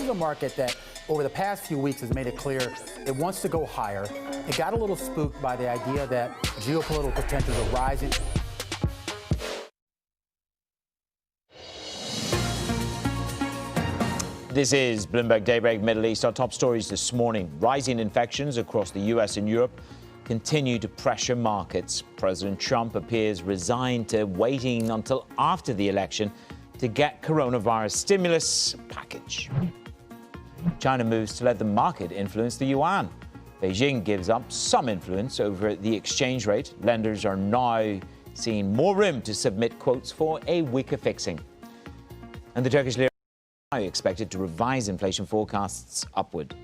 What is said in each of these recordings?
a market that over the past few weeks has made it clear it wants to go higher. It got a little spooked by the idea that geopolitical tensions are rising. This is Bloomberg Daybreak Middle East. Our top stories this morning. Rising infections across the US and Europe continue to pressure markets. President Trump appears resigned to waiting until after the election to get coronavirus stimulus package. China moves to let the market influence the yuan. Beijing gives up some influence over the exchange rate. Lenders are now seeing more room to submit quotes for a weaker fixing. And the Turkish lira expected to revise inflation forecasts upward.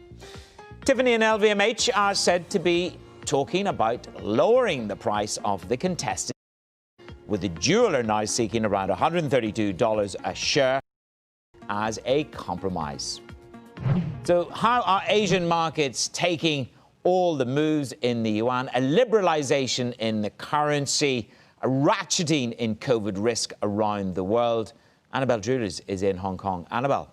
Tiffany and LVMH are said to be talking about lowering the price of the contested, with the jeweler now seeking around $132 a share as a compromise. So how are Asian markets taking all the moves in the yuan, a liberalization in the currency, a ratcheting in COVID risk around the world? Annabelle Drewers is in Hong Kong. Annabelle.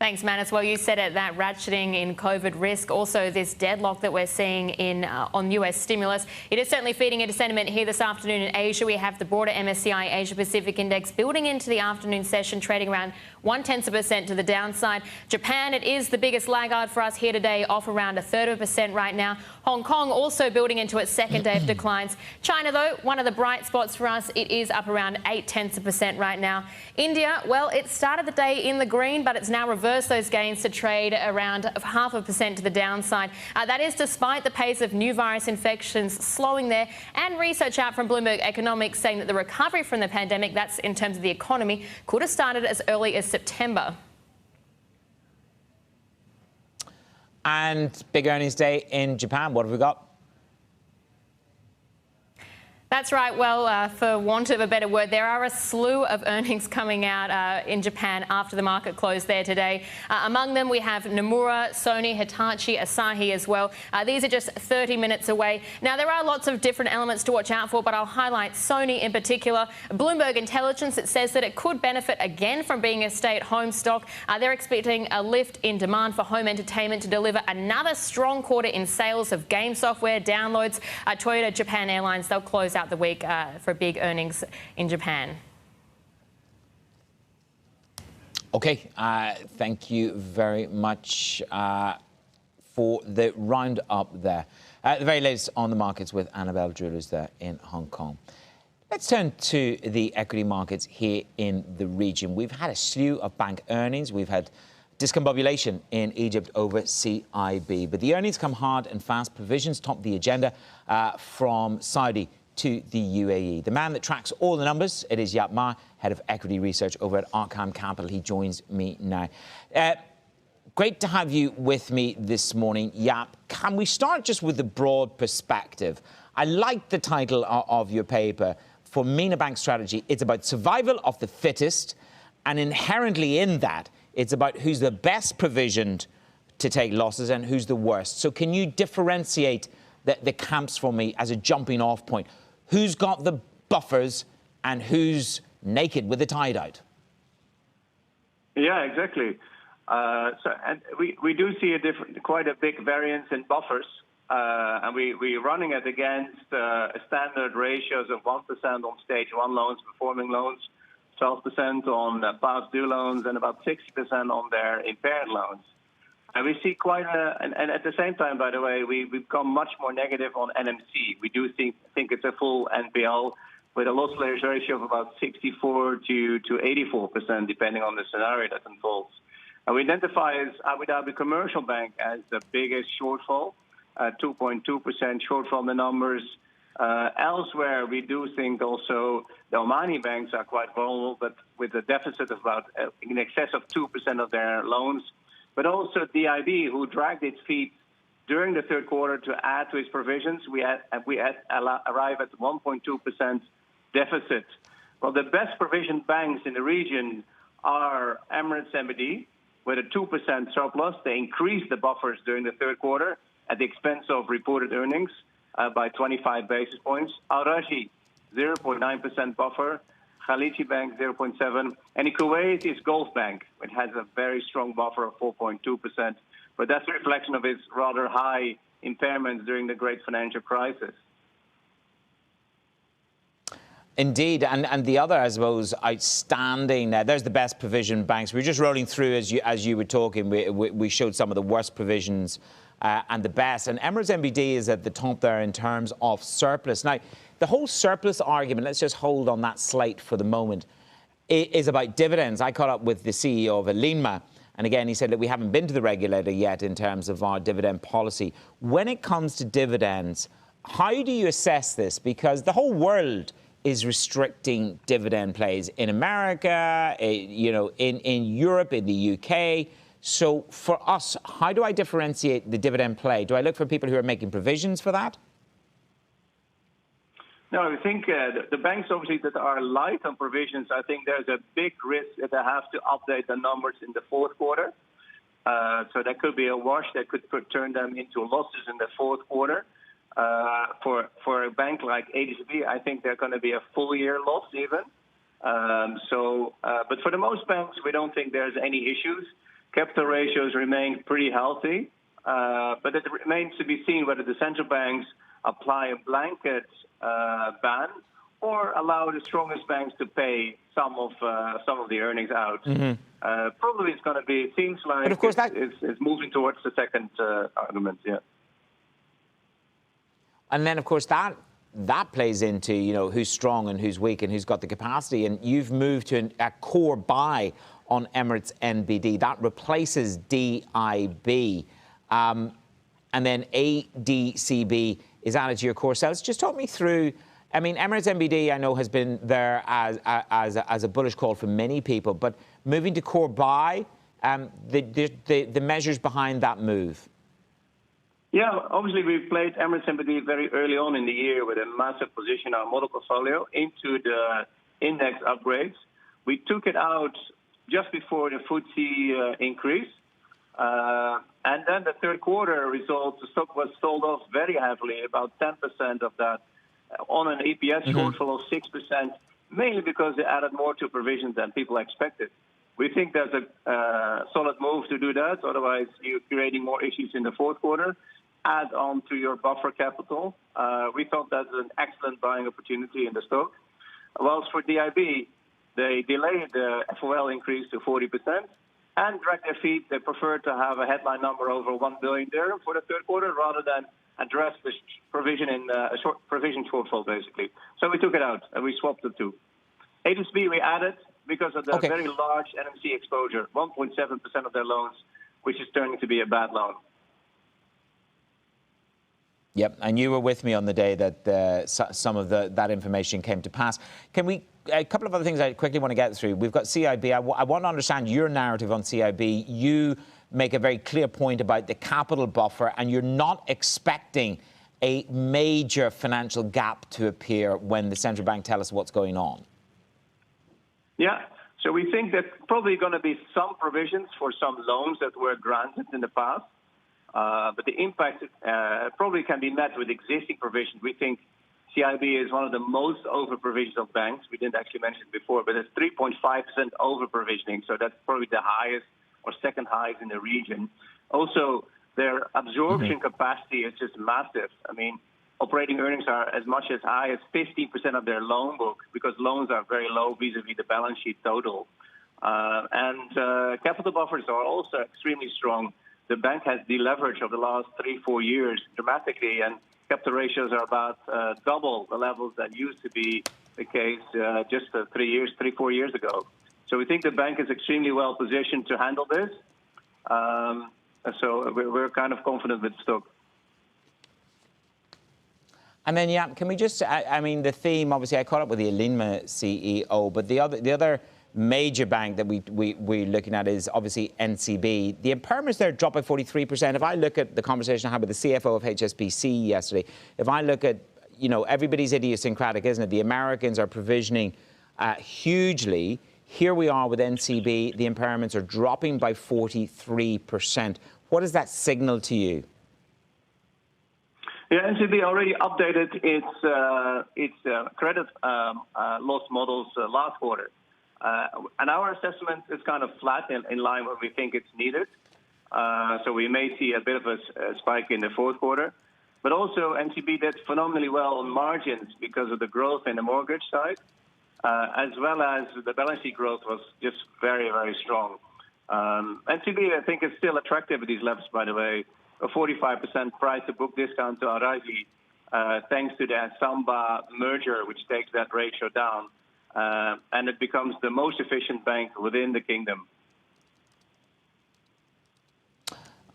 Thanks, Manus. Well, you said it, that ratcheting in COVID risk, also this deadlock that we're seeing on US stimulus. It is certainly feeding into sentiment here this afternoon in Asia. We have the broader MSCI Asia Pacific Index building into the afternoon session, trading around 0.1% to the downside. Japan, it is the biggest laggard for us here today, off around 1/3% right now. Hong Kong also building into its second day of declines. China, though, one of the bright spots for us. It is up around 0.8% right now. India, well, it started the day in the green, but it's now reversed those gains to trade around 0.5% to the downside. That is despite the pace of new virus infections slowing there, and research out from Bloomberg Economics saying that the recovery from the pandemic, that's in terms of the economy, could have started as early as September. And big earnings day in Japan. What have we got? That's right. Well, for want of a better word, there are a slew of earnings coming out in Japan after the market closed there today. Among them, we have Nomura, Sony, Hitachi, Asahi as well. These are just 30 minutes away. Now, there are lots of different elements to watch out for, but I'll highlight Sony in particular. Bloomberg Intelligence, it says that it could benefit again from being a stay-at-home stock. They're expecting a lift in demand for home entertainment to deliver another strong quarter in sales of game software downloads. Toyota Japan Airlines, they'll close out the week for big earnings in Japan. OK, thank you very much for the roundup there. The very latest on the markets with Annabelle Drewers there in Hong Kong. Let's turn to the equity markets here in the region. We've had a slew of bank earnings. We've had discombobulation in Egypt over CIB. But the earnings come hard and fast. Provisions top the agenda from Saudi to the UAE. The man that tracks all the numbers, it is Yap Ma, head of equity research over at Arkham Capital. He joins me now. Great to have you with me this morning, Yap. Can we start just with the broad perspective? I like the title of your paper. For MENA Bank Strategy, it's about survival of the fittest, and inherently in that, it's about who's the best provisioned to take losses and who's the worst. So can you differentiate the camps for me as a jumping off point? Who's got the buffers and who's naked with the tide out? Yeah, exactly. And we do see quite a big variance in buffers, and we're running it against standard ratios of 1% on stage 1 loans, performing loans, 12% on past due loans, and about 60% on their impaired loans. And we see quite and at the same time, by the way, we've become much more negative on NMC. We do think it's a full NPL with a loss ratio of about 64 to 84%, depending on the scenario that unfolds. And we identify as Abu Dhabi Commercial Bank as the biggest shortfall, 2.2% shortfall in the numbers. Elsewhere, we do think also the Omani banks are quite vulnerable, but with a deficit of about in excess of 2% of their loans. But also DIB, who dragged its feet during the third quarter to add to its provisions. We arrive at 1.2% deficit. Well, the best provisioned banks in the region are Emirates MBD with a 2% surplus. They increased the buffers during the third quarter at the expense of reported earnings by 25 basis points. Al Rajhi, 0.9% buffer. Khaleesi Bank 0.7, and in Kuwait is Gulf Bank, which has a very strong buffer of 4.2%. But that's a reflection of its rather high impairments during the great financial crisis. Indeed, and the other, I suppose, outstanding. There's the best provision banks. We were just rolling through as you were talking. We showed some of the worst provisions and the best. And Emirates NBD is at the top there in terms of surplus. Now, the whole surplus argument, let's just hold on that slate for the moment, is about dividends. I caught up with the CEO of Alinma, and again, he said that we haven't been to the regulator yet in terms of our dividend policy. When it comes to dividends, how do you assess this? Because the whole world is restricting dividend plays in America, in Europe, in the UK. So for us, how do I differentiate the dividend play? Do I look for people who are making provisions for that? No, I think the banks, obviously, that are light on provisions, I think there's a big risk that they have to update the numbers in the fourth quarter. So that could be a wash that could turn them into losses in the fourth quarter. For a bank like ADCB, I think they're going to be a full-year loss even. But for the most banks, we don't think there's any issues. Capital ratios remain pretty healthy. But it remains to be seen whether the central banks apply a blanket ban or allow the strongest banks to pay some of the earnings out. Probably it's going to be, it seems like but of course it's moving towards the second argument, yeah. And then, of course, that plays into, who's strong and who's weak and who's got the capacity. And you've moved to a core buy on Emirates NBD. That replaces DIB. And then ADCB is added to your core sales. Just talk me through, I mean, Emirates NBD, I know, has been there as a bullish call for many people. But moving to core buy, the measures behind that move. Yeah, obviously we played Emirates NBD very early on in the year with a massive position in our model portfolio into the index upgrades. We took it out just before the FTSE increase. And then the third quarter results, the stock was sold off very heavily, about 10% of that, on an EPS shortfall of 6%, mainly because they added more to provisions than people expected. We think that's a solid move to do that. Otherwise, you're creating more issues in the fourth quarter. Add on to your buffer capital. We thought that's an excellent buying opportunity in the stock. Whilst for DIB, they delayed the FOL increase to 40% and dragged their feet. They preferred to have a headline number over 1 billion dirham for the third quarter rather than address the provision in a short provision shortfall, basically. So we took it out and we swapped the two. ADCB we added because of the very large NMC exposure, 1.7% of their loans, which is turning to be a bad loan. Yep, and you were with me on the day that some of that information came to pass. A couple of other things I quickly want to get through. We've got CIB. I want to understand your narrative on CIB. You make a very clear point about the capital buffer, and you're not expecting a major financial gap to appear when the central bank tell us what's going on. Yeah. So we think there's probably going to be some provisions for some loans that were granted in the past. But the impact probably can be met with existing provisions. We think CIB is one of the most over-provisioned of banks. We didn't actually mention it before, but it's 3.5% over-provisioning. So that's probably the highest or second highest in the region. Also, their absorption capacity is just massive. I mean, operating earnings are as much as high as 50% of their loan book because loans are very low vis-a-vis the balance sheet total. And capital buffers are also extremely strong. The bank has deleveraged over the last 3-4 years dramatically, and capital ratios are about double the levels that used to be the case just 3-4 years ago. So we think the bank is extremely well positioned to handle this. So we're kind of confident with the stock. And then, yeah, can we just, I mean, the theme, obviously, I caught up with the Alinma CEO, but the other major bank that we're looking at is obviously NCB. The impairments there dropped by 43%. If I look at the conversation I had with the CFO of HSBC yesterday, if I look at, everybody's idiosyncratic, isn't it? The Americans are provisioning hugely. Here we are with NCB. The impairments are dropping by 43%. What does that signal to you? Yeah, NCB already updated its credit loss models last quarter. And our assessment is kind of flat in line where we think it's needed. So we may see a bit of a spike in the fourth quarter. But also NCB did phenomenally well on margins because of the growth in the mortgage side, as well as the balance sheet growth was just very, very strong. NCB, I think, is still attractive at these levels, by the way. A 45% price-to-book discount to Arazi, thanks to the Samba merger, which takes that ratio down. And it becomes the most efficient bank within the kingdom.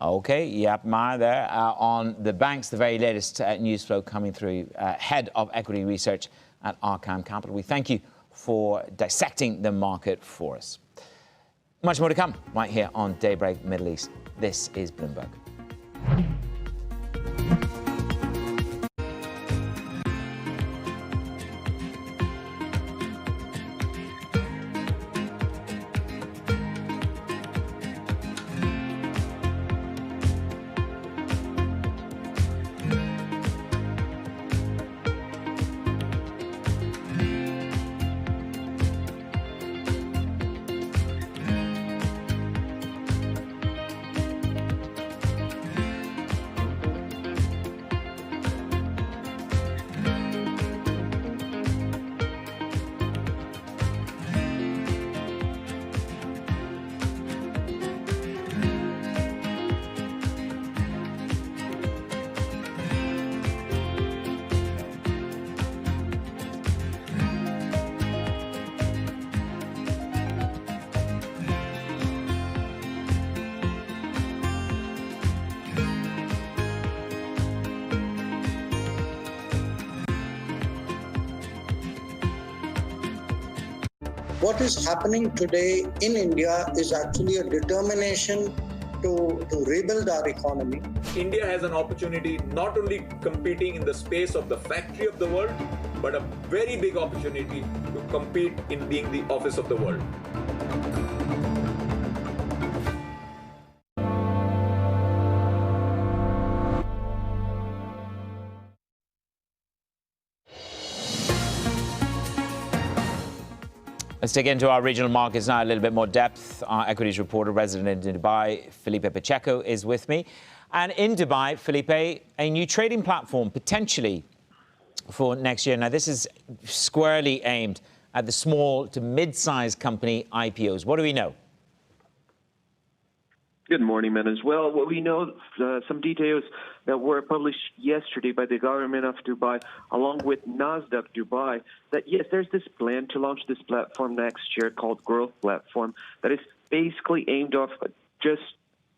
Okay, Jaap Maar there on the banks, the very latest news flow coming through. Head of Equity Research at Arkham Capital. We thank you for dissecting the market for us. Much more to come right here on Daybreak Middle East. This is Bloomberg. What is happening today in India is actually a determination to rebuild our economy. India has an opportunity not only competing in the space of the factory of the world, but a very big opportunity to compete in being the office of the world. Let's dig into our regional markets now a little bit more depth. Our equities reporter resident in Dubai, Felipe Pacheco, is with me. And in Dubai, Felipe, a new trading platform potentially for next year. Now, this is squarely aimed at the small to mid-sized company IPOs. What do we know? Good morning, man. As well, what we know, some details that were published yesterday by the government of Dubai, along with Nasdaq Dubai, that yes, there's this plan to launch this platform next year called Growth Platform that is basically aimed off just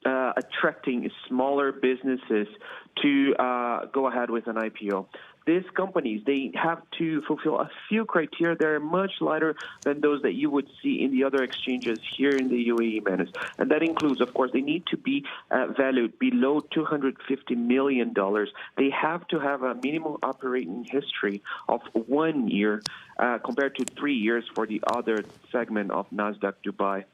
attracting smaller businesses to go ahead with an IPO. These companies, they have to fulfill a few criteria that are much lighter than those that you would see in the other exchanges here in the UAE, Menace. And that includes, of course, they need to be valued below $250 million. They have to have a minimum operating history of 1 year compared to 3 years for the other segment of Nasdaq Dubai.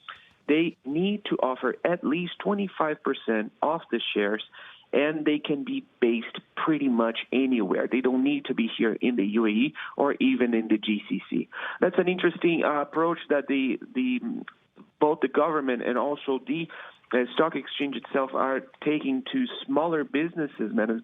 They need to offer at least 25% of the shares, and they can be based pretty much anywhere. They don't need to be here in the UAE or even in the GCC. That's an interesting approach that both the government and also the stock exchange itself are taking to smaller businesses, man.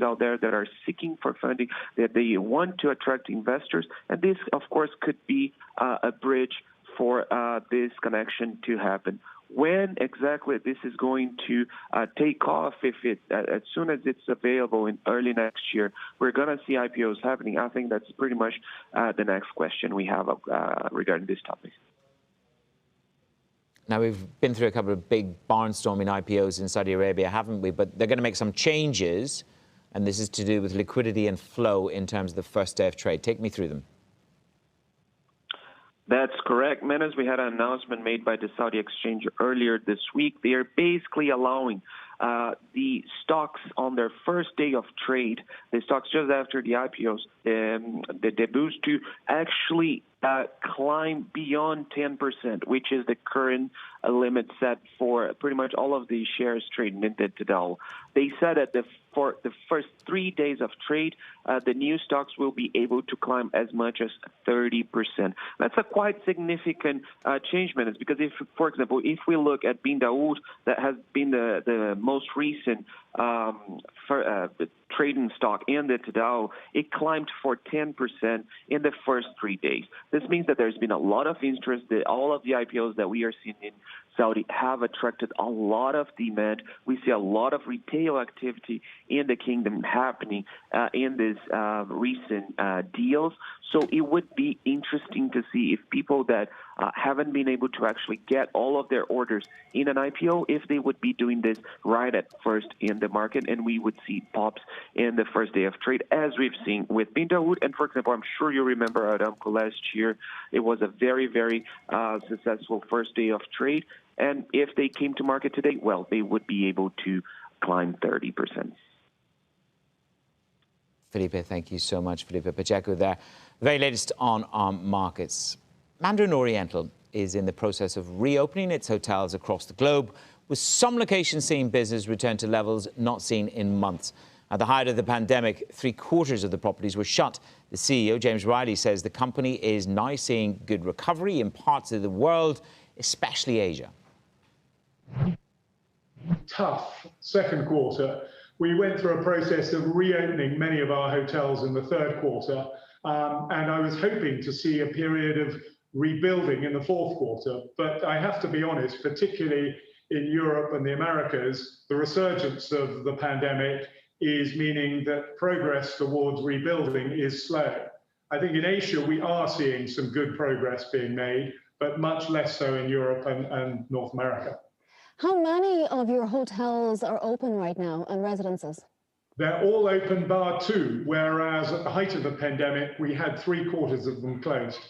Out there that are seeking for funding, that they want to attract investors, and this, of course, could be a bridge for this connection to happen. When exactly this is going to take off, if as soon as it's available in early next year, we're going to see IPOs happening. I think that's pretty much the next question we have regarding this topic. Now, we've been through a couple of big barnstorming IPOs in Saudi Arabia, haven't we? But they're going to make some changes, and this is to do with liquidity and flow in terms of the first day of trade. Take me through them. That's correct, Menace. We had an announcement made by the Saudi exchange earlier this week. They are basically allowing the stocks on their first day of trade, the stocks just after the IPOs, the debuts, to actually climb beyond 10%, which is the current limit set for pretty much all of the shares trading in the Dow. They said that for the first 3 days of trade, the new stocks will be able to climb as much as 30%. That's a quite significant change, man. It's because if, for example, if we look at Bin Daoud, that has been the most recent trading stock in the Dow, it climbed for 10% in the first 3 days. This means that there's been a lot of interest. All of the IPOs that we are seeing in Saudi have attracted a lot of demand. We see a lot of retail activity in the kingdom happening in these recent deals. So it would be interesting to see if people that haven't been able to actually get all of their orders in an IPO, if they would be doing this right at first in the market, and we would see pops in the first day of trade, as we've seen with Bin Daoud. And for example, I'm sure you remember Aramco last year. It was a very, very successful first day of trade. And if they came to market today, well, they would be able to climb 30%. Felipe, thank you so much. Felipe Pacheco there. Very latest on markets. Mandarin Oriental is in the process of reopening its hotels across the globe, with some locations seeing business return to levels not seen in months. At the height of the pandemic, 3/4 of the properties were shut. The CEO, James Riley, says the company is now seeing good recovery in parts of the world, especially Asia. Tough second quarter. We went through a process of reopening many of our hotels in the third quarter, and I was hoping to see a period of rebuilding in the fourth quarter. But I have to be honest, particularly in Europe and the Americas, the resurgence of the pandemic is meaning that progress towards rebuilding is slow. I think in Asia, we are seeing some good progress being made, but much less so in Europe and North America. How many of your hotels are open right now and residences? They're all open bar 2, whereas at the height of the pandemic, we had 3/4 of them closed.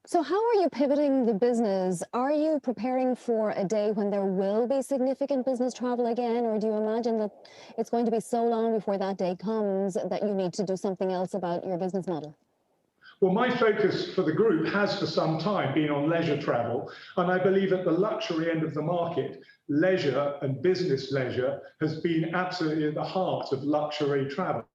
So how are you pivoting the business? Are you preparing for a day when there will be significant business travel again, or do you imagine that it's going to be so long before that day comes that you need to do something else about your business model? Well, my focus for the group has for some time been on leisure travel, and I believe at the luxury end of the market, leisure and business leisure has been absolutely at the heart of luxury travel.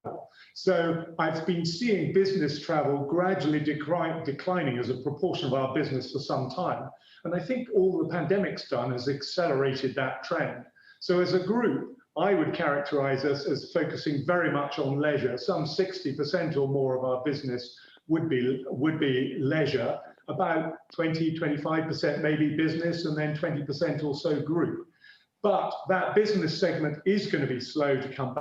So I've been seeing business travel gradually declining as a proportion of our business for some time. And I think all the pandemic's done has accelerated that trend. So as a group, I would characterize us as focusing very much on leisure. Some 60% or more of our business would be leisure, about 20-25% maybe business, and then 20% or so group. But that business segment is going to be slow to come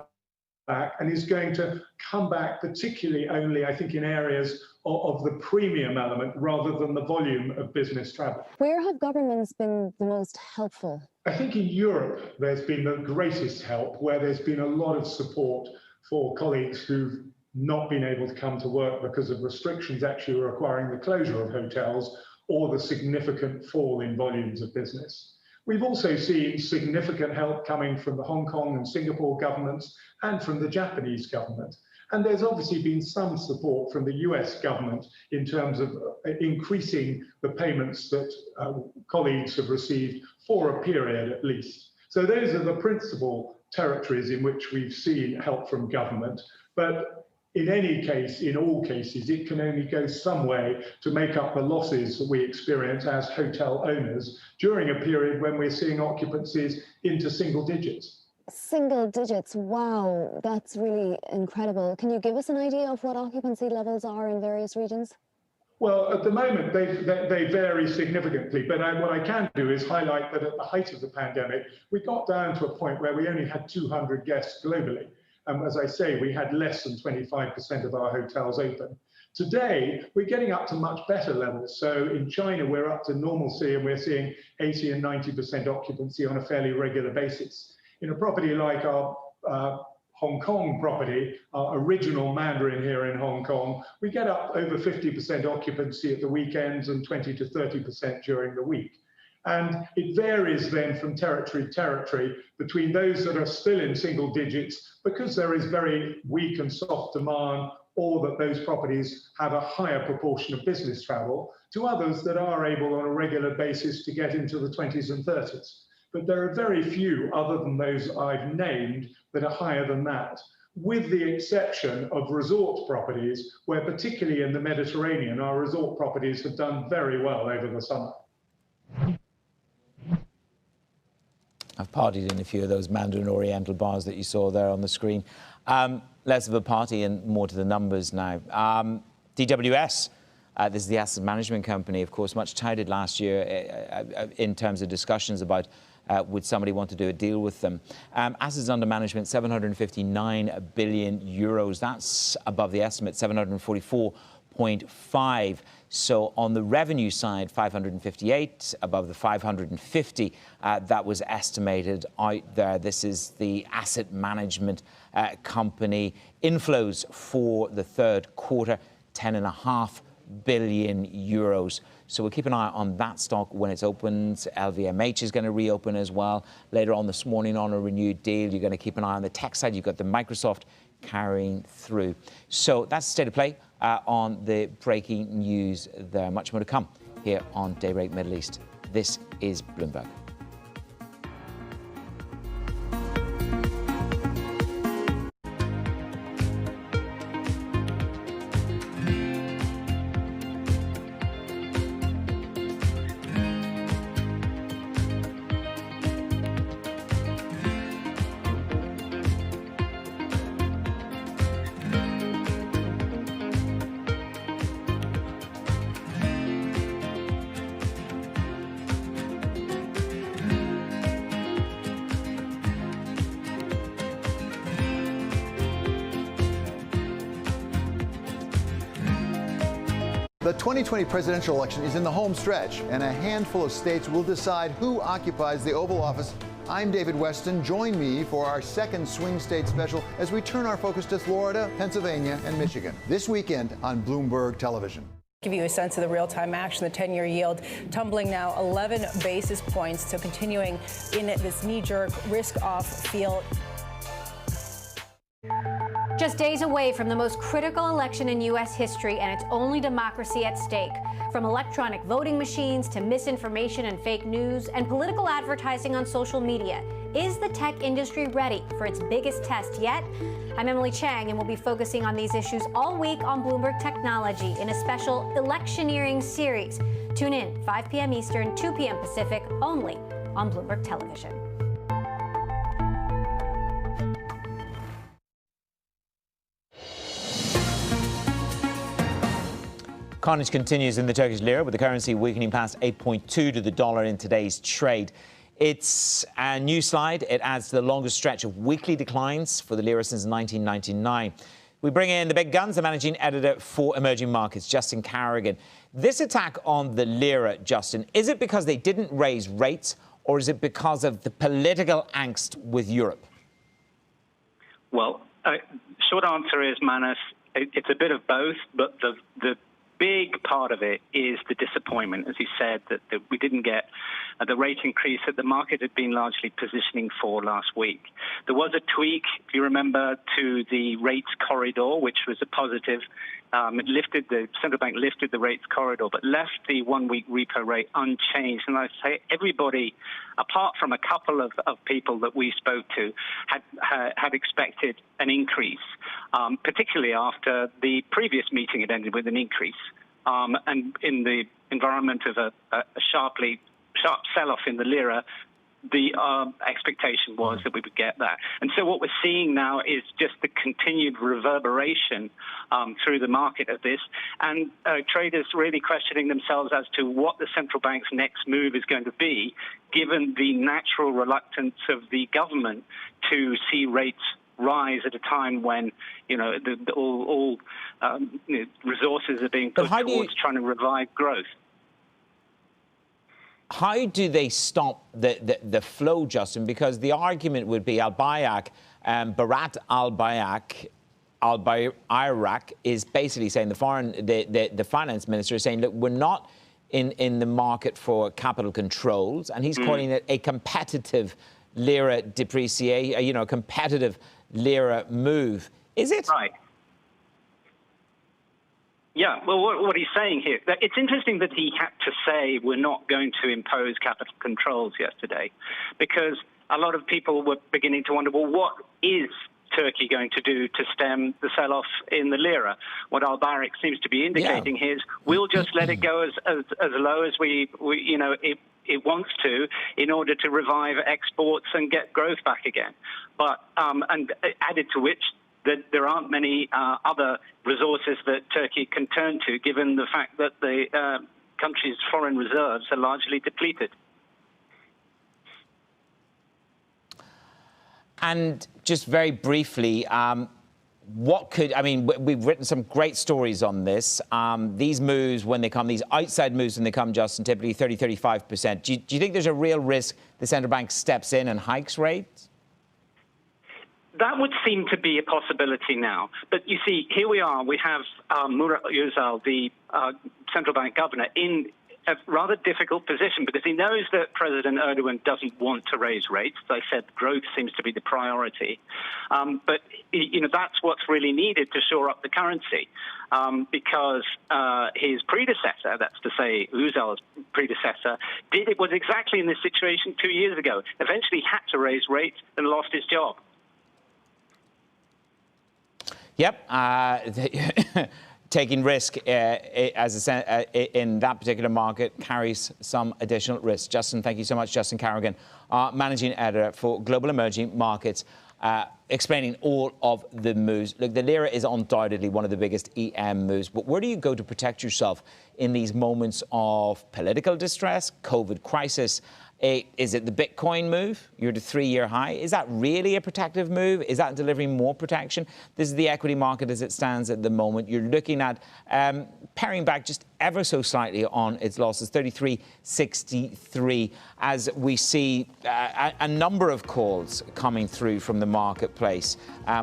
back, and is going to come back particularly only, I think, in areas of the premium element rather than the volume of business travel. Where have governments been the most helpful? I think in Europe, there's been the greatest help, where there's been a lot of support for colleagues who've not been able to come to work because of restrictions actually requiring the closure of hotels or the significant fall in volumes of business. We've also seen significant help coming from the Hong Kong and Singapore governments and from the Japanese government. And there's obviously been some support from the US government in terms of increasing the payments that colleagues have received for a period at least. So those are the principal territories in which we've seen help from government. But in any case, in all cases, it can only go some way to make up the losses that we experience as hotel owners during a period when we're seeing occupancies into single digits. Single digits, wow, that's really incredible. Can you give us an idea of what occupancy levels are in various regions? Well, at the moment, they vary significantly, but what I can do is highlight that at the height of the pandemic, we got down to a point where we only had 200 guests globally. And as I say, we had less than 25% of our hotels open. Today, we're getting up to much better levels. So in China, we're up to normalcy, and we're seeing 80 and 90% occupancy on a fairly regular basis. In a property like our Hong Kong property, our original Mandarin here in Hong Kong, we get up over 50% occupancy at the weekends and 20 to 30% during the week. And it varies then from territory to territory between those that are still in single digits because there is very weak and soft demand, or that those properties have a higher proportion of business travel, to others that are able on a regular basis to get into the 20s and 30s. But there are very few, other than those I've named, that are higher than that, with the exception of resort properties, where particularly in the Mediterranean, our resort properties have done very well over the summer. I've partied in a few of those Mandarin Oriental bars that you saw there on the screen. Less of a party and more to the numbers now. DWS, this is the asset management company, of course, much touted last year in terms of discussions about would somebody want to do a deal with them. Assets under management, 759 billion euros. That's above the estimate, 744.5. So on the revenue side, 558, above the 550 that was estimated out there. This is the asset management company. Inflows for the third quarter, 10.5 billion euros. So we'll keep an eye on that stock when it's opened. LVMH is going to reopen as well later on this morning on a renewed deal. You're going to keep an eye on the tech side. You've got the Microsoft carrying through. So that's the state of play on the breaking news there. Much more to come here on Daybreak Middle East. This is Bloomberg. The 2020 presidential election is in the home stretch, and a handful of states will decide who occupies the Oval Office. I'm David Weston. Join me for our second Swing State special as we turn our focus to Florida, Pennsylvania, and Michigan this weekend on Bloomberg Television. Give you a sense of the real-time action. The 10-year yield tumbling now 11 basis points, so continuing in this knee-jerk risk-off feel. Just days away from the most critical election in U.S. history, and it's only democracy at stake. From electronic voting machines to misinformation and fake news and political advertising on social media, is the tech industry ready for its biggest test yet? I'm Emily Chang, and we'll be focusing on these issues all week on Bloomberg Technology in a special electioneering series. Tune in 5 p.m. Eastern, 2 p.m. Pacific, only on Bloomberg Television. Carnage continues in the Turkish lira, with the currency weakening past 8.2 to the dollar in today's trade. It's a new slide. It adds to the longest stretch of weekly declines for the lira since 1999. We bring in the big guns, the managing editor for emerging markets, Justin Carrigan. This attack on the lira, Justin, is it because they didn't raise rates, or is it because of the political angst with Europe? Well, short answer is, Manus, it's a bit of both, but the big part of it is the disappointment, as you said, that we didn't get the rate increase that the market had been largely positioning for last week. There was a tweak, if you remember, to the rates corridor, which was a positive. The central bank lifted the rates corridor, but left the one-week repo rate unchanged. And I say everybody, apart from a couple of people that we spoke to, had expected an increase, particularly after the previous meeting had ended with an increase. And in the environment of a sharp sell-off in the lira, the expectation was that we would get that. And so what we're seeing now is just the continued reverberation through the market of this, and traders really questioning themselves as to what the central bank's next move is going to be, given the natural reluctance of the government to see rates rise at a time when, all resources are being put towards trying to revive growth. How do they stop the flow, Justin? Because the argument would be Barat al-Bayrak is basically saying, the finance minister is saying, look, we're not in the market for capital controls, and he's calling it a competitive lira depreciation, a competitive lira move. Is it? Right. Yeah, well, what he's saying here, it's interesting that he had to say we're not going to impose capital controls yesterday, because a lot of people were beginning to wonder, well, what is Turkey going to do to stem the sell-off in the lira? What Al-Bayrak seems to be indicating here is we'll just let it go as low as it wants to, in order to revive exports and get growth back again. But and added to which, that there aren't many other resources that Turkey can turn to, given the fact that the country's foreign reserves are largely depleted. And just very briefly, we've written some great stories on this. These moves, when they come, these outside moves when they come, Justin, typically 30-35%. Do you think there's a real risk the central bank steps in and hikes rates? That would seem to be a possibility now. But you see, here we are. We have Murat Özal, the central bank governor, in a rather difficult position, because he knows that President Erdogan doesn't want to raise rates. As I said, growth seems to be the priority. But that's what's really needed to shore up the currency, because his predecessor, that's to say Özal's predecessor, was exactly in this situation 2 years ago. Eventually had to raise rates and lost his job. Yep. Taking risk in that particular market carries some additional risk. Justin, thank you so much. Justin Carrigan, Managing Editor for Global Emerging Markets, explaining all of the moves. Look, the lira is undoubtedly one of the biggest EM moves, but where do you go to protect yourself in these moments of political distress, COVID crisis? Is it the Bitcoin move? You're at a 3-year high. Is that really a protective move? Is that delivering more protection? This is the equity market as it stands at the moment. You're looking at paring back just ever so slightly on its losses, 33.63, as we see a number of calls coming through from the marketplace,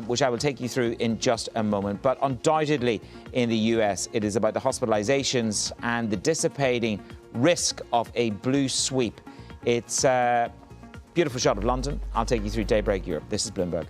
which I will take you through in just a moment. But undoubtedly in the US, it is about the hospitalizations and the dissipating risk of a blue sweep. It's a beautiful shot of London. I'll take you through Daybreak Europe. This is Bloomberg.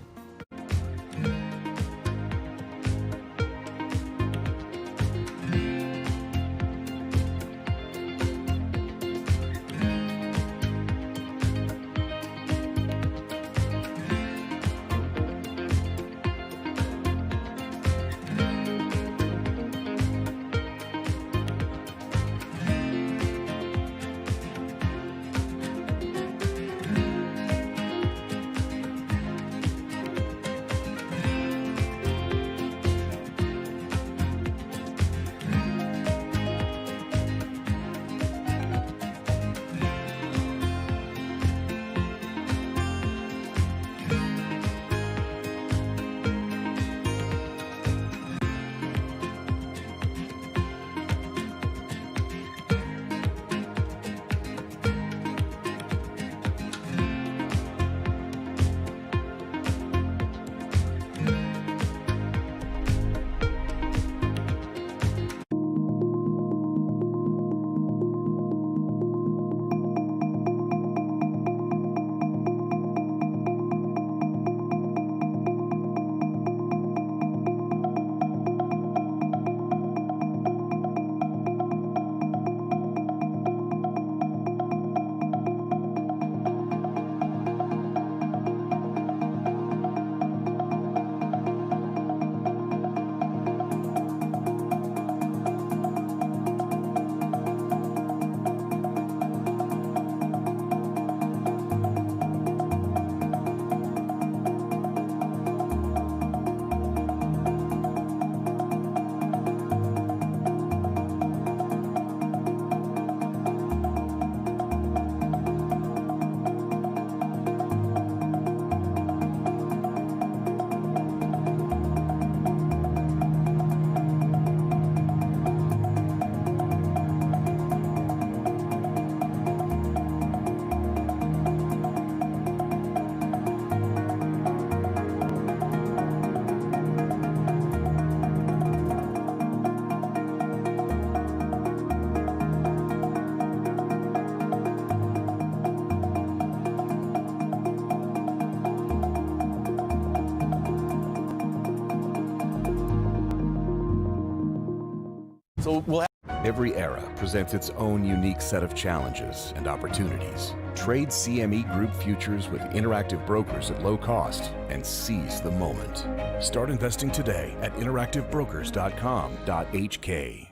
So we'll have every era presents its own unique set of challenges and opportunities. Trade CME Group futures with Interactive Brokers at low cost and seize the moment. Start investing today at interactivebrokers.com.hk.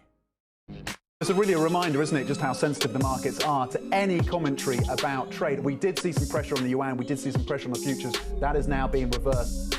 It's really a reminder, isn't it, just how sensitive the markets are to any commentary about trade. We did see some pressure on the yuan, we did see some pressure on the futures. That is now being reversed.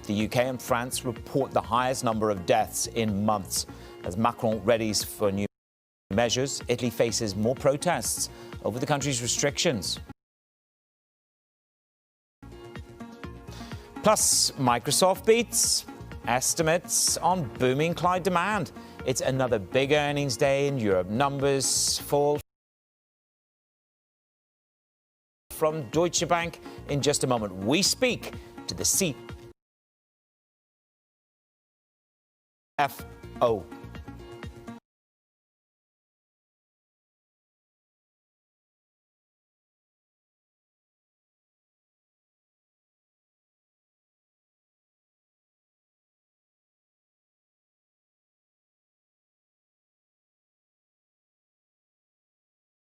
The UK and France report the highest number of deaths in months. As Macron readies for new measures, Italy faces more protests over the country's restrictions. Plus, Microsoft beats estimates on booming cloud demand. It's another big earnings day in Europe. Numbers fall from Deutsche Bank in just a moment. We speak to the CFO.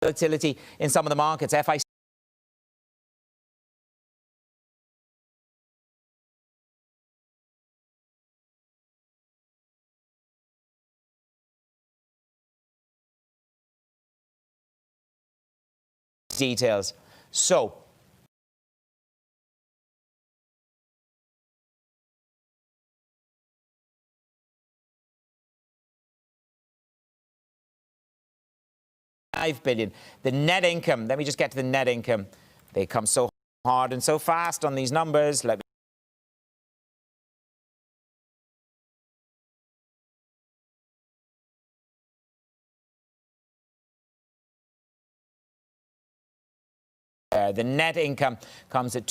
Volatility in some of the markets. FIC details. So, $5 billion. The net income, let me just get to the net income. They come so hard and so fast on these numbers. Let me the net income comes at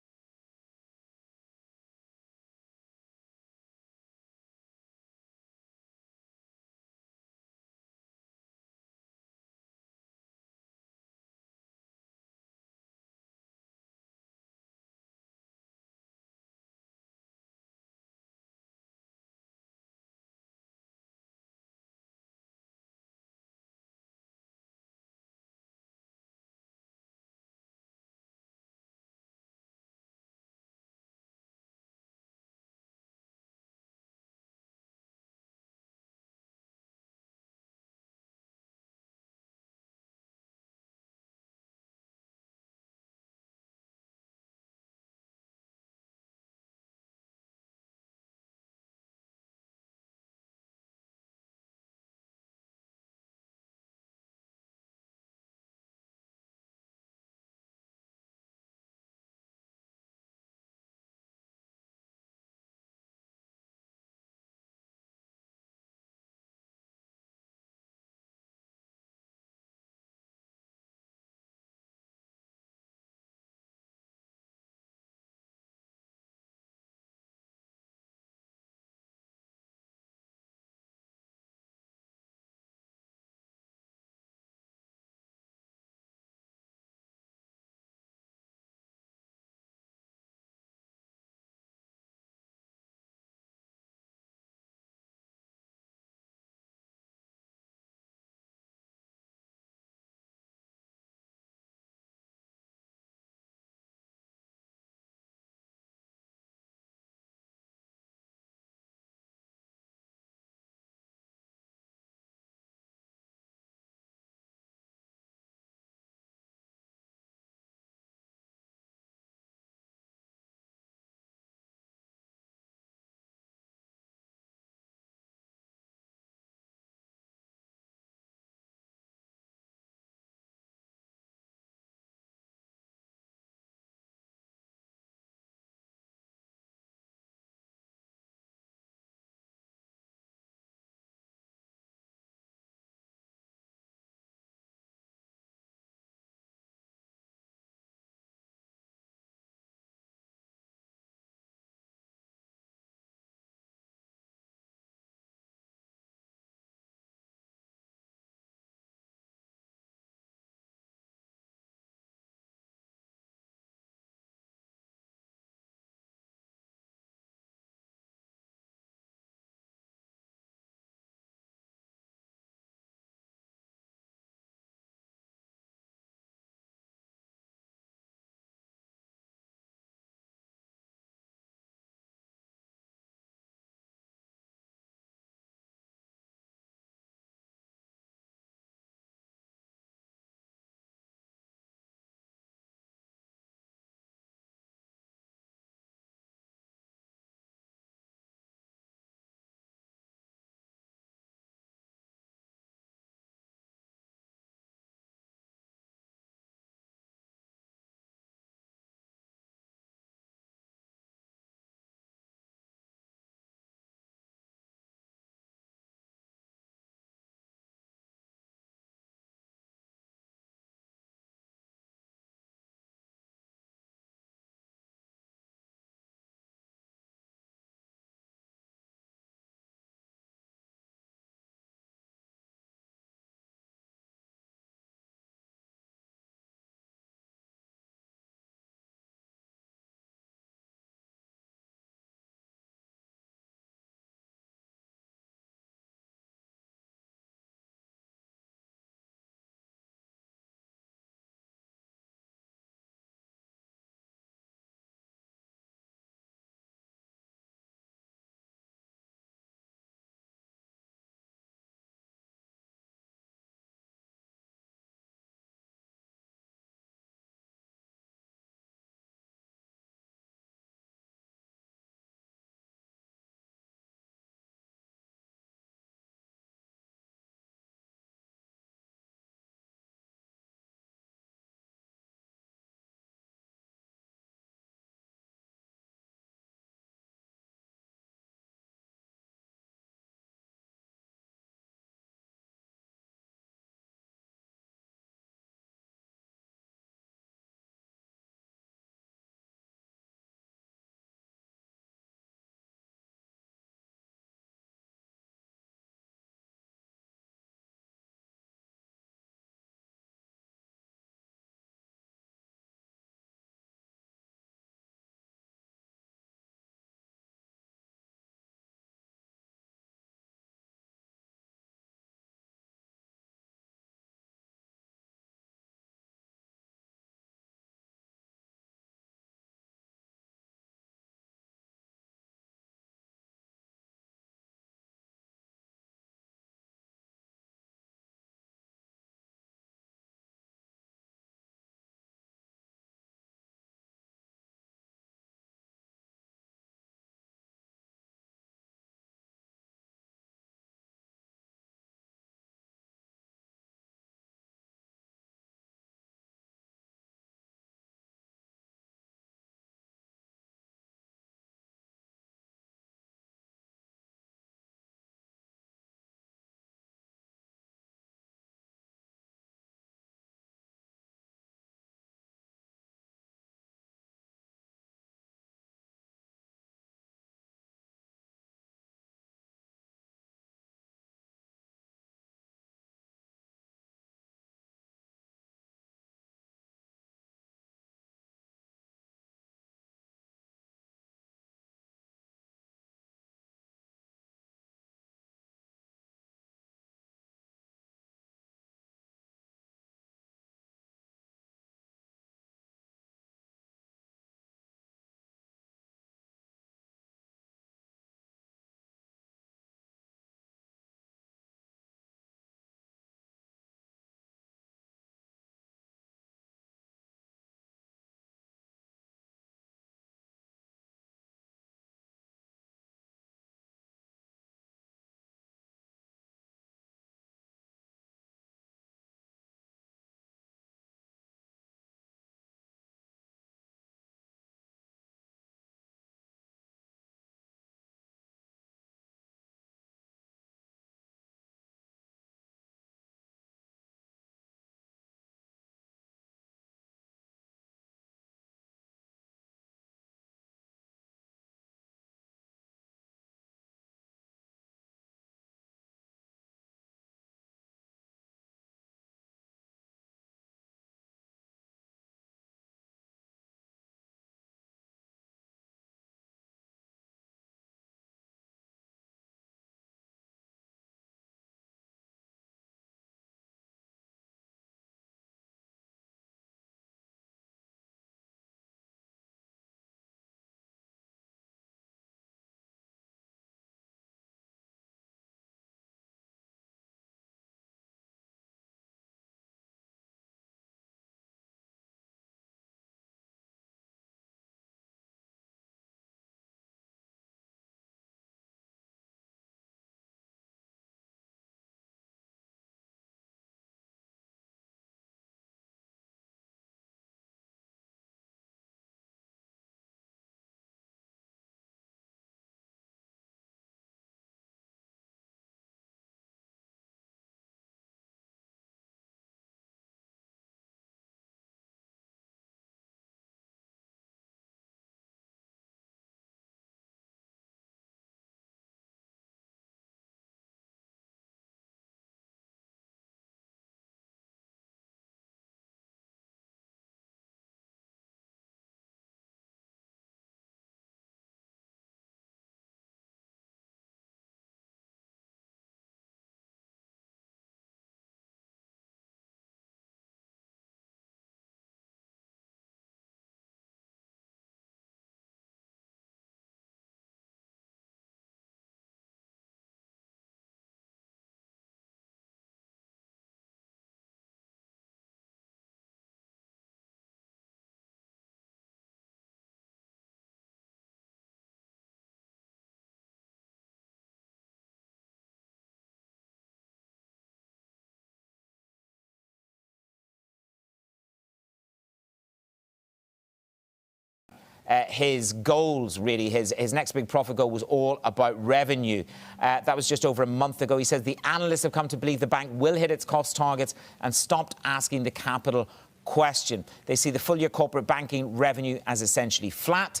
his goals, really. His next big profit goal was all about revenue. That was just over a month ago. He says the analysts have come to believe the bank will hit its cost targets and stopped asking the capital question. They see the full-year corporate banking revenue as essentially flat.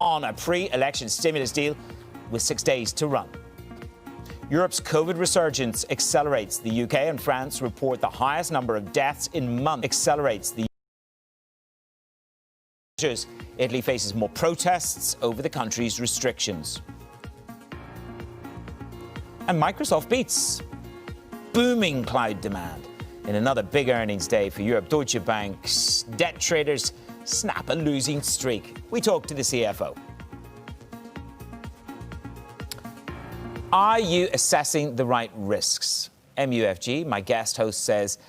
On a pre-election stimulus deal with 6 days to run. Europe's COVID resurgence accelerates. The UK and France report the highest number of deaths in months. Accelerates the measures. Italy faces more protests over the country's restrictions. And Microsoft beats booming cloud demand. In another big earnings day for Europe, Deutsche Bank's debt traders snap a losing streak. We talk to the CFO. Are you assessing the right risks? MUFG, my guest host, says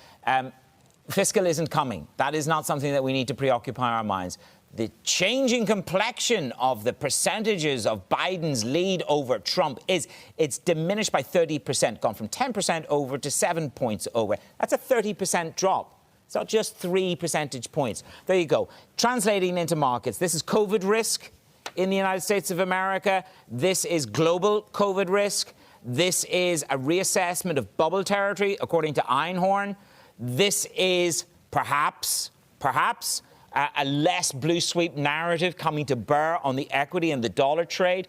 fiscal isn't coming. That is not something that we need to preoccupy our minds. The changing complexion of the percentages of Biden's lead over Trump it's diminished by 30%, gone from 10% over to 7 points over. That's a 30% drop. It's not just 3 percentage points. There you go. Translating into markets, this is COVID risk in the United States of America. This is global COVID risk. This is a reassessment of bubble territory, according to Einhorn. This is perhaps a less blue sweep narrative coming to bear on the equity and the dollar trade.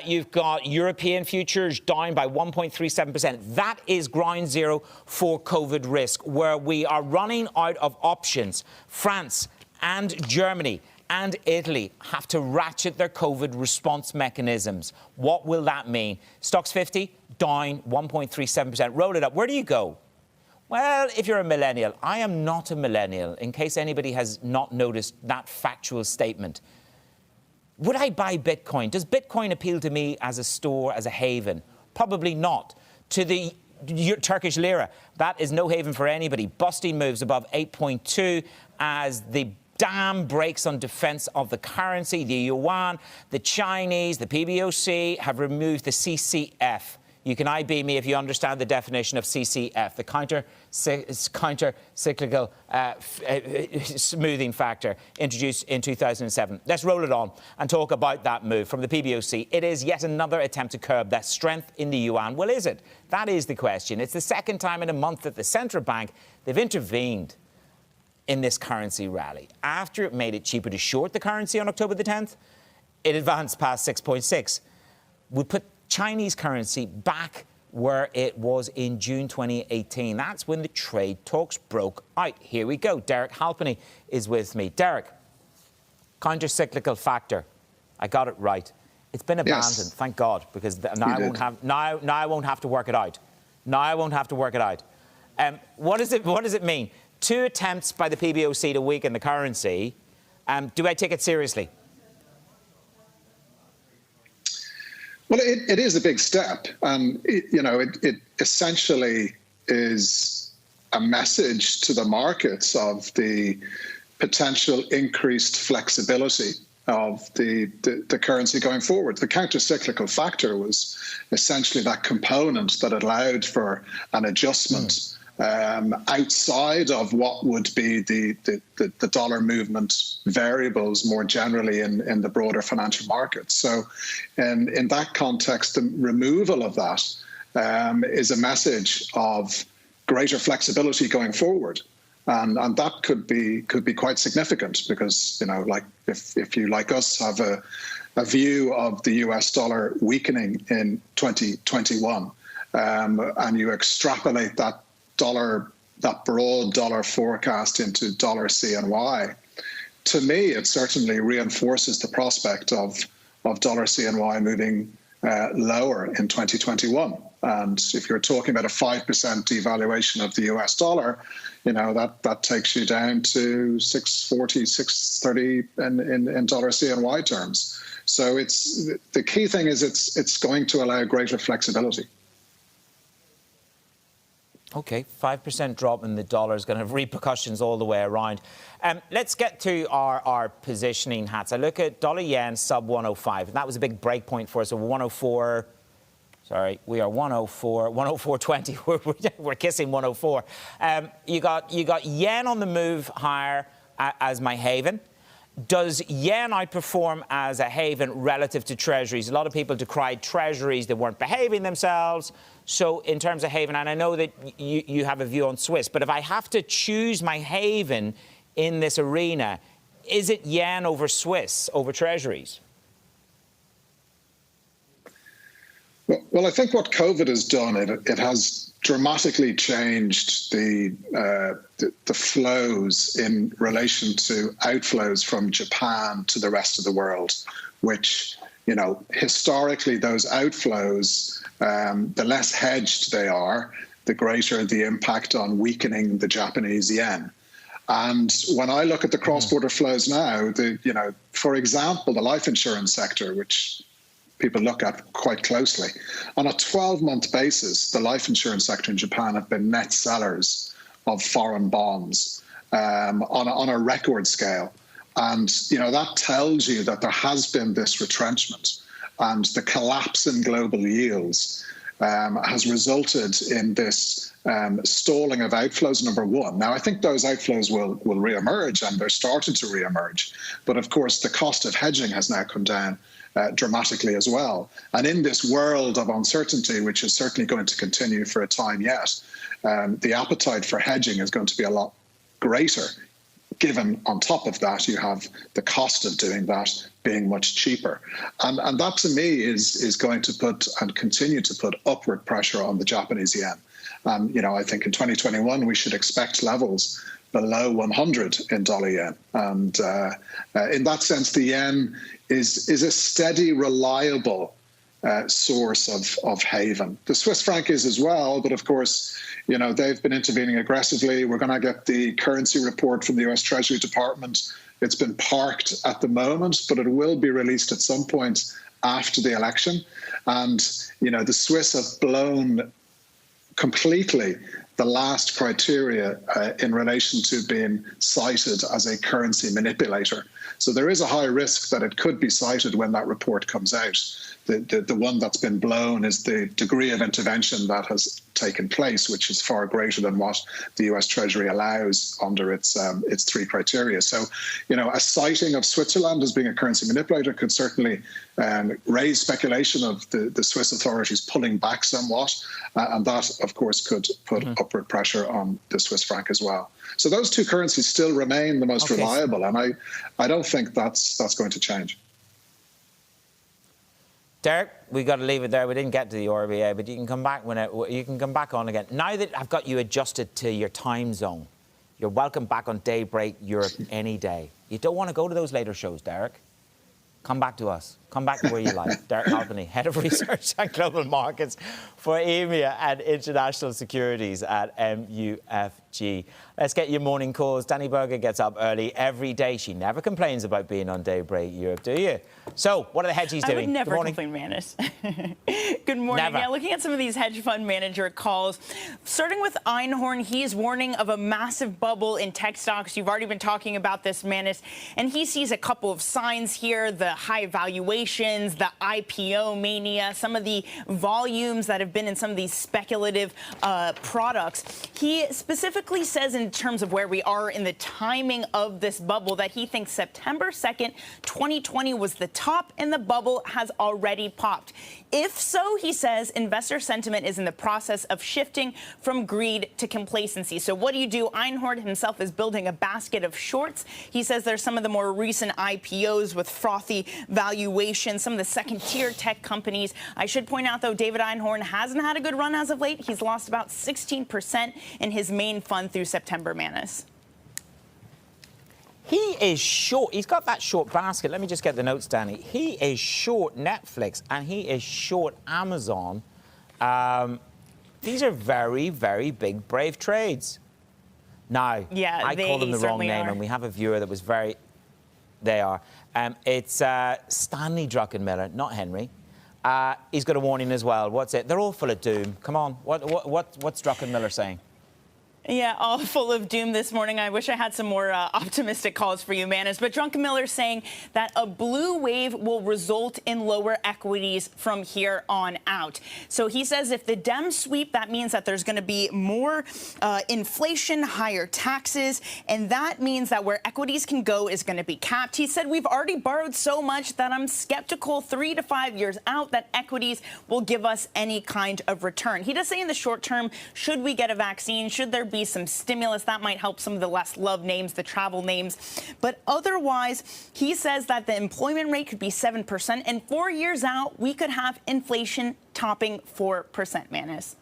You've got European futures down by 1.37%. That is ground zero for COVID risk, where we are running out of options. France and Germany and Italy have to ratchet their COVID response mechanisms. What will that mean? Stocks 50 down 1.37%. Roll it up. Where do you go? Well, if you're a millennial, I am not a millennial, in case anybody has not noticed that factual statement. Would I buy Bitcoin? Does Bitcoin appeal to me as a store, as a haven? Probably not. To the Turkish lira, that is no haven for anybody. Busting moves above 8.2 as the dam breaks on defense of the currency. The yuan, the Chinese, the PBOC have removed the CCF. You can IB me if you understand the definition of CCF, the counter-cyclical smoothing factor introduced in 2007. Let's roll it on and talk about that move from the PBOC. It is yet another attempt to curb that strength in the yuan. Well, is it? That is the question. It's the second time in a month that the central bank, they've intervened in this currency rally. After it made it cheaper to short the currency on October the 10th, it advanced past 6.6. We put Chinese currency back where it was in June 2018. That's when the trade talks broke out. Here we go. Derek Halpenny is with me. Derek, counter-cyclical factor. I got it right. It's been abandoned, yes. Thank God, because now I won't have to work it out. Now I won't have to work it out. What does it mean? 2 attempts by the PBOC to weaken the currency. Do I take it seriously? Well, it is a big step. It essentially is a message to the markets of the potential increased flexibility of the currency going forward. The counter-cyclical factor was essentially that component that allowed for an adjustment outside of what would be the dollar movement variables more generally in the broader financial markets. So in that context, the removal of that is a message of greater flexibility going forward. And that could be quite significant because, like if you, like us, have a view of the US dollar weakening in 2021 and you extrapolate that broad dollar forecast into dollar CNY, to me, it certainly reinforces the prospect of dollar CNY moving lower in 2021. And if you're talking about a 5% devaluation of the US dollar, that takes you down to 640, 630 in dollar CNY terms. So the key thing is it's going to allow greater flexibility. OK, 5% drop in the dollar is going to have repercussions all the way around. Let's get to our positioning hats. I look at dollar yen sub 105, and that was a big break point for us, a 104, Sorry, we are 104, 104.20. We're kissing 104. You got yen on the move higher as my haven. Does yen outperform as a haven relative to treasuries? A lot of people decried treasuries that weren't behaving themselves. So in terms of haven, and I know that you have a view on Swiss, but if I have to choose my haven in this arena, is it yen over Swiss, over treasuries? Well, I think what COVID has done, it has dramatically changed the flows in relation to outflows from Japan to the rest of the world, which, you know, historically those outflows, the less hedged they are, the greater the impact on weakening the Japanese yen. And when I look at the cross-border flows now, for example, the life insurance sector, which people look at quite closely. On a 12-month basis, the life insurance sector in Japan have been net sellers of foreign bonds on a record scale. And, you know, that tells you that there has been this retrenchment, and the collapse in global yields has resulted in this stalling of outflows, number one. Now, I think those outflows will reemerge, and they're starting to reemerge. But of course, the cost of hedging has now come down dramatically as well. And in this world of uncertainty, which is certainly going to continue for a time yet, the appetite for hedging is going to be a lot greater, given on top of that you have the cost of doing that being much cheaper. And that to me is going to put and continue to put upward pressure on the Japanese yen. You know, I think in 2021 we should expect levels below 100 in dollar yen. And in that sense, the yen is a steady, reliable source of haven. The Swiss franc is as well, but of course, you know, they've been intervening aggressively. We're going to get the currency report from the US Treasury Department. It's been parked at the moment, but it will be released at some point after the election. And, you know, the Swiss have blown completely the last criteria in relation to being cited as a currency manipulator. So there is a high risk that it could be cited when that report comes out. The one that's been blown is the degree of intervention that has taken place, which is far greater than what the US Treasury allows under its three criteria. So, you know, a citing of Switzerland as being a currency manipulator could certainly raise speculation of the Swiss authorities pulling back somewhat. And that, of course, could put upward pressure on the Swiss franc as well. So those two currencies still remain the most reliable, and I don't think that's going to change. Derek, we got to leave it there. We didn't get to the RBA, but you can come back you can come back on again. Now that I've got you adjusted to your time zone, you're welcome back on Daybreak Europe any day. You don't want to go to those later shows, Derek. Come back to us. Come back to where you like. Derek Halpenny, Head of Research and Global Markets for EMEA and International Securities at MUFG. Let's get your morning calls. Danny Berger gets up early every day. She never complains about being on Daybreak Europe, do you? So, what are the hedgies doing? I would never complain, Manus. Good morning. Never. Yeah, looking at some of these hedge fund manager calls, starting with Einhorn, he is warning of a massive bubble in tech stocks. You've already been talking about this, Manus, and he sees a couple of signs here: the high valuations, the IPO mania, some of the volumes that have been in some of these speculative products. He specifically says, in terms of where we are in the timing of this bubble, that he thinks September 2nd, 2020 was the top and the bubble has already popped. If so, he says, investor sentiment is in the process of shifting from greed to complacency. So what do? Einhorn himself is building a basket of shorts. He says there's some of the more recent IPOs with frothy valuations, some of the second-tier tech companies. I should point out, though, David Einhorn hasn't had a good run as of late. He's lost about 16% in his main fund through September, Manus. He is short. He's got that short basket. Let me just get the notes, Danny. He is short Netflix and he is short Amazon. These are very, very big, brave trades. Now, yeah, I called them the wrong name, and we have a viewer that was very... They are. It's Stanley Druckenmiller, not Henry. He's got a warning as well. What's it? They're all full of doom. Come on. What's Druckenmiller saying? Yeah, all full of doom this morning. I wish I had some more optimistic calls for you, Manus. But Druckenmiller saying that a blue wave will result in lower equities from here on out. So he says if the Dems sweep, that means that there's going to be more inflation, higher taxes, and that means that where equities can go is going to be capped. He said we've already borrowed so much that I'm skeptical 3 to 5 years out that equities will give us any kind of return. He does say in the short term, should we get a vaccine, should there be some stimulus that might help some of the less loved names, the travel names. But otherwise, he says that the employment rate could be 7%. And 4 years out, we could have inflation topping 4%, Manus.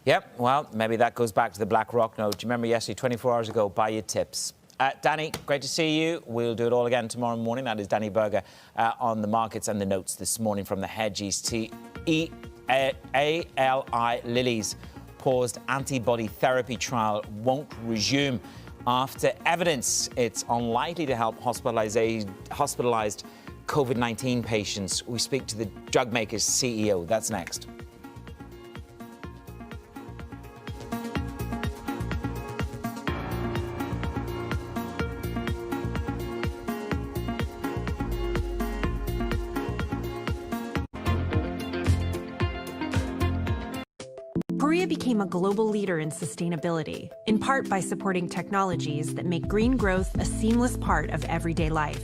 Yep, well, maybe that goes back to the BlackRock note. Do you remember yesterday, 24 hours ago, buy your tips? Danny, great to see you. We'll do it all again tomorrow morning. That is Danny Berger on the markets and the notes this morning from the Hedges. ALI Lilly's paused antibody therapy trial won't resume after evidence it's unlikely to help hospitalized COVID-19 patients. We speak to the drug maker's CEO. That's next. Korea became a global leader in sustainability, in part by supporting technologies that make green growth a seamless part of everyday life.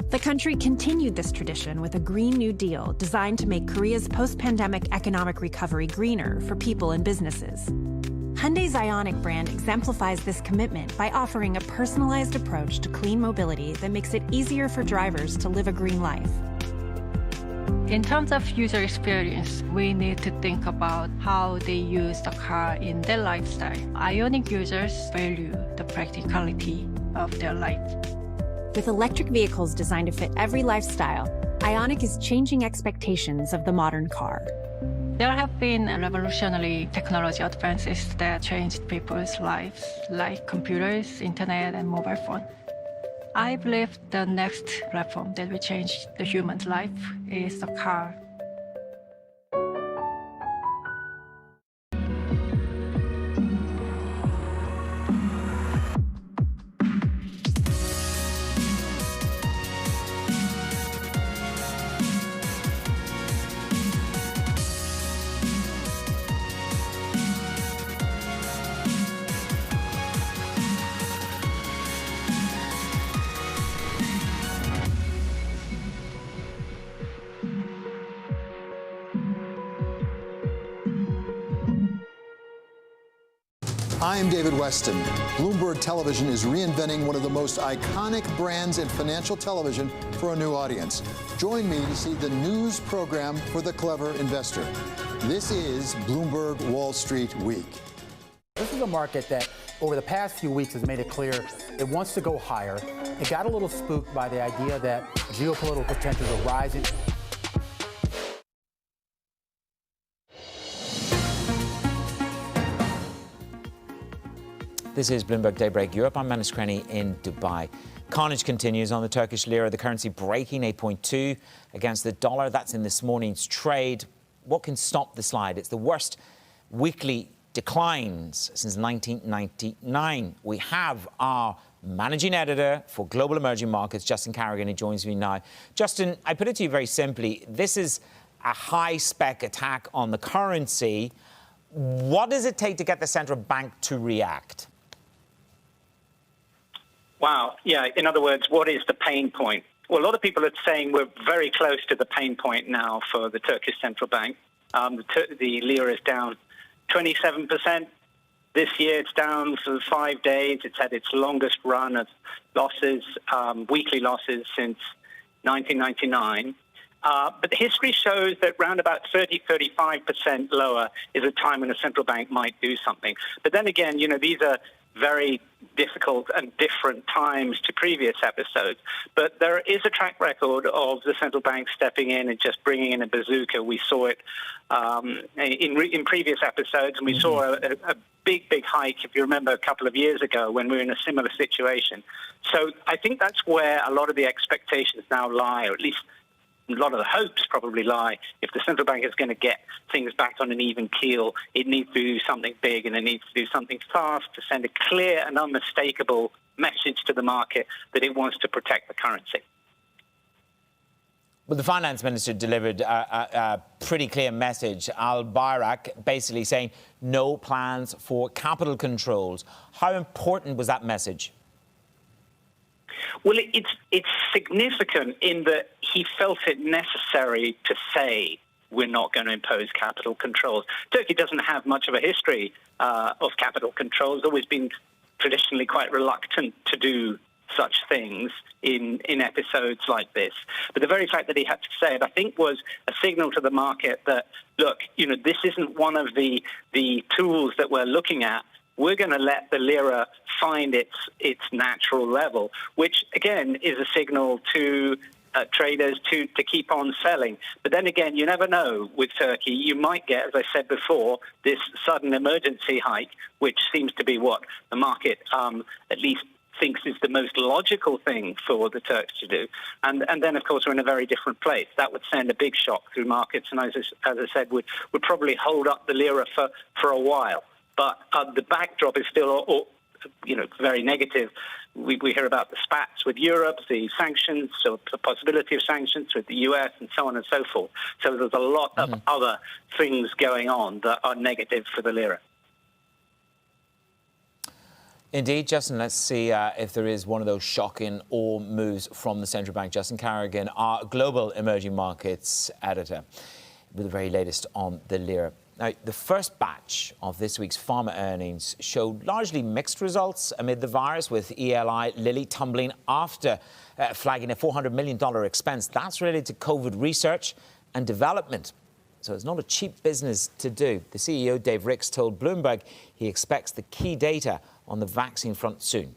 The country continued this tradition with a Green New Deal designed to make Korea's post-pandemic economic recovery greener for people and businesses. Hyundai's Ioniq brand exemplifies this commitment by offering a personalized approach to clean mobility that makes it easier for drivers to live a green life. In terms of user experience, we need to think about how they use the car in their lifestyle. Ioniq users value the practicality of their life. With electric vehicles designed to fit every lifestyle, Ioniq is changing expectations of the modern car. There have been revolutionary technology advances that changed people's lives, like computers, internet, and mobile phone. I believe the next platform that will change the human's life is the car. I am David Weston. Bloomberg Television is reinventing one of the most iconic brands in financial television for a new audience. Join me to see the news program for the clever investor. This is Bloomberg Wall Street Week. This is a market that over the past few weeks has made it clear it wants to go higher. It got a little spooked by the idea that geopolitical tensions are rising. This is Bloomberg Daybreak Europe. I'm Manus Crenny in Dubai. Carnage continues on the Turkish lira, the currency breaking 8.2 against the dollar. That's in this morning's trade. What can stop the slide? It's the worst weekly declines since 1999. We have our managing editor for global emerging markets, Justin Carrigan, who joins me now. Justin, I put it to you very simply. This is a high-spec attack on the currency. What does it take to get the central bank to react? Wow. Yeah. In other words, what is the pain point? Well, a lot of people are saying we're very close to the pain point now for the Turkish central bank. The lira is down 27%. This year it's down for 5 days. It's had its longest run of losses, weekly losses since 1999. But history shows that around about 35% lower is a time when a central bank might do something. But then again, these are very difficult and different times to previous episodes. But there is a track record of the central bank stepping in and just bringing in a bazooka. We saw it in previous episodes, and we saw a big hike, if you remember, a couple of years ago when we were in a similar situation. So I think that's where a lot of the expectations now lie, or at least a lot of the hopes probably lie, if the central bank is going to get things back on an even keel, it needs to do something big and it needs to do something fast to send a clear and unmistakable message to the market that it wants to protect the currency. Well, the finance minister delivered a pretty clear message. Al-Bayrak basically saying no plans for capital controls. How important was that message? Well, it's significant in that he felt it necessary to say we're not going to impose capital controls. Turkey doesn't have much of a history of capital controls, always been traditionally quite reluctant to do such things in episodes like this. But the very fact that he had to say it, I think, was a signal to the market that, look, this isn't one of the tools that we're looking at. We're going to let the lira find its natural level, which, again, is a signal to traders to keep on selling. But then again, you never know with Turkey. You might get, as I said before, this sudden emergency hike, which seems to be what the market at least thinks is the most logical thing for the Turks to do. And then, of course, we're in a very different place. That would send a big shock through markets, and as I said, would probably hold up the lira for a while. But the backdrop is still, very negative. We hear about the spats with Europe, the sanctions, so the possibility of sanctions with the US, and so on and so forth. So there's a lot of other things going on that are negative for the lira. Indeed, Justin, let's see if there is one of those shocking all moves from the central bank. Justin Carrigan, our global emerging markets editor, with the very latest on the lira. Now, the first batch of this week's pharma earnings showed largely mixed results amid the virus, with Eli Lilly tumbling after flagging a $400 million expense. That's related to COVID research and development. So it's not a cheap business to do. The CEO, Dave Ricks, told Bloomberg he expects the key data on the vaccine front soon.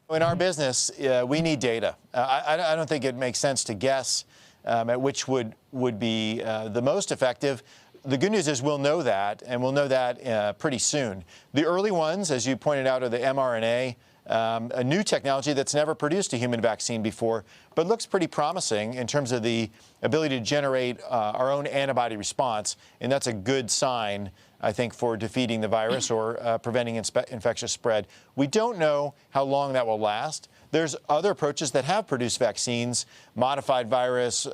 In our business, we need data. I don't think it makes sense to guess at which would be the most effective. The good news is we'll know that, and we'll know that pretty soon. The early ones, as you pointed out, are the mRNA, a new technology that's never produced a human vaccine before, but looks pretty promising in terms of the ability to generate our own antibody response, and that's a good sign, I think, for defeating the virus or preventing infectious spread. We don't know how long that will last. There's other approaches that have produced vaccines, modified virus,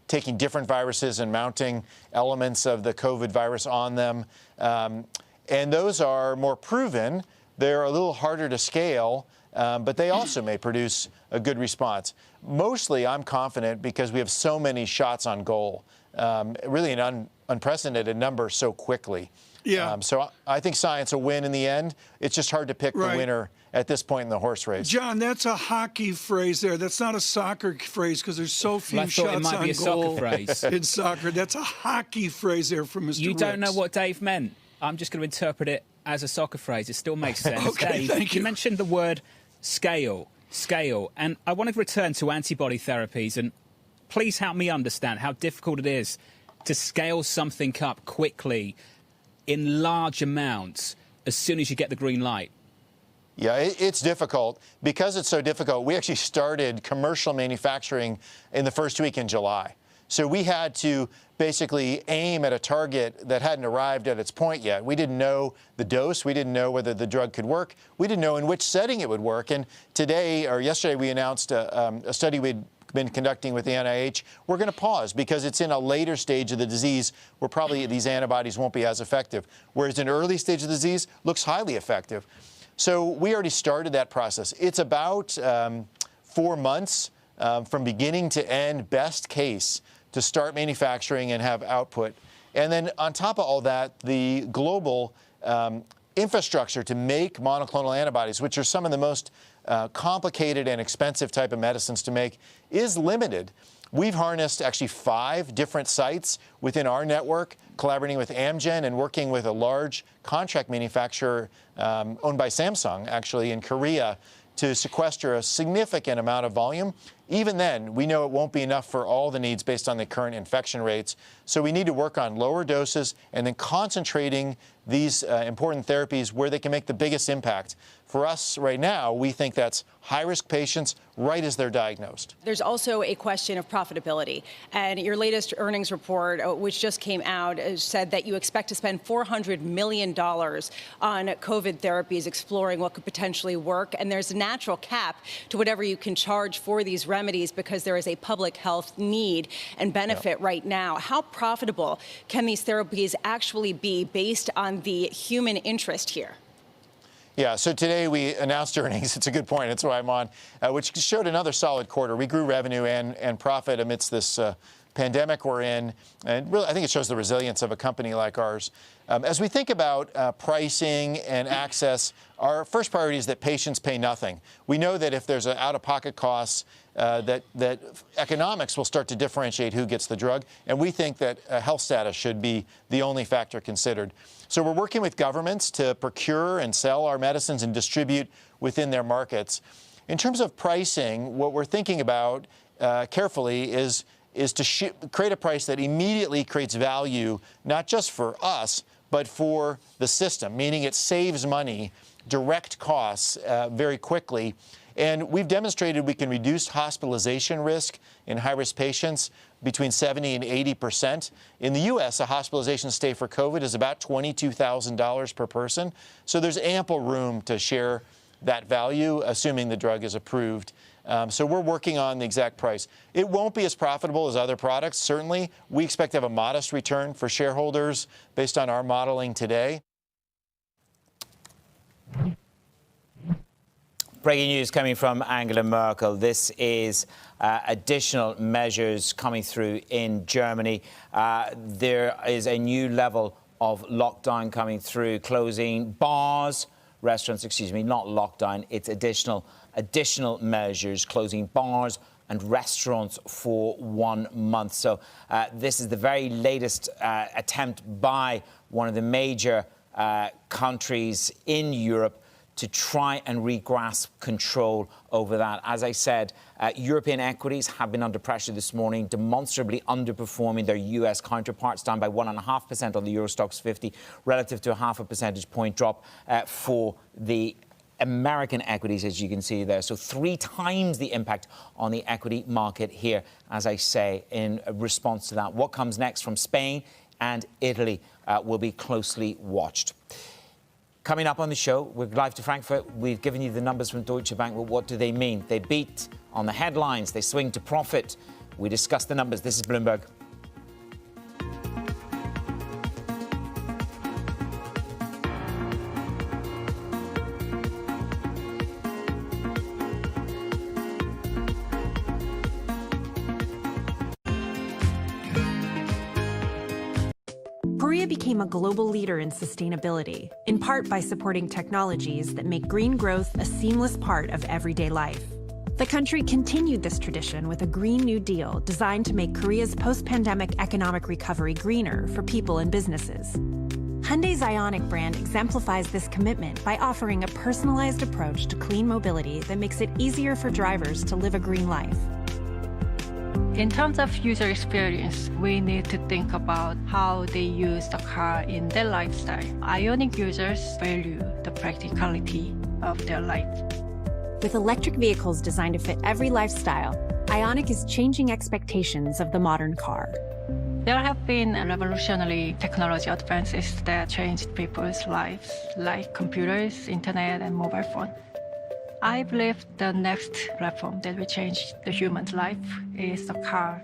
taking different viruses and mounting elements of the COVID virus on them. And those are more proven. They're a little harder to scale, but they also may produce a good response. Mostly, I'm confident because we have so many shots on goal, really an unprecedented number so quickly. Yeah. So I think science will win in the end. It's just hard to pick the winner at this point in the horse race. John, that's a hockey phrase there. That's not a soccer phrase because there's so few shots on goal. I thought it might be a soccer phrase. In soccer. That's a hockey phrase there from Mr. You don't Ricks. know what Dave meant. I'm just going to interpret it as a soccer phrase. It still makes sense. Okay, Dave, thank you. You mentioned the word scale, and I want to return to antibody therapies, and please help me understand how difficult it is to scale something up quickly in large amounts as soon as you get the green light. Yeah, it's difficult. Because it's so difficult, we actually started commercial manufacturing in the first week in July. So we had to basically aim at a target that hadn't arrived at its point yet. We didn't know the dose. We didn't know whether the drug could work. We didn't know in which setting it would work. And today, or yesterday, we announced a study we'd been conducting with the NIH. We're going to pause because it's in a later stage of the disease where probably these antibodies won't be as effective. Whereas in early stage of the disease, looks highly effective. So we already started that process. It's about 4 months from beginning to end, best case, to start manufacturing and have output. And then on top of all that, the global infrastructure to make monoclonal antibodies, which are some of the most complicated and expensive type of medicines to make, is limited. We've harnessed actually 5 different sites within our network, collaborating with Amgen and working with a large contract manufacturer owned by Samsung, actually, in Korea, to sequester a significant amount of volume. even then, we know it won't be enough for all the needs based on the current infection rates. So we need to work on lower doses and then concentrating these important therapies where they can make the biggest impact. For us right now, we think that's high-risk patients right as they're diagnosed. There's also a question of profitability. And your latest earnings report, which just came out, said that you expect to spend $400 million on COVID therapies, exploring what could potentially work. And there's a natural cap to whatever you can charge for these remedies because there is a public health need and benefit right now. How profitable can these therapies actually be based on the human interest here? Yeah, so today we announced earnings. It's a good point. That's why I'm on, which showed another solid quarter. We grew revenue and profit amidst this pandemic we're in. And really, I think it shows the resilience of a company like ours. As we think about pricing and access, our first priority is that patients pay nothing. We know that if there's an out-of-pocket costs, that economics will start to differentiate who gets the drug. And we think that health status should be the only factor considered. So we're working with governments to procure and sell our medicines and distribute within their markets. In terms of pricing, what we're thinking about carefully is to create a price that immediately creates value, not just for us, but for the system, meaning it saves money, direct costs very quickly. And we've demonstrated we can reduce hospitalization risk in high-risk patients between 70 and 80%. In the U.S., a hospitalization stay for COVID is about $22,000 per person. So there's ample room to share that value, assuming the drug is approved. So we're working on the exact price. It won't be as profitable as other products, certainly. We expect to have a modest return for shareholders based on our modeling today. Breaking news coming from Angela Merkel. This is additional measures coming through in Germany. There is a new level of lockdown coming through, closing bars, restaurants, not lockdown. It's additional measures, closing bars and restaurants for 1 month. So this is the very latest attempt by one of the major countries in Europe to try and regrasp control over that. As I said, European equities have been under pressure this morning, demonstrably underperforming their US counterparts, down by 1.5% on the Euro Stoxx 50, relative to a 0.5 percentage point drop for the American equities, as you can see there. So 3 times the impact on the equity market here, as I say, in response to that. What comes next from Spain and Italy will be closely watched. Coming up on the show, we're live to Frankfurt. We've given you the numbers from Deutsche Bank. Well, what do they mean? They beat on the headlines. They swing to profit. We discuss the numbers. This is Bloomberg. Korea became a global leader in sustainability, in part by supporting technologies that make green growth a seamless part of everyday life. The country continued this tradition with a Green New Deal designed to make Korea's post-pandemic economic recovery greener for people and businesses. Hyundai's Ioniq brand exemplifies this commitment by offering a personalized approach to clean mobility that makes it easier for drivers to live a green life. In terms of user experience, we need to think about how they use the car in their lifestyle. Ioniq users value the practicality of their life. With electric vehicles designed to fit every lifestyle, Ioniq is changing expectations of the modern car. There have been revolutionary technology advances that changed people's lives, like computers, internet, and mobile phone. I believe the next platform that will change the human's life is the car.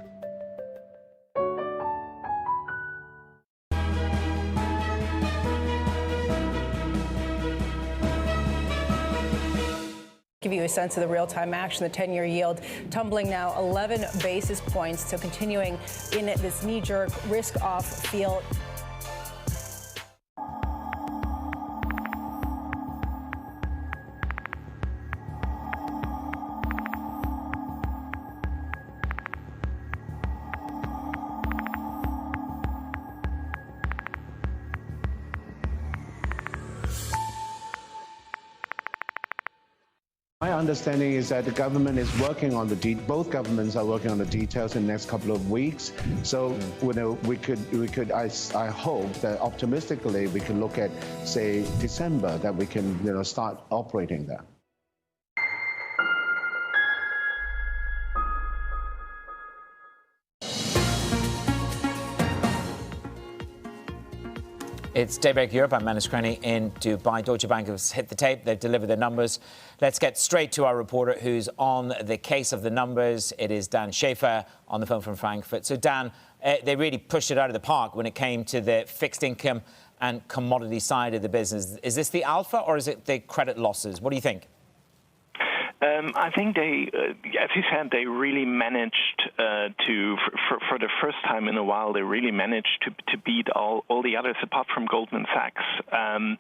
Give you a sense of the real-time action. The 10-year yield tumbling now 11 basis points, so continuing in this knee-jerk risk-off feel. understanding is that the government is working on both governments are working on the details in the next couple of weeks. So I hope that optimistically we can look at, say, December, that we can start operating there. It's Daybreak Europe. I'm Manus Crony in Dubai. Deutsche Bank has hit the tape. They've delivered their numbers. Let's get straight to our reporter who's on the case of the numbers. It is Dan Schaefer on the phone from Frankfurt. So, Dan, they really pushed it out of the park when it came to the fixed income and commodity side of the business. Is this the alpha or is it the credit losses? What do you think? I think they, as you said, they really managed for the first time in a while, they really managed to beat all the others apart from Goldman Sachs. And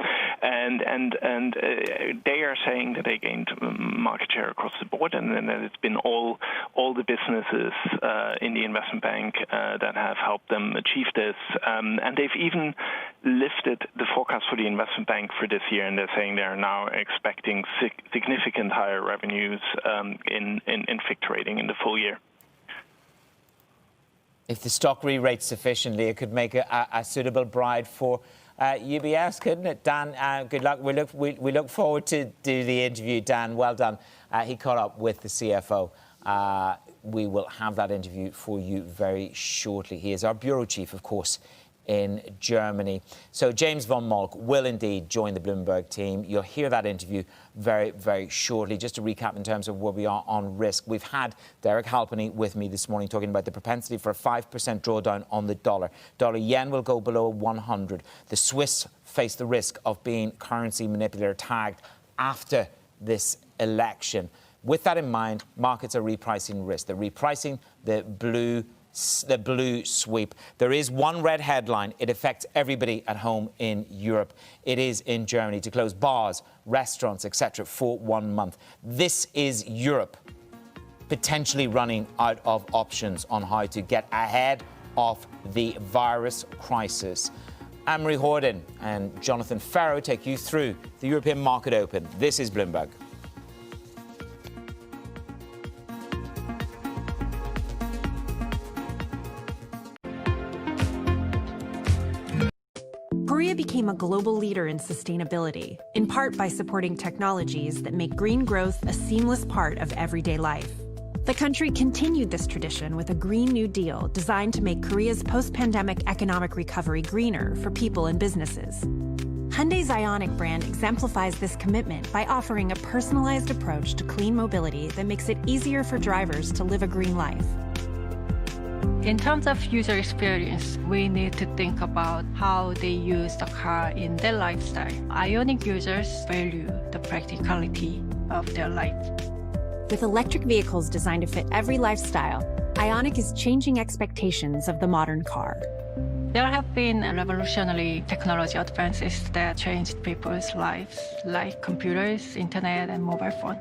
they are saying that they gained market share across the board, and that it's been all the businesses in the investment bank that have helped them achieve this. And they've even lifted the forecast for the investment bank for this year, and they're saying they are now expecting significant higher revenues in FICC trading in the full year. If the stock re-rates sufficiently, it could make a suitable bride for UBS, couldn't it? Dan, good luck. We look forward to do the interview, Dan. Well done. He caught up with the CFO. We will have that interview for you very shortly. He is our bureau chief, of course, in Germany. So James von Molk will indeed join the Bloomberg team. You'll hear that interview very, very shortly. Just to recap in terms of where we are on risk, we've had Derek Halpenny with me this morning talking about the propensity for a 5% drawdown on the dollar. Dollar-yen will go below 100. The Swiss face the risk of being currency manipulator tagged after this election. With that in mind, markets are repricing risk. They're repricing the blue sweep. There is one red headline. It affects everybody at home in Europe. It is in Germany to close bars, restaurants, etc. for 1 month. This is Europe potentially running out of options on how to get ahead of the virus crisis. Anne-Marie Horden and Jonathan Farrow take you through the European market open. This is Bloomberg. Korea became a global leader in sustainability, in part by supporting technologies that make green growth a seamless part of everyday life. The country continued this tradition with a Green New Deal designed to make Korea's post-pandemic economic recovery greener for people and businesses. Hyundai's Ioniq brand exemplifies this commitment by offering a personalized approach to clean mobility that makes it easier for drivers to live a green life. In terms of user experience, we need to think about how they use the car in their lifestyle. Ioniq users value the practicality of their life. With electric vehicles designed to fit every lifestyle, Ioniq is changing expectations of the modern car. There have been revolutionary technology advances that changed people's lives, like computers, internet, and mobile phone.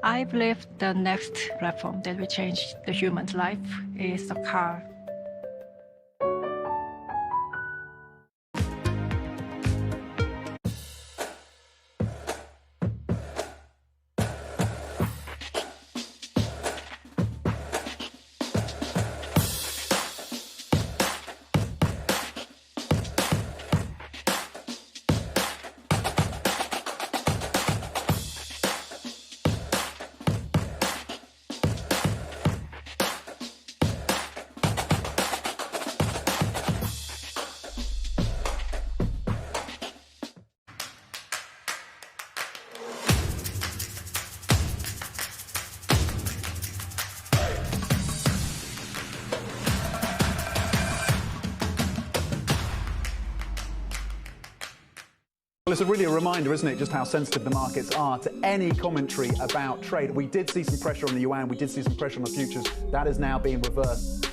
I believe the next platform that will change the human's life is the car. Well, it's really a reminder, isn't it, just how sensitive the markets are to any commentary about trade. We did see some pressure on the yuan, we did see some pressure on the futures. That is now being reversed.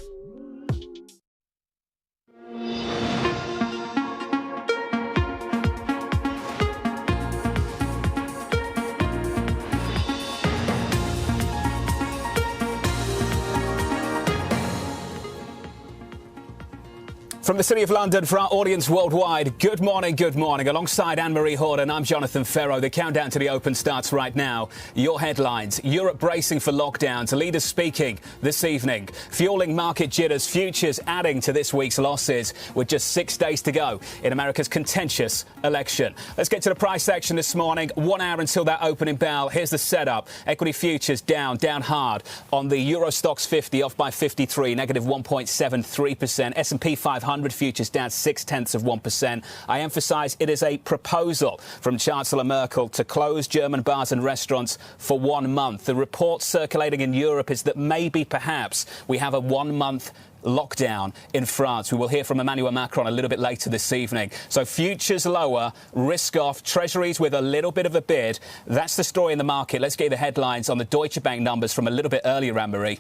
From the City of London for our audience worldwide, good morning, good morning. Alongside Anne-Marie Horden, I'm Jonathan Ferro. The countdown to the Open starts right now. Your headlines: Europe bracing for lockdowns, leaders speaking this evening, fueling market jitters, futures adding to this week's losses with just 6 days to go in America's contentious election. Let's get to the price action this morning. 1 hour until that opening bell. Here's the setup. Equity futures down hard on the Euro Stoxx 50, off by 53, negative 1.73%. S&P 500 futures down 0.6%. I emphasise it is a proposal from Chancellor Merkel to close German bars and restaurants for 1 month. The report circulating in Europe is that maybe, perhaps, we have a 1 month lockdown in France. We will hear from Emmanuel Macron a little bit later this evening. So futures lower, risk off, treasuries with a little bit of a bid. That's the story in the market. Let's get the headlines on the Deutsche Bank numbers from a little bit earlier, Anne-Marie.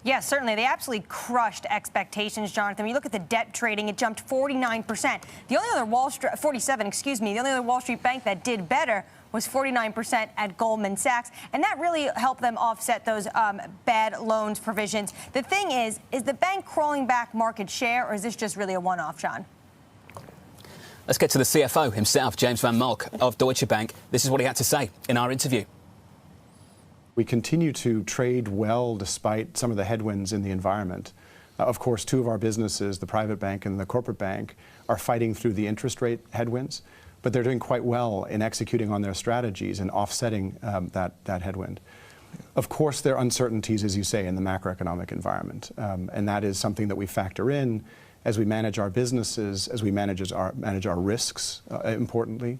Yes, certainly. They absolutely crushed expectations, Jonathan. When you look at the debt trading, it jumped 49%. The only other 47, excuse me. The only other Wall Street bank that did better was 49% at Goldman Sachs, and that really helped them offset those bad loans provisions. The thing is the bank crawling back market share, or is this just really a one-off, Sean? Let's get to the CFO himself, James van Molk of Deutsche Bank. This is what he had to say in our interview. We continue to trade well despite some of the headwinds in the environment. Of course, two of our businesses, the private bank and the corporate bank, are fighting through the interest rate headwinds, but they're doing quite well in executing on their strategies and offsetting that headwind. Of course, there are uncertainties, as you say, in the macroeconomic environment, and that is something that we factor in as we manage our businesses, as we manage our risks, importantly.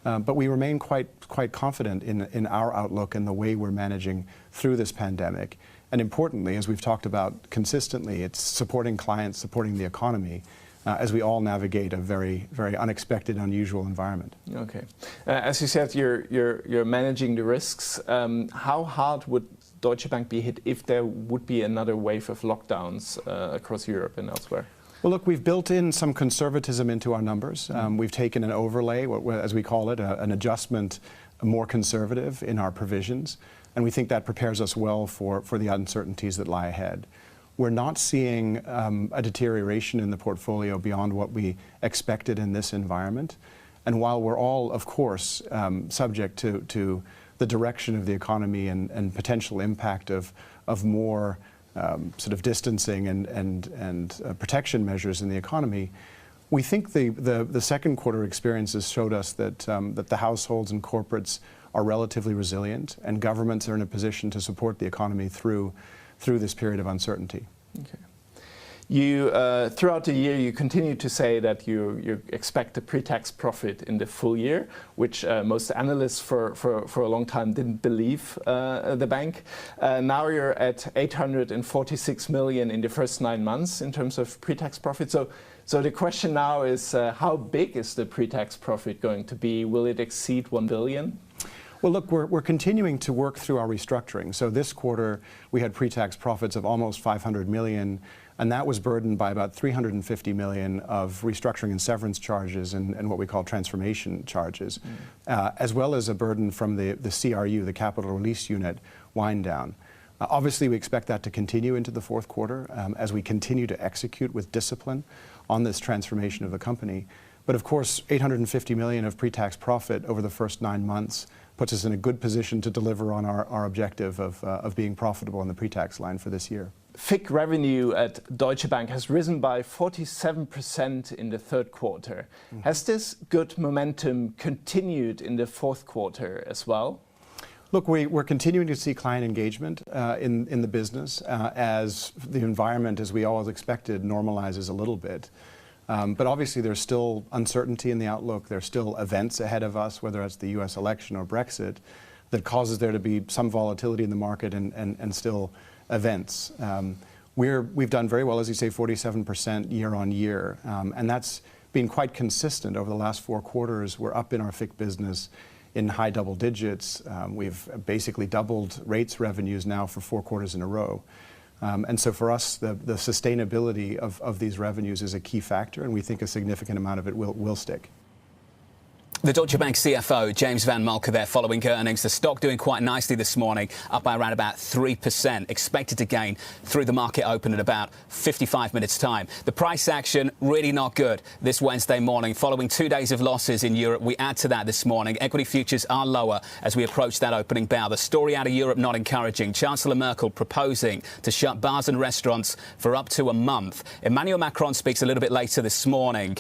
But we remain quite confident in our outlook and the way we're managing through this pandemic. And importantly, as we've talked about consistently, it's supporting clients, supporting the economy, as we all navigate a very, very unexpected, unusual environment. Okay. As you said, you're managing the risks. How hard would Deutsche Bank be hit if there would be another wave of lockdowns across Europe and elsewhere? Well, look, we've built in some conservatism into our numbers. We've taken an overlay, as we call it, an adjustment, more conservative in our provisions, and we think that prepares us well for the uncertainties that lie ahead. We're not seeing a deterioration in the portfolio beyond what we expected in this environment. And while we're all, of course, subject to the direction of the economy and potential impact of more sort of distancing and protection measures in the economy, we think the second quarter experiences showed us that the households and corporates are relatively resilient, and governments are in a position to support the economy through this period of uncertainty. Okay. You, throughout the year, you continue to say that you expect a pre-tax profit in the full year, which most analysts for a long time didn't believe the bank. Now you're at 846 million in the first 9 months in terms of pre-tax profit. So the question now is, how big is the pre-tax profit going to be? Will it exceed 1 billion? Well, look, we're continuing to work through our restructuring. So this quarter, we had pre-tax profits of almost 500 million, and that was burdened by about 350 million of restructuring and severance charges and what we call transformation charges, as well as a burden from the CRU, the Capital Release Unit, wind down. Obviously, we expect that to continue into the fourth quarter as we continue to execute with discipline on this transformation of the company. But of course, 850 million of pre-tax profit over the first 9 months puts us in a good position to deliver on our objective of being profitable in the pre-tax line for this year. FIC revenue at Deutsche Bank has risen by 47% in the third quarter. Has this good momentum continued in the fourth quarter as well? Look, we're continuing to see client engagement in the business as the environment, as we always expected, normalizes a little bit. But obviously there's still uncertainty in the outlook. There's still events ahead of us, whether it's the US election or Brexit, that causes there to be some volatility in the market and still events. We've done very well, as you say, 47% year on year. And that's been quite consistent over the last 4 quarters. We're up in our FIC business in high double digits. We've basically doubled rates revenues now for 4 quarters in a row. And so for us, the sustainability of these revenues is a key factor, and we think a significant amount of it will stick. The Deutsche Bank CFO, James Van Molke, there following earnings. The stock doing quite nicely this morning, up by around about 3%, expected to gain through the market open in about 55 minutes' time. The price action really not good this Wednesday morning. Following 2 days of losses in Europe, we add to that this morning. Equity futures are lower as we approach that opening bell. The story out of Europe not encouraging. Chancellor Merkel proposing to shut bars and restaurants for up to a month. Emmanuel Macron speaks a little bit later this evening.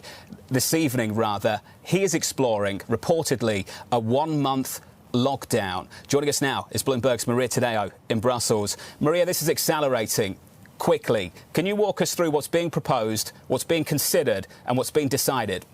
He is exploring, reportedly, a 1-month lockdown. Joining us now is Bloomberg's Maria Tadeo in Brussels. Maria, this is accelerating quickly. Can you walk us through what's being proposed, what's being considered, and what's being decided?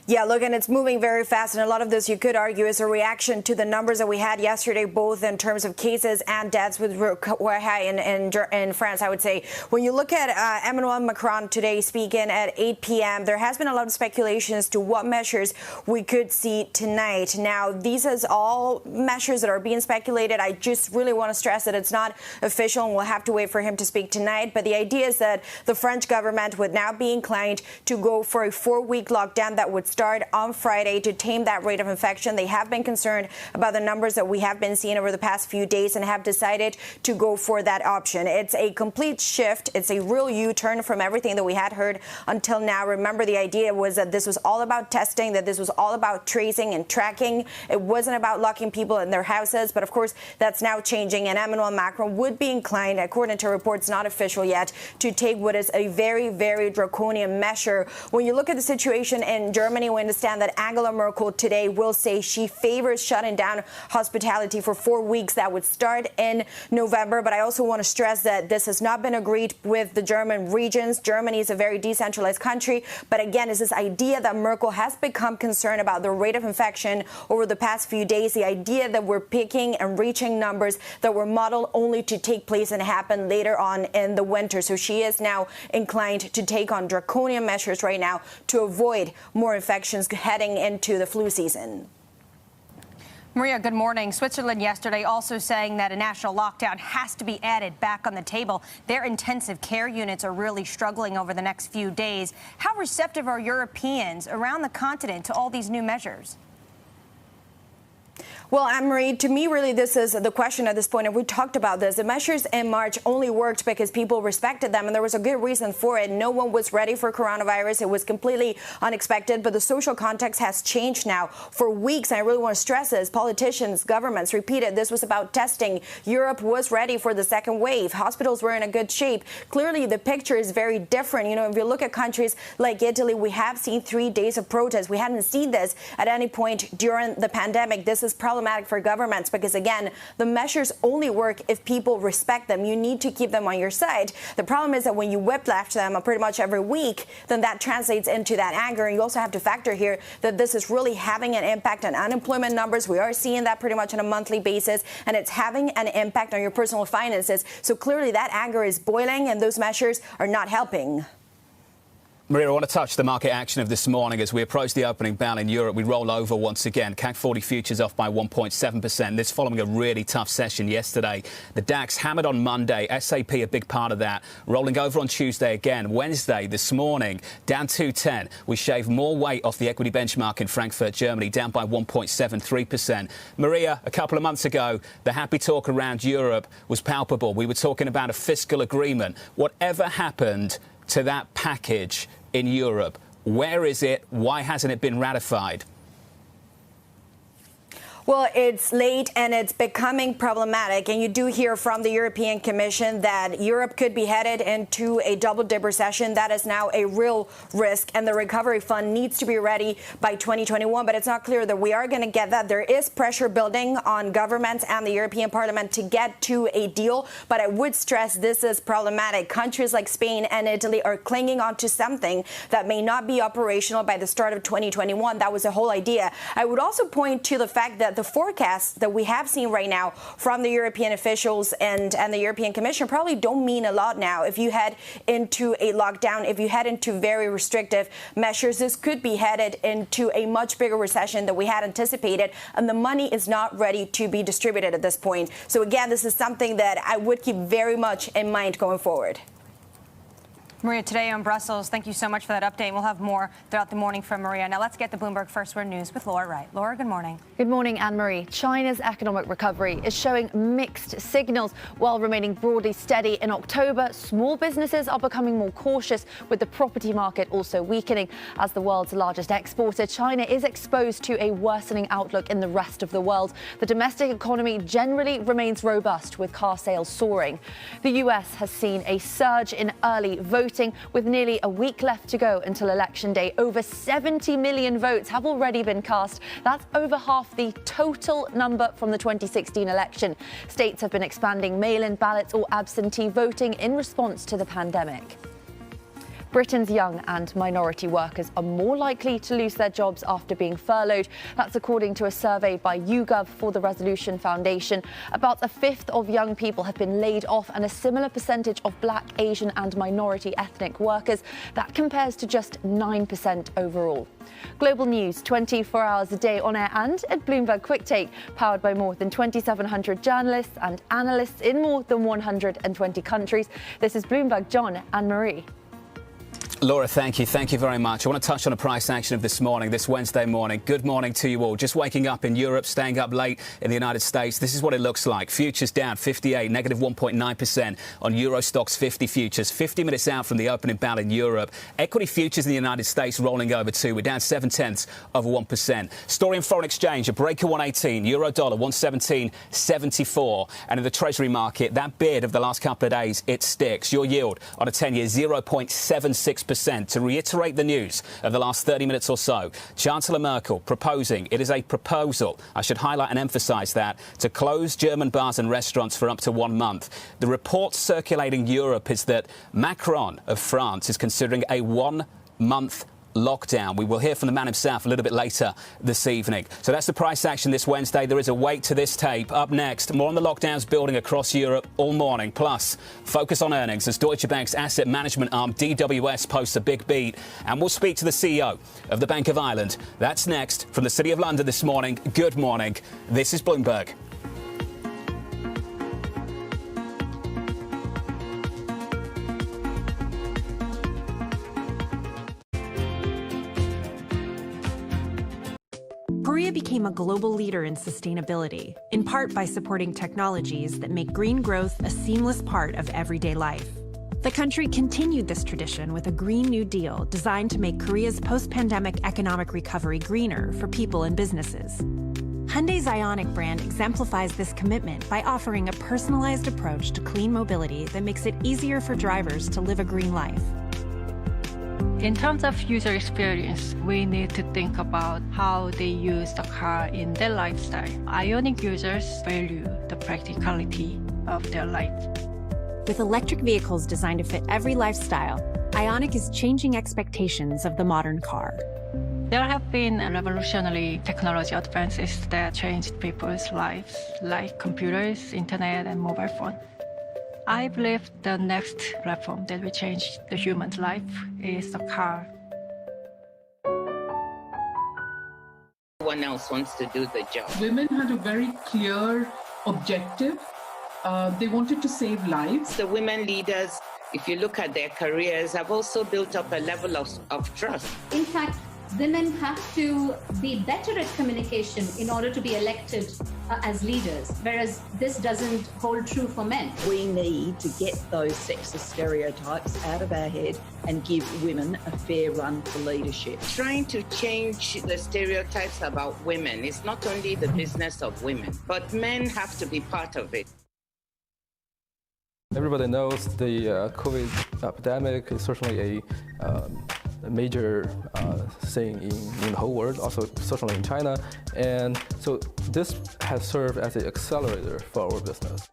Yeah, look, and it's moving very fast. And a lot of this, you could argue, is a reaction to the numbers that we had yesterday, both in terms of cases and deaths, which were high in France, I would say. When you look at Emmanuel Macron today speaking at 8 p.m., there has been a lot of speculation as to what measures we could see tonight. Now, these are all measures that are being speculated. I just really want to stress that it's not official, and we'll have to wait for him to speak tonight. But the idea is that the French government would now be inclined to go for a 4-week lockdown that would start on Friday to tame that rate of infection. They have been concerned about the numbers that we have been seeing over the past few days and have decided to go for that option. It's a complete shift. It's a real U-turn from everything that we had heard until now. Remember, the idea was that this was all about testing, that this was all about tracing and tracking. It wasn't about locking people in their houses. But of course, that's now changing. And Emmanuel Macron would be inclined, according to reports not official yet, to take what is a very, very draconian measure. When you look at the situation in Germany, we understand that Angela Merkel today will say she favors shutting down hospitality for 4 weeks. That would start in November. But I also want to stress that this has not been agreed with the German regions. Germany is a very decentralized country. But again, it's this idea that Merkel has become concerned about the rate of infection over the past few days. The idea that we're picking and reaching numbers that were modeled only to take place and happen later on in the winter. So she is now inclined to take on draconian measures right now to avoid more infections heading into the flu season. Maria, good morning. Switzerland yesterday also saying that a national lockdown has to be added back on the table. Their intensive care units are really struggling over the next few days. How receptive are Europeans around the continent to all these new measures? Well, Anne-Marie, to me, really, this is the question at this point, and we talked about this. The measures in March only worked because people respected them, and there was a good reason for it. No one was ready for coronavirus. It was completely unexpected, but the social context has changed now. For weeks, and I really want to stress this, politicians, governments repeated this was about testing. Europe was ready for the second wave. Hospitals were in a good shape. Clearly, the picture is very different. You know, if you look at countries like Italy, we have seen 3 days of protests. We hadn't seen this at any point during the pandemic. This is problematic for governments because, again, the measures only work if people respect them. You need to keep them on your side. The problem is that when you whiplash them pretty much every week, then that translates into that anger. And you also have to factor here that this is really having an impact on unemployment numbers. We are seeing that pretty much on a monthly basis, and it's having an impact on your personal finances. So clearly that anger is boiling, and those measures are not helping. Maria, I want to touch the market action of this morning. As we approach the opening bell in Europe, we roll over once again. CAC 40 futures off by 1.7%. This following a really tough session yesterday. The DAX hammered on Monday. SAP a big part of that. Rolling over on Tuesday again. Wednesday this morning, down 210. We shave more weight off the equity benchmark in Frankfurt, Germany, down by 1.73%. Maria, a couple of months ago, the happy talk around Europe was palpable. We were talking about a fiscal agreement. Whatever happened to that package in Europe? Where is it? Why hasn't it been ratified? Well, it's late and it's becoming problematic. And you do hear from the European Commission that Europe could be headed into a double-dip recession. That is now a real risk. And the recovery fund needs to be ready by 2021. But it's not clear that we are going to get that. There is pressure building on governments and the European Parliament to get to a deal. But I would stress this is problematic. Countries like Spain and Italy are clinging on to something that may not be operational by the start of 2021. That was the whole idea. I would also point to the fact that the forecasts that we have seen right now from the European officials and the European Commission probably don't mean a lot now. If you head into a lockdown, if you head into very restrictive measures, this could be headed into a much bigger recession than we had anticipated, and the money is not ready to be distributed at this point. So again, this is something that I would keep very much in mind going forward. Maria Tadeo in Brussels, thank you so much for that update. We'll have more throughout the morning from Maria. Now let's get the Bloomberg First Word News with Laura Wright. Laura, good morning. Good morning, Anne-Marie. China's economic recovery is showing mixed signals. While remaining broadly steady in October, small businesses are becoming more cautious, with the property market also weakening. As the world's largest exporter, China is exposed to a worsening outlook in the rest of the world. The domestic economy generally remains robust, with car sales soaring. The US has seen a surge in early voting. With nearly a week left to go until Election Day, over 70 million votes have already been cast. That's over half the total number from the 2016 election. States have been expanding mail-in ballots or absentee voting in response to the pandemic. Britain's young and minority workers are more likely to lose their jobs after being furloughed. That's according to a survey by YouGov for the Resolution Foundation. About a fifth of young people have been laid off, and a similar percentage of Black, Asian and minority ethnic workers. That compares to just 9% overall. Global news 24 hours a day on air and at Bloomberg Quick Take, powered by more than 2,700 journalists and analysts in more than 120 countries. This is Bloomberg John and Marie. Laura, thank you. Thank you very much. I want to touch on a price action of this morning, this Wednesday morning. Good morning to you all. Just waking up in Europe, staying up late in the United States. This is what it looks like. Futures down 58, negative 1.9% on Euro Stoxx 50 futures, 50 minutes out from the opening bell in Europe. Equity futures in the United States rolling over too. We're down 0.7%. Story in foreign exchange, a break at 118, euro dollar 117.74. And in the Treasury market, that bid of the last couple of days, it sticks. Your yield on a 10-year 0.76%. To reiterate the news of the last 30 minutes or so, Chancellor Merkel proposing, it is a proposal, I should highlight and emphasise that, to close German bars and restaurants for up to 1 month. The report circulating Europe is that Macron of France is considering a 1-month lockdown. We will hear from the man himself a little bit later this evening. So that's the price action this Wednesday. There is a weight to this tape. Up next, more on the lockdowns building across Europe all morning. Plus, focus on earnings as Deutsche Bank's asset management arm DWS posts a big beat. And we'll speak to the CEO of the Bank of Ireland. That's next from the City of London this morning. Good morning. This is Bloomberg. Korea became a global leader in sustainability, in part by supporting technologies that make green growth a seamless part of everyday life. The country continued this tradition with a Green New Deal designed to make Korea's post-pandemic economic recovery greener for people and businesses. Hyundai's Ioniq brand exemplifies this commitment by offering a personalized approach to clean mobility that makes it easier for drivers to live a green life. In terms of user experience, we need to think about how they use the car in their lifestyle. Ioniq users value the practicality of their life. With electric vehicles designed to fit every lifestyle, Ioniq is changing expectations of the modern car. There have been revolutionary technology advances that changed people's lives, like computers, internet, and mobile phone. I believe the next platform that will change the human's life is the car. One else wants to do the job. Women had a very clear objective. They wanted to save lives. The women leaders, if you look at their careers, have also built up a level of trust. In fact, women have to be better at communication in order to be elected as leaders, whereas this doesn't hold true for men. We need to get those sexist stereotypes out of our head and give women a fair run for leadership. Trying to change the stereotypes about women is not only the business of women, but men have to be part of it. Everybody knows the COVID epidemic is certainly a major thing in the whole world, also certainly in China. And so this has served as an accelerator for our business.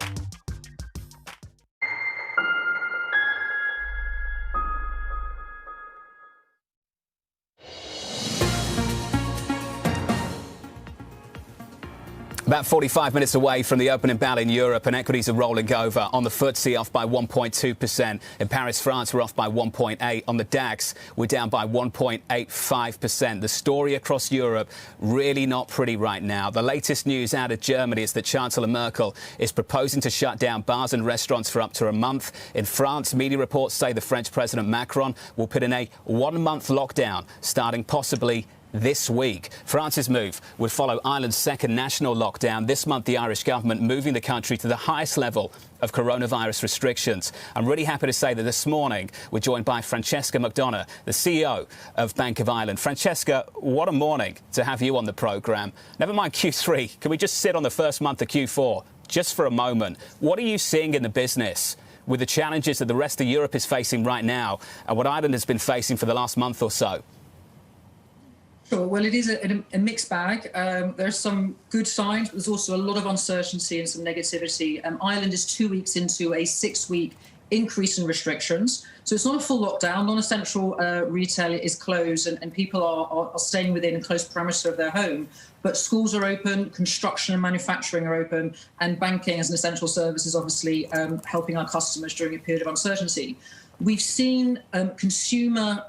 About 45 minutes away from the opening bell in Europe, and equities are rolling over. On the FTSE, off by 1.2%. In Paris, France, we're off by 1.8%. On the DAX, we're down by 1.85%. The story across Europe, really not pretty right now. The latest news out of Germany is that Chancellor Merkel is proposing to shut down bars and restaurants for up to a month. In France, media reports say the French President Macron will put in a one-month lockdown, starting possibly this week. France's move would follow Ireland's second national lockdown. This month, the Irish government moving the country to the highest level of coronavirus restrictions. I'm really happy to say that this morning we're joined by Francesca McDonagh, the CEO of Bank of Ireland. Francesca, what a morning to have you on the programme. Never mind Q3, can we just sit on the first month of Q4 just for a moment? What are you seeing in the business with the challenges that the rest of Europe is facing right now and what Ireland has been facing for the last month or so? Sure. Well, it is a mixed bag. There's some good signs, but there's also a lot of uncertainty and some negativity. Ireland is 2 weeks into a 6-week increase in restrictions. So it's not a full lockdown. Non-essential retail is closed and people are staying within a close perimeter of their home. But schools are open, construction and manufacturing are open, and banking as an essential service is obviously helping our customers during a period of uncertainty. We've seen consumer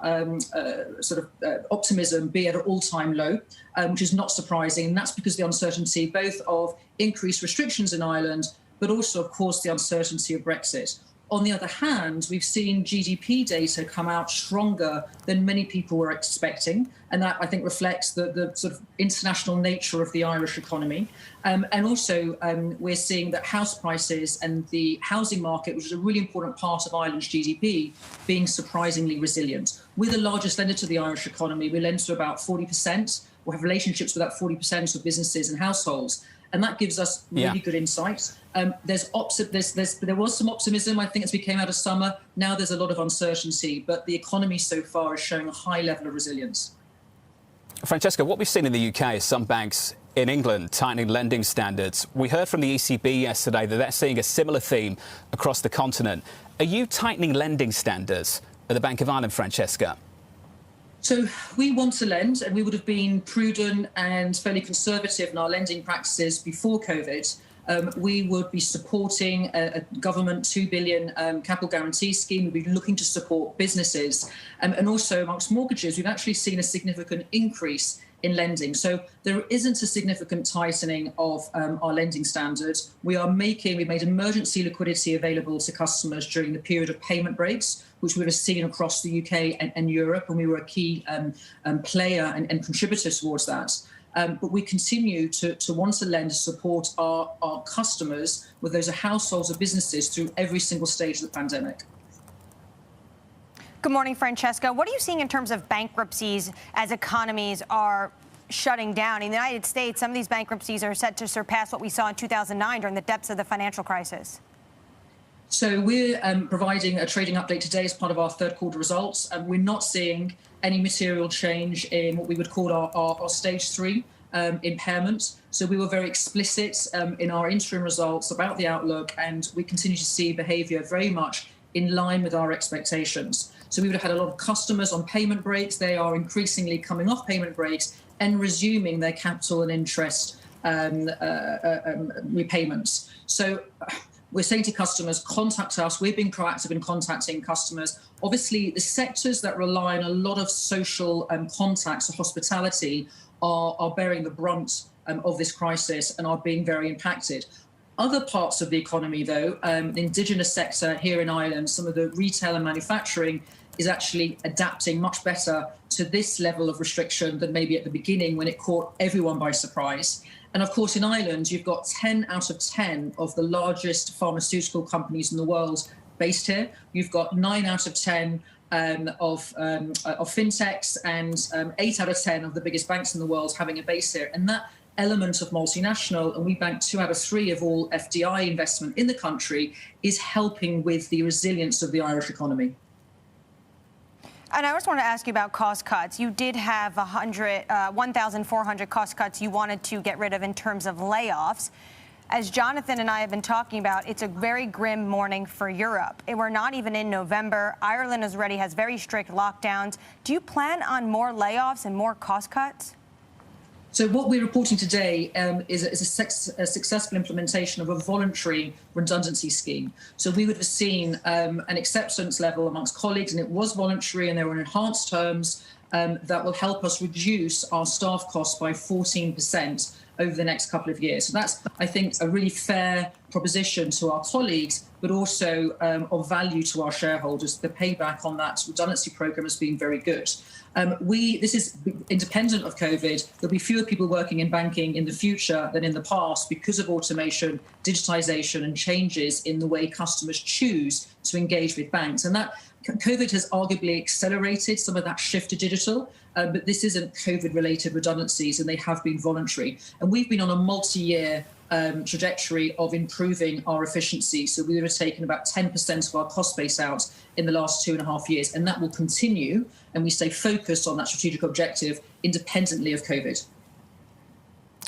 optimism be at an all-time low, which is not surprising. And that's because of the uncertainty both of increased restrictions in Ireland, but also, of course, the uncertainty of Brexit. On the other hand, we've seen GDP data come out stronger than many people were expecting. And that, I think, reflects the sort of international nature of the Irish economy. And also, we're seeing that house prices and the housing market, which is a really important part of Ireland's GDP, being surprisingly resilient. We're the largest lender to the Irish economy. We lend to about 40%. We have relationships with about 40% of businesses and households. And that gives us really good insights. There was some optimism, I think, as we came out of summer. Now there's a lot of uncertainty, but the economy so far is showing a high level of resilience. Francesca, what we've seen in the UK is some banks in England tightening lending standards. We heard from the ECB yesterday that they're seeing a similar theme across the continent. Are you tightening lending standards at the Bank of Ireland, Francesca? So we want to lend, and we would have been prudent and fairly conservative in our lending practices before COVID. We would be supporting a government £2 billion capital guarantee scheme. We'd be looking to support businesses. And also amongst mortgages, we've actually seen a significant increase in lending. So there isn't a significant tightening of our lending standards. We've made emergency liquidity available to customers during the period of payment breaks, which we would have seen across the UK and Europe, and we were a key player and contributor towards that. But we continue to want to lend to support our customers, whether those are households or businesses, through every single stage of the pandemic. Good morning, Francesca. What are you seeing in terms of bankruptcies as economies are shutting down? In the United States, some of these bankruptcies are set to surpass what we saw in 2009 during the depths of the financial crisis. So we're providing a trading update today as part of our third quarter results. We're not seeing any material change in what we would call our stage 3 impairment. So we were very explicit in our interim results about the outlook, and we continue to see behaviour very much in line with our expectations. So we would have had a lot of customers on payment breaks. They are increasingly coming off payment breaks and resuming their capital and interest repayments. So we're saying to customers, contact us. We're being proactive in contacting customers. Obviously, the sectors that rely on a lot of social contacts, so hospitality, are bearing the brunt of this crisis and are being very impacted. Other parts of the economy, though, the indigenous sector here in Ireland, some of the retail and manufacturing is actually adapting much better to this level of restriction than maybe at the beginning when it caught everyone by surprise. And of course, in Ireland, you've got 10 out of 10 of the largest pharmaceutical companies in the world based here. You've got 9 out of 10 of fintechs and 8 out of 10 of the biggest banks in the world having a base here. And that element of multinational, and we bank 2 out of 3 of all FDI investment in the country, is helping with the resilience of the Irish economy. And I just want to ask you about cost cuts. You did have 1,400 cost cuts you wanted to get rid of in terms of layoffs. As Jonathan and I have been talking about, it's a very grim morning for Europe. We're not even in November. Ireland already has very strict lockdowns. Do you plan on more layoffs and more cost cuts? So what we're reporting today is a successful implementation of a voluntary redundancy scheme. So we would have seen an acceptance level amongst colleagues, and it was voluntary, and there were enhanced terms that will help us reduce our staff costs by 14% over the next couple of years. So that's, I think, a really fair proposition to our colleagues, but also of value to our shareholders. The payback on that redundancy program has been very good. This is independent of COVID. There'll be fewer people working in banking in the future than in the past because of automation, digitization, and changes in the way customers choose to engage with banks. And that COVID has arguably accelerated some of that shift to digital, but this isn't COVID-related redundancies, and they have been voluntary. And we've been on a multi-year trajectory of improving our efficiency. So we would have taken about 10% of our cost base out in the last 2.5 years, and that will continue. And we stay focused on that strategic objective independently of COVID.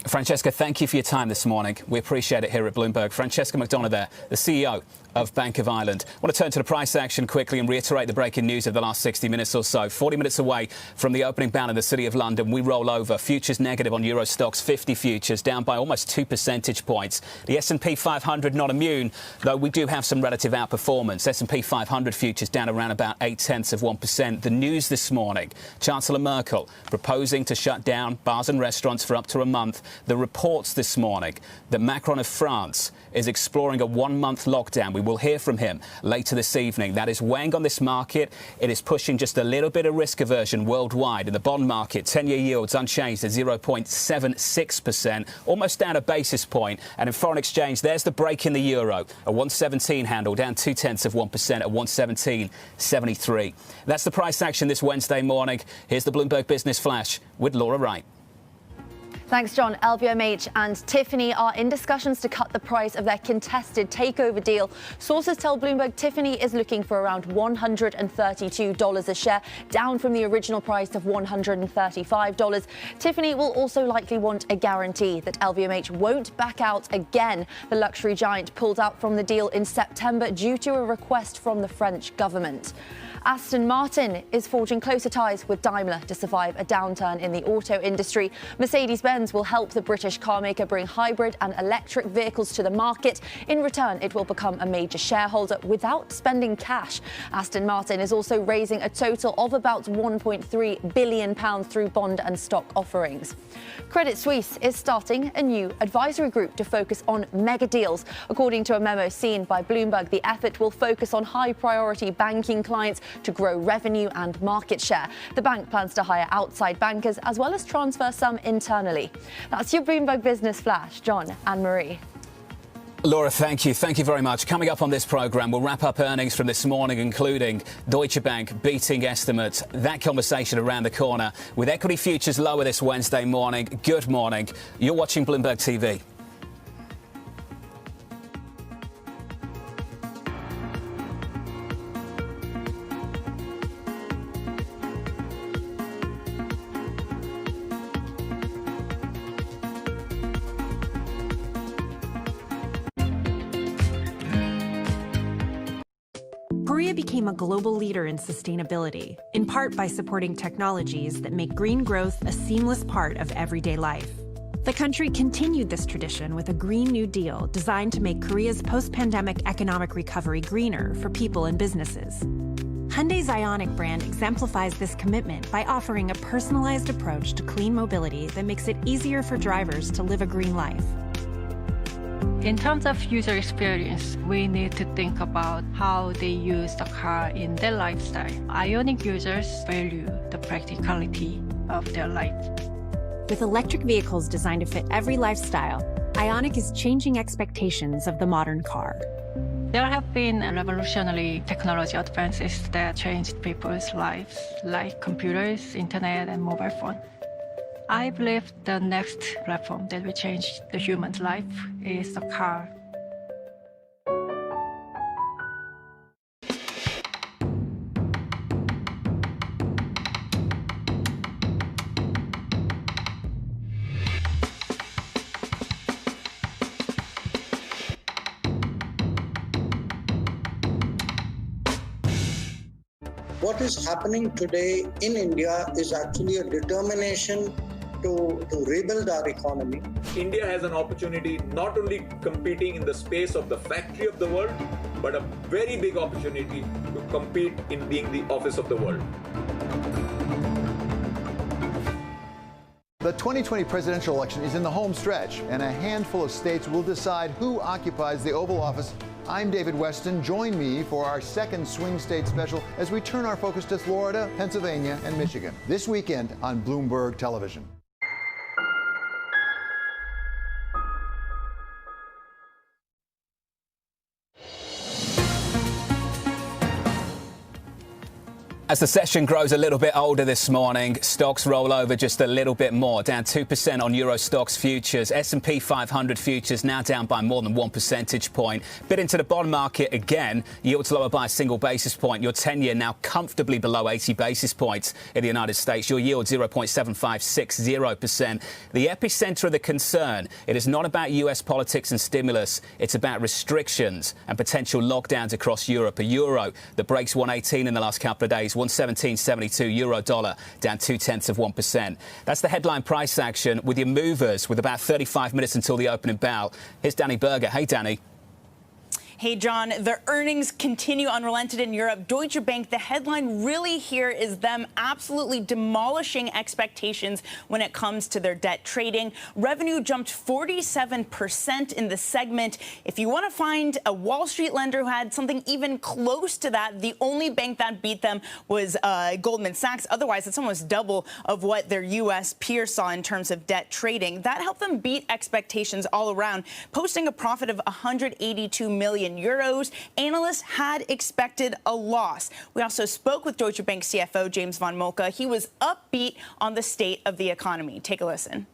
Francesca, thank you for your time this morning. We appreciate it here at Bloomberg. Francesca McDonagh there, the CEO of Bank of Ireland. I want to turn to the price action quickly and reiterate the breaking news of the last 60 minutes or so. 40 minutes away from the opening bell in the City of London, we roll over. Futures negative on Euro Stoxx 50 futures, down by almost 2 percentage points. The S&P 500 not immune, though we do have some relative outperformance. S&P 500 futures down around about 0.8%. The news this morning, Chancellor Merkel proposing to shut down bars and restaurants for up to a month. The reports this morning that Macron of France is exploring a 1-month lockdown. We will hear from him later this evening. That is weighing on this market. It is pushing just a little bit of risk aversion worldwide. In the bond market, 10-year yields unchanged at 0.76%, almost down a basis point. And in foreign exchange, there's the break in the euro, a 117 handle, down 0.2% at 117.73. That's the price action this Wednesday morning. Here's the Bloomberg Business Flash with Laura Wright. Thanks, John. LVMH and Tiffany are in discussions to cut the price of their contested takeover deal. Sources tell Bloomberg Tiffany is looking for around $132 a share, down from the original price of $135. Tiffany will also likely want a guarantee that LVMH won't back out again. The luxury giant pulled out from the deal in September due to a request from the French government. Aston Martin is forging closer ties with Daimler to survive a downturn in the auto industry. Mercedes-Benz will help the British carmaker bring hybrid and electric vehicles to the market. In return, it will become a major shareholder without spending cash. Aston Martin is also raising a total of about £1.3 billion through bond and stock offerings. Credit Suisse is starting a new advisory group to focus on mega deals. According to a memo seen by Bloomberg, the effort will focus on high-priority banking clients to grow revenue and market share. The bank plans to hire outside bankers as well as transfer some internally. That's your Bloomberg Business Flash. John and Marie. Laura, thank you. Thank you very much. Coming up on this programme, we'll wrap up earnings from this morning, including Deutsche Bank beating estimates. That conversation around the corner with equity futures lower this Wednesday morning. Good morning. You're watching Bloomberg TV. Korea became a global leader in sustainability, in part by supporting technologies that make green growth a seamless part of everyday life. The country continued this tradition with a Green New Deal designed to make Korea's post-pandemic economic recovery greener for people and businesses. Hyundai's Ioniq brand exemplifies this commitment by offering a personalized approach to clean mobility that makes it easier for drivers to live a green life. In terms of user experience, we need to think about how they use the car in their lifestyle. Ioniq users value the practicality of their life. With electric vehicles designed to fit every lifestyle, Ioniq is changing expectations of the modern car. There have been revolutionary technology advances that changed people's lives, like computers, internet, and mobile phone. I believe the next platform that will change the human's life is the car. What is happening today in India is actually a determination to rebuild our economy. India has an opportunity not only competing in the space of the factory of the world, but a very big opportunity to compete in being the office of the world. The 2020 presidential election is in the home stretch, and a handful of states will decide who occupies the Oval Office. I'm David Weston. Join me for our second Swing State special as we turn our focus to Florida, Pennsylvania, and Michigan this weekend on Bloomberg Television. As the session grows a little bit older this morning, stocks roll over just a little bit more, down 2% on Euro Stoxx futures. S&P 500 futures now down by more than 1 percentage point. Bit into the bond market again, yields lower by a single basis point. Your 10-year now comfortably below 80 basis points in the United States. Your yield 0.7560%. The epicenter of the concern, it is not about US politics and stimulus. It's about restrictions and potential lockdowns across Europe. A euro that breaks 118 in the last couple of days. 117.72 euro dollar, down 0.2%. That's the headline price action with your movers with about 35 minutes until the opening bell. Here's Danny Berger. Hey, Danny. Hey, John, the earnings continue unrelented in Europe. Deutsche Bank, the headline really here is them absolutely demolishing expectations when it comes to their debt trading. Revenue jumped 47% in the segment. If you want to find a Wall Street lender who had something even close to that, the only bank that beat them was Goldman Sachs. Otherwise, it's almost double of what their U.S. peers saw in terms of debt trading. That helped them beat expectations all around, posting a profit of 182 million euros. Analysts had expected a loss. We also spoke with Deutsche Bank CFO James von Moltke. He was upbeat on the state of the economy. Take a listen.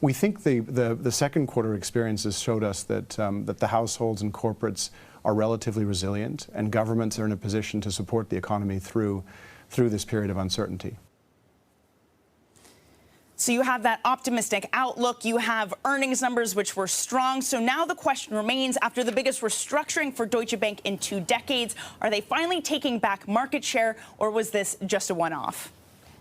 We think the second quarter experiences showed us that that the households and corporates are relatively resilient, and governments are in a position to support the economy through this period of uncertainty. So you have that optimistic outlook. You have earnings numbers which were strong. So now the question remains, after the biggest restructuring for Deutsche Bank in 2 decades, are they finally taking back market share, or was this just a one-off?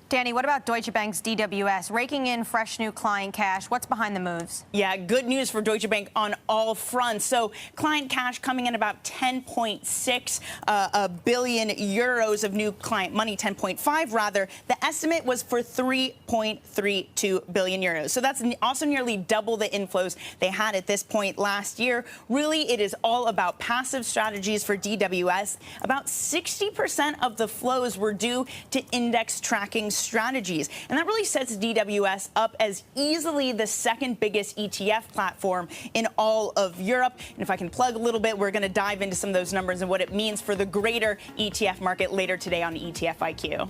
Danny, what about Deutsche Bank's DWS? Raking in fresh new client cash. What's behind the moves? Yeah, good news for Deutsche Bank on all fronts. So client cash coming in about 10.6 billion euros of new client money, 10.5 rather. The estimate was for 3.32 billion euros. So that's also nearly double the inflows they had at this point last year. Really, it is all about passive strategies for DWS. About 60% of the flows were due to index tracking strategies. And that really sets DWS up as easily the second biggest ETF platform in all of Europe. And if I can plug a little bit, we're going to dive into some of those numbers and what it means for the greater ETF market later today on ETF IQ.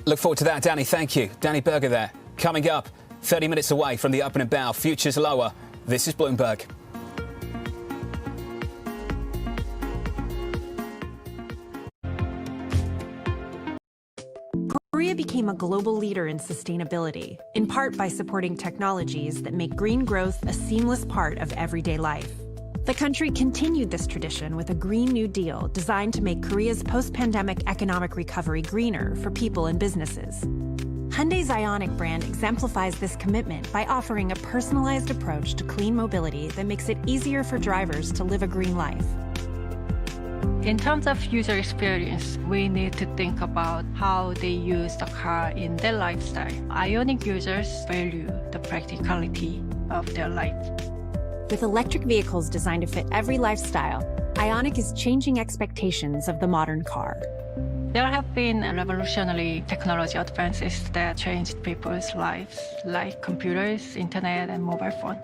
Look forward to that, Danny. Thank you. Danny Berger there. Coming up, 30 minutes away from the opening bell. Futures lower. This is Bloomberg. Korea became a global leader in sustainability, in part by supporting technologies that make green growth a seamless part of everyday life. The country continued this tradition with a Green New Deal designed to make Korea's post-pandemic economic recovery greener for people and businesses. Hyundai's Ioniq brand exemplifies this commitment by offering a personalized approach to clean mobility that makes it easier for drivers to live a green life. In terms of user experience, we need to think about how they use the car in their lifestyle. Ioniq users value the practicality of their life. With electric vehicles designed to fit every lifestyle, Ioniq is changing expectations of the modern car. There have been revolutionary technology advances that changed people's lives, like computers, internet, and mobile phone.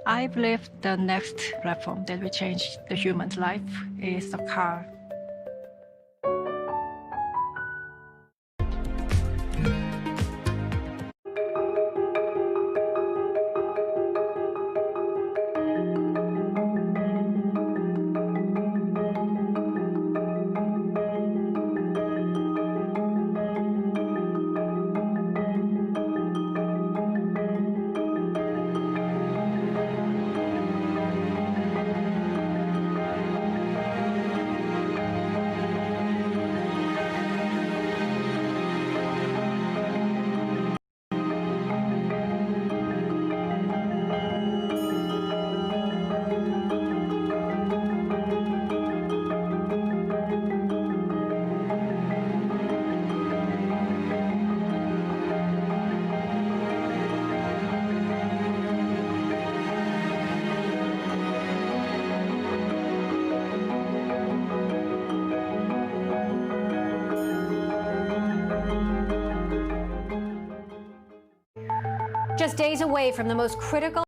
I believe the next platform that will change the human's life is the car. just days away from the most critical.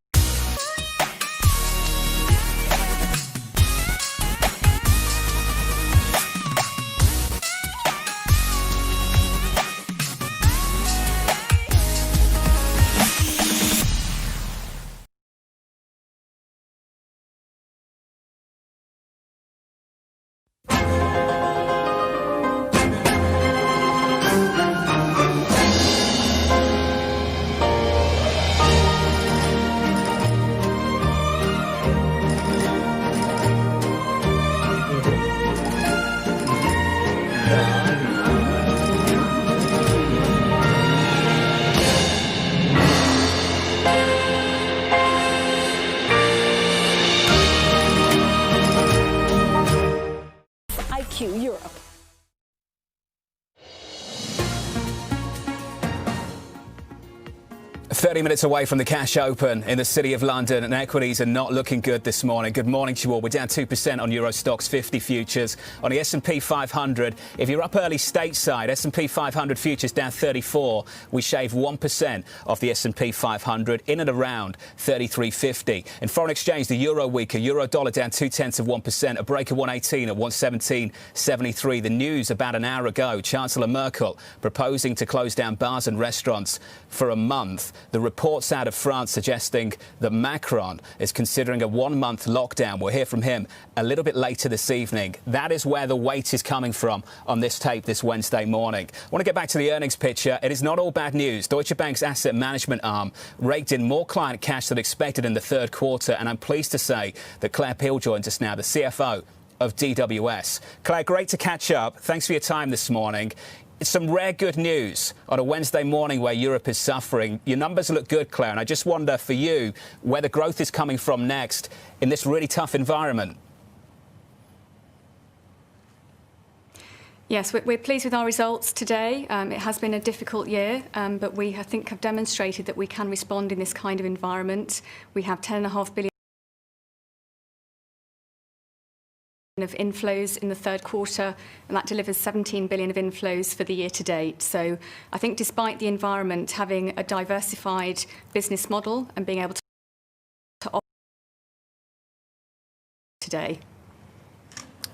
Europe. 30 minutes away from the cash open in the City of London, and equities are not looking good this morning. Good morning to you all. We're down 2% on Euro Stoxx 50 futures. On the S&P 500, if you're up early stateside, S&P 500 futures down 34. We shave 1% off the S&P 500, in and around 33.50. In foreign exchange, the euro weaker. Euro dollar down 0.2%, a break of 118 at 117.73. The news about an hour ago, Chancellor Merkel proposing to close down bars and restaurants for a month. The reports out of France suggesting that Macron is considering a one-month lockdown. We'll hear from him a little bit later this evening. That is where the weight is coming from on this tape this Wednesday morning. I want to get back to the earnings picture. It is not all bad news. Deutsche Bank's asset management arm raked in more client cash than expected in the third quarter, and I'm pleased to say that Claire Peel joins us now, the CFO of DWS. Claire, great to catch up. Thanks for your time this morning. It's some rare good news on a Wednesday morning where Europe is suffering. Your numbers look good, Claire, and I just wonder for you where the growth is coming from next in this really tough environment. Yes, we're pleased with our results today. It has been a difficult year, but we, I think, have demonstrated that we can respond in this kind of environment. We have 10.5 billion of inflows in the third quarter, and that delivers 17 billion of inflows for the year to date. So I think despite the environment, having a diversified business model and being able to offer today.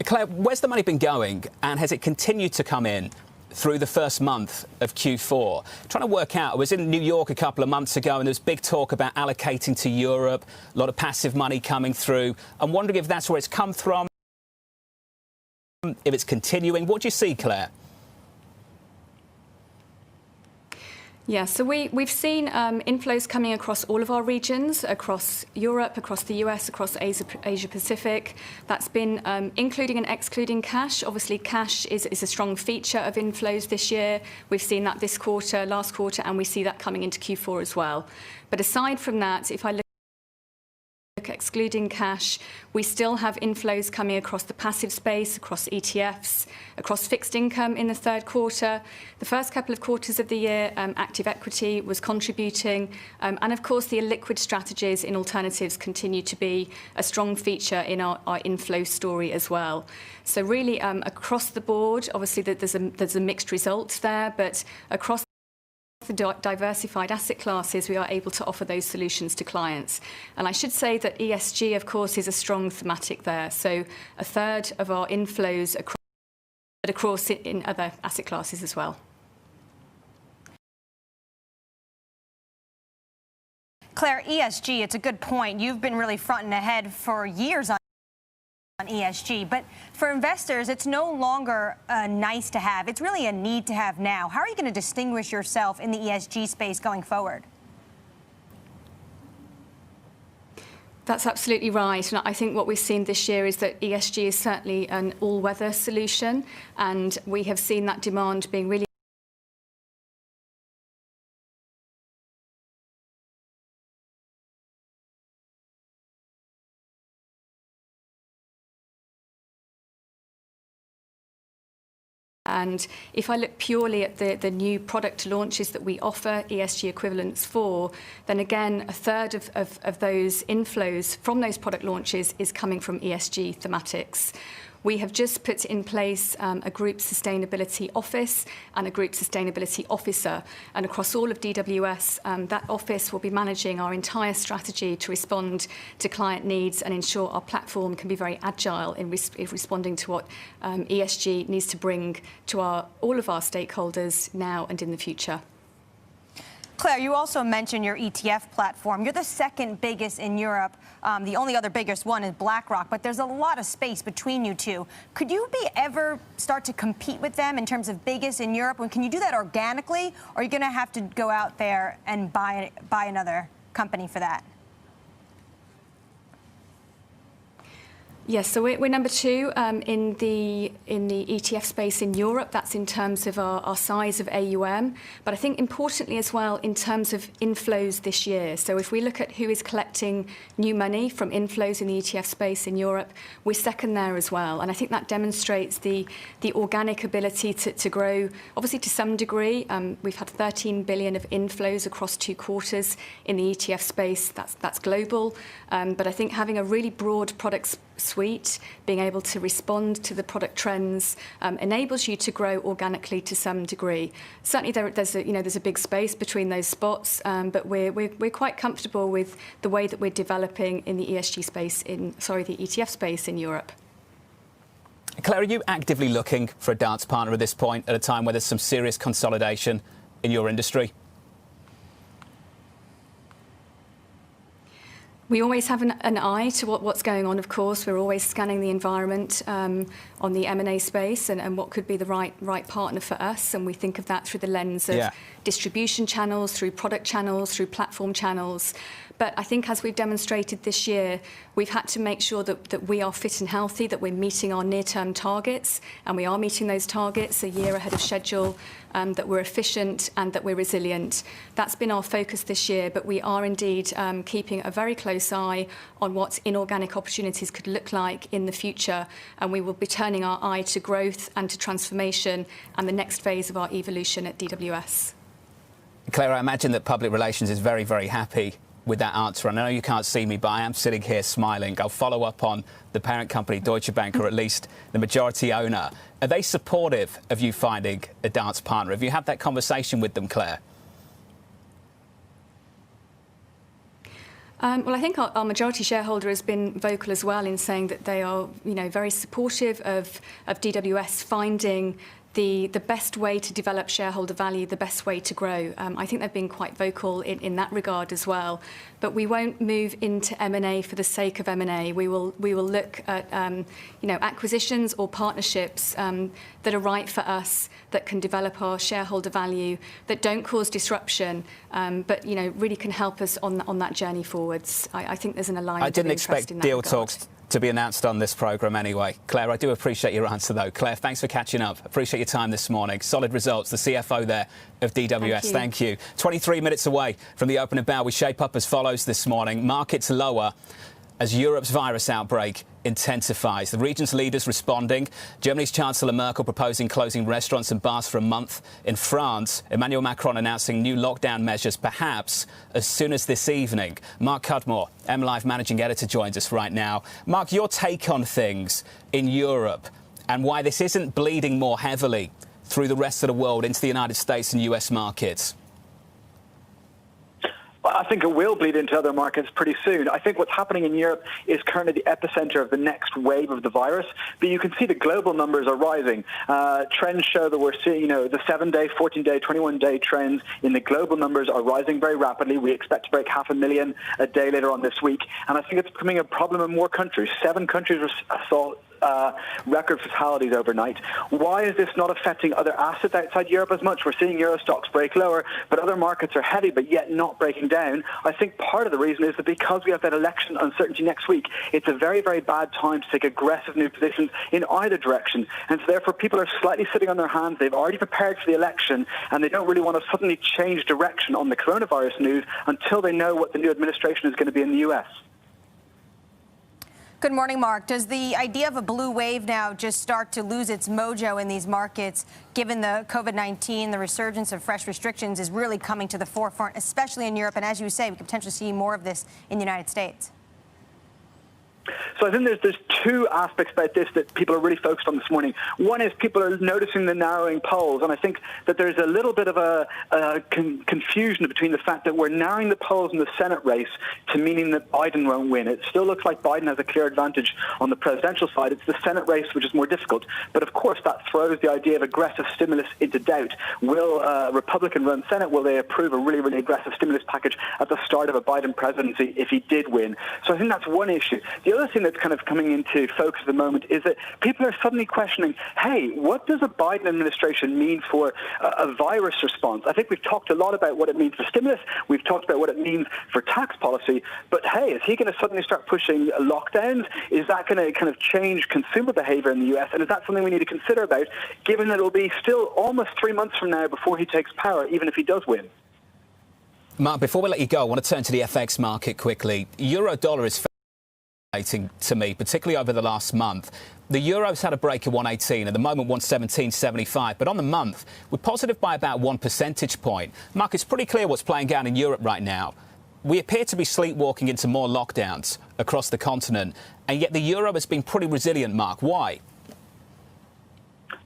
Claire, where's the money been going, and has it continued to come in through the first month of Q4? Trying to work out, I was in New York a couple of months ago and there was big talk about allocating to Europe, a lot of passive money coming through. I'm wondering if that's where it's come from, if it's continuing. What do you see, Claire? Yeah, so we've seen inflows coming across all of our regions, across Europe, across the US, across Asia Pacific. That's been including and excluding cash. Obviously, cash is a strong feature of inflows this year. We've seen that this quarter, last quarter, and we see that coming into Q4 as well. But aside from that, if I look excluding cash, we still have inflows coming across the passive space, across ETFs, across fixed income in the third quarter. The first couple of quarters of the year, active equity was contributing. And of course, the illiquid strategies in alternatives continue to be a strong feature in our inflow story as well. So really, across the board, obviously there's a mixed result there, but across the diversified asset classes, we are able to offer those solutions to clients. And I should say that ESG, of course, is a strong thematic there. So a third of our inflows across in other asset classes as well. Claire, ESG, it's a good point. You've been really front and ahead for years on ESG, but for investors, it's no longer a nice to have. It's really a need to have now. How are you going to distinguish yourself in the ESG space going forward? That's absolutely right. And I think what we've seen this year is that ESG is certainly an all-weather solution, and we have seen that demand being really And if I look purely at the new product launches that we offer ESG equivalents for, then again, a third of those inflows from those product launches is coming from ESG thematics. We have just put in place a group sustainability office and a group sustainability officer. And across all of DWS, that office will be managing our entire strategy to respond to client needs and ensure our platform can be very agile in responding to what ESG needs to bring to all of our stakeholders now and in the future. Claire, you also mentioned your ETF platform. You're the second biggest in Europe. The only other biggest one is BlackRock, but there's a lot of space between you two. Could you ever start to compete with them in terms of biggest in Europe? And can you do that organically, or are you going to have to go out there and buy another company for that? Yes, so we're number 2 in the ETF space in Europe. That's in terms of our size of AUM. But I think importantly as well in terms of inflows this year. So if we look at who is collecting new money from inflows in the ETF space in Europe, we're second there as well. And I think that demonstrates the organic ability to grow, obviously to some degree. We've had 13 billion of inflows across 2 quarters in the ETF space. That's global. But I think having a really broad product suite, being able to respond to the product trends, enables you to grow organically to some degree. Certainly, there's a big space between those spots, but we're quite comfortable with the way that we're developing in the ESG space the ETF space in Europe. Claire, are you actively looking for a dance partner at this point, at a time where there's some serious consolidation in your industry? We always have an eye to what's going on, of course. We're always scanning the environment on the M&A space and what could be the right partner for us. And we think of that through the lens of distribution channels, through product channels, through platform channels. But I think as we've demonstrated this year, we've had to make sure that we are fit and healthy, that we're meeting our near-term targets, and we are meeting those targets a year ahead of schedule, that we're efficient and that we're resilient. That's been our focus this year, but we are indeed keeping a very close eye on what inorganic opportunities could look like in the future, and we will be turning our eye to growth and to transformation and the next phase of our evolution at DWS. Claire, I imagine that public relations is very, very happy with that answer. I know you can't see me, but I am sitting here smiling. I'll follow up on the parent company, Deutsche Bank, or at least the majority owner. Are they supportive of you finding a dance partner? Have you had that conversation with them, Claire? Well, I think our majority shareholder has been vocal as well in saying that they are, very supportive of DWS finding the best way to develop shareholder value, the best way to grow. I think they've been quite vocal in that regard as well. But we won't move into M&A for the sake of M&A. We will look at acquisitions or partnerships that are right for us, that can develop our shareholder value, that don't cause disruption, but really can help us on that journey forwards. I think there's an alignment. I didn't expect deal talks to be announced on this programme anyway. Claire, I do appreciate your answer, though. Claire, thanks for catching up. Appreciate your time this morning. Solid results. The CFO there of DWS. Thank you. 23 minutes away from the opening bell. We shape up as follows this morning. Markets lower as Europe's virus outbreak intensifies. The region's leaders responding. Germany's Chancellor Merkel proposing closing restaurants and bars for a month. In France, Emmanuel Macron announcing new lockdown measures perhaps as soon as this evening. Mark Cudmore, MLive Managing Editor, joins us right now. Mark, your take on things in Europe and why this isn't bleeding more heavily through the rest of the world into the United States and US markets? I think it will bleed into other markets pretty soon. I think what's happening in Europe is currently the epicenter of the next wave of the virus. But you can see the global numbers are rising. Trends show that we're seeing, the 7-day, 14-day, 21-day trends in the global numbers are rising very rapidly. We expect to break 500,000 a day later on this week. And I think it's becoming a problem in more countries. 7 countries saw record fatalities overnight. Why is this not affecting other assets outside Europe as much? We're seeing Euro stocks break lower, but other markets are heavy, but yet not breaking down. I think part of the reason is that because we have that election uncertainty next week, it's a very, very bad time to take aggressive new positions in either direction. And so therefore people are slightly sitting on their hands. They've already prepared for the election, and they don't really want to suddenly change direction on the coronavirus news until they know what the new administration is going to be in the US. Good morning, Mark. Does the idea of a blue wave now just start to lose its mojo in these markets, given the COVID-19, the resurgence of fresh restrictions is really coming to the forefront, especially in Europe? And as you say, we could potentially see more of this in the United States. So I think there's two aspects about this that people are really focused on this morning. One is people are noticing the narrowing polls, and I think that there's a little bit of a confusion between the fact that we're narrowing the polls in the Senate race to meaning that Biden won't win. It still looks like Biden has a clear advantage on the presidential side. It's the Senate race which is more difficult. But of course that throws the idea of aggressive stimulus into doubt. Will a Republican-run Senate, will they approve a really, really aggressive stimulus package at the start of a Biden presidency if he did win? So I think that's one issue. The other thing that's kind of coming into focus at the moment is that people are suddenly questioning, hey, what does a Biden administration mean for a virus response? I think we've talked a lot about what it means for stimulus. We've talked about what it means for tax policy. But hey, is he going to suddenly start pushing lockdowns? Is that going to kind of change consumer behavior in the US? And is that something we need to consider about, given that it will be still almost 3 months from now before he takes power, even if he does win? Mark, before we let you go, I want to turn to the FX market quickly. Euro-dollar is to me, particularly over the last month. The euro's had a break at 118, at the moment 117.75, but on the month, we're positive by about 1 percentage point. Mark, it's pretty clear what's playing out in Europe right now. We appear to be sleepwalking into more lockdowns across the continent, and yet the euro has been pretty resilient, Mark. Why?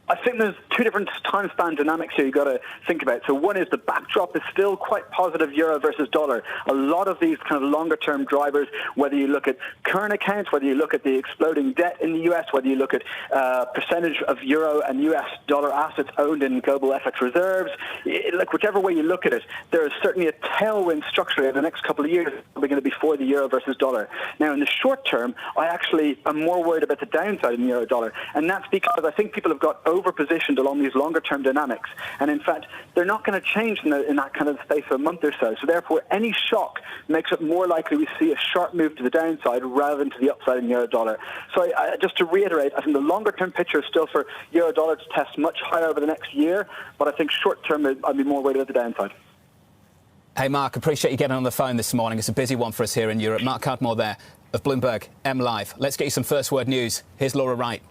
I think there's two different time span dynamics here you've got to think about. So one is the backdrop is still quite positive, euro versus dollar. A lot of these kind of longer term drivers, whether you look at current accounts, whether you look at the exploding debt in the US, whether you look at percentage of euro and US dollar assets owned in global FX reserves, like whichever way you look at it, there is certainly a tailwind structurally in the next couple of years probably going to be for the euro versus dollar. Now in the short term, I actually am more worried about the downside in the euro dollar, and that's because I think people have got over-positioned along these longer-term dynamics. And in fact, they're not going to change in that kind of space of a month or so. So therefore, any shock makes it more likely we see a sharp move to the downside rather than to the upside in euro-dollar. So just to reiterate, I think the longer-term picture is still for euro-dollar to test much higher over the next year, but I think short-term, I'd be more worried about the downside. Hey, Mark, appreciate you getting on the phone this morning. It's a busy one for us here in Europe. Mark Cudmore there of Bloomberg MLive. Let's get you some first-word news. Here's Laura Wright.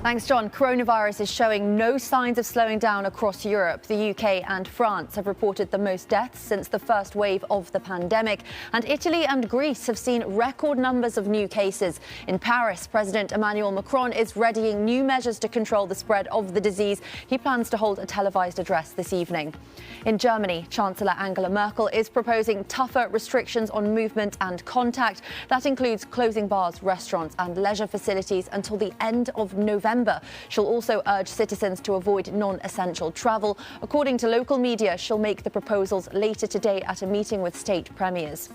Thanks, John. Coronavirus is showing no signs of slowing down across Europe. The UK and France have reported the most deaths since the first wave of the pandemic. And Italy and Greece have seen record numbers of new cases. In Paris, President Emmanuel Macron is readying new measures to control the spread of the disease. He plans to hold a televised address this evening. In Germany, Chancellor Angela Merkel is proposing tougher restrictions on movement and contact. That includes closing bars, restaurants and leisure facilities until the end of November. She'll also urge citizens to avoid non-essential travel. According to local media, she'll make the proposals later today at a meeting with state premiers.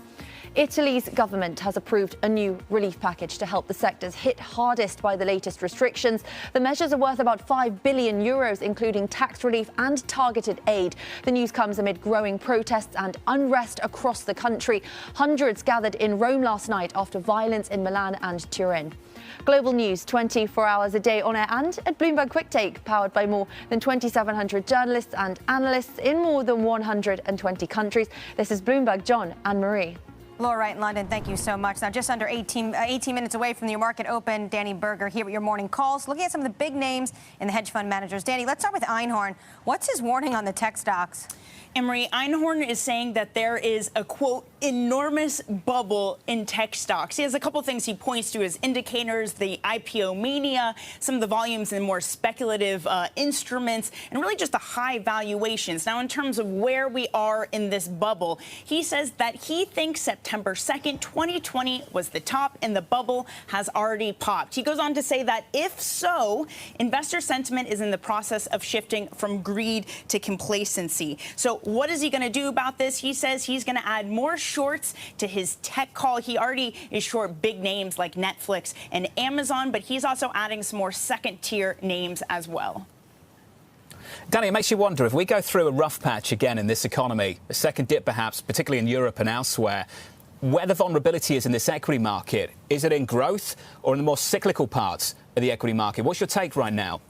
Italy's government has approved a new relief package to help the sectors hit hardest by the latest restrictions. The measures are worth about €5 billion, including tax relief and targeted aid. The news comes amid growing protests and unrest across the country. Hundreds gathered in Rome last night after violence in Milan and Turin. Global news 24 hours a day on air and at Bloomberg Quick Take, powered by more than 2,700 journalists and analysts in more than 120 countries. This is Bloomberg. John and Marie. Laura Wright in London, thank you so much. Now, just under 18 minutes away from your market open, Danny Berger here with your morning calls, looking at some of the big names in the hedge fund managers. Danny, let's start with Einhorn. What's his warning on the tech stocks? Emery, Einhorn is saying that there is a, quote, enormous bubble in tech stocks. He has a couple things he points to as indicators, the IPO mania, some of the volumes in more speculative instruments, and really just the high valuations. Now, in terms of where we are in this bubble, he says that he thinks September 2nd, 2020 was the top and the bubble has already popped. He goes on to say that if so, investor sentiment is in the process of shifting from greed to complacency. So what is he going to do about this? He says he's going to add more shorts to his tech call. He already is short big names like Netflix and Amazon, but he's also adding some more second-tier names as well. Danny, it makes you wonder, if we go through a rough patch again in this economy, a second dip perhaps, particularly in Europe and elsewhere, where the vulnerability is in this equity market, is it in growth or in the more cyclical parts of the equity market? What's your take right now?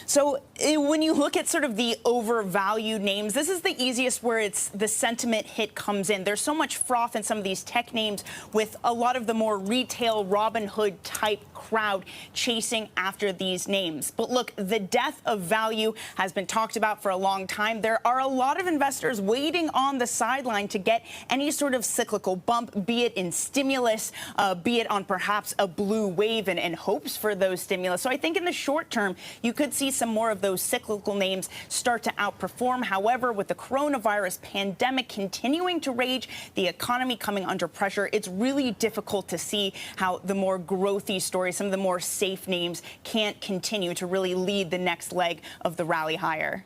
So when you look at sort of the overvalued names, this is the easiest where it's the sentiment hit comes in. There's so much froth in some of these tech names with a lot of the more retail Robin Hood type crowd chasing after these names. But look, the death of value has been talked about for a long time. There are a lot of investors waiting on the sideline to get any sort of cyclical bump, be it in stimulus, be it on perhaps a blue wave and hopes for those stimulus. So I think in the short term, you could see some more of those cyclical names start to outperform. However, with the coronavirus pandemic continuing to rage, the economy coming under pressure, it's really difficult to see how the more growthy stories, some of the more safe names, can't continue to really lead the next leg of the rally higher.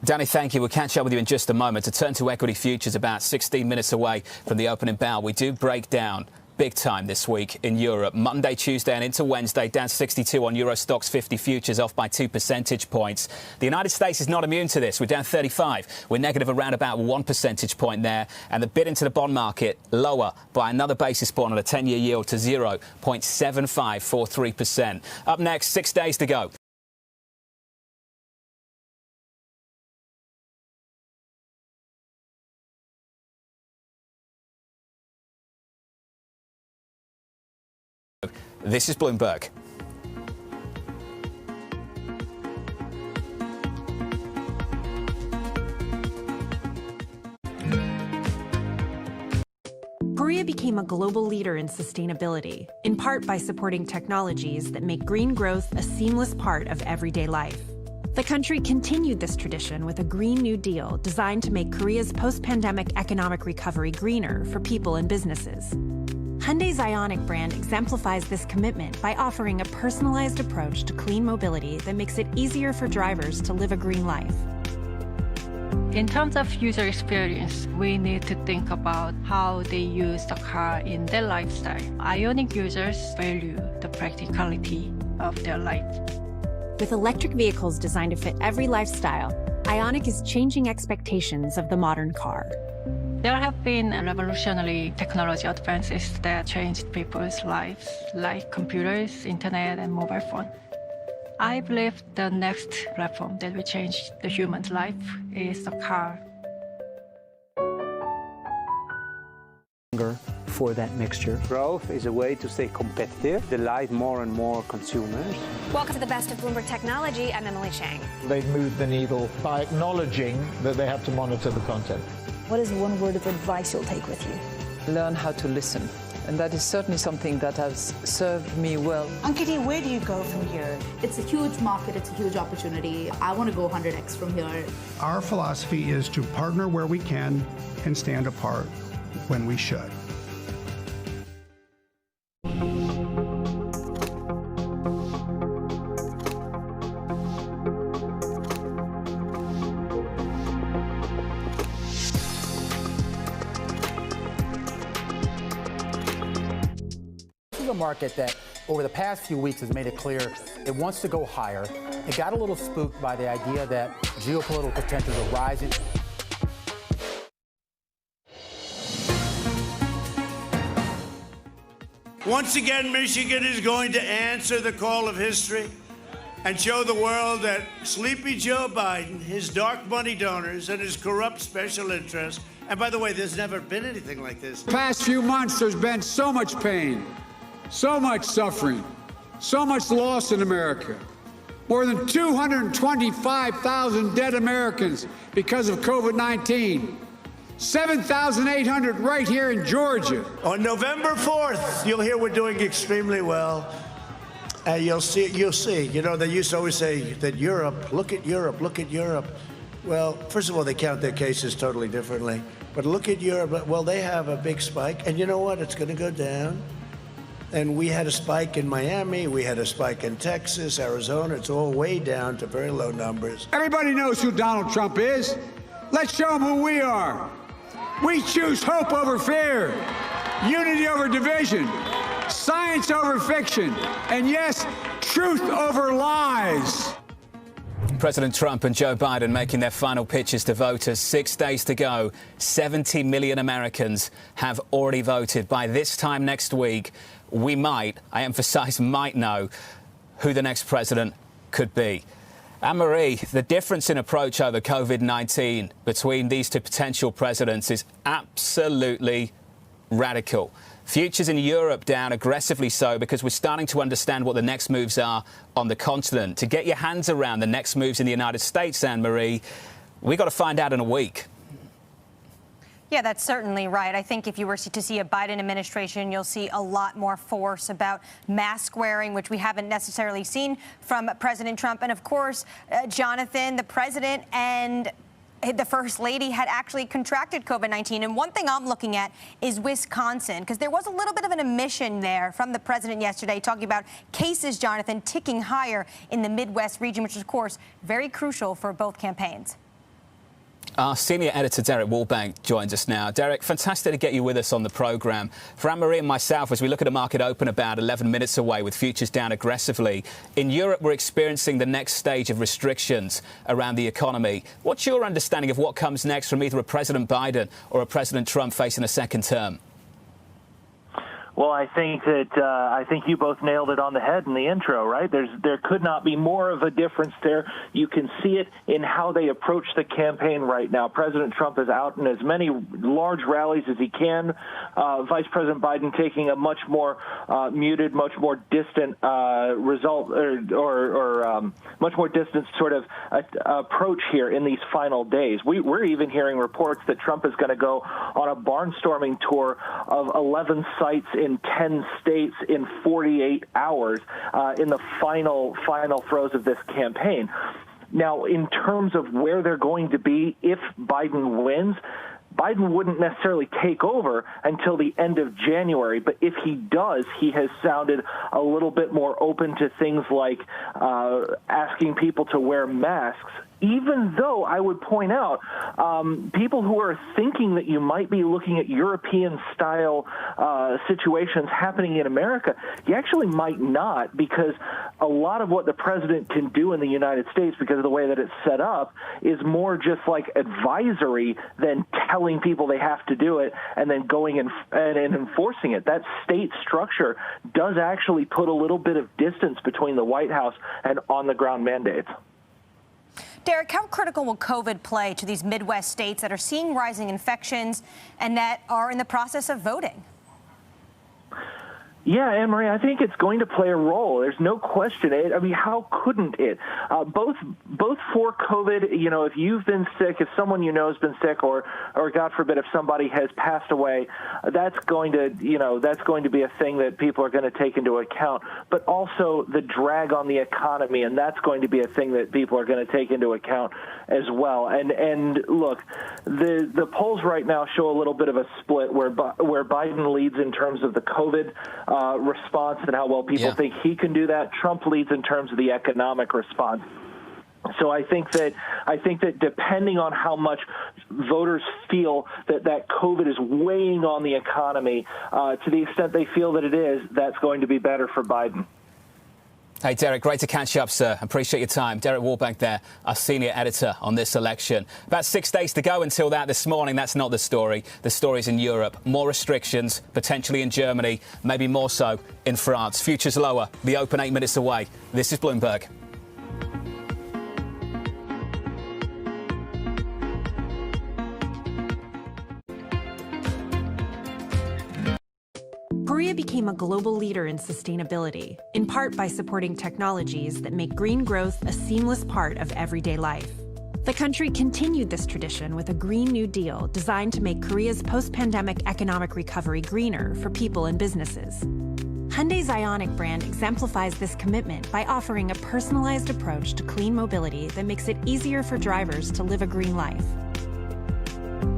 Danny, thank you. We'll catch up with you in just a moment. To turn to equity futures, about 16 minutes away from the opening bell, we do break down big time this week in Europe. Monday, Tuesday and into Wednesday, down 62 on Euro Stoxx 50 futures, off by 2 percentage points. The United States is not immune to this. We're down 35. We're negative around about 1 percentage point there. And the bid into the bond market lower by another basis point on a 10-year yield to 0.7543%. Up next, 6 days to go. This is Bloomberg. Korea became a global leader in sustainability, in part by supporting technologies that make green growth a seamless part of everyday life. The country continued this tradition with a Green New Deal designed to make Korea's post-pandemic economic recovery greener for people and businesses. Hyundai's Ioniq brand exemplifies this commitment by offering a personalized approach to clean mobility that makes it easier for drivers to live a green life. In terms of user experience, we need to think about how they use the car in their lifestyle. Ioniq users value the practicality of their life. With electric vehicles designed to fit every lifestyle, Ioniq is changing expectations of the modern car. There have been revolutionary technology advances that changed people's lives, like computers, internet, and mobile phone. I believe the next platform that will change the human's life is the car. For that mixture. Growth is a way to stay competitive, delight more and more consumers. Welcome to the best of Bloomberg Technology. I'm Emily Chang. They've moved the needle by acknowledging that they have to monitor the content. What is one word of advice you'll take with you? Learn how to listen. And that is certainly something that has served me well. Ankiti, where do you go from here? It's a huge market. It's a huge opportunity. I want to go 100x from here. Our philosophy is to partner where we can and stand apart when we should. Market that over the past few weeks has made it clear it wants to go higher. It got a little spooked by the idea that geopolitical tensions are rising. Once again, Michigan is going to answer the call of history and show the world that Sleepy Joe Biden, his dark money donors, and his corrupt special interests, and by the way, there's never been anything like this. The past few months, there's been so much pain. So much suffering, so much loss in America. More than 225,000 dead Americans because of COVID-19. 7,800 right here in Georgia. On November 4th, you'll hear we're doing extremely well. And you'll see. You know, they used to always say that Europe, look at Europe, look at Europe. Well, first of all, they count their cases totally differently. But look at Europe. Well, they have a big spike. And you know what? It's going to go down. And we had a spike in Miami, we had a spike in Texas, Arizona. It's all way down to very low numbers. Everybody knows who Donald Trump is. Let's show them who we are. We choose hope over fear, unity over division, science over fiction, and yes, truth over lies. President Trump and Joe Biden making their final pitches to voters. 6 days to go. 70 million Americans have already voted. By this time next week, we might, I emphasize might, know who the next president could be. Anne-Marie, the difference in approach over COVID-19 between these two potential presidents is absolutely radical. Futures in Europe down aggressively so because we're starting to understand what the next moves are on the continent. To get your hands around the next moves in the United States, Anne-Marie, we've got to find out in a week. Yeah, that's certainly right. I think if you were to see a Biden administration, you'll see a lot more force about mask wearing, which we haven't necessarily seen from President Trump. And of course, Jonathan, the president and the First Lady had actually contracted COVID-19. And one thing I'm looking at is Wisconsin, because there was a little bit of an omission there from the president yesterday talking about cases, Jonathan, ticking higher in the Midwest region, which is, of course, very crucial for both campaigns. Our senior editor, Derek Wallbank, joins us now. Derek, fantastic to get you with us on the programme. For Anne-Marie and myself, as we look at a market open about 11 minutes away with futures down aggressively, in Europe we're experiencing the next stage of restrictions around the economy. What's your understanding of what comes next from either a President Biden or a President Trump facing a second term? Well, I think you both nailed it on the head in the intro, right? There could not be more of a difference there. You can see it in how they approach the campaign right now. President Trump is out in as many large rallies as he can. Vice President Biden taking a much more muted, much more distant result or much more distant sort of approach here in these final days. We're even hearing reports that Trump is going to go on a barnstorming tour of 11 sites in 10 states in 48 hours in the final throes of this campaign. Now, in terms of where they're going to be if Biden wins, Biden wouldn't necessarily take over until the end of January, but if he does, he has sounded a little bit more open to things like asking people to wear masks, even though I would point out people who are thinking that you might be looking at European-style situations happening in America, you actually might not, because a lot of what the president can do in the United States, because of the way that it's set up, is more just like advisory than telling people they have to do it and then going and enforcing it. That state structure does actually put a little bit of distance between the White House and on-the-ground mandates. Derek, how critical will COVID play to these Midwest states that are seeing rising infections and that are in the process of voting? Yeah, Anne-Marie, I think it's going to play a role. There's no question. I mean, how couldn't it? Both for COVID, you know, if you've been sick, if someone you know has been sick, or God forbid, if somebody has passed away, that's going to be a thing that people are going to take into account. But also the drag on the economy, and that's going to be a thing that people are going to take into account as well. And look, the polls right now show a little bit of a split where Biden leads in terms of the COVID response and how well people think he can do that. Trump leads in terms of the economic response. So I think that depending on how much voters feel that COVID is weighing on the economy, to the extent they feel that it is, that's going to be better for Biden. Hey, Derek, great to catch up, sir. Appreciate your time. Derek Wallbank there, our senior editor on this election. About 6 days to go until that this morning. That's not the story. The story's in Europe. More restrictions, potentially in Germany, maybe more so in France. Futures lower. The open 8 minutes away. This is Bloomberg. Korea became a global leader in sustainability, in part by supporting technologies that make green growth a seamless part of everyday life. The country continued this tradition with a Green New Deal designed to make Korea's post-pandemic economic recovery greener for people and businesses. Hyundai's Ioniq brand exemplifies this commitment by offering a personalized approach to clean mobility that makes it easier for drivers to live a green life.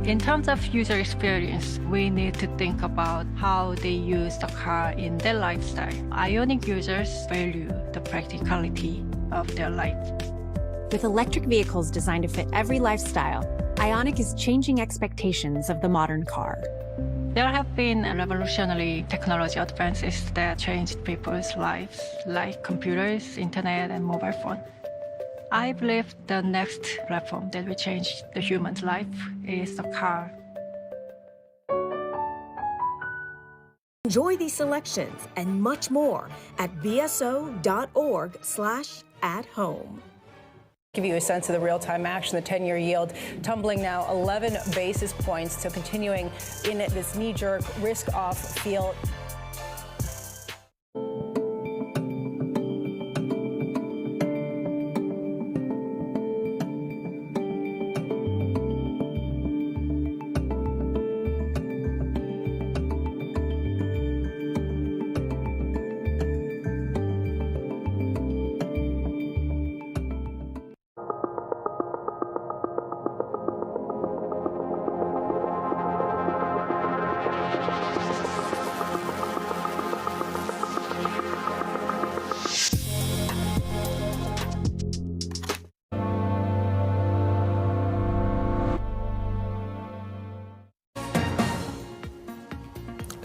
In terms of user experience, we need to think about how they use the car in their lifestyle. Ioniq users value the practicality of their life. With electric vehicles designed to fit every lifestyle, Ioniq is changing expectations of the modern car. There have been revolutionary technology advances that changed people's lives, like computers, internet, and mobile phone. I believe the next platform that will change the human's life is the car. Enjoy these selections and much more at bso.org/ads. at home. Give you a sense of the real-time action. The 10-year yield tumbling now 11 basis points, so continuing in this knee-jerk risk-off feel.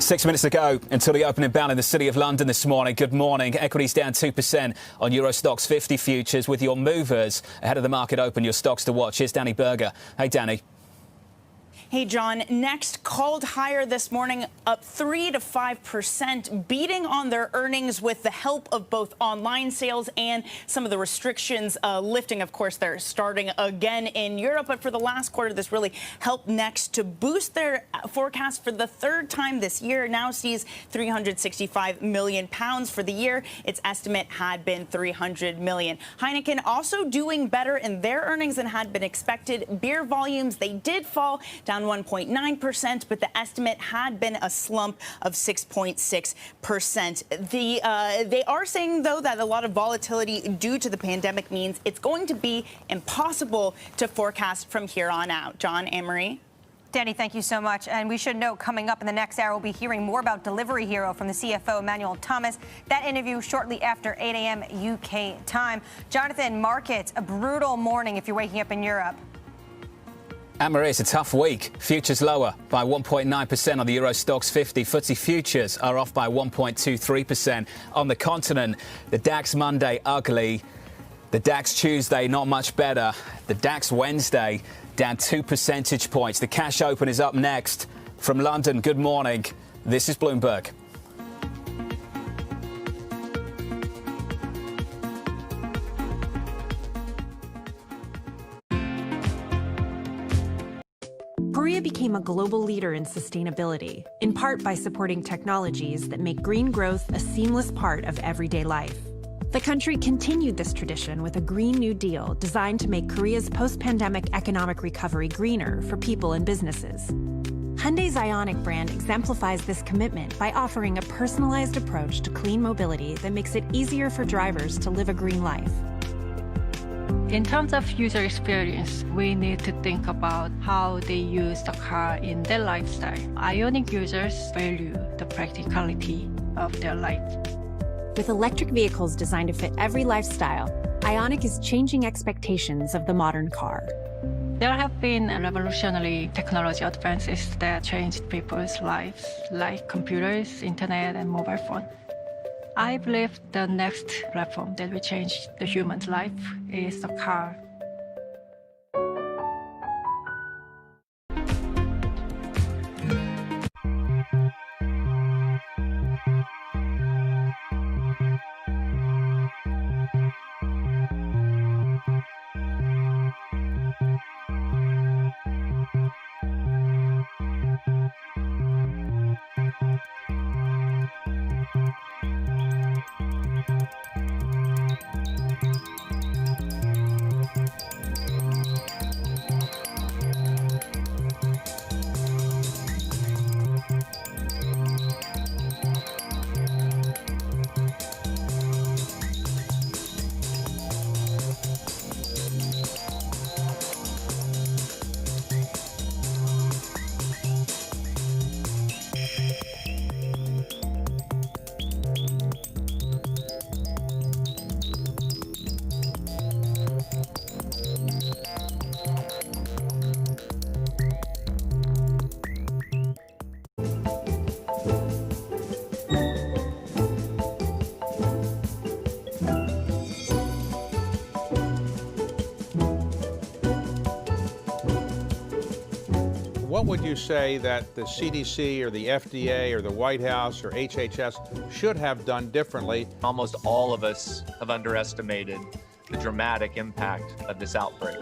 Six minutes to go until the opening bell in the City of London this morning. Good morning. Equities down 2% on Euro Stoxx 50 futures with your movers ahead of the market open. Your stocks to watch. Here's Danny Berger. Hey, Danny. Hey, John. Next called higher this morning, up 3 to 5%, beating on their earnings with the help of both online sales and some of the restrictions lifting. Of course, they're starting again in Europe. But for the last quarter, this really helped Next to boost their forecast for the third time this year. It now sees £365 million for the year. Its estimate had been $300 million. Heineken also doing better in their earnings than had been expected. Beer volumes, they did fall down 1.9%, but the estimate had been a slump of 6.6%. They are saying, though, that a lot of volatility due to the pandemic means it's going to be impossible to forecast from here on out. John, Anne-Marie? Danny, thank you so much. And we should note, coming up in the next hour, we'll be hearing more about Delivery Hero from the CFO, Emmanuel Thomas. That interview shortly after 8 a.m. UK time. Jonathan, markets, a brutal morning if you're waking up in Europe. Anne-Marie, it's a tough week. Futures lower by 1.9% on the Euro Stoxx 50. FTSE futures are off by 1.23%. On the continent, the DAX Monday, ugly. The DAX Tuesday, not much better. The DAX Wednesday, down 2 percentage points. The cash open is up next. From London, good morning. This is Bloomberg. Korea became a global leader in sustainability, in part by supporting technologies that make green growth a seamless part of everyday life. The country continued this tradition with a Green New Deal designed to make Korea's post-pandemic economic recovery greener for people and businesses. Hyundai's Ioniq brand exemplifies this commitment by offering a personalized approach to clean mobility that makes it easier for drivers to live a green life. In terms of user experience, we need to think about how they use the car in their lifestyle. Ioniq users value the practicality of their life. With electric vehicles designed to fit every lifestyle, Ioniq is changing expectations of the modern car. There have been revolutionary technology advances that changed people's lives, like computers, internet, and mobile phone. I believe the next platform that will change the human's life is the car. What would you say that the CDC or the FDA or the White House or HHS should have done differently? Almost all of us have underestimated the dramatic impact of this outbreak.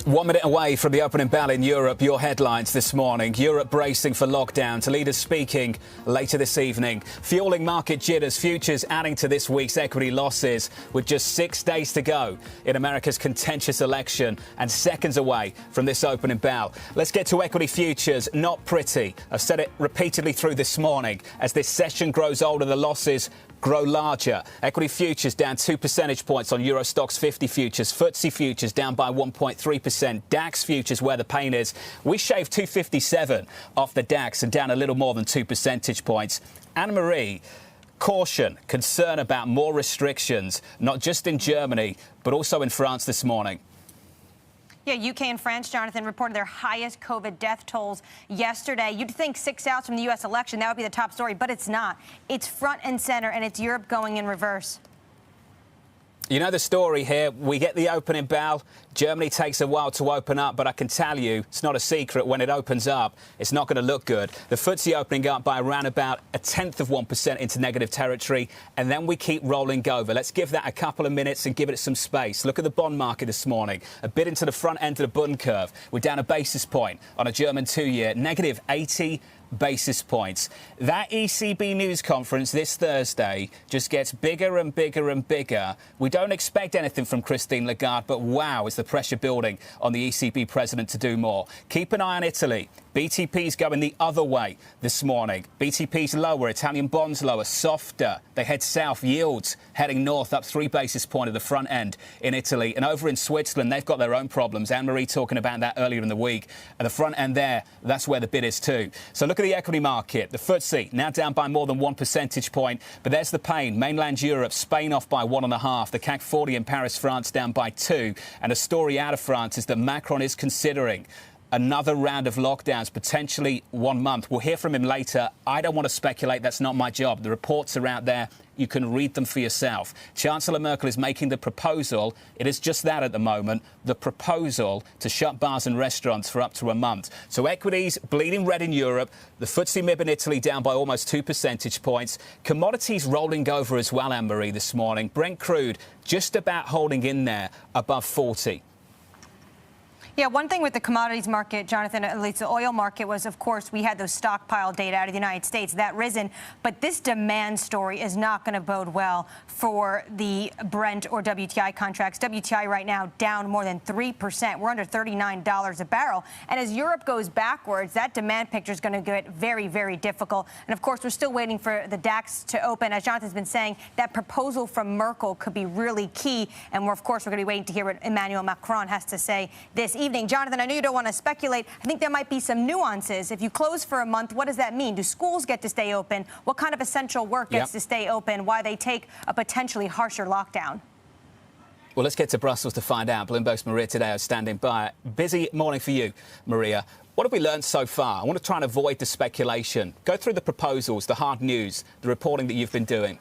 One minute away from the opening bell in Europe, your headlines this morning. Europe bracing for lockdown, to leaders speaking later this evening. Fueling market jitters, futures adding to this week's equity losses with just 6 days to go in America's contentious election and seconds away from this opening bell. Let's get to equity futures. Not pretty. I've said it repeatedly through this morning. As this session grows older, the losses grow larger. Equity futures down 2 percentage points on Euro Stoxx 50 futures. FTSE futures down by 1.3%. DAX futures where the pain is. We shaved 257 off the DAX and down a little more than 2 percentage points. Anne-Marie, caution, concern about more restrictions, not just in Germany, but also in France this morning. Yeah, UK and France, Jonathan, reported their highest COVID death tolls yesterday. You'd think 6 hours from the U.S. election, that would be the top story, but it's not. It's front and center, and it's Europe going in reverse. You know the story here. We get the opening bell. Germany takes a while to open up, but I can tell you, it's not a secret, when it opens up, it's not going to look good. The FTSE opening up by around about 0.1% into negative territory, and then we keep rolling over. Let's give that a couple of minutes and give it some space. Look at the bond market this morning. A bit into the front end of the Bund curve. We're down a basis point on a German 2-year, negative 80 basis points. That ECB news conference this Thursday just gets bigger and bigger and bigger. We don't expect anything from Christine Lagarde, but wow, is the pressure building on the ECB president to do more. Keep an eye on Italy. BTP's going the other way this morning. BTP's lower, Italian bonds lower, softer. They head south, yields heading north, up 3 basis points at the front end in Italy. And over in Switzerland, they've got their own problems. Anne-Marie talking about that earlier in the week. At the front end there, that's where the bid is too. So look at the equity market. The FTSE now down by more than 1 percentage point. But there's the pain. Mainland Europe, Spain off by 1.5. The CAC 40 in Paris, France down by 2. And a story out of France is that Macron is considering another round of lockdowns, potentially 1 month. We'll hear from him later. I don't want to speculate. That's not my job. The reports are out there. You can read them for yourself. Chancellor Merkel is making the proposal. It is just that at the moment, the proposal to shut bars and restaurants for up to a month. So equities bleeding red in Europe. The FTSE MIB in Italy down by almost 2 percentage points. Commodities rolling over as well, Anne-Marie, this morning. Brent crude just about holding in there above 40. Yeah, one thing with the commodities market, Jonathan, at least the oil market, was, of course, we had those stockpile data out of the United States. That risen. But this demand story is not going to bode well for the Brent or WTI contracts. WTI right now down more than 3%. We're under $39 a barrel. And as Europe goes backwards, that demand picture is going to get very, very difficult. And, of course, we're still waiting for the DAX to open. As Jonathan's been saying, that proposal from Merkel could be really key. And, we're going to be waiting to hear what Emmanuel Macron has to say this evening. Jonathan, I know you don't want to speculate. I think there might be some nuances. If you close for a month, what does that mean? Do schools get to stay open? What kind of essential work gets to stay open? Why they take a potentially harsher lockdown? Well, let's get to Brussels to find out. Bloomberg's Maria Tadeo standing by. Busy morning for you, Maria. What have we learned so far? I want to try and avoid the speculation. Go through the proposals, the hard news, the reporting that you've been doing.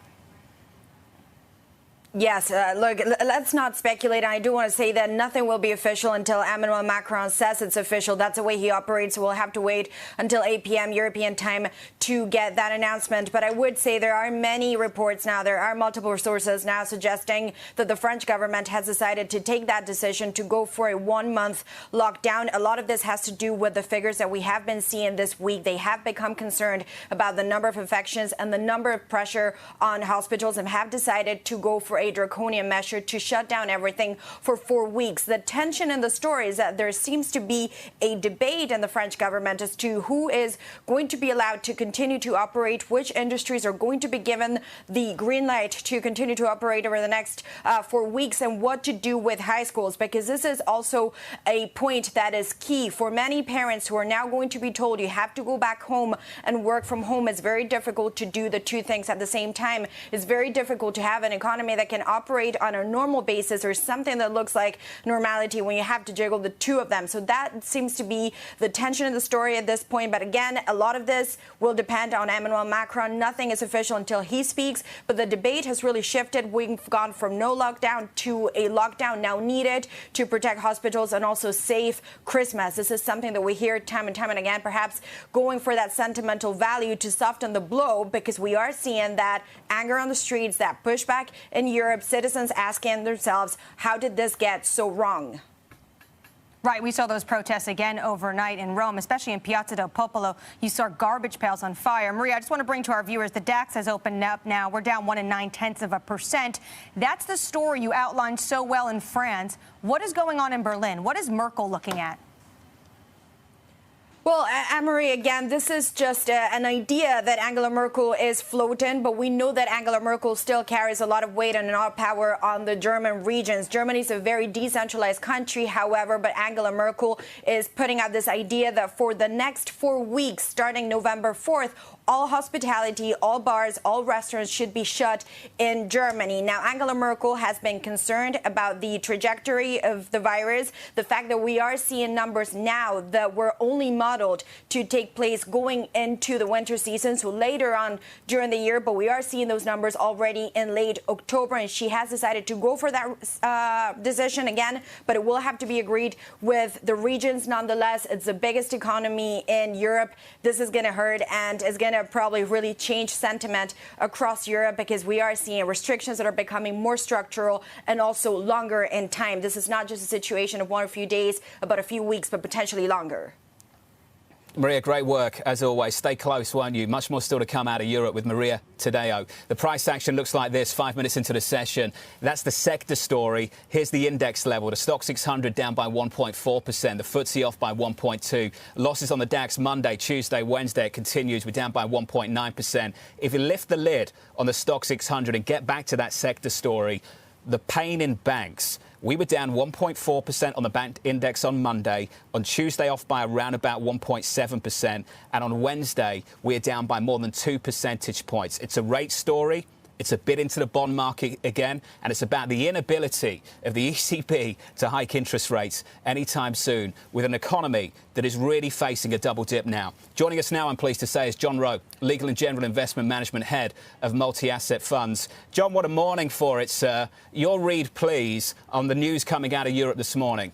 Yes, look, let's not speculate. I do want to say that nothing will be official until Emmanuel Macron says it's official. That's the way he operates. So we'll have to wait until 8 p.m. European time to get that announcement. But I would say there are many reports now. There are multiple sources now suggesting that the French government has decided to take that decision to go for a 1-month lockdown. A lot of this has to do with the figures that we have been seeing this week. They have become concerned about the number of infections and the number of pressure on hospitals and have decided to go for a draconian measure to shut down everything for 4 weeks. The tension in the story is that there seems to be a debate in the French government as to who is going to be allowed to continue to operate, which industries are going to be given the green light to continue to operate over the next 4 weeks, and what to do with high schools, because this is also a point that is key for many parents who are now going to be told you have to go back home and work from home. It's very difficult to do the two things at the same time. It's very difficult to have an economy that can operate on a normal basis or something that looks like normality when you have to juggle the two of them. So that seems to be the tension in the story at this point. But again, a lot of this will depend on Emmanuel Macron. Nothing is official until he speaks, but the debate has really shifted. We've gone from no lockdown to a lockdown now needed to protect hospitals and also save Christmas. This is something that we hear time and time and again, perhaps going for that sentimental value to soften the blow, because we are seeing that anger on the streets, that pushback in Europe, citizens asking themselves, how did this get so wrong? Right, we saw those protests again overnight in Rome, especially in Piazza del Popolo. You saw garbage pails on fire. Maria, I just want to bring to our viewers, the DAX has opened up now. We're down 1 9/10%. That's the story you outlined so well in France. What is going on in Berlin? What is Merkel looking at? Well, Anne-Marie, again, this is just an idea that Angela Merkel is floating, but we know that Angela Merkel still carries a lot of weight and a lot of power on the German regions. Germany is a very decentralized country, however, but Angela Merkel is putting out this idea that for the next 4 weeks, starting November 4th, all hospitality, all bars, all restaurants should be shut in Germany. Now, Angela Merkel has been concerned about the trajectory of the virus, the fact that we are seeing numbers now that were only modeled to take place going into the winter season, so later on during the year, but we are seeing those numbers already in late October, and she has decided to go for that decision again, but it will have to be agreed with the regions nonetheless. It's the biggest economy in Europe. This is going to hurt, and it's going to probably really change sentiment across Europe, because we are seeing restrictions that are becoming more structural and also longer in time. This is not just a situation of 1 or few days, about a few weeks, but potentially longer. Maria, great work, as always. Stay close, won't you? Much more still to come out of Europe with Maria Tadeo. The price action looks like this 5 minutes into the session. That's the sector story. Here's the index level. The Stock 600 down by 1.4%. The FTSE off by 1.2%. Losses on the DAX Monday, Tuesday, Wednesday. It continues. We're down by 1.9%. If you lift the lid on the Stock 600 and get back to that sector story, the pain in banks. We were down 1.4% on the bank index on Monday. On Tuesday, off by around about 1.7%. And on Wednesday, we're down by more than 2 percentage points. It's a rate story. It's a bit into the bond market again, and it's about the inability of the ECB to hike interest rates anytime soon with an economy that is really facing a double dip now. Joining us now, I'm pleased to say, is John Rowe, Legal and General Investment Management Head of Multi-Asset Funds. John, what a morning for it, sir. Your read, please, on the news coming out of Europe this morning.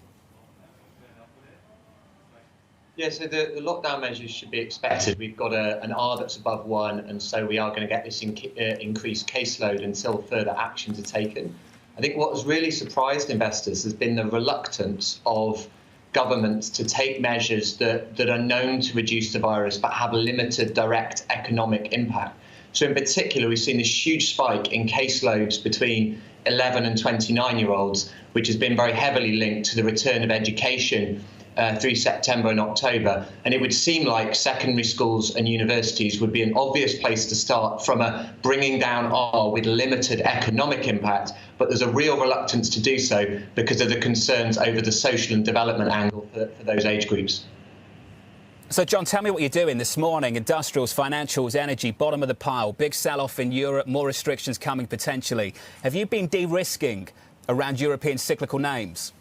Yeah, so the lockdown measures should be expected. We've got an R that's above 1, and so we are going to get this increased caseload until further actions are taken. I think what has really surprised investors has been the reluctance of governments to take measures that are known to reduce the virus but have limited direct economic impact. So in particular, we've seen this huge spike in caseloads between 11 and 29-year-olds, which has been very heavily linked to the return of education through September and October. And it would seem like secondary schools and universities would be an obvious place to start from a bringing down R with limited economic impact, but there's a real reluctance to do so because of the concerns over the social and development angle for those age groups. So, John, tell me what you're doing this morning. Industrials, financials, energy, bottom of the pile, big sell-off in Europe, more restrictions coming potentially. Have you been de-risking around European cyclical names?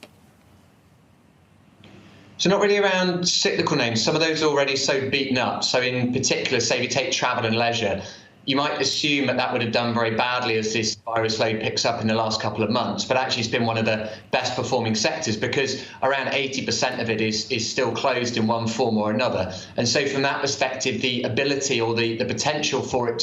So not really around cyclical names. Some of those are already so beaten up. So in particular, say we take travel and leisure, you might assume that would have done very badly as this virus load picks up in the last couple of months. But actually, it's been one of the best performing sectors because around 80% of it is still closed in one form or another. And so from that perspective, the ability or the potential for it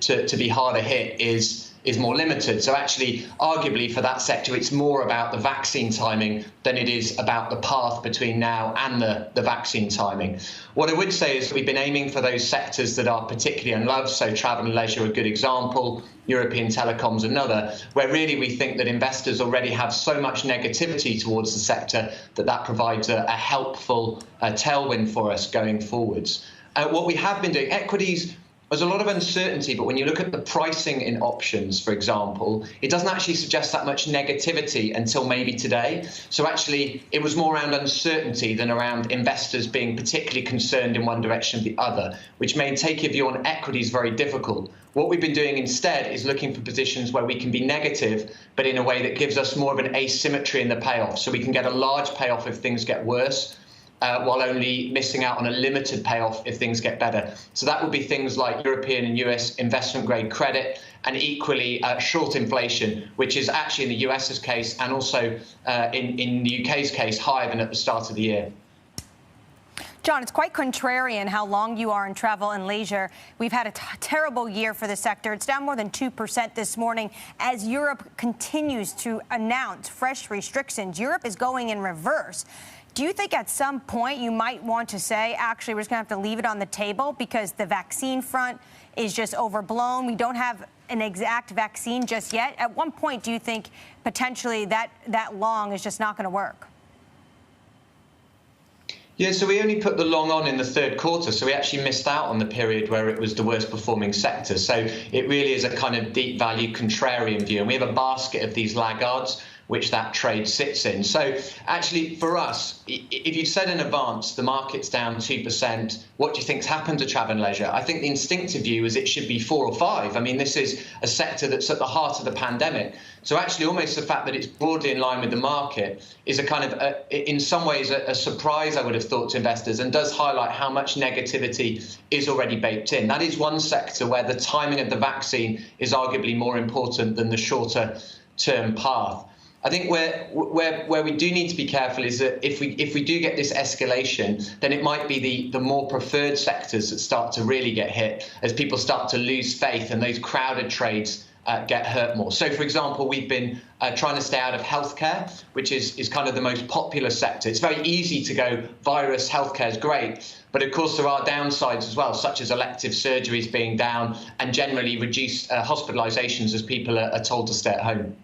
to be harder hit is is more limited. So actually, arguably for that sector, it's more about the vaccine timing than it is about the path between now and the vaccine timing. What I would say is we've been aiming for those sectors that are particularly unloved, so travel and leisure a good example, European telecoms another, where really we think that investors already have so much negativity towards the sector that provides a helpful tailwind for us going forwards. What we have been doing, equities, there's a lot of uncertainty, but when you look at the pricing in options, for example, it doesn't actually suggest that much negativity until maybe today. So actually, it was more around uncertainty than around investors being particularly concerned in one direction or the other, which may take a view on equities very difficult. What we've been doing instead is looking for positions where we can be negative, but in a way that gives us more of an asymmetry in the payoff. So we can get a large payoff if things get worse, while only missing out on a limited payoff if things get better. So that would be things like European and US investment grade credit, and equally short inflation, which is actually in the US's case and also in the UK's case higher than at the start of the year. John, it's quite contrarian how long you are in travel and leisure. We've had a terrible year for the sector. It's down more than 2% this morning as Europe continues to announce fresh restrictions. Europe is going in reverse. Do you think at some point you might want to say, actually, we're just going to have to leave it on the table because the vaccine front is just overblown? We don't have an exact vaccine just yet. At one point, do you think potentially that long is just not going to work? Yeah, so we only put the long on in the third quarter, so we actually missed out on the period where it was the worst performing sector. So it really is a kind of deep value contrarian view. And we have a basket of these laggards which that trade sits in. So actually, for us, if you'd said in advance the market's down 2%, what do you think's happened to travel and leisure? I think the instinctive view is it should be 4 or 5. I mean, this is a sector that's at the heart of the pandemic. So actually, almost the fact that it's broadly in line with the market is a kind of, in some ways, a surprise, I would have thought, to investors, and does highlight how much negativity is already baked in. That is one sector where the timing of the vaccine is arguably more important than the shorter term path. I think where we do need to be careful is that if we do get this escalation, then it might be the more preferred sectors that start to really get hit as people start to lose faith and those crowded trades get hurt more. So, for example, we've been trying to stay out of healthcare, which is kind of the most popular sector. It's very easy to go, virus, healthcare is great. But of course, there are downsides as well, such as elective surgeries being down and generally reduced hospitalizations as people are told to stay at home.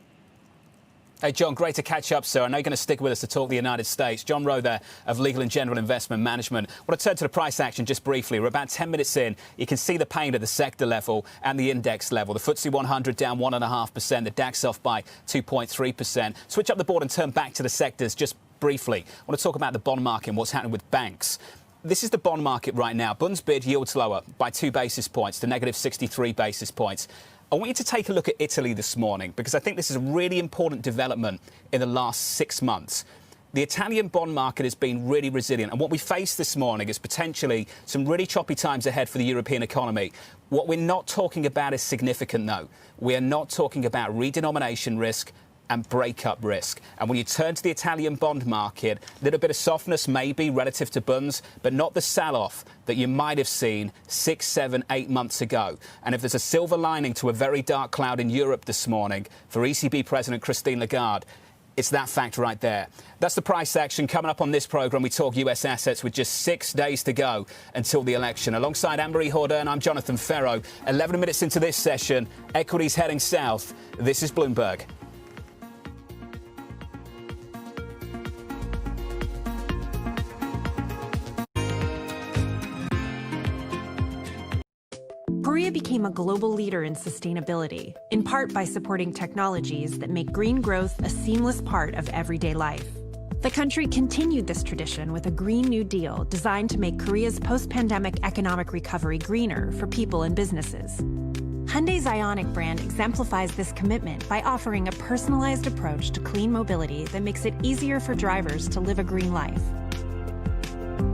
Hey, John, great to catch up, sir. I know you're going to stick with us to talk the United States. John Rowe there of Legal & General Investment Management. I want to turn to the price action just briefly. We're about 10 minutes in. You can see the pain at the sector level and the index level. The FTSE 100 down 1.5%. The DAX off by 2.3%. Switch up the board and turn back to the sectors just briefly. I want to talk about the bond market and what's happening with banks. This is the bond market right now. Bunds-bid yields lower by 2 basis points to negative 63 basis points. I want you to take a look at Italy this morning because I think this is a really important development in the last 6 months. The Italian bond market has been really resilient, and what we face this morning is potentially some really choppy times ahead for the European economy. What we're not talking about is significant, though. We are not talking about redenomination risk and breakup risk. And when you turn to the Italian bond market, a little bit of softness maybe relative to bonds, but not the sell-off that you might have seen 6, 7, 8 months ago. And if there's a silver lining to a very dark cloud in Europe this morning for ECB President Christine Lagarde, it's that fact right there. That's the price action. Coming up on this programme, we talk US assets with just 6 days to go until the election. Alongside Anne-Marie Hordern, I'm Jonathan Ferro. 11 minutes into this session, equities heading south. This is Bloomberg. Korea became a global leader in sustainability, in part by supporting technologies that make green growth a seamless part of everyday life. The country continued this tradition with a Green New Deal designed to make Korea's post-pandemic economic recovery greener for people and businesses. Hyundai's Ioniq brand exemplifies this commitment by offering a personalized approach to clean mobility that makes it easier for drivers to live a green life.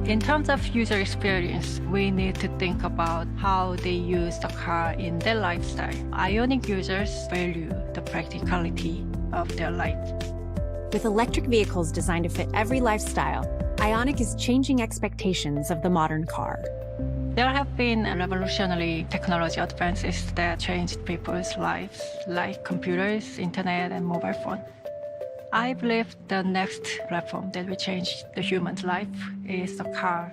In terms of user experience, we need to think about how they use the car in their lifestyle. Ioniq users value the practicality of their life. With electric vehicles designed to fit every lifestyle, Ioniq is changing expectations of the modern car. There have been revolutionary technology advances that changed people's lives, like computers, internet, and mobile phone. I believe the next platform that will change the human's life is the car.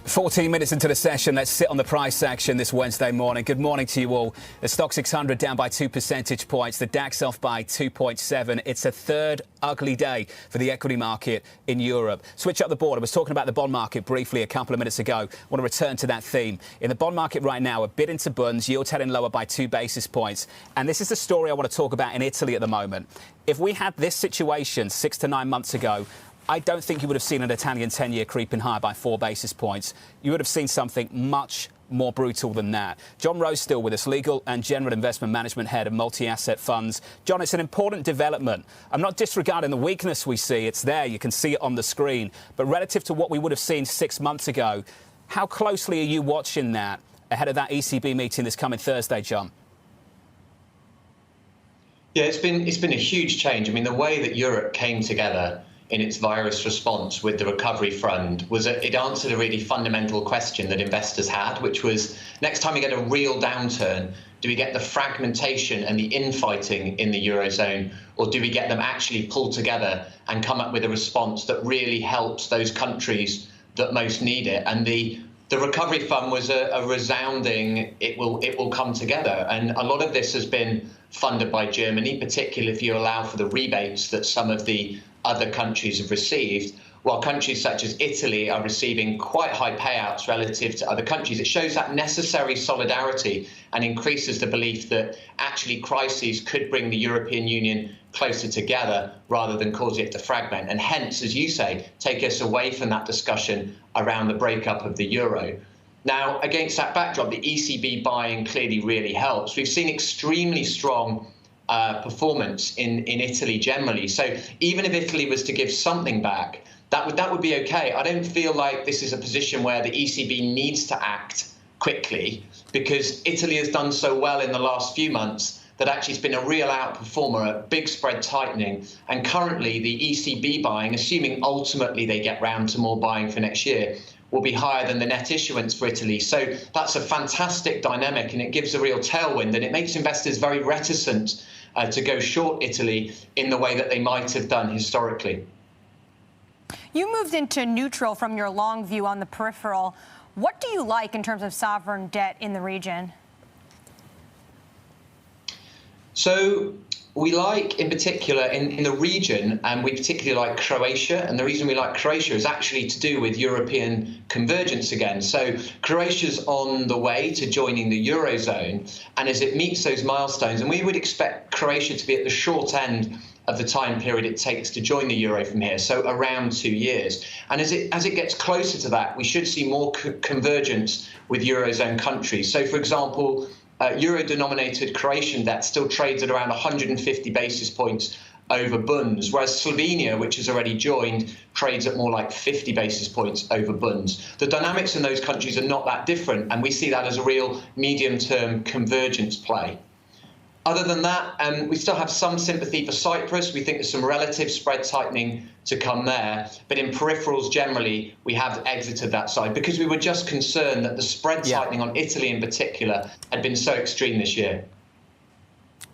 "14 minutes into the session, let's sit on the price action this Wednesday morning. Good morning to you all. The Stock 600 down by 2 percentage points. The DAX off by 2.7. It's a third ugly day for the equity market in Europe. Switch up the board. I was talking about the bond market briefly a couple of minutes ago. I want to return to that theme. In the bond market right now, a bid into bunds, yields heading lower by 2 basis points. And this is the story I want to talk about in Italy at the moment. If we had this situation 6 to 9 months ago, I don't think you would have seen an Italian 10-year creeping higher by 4 basis points. You would have seen something much more brutal than that. John Rowe's still with us, Legal and General Investment Management Head of Multi-Asset Funds. John, it's an important development. I'm not disregarding the weakness we see. It's there. You can see it on the screen. But relative to what we would have seen 6 months ago, how closely are you watching that ahead of that ECB meeting this coming Thursday, John? Yeah, it's been a huge change. I mean, the way that Europe came together in its virus response with the recovery fund was it answered a really fundamental question that investors had, which was, next time we get a real downturn, do we get the fragmentation and the infighting in the Eurozone, or do we get them actually pulled together and come up with a response that really helps those countries that most need it? And the recovery fund was a resounding, it will come together. And a lot of this has been funded by Germany, particularly if you allow for the rebates that some of the other countries have received, while countries such as Italy are receiving quite high payouts relative to other countries. It shows that necessary solidarity and increases the belief that actually crises could bring the European Union closer together rather than cause it to fragment, and hence, as you say, take us away from that discussion around the breakup of the euro. Now, against that backdrop, the ECB buying clearly really helps. We've seen extremely strong performance in Italy generally. So even if Italy was to give something back, that would be okay. I don't feel like this is a position where the ECB needs to act quickly, because Italy has done so well in the last few months that actually it's been a real outperformer, a big spread tightening. And currently the ECB buying, assuming ultimately they get round to more buying for next year, will be higher than the net issuance for Italy. So that's a fantastic dynamic, and it gives a real tailwind, and it makes investors very reticent to go short Italy in the way that they might have done historically. You moved into neutral from your long view on the peripheral. What do you like in terms of sovereign debt in the region? So we like, in particular, in the region, and we particularly like Croatia. And the reason we like Croatia is actually to do with European convergence again. So Croatia's on the way to joining the Eurozone. And as it meets those milestones, and we would expect Croatia to be at the short end of the time period it takes to join the euro from here, so around 2 years. And as it gets closer to that, we should see more convergence with Eurozone countries. So, for example, euro-denominated Croatian debt still trades at around 150 basis points over bunds, whereas Slovenia, which has already joined, trades at more like 50 basis points over bunds. The dynamics in those countries are not that different, and we see that as a real medium-term convergence play. Other than that, we still have some sympathy for Cyprus. We think there's some relative spread tightening to come there. But in peripherals generally, we have exited that side because we were just concerned that the spread tightening on Italy in particular had been so extreme this year.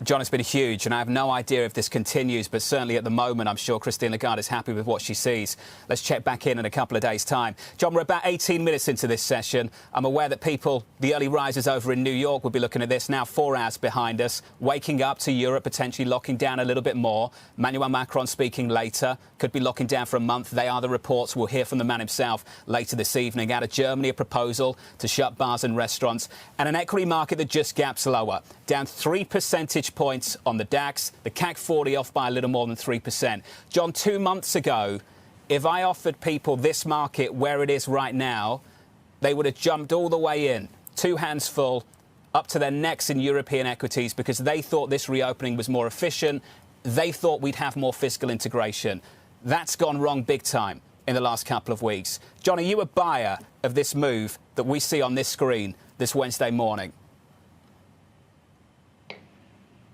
John, it's been huge, and I have no idea if this continues, but certainly at the moment, I'm sure Christine Lagarde is happy with what she sees. Let's check back in a couple of days' time. John, we're about 18 minutes into this session. I'm aware that people, the early risers over in New York, will be looking at this now 4 hours behind us, waking up to Europe, potentially locking down a little bit more. Emmanuel Macron speaking later, could be locking down for a month. They are the reports. We'll hear from the man himself later this evening. Out of Germany, a proposal to shut bars and restaurants, and an equity market that just gaps lower, down 3 percentage points on the DAX, the CAC 40 off by a little more than 3%. John, 2 months ago, if I offered people this market where it is right now, they would have jumped all the way in, 2 hands full, up to their necks in European equities because they thought this reopening was more efficient. They thought we'd have more fiscal integration. That's gone wrong big time in the last couple of weeks. John, are you a buyer of this move that we see on this screen this Wednesday morning?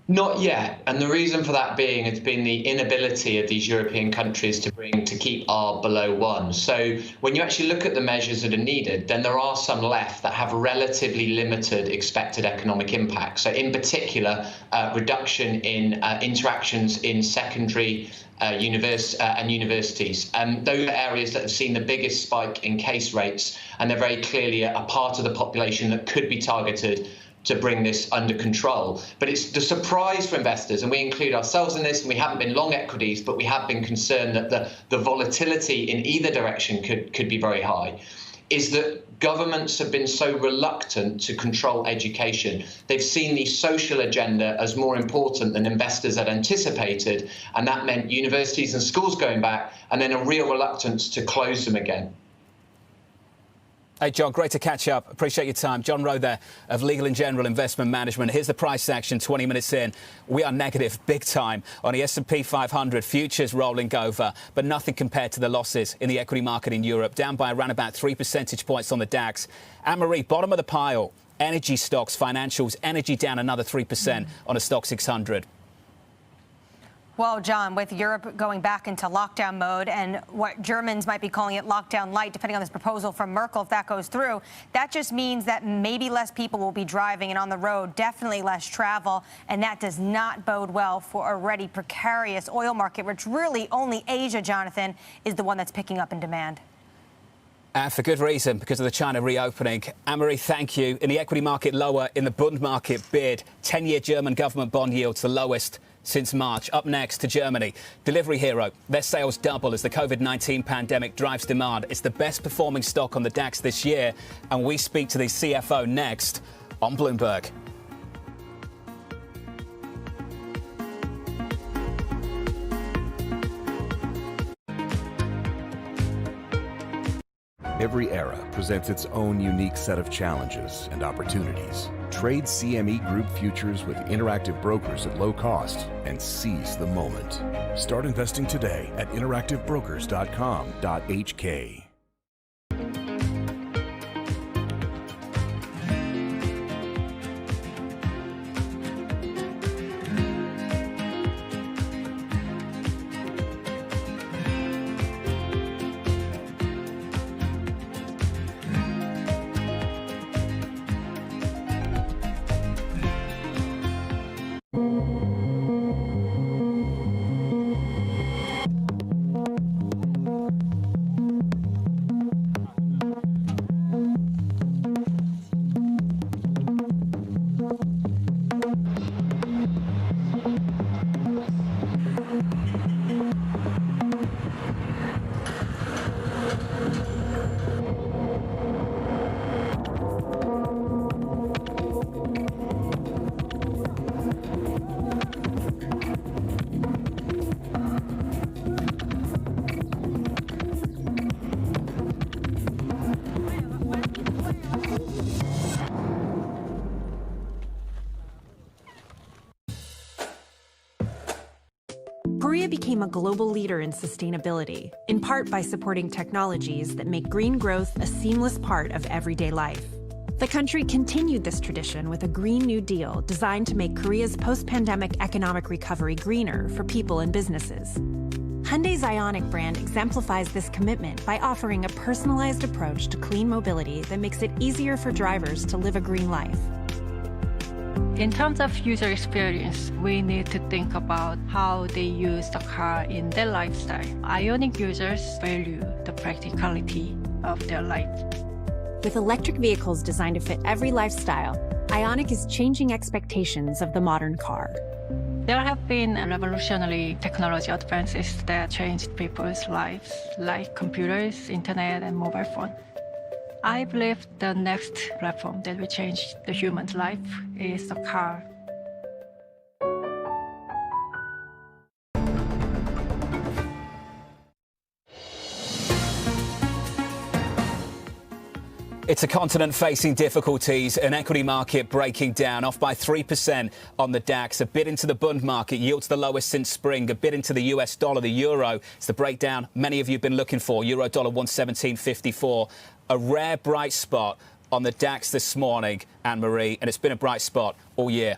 Not yet, and the reason for that being has been the inability of these European countries to keep R below 1. So when you actually look at the measures that are needed, then there are some left that have relatively limited expected economic impact. So in particular, reduction in interactions in secondary and universities. Those are areas that have seen the biggest spike in case rates, and they're very clearly a part of the population that could be targeted to bring this under control. But it's the surprise for investors, and we include ourselves in this, and we haven't been long equities, but we have been concerned that the volatility in either direction could be very high, is that governments have been so reluctant to control education. They've seen the social agenda as more important than investors had anticipated, and that meant universities and schools going back, and then a real reluctance to close them again. Hey, John, great to catch up. Appreciate your time. John Rowe there of Legal & General Investment Management. Here's the price action 20 minutes in. We are negative big time on the S&P 500. Futures rolling over, but nothing compared to the losses in the equity market in Europe, down by around about 3 percentage points on the DAX. Anne-Marie, bottom of the pile, energy stocks, financials, energy down another 3% on a stock 600. Well, John, with Europe going back into lockdown mode and what Germans might be calling it lockdown light, depending on this proposal from Merkel, if that goes through, that just means that maybe less people will be driving and on the road, definitely less travel, and that does not bode well for a already precarious oil market, which really only Asia, Jonathan, is the one that's picking up in demand. For good reason, because of the China reopening. Anne-Marie, thank you. In the equity market, lower. In the bond market, bid. 10-year German government bond yields the lowest since March. Up next to Germany. Delivery Hero. Their sales double as the COVID-19 pandemic drives demand. It's the best performing stock on the DAX this year. And we speak to the CFO next on Bloomberg. Every era presents its own unique set of challenges and opportunities. Trade CME Group futures with Interactive Brokers at low cost and seize the moment. Start investing today at interactivebrokers.com.hk. Korea became a global leader in sustainability, in part by supporting technologies that make green growth a seamless part of everyday life. The country continued this tradition with a Green New Deal designed to make Korea's post-pandemic economic recovery greener for people and businesses. Hyundai's Ioniq brand exemplifies this commitment by offering a personalized approach to clean mobility that makes it easier for drivers to live a green life. In terms of user experience, we need to think about how they use the car in their lifestyle. Ioniq users value the practicality of their life. With electric vehicles designed to fit every lifestyle, Ioniq is changing expectations of the modern car. There have been revolutionary technology advances that changed people's lives, like computers, internet, and mobile phone. I believe the next platform that will change the human's life is the car. It's a continent facing difficulties, an equity market breaking down, off by 3% on the DAX. A bid into the bond market, yields the lowest since spring. A bid into the US dollar, the euro. It's the breakdown many of you have been looking for. Euro dollar 117.54. A rare bright spot on the DAX this morning, Anne-Marie, and it's been a bright spot all year.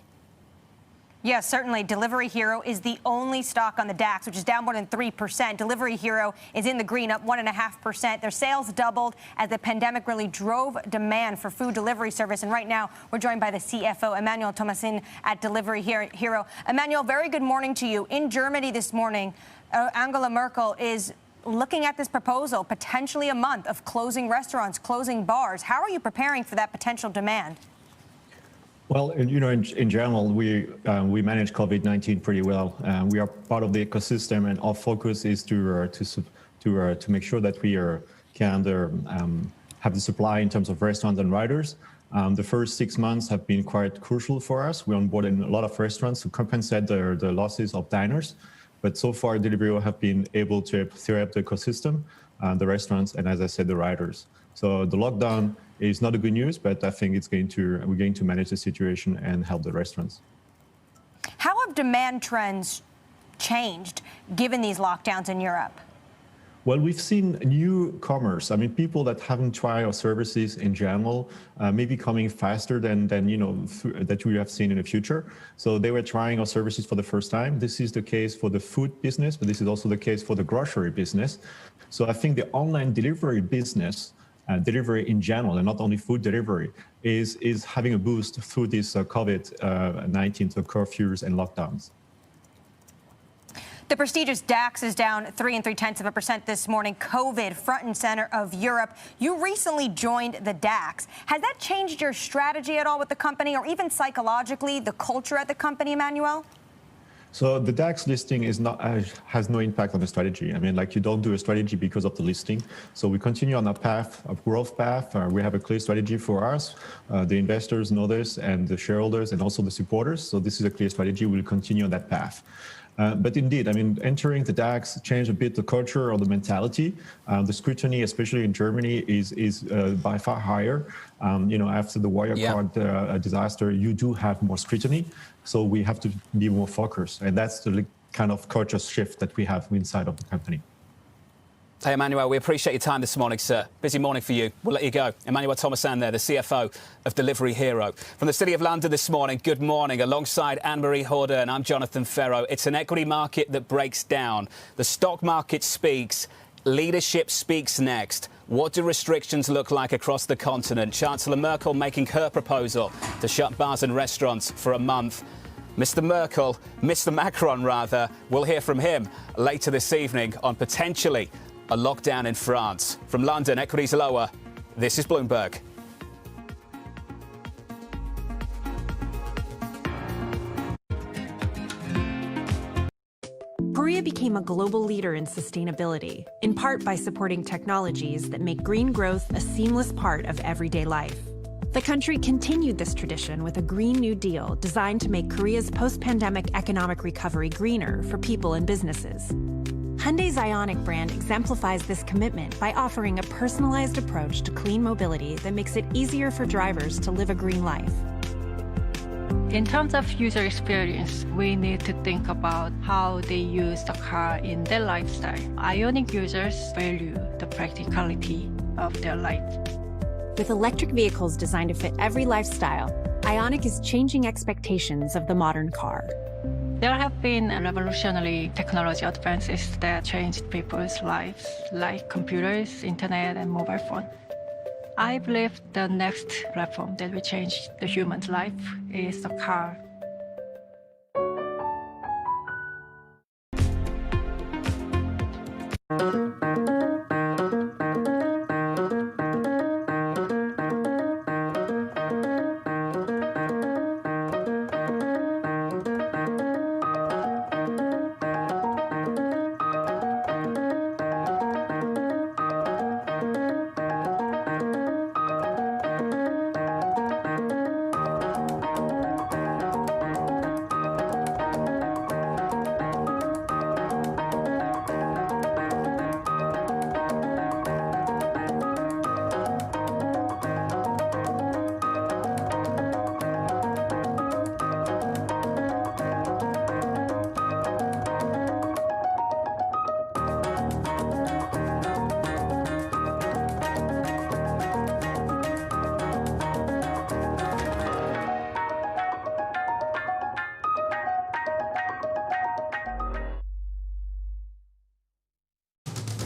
Yes, certainly. Delivery Hero is the only stock on the DAX, which is down more than 3%. Delivery Hero is in the green, up 1.5%. Their sales doubled as the pandemic really drove demand for food delivery service. And right now, we're joined by the CFO, Emmanuel Thomasin, at Delivery Hero. Emmanuel, very good morning to you. In Germany this morning, Angela Merkel is looking at this proposal, potentially a month of closing restaurants, closing bars. How are you preparing for that potential demand? Well, in general, we manage COVID-19 pretty well. We are part of the ecosystem, and our focus is to make sure that we can have the supply in terms of restaurants and riders. The first 6 months have been quite crucial for us. We onboarded a lot of restaurants to compensate the losses of diners, but so far, Delivery have been able to clear up the ecosystem, the restaurants, and as I said, the riders. So the lockdown is not a good news, but I think we're going to manage the situation and help the restaurants. How have demand trends changed given these lockdowns in Europe? Well, we've seen newcomers. I mean, people that haven't tried our services in general, maybe coming faster than that we have seen in the future. So they were trying our services for the first time. This is the case for the food business, but this is also the case for the grocery business. So I think the online delivery business, delivery in general, and not only food delivery, is having a boost through this COVID-19, so curfews and lockdowns. The prestigious DAX is down 3.3% this morning. COVID front and center of Europe. You recently joined the DAX. Has that changed your strategy at all with the company, or even psychologically, the culture at the company, Emmanuel? So the DAX listing has no impact on the strategy. I mean, you don't do a strategy because of the listing. So we continue on a path, a growth path. We have a clear strategy for us. The investors know this, and the shareholders, and also the supporters. So this is a clear strategy. We'll continue on that path. But indeed, I mean, entering the DAX changed a bit the culture or the mentality. The scrutiny, especially in Germany, is by far higher. After the Wirecard disaster, you do have more scrutiny. So we have to be more focused. And that's the kind of culture shift that we have inside of the company. Hey, Emmanuel, we appreciate your time this morning, sir. Busy morning for you. We'll let you go. Emmanuel Thomasin there, the CFO of Delivery Hero. From the City of London this morning, good morning. Alongside Anne-Marie Horder, and I'm Jonathan Ferro. It's an equity market that breaks down. The stock market speaks. Leadership speaks next. What do restrictions look like across the continent? Chancellor Merkel making her proposal to shut bars and restaurants for a month. Mr. Macron, we'll hear from him later this evening on potentially a lockdown in France. From London, equities lower. This is Bloomberg. Korea became a global leader in sustainability, in part by supporting technologies that make green growth a seamless part of everyday life. The country continued this tradition with a Green New Deal designed to make Korea's post-pandemic economic recovery greener for people and businesses. Hyundai's Ioniq brand exemplifies this commitment by offering a personalized approach to clean mobility that makes it easier for drivers to live a green life. In terms of user experience, we need to think about how they use the car in their lifestyle. Ioniq users value the practicality of their life. With electric vehicles designed to fit every lifestyle, Ioniq is changing expectations of the modern car. There have been revolutionary technology advances that changed people's lives, like computers, internet, and mobile phone. I believe the next platform that will change the human's life is the car.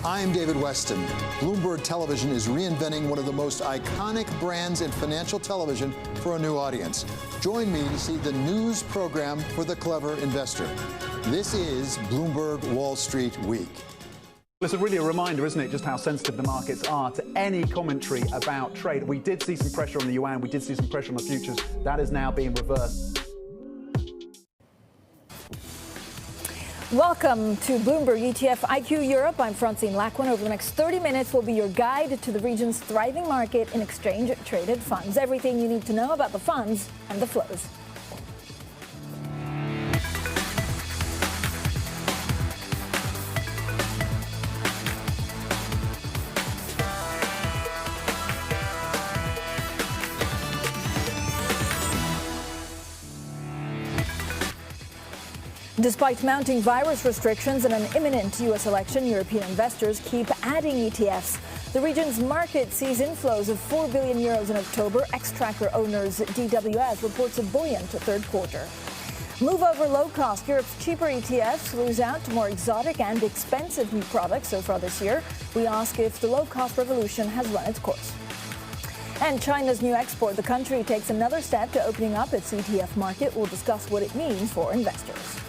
I'm David Weston. Bloomberg Television is reinventing one of the most iconic brands in financial television for a new audience. Join me to see the news program for the clever investor. This is Bloomberg Wall Street Week. It's really a reminder, isn't it, just how sensitive the markets are to any commentary about trade. We did see some pressure on the yuan. We did see some pressure on the futures. That is now being reversed. Welcome to Bloomberg ETF IQ Europe. I'm Francine Lackwin. Over the next 30 minutes, we'll be your guide to the region's thriving market in exchange-traded funds. Everything you need to know about the funds and the flows. Despite mounting virus restrictions and an imminent U.S. election, European investors keep adding ETFs. The region's market sees inflows of 4 billion euros in October. Xtrackers owners DWS reports a buoyant third quarter. Move over low cost. Europe's cheaper ETFs lose out to more exotic and expensive new products so far this year. We ask if the low cost revolution has run its course. And China's new export. The country takes another step to opening up its ETF market. We'll discuss what it means for investors.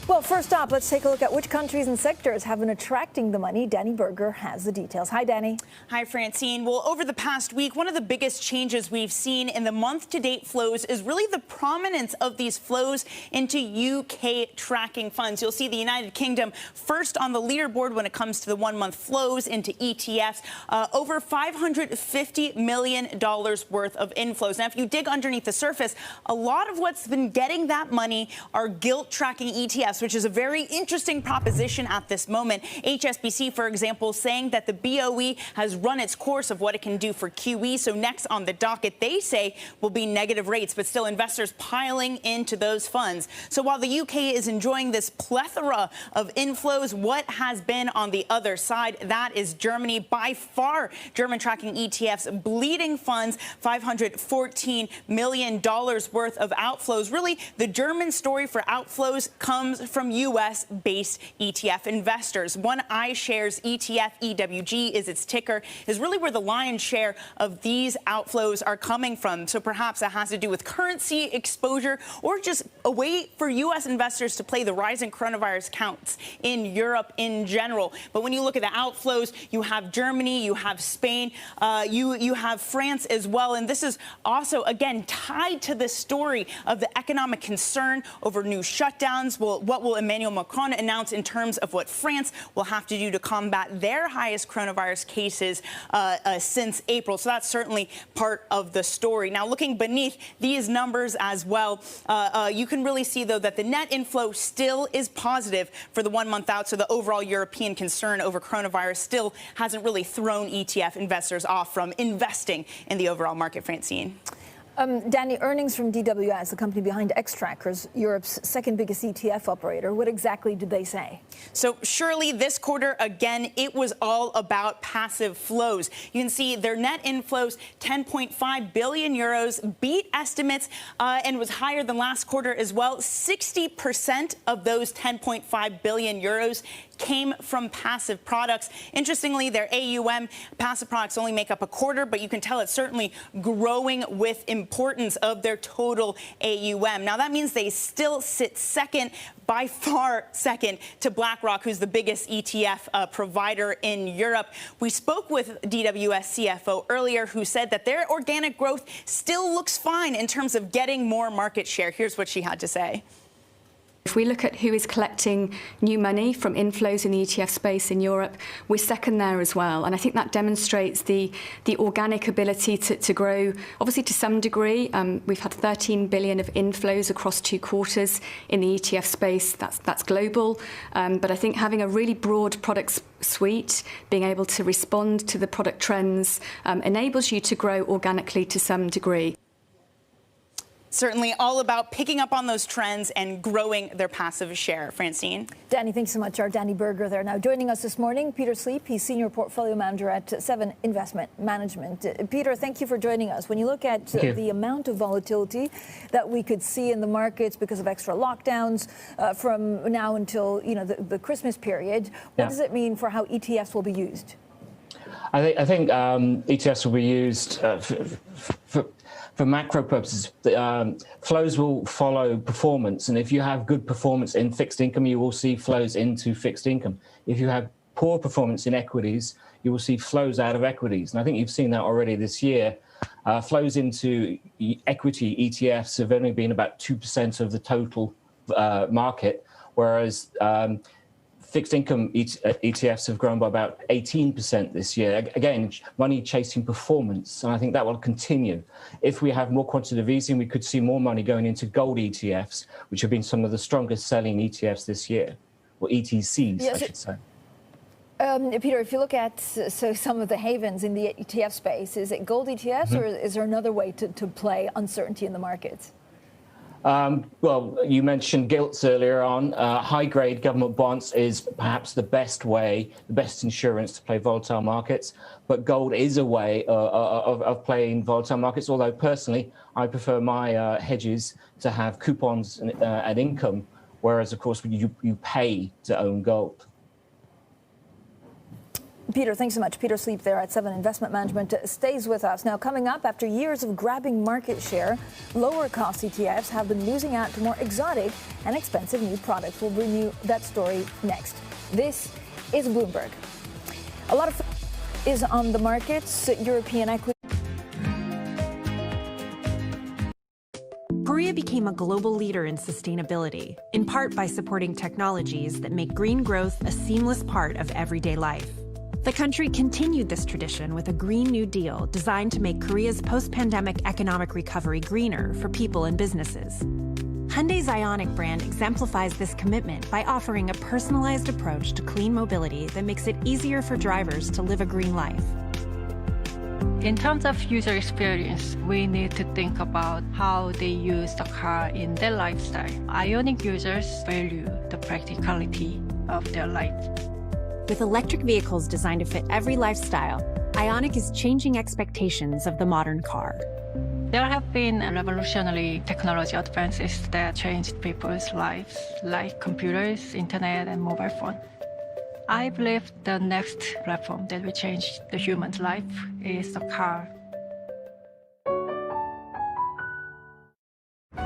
Well, first up, let's take a look at which countries and sectors have been attracting the money. Danny Berger has the details. Hi, Danny. Hi, Francine. Well, over the past week, one of the biggest changes we've seen in the month-to-date flows is really the prominence of these flows into UK tracking funds. You'll see the United Kingdom first on the leaderboard when it comes to the one-month flows into ETFs, over $550 million worth of inflows. Now, if you dig underneath the surface, a lot of what's been getting that money are gilt tracking ETFs, which is a very interesting proposition at this moment. HSBC, for example, saying that the BOE has run its course of what it can do for QE. So next on the docket, they say, will be negative rates, but still investors piling into those funds. So while the UK is enjoying this plethora of inflows, what has been on the other side? That is Germany. By far, German tracking ETFs bleeding funds, $514 million worth of outflows. Really, the German story for outflows comes from U.S.-based ETF investors. One iShares ETF, EWG is its ticker, is really where the lion's share of these outflows are coming from. So perhaps that has to do with currency exposure or just a way for U.S. investors to play the rising coronavirus counts in Europe in general. But when you look at the outflows, you have Germany, you have Spain, you have France as well. And this is also, again, tied to the story of the economic concern over new shutdowns. Well, what will Emmanuel Macron announce in terms of what France will have to do to combat their highest coronavirus cases since April? So that's certainly part of the story. Now, looking beneath these numbers as well, you can really see, though, that the net inflow still is positive for the 1 month out. So the overall European concern over coronavirus still hasn't really thrown ETF investors off from investing in the overall market, Francine. Danny, earnings from DWS, the company behind Xtrackers, Europe's second biggest ETF operator. What exactly did they say? So Shirley, this quarter, again, it was all about passive flows. You can see their net inflows, 10.5 billion euros, beat estimates and was higher than last quarter as well. 60% of those 10.5 billion euros came from passive products. Interestingly, their AUM, passive products only make up a quarter, but you can tell it's certainly growing with importance of their total AUM. Now, that means they still sit second, by far second, to BlackRock, who's the biggest ETF provider in Europe. We spoke with DWS CFO earlier, who said that their organic growth still looks fine in terms of getting more market share. Here's what she had to say. If we look at who is collecting new money from inflows in the ETF space in Europe, we're second there as well. And I think that demonstrates the organic ability to grow, obviously to some degree. We've had 13 billion of inflows across 2 quarters in the ETF space. That's global. But I think having a really broad product suite, being able to respond to the product trends, enables you to grow organically to some degree. Certainly all about picking up on those trends and growing their passive share. Francine? Danny, thanks so much. Our Danny Berger there. Now joining us this morning, Peter Sleep. He's Senior Portfolio Manager at 7 Investment Management. Peter, thank you for joining us. When you look at the amount of volatility that we could see in the markets because of extra lockdowns from now until the Christmas period, what does it mean for how ETFs will be used? I think ETFs will be used for macro purposes. Flows will follow performance, and if you have good performance in fixed income, you will see flows into fixed income. If you have poor performance in equities, you will see flows out of equities. And I think you've seen that already this year. Flows into equity ETFs have only been about 2% of the total market, whereas fixed income ETFs have grown by about 18% this year. Again, money chasing performance, and I think that will continue. If we have more quantitative easing, we could see more money going into gold ETFs, which have been some of the strongest selling ETFs this year, or ETCs, I should say. Peter, if you look at some of the havens in the ETF space, is it gold ETFs or is there another way to play uncertainty in the markets? Well, you mentioned gilts earlier on. High-grade government bonds is perhaps the best way, the best insurance to play volatile markets. But gold is a way of playing volatile markets, although personally, I prefer my hedges to have coupons and income, whereas, of course, you pay to own gold. Peter, thanks so much. Peter Sleep there at 7 Investment Management stays with us. Now, coming up, after years of grabbing market share, lower cost ETFs have been losing out to more exotic and expensive new products. We'll bring you that story next. This is Bloomberg. A lot of is on the markets, European equity. Korea became a global leader in sustainability, in part by supporting technologies that make green growth a seamless part of everyday life. The country continued this tradition with a Green New Deal designed to make Korea's post-pandemic economic recovery greener for people and businesses. Hyundai's Ioniq brand exemplifies this commitment by offering a personalized approach to clean mobility that makes it easier for drivers to live a green life. In terms of user experience, we need to think about how they use the car in their lifestyle. Ioniq users value the practicality of their life. With electric vehicles designed to fit every lifestyle, Ioniq is changing expectations of the modern car. There have been revolutionary technology advances that changed people's lives, like computers, internet, and mobile phone. I believe the next platform that will change the human's life is the car.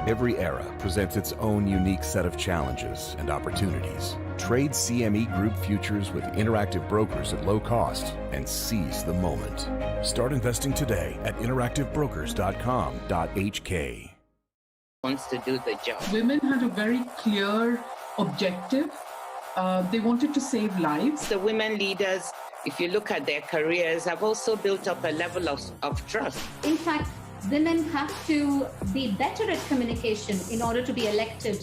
Every era presents its own unique set of challenges and opportunities. Trade CME Group futures with interactive brokers at low cost and seize the moment. Start investing today at interactivebrokers.com.hk. Wants to do the job. Women had a very clear objective. They wanted to save lives. The women leaders, if you look at their careers, have also built up a level of trust. In fact, women have to be better at communication in order to be elected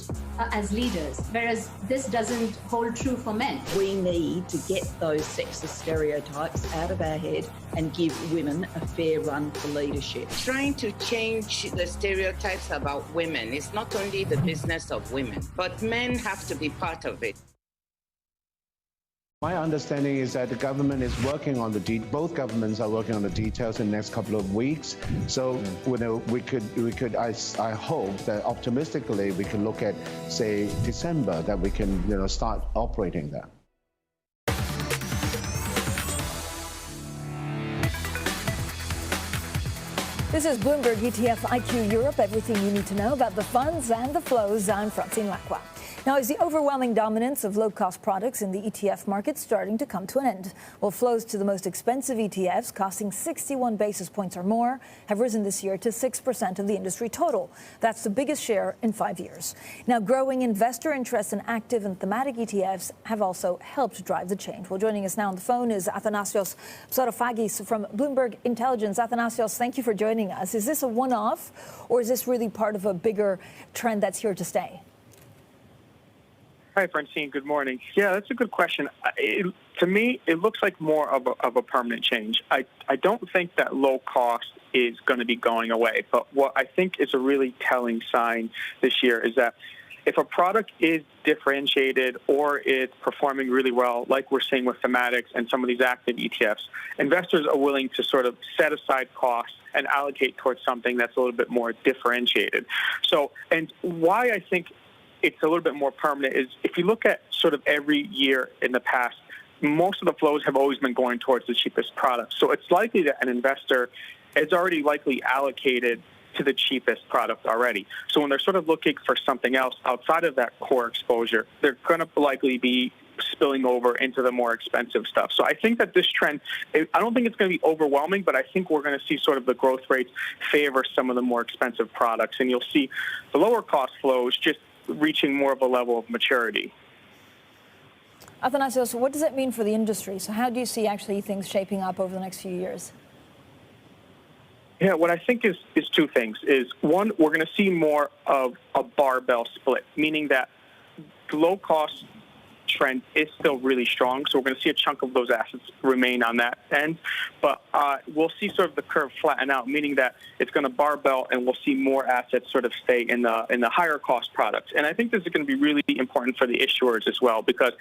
as leaders, whereas this doesn't hold true for men. We need to get those sexist stereotypes out of our head and give women a fair run for leadership. Trying to change the stereotypes about women is not only the business of women, but men have to be part of it. My understanding is that the government is working on both governments are working on the details in the next couple of weeks. So, we could. I hope that optimistically we can look at, say, December, that we can, start operating that. This is Bloomberg ETF IQ Europe, everything you need to know about the funds and the flows. I'm Francine Lacqua. Now, is the overwhelming dominance of low-cost products in the ETF market starting to come to an end? Well, flows to the most expensive ETFs, costing 61 basis points or more, have risen this year to 6% of the industry total. That's the biggest share in 5 years. Now, growing investor interest in active and thematic ETFs have also helped drive the change. Well, joining us now on the phone is Athanasios Psarophagis from Bloomberg Intelligence. Athanasios, thank you for joining us. Is this a one-off, or is this really part of a bigger trend that's here to stay? Hi, Francine. Good morning. Yeah, that's a good question. To me, it looks like more of a permanent change. I don't think that low cost is going to be going away. But what I think is a really telling sign this year is that if a product is differentiated or it's performing really well, like we're seeing with thematics and some of these active ETFs, investors are willing to sort of set aside costs and allocate towards something that's a little bit more differentiated. So, and why I think it's a little bit more permanent is if you look at sort of every year in the past, most of the flows have always been going towards the cheapest product. So it's likely that an investor is already likely allocated to the cheapest product already. So when they're sort of looking for something else outside of that core exposure, they're going to likely be spilling over into the more expensive stuff. So I think that this trend, I don't think it's going to be overwhelming, but I think we're going to see sort of the growth rates favor some of the more expensive products. And you'll see the lower cost flows just reaching more of a level of maturity. Athanasios, what does it mean for the industry? So how do you see actually things shaping up over the next few years? Yeah, what I think is two things. Is one, we're going to see more of a barbell split, meaning that low-cost trend is still really strong. So we're going to see a chunk of those assets remain on that end. But we'll see sort of the curve flatten out, meaning that it's going to barbell and we'll see more assets sort of stay in the higher cost products. And I think this is going to be really important for the issuers as well, because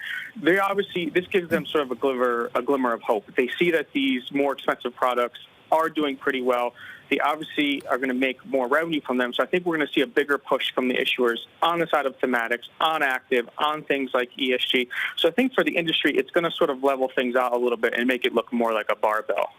they obviously, this gives them sort of a glimmer of hope. They see that these more expensive products are doing pretty well. They obviously are going to make more revenue from them. So I think we're going to see a bigger push from the issuers on the side of thematics, on active, on things like ESG. So I think for the industry, it's going to sort of level things out a little bit and make it look more like a barbell.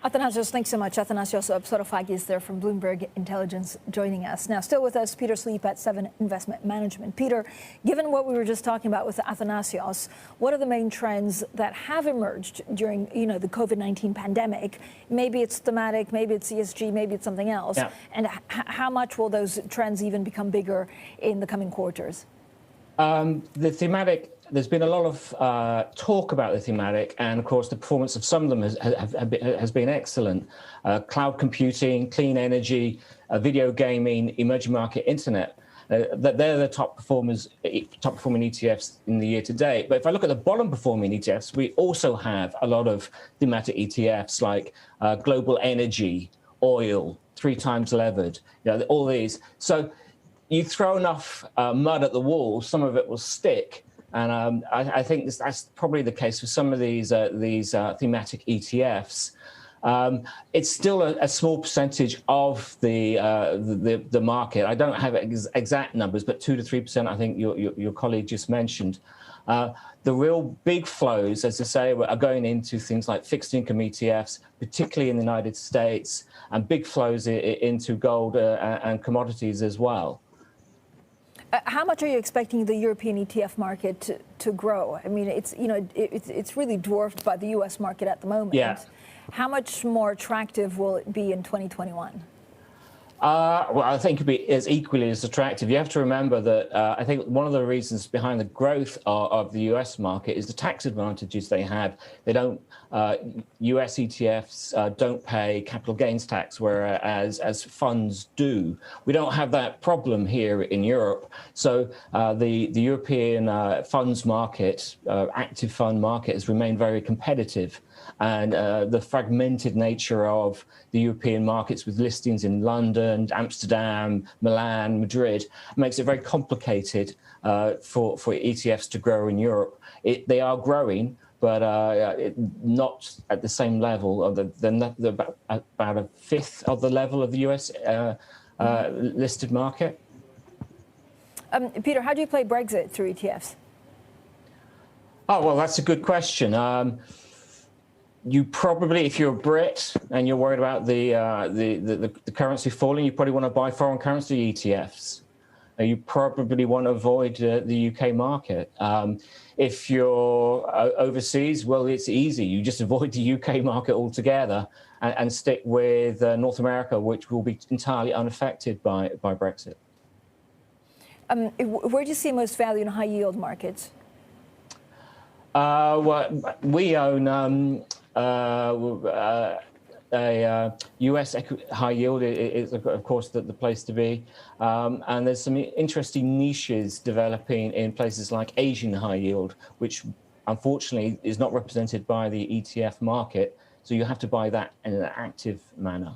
Athanasios, thanks so much. Athanasios Psarophagis there from Bloomberg Intelligence joining us. Now, still with us, Peter Sleep at 7 Investment Management. Peter, given what we were just talking about with Athanasios, what are the main trends that have emerged during, the COVID-19 pandemic? Maybe it's thematic, maybe it's ESG, maybe it's something else. Yeah. And how much will those trends even become bigger in the coming quarters? The thematic, there's been a lot of talk about the thematic, and of course the performance of some of them has been excellent. Cloud computing, clean energy, video gaming, emerging market internet. They're the top performing ETFs in the year to date. But if I look at the bottom performing ETFs, we also have a lot of thematic ETFs like global energy, oil, 3 times levered, all these. So you throw enough mud at the wall, some of it will stick. And I think that's probably the case for some of these thematic ETFs. It's still a small percentage of the market. I don't have exact numbers, but 2 to 3%. I think your colleague just mentioned. The real big flows, as I say, are going into things like fixed income ETFs, particularly in the United States, and big flows into gold and commodities as well. How much are you expecting the European ETF market to grow? I mean, it's really dwarfed by the U.S. market at the moment. Yeah. How much more attractive will it be in 2021? Well, I think it'd be as equally as attractive. You have to remember that I think one of the reasons behind the growth of the US market is the tax advantages they have. They don't, US ETFs don't pay capital gains tax, whereas as funds do. We don't have that problem here in Europe. So the European funds market, active fund market, has remained very competitive. And the fragmented nature of the European markets with listings in London, Amsterdam, Milan, Madrid makes it very complicated for ETFs to grow in Europe. They are growing, but not at the same level, about a fifth of the level of the US listed market. Peter, how do you play Brexit through ETFs? Oh, well, that's a good question. You probably, if you're a Brit and you're worried about the currency falling, you probably want to buy foreign currency ETFs. You probably want to avoid the UK market. If you're overseas, well, it's easy. You just avoid the UK market altogether and stick with North America, which will be entirely unaffected by Brexit. Where do you see most value in high yield markets? Well, we own a US high yield is, of course, the place to be. And there's some interesting niches developing in places like Asian high yield, which unfortunately is not represented by the ETF market. So you have to buy that in an active manner.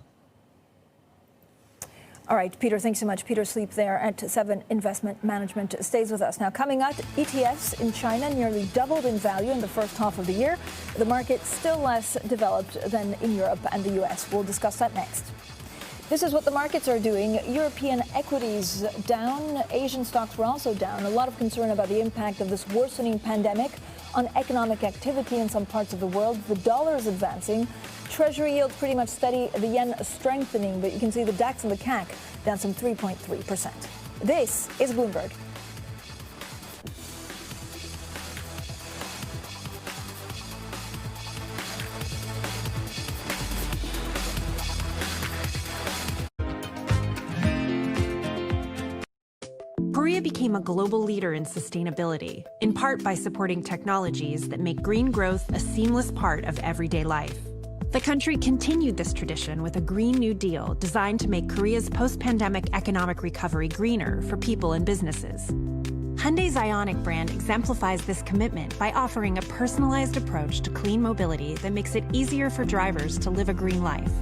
All right, Peter, thanks so much. Peter Sleep there at 7 Investment Management stays with us. Now, coming up, ETFs in China nearly doubled in value in the first half of the year. The market still less developed than in Europe and the US. We'll discuss that next. This is what the markets are doing. European equities down. Asian stocks were also down. A lot of concern about the impact of this worsening pandemic on economic activity in some parts of the world. The dollar is advancing. Treasury yield pretty much steady, the yen strengthening, but you can see the DAX and the CAC down some 3.3%. This is Bloomberg. Korea became a global leader in sustainability, in part by supporting technologies that make green growth a seamless part of everyday life. The country continued this tradition with a Green New Deal designed to make Korea's post-pandemic economic recovery greener for people and businesses. Hyundai's Ioniq brand exemplifies this commitment by offering a personalized approach to clean mobility that makes it easier for drivers to live a green life.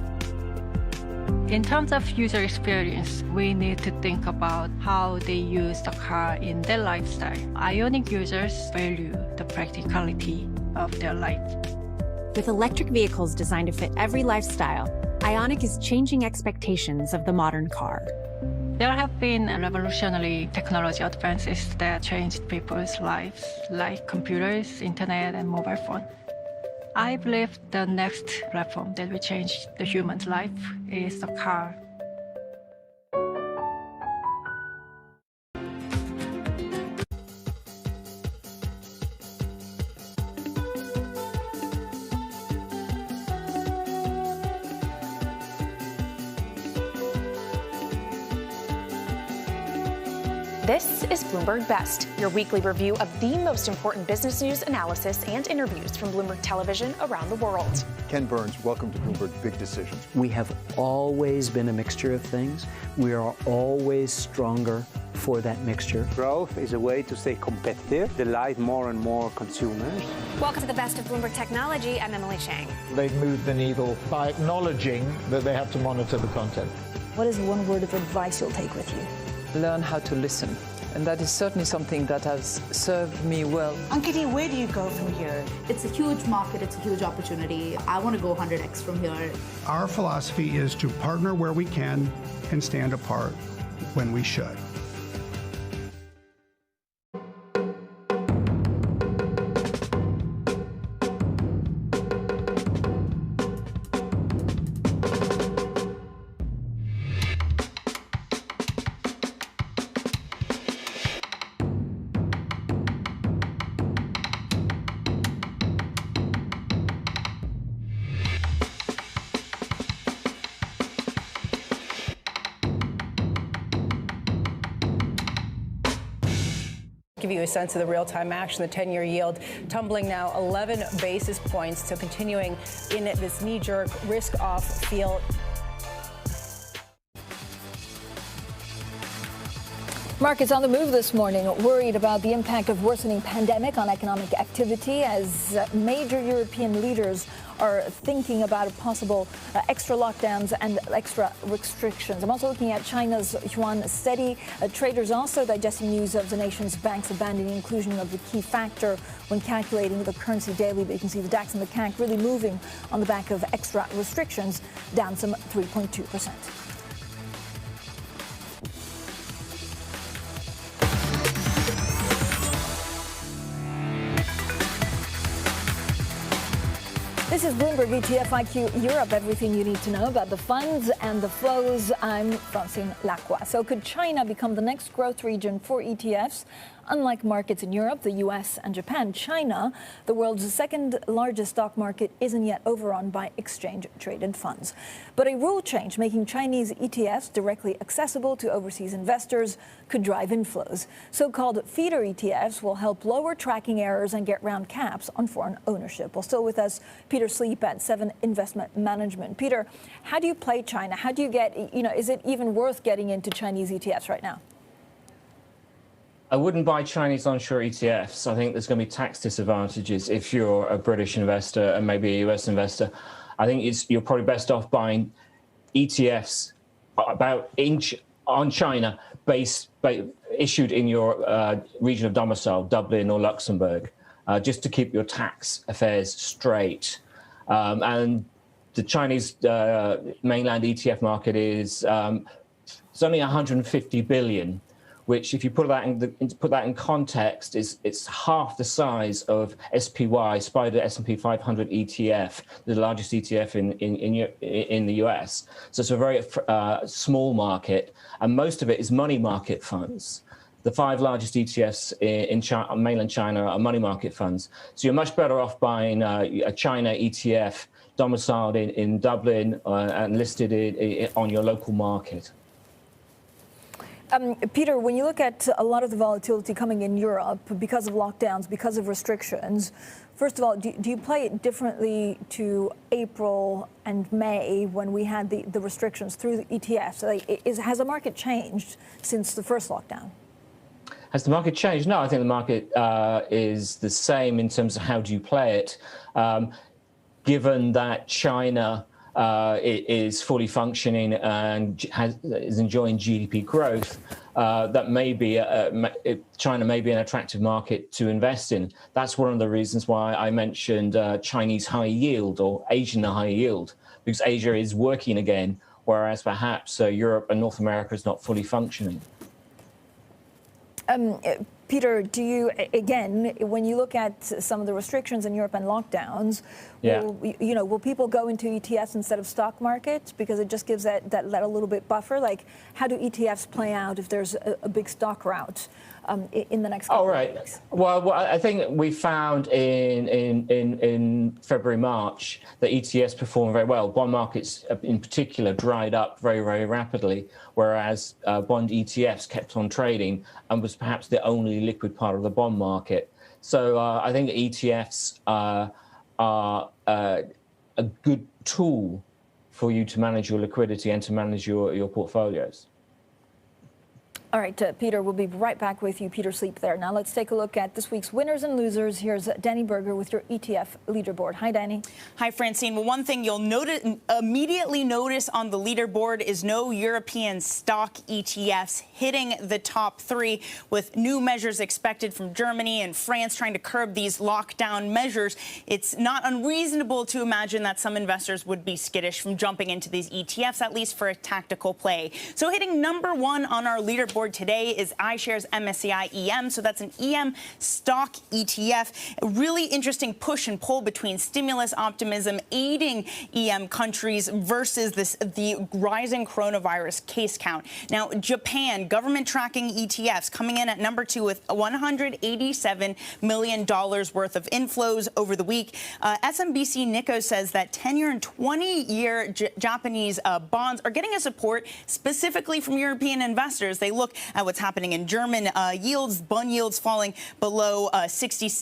In terms of user experience, we need to think about how they use the car in their lifestyle. Ioniq users value the practicality of their life. With electric vehicles designed to fit every lifestyle, Ioniq is changing expectations of the modern car. There have been revolutionary technology advances that changed people's lives, like computers, internet, and mobile phone. I believe the next platform that will change the human's life is the car. This is Bloomberg Best, your weekly review of the most important business news, analysis, and interviews from Bloomberg Television around the world. Ken Burns, welcome to Bloomberg Big Decisions. We have always been a mixture of things. We are always stronger for that mixture. Growth is a way to stay competitive, delight more and more consumers. Welcome to the Best of Bloomberg Technology. I'm Emily Chang. They've moved the needle by acknowledging that they have to monitor the content. What is one word of advice you'll take with you? Learn how to listen. And that is certainly something that has served me well. Ankiti, where do you go from here? It's a huge market, it's a huge opportunity. I want to go 100x from here. Our philosophy is to partner where we can and stand apart when we should. give you a sense of the real-time action. The 10-year yield tumbling now 11 basis points, so continuing in this knee-jerk risk-off feel. Markets on the move this morning, worried about the impact of worsening pandemic on economic activity as major European leaders are thinking about possible extra lockdowns and extra restrictions. I'm also looking at China's yuan steady. Traders also digesting news of the nation's banks abandoning inclusion of the key factor when calculating the currency daily. But you can see the DAX and the CAC really moving on the back of extra restrictions, down some 3.2%. This is Bloomberg ETF IQ Europe, everything you need to know about the funds and the flows. I'm Francine Lacroix. So could China become the next growth region for ETFs? Unlike markets in Europe, the US and Japan, China, the world's second largest stock market, isn't yet overrun by exchange-traded funds. But a rule change making Chinese ETFs directly accessible to overseas investors could drive inflows. So-called feeder ETFs will help lower tracking errors and get round caps on foreign ownership. Well, still with us, Peter Sleep at 7 Investment Management. Peter, how do you play China? How do you get, is it even worth getting into Chinese ETFs right now? I wouldn't buy Chinese onshore ETFs. I think there's going to be tax disadvantages if you're a British investor and maybe a US investor. I think you're probably best off buying ETFs on China issued in your region of domicile, Dublin or Luxembourg, just to keep your tax affairs straight. And the Chinese mainland ETF market is it's only 150 billion. Which, if you put that in context, it's half the size of SPY, Spider S&P 500 ETF, the largest ETF in the US. So it's a very small market, and most of it is money market funds. The 5 largest ETFs in mainland China are money market funds. So you're much better off buying a China ETF domiciled in Dublin and listed on your local market. Peter, when you look at a lot of the volatility coming in Europe because of lockdowns, because of restrictions, first of all, do you play it differently to April and May when we had the restrictions through the ETFs? Has the market changed since the first lockdown? Has the market changed? No, I think the market is the same in terms of how do you play it. Given that China is fully functioning and is enjoying GDP growth, that may be China may be an attractive market to invest in. That's one of the reasons why I mentioned Chinese high yield or Asian high yield, because Asia is working again, whereas perhaps Europe and North America is not fully functioning. Peter, do you, again, when you look at some of the restrictions in Europe and lockdowns, will people go into ETFs instead of stock markets because it just gives that a little bit buffer? Like, how do ETFs play out if there's a big stock rout in the next couple of weeks? Well, I think we found in February, March, that ETFs performed very well. Bond markets in particular dried up very, very rapidly, whereas bond ETFs kept on trading and was perhaps the only liquid part of the bond market. So I think ETFs are a good tool for you to manage your liquidity and to manage your portfolios. All right, Peter, we'll be right back with you. Peter Sleep there. Now let's take a look at this week's winners and losers. Here's Danny Berger with your ETF leaderboard. Hi, Danny. Hi, Francine. Well, one thing you'll immediately notice on the leaderboard is no European stock ETFs hitting the top 3, with new measures expected from Germany and France trying to curb these lockdown measures. It's not unreasonable to imagine that some investors would be skittish from jumping into these ETFs, at least for a tactical play. So hitting number 1 on our leaderboard today is iShares MSCI EM. So that's an EM stock ETF. A really interesting push and pull between stimulus optimism aiding EM countries versus the rising coronavirus case count. Now, Japan, government tracking ETFs coming in at number 2 with $187 million worth of inflows over the week. SMBC Nikko says that 10-year and 20-year Japanese bonds are getting a support specifically from European investors. They look look at what's happening in German yields, bond yields falling below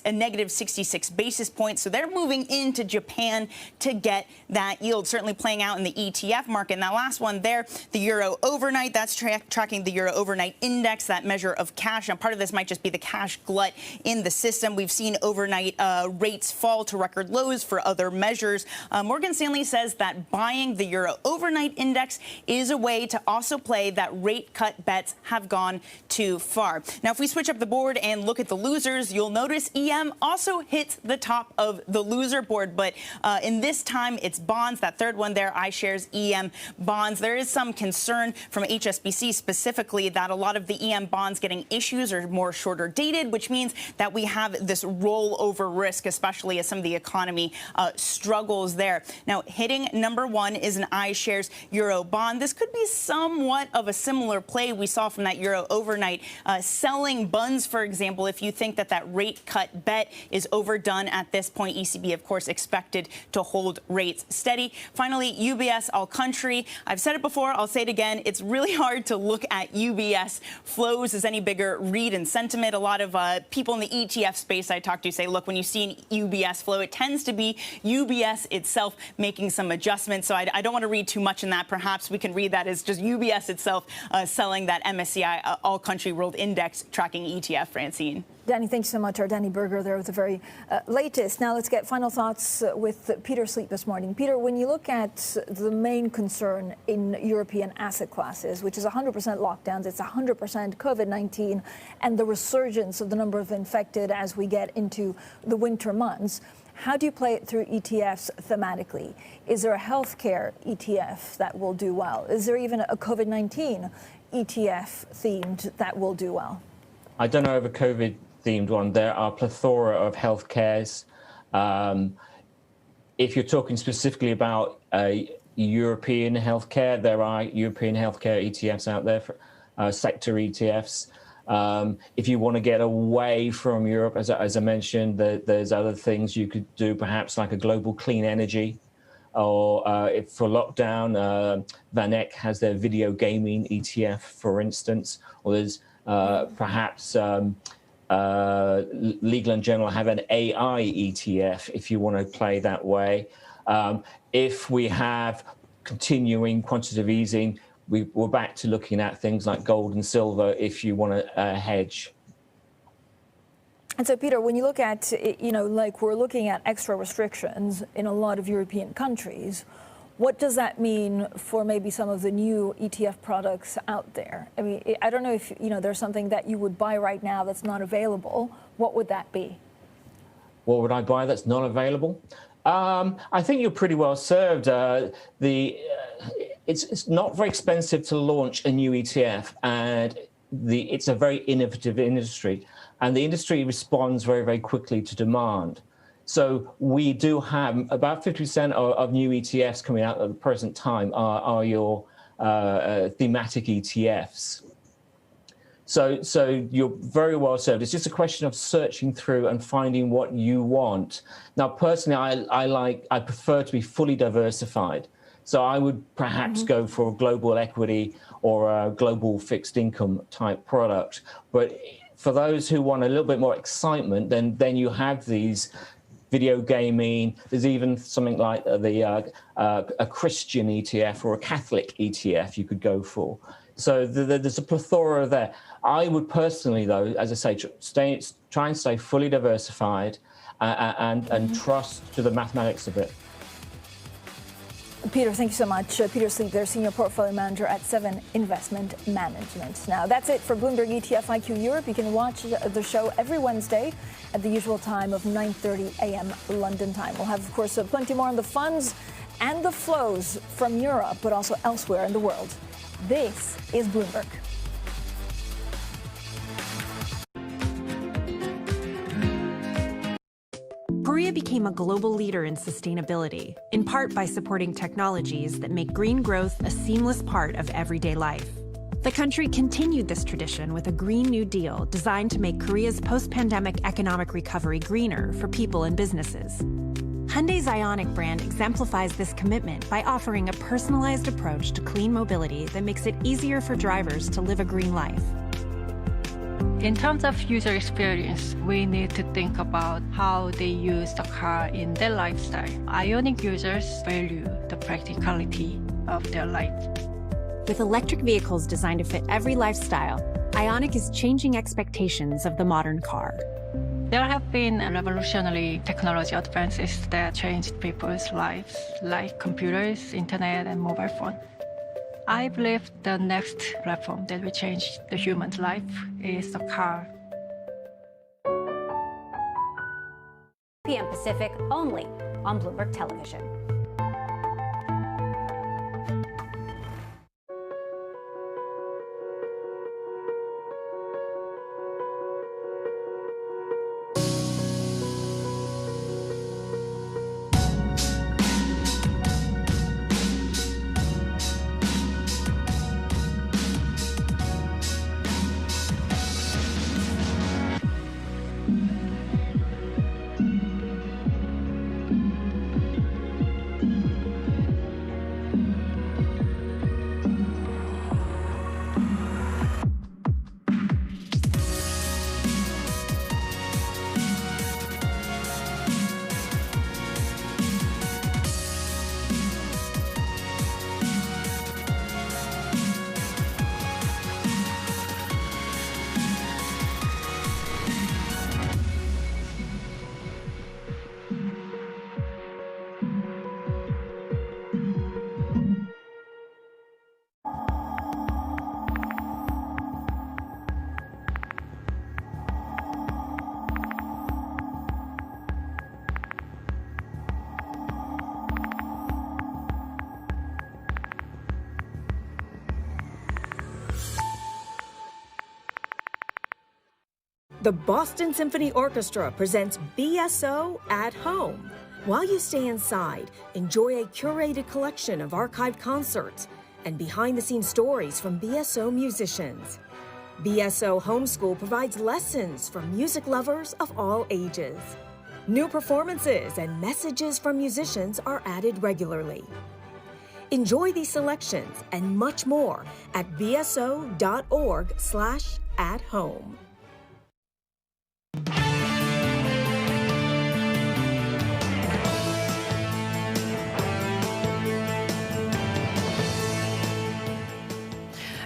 negative 66 basis points. So they're moving into Japan to get that yield, certainly playing out in the ETF market. And that last one there, the euro overnight, that's tracking the euro overnight index, that measure of cash. Now, part of this might just be the cash glut in the system. We've seen overnight rates fall to record lows for other measures. Morgan Stanley says that buying the euro overnight index is a way to also play that rate cut bets have gone too far. Now, if we switch up the board and look at the losers, you'll notice EM also hits the top of the loser board. But in this time, it's bonds. That third one there, iShares EM bonds. There is some concern from HSBC specifically that a lot of the EM bonds getting issues are more shorter dated, which means that we have this rollover risk, especially as some of the economy struggles there. Now, hitting number one is an iShares Euro bond. This could be somewhat of a similar play we saw from that Euro overnight. Selling bonds, for example, if you think that that rate cut bet is overdone at this point, ECB, of course, expected to hold rates steady. Finally, UBS All Country. I've said it before, I'll say it again. It's really hard to look at UBS flows as any bigger read and sentiment. A lot of people in the ETF space I talk to say, look, when you see an UBS flow, it tends to be UBS itself making some adjustments. So I don't want to read too much in that. Perhaps we can read that as just UBS itself selling that MSCI All Country World Index tracking ETF, Francine. Danny, thanks so much. Our Danny Berger there with the very latest. Now let's get final thoughts with Peter Sleep this morning. Peter, when you look at the main concern in European asset classes, which is 100% lockdowns, it's 100% COVID-19, and the resurgence of the number of infected as we get into the winter months, how do you play it through ETFs thematically? Is there a healthcare ETF that will do well? Is there even a COVID-19 ETF themed that will do well? I don't know of a COVID-themed one. There are a plethora of healthcares. If you're talking specifically about European healthcare, there are European healthcare ETFs out there, for, sector ETFs. If you want to get away from Europe, as I mentioned, there's other things you could do, perhaps like a global clean energy. Or if for lockdown, VanEck has their video gaming ETF, for instance. Or there's perhaps Legal & General have an AI ETF, if you want to play that way. If we have continuing quantitative easing, we're back to looking at things like gold and silver if you want to hedge. And so, Peter, when you look at, like we're looking at extra restrictions in a lot of European countries, what does that mean for maybe some of the new ETF products out there? I mean, I don't know if, there's something that you would buy right now that's not available. What would that be? What would I buy that's not available? I think you're pretty well served. It's not very expensive to launch a new ETF, and it's a very innovative industry, and the industry responds very, very quickly to demand. So we do have about 50% of new ETFs coming out at the present time are your thematic ETFs. So you're very well served. It's just a question of searching through and finding what you want. Now, personally, I prefer to be fully diversified. So I would perhaps go for a global equity or a global fixed income type product. But for those who want a little bit more excitement, then you have these video gaming. There's even something like a Christian ETF or a Catholic ETF you could go for. So there's a plethora there. I would personally, though, as I say, try and stay fully diversified and trust to the mathematics of it. Peter, thank you so much. Peter Sleep, their Senior Portfolio Manager at 7 Investment Management. Now, that's it for Bloomberg ETF IQ Europe. You can watch the show every Wednesday at the usual time of 9:30 a.m. London time. We'll have, of course, plenty more on the funds and the flows from Europe, but also elsewhere in the world. This is Bloomberg. Korea became a global leader in sustainability, in part by supporting technologies that make green growth a seamless part of everyday life. The country continued this tradition with a Green New Deal designed to make Korea's post-pandemic economic recovery greener for people and businesses. Hyundai's Ioniq brand exemplifies this commitment by offering a personalized approach to clean mobility that makes it easier for drivers to live a green life. In terms of user experience, we need to think about how they use the car in their lifestyle. Ioniq users value the practicality of their life. With electric vehicles designed to fit every lifestyle, Ioniq is changing expectations of the modern car. There have been revolutionary technology advances that changed people's lives, like computers, internet, and mobile phone. I believe the next platform that will change the human's life is the car. p.m. Pacific, only on Bloomberg Television. The Boston Symphony Orchestra presents BSO at Home. While you stay inside, enjoy a curated collection of archived concerts and behind-the-scenes stories from BSO musicians. BSO Homeschool provides lessons for music lovers of all ages. New performances and messages from musicians are added regularly. Enjoy these selections and much more at bso.org/at-home.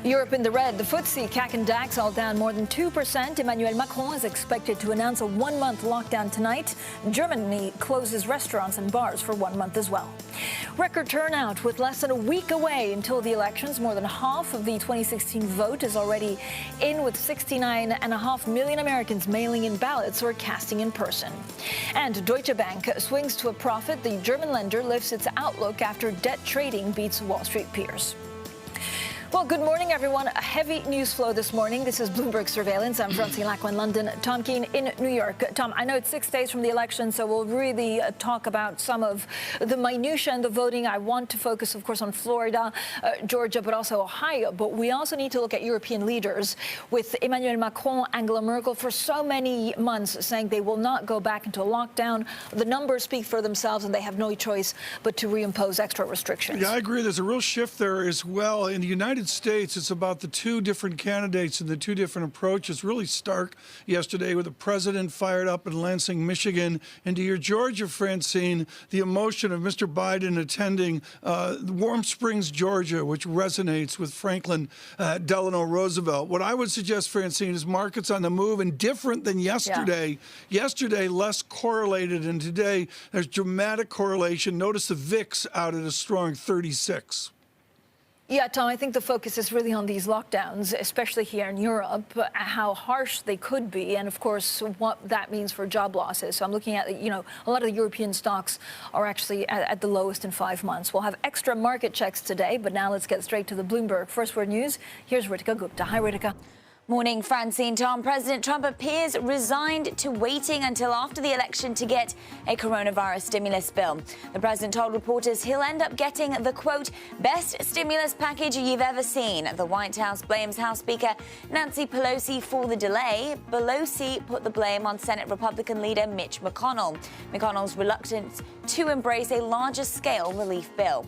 Europe in the red. The FTSE, CAC and DAX all down more than 2%. Emmanuel Macron is expected to announce a one-month lockdown tonight. Germany closes restaurants and bars for 1 month as well. Record turnout with less than a week away until the elections. More than half of the 2016 vote is already in, with 69.5 million Americans mailing in ballots or casting in person. And Deutsche Bank swings to a profit. The German lender lifts its outlook after debt trading beats Wall Street peers. Well, good morning, everyone. A heavy news flow this morning. This is Bloomberg Surveillance. I'm Francine Lacqua in London. Tom Keene in New York. Tom, I know it's 6 days from the election, so we'll really talk about some of the minutiae and the voting. I want to focus, of course, on Florida, Georgia, but also Ohio. But we also need to look at European leaders, with Emmanuel Macron, Angela Merkel, for so many months saying they will not go back into a lockdown. The numbers speak for themselves, and they have no choice but to reimpose extra restrictions. Yeah, I agree. There's a real shift there as well. In the United States, it's about the two different candidates and the two different approaches. Really stark yesterday with the president fired up in Lansing, Michigan. And to your Georgia, Francine, the emotion of Mr. Biden attending Warm Springs, Georgia, which resonates with Franklin Delano Roosevelt. What I would suggest, Francine, is markets on the move and different than yesterday. Yeah. Yesterday, less correlated, and today there's dramatic correlation. Notice the VIX out at a strong 36. Yeah, Tom, I think the focus is really on these lockdowns, especially here in Europe, how harsh they could be, and of course, what that means for job losses. So I'm looking at, a lot of the European stocks are actually at the lowest in 5 months. We'll have extra market checks today, but now let's get straight to the Bloomberg First Word News. Here's Ritika Gupta. Hi, Ritika. Morning, Francine. Tom. President Trump appears resigned to waiting until after the election to get a coronavirus stimulus bill. The president told reporters he'll end up getting the, quote, best stimulus package you've ever seen. The White House blames House Speaker Nancy Pelosi for the delay. Pelosi put the blame on Senate Republican leader Mitch McConnell. McConnell's reluctance to embrace a larger-scale relief bill.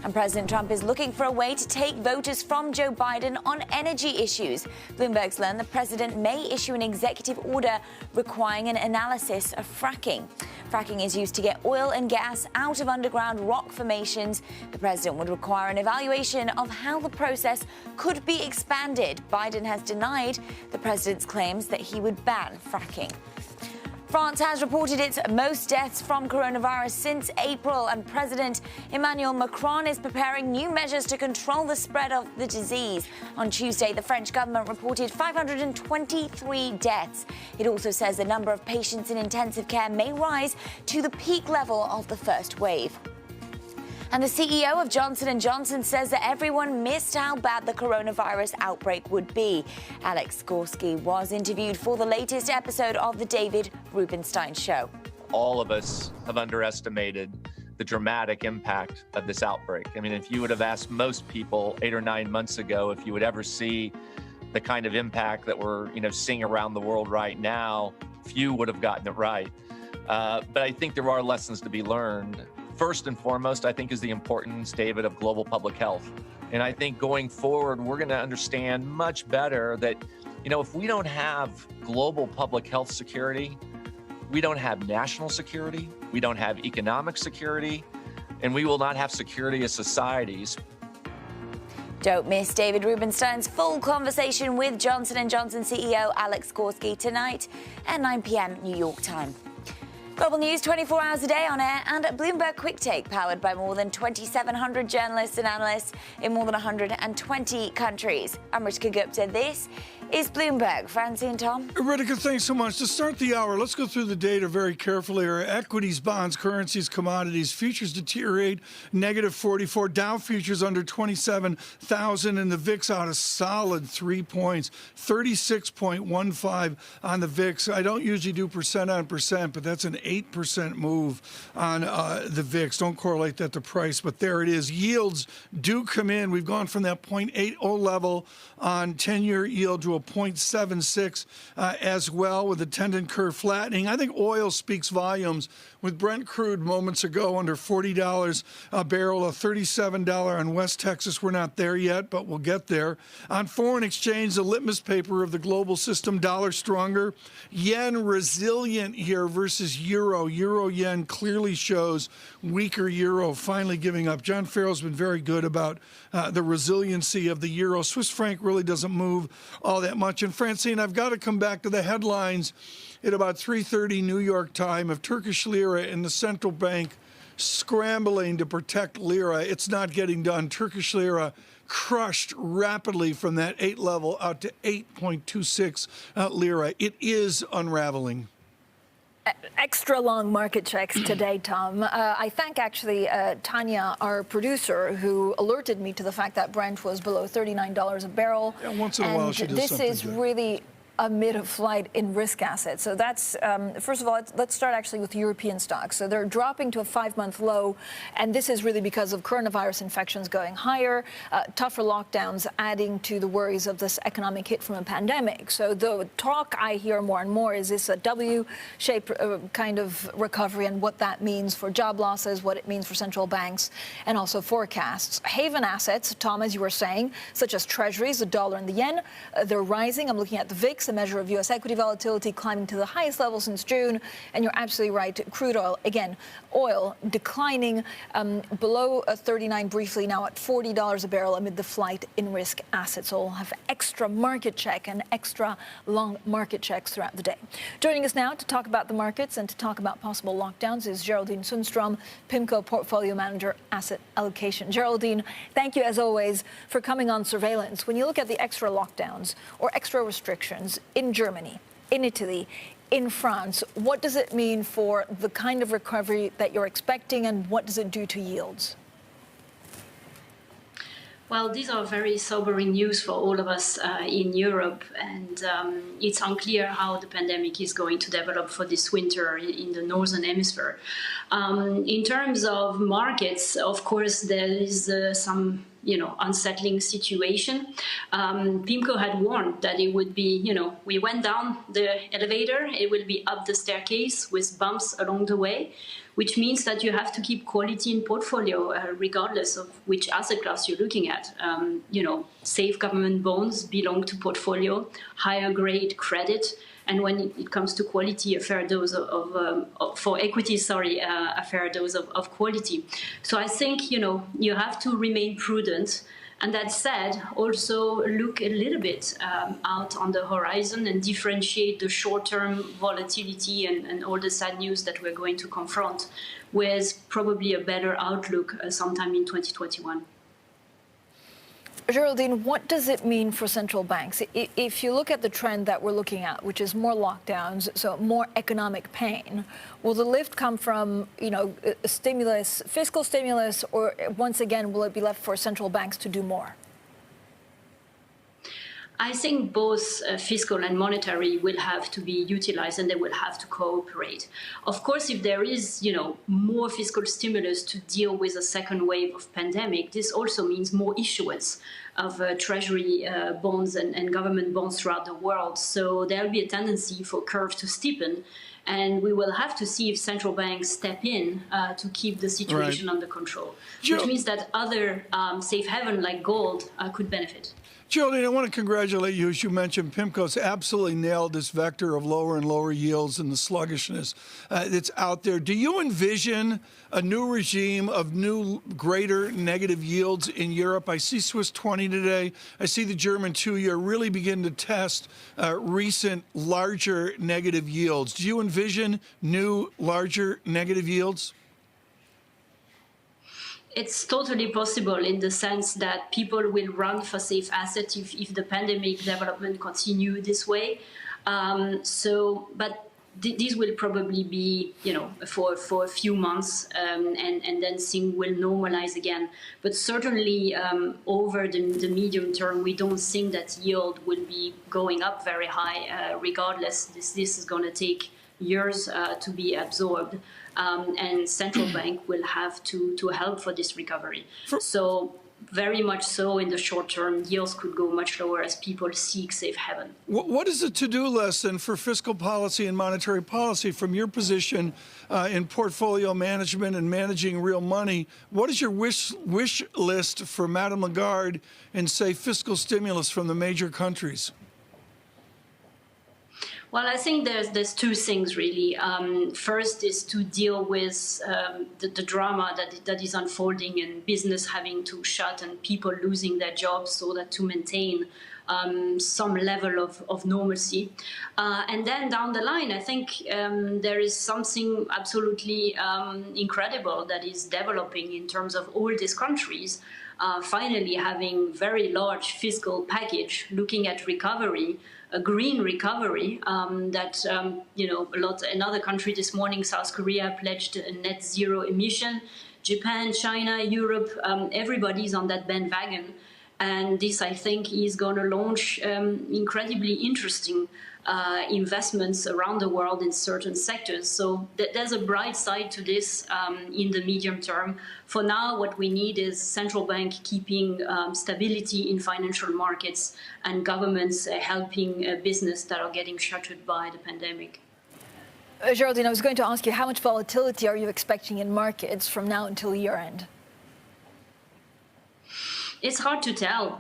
And President Trump is looking for a way to take voters from Joe Biden on energy issues. Bloomberg's learned the president may issue an executive order requiring an analysis of fracking. Fracking is used to get oil and gas out of underground rock formations. The president would require an evaluation of how the process could be expanded. Biden has denied the president's claims that he would ban fracking. France has reported its most deaths from coronavirus since April, and President Emmanuel Macron is preparing new measures to control the spread of the disease. On Tuesday, the French government reported 523 deaths. It also says the number of patients in intensive care may rise to the peak level of the first wave. And the CEO of Johnson & Johnson says that everyone missed how bad the coronavirus outbreak would be. Alex Gorski was interviewed for the latest episode of The David Rubenstein Show. All of us have underestimated the dramatic impact of this outbreak. I mean, if you would have asked most people 8 or 9 months ago if you would ever see the kind of impact that we're seeing around the world right now, few would have gotten it right. But I think there are lessons to be learned. First and foremost, I think, is the importance, David, of global public health. And I think going forward, we're going to understand much better that, if we don't have global public health security, we don't have national security, we don't have economic security, and we will not have security as societies. Don't miss David Rubenstein's full conversation with Johnson & Johnson CEO Alex Gorski tonight at 9 p.m. New York time. Global news 24 hours a day on air and at Bloomberg Quick Take, powered by more than 2,700 journalists and analysts in more than 120 countries. I'm Ritika Gupta. This is Bloomberg. Francine, Tom. Ritika, thanks so much. To start the hour, let's go through the data very carefully. Our equities, bonds, currencies, commodities, futures deteriorate, negative 44. Dow futures under 27,000 and the VIX out a solid 3 points, 36.15 on the VIX. I don't usually do percent on percent, but that's an 8% move on the VIX. Don't correlate that to price, but there it is. Yields do come in. We've gone from that 0.80 level on 10-year yield to a 0.76 as well, with the tendon curve flattening. I think oil speaks volumes, with Brent crude moments ago under $40 a barrel, a $37 on West Texas. We're not there yet, but we'll get there. On foreign exchange, the litmus paper of the global system, dollar stronger. Yen resilient here versus euro. Euro-yen clearly shows weaker euro finally giving up. John Farrell's been very good about the resiliency of the euro. Swiss franc really doesn't move all that much. And Francine, I've got to come back to the headlines at about 3:30 New York time of Turkish lira and the central bank scrambling to protect lira. It's not getting done. Turkish lira crushed rapidly from that 8 level out to 8.26 lira. It is unraveling. Extra long market checks today, Tom. I thank actually Tanya, our producer, who alerted me to the fact that Brent was below $39 a barrel. Yeah, once in a while she does this something is good. really amid a flight in risk assets. So that's, first of all, let's start actually with European stocks. So they're dropping to a 5-month low, and this is really because of coronavirus infections going higher, tougher lockdowns adding to the worries of this economic hit from a pandemic. So the talk I hear more and more is this a W-shaped kind of recovery, and what that means for job losses, what it means for central banks, and also forecasts. Haven assets, Tom, as you were saying, such as treasuries, the dollar and the yen, they're rising. I'm looking at the VIX, a measure of U.S. equity volatility, climbing to the highest level since June. And you're absolutely right. Crude oil, again, oil declining below 39 briefly, now at $40 a barrel amid the flight in risk assets. So we'll have extra market check and extra long market checks throughout the day. Joining us now to talk about the markets and to talk about possible lockdowns is Geraldine Sundstrom, PIMCO Portfolio Manager, Asset Allocation. Geraldine, thank you as always for coming on Surveillance. When you look at the extra lockdowns or extra restrictions in Germany, in Italy, in France, what does it mean for the kind of recovery that you're expecting, and what does it do to yields? Well, these are very sobering news for all of us in Europe, and it's unclear how the pandemic is going to develop for this winter in the Northern Hemisphere. In terms of markets, of course, there is some unsettling situation. PIMCO had warned that it would be, we went down the elevator, it will be up the staircase with bumps along the way, which means that you have to keep quality in portfolio regardless of which asset class you're looking at. Safe government bonds belong to portfolio, higher grade credit, and when it comes to quality, a fair dose for equity, a fair dose of quality. So I think, you have to remain prudent. And that said, also look a little bit out on the horizon and differentiate the short-term volatility and all the sad news that we're going to confront with probably a better outlook sometime in 2021. Geraldine, what does it mean for central banks? If you look at the trend that we're looking at, which is more lockdowns, so more economic pain, will the lift come from, a stimulus, fiscal stimulus, or once again, will it be left for central banks to do more? I think both fiscal and monetary will have to be utilized and they will have to cooperate. Of course, if there is, more fiscal stimulus to deal with a second wave of pandemic, this also means more issuance of treasury bonds and government bonds throughout the world. So there will be a tendency for curve to steepen. And we will have to see if central banks step in to keep the situation under control, which means that other safe haven like gold could benefit. Geraldine, I want to congratulate you. As you mentioned, PIMCO's absolutely nailed this vector of lower and lower yields and the sluggishness that's out there. Do you envision a new regime of new, greater negative yields in Europe? I see Swiss 20 today. I see the German 2-year really begin to test recent, larger negative yields. Do you envision new, larger negative yields? It's totally possible in the sense that people will run for safe assets if the pandemic development continue this way. But this will probably be, for a few months, and then things will normalize again. But certainly over the medium term, we don't think that yield will be going up very high. Regardless, this is going to take years to be absorbed. And central bank will have to help for this recovery. So very much so in the short term, yields could go much lower as people seek safe haven. What is the to-do list then for fiscal policy and monetary policy from your position in portfolio management and managing real money? What is your wish list for Madame Lagarde and, say, fiscal stimulus from the major countries? Well, I think there's two things really. First is to deal with the drama that is unfolding and business having to shut and people losing their jobs, so that to maintain some level of normalcy. And then down the line, I think there is something absolutely incredible that is developing in terms of all these countries finally having very large fiscal package looking at recovery, a green recovery another country this morning, South Korea, pledged a net zero emission. Japan, China, Europe, everybody's on that bandwagon. And this, I think, is going to launch incredibly interesting investments around the world in certain sectors. So there's a bright side to this in the medium term. For now, what we need is central bank keeping stability in financial markets and governments helping business that are getting shuttered by the pandemic. Geraldine, I was going to ask you, how much volatility are you expecting in markets from now until year end? It's hard to tell.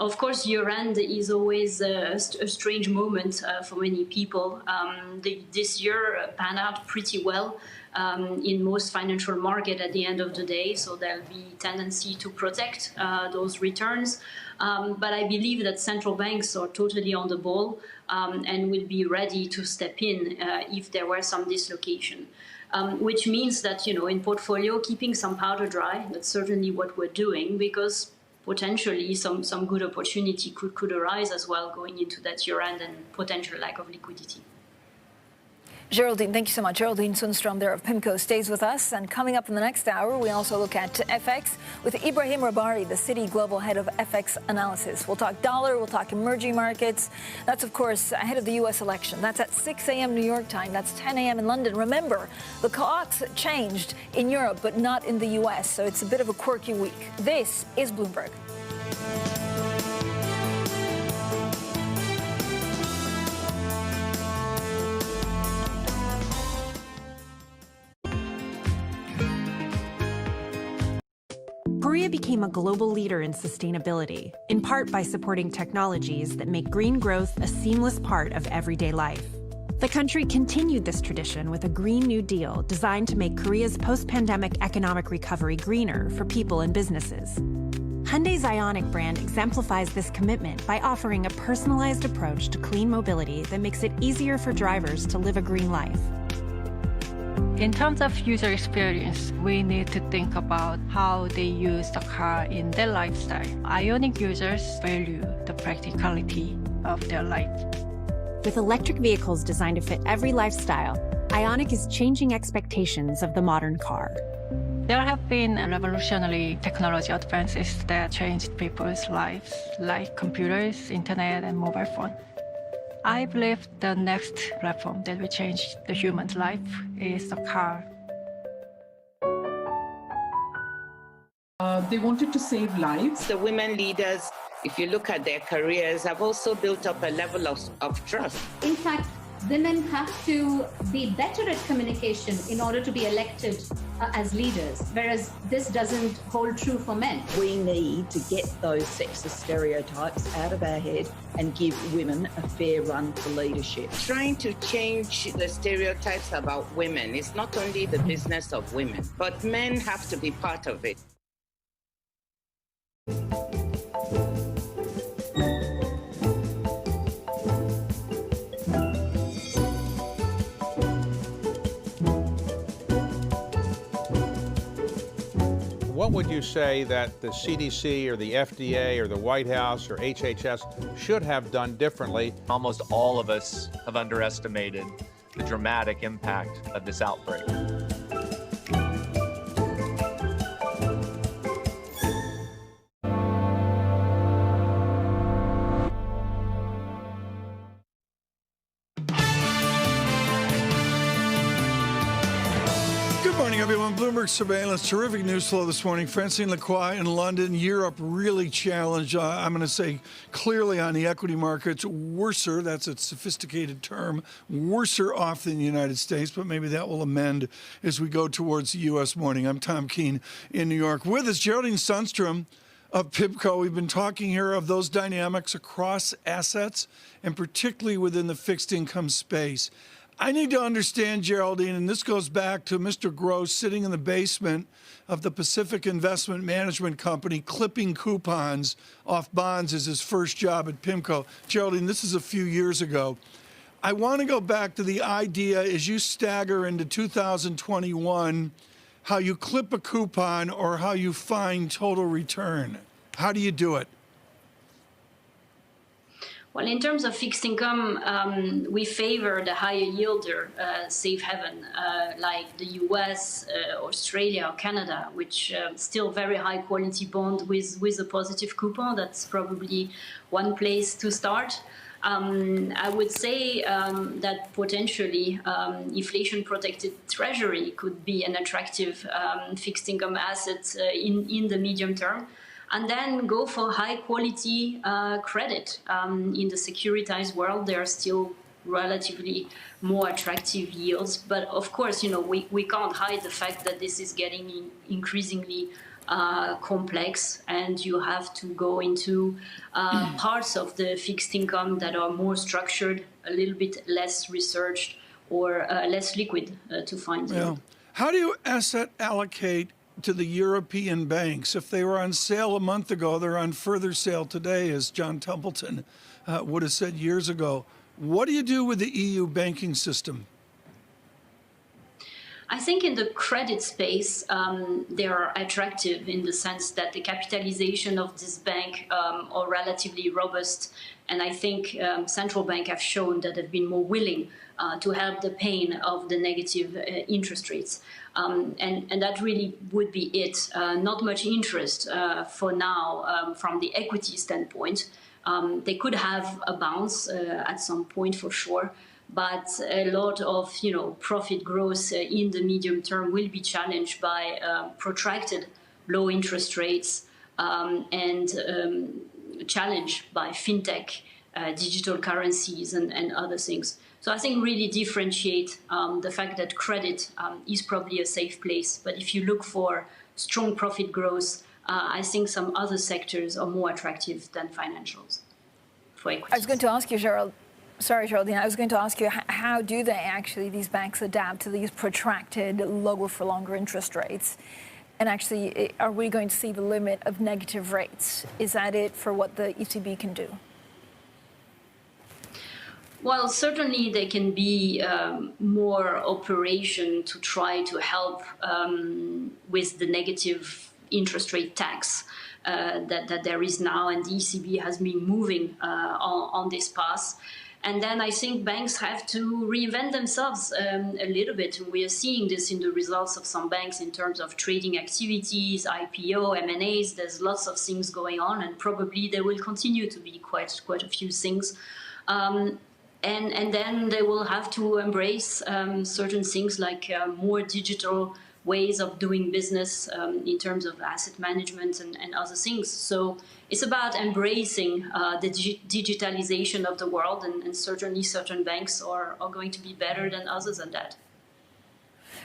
Of course, year-end is always a strange moment for many people. This year panned out pretty well in most financial markets at the end of the day, so there'll be tendency to protect those returns. But I believe that central banks are totally on the ball and will be ready to step in if there were some dislocation. Which means that, in portfolio, keeping some powder dry, that's certainly what we're doing, because potentially some good opportunity could arise as well going into that year-end and potential lack of liquidity. Geraldine, thank you so much. Geraldine Sundstrom there of PIMCO stays with us. And coming up in the next hour, we also look at FX with Ibrahim Rabari, the Citi Global Head of FX Analysis. We'll talk dollar, we'll talk emerging markets. That's, of course, ahead of the U.S. election. That's at 6 a.m. New York time. That's 10 a.m. in London. Remember, the clocks changed in Europe, but not in the U.S., so it's a bit of a quirky week. This is Bloomberg. Korea became a global leader in sustainability, in part by supporting technologies that make green growth a seamless part of everyday life. The country continued this tradition with a Green New Deal designed to make Korea's post-pandemic economic recovery greener for people and businesses. Hyundai's Ioniq brand exemplifies this commitment by offering a personalized approach to clean mobility that makes it easier for drivers to live a green life. In terms of user experience, we need to think about how they use the car in their lifestyle. Ioniq users value the practicality of their life. With electric vehicles designed to fit every lifestyle, Ioniq is changing expectations of the modern car. There have been revolutionary technology advances that changed people's lives, like computers, internet, and mobile phone. I believe the next platform that will change the human's life is the car. They wanted to save lives. The women leaders, if you look at their careers, have also built up a level of trust. In fact, women have to be better at communication in order to be elected as leaders, whereas this doesn't hold true for men. We need to get those sexist stereotypes out of our head and give women a fair run for leadership. Trying to change the stereotypes about women is not only the business of women, but men have to be part of it. What would you say that the CDC or the FDA or the White House or HHS should have done differently? Almost all of us have underestimated the dramatic impact of this outbreak. Everyone, Bloomberg surveillance, terrific news flow this morning. Francine Lacroix in London, Europe really challenged, I'm going to say clearly on the equity markets, worser, that's a sophisticated term, worser off than the United States, but maybe that will amend as we go towards the U.S. morning. I'm Tom Keene in New York. With us, Geraldine Sundstrom of PIMCO. We've been talking here of those dynamics across assets and particularly within the fixed income space. I need to understand, Geraldine, and this goes back to Mr. Gross sitting in the basement of the Pacific Investment Management Company, clipping coupons off bonds as his first job at PIMCO. Geraldine, this is a few years ago. I want to go back to the idea as you stagger into 2021, how you clip a coupon or how you find total return. How do you do it? Well, in terms of fixed income, we favor the higher yielder safe haven, like the US, Australia, or Canada, which still very high quality bond with a positive coupon. That's probably one place to start. I would say that potentially inflation-protected treasury could be an attractive fixed income asset in the medium term. And then go for high-quality credit. In the securitized world, there are still relatively more attractive yields. But of course, we can't hide the fact that this is getting increasingly complex, and you have to go into parts of the fixed income that are more structured, a little bit less researched, or less liquid to find yield. How do you asset allocate to the European banks? If they were on sale a month ago, they're on further sale today, as John Templeton would have said years ago. What do you do with the EU banking system? I think in the credit space, they are attractive in the sense that the capitalization of this bank are relatively robust. And I think central banks have shown that they've been more willing to help the pain of the negative interest rates. And that really would be it. Not much interest for now from the equity standpoint. They could have a bounce at some point for sure, but a lot of profit growth in the medium term will be challenged by protracted low interest rates and challenged by fintech, digital currencies, and other things. So I think really differentiate the fact that credit is probably a safe place, but if you look for strong profit growth, I think some other sectors are more attractive than financials for equities. I was going to ask you, Geraldine, I was going to ask you, how do they actually, these banks, adapt to these protracted lower for longer interest rates? And actually, are we going to see the limit of negative rates? Is that it for what the ECB can do? Well, certainly there can be more operation to try to help with the negative interest rate tax that there is now, and the ECB has been moving on this path. And then I think banks have to reinvent themselves a little bit. We are seeing this in the results of some banks in terms of trading activities, IPO, M&As. There's lots of things going on, and probably there will continue to be quite a few things. And then they will have to embrace certain things like more digital ways of doing business in terms of asset management and other things. So it's about embracing the digitalization of the world, and certainly certain banks are going to be better than others at that.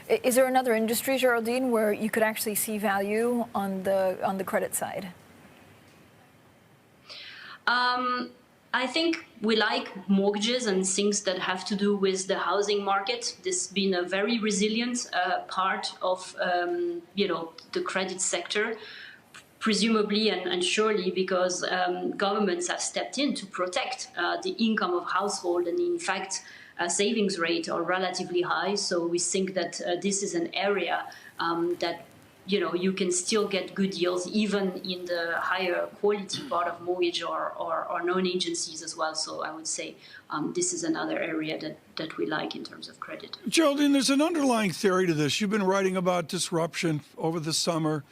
Is there another industry, Geraldine, where you could actually see value on the credit side? I think we like mortgages and things that have to do with the housing market. This has been a very resilient part of the credit sector, presumably and surely because governments have stepped in to protect the income of household, and in fact savings rates are relatively high. So we think that this is an area that you can still get good yields even in the higher quality part of mortgage or non-agencies as well. So I would say this is another area that we like in terms of credit. Geraldine, there's an underlying theory to this. You've been writing about disruption over the summer.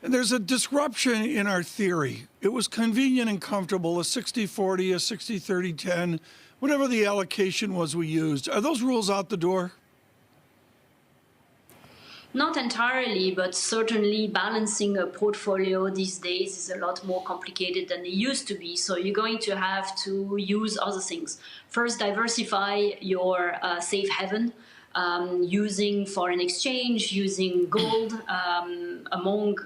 And there's a disruption in our theory. It was convenient and comfortable, a 60-40, a 60-30-10, whatever the allocation was we used. Are those rules out the door? Not entirely, but certainly balancing a portfolio these days is a lot more complicated than it used to be. So you're going to have to use other things. First, diversify your safe haven, using foreign exchange, using gold among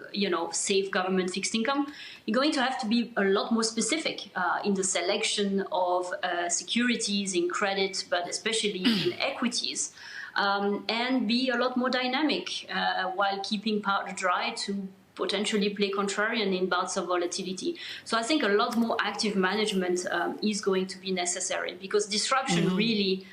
safe government fixed income. You're going to have to be a lot more specific in the selection of securities in credit, but especially in equities. And be a lot more dynamic while keeping powder dry to potentially play contrarian in bouts of volatility. So I think a lot more active management is going to be necessary, because disruption really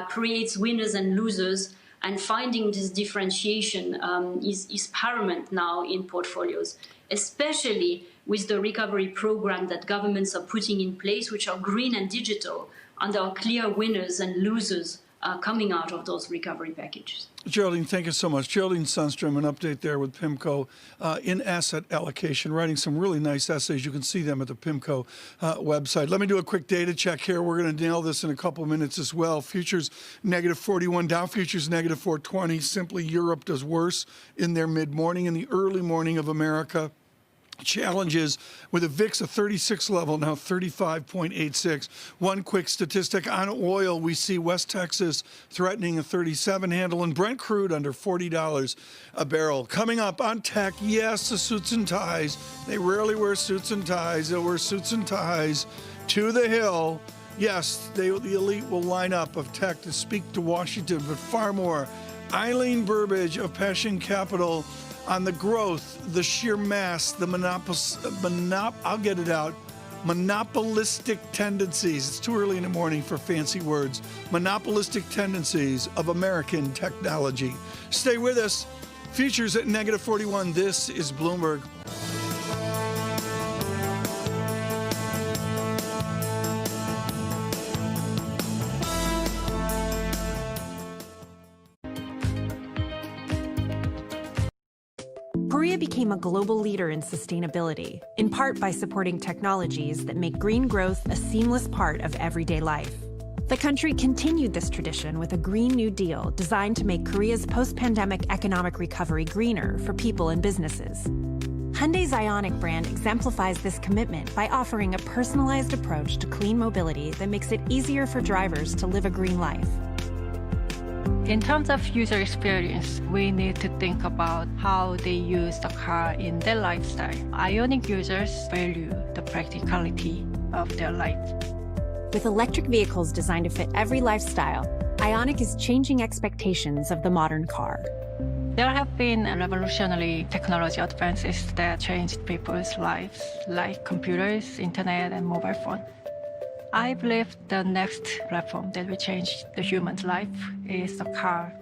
creates winners and losers, and finding this differentiation is paramount now in portfolios, especially with the recovery program that governments are putting in place, which are green and digital, and there are clear winners and losers coming out of those recovery packages. Geraldine, thank you so much. Geraldine Sundstrom, an update there with PIMCO in asset allocation, writing some really nice essays. You can see them at the PIMCO website. Let me do a quick data check here. We're going to nail this in a couple of minutes as well. Futures -41, Dow futures -420. Simply Europe does worse in their mid-morning, in the early morning of America. Challenges with a VIX at 36 level, now 35.86. One quick statistic on oil, we see West Texas threatening a 37 handle, and Brent crude under $40 a barrel. Coming up on tech, yes, the suits and ties. They rarely wear suits and ties. They'll wear suits and ties to the Hill. Yes, the elite will line up of tech to speak to Washington, but far more. Eileen Burbidge of Passion Capital on the growth, the sheer mass, the I'll get it out, monopolistic tendencies. It's too early in the morning for fancy words. Monopolistic tendencies of American technology. Stay with us. Futures at -41. This is Bloomberg. Korea became a global leader in sustainability, in part by supporting technologies that make green growth a seamless part of everyday life. The country continued this tradition with a Green New Deal designed to make Korea's post-pandemic economic recovery greener for people and businesses. Hyundai's Ioniq brand exemplifies this commitment by offering a personalized approach to clean mobility that makes it easier for drivers to live a green life. In terms of user experience, we need to think about how they use the car in their lifestyle. Ioniq users value the practicality of their life. With electric vehicles designed to fit every lifestyle, Ioniq is changing expectations of the modern car. There have been revolutionary technology advances that changed people's lives, like computers, internet, and mobile phone. I believe the next platform that will change the human's life is the car.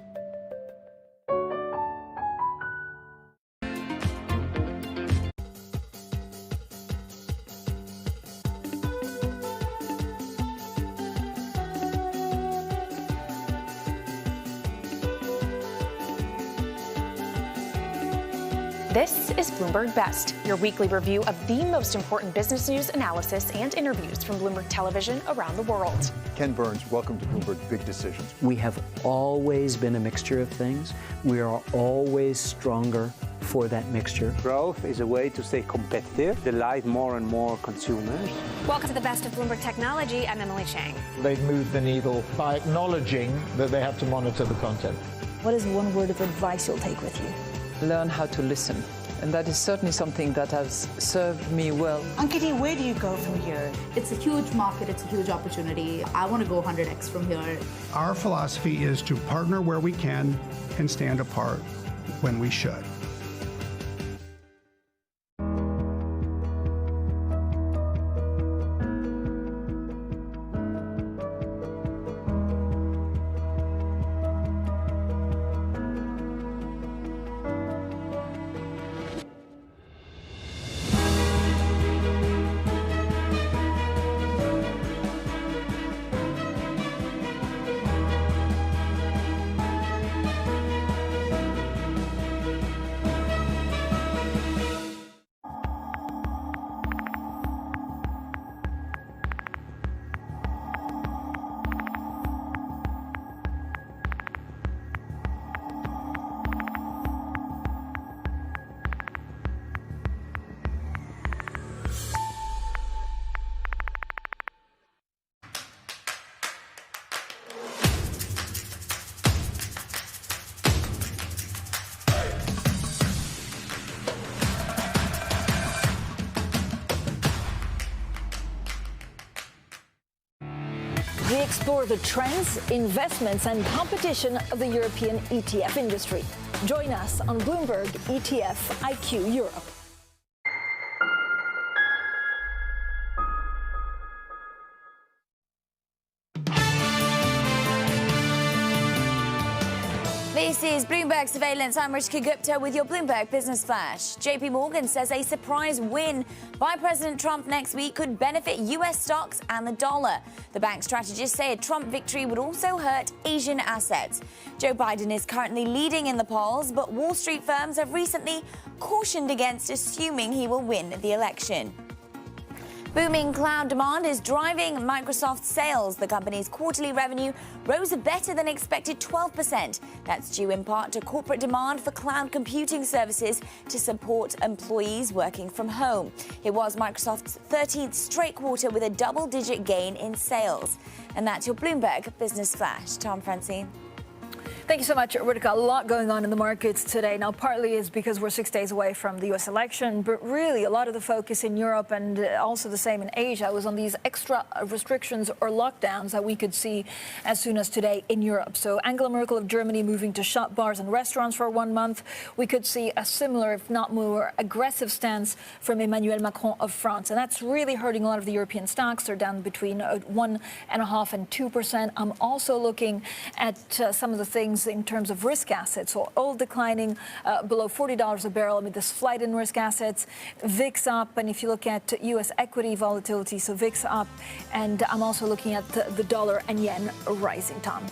This is Bloomberg Best, your weekly review of the most important business news, analysis, and interviews from Bloomberg Television around the world. Ken Burns, welcome to Bloomberg Big Decisions. We have always been a mixture of things. We are always stronger for that mixture. Growth is a way to stay competitive, delight more and more consumers. Welcome to the Best of Bloomberg Technology. I'm Emily Chang. They've moved the needle by acknowledging that they have to monitor the content. What is one word of advice you'll take with you? Learn how to listen. And that is certainly something that has served me well. Ankiti, where do you go from here? It's a huge market. It's a huge opportunity. I want to go 100x from here. Our philosophy is to partner where we can and stand apart when we should. We explore the trends, investments, and competition of the European ETF industry. Join us on Bloomberg ETF IQ Europe. This is Bloomberg Surveillance. I'm Rishika Gupta with your Bloomberg Business Flash. JP Morgan says a surprise win by President Trump next week could benefit U.S. stocks and the dollar. The bank strategists say a Trump victory would also hurt Asian assets. Joe Biden is currently leading in the polls, but Wall Street firms have recently cautioned against assuming he will win the election. Booming cloud demand is driving Microsoft's sales. The company's quarterly revenue rose a better than expected 12%. That's due in part to corporate demand for cloud computing services to support employees working from home. It was Microsoft's 13th straight quarter with a double-digit gain in sales. And that's your Bloomberg Business Flash. Tom Francine. Thank you so much, Ritika. A lot going on in the markets today. Now, partly is because we're 6 days away from the U.S. election, but really a lot of the focus in Europe and also the same in Asia was on these extra restrictions or lockdowns that we could see as soon as today in Europe. So Angela Merkel of Germany moving to shut bars and restaurants for 1 month. We could see a similar, if not more aggressive stance from Emmanuel Macron of France. And that's really hurting a lot of the European stocks. They're down between 1.5% and 2%. I'm also looking at some of the things in terms of risk assets. So oil declining below $40 a barrel amid this flight in risk assets. VIX up, and if you look at U.S. equity volatility, so VIX up, and I'm also looking at the dollar and yen rising, Tom.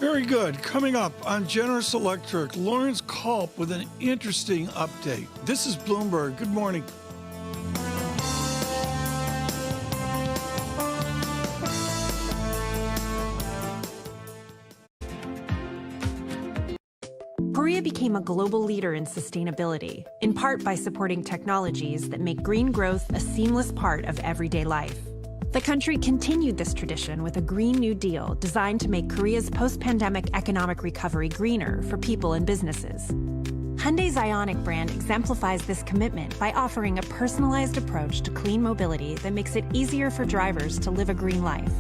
Very good. Coming up on Generous Electric, Lawrence Culp with an interesting update. This is Bloomberg. Good morning. Korea became a global leader in sustainability, in part by supporting technologies that make green growth a seamless part of everyday life. The country continued this tradition with a Green New Deal designed to make Korea's post-pandemic economic recovery greener for people and businesses. Hyundai's Ioniq brand exemplifies this commitment by offering a personalized approach to clean mobility that makes it easier for drivers to live a green life.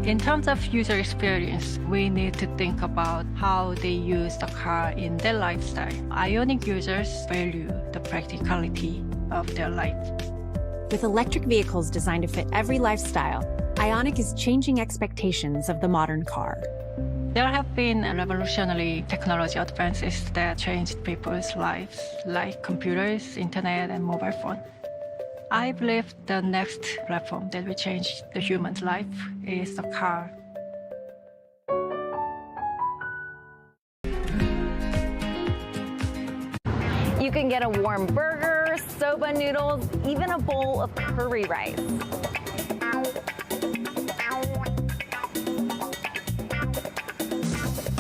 In terms of user experience, we need to think about how they use the car in their lifestyle. Ioniq users value the practicality of their life. With electric vehicles designed to fit every lifestyle, Ioniq is changing expectations of the modern car. There have been revolutionary technology advances that changed people's lives, like computers, internet, and mobile phone. I believe the next platform that will change the human's life is the car. You can get a warm burger, soba noodles, even a bowl of curry rice.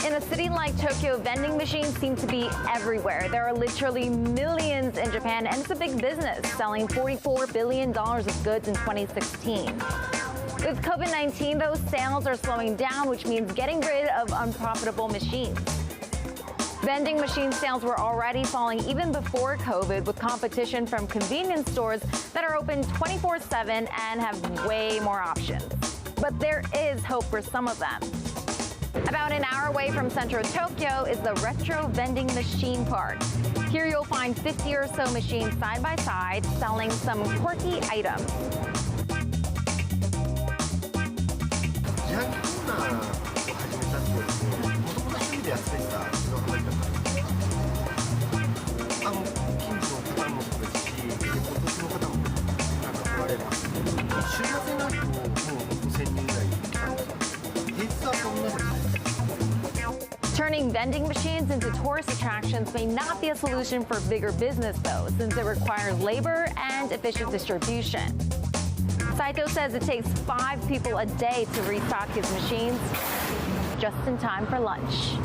In a city like Tokyo, vending machines seem to be everywhere. There are literally millions in Japan, and it's a big business, selling $44 billion of goods in 2016. With COVID-19, those sales are slowing down, which means getting rid of unprofitable machines. Vending machine sales were already falling even before COVID, with competition from convenience stores that are open 24/7 and have way more options. But there is hope for some of them. About an hour away from central Tokyo is the Retro Vending Machine Park. Here you'll find 50 or so machines side by side selling some quirky items. Turning vending machines into tourist attractions may not be a solution for bigger business, though, since it requires labor and efficient distribution. Saito says it takes 5 people a day to restock his machines, just in time for lunch.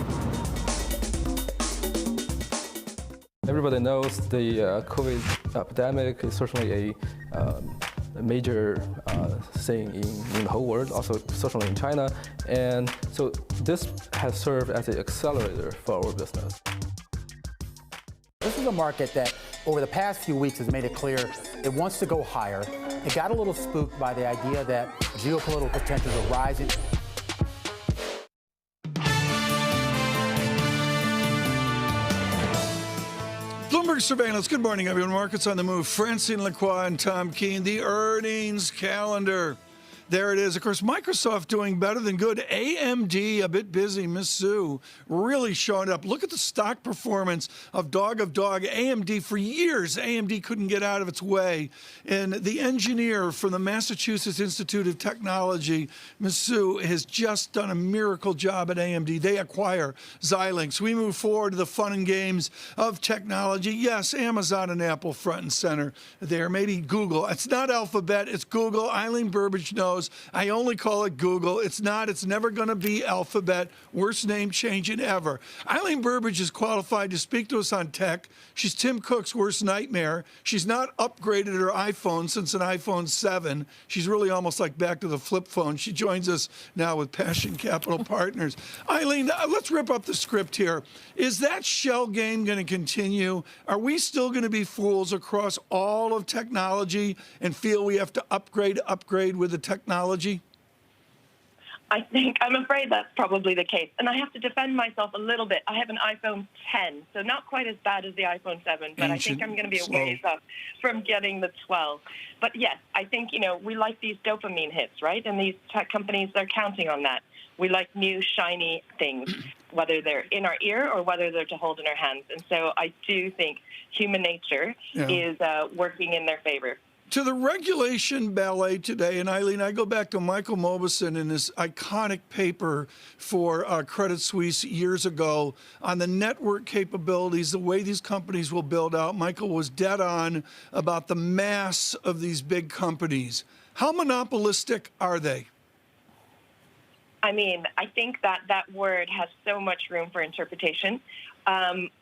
Everybody knows the COVID epidemic is certainly a major thing in the whole world, also certainly in China. And so this has served as an accelerator for our business. This is a market that over the past few weeks has made it clear it wants to go higher. It got a little spooked by the idea that geopolitical tensions are rising. Bloomberg Surveillance. Good morning, everyone. Markets on the move. Francine Lacroix and Tom Keene. The earnings calendar. There it is. Of course, Microsoft doing better than good. AMD, a bit busy. Miss Sue really showing up. Look at the stock performance of Dog. AMD for years. AMD couldn't get out of its way. And the engineer from the Massachusetts Institute of Technology, Miss Sue, has just done a miracle job at AMD. They acquire Xilinx. We move forward to the fun and games of technology. Yes, Amazon and Apple front and center there. Maybe Google. It's not Alphabet. It's Google. Eileen Burbidge knows. knows. I only call it Google. It's not. It's never going to be Alphabet. Worst name changing ever. Eileen Burbidge is qualified to speak to us on tech. She's Tim Cook's worst nightmare. She's not upgraded her iPhone since an iPhone 7. She's really almost like back to the flip phone. She joins us now with Passion Capital Partners. Eileen, let's rip up the script here. Is that shell game going to continue? Are we still going to be fools across all of technology and feel we have to upgrade with the technology? I'm afraid that's probably the case. And I have to defend myself a little bit. I have an iPhone 10, so not quite as bad as the iPhone 7, but I think I'm going to be a ways up from getting the 12. But yes, I think, we like these dopamine hits, right? And these tech companies, they're counting on that. We like new, shiny things, whether they're in our ear or whether they're to hold in our hands. And so I do think human nature is working in their favor. To the regulation ballet today, and Eileen, I go back to Michael Mauboussin in this iconic paper for Credit Suisse years ago on the network capabilities, the way these companies will build out. Michael was dead on about the mass of these big companies. How monopolistic are they? I mean, I think that word has so much room for interpretation.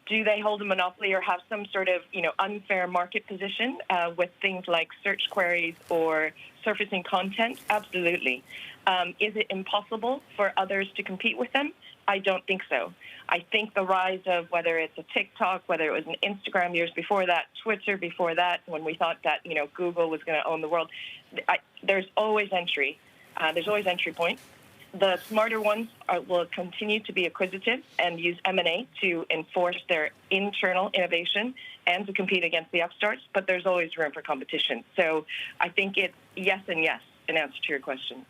Do they hold a monopoly or have some sort of, unfair market position with things like search queries or surfacing content? Absolutely. Is it impossible for others to compete with them? I don't think so. I think the rise of whether it's a TikTok, whether it was an Instagram years before that, Twitter before that, when we thought that, Google was going to own the world, there's always entry. There's always entry points. The smarter ones will continue to be acquisitive and use M&A to enforce their internal innovation and to compete against the upstarts, but there's always room for competition. So I think it's yes and yes in answer to your question.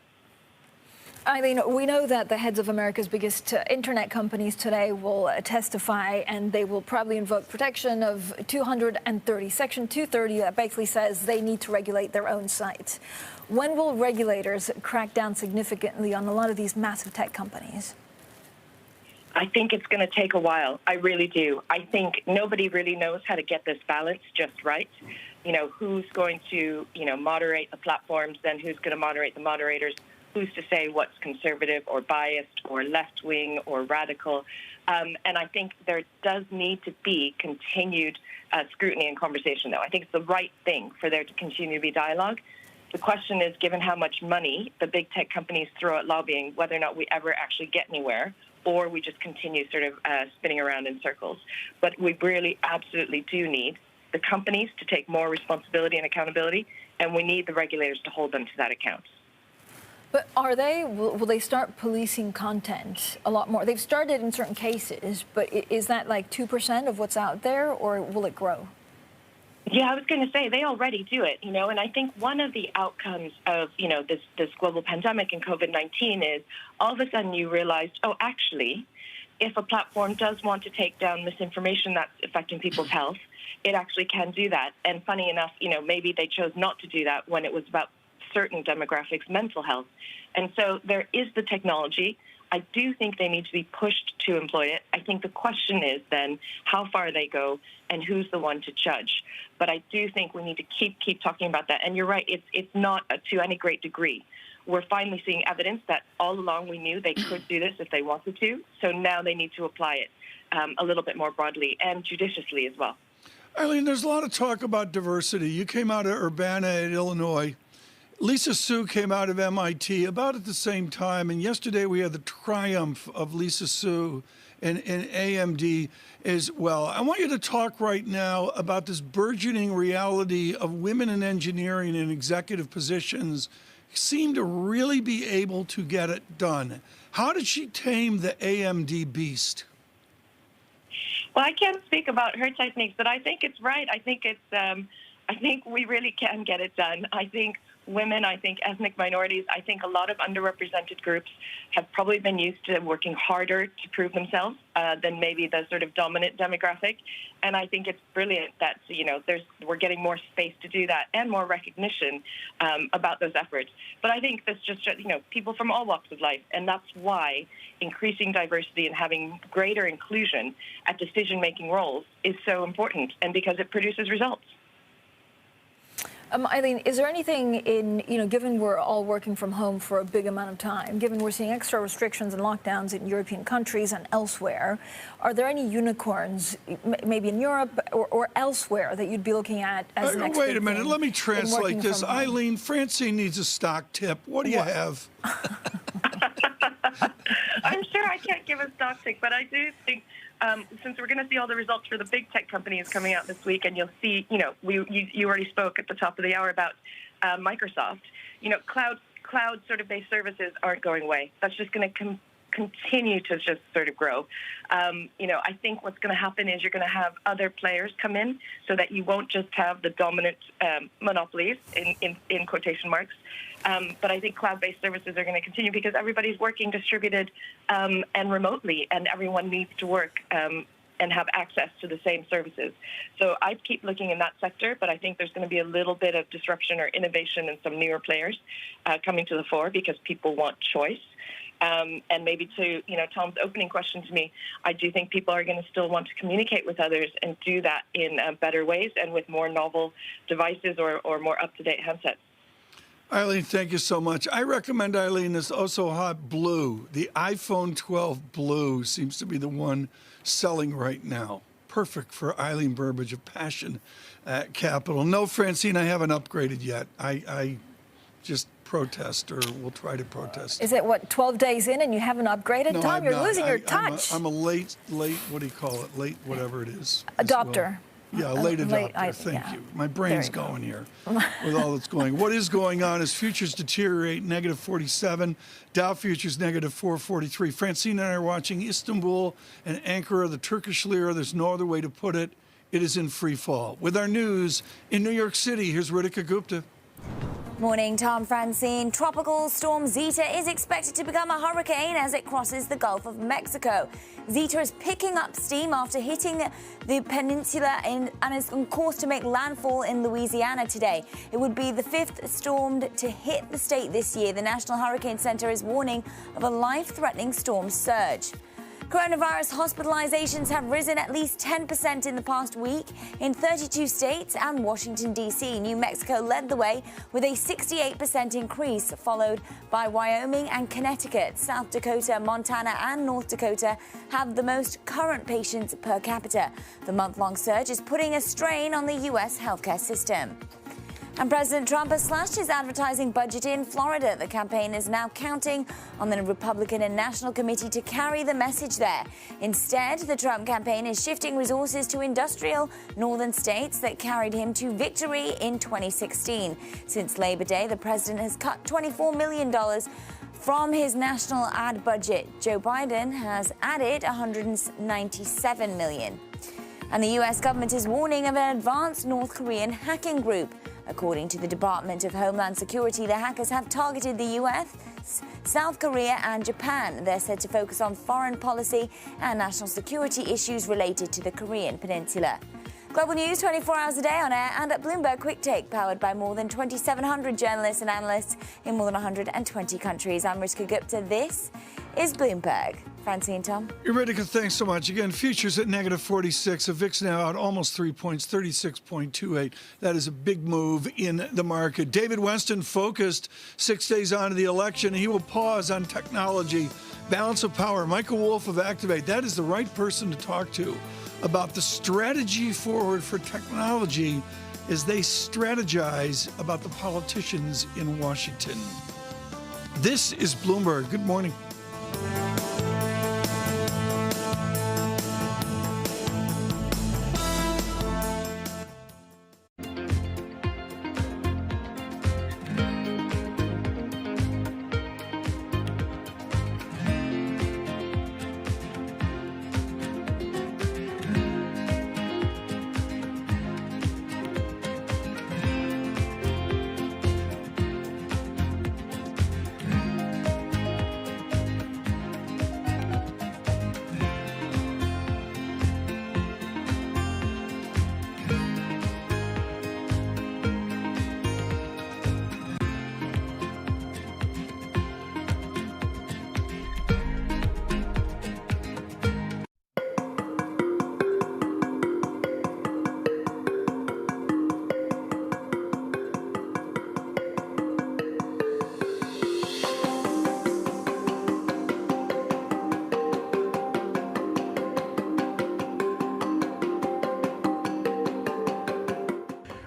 Eileen, we know that the heads of America's biggest internet companies today will testify, and they will probably invoke protection of 230, Section 230, that basically says they need to regulate their own sites. When will regulators crack down significantly on a lot of these massive tech companies? I think it's going to take a while. I really do. I think nobody really knows how to get this balance just right. Who's going to, moderate the platforms, then who's going to moderate the moderators, who's to say what's conservative or biased or left-wing or radical. And I think there does need to be continued scrutiny and conversation, though. I think it's the right thing for there to continue to be dialogue. The question is, given how much money the big tech companies throw at lobbying, whether or not we ever actually get anywhere, or we just continue sort of spinning around in circles. But we really absolutely do need the companies to take more responsibility and accountability, and we need the regulators to hold them to that account. But will they start policing content a lot more? They've started in certain cases, but is that like 2% of what's out there, or will it grow? Yeah, I was going to say they already do it, and I think one of the outcomes of, this global pandemic and COVID-19 is all of a sudden you realized, oh, actually, if a platform does want to take down misinformation that's affecting people's health, it actually can do that. And funny enough, maybe they chose not to do that when it was about certain demographics' mental health. And so there is the technology. I do think they need to be pushed to employ it. I think the question is then how far they go and who's the one to judge. But I do think we need to keep talking about that. And you're right, it's not to any great degree. We're finally seeing evidence that all along we knew they could do this if they wanted to. So now they need to apply it a little bit more broadly and judiciously as well. Eileen, there's a lot of talk about diversity. You came out of Urbana at Illinois. Lisa Su came out of MIT about at the same time, and yesterday we had the triumph of Lisa Su in AMD as well. I want you to talk right now about this burgeoning reality of women in engineering in executive positions seem to really be able to get it done. How did she tame the AMD beast? Well, I can't speak about her techniques, but I think it's right. I think we really can get it done. I think women, I think ethnic minorities, I think a lot of underrepresented groups have probably been used to working harder to prove themselves than maybe the sort of dominant demographic. And I think it's brilliant that, we're getting more space to do that and more recognition about those efforts. But I think that's just, people from all walks of life. And that's why increasing diversity and having greater inclusion at decision-making roles is so important, and because it produces results. Eileen, is there anything given we're all working from home for a big amount of time, given we're seeing extra restrictions and lockdowns in European countries and elsewhere, are there any unicorns, maybe in Europe or elsewhere, that you'd be looking at as next? Wait a minute, let me translate this. Eileen, Francine needs a stock tip. What do you have? I'm sure I can't give a stock tip, but I do think since we're going to see all the results for the big tech companies coming out this week, and you'll see, you already spoke at the top of the hour about Microsoft. Cloud sort of based services aren't going away. That's just going to continue to just sort of grow. I think what's going to happen is you're going to have other players come in, so that you won't just have the dominant monopolies in quotation marks. But I think cloud-based services are going to continue because everybody's working distributed and remotely, and everyone needs to work and have access to the same services. So I keep looking in that sector, but I think there's going to be a little bit of disruption or innovation in some newer players coming to the fore because people want choice. And maybe to, Tom's opening question to me, I do think people are going to still want to communicate with others and do that in better ways and with more novel devices or more up-to-date handsets. Eileen, thank you so much. I recommend, Eileen, this also hot blue. The iPhone 12 blue seems to be the one selling right now. Perfect for Eileen Burbidge of Passion Capital. No, Francine, I haven't upgraded yet. I just protest, or will try to protest. Is it, 12 days in and you haven't upgraded? No, Tom, you're losing your touch. I'm a late, what do you call it? Late, whatever it is. Adopter. Yeah, late adopter. Thank you. My brain's going here with all that's going. What is going on is futures deteriorate, negative 47. Dow futures, negative 443. Francine and I are watching Istanbul and Ankara, the Turkish lira. There's no other way to put it. It is in free fall. With our news in New York City, here's Ritika Gupta. Morning, Tom, Francine. Tropical storm Zeta is expected to become a hurricane as it crosses the Gulf of Mexico. Zeta is picking up steam after hitting the peninsula and is on course to make landfall in Louisiana today. It would be the fifth storm to hit the state this year. The National Hurricane Center is warning of a life-threatening storm surge. Coronavirus hospitalizations have risen at least 10% in the past week in 32 states and Washington, D.C. New Mexico led the way with a 68% increase, followed by Wyoming and Connecticut. South Dakota, Montana, and North Dakota have the most current patients per capita. The month-long surge is putting a strain on the U.S. healthcare system. And President Trump has slashed his advertising budget in Florida. The campaign is now counting on the Republican and National Committee to carry the message there. Instead, the Trump campaign is shifting resources to industrial northern states that carried him to victory in 2016. Since Labor Day, the president has cut $24 million from his national ad budget. Joe Biden has added $197 million. And the U.S. government is warning of an advanced North Korean hacking group. According to the Department of Homeland Security, the hackers have targeted the U.S., South Korea, and Japan. They're said to focus on foreign policy and national security issues related to the Korean Peninsula. Global news 24 hours a day on air and at Bloomberg Quick Take, powered by more than 2,700 journalists and analysts in more than 120 countries. I'm Ritika Gupta. This is Bloomberg. Francine, Tom. Ritika, thanks so much. Again, futures at negative 46. A VIX now out almost 3 points, 36.28. That is a big move in the market. David Weston focused 6 days on to the election. He will pause on technology, balance of power. Michael Wolff of Activate, that is the right person to talk to about the strategy forward for technology as they strategize about the politicians in Washington. This is Bloomberg. Good morning.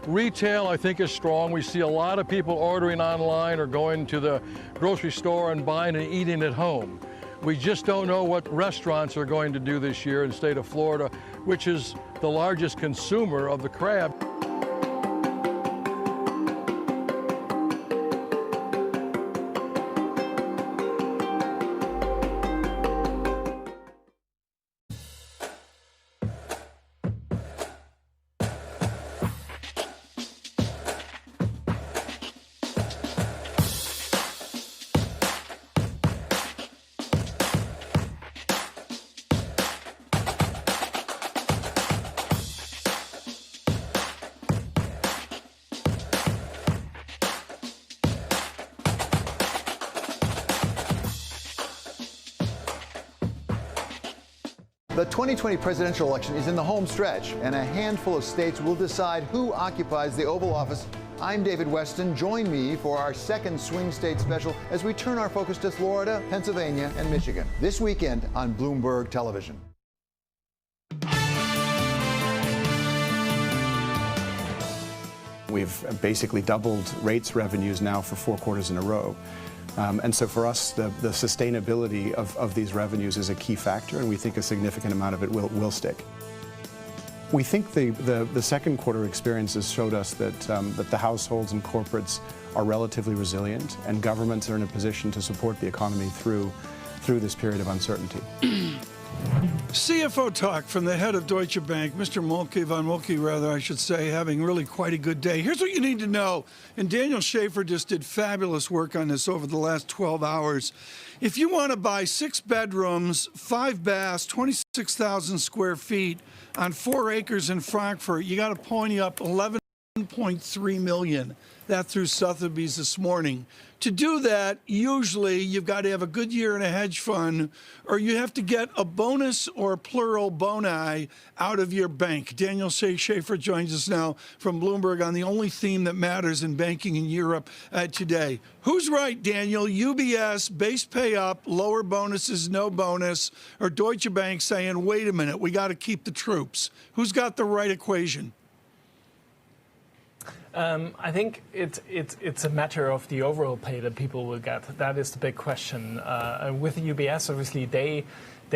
Retail, I think, is strong. We see a lot of people ordering online or going to the grocery store and buying and eating at home. We just don't know what restaurants are going to do this year in the state of Florida, which is the largest consumer of the crab. The 2020 presidential election is in the home stretch, and a handful of states will decide who occupies the Oval Office. I'm David Weston. Join me for our second Swing State special as we turn our focus to Florida, Pennsylvania, and Michigan this weekend on Bloomberg Television. We've basically doubled rates revenues now for 4 quarters in a row. And so for us, the sustainability of these revenues is a key factor, and we think a significant amount of it will stick. We think the second quarter experiences showed us that the households and corporates are relatively resilient, and governments are in a position to support the economy through this period of uncertainty. CFO talk from the head of Deutsche Bank, Mr. Moltke, von Moltke, rather, I should say, having really quite a good day. Here's what you need to know, and Daniel Schaefer just did fabulous work on this over the last 12 hours. If you want to buy 6 bedrooms, 5 baths, 26,000 square feet on 4 acres in Frankfurt, you got to pony up $11.3 million. That through Sotheby's this morning. To do that, usually you've got to have a good year in a hedge fund, or you have to get a bonus or plural boni out of your bank. Daniel Schaefer joins us now from Bloomberg on the only theme that matters in banking in Europe today. Who's right, Daniel? UBS, base pay up, lower bonuses, no bonus, or Deutsche Bank saying, wait a minute, we got to keep the troops? Who's got the right equation? I think it's a matter of the overall pay that people will get. That is the big question. With the UBS, obviously, they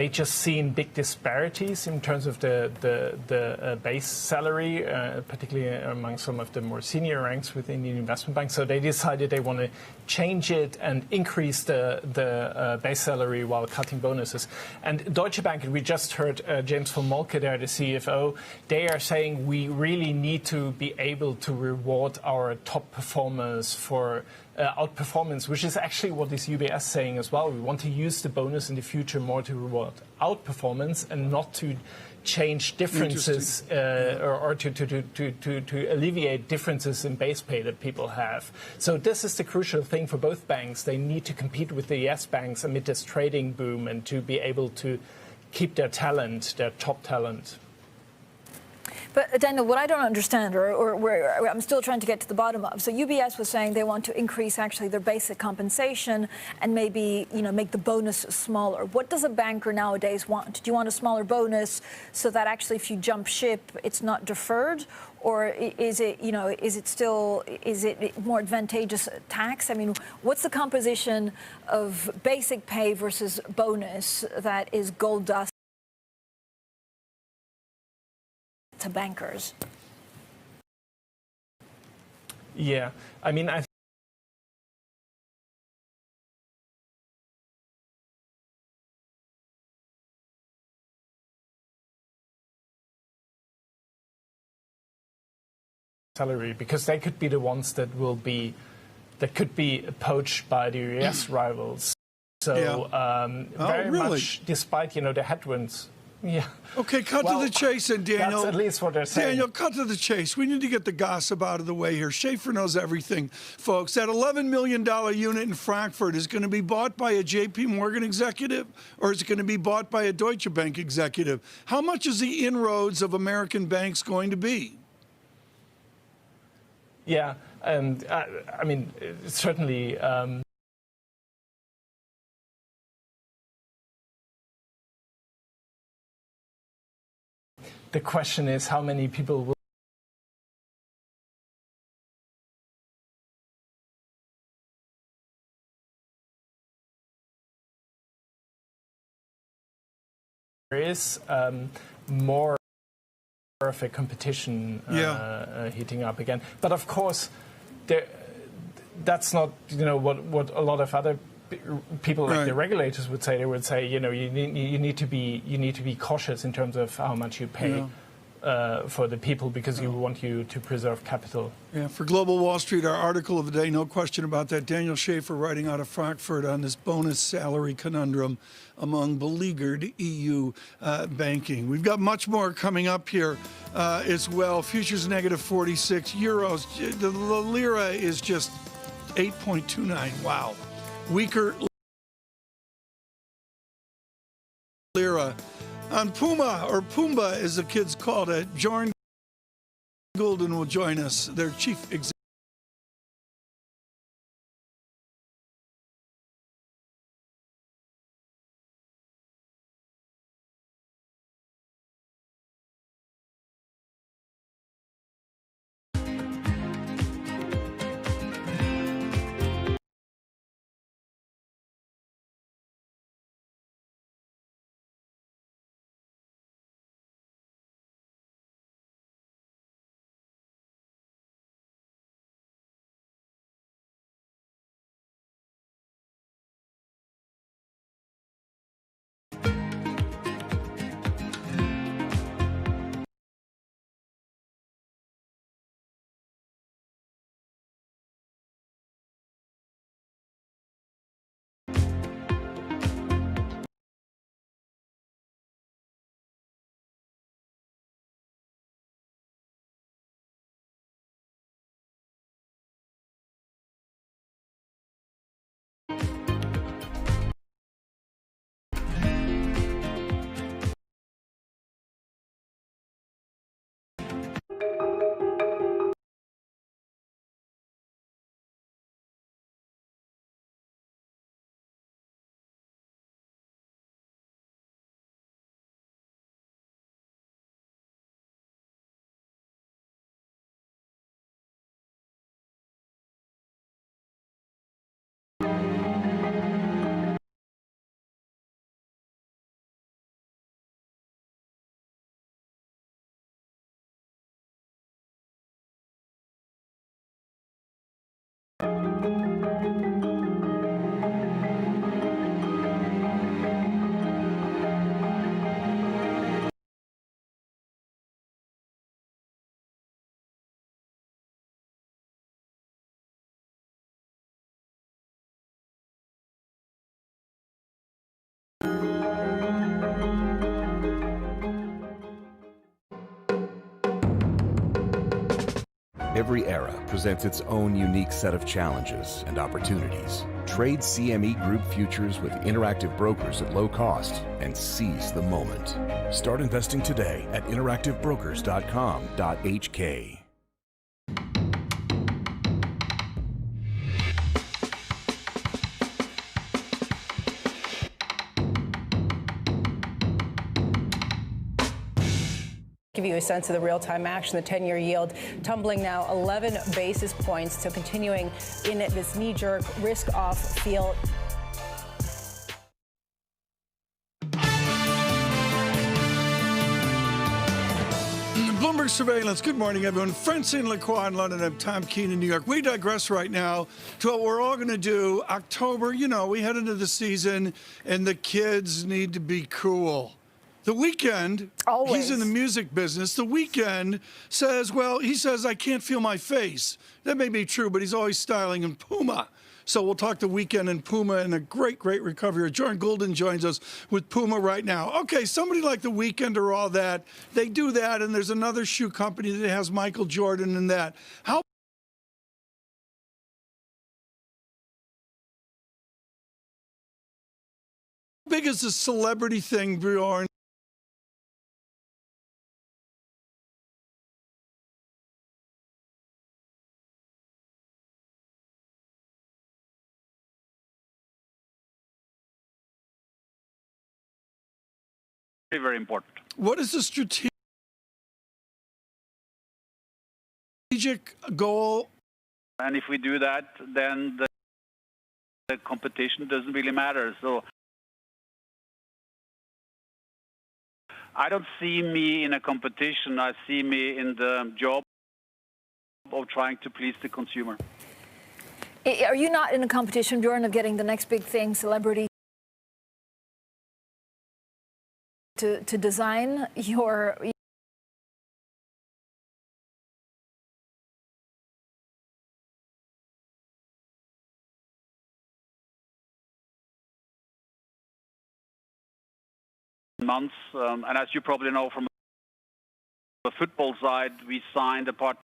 just seen big disparities in terms of the base salary, particularly among some of the more senior ranks within the investment bank. So they decided they want to change it and increase the base salary while cutting bonuses. And Deutsche Bank, and we just heard James von Moltke there, the CFO, they are saying we really need to be able to reward our top performers for outperformance, which is actually what is UBS saying as well. We want to use the bonus in the future more to reward outperformance and not to change differences or to alleviate differences in base pay that people have. So this is the crucial thing for both banks. They need to compete with the US banks amid this trading boom and to be able to keep their talent, their top talent. But Daniel, what I don't understand, or where I'm still trying to get to the bottom of, so UBS was saying they want to increase actually their basic compensation and maybe make the bonus smaller. What does a banker nowadays want? Do you want a smaller bonus so that actually if you jump ship, it's not deferred, or is it is it more advantageous tax? I mean, what's the composition of basic pay versus bonus that is gold dust to bankers? Yeah, I mean, salary, because they could be the ones that could be poached by the US rivals. So very much, despite the headwinds. Yeah. Okay, cut to the chase, and Daniel. That's at least what they're saying. Daniel, cut to the chase. We need to get the gossip out of the way here. Schaefer knows everything, folks. That $11 million unit in Frankfurt is going to be bought by a J.P. Morgan executive, or is it going to be bought by a Deutsche Bank executive? How much is the inroads of American banks going to be? Yeah, I mean, certainly. The question is how many people will is more of a competition heating up again. But of course, that's not what a lot of other people like the regulators would say. They would say you need to be cautious in terms of how much you pay for the people, because you want you to preserve capital. Yeah, for Global Wall Street, our article of the day, no question about that. Daniel Schaefer writing out of Frankfurt on this bonus salary conundrum among beleaguered EU banking. We've got much more coming up here as well. Futures negative 46, euros. The lira is just 8.29. Wow. Weaker lira. On Puma, or Pumbaa as the kids called it, Jorn Goulden will join us, their chief executive. Every era presents its own unique set of challenges and opportunities. Trade CME Group futures with Interactive Brokers at low cost and seize the moment. Start investing today at interactivebrokers.com.hk. Give you a sense of the real-time action. The 10-year yield tumbling now 11 basis points, so continuing in this knee-jerk risk-off feel. Bloomberg surveillance. Good morning, everyone. Francine Lacroix in London. I'm Tom Keene in New York. We digress right now to what we're all going to do. October, we head into the season, and the kids need to be cool. The Weeknd, he's in the music business. The Weeknd says, he says, I can't feel my face. That may be true, but he's always styling in Puma. So we'll talk to Weeknd and Puma and a great, great recovery. Jorn Goulden joins us with Puma right now. Okay, somebody like the Weeknd or all that, they do that, and there's another shoe company that has Michael Jordan and that. How big is the celebrity thing, Bjorn? Very important. What is the strategic goal? And if we do that, then the competition doesn't really matter. So I don't see me in a competition. I see me in the job of trying to please the consumer. Are you not in a competition, Bjorn, of getting the next big thing, celebrity, to design your... months, and as you probably know from the football side, we signed a partnership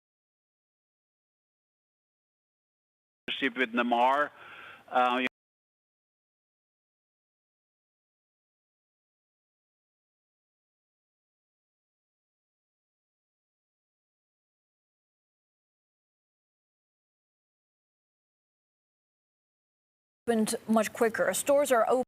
with Neymar. Much quicker. Stores are open.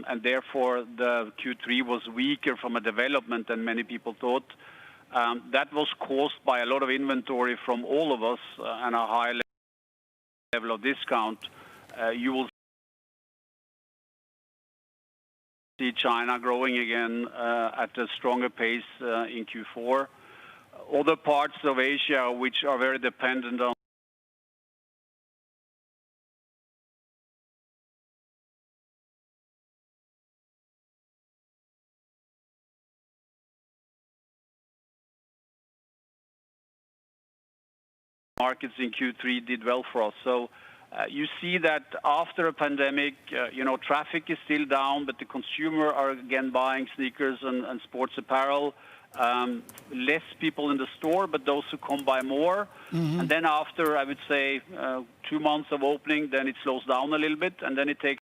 And therefore the Q3 was weaker from a development than many people thought. That was caused by a lot of inventory from all of us and a high level of discount. You will see China growing again at a stronger pace in Q4. Other parts of Asia, which are very dependent on markets in Q3 did well for us. So you see that after a pandemic, traffic is still down, but the consumer are again buying sneakers and sports apparel. Less people in the store, but those who come buy more. And then after, I would say, 2 months of opening, then it slows down a little bit, and then it takes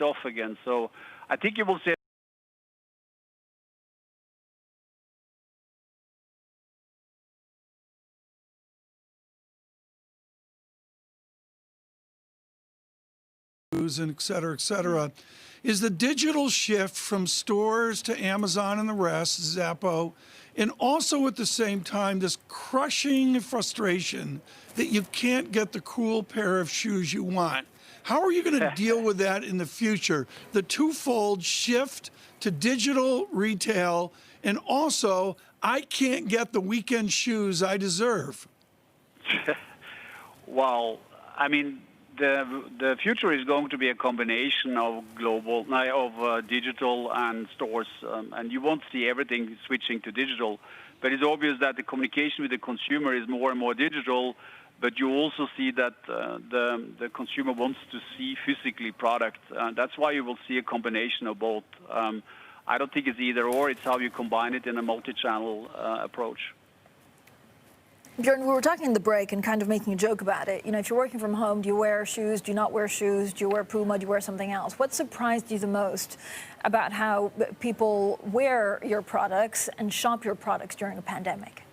off again. So I think you will see and et cetera, et cetera. Is the digital shift from stores to Amazon and the rest, Zappos, and also at the same time this crushing frustration that you can't get the cool pair of shoes you want. How are you going to deal with that in the future? The twofold shift to digital retail, and also I can't get the weekend shoes I deserve. Well, I mean, the future is going to be a combination of digital and stores, and you won't see everything switching to digital. But it's obvious that the communication with the consumer is more and more digital. But you also see that the consumer wants to see physically product. That's why you will see a combination of both. I don't think it's either or. It's how you combine it in a multi-channel approach. Bjorn, we were talking in the break and kind of making a joke about it. You know, if you're working from home, do you wear shoes? Do you not wear shoes? Do you wear Puma? Do you wear something else? What surprised you the most about how people wear your products and shop your products during a pandemic?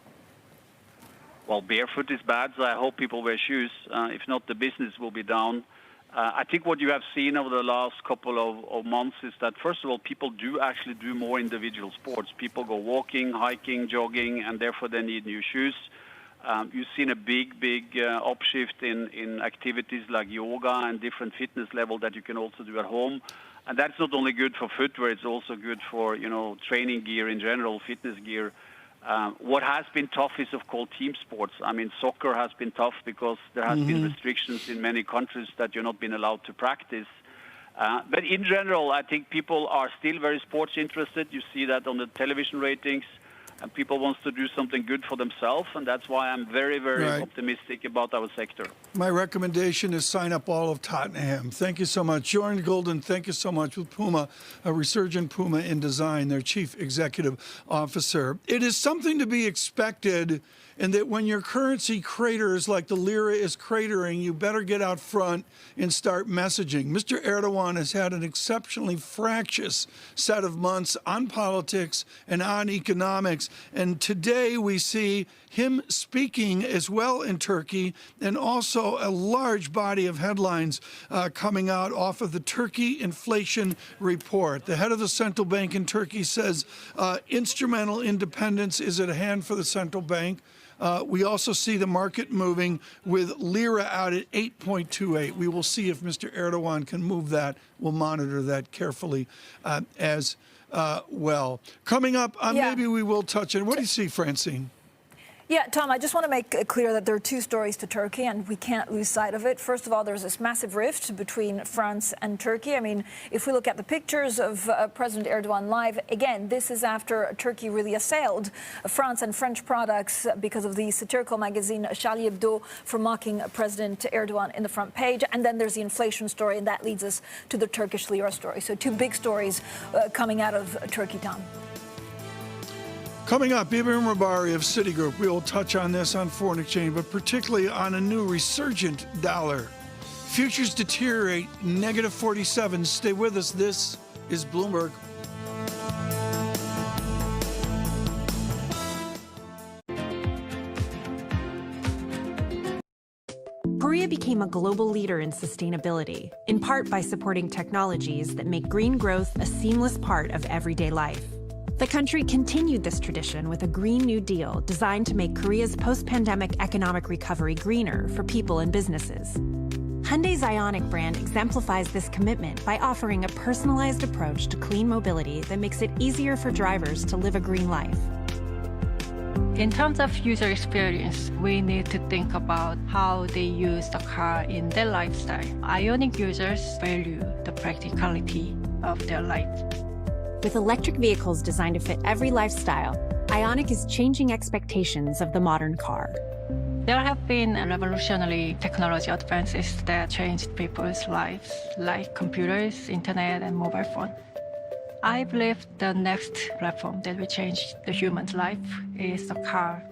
Well, barefoot is bad, so I hope people wear shoes. If not, the business will be down. I think what you have seen over the last couple of months is that, first of all, people do actually do more individual sports. People go walking, hiking, jogging, and therefore they need new shoes. You've seen a big upshift in activities like yoga and different fitness level that you can also do at home. And that's not only good for footwear, it's also good for, training gear in general, fitness gear. What has been tough is, of course, team sports. I mean, soccer has been tough because there has been restrictions in many countries that you're not been allowed to practice. But in general, I think people are still very sports interested. You see that on the television ratings. And people want to do something good for themselves, and that's why I'm very optimistic about our sector. My recommendation is sign up all of Tottenham. Thank you so much. Bjorn Gulden, thank you so much, with Puma, a resurgent Puma in design, their chief executive officer. It is something to be expected and that when your currency craters like the lira is cratering, you better get out front and start messaging. Mr. Erdogan has had an exceptionally fractious set of months on politics and on economics, and today we see him speaking as well in Turkey, and also a large body of headlines coming out off of the Turkey inflation report. The head of the central bank in Turkey says instrumental independence is at hand for the central bank. We also see the market moving with lira out at 8.28. We will see if Mr. Erdogan can move that. We'll monitor that carefully as well. Coming up, maybe we will touch on. What do you see, Francine? Yeah, Tom, I just want to make it clear that there are two stories to Turkey, and we can't lose sight of it. First of all, there's this massive rift between France and Turkey. I mean, if we look at the pictures of President Erdogan live, again, this is after Turkey really assailed France and French products because of the satirical magazine Charlie Hebdo for mocking President Erdogan in the front page. And then there's the inflation story, and that leads us to the Turkish lira story. So two big stories coming out of Turkey, Tom. Coming up, Ibrahim Rabari of Citigroup. We will touch on this on foreign exchange, but particularly on a new resurgent dollar. Futures deteriorate, -47. Stay with us. This is Bloomberg. Korea became a global leader in sustainability, in part by supporting technologies that make green growth a seamless part of everyday life. The country continued this tradition with a Green New Deal designed to make Korea's post-pandemic economic recovery greener for people and businesses. Hyundai's Ioniq brand exemplifies this commitment by offering a personalized approach to clean mobility that makes it easier for drivers to live a green life. In terms of user experience, we need to think about how they use the car in their lifestyle. Ioniq users value the practicality of their life. With electric vehicles designed to fit every lifestyle, Ioniq is changing expectations of the modern car. There have been revolutionary technology advances that changed people's lives, like computers, internet, and mobile phone. I believe the next platform that will change the human's life is the car.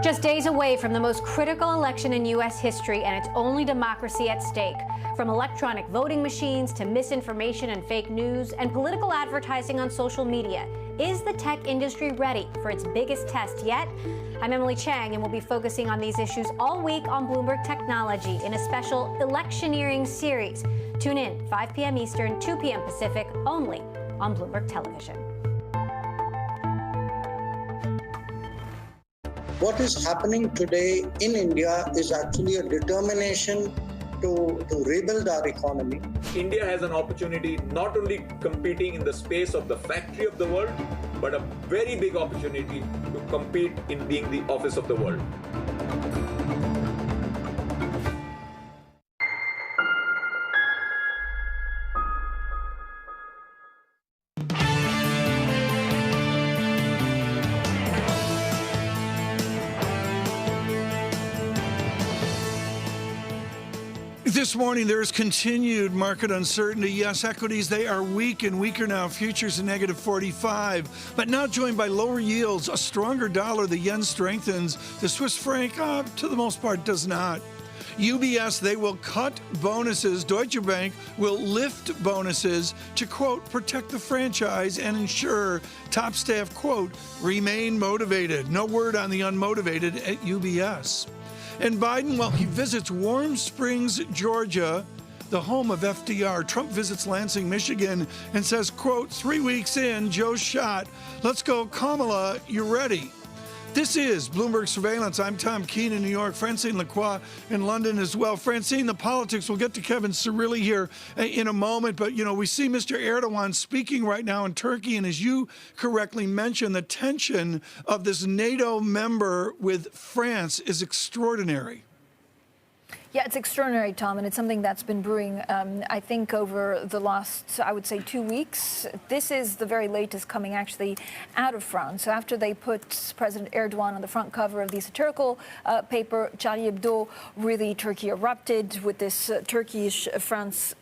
Just days away from the most critical election in U.S. history and its only democracy at stake. From electronic voting machines to misinformation and fake news and political advertising on social media, is the tech industry ready for its biggest test yet? I'm Emily Chang, and we'll be focusing on these issues all week on Bloomberg Technology in a special electioneering series. Tune in 5 p.m. Eastern, 2 p.m. Pacific, only on Bloomberg Television. What is happening today in India is actually a determination to rebuild our economy. India has an opportunity not only competing in the space of the factory of the world, but a very big opportunity to compete in being the office of the world. This morning, there is continued market uncertainty. Yes, equities, they are weak and weaker now. Futures at -45, but now joined by lower yields, a stronger dollar. The yen strengthens. The Swiss franc, to the most part, does not. UBS, they will cut bonuses. Deutsche Bank will lift bonuses to, quote, protect the franchise and ensure top staff, quote, remain motivated. No word on the unmotivated at UBS. And Biden, well, he visits Warm Springs, Georgia, the home of FDR. Trump visits Lansing, Michigan, and says, quote, 3 weeks in, Joe's shot. Let's go, Kamala, you ready? This is Bloomberg Surveillance. I'm Tom Keene in New York, Francine Lacroix in London as well. Francine, the politics, we'll get to Kevin Cirilli here in a moment, but, we see Mr. Erdogan speaking right now in Turkey, and as you correctly mentioned, the tension of this NATO member with France is extraordinary. Yeah, it's extraordinary, Tom, and it's something that's been brewing, I think, over the last, I would say, 2 weeks. This is the very latest coming actually out of France. So after they put President Erdogan on the front cover of the satirical paper, Charlie Hebdo, really Turkey erupted with this Turkish-France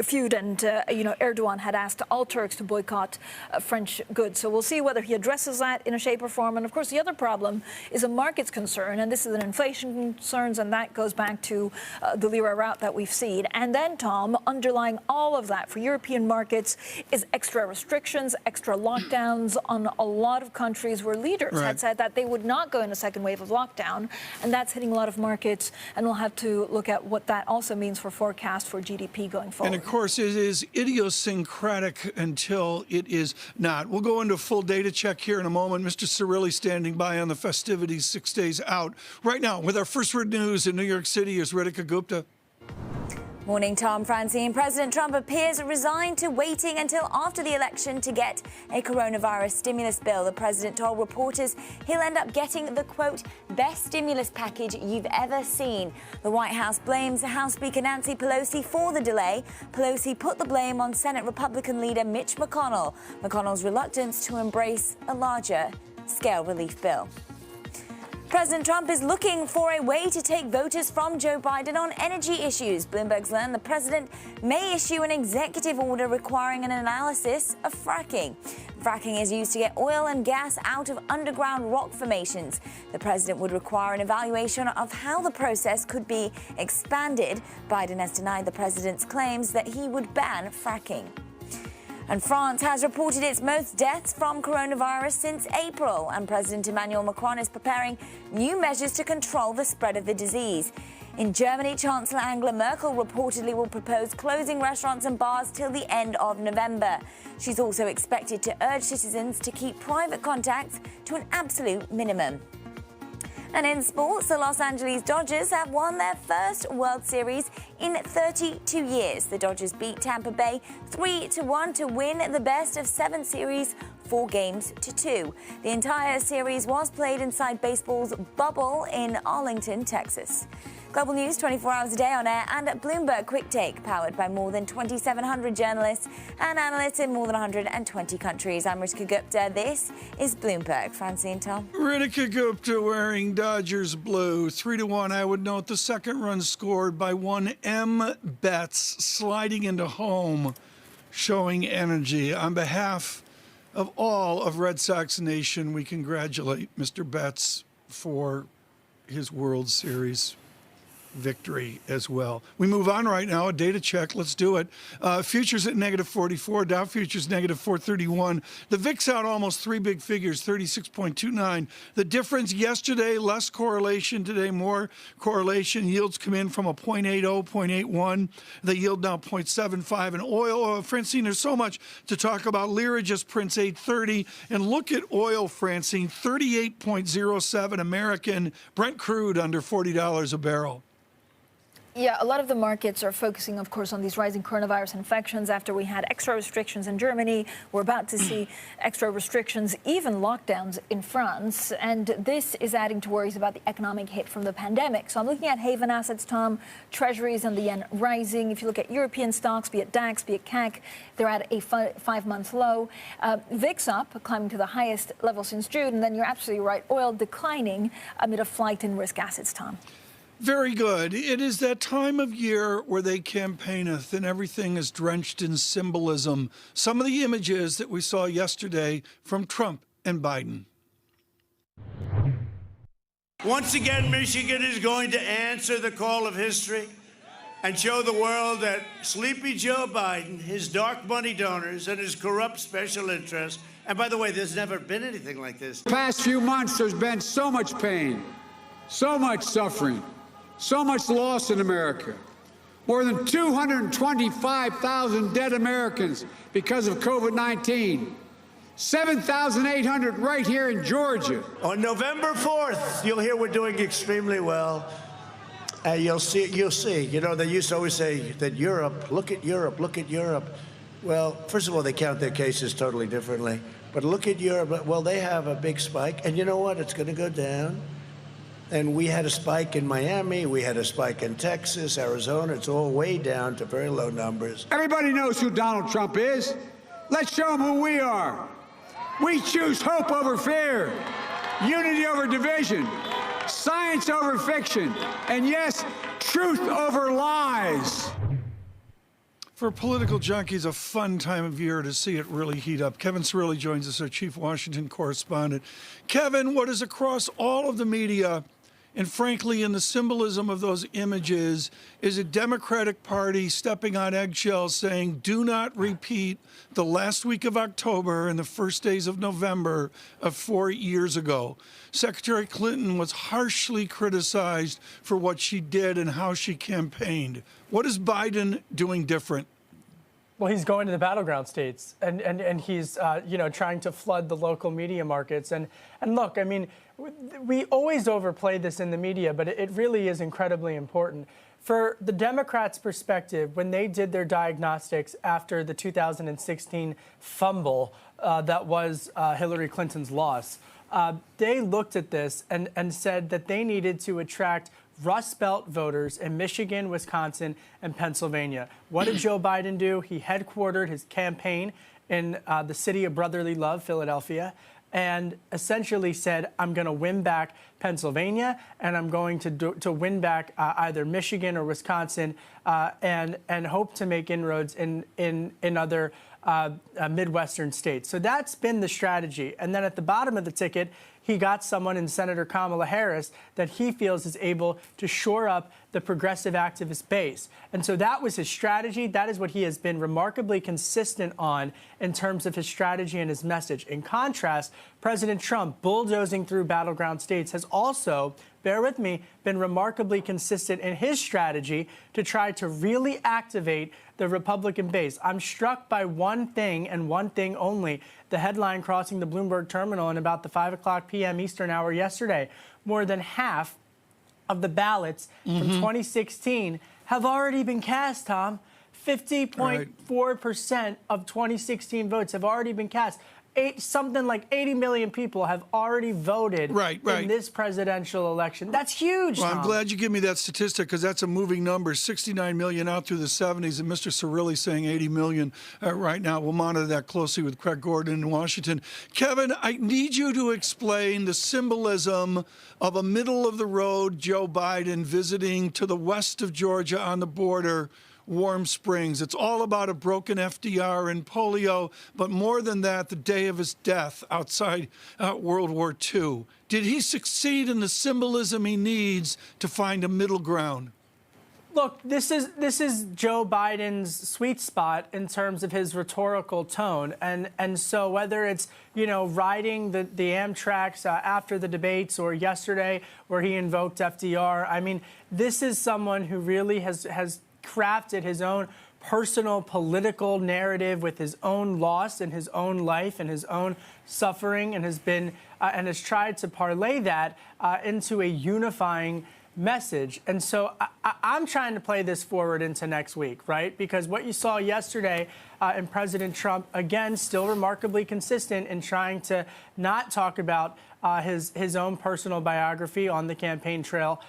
feud, and, Erdogan had asked all Turks to boycott French goods. So we'll see whether he addresses that in a shape or form. And, of course, the other problem is a markets concern, and this is an inflation concerns, and that goes back to the lira route that we've seen. And then, Tom, underlying all of that for European markets is extra restrictions, extra lockdowns on a lot of countries where leaders had said that they would not go in a second wave of lockdown. And that's hitting a lot of markets. And we'll have to look at what that also means for forecast for GDP going forward. And, of course, it is idiosyncratic until it is not. We'll go into a full data check here in a moment. Mr. Cirilli standing by on the festivities 6 days out. Right now, with our first word news in New York City is Ritika Gupta. Morning, Tom, Francine. President Trump appears resigned to waiting until after the election to get a coronavirus stimulus bill. The president told reporters he'll end up getting the, quote, best stimulus package you've ever seen. The White House blames House Speaker Nancy Pelosi for the delay. Pelosi put the blame on Senate Republican leader Mitch McConnell. McConnell's reluctance to embrace a larger scale relief bill. President Trump is looking for a way to take voters from Joe Biden on energy issues. Bloomberg's learned the president may issue an executive order requiring an analysis of fracking. Fracking is used to get oil and gas out of underground rock formations. The president would require an evaluation of how the process could be expanded. Biden has denied the president's claims that he would ban fracking. And France has reported its most deaths from coronavirus since April, and President Emmanuel Macron is preparing new measures to control the spread of the disease. In Germany, Chancellor Angela Merkel reportedly will propose closing restaurants and bars till the end of November. She's also expected to urge citizens to keep private contacts to an absolute minimum. And in sports, the Los Angeles Dodgers have won their first World Series in 32 years. The Dodgers beat Tampa Bay 3-1 to win the best of 7 series, 4-2. The entire series was played inside baseball's bubble in Arlington, Texas. Global news 24 hours a day on air and at Bloomberg Quick Take, powered by more than 2,700 journalists and analysts in more than 120 countries. I'm Ritika Gupta. This is Bloomberg. Francine, Tom. Ritika Gupta wearing Dodgers blue. 3-1. I would note the second run scored by one M. Betts, sliding into home, showing energy. On behalf of all of Red Sox Nation, we congratulate Mr. Betts for his World Series victory as well. We move on right now. A data check. Let's do it. Futures at -44. Dow futures -431. The VIX out almost 3 big figures, 36.29. The difference yesterday, less correlation. Today, more correlation. Yields come in from a 0.80, 0.81. The yield now 0.75. And oil, Francine, there's so much to talk about. Lira just prints 830. And look at oil, Francine, 38.07 American Brent crude under $40 a barrel. Yeah, a lot of the markets are focusing, of course, on these rising coronavirus infections after we had extra restrictions in Germany. We're about to see extra restrictions, even lockdowns in France. And this is adding to worries about the economic hit from the pandemic. So I'm looking at haven assets, Tom, treasuries and the yen rising. If you look at European stocks, be it DAX, be it CAC, they're at a 5-month low. VIX up, climbing to the highest level since June. And then you're absolutely right, oil declining amid a flight in risk assets, Tom. Very good. It is that time of year where they campaigneth and everything is drenched in symbolism. Some of the images that we saw yesterday from Trump and Biden. Once again, Michigan is going to answer the call of history and show the world that sleepy Joe Biden, his dark money donors, and his corrupt special interests, and by the way, there's never been anything like this. The past few months, there's been so much pain, so much suffering, so much loss in America. More than 225,000 dead Americans because of COVID-19. 7,800 right here in Georgia. On November 4th, you'll hear we're doing extremely well. You'll see. You know, they used to always say that Europe, look at Europe, look at Europe. Well, first of all, they count their cases totally differently. But look at Europe. Well, they have a big spike. And you know what? It's going to go down. And we had a spike in Miami. We had a spike in Texas, Arizona. It's all way down to very low numbers. Everybody knows who Donald Trump is. Let's show them who we are. We choose hope over fear, unity over division, science over fiction, and yes, truth over lies. For political junkies, a fun time of year to see it really heat up. Kevin Cirilli joins us, our chief Washington correspondent. Kevin, what is across all of the media, and frankly, in the symbolism of those images, is a Democratic Party stepping on eggshells saying, do not repeat the last week of October and the first days of November of 4 years ago. Secretary Clinton was harshly criticized for what she did and how she campaigned. What is Biden doing different? Well, he's going to the battleground states, and he's trying to flood the local media markets. And look, I mean, we always overplay this in the media, but it really is incredibly important. For the Democrats' perspective, when they did their diagnostics after the 2016 fumble that was Hillary Clinton's loss, they looked at this and said that they needed to attract Rust Belt voters in Michigan, Wisconsin, and Pennsylvania. What did Joe Biden do? He headquartered his campaign in the city of brotherly love, Philadelphia, and essentially said, I'm going to win back Pennsylvania, and I'm going to win back either Michigan or Wisconsin, and hope to make inroads in other Midwestern states. So that's been the strategy. And then at the bottom of the ticket, he got someone in Senator Kamala Harris that he feels is able to shore up the progressive activist base. And so that was his strategy. That is what he has been remarkably consistent on in terms of his strategy and his message. In contrast, President Trump, bulldozing through battleground states, has also, bear with me, been remarkably consistent in his strategy to try to really activate the Republican base. I'm struck by one thing and one thing only. The headline crossing the Bloomberg terminal in about the 5 o'clock p.m. Eastern hour yesterday. More than half of the ballots from 2016 have already been cast, Tom. 50.4% of 2016 votes have already been cast. Something like 80 million people have already voted in this presidential election. That's huge, Well, Tom. I'm glad you give me that statistic because that's a moving number. 69 million out through the 70s, and Mr. Cirilli saying 80 million right now. We'll monitor that closely with Craig Gordon in Washington. Kevin, I need you to explain the symbolism of a middle-of-the-road Joe Biden visiting to the west of Georgia on the border, Warm Springs. It's all about a broken FDR and polio, but more than that, the day of his death outside World War II. Did he succeed in the symbolism he needs to find a middle ground? Look, this is Joe Biden's sweet spot in terms of his rhetorical tone, and so whether it's riding the Amtraks after the debates or yesterday where he invoked FDR, I mean, this is someone who really has crafted his own personal political narrative with his own loss and his own life and his own suffering, and has been and has tried to parlay that into a unifying message. And so I'm trying to play this forward into next week, right? Because what you saw yesterday in President Trump, again, still remarkably consistent in trying to not talk about his own personal biography on the campaign trail,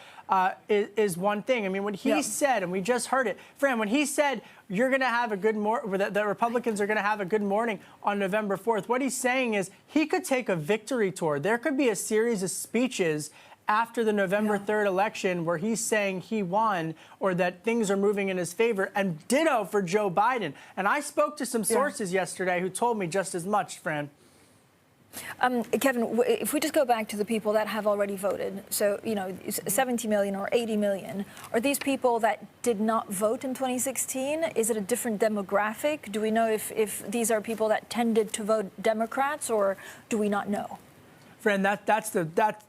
is one thing. I mean, when he said, and we just heard it, Fran, when he said you're going to have a good the Republicans are going to have a good morning on November 4th, what he's saying is he could take a victory tour. There could be a series of speeches after the November 3rd election where he's saying he won or that things are moving in his favor, and ditto for Joe Biden. And I spoke to some sources yesterday who told me just as much, Fran. Kevin, if we just go back to the people that have already voted, so, 70 million or 80 million, are these people that did not vote in 2016? Is it a different demographic? Do we know if these are people that tended to vote Democrats, or do we not know? Friend,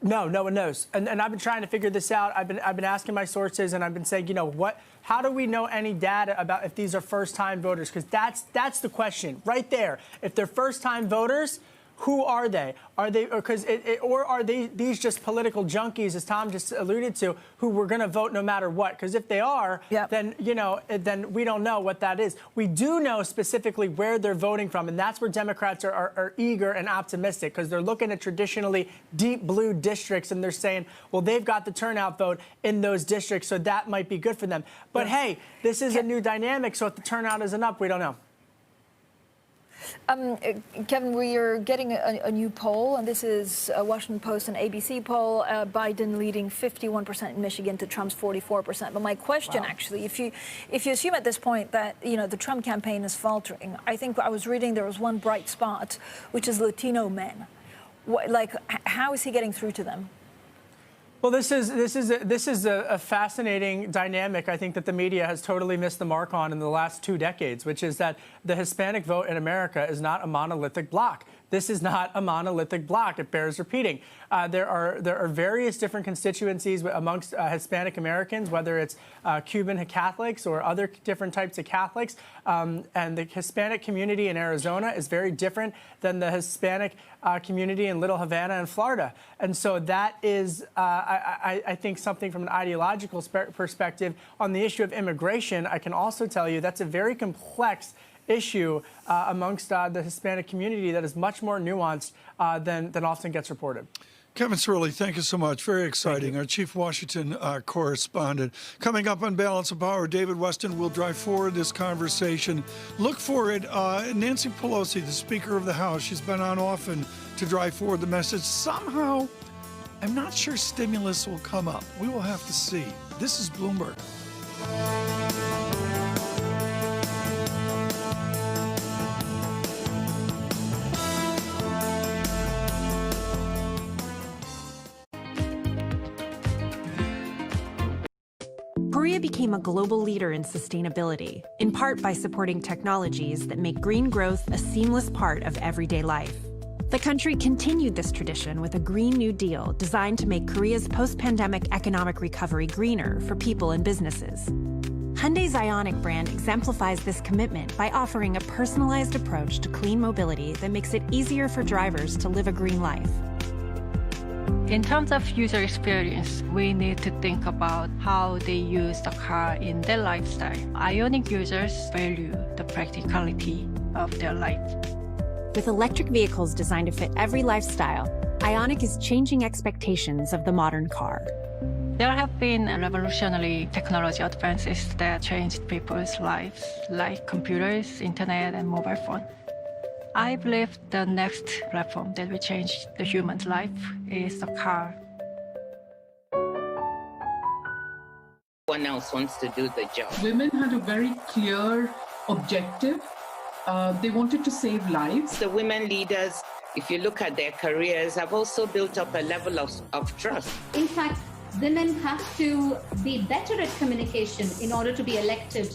no one knows. And I've been trying to figure this out. I've been asking my sources, and I've been saying, how do we know any data about if these are first-time voters? Because that's the question right there. If they're first-time voters, who are they? Are they, or are these just political junkies, as Tom just alluded to, who were going to vote no matter what? Because if they are, then we don't know what that is. We do know specifically where they're voting from, and that's where Democrats are eager and optimistic, because they're looking at traditionally deep blue districts, and they're saying, well, they've got the turnout vote in those districts, so that might be good for them. But hey, this is a new dynamic, so if the turnout isn't up, we don't know. Kevin, we are getting a new poll, and this is a Washington Post and ABC poll. Biden leading 51% in Michigan to Trump's 44%. But my question, actually, if you assume at this point that the Trump campaign is faltering, I think I was reading there was one bright spot, which is Latino men. How is he getting through to them? Well, this is a fascinating dynamic, I think, that the media has totally missed the mark on in the last 2 decades, which is that the Hispanic vote in America is not a monolithic bloc. This is not a monolithic bloc. It bears repeating. There are various different constituencies amongst Hispanic Americans, whether it's Cuban Catholics or other different types of Catholics. And the Hispanic community in Arizona is very different than the Hispanic community in Little Havana in Florida. And so that is, I think, something from an ideological perspective. On the issue of immigration, I can also tell you that's a very complex issue amongst the Hispanic community that is much more nuanced than often gets reported. Kevin Cerulli, thank you so much. Very exciting. Our chief Washington correspondent. Coming up on Balance of Power, David Weston will drive forward this conversation. Look for it. Nancy Pelosi, the Speaker of the House, she's been on often to drive forward the message. Somehow, I'm not sure stimulus will come up. We will have to see. This is Bloomberg. Korea became a global leader in sustainability, in part by supporting technologies that make green growth a seamless part of everyday life. The country continued this tradition with a Green New Deal designed to make Korea's post-pandemic economic recovery greener for people and businesses. Hyundai's Ioniq brand exemplifies this commitment by offering a personalized approach to clean mobility that makes it easier for drivers to live a green life. In terms of user experience, we need to think about how they use the car in their lifestyle. Ioniq users value the practicality of their life. With electric vehicles designed to fit every lifestyle, Ioniq is changing expectations of the modern car. There have been revolutionary technology advances that changed people's lives, like computers, internet, and mobile phone. I believe the next platform that will change the human's life is the car. One else wants to do the job. Women had a very clear objective. They wanted to save lives. The women leaders, if you look at their careers, have also built up a level of trust. In fact, women have to be better at communication in order to be elected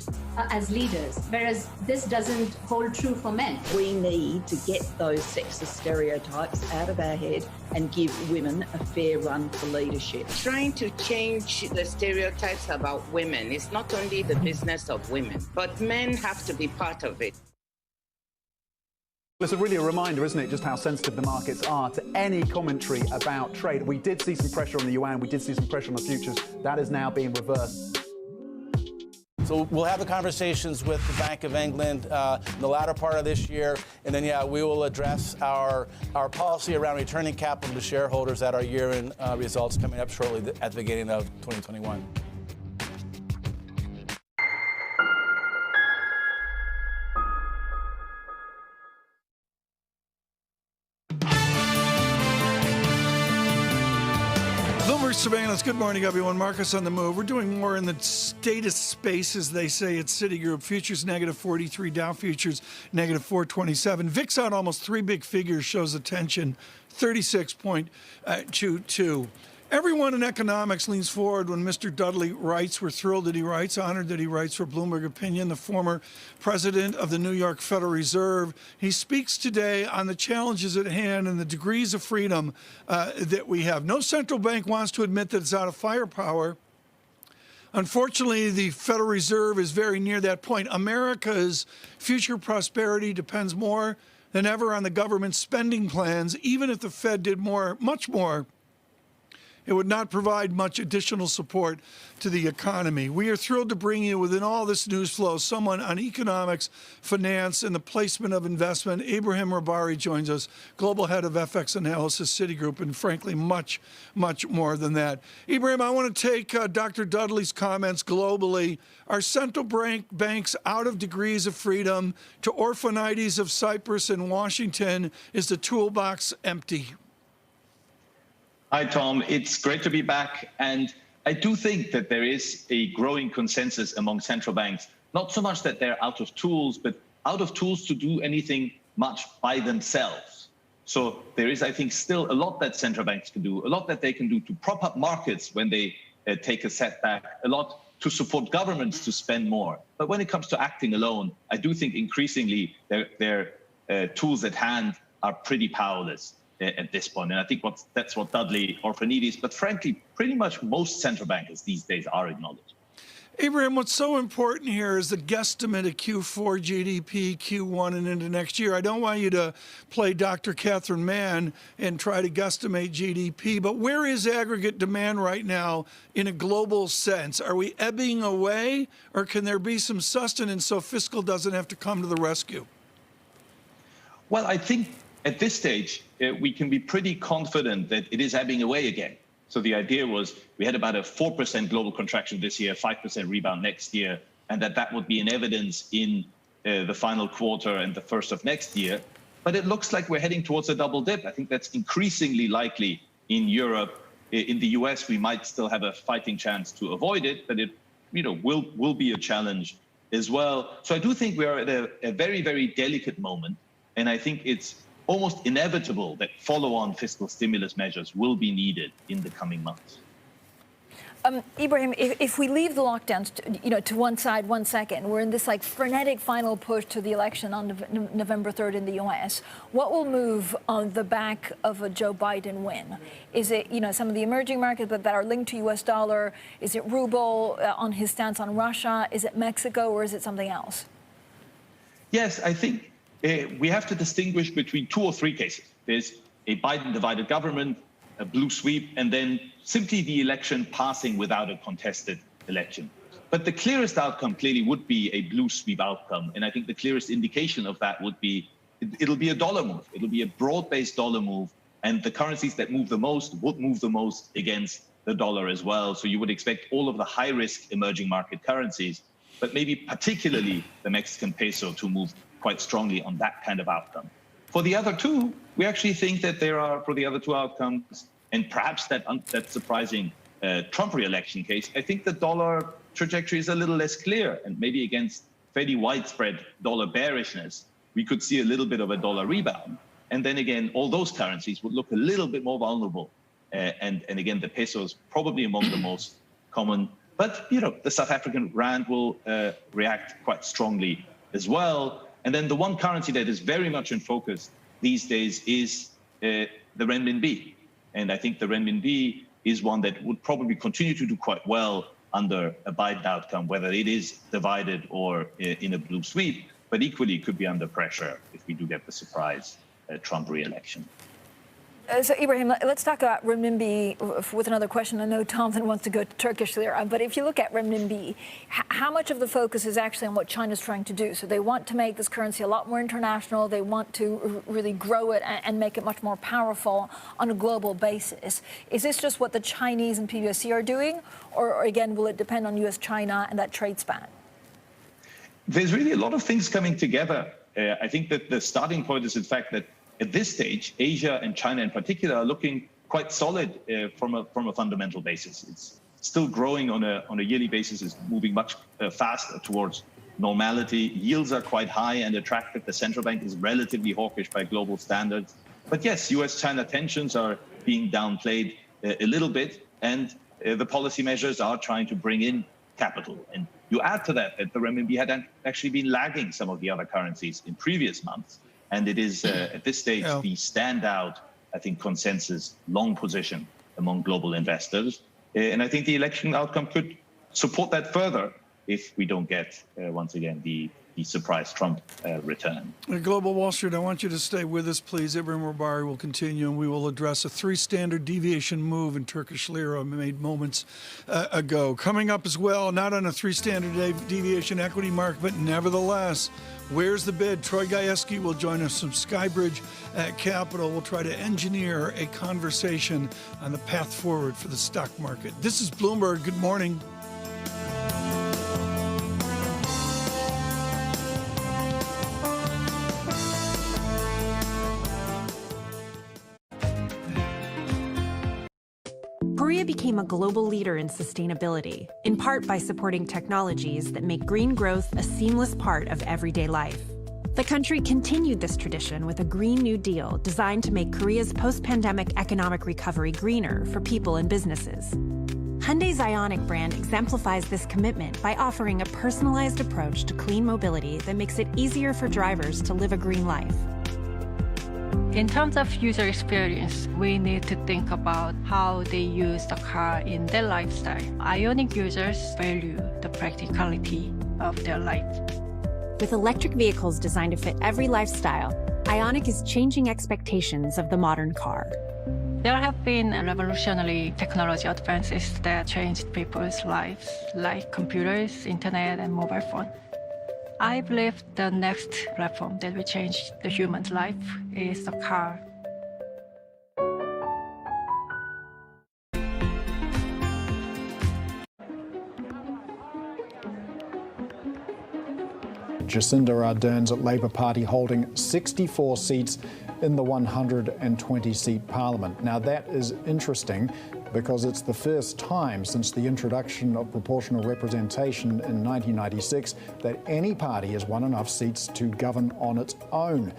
as leaders, whereas this doesn't hold true for men. We need to get those sexist stereotypes out of our head and give women a fair run for leadership. Trying to change the stereotypes about women is not only the business of women, but men have to be part of it. It's really a reminder, isn't it, just how sensitive the markets are to any commentary about trade. We did see some pressure on the yuan, we did see some pressure on the futures. That is now being reversed. So we'll have the conversations with the Bank of England in the latter part of this year, and then, we will address our policy around returning capital to shareholders at our year-end results coming up shortly at the beginning of 2021. Bloomberg We're surveillance. Good morning, everyone. Marcus on the move. We're doing more in the status space, as they say, at Citigroup. Futures negative 43, Dow futures negative 427. VIX out almost 3 big figures, shows attention, 36.22. Everyone in economics leans forward when Mr. Dudley writes. We're thrilled that he writes, honored that he writes for Bloomberg Opinion, the former president of the New York Federal Reserve. He speaks today on the challenges at hand and the degrees of freedom that we have. No central bank wants to admit that it's out of firepower. Unfortunately, the Federal Reserve is very near that point. America's future prosperity depends more than ever on the government's spending plans. Even if the Fed did more, much more, it would not provide much additional support to the economy. We are thrilled to bring you, within all this news flow, someone on economics, finance, and the placement of investment. Ibrahim Rabari joins us, Global Head of FX Analysis, Citigroup, and frankly, much, much more than that. Ibrahim, I want to take Dr. Dudley's comments globally. Are central banks out of degrees of freedom? To Orphanides of Cyprus and Washington, is the toolbox empty? Hi, Tom. It's great to be back. And I do think that there is a growing consensus among central banks, not so much that they're out of tools, but out of tools to do anything much by themselves. So there is, I think, still a lot that central banks can do, a lot that they can do to prop up markets when they take a setback, a lot to support governments to spend more. But when it comes to acting alone, I do think increasingly their tools at hand are pretty powerless at this point. And I think that's what Dudley, Orphanides, but frankly, pretty much most central bankers these days are acknowledging. Abraham, what's so important here is the guesstimate of Q4 GDP, Q1, and into next year. I don't want you to play Dr. Catherine Mann and try to guesstimate GDP, but where is aggregate demand right now in a global sense? Are we ebbing away, or can there be some sustenance so fiscal doesn't have to come to the rescue? Well, I think at this stage, we can be pretty confident that it is ebbing away again. So the idea was we had about a 4% global contraction this year, 5% rebound next year, and that would be in evidence in the final quarter and the first of next year. But it looks like we're heading towards a double dip. I think that's increasingly likely in Europe. In the US, we might still have a fighting chance to avoid it, but it will be a challenge as well. So I do think we are at a very, very delicate moment. And I think it's almost inevitable that follow-on fiscal stimulus measures will be needed in the coming months. Ibrahim, if we leave the lockdowns, to one side, 1 second, we're in this frenetic final push to the election on November 3rd in the U.S. What will move on the back of a Joe Biden win? Is it, some of the emerging markets that are linked to U.S. dollar? Is it ruble on his stance on Russia? Is it Mexico, or is it something else? Yes, I think we have to distinguish between 2 or 3 cases. There's a Biden-divided government, a blue sweep, and then simply the election passing without a contested election. But the clearest outcome clearly would be a blue sweep outcome. And I think the clearest indication of that would be, it'll be a dollar move. It'll be a broad-based dollar move. And the currencies that move the most would move the most against the dollar as well. So you would expect all of the high-risk emerging market currencies, but maybe particularly the Mexican peso to move quite strongly on that kind of outcome. For the other two, we actually think that there are, for the other two outcomes, and perhaps that surprising Trump re-election case, I think the dollar trajectory is a little less clear, and maybe against fairly widespread dollar bearishness, we could see a little bit of a dollar rebound. And then again, all those currencies would look a little bit more vulnerable. And again, the peso is probably among the most common. But, the South African rand will react quite strongly as well. And then the one currency that is very much in focus these days is the renminbi. And I think the renminbi is one that would probably continue to do quite well under a Biden outcome, whether it is divided or in a blue sweep, but equally could be under pressure if we do get the surprise Trump re-election. So, Ibrahim, let's talk about renminbi with another question. I know Tom then wants to go to Turkish lira, but if you look at renminbi, how much of the focus is actually on what China's trying to do? So they want to make this currency a lot more international. They want to really grow it and make it much more powerful on a global basis. Is this just what the Chinese and PBOC are doing? Or again, will it depend on US-China and that trade span? There's really a lot of things coming together. I think that the starting point is, in fact, that at this stage, Asia and China in particular are looking quite solid from a fundamental basis. It's still growing on a yearly basis, is moving much faster towards normality. Yields are quite high and attractive. The central bank is relatively hawkish by global standards. But yes, US-China tensions are being downplayed a little bit, and the policy measures are trying to bring in capital. And you add to that the renminbi had actually been lagging some of the other currencies in previous months. And it is, at this stage, the standout, I think, consensus long position among global investors. And I think the election outcome could support that further if we don't get, once again, the surprise Trump return. Global Wall Street, I want you to stay with us, please. Ibrahim Rabari will continue, and we will address a 3 standard deviation move in Turkish lira made moments ago. Coming up as well, not on a 3 standard deviation equity market, but nevertheless, where's the bid? Troy Gajewski will join us from Skybridge at Capital. We'll try to engineer a conversation on the path forward for the stock market. This is Bloomberg. Good morning. Korea became a global leader in sustainability, in part by supporting technologies that make green growth a seamless part of everyday life. The country continued this tradition with a Green New Deal designed to make Korea's post-pandemic economic recovery greener for people and businesses. Hyundai's Ioniq brand exemplifies this commitment by offering a personalized approach to clean mobility that makes it easier for drivers to live a green life. In terms of user experience, we need to think about how they use the car in their lifestyle. Ioniq users value the practicality of their life. With electric vehicles designed to fit every lifestyle, Ioniq is changing expectations of the modern car. There have been revolutionary technology advances that changed people's lives, like computers, internet, and mobile phone. I believe the next platform that will change the human's life is the car. Jacinda Ardern's Labour Party holding 64 seats in the 120-seat parliament. Now that is interesting because it's the first time since the introduction of proportional representation in 1996 that any party has won enough seats to govern on its own.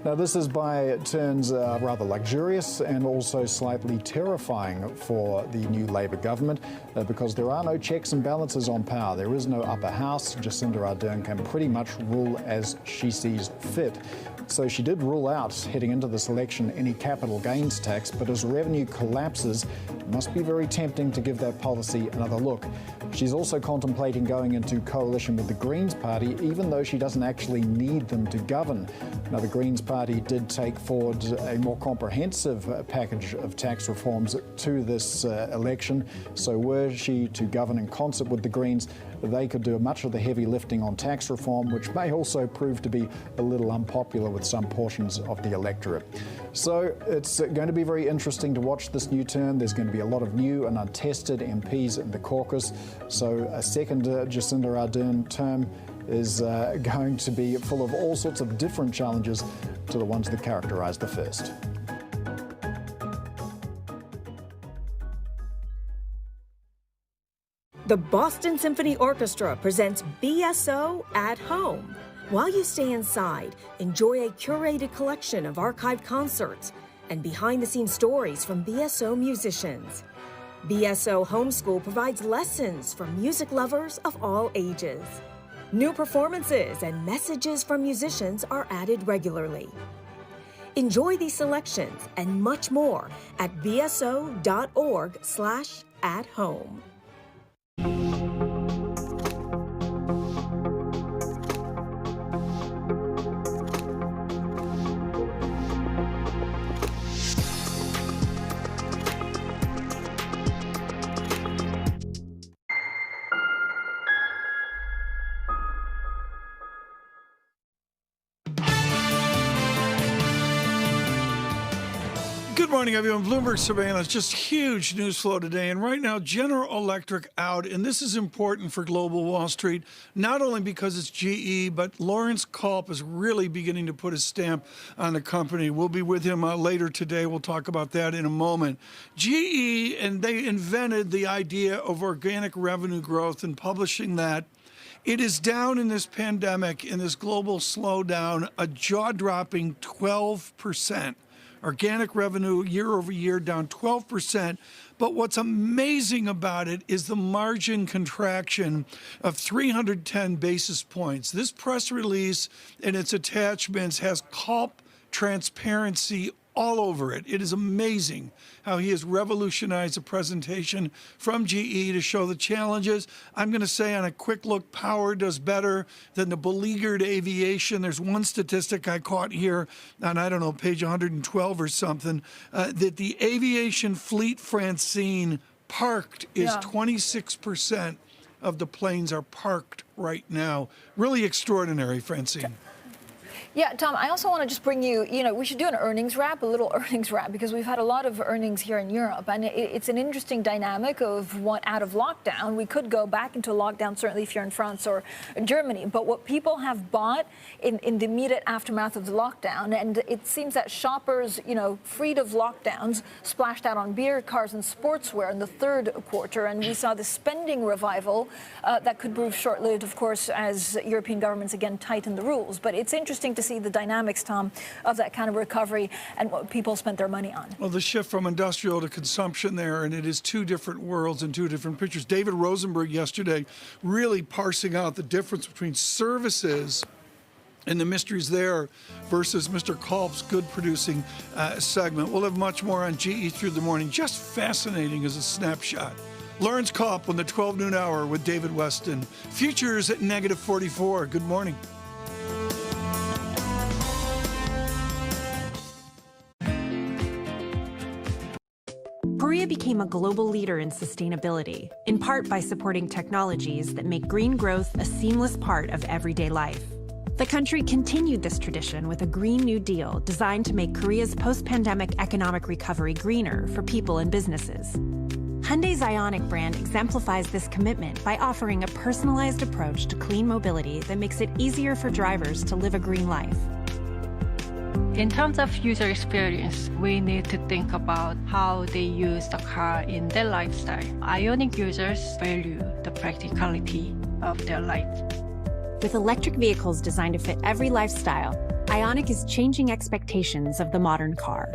Now this is by turns rather luxurious and also slightly terrifying for the new Labour government because there are no checks and balances on power. There is no upper house. Jacinda Ardern can pretty much rule as she sees fit. So she did rule out, heading into this election, any capital gains tax, but as revenue collapses, it must be very tempting to give that policy another look. She's also contemplating going into coalition with the Greens Party, even though she doesn't actually need them to govern. Now, the Greens Party did take forward a more comprehensive package of tax reforms to this election. So were she to govern in concert with the Greens, they could do much of the heavy lifting on tax reform, which may also prove to be a little unpopular with some portions of the electorate. So it's going to be very interesting to watch this new term. There's going to be a lot of new and untested MPs in the caucus. So a second Jacinda Ardern term is going to be full of all sorts of different challenges to the ones that characterized the first. The Boston Symphony Orchestra presents BSO at Home. While you stay inside, enjoy a curated collection of archived concerts and behind-the-scenes stories from BSO musicians. BSO Homeschool provides lessons for music lovers of all ages. New performances and messages from musicians are added regularly. Enjoy these selections and much more at bso.org/at-home. Good morning, everyone. Bloomberg surveillance, just huge news flow today. And right now, General Electric out. And this is important for global Wall Street, not only because it's GE, but Lawrence Culp is really beginning to put his stamp on the company. We'll be with him later today. We'll talk about that in a moment. GE, and they invented the idea of organic revenue growth and publishing that. It is down in this pandemic, in this global slowdown, a jaw-dropping 12%. Organic revenue year over year down 12%. But what's amazing about it is the margin contraction of 310 basis points. This press release and its attachments has Culp transparency all over it. It is amazing how he has revolutionized the presentation from GE to show the challenges. I'm going to say on a quick look, power does better than the beleaguered aviation. There's one statistic I caught here on, I don't know, page 112 or something, that the aviation fleet, Francine, parked is 26% of the planes are parked right now. Really extraordinary, Francine. Yeah, Tom, I also want to just bring you, we should do an earnings wrap, a little earnings wrap, because we've had a lot of earnings here in Europe. And it's an interesting dynamic of what out of lockdown. We could go back into lockdown, certainly if you're in France or Germany. But what people have bought in the immediate aftermath of the lockdown, and it seems that shoppers, freed of lockdowns, splashed out on beer, cars, and sportswear in the third quarter. And we saw the spending revival that could prove short-lived, of course, as European governments again tighten the rules. But it's interesting to see the dynamics, Tom, of that kind of recovery and what people spent their money on. Well, the shift from industrial to consumption there, and it is two different worlds and two different pictures. David Rosenberg yesterday really parsing out the difference between services and the mysteries there versus Mr. Culp's good producing segment. We'll have much more on GE through the morning. Just fascinating as a snapshot. Lawrence Culp on the 12 noon hour with David Weston. Futures at -44. Good morning. Korea became a global leader in sustainability, in part by supporting technologies that make green growth a seamless part of everyday life. The country continued this tradition with a Green New Deal designed to make Korea's post-pandemic economic recovery greener for people and businesses. Hyundai's Ioniq brand exemplifies this commitment by offering a personalized approach to clean mobility that makes it easier for drivers to live a green life. In terms of user experience, we need to think about how they use the car in their lifestyle. Ioniq users value the practicality of their life. With electric vehicles designed to fit every lifestyle, Ioniq is changing expectations of the modern car.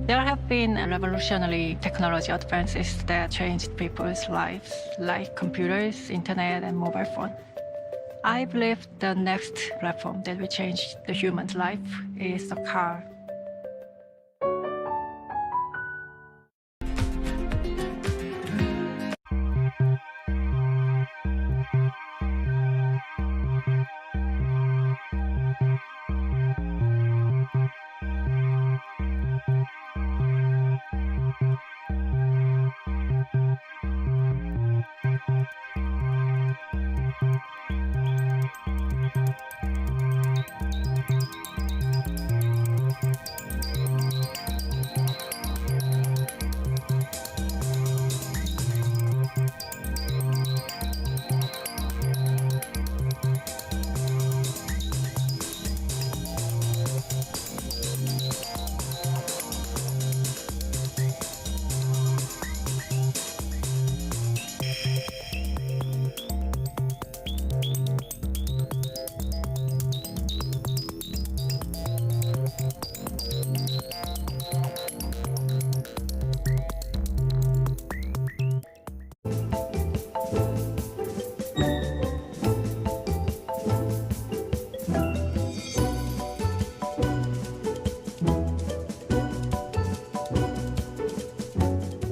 There have been revolutionary technology advances that changed people's lives, like computers, internet, and mobile phone. I believe the next platform that will change the human's life is the car.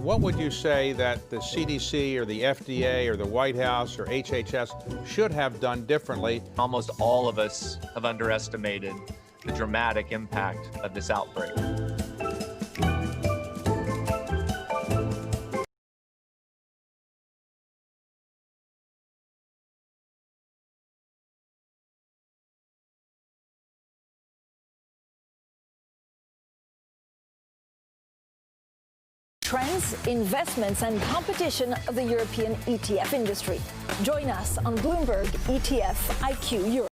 What would you say that the CDC or the FDA or the White House or HHS should have done differently? Almost all of us have underestimated the dramatic impact of this outbreak. trends, investments, and competition of the European ETF industry. Join us on Bloomberg ETF IQ Europe.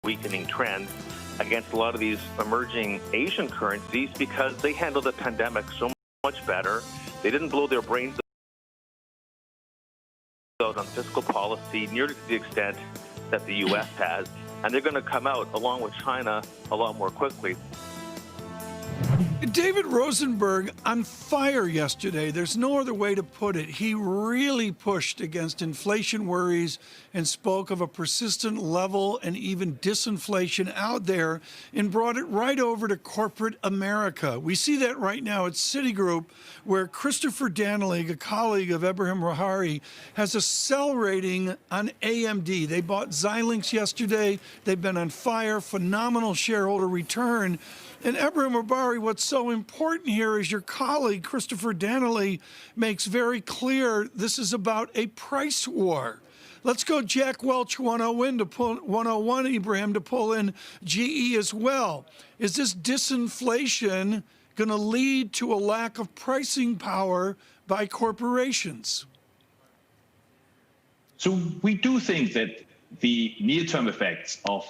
Weakening trend against a lot of these emerging Asian currencies because they handled the pandemic so much better. They didn't blow their brains out on fiscal policy nearly to the extent that the U.S. has, and they're going to come out, along with China, a lot more quickly. David Rosenberg on fire yesterday. There's no other way to put it. He really pushed against inflation worries and spoke of a persistent level and even disinflation out there and brought it right over to corporate America. We see that right now at Citigroup, where Christopher Danalig, a colleague of Ebrahim Rahari, has a sell rating on AMD. They bought Xilinx yesterday. They've been on fire, phenomenal shareholder return. And Ebrahim Rahari, what's so important here is your colleague, Christopher Danalig, makes very clear this is about a price war. Let's go Jack Welch 101, Ibrahim, to pull in GE as well. Is this disinflation going to lead to a lack of pricing power by corporations? So we do think that the near-term effects of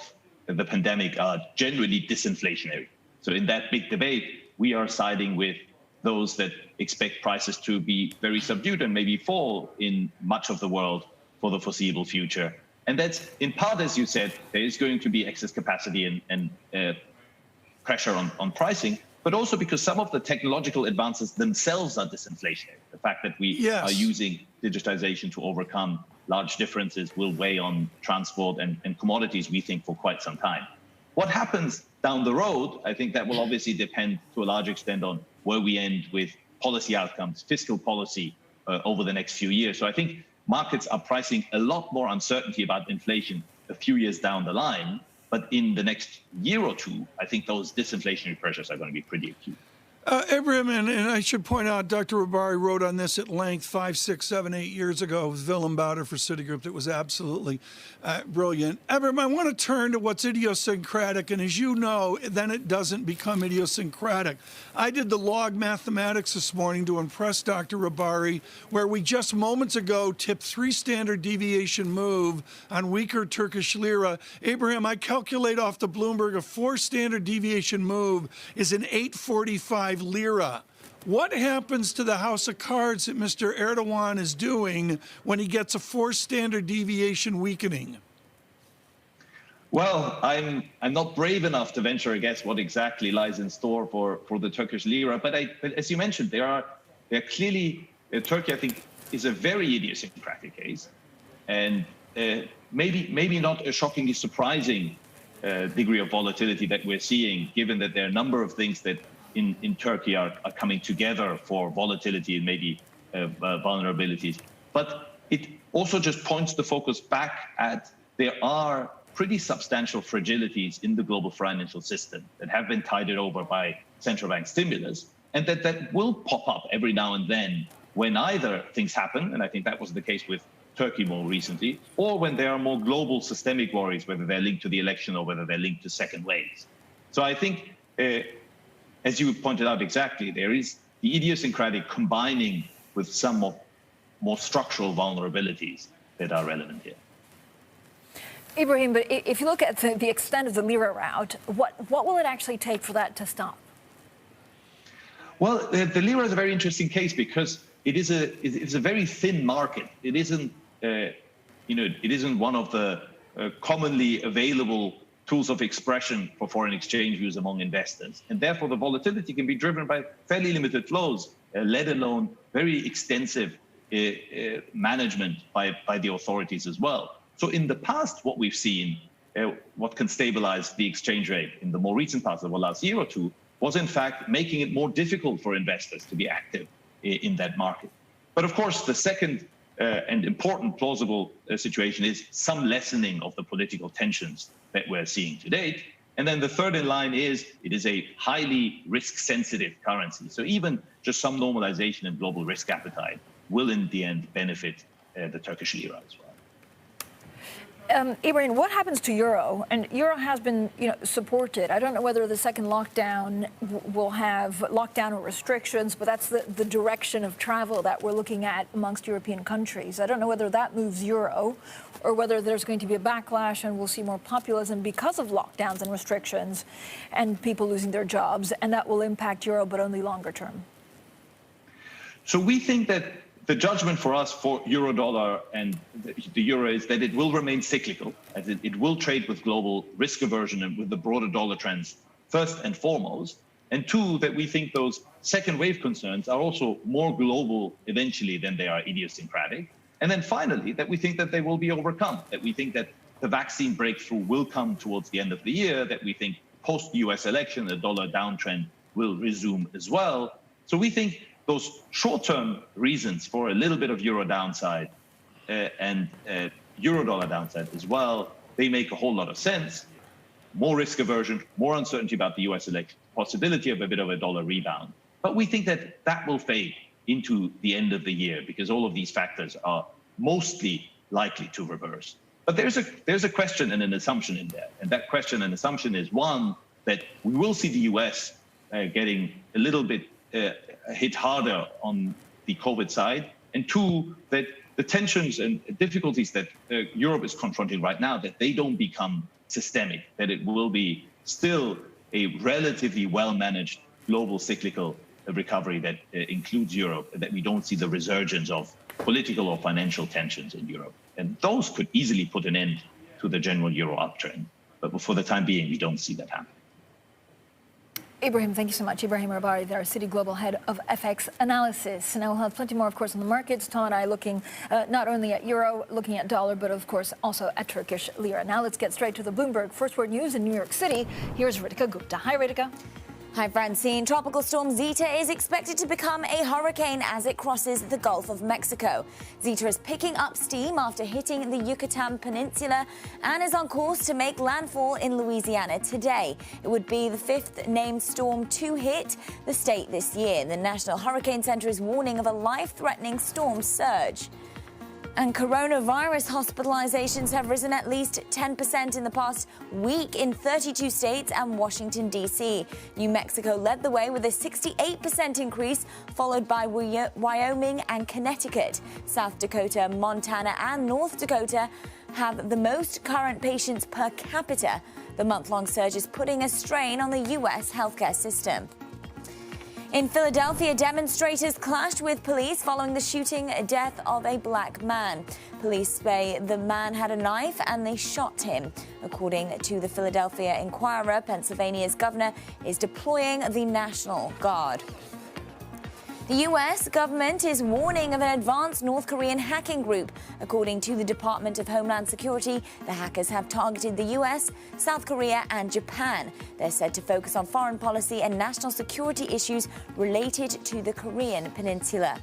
the pandemic are generally disinflationary. So in that big debate, we are siding with those that expect prices to be very subdued and maybe fall in much of the world for the foreseeable future. And that's in part, as you said, there is going to be excess capacity and pressure on pricing, but also because some of the technological advances themselves are disinflationary. The fact that we are using digitization to overcome large differences will weigh on transport and commodities, we think, for quite some time. What happens down the road, I think that will obviously depend to a large extent on where we end with policy outcomes, fiscal policy over the next few years. So I think markets are pricing a lot more uncertainty about inflation a few years down the line. But in the next year or two, I think those disinflationary pressures are going to be pretty acute. Ebrahim, and I should point out, Dr. Rahari wrote on this at length 5, 6, 7, 8 years ago with Willem Bouter for Citigroup. That was absolutely brilliant. Ebrahim, I want to turn to what's idiosyncratic, and as you know, then it doesn't become idiosyncratic. I did the log mathematics this morning to impress Dr. Rahari, where we just moments ago tipped 3 standard deviation move on weaker Turkish lira. Ebrahim, I calculate off the Bloomberg a 4 standard deviation move is an 845 lira. What happens to the house of cards that Mr. Erdogan is doing when he gets a 4 standard deviation weakening? Well, I'm not brave enough to venture a guess what exactly lies in store for the Turkish lira. But as you mentioned, there are clearly Turkey, I think, is a very idiosyncratic case, and maybe not a shockingly surprising degree of volatility that we're seeing, given that there are a number of things that in Turkey are coming together for volatility and maybe vulnerabilities. But it also just points the focus back at there are pretty substantial fragilities in the global financial system that have been tided over by central bank stimulus, and that will pop up every now and then when either things happen, and I think that was the case with Turkey more recently, or when there are more global systemic worries, whether they're linked to the election or whether they're linked to second waves. So I think, as you pointed out exactly, there is the idiosyncratic combining with some more structural vulnerabilities that are relevant here. Ibrahim, but if you look at the extent of the lira rout, what will it actually take for that to stop? Well, the lira is a very interesting case because it's a very thin market. It isn't it isn't one of the commonly available tools of expression for foreign exchange views among investors, and therefore the volatility can be driven by fairly limited flows, let alone very extensive management by the authorities as well. So in the past, what we've seen, what can stabilize the exchange rate in the more recent past of the last year or two, was in fact making it more difficult for investors to be active in that market. But of course, the second and important plausible situation is some lessening of the political tensions that we're seeing to date. And then the third in line is it is a highly risk-sensitive currency. So even just some normalization in global risk appetite will in the end benefit the Turkish lira as well. Ibrahim, what happens to euro? And euro has been, supported. I don't know whether the second lockdown will have lockdown or restrictions, but that's the direction of travel that we're looking at amongst European countries. I don't know whether that moves euro or whether there's going to be a backlash and we'll see more populism because of lockdowns and restrictions and people losing their jobs, and that will impact euro, but only longer term. So we think that the judgment for us for euro dollar and the euro is that it will remain cyclical, as it will trade with global risk aversion and with the broader dollar trends first and foremost. And two, that we think those second wave concerns are also more global eventually than they are idiosyncratic. And then finally, that we think that they will be overcome, that we think that the vaccine breakthrough will come towards the end of the year, that we think post-US election, the dollar downtrend will resume as well. So we think those short-term reasons for a little bit of euro downside and euro dollar downside as well, they make a whole lot of sense. More risk aversion, more uncertainty about the US election, possibility of a bit of a dollar rebound. But we think that that will fade into the end of the year because all of these factors are mostly likely to reverse. But there's a question and an assumption in there. And that question and assumption is, one, that we will see the US getting a little bit hit harder on the COVID side, and two, that the tensions and difficulties that Europe is confronting right now, that they don't become systemic, that it will be still a relatively well-managed global cyclical recovery that includes Europe, that we don't see the resurgence of political or financial tensions in Europe. And those could easily put an end to the general euro uptrend. But for the time being, we don't see that happen. Ibrahim, thank you so much. Ibrahim Rabari, our Citi Global Head of FX Analysis. Now, we'll have plenty more, of course, on the markets. Tom and I looking not only at euro, looking at dollar, but, of course, also at Turkish lira. Now, let's get straight to the Bloomberg First Word News in New York City. Here's Ritika Gupta. Hi, Ritika. Hi, Francine. Tropical storm Zeta is expected to become a hurricane as it crosses the Gulf of Mexico. Zeta is picking up steam after hitting the Yucatan Peninsula and is on course to make landfall in Louisiana today. It would be the fifth named storm to hit the state this year. The National Hurricane Center is warning of a life-threatening storm surge. And coronavirus hospitalizations have risen at least 10% in the past week in 32 states and Washington, D.C. New Mexico led the way with a 68% increase, followed by Wyoming and Connecticut. South Dakota, Montana, and North Dakota have the most current patients per capita. The month-long surge is putting a strain on the U.S. healthcare system. In Philadelphia, demonstrators clashed with police following the shooting death of a black man. Police say the man had a knife and they shot him. According to the Philadelphia Inquirer, Pennsylvania's governor is deploying the National Guard. The U.S. government is warning of an advanced North Korean hacking group. According to the Department of Homeland Security, the hackers have targeted the U.S., South Korea, and Japan. They're said to focus on foreign policy and national security issues related to the Korean Peninsula.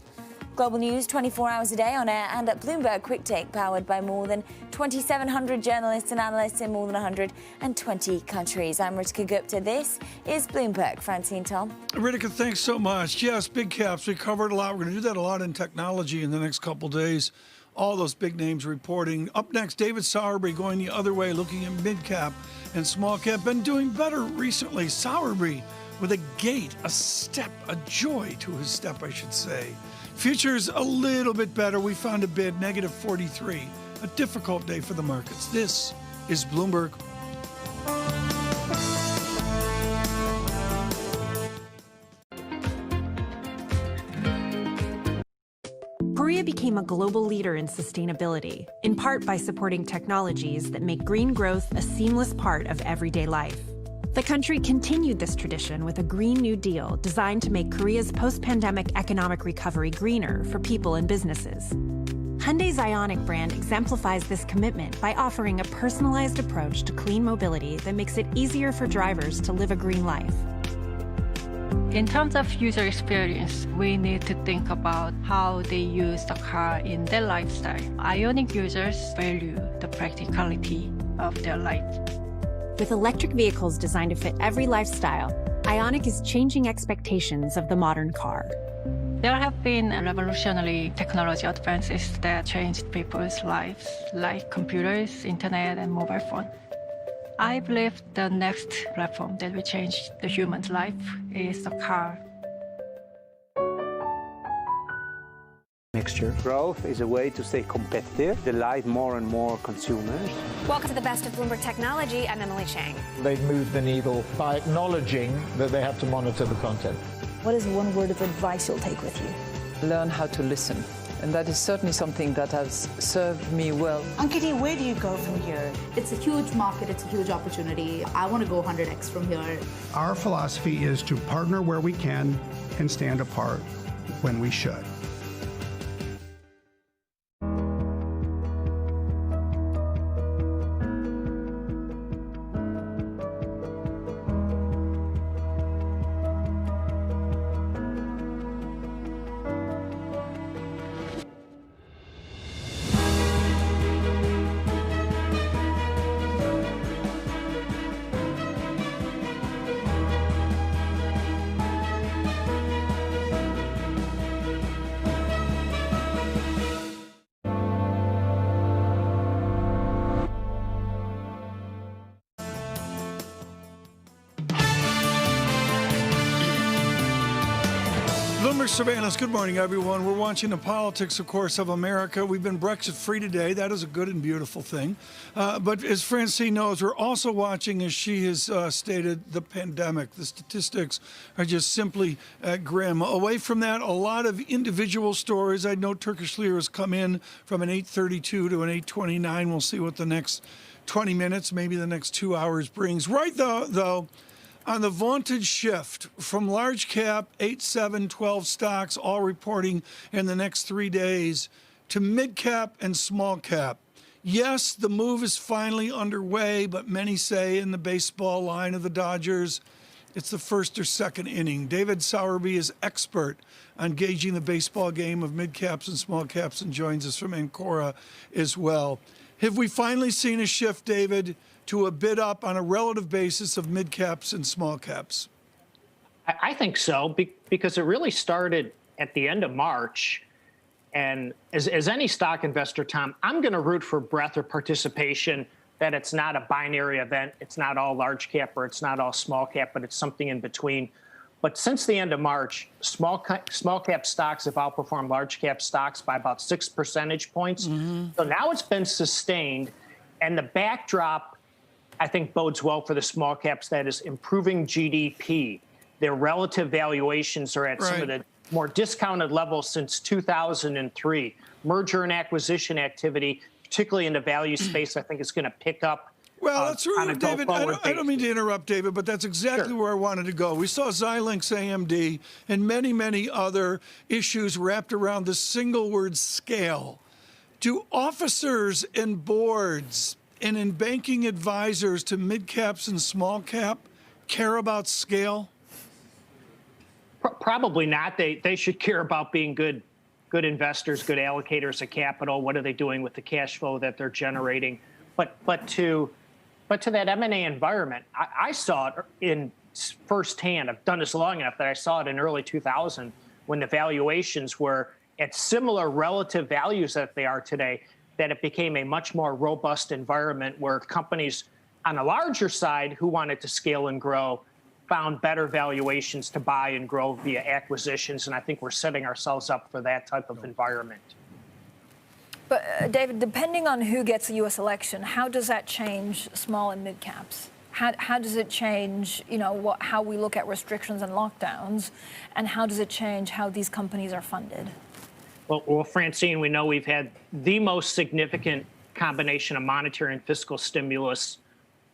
Global news 24 hours a day on air and at Bloomberg Quick Take, powered by more than 2,700 journalists and analysts in more than 120 countries. I'm Ritika Gupta. This is Bloomberg. Francine, Tom. Ritika, thanks so much. Yes, big caps. We covered a lot. We're going to do that a lot in technology in the next couple days. All those big names reporting. Up next, David Sowerby going the other way, looking at mid cap and small cap. Been doing better recently. Sowerby with a gait, a step, a joy to his step, I should say. Futures a little bit better. We found a bid, negative 43. A difficult day for the markets. This is Bloomberg. Korea became a global leader in sustainability, in part by supporting technologies that make green growth a seamless part of everyday life. The country continued this tradition with a Green New Deal designed to make Korea's post-pandemic economic recovery greener for people and businesses. Hyundai's Ioniq brand exemplifies this commitment by offering a personalized approach to clean mobility that makes it easier for drivers to live a green life. In terms of user experience, we need to think about how they use the car in their lifestyle. Ioniq users value the practicality of their life. With electric vehicles designed to fit every lifestyle, Ioniq is changing expectations of the modern car. There have been revolutionary technology advances that changed people's lives, like computers, internet, and mobile phone. I believe the next platform that will change the human's life is the car. Mixture. Growth is a way to stay competitive, delight more and more consumers. Welcome to the Best of Bloomberg Technology. I'm Emily Chang. They've moved the needle by acknowledging that they have to monitor the content. What is one word of advice you'll take with you? Learn how to listen. And that is certainly something that has served me well. Ankiti, where do you go from here? It's a huge market. It's a huge opportunity. I want to go 100x from here. Our philosophy is to partner where we can and stand apart when we should. Bloomberg Surveillance. Good morning, everyone. We're watching the politics, of course, of America. We've been Brexit-free today. That is a good and beautiful thing. But as Francine knows, we're also watching, as she has stated, the pandemic. The statistics are just simply grim. Away from that, a lot of individual stories. I know Turkish lira has come in from an 832 to an 829. We'll see what the next 20 minutes, maybe the next 2 hours brings. Right, though, on the vaunted shift from large cap, 8, 7, 12 stocks, all reporting in the next 3 days, to mid cap and small cap. Yes, the move is finally underway, but many say in the baseball line of the Dodgers, it's the first or second inning. David Sowerby is expert on gauging the baseball game of mid caps and small caps and joins us from Ancora as well. Have we finally seen a shift, David, to a bid up on a relative basis of mid caps and small caps? I think so, because it really started at the end of March. And as any stock investor, Tom, I'm going to root for breadth or participation, that it's not a binary event. It's not all large cap or it's not all small cap, but it's something in between. But since the end of March, small cap stocks have outperformed large cap stocks by about 6 percentage points. Mm-hmm. So now it's been sustained. And the backdrop, I think, bodes well for the small caps. That is improving GDP. Their relative valuations are at some of the more discounted levels since 2003. Merger and acquisition activity, particularly in the value space, I think is going to pick up. Well, that's right, David. I don't mean to interrupt, David, but that's exactly where I wanted to go. We saw Xilinx, AMD, and many, many other issues wrapped around the single word scale. Do officers and boards and in banking advisors to mid caps and small cap care about scale? Probably not. They should care about being good investors, good allocators of capital. What are they doing with the cash flow that they're generating? But to that M&A environment, I saw it in firsthand. I've done this long enough that I saw it in early 2000 when the valuations were at similar relative values that they are today, that it became a much more robust environment where companies on the larger side who wanted to scale and grow found better valuations to buy and grow via acquisitions. And I think we're setting ourselves up for that type of environment. But David, depending on who gets the U.S. election, how does that change small and mid caps? How does it change, how we look at restrictions and lockdowns, and how does it change how these companies are funded? Well, Francine, we know we've had the most significant combination of monetary and fiscal stimulus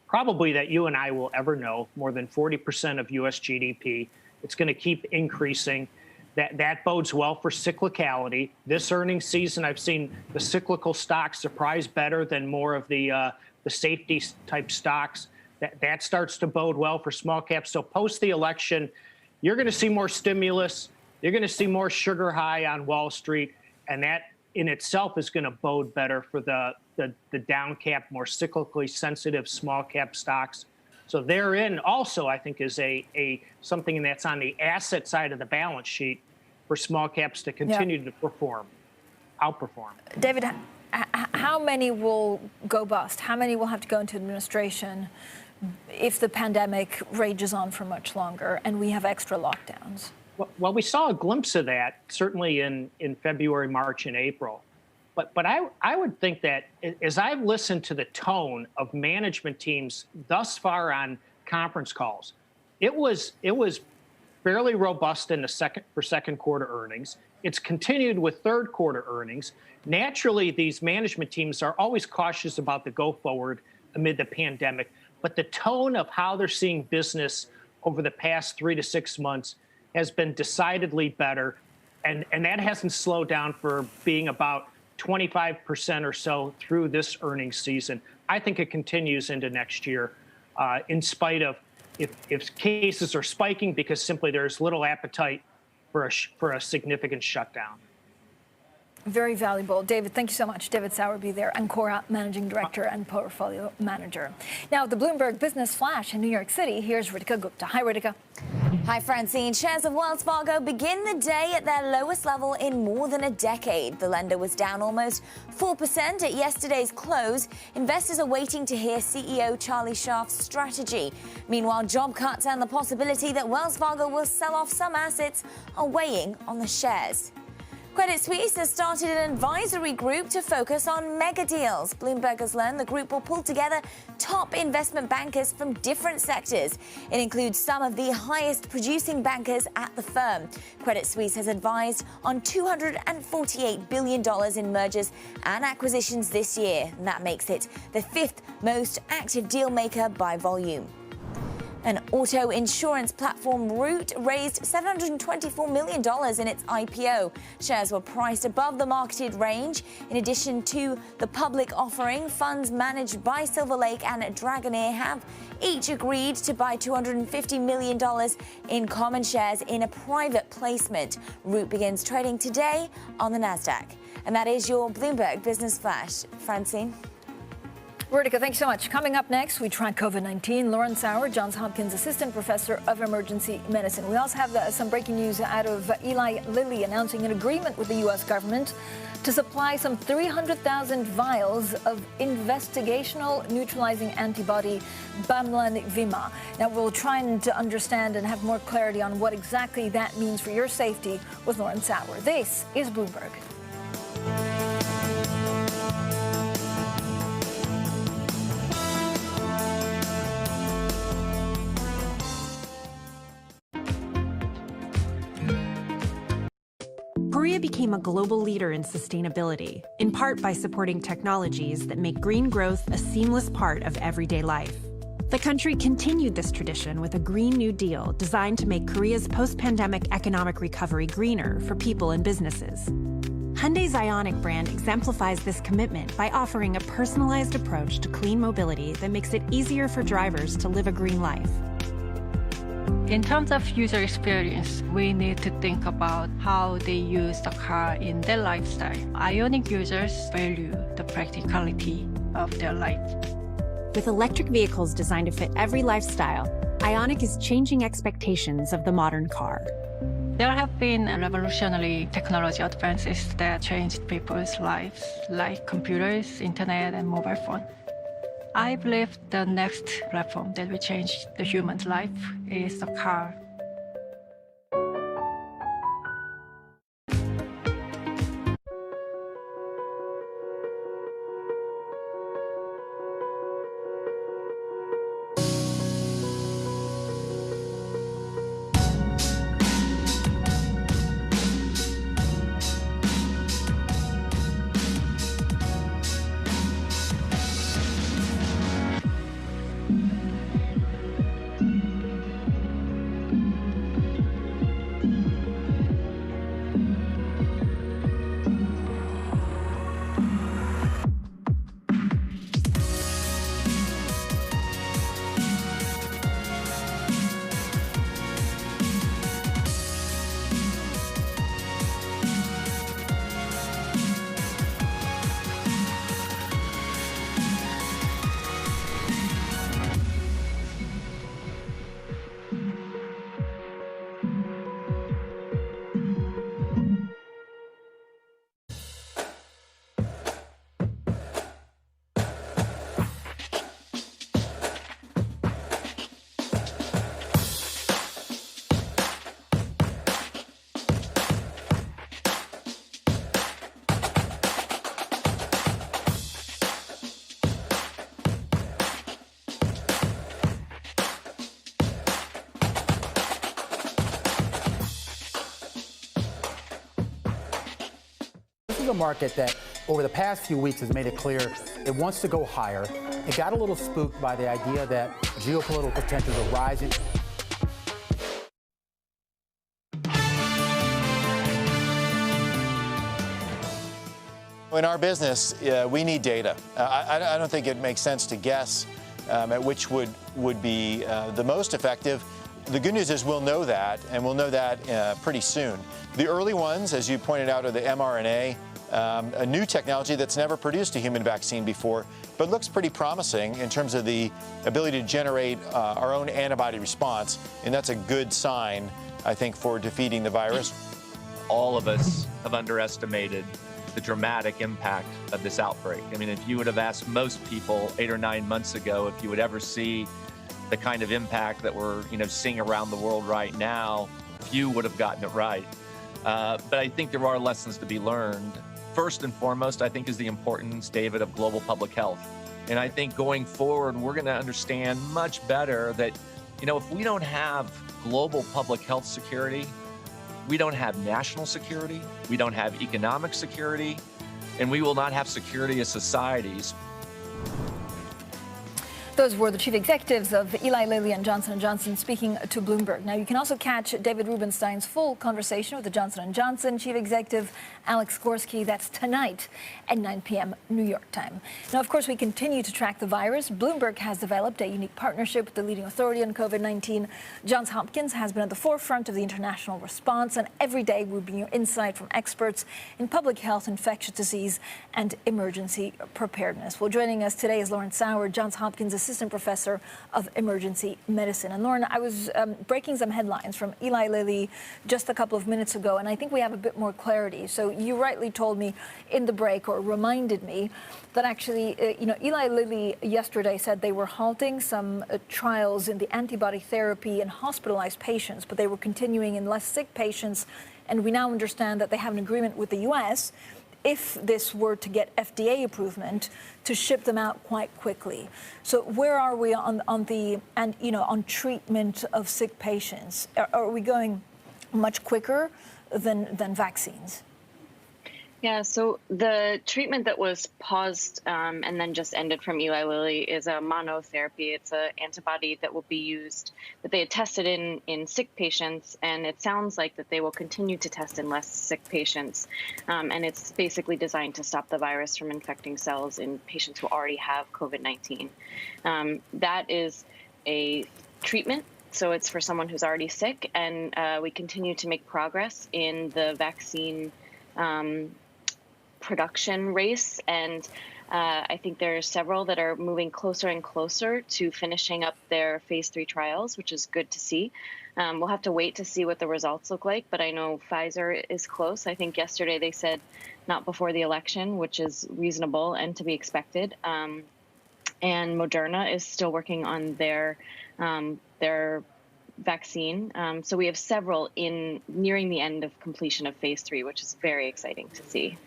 probably that you and I will ever know, more than 40% of U.S. GDP. It's going to keep increasing. That bodes well for cyclicality. This earnings season, I've seen the cyclical stocks surprise better than more of the safety type stocks. That starts to bode well for small caps. So post the election, you're going to see more stimulus. You're going to see more sugar high on Wall Street, and that in itself is going to bode better for the down cap, more cyclically sensitive small cap stocks. So therein also, I think, is a something that's on the asset side of the balance sheet for small caps to continue to outperform. David, how many will go bust? How many will have to go into administration if the pandemic rages on for much longer and we have extra lockdowns? Well, we saw a glimpse of that certainly in February, March, and April. But I would think that as I've listened to the tone of management teams thus far on conference calls, it was fairly robust in for second quarter earnings. It's continued with third quarter earnings. Naturally, these management teams are always cautious about the go forward amid the pandemic. But the tone of how they're seeing business over the past 3 to 6 months has been decidedly better. And that hasn't slowed down for being about 25% or so through this earnings season. I think it continues into next year, in spite of if cases are spiking because simply there's little appetite for a significant shutdown. Very valuable. David, thank you so much. David Sowerby there, Ancora Managing Director and Portfolio Manager. Now, the Bloomberg Business Flash in New York City. Here's Ritika Gupta. Hi, Ritika. Hi, Francine. Shares of Wells Fargo begin the day at their lowest level in more than a decade. The lender was down almost 4% at yesterday's close. Investors are waiting to hear CEO Charlie Scharf's strategy. Meanwhile, job cuts and the possibility that Wells Fargo will sell off some assets are weighing on the shares. Credit Suisse has started an advisory group to focus on mega deals. Bloomberg has learned the group will pull together top investment bankers from different sectors. It includes some of the highest producing bankers at the firm. Credit Suisse has advised on $248 billion in mergers and acquisitions this year. And that makes it the 5th most active deal maker by volume. An auto insurance platform, Root, raised $724 million in its IPO. Shares were priced above the marketed range. In addition to the public offering, funds managed by Silver Lake and Dragoneer have each agreed to buy $250 million in common shares in a private placement. Root begins trading today on the NASDAQ. And that is your Bloomberg Business Flash. Francine? Ritika, thanks so much. Coming up next, we track COVID-19. Lauren Sauer, Johns Hopkins Assistant Professor of Emergency Medicine. We also have some breaking news out of Eli Lilly announcing an agreement with the U.S. government to supply some 300,000 vials of investigational neutralizing antibody Bamlanivimab. Now, we'll try and understand and have more clarity on what exactly that means for your safety with Lauren Sauer. This is Bloomberg. Korea became a global leader in sustainability, in part by supporting technologies that make green growth a seamless part of everyday life. The country continued this tradition with a Green New Deal designed to make Korea's post-pandemic economic recovery greener for people and businesses. Hyundai's Ioniq brand exemplifies this commitment by offering a personalized approach to clean mobility that makes it easier for drivers to live a green life. In terms of user experience, we need to think about how they use the car in their lifestyle. Ioniq users value the practicality of their life. With electric vehicles designed to fit every lifestyle, Ioniq is changing expectations of the modern car. There have been revolutionary technology advances that changed people's lives, like computers, internet, and mobile phone. I believe the next platform that will change the human's life is the car. a market that over the past few weeks has made it clear it wants to go higher. It got a little spooked by the idea that geopolitical tensions are rising. In our business, we need data. I don't think it makes sense to guess at which would be the most effective. The good news is we'll know that, and we'll know that pretty soon. The early ones, as you pointed out, are the mRNA, a new technology that's never produced a human vaccine before, but looks pretty promising in terms of the ability to generate our own antibody response, and that's a good sign, I think, for defeating the virus. All of us have underestimated the dramatic impact of this outbreak. I mean, if you would have asked most people 8 or 9 months ago if you would ever see the kind of impact that we're, seeing around the world right now, few would have gotten it right. But I think there are lessons to be learned. First and foremost, I think, is the importance, David, of global public health. And I think going forward, we're going to understand much better that, if we don't have global public health security, we don't have national security, we don't have economic security, and we will not have security as societies. Those were the chief executives of Eli Lilly and Johnson & Johnson speaking to Bloomberg. Now, you can also catch David Rubenstein's full conversation with the Johnson & Johnson chief executive, Alex Gorsky. That's tonight at 9 p.m. New York time. Now, of course, we continue to track the virus. Bloomberg has developed a unique partnership with the leading authority on COVID-19. Johns Hopkins has been at the forefront of the international response, and every day we bring you insight from experts in public health, infectious disease, and emergency preparedness. Well, joining us today is Lauren Sauer, Johns Hopkins assistant professor of emergency medicine. And Lauren, I was breaking some headlines from Eli Lilly just a couple of minutes ago, and I think we have a bit more clarity. So you rightly told me in the break, or reminded me, that actually, Eli Lilly yesterday said they were halting some trials in the antibody therapy in hospitalized patients, but they were continuing in less sick patients. And we now understand that they have an agreement with the U.S. if this were to get FDA approval, to ship them out quite quickly. So where are we on treatment of sick patients? Are we going much quicker than vaccines? Yeah, so the treatment that was paused and then just ended from Eli Lilly is a monotherapy. It's an antibody that will be used, that they had tested in sick patients, and it sounds like that they will continue to test in less sick patients. And it's basically designed to stop the virus from infecting cells in patients who already have COVID-19. That is a treatment. So it's for someone who's already sick, and we continue to make progress in the vaccine production race, and I think there are several that are moving closer and closer to finishing up their phase 3 trials, which is good to see. We'll have to wait to see what the results look like, but I know Pfizer is close. I think yesterday they said not before the election, which is reasonable and to be expected. And Moderna is still working on their vaccine. So we have several nearing the end of completion of phase 3, which is very exciting to see.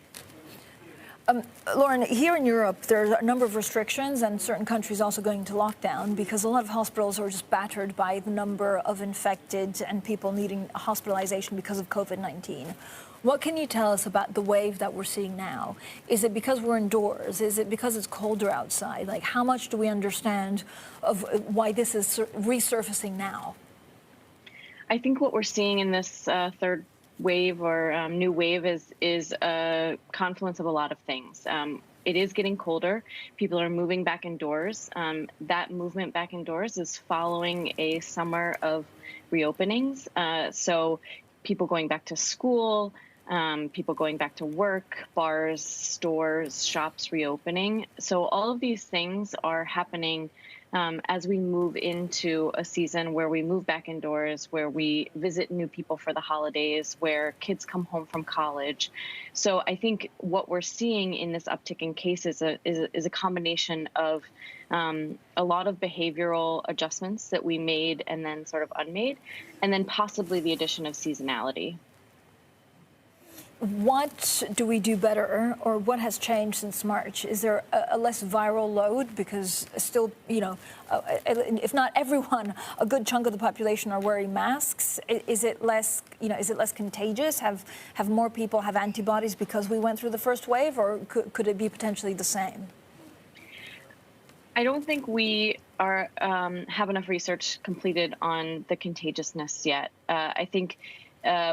Lauren, here in Europe, there are a number of restrictions, and certain countries also going into lockdown because a lot of hospitals are just battered by the number of infected and people needing hospitalization because of COVID-19. What can you tell us about the wave that we're seeing now? Is it because we're indoors? Is it because it's colder outside? Like, how much do we understand of why this is resurfacing now? I think what we're seeing in this third wave or new wave is a confluence of a lot of things. It is getting colder. People are moving back indoors. That movement back indoors is following a summer of reopenings. So people going back to school, people going back to work, bars, stores, shops reopening. So all of these things are happening as we move into a season where we move back indoors, where we visit new people for the holidays, where kids come home from college. So I think what we're seeing in this uptick in cases is a combination of a lot of behavioral adjustments that we made and then sort of unmade, and then possibly the addition of seasonality. What do we do better, or what has changed since March? Is there a less viral load? Because still, if not everyone, a good chunk of the population are wearing masks. Is it less, is it less contagious? Have more people have antibodies because we went through the first wave, or could it be potentially the same? I don't think we are have enough research completed on the contagiousness yet. I think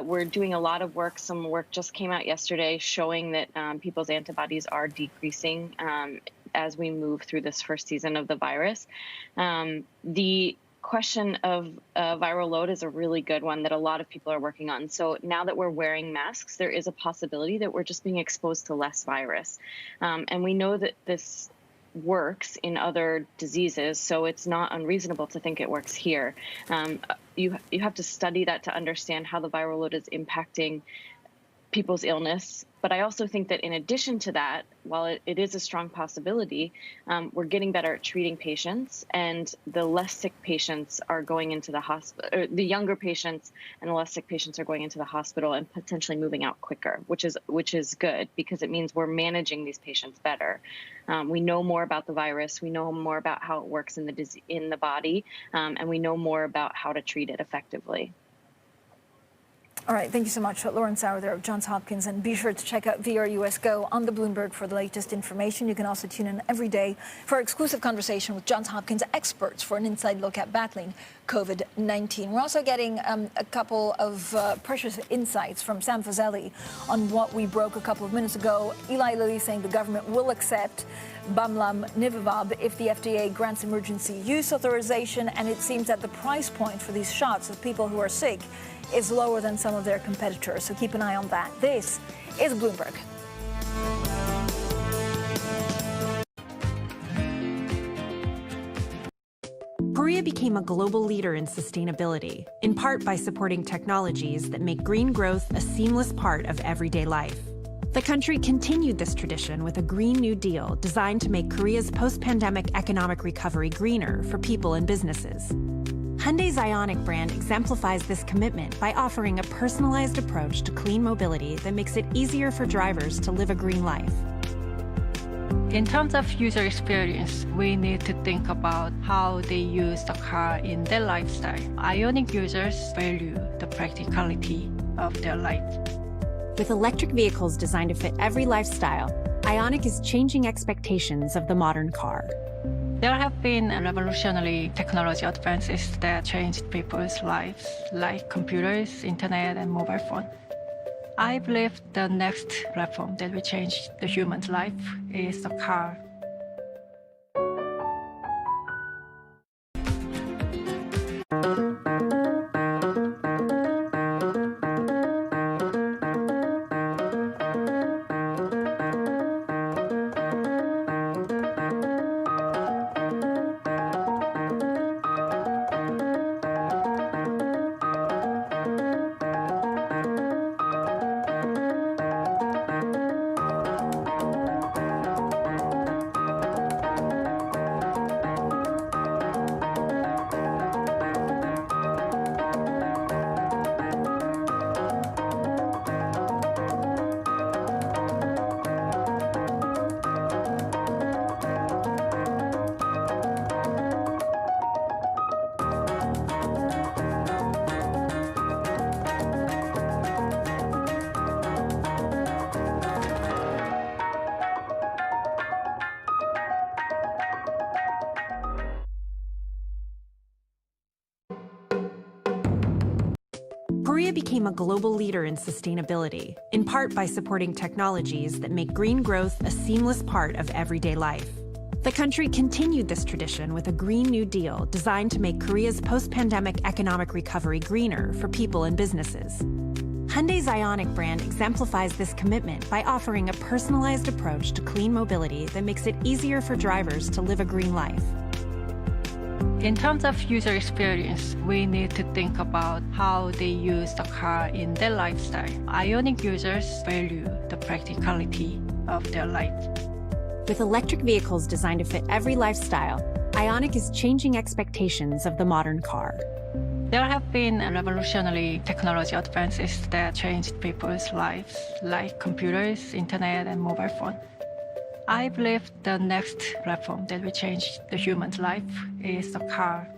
we're doing a lot of work. Some work just came out yesterday showing that people's antibodies are decreasing as we move through this first season of the virus. The question of viral load is a really good one that a lot of people are working on. So now that we're wearing masks, there is a possibility that we're just being exposed to less virus. And we know that this works in other diseases, so it's not unreasonable to think it works here. You have to study that to understand how the viral load is impacting people's illness. But I also think that in addition to that, while it is a strong possibility, we're getting better at treating patients, and the less sick patients are going into the hospital, the younger patients and the less sick patients are going into the hospital and potentially moving out quicker, which is good because it means we're managing these patients better. We know more about the virus, we know more about how it works in the body, and we know more about how to treat it effectively. All right, thank you so much, Lauren Sauer there of Johns Hopkins. And be sure to check out VRUS Go on the Bloomberg for the latest information. You can also tune in every day for our exclusive conversation with Johns Hopkins experts for an inside look at battling COVID-19. We're also getting a couple of precious insights from Sam Fazeli on what we broke a couple of minutes ago. Eli Lilly saying the government will accept Bamlanivimab if the FDA grants emergency use authorization, and it seems that the price point for these shots of people who are sick is lower than some of their competitors. So keep an eye on that. This is Bloomberg. Korea became a global leader in sustainability, in part by supporting technologies that make green growth a seamless part of everyday life. The country continued this tradition with a Green New Deal designed to make Korea's post-pandemic economic recovery greener for people and businesses. Hyundai's Ioniq brand exemplifies this commitment by offering a personalized approach to clean mobility that makes it easier for drivers to live a green life. In terms of user experience, we need to think about how they use the car in their lifestyle. Ioniq users value the practicality of their life. With electric vehicles designed to fit every lifestyle, Ioniq is changing expectations of the modern car. There have been revolutionary technology advances that changed people's lives, like computers, internet, and mobile phone. I believe the next platform that will change the human's life is the car. Korea became a global leader in sustainability, in part by supporting technologies that make green growth a seamless part of everyday life. The country continued this tradition with a Green New Deal designed to make Korea's post-pandemic economic recovery greener for people and businesses. Hyundai's Ioniq brand exemplifies this commitment by offering a personalized approach to clean mobility that makes it easier for drivers to live a green life. In terms of user experience, we need to think about how they use the car in their lifestyle. Ioniq users value the practicality of their life. With electric vehicles designed to fit every lifestyle, Ioniq is changing expectations of the modern car. There have been revolutionary technology advances that changed people's lives, like computers, internet, and mobile phone. I believe the next platform that will change the human's life is the car.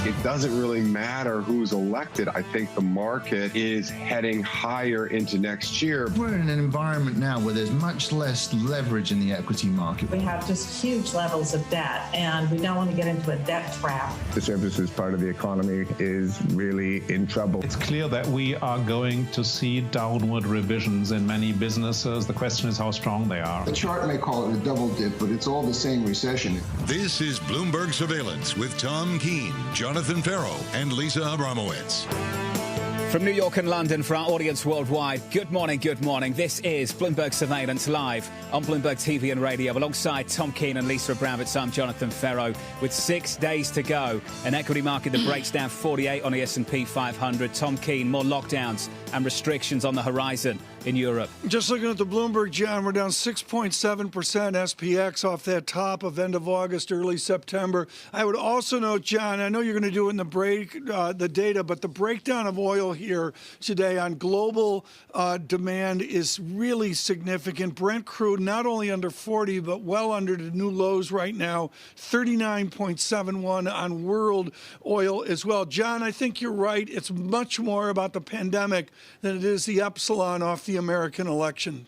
It doesn't really matter who's elected. I think the market is heading higher into next year. We're in an environment now where there's much less leverage in the equity market. We have just huge levels of debt, and we don't want to get into a debt trap. The services part of the economy is really in trouble. It's clear that we are going to see downward revisions in many businesses. The question is how strong they are. The chart may call it a double dip, but it's all the same recession. This is Bloomberg Surveillance with Tom Keene, Jonathan Ferro, and Lisa Abramowitz. From New York and London for our audience worldwide, good morning, good morning. This is Bloomberg Surveillance Live on Bloomberg TV and radio. Alongside Tom Keene and Lisa Abramowitz, I'm Jonathan Ferro. With 6 days to go, an equity market that breaks down 48 on the S&P 500. Tom Keene, more lockdowns and restrictions on the horizon in Europe. Just looking at the Bloomberg, John, we're down 6.7% SPX off that top of end of August, early September. I would also note, John, I know you're going to do it in the break, the data, but the breakdown of oil here today on global demand is really significant. Brent crude not only under 40, but well under the new lows right now, 39.71 on world oil as well. John, I think you're right. It's much more about the pandemic than it is the epsilon off the American election.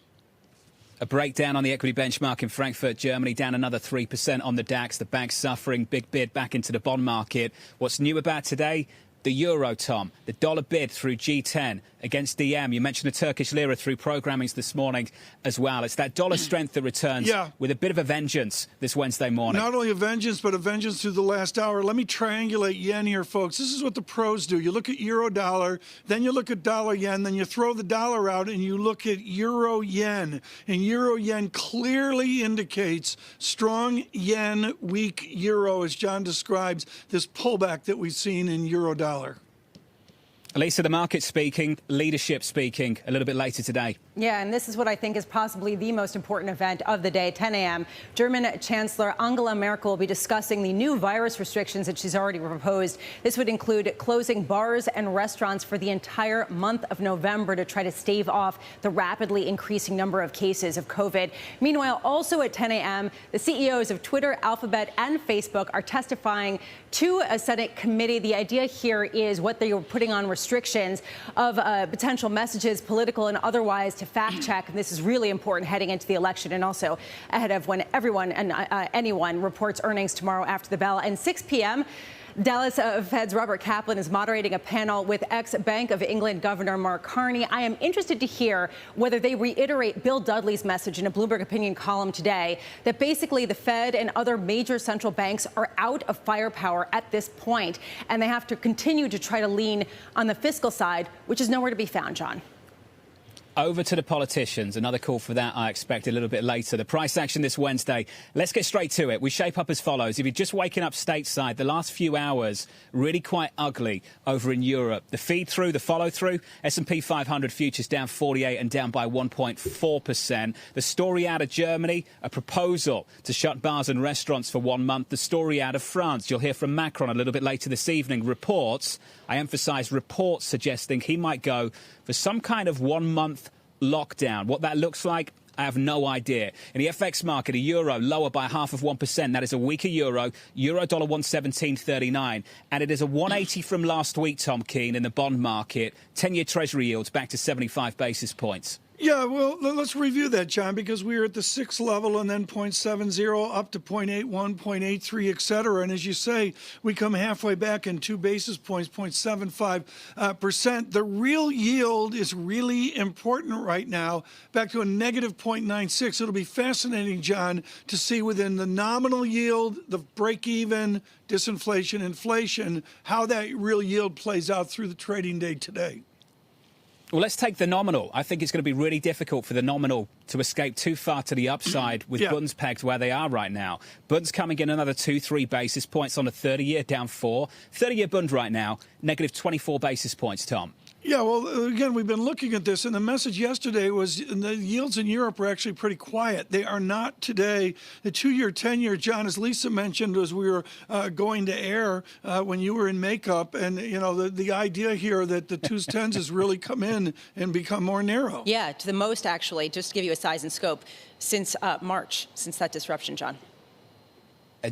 A breakdown on the equity benchmark in Frankfurt, Germany, down another 3% on the DAX. The banks suffering, big bid back into the bond market. What's new about today? The euro, Tom, the dollar bid through G10 against DM. You mentioned the Turkish lira through programmings this morning as well. It's that dollar strength that returns with a bit of a vengeance this Wednesday morning. Not only a vengeance, but a vengeance through the last hour. Let me triangulate yen here, folks. This is what the pros do. You look at euro dollar, then you look at dollar yen, then you throw the dollar out and you look at euro yen. And euro yen clearly indicates strong yen, weak euro, as John describes this pullback that we've seen in euro dollar. Lisa, the market speaking, leadership speaking a little bit later today. Yeah, and this is what I think is possibly the most important event of the day, 10 a.m. German Chancellor Angela Merkel will be discussing the new virus restrictions that she's already proposed. This would include closing bars and restaurants for the entire month of November to try to stave off the rapidly increasing number of cases of COVID. Meanwhile, also at 10 a.m., the CEOs of Twitter, Alphabet, and Facebook are testifying to a Senate committee. The idea here is what they were putting on restrictions of potential messages, political and otherwise, to fact check. And this is really important heading into the election and also ahead of when everyone and anyone reports earnings tomorrow after the bell. And 6 p.m., Dallas Fed's Robert Kaplan is moderating a panel with ex-Bank of England Governor Mark Carney. I am interested to hear whether they reiterate Bill Dudley's message in a Bloomberg opinion column today that basically the Fed and other major central banks are out of firepower at this point, and they have to continue to try to lean on the fiscal side, which is nowhere to be found, John. Over to the politicians. Another call for that, I expect, a little bit later. The price action this Wednesday. Let's get straight to it. We shape up as follows. If you're just waking up stateside, the last few hours really quite ugly over in Europe. The feed through, the follow through, S&P 500 futures down 48 and down by 1.4%. The story out of Germany, a proposal to shut bars and restaurants for 1 month. The story out of France, you'll hear from Macron a little bit later this evening. Reports, I emphasise reports, suggesting he might go for some kind of 1 month lockdown. What that looks like, I have no idea. In the FX market, a euro lower by 0.5%. That is a weaker euro. Euro dollar 117.39. And it is a 180 from last week, Tom Keene, in the bond market. 10-year Treasury yields back to 75 basis points. Yeah, well, let's review that, John, because we were at the 6 level and then 0.70 up to 0.81, 0.83, et cetera. And as you say, we come halfway back in 2 basis points, 0.75%. The real yield is really important right now, back to a negative 0.96. It'll be fascinating, John, to see within the nominal yield, the break-even, disinflation, inflation, how that real yield plays out through the trading day today. Well, let's take the nominal. I think it's going to be really difficult for the nominal to escape too far to the upside with bunds pegged where they are right now. Bunds coming in another 2-3 basis points on a 30-year, down 4. 30-year bund right now, negative 24 basis points, Tom. Yeah, well, again, we've been looking at this, and the message yesterday was the yields in Europe were actually pretty quiet. They are not today. The 2-year, 10-year, John, as Lisa mentioned, as we were going to air when you were in makeup, and the idea here that the 2s, 10s has really come in and become more narrow. Yeah, to the most, actually, just to give you a size and scope, since March, since that disruption, John.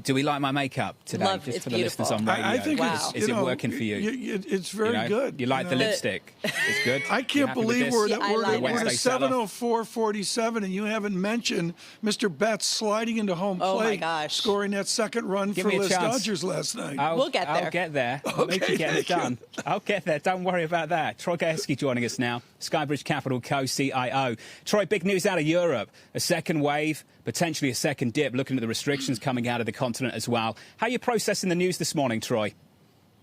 Do we like my makeup today? Love, just it's for the beautiful. listeners on radio. I think is it working for you? It's very good. You like the lipstick? It's good. I can't believe we're at Wednesday 704.47, and you haven't mentioned Mr. Betts sliding into home plate, oh my gosh, scoring that second run for the Dodgers last night. We'll get there. I'll get there. Okay, I'll make you get it done. I'll get there. Don't worry about that. Troy Gajewski joining us now, Skybridge Capital co-CIO. Troy, big news out of Europe. A second wave, potentially a second dip, looking at the restrictions coming out of the continent as well. How are you processing the news this morning, Troy?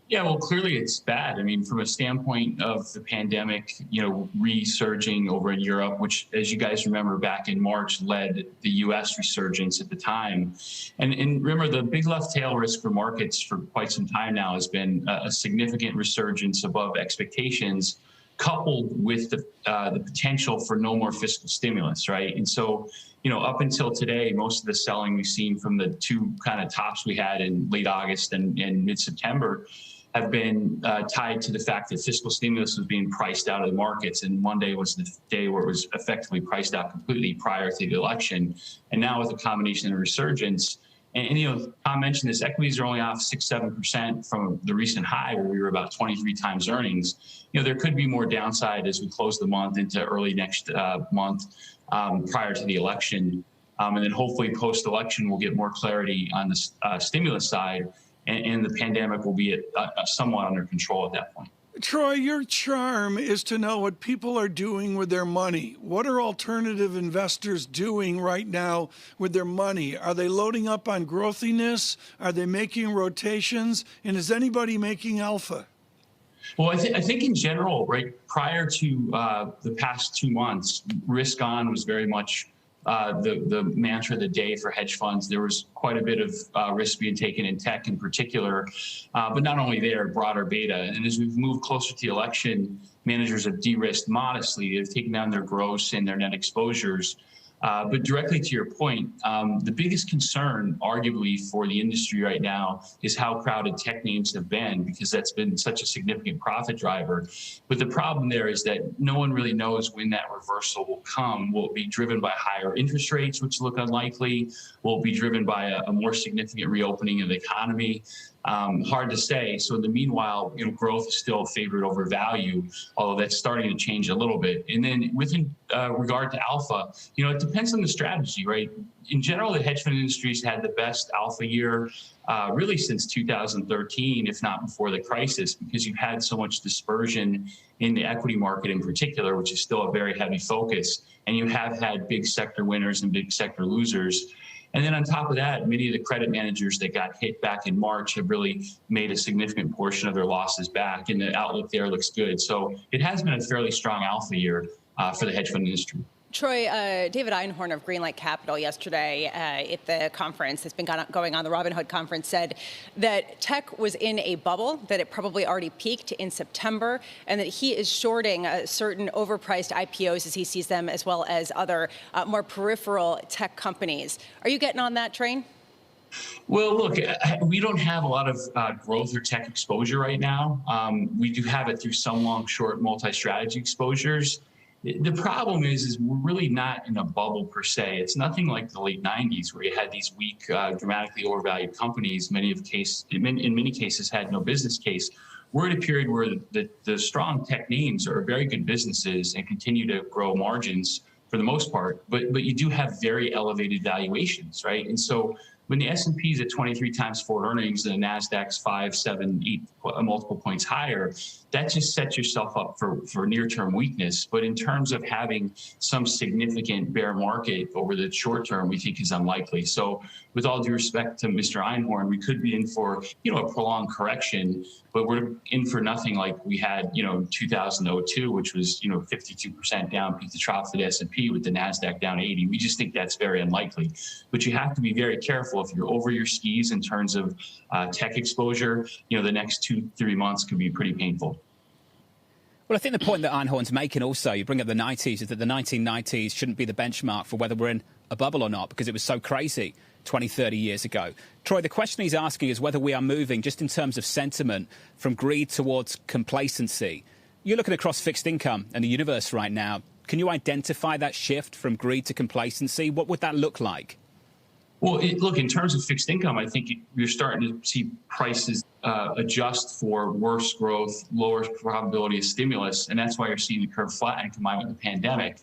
Yeah, well, clearly it's bad. I mean, from a standpoint of the pandemic, resurging over in Europe, which, as you guys remember, back in March led the U.S. resurgence at the time. And remember, the big left tail risk for markets for quite some time now has been a significant resurgence above expectations, coupled with the potential for no more fiscal stimulus, right? And so, up until today, most of the selling we've seen from the two kind of tops we had in late August and mid-September have been tied to the fact that fiscal stimulus was being priced out of the markets. And one day was the day where it was effectively priced out completely prior to the election. And now with a combination of resurgence, and Tom mentioned this, equities are only off 6-7% from the recent high where we were about 23 times earnings. There could be more downside as we close the month into early next month prior to the election. And then hopefully post-election, we'll get more clarity on the stimulus side, and the pandemic will be somewhat under control at that point. Troy, your charm is to know what people are doing with their money. What are alternative investors doing right now with their money? Are they loading up on growthiness? Are they making rotations? And is anybody making alpha? Well, I think in general, right, prior to the past 2 months, risk on was very much the mantra of the day for hedge funds. There was quite a bit of risk being taken in tech in particular, but not only there, broader beta. And as we've moved closer to the election, managers have de-risked modestly. They've taken down their gross and their net exposures. But directly to your point, the biggest concern, arguably, for the industry right now is how crowded tech names have been, because that's been such a significant profit driver. But the problem there is that no one really knows when that reversal will come. Will it be driven by higher interest rates, which look unlikely? Will it be driven by a more significant reopening of the economy? Hard to say. So in the meanwhile, growth is still favored over value, although that's starting to change a little bit. And then with regard to alpha, it depends on the strategy, right? In general, the hedge fund industry's had the best alpha year really since 2013, if not before the crisis, because you've had so much dispersion in the equity market in particular, which is still a very heavy focus. And you have had big sector winners and big sector losers. And then on top of that, many of the credit managers that got hit back in March have really made a significant portion of their losses back, and the outlook there looks good. So it has been a fairly strong alpha year for the hedge fund industry. Troy, David Einhorn of Greenlight Capital yesterday at the conference that's been going on, the Robinhood conference, said that tech was in a bubble, that it probably already peaked in September, and that he is shorting certain overpriced IPOs as he sees them, as well as other more peripheral tech companies. Are you getting on that train? Well, look, we don't have a lot of growth or tech exposure right now. We do have it through some long-short multi-strategy exposures. The problem is we're really not in a bubble per se. It's nothing like the late 90s where you had these weak, dramatically overvalued companies. In many cases had no business case. We're in a period where the strong tech names are very good businesses and continue to grow margins for the most part, but you do have very elevated valuations, right? And so when the S&P is at 23 times forward earnings and the NASDAQ's 5, 7, 8 multiple points higher, that just sets yourself up for near-term weakness. But in terms of having some significant bear market over the short term, we think is unlikely. So with all due respect to Mr. Einhorn, we could be in for, a prolonged correction, but we're in for nothing like we had, 2002, which was, 52% down peak to trough for the S&P with the NASDAQ down 80. We just think that's very unlikely. But you have to be very careful. If you're over your skis in terms of tech exposure, the next 2-3 months could be pretty painful. Well, I think the point that Einhorn's making also, you bring up the 90s, is that the 1990s shouldn't be the benchmark for whether we're in a bubble or not, because it was so crazy 20, 30 years ago. Troy, the question he's asking is whether we are moving, just in terms of sentiment, from greed towards complacency. You're looking across fixed income and the universe right now. Can you identify that shift from greed to complacency? What would that look like? Well, look, in terms of fixed income, I think you're starting to see prices adjust for worse growth, lower probability of stimulus, and that's why you're seeing the curve flatten combined with the pandemic.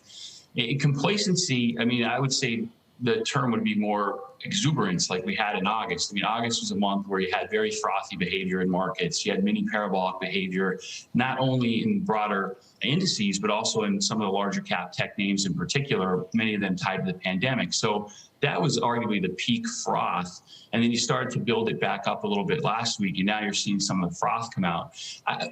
In complacency, I mean, I would say the term would be more exuberance like we had in August. I mean, August was a month where you had very frothy behavior in markets. You had mini parabolic behavior, not only in broader indices, but also in some of the larger cap tech names in particular, many of them tied to the pandemic. So that was arguably the peak froth. And then you started to build it back up a little bit last week, and now you're seeing some of the froth come out.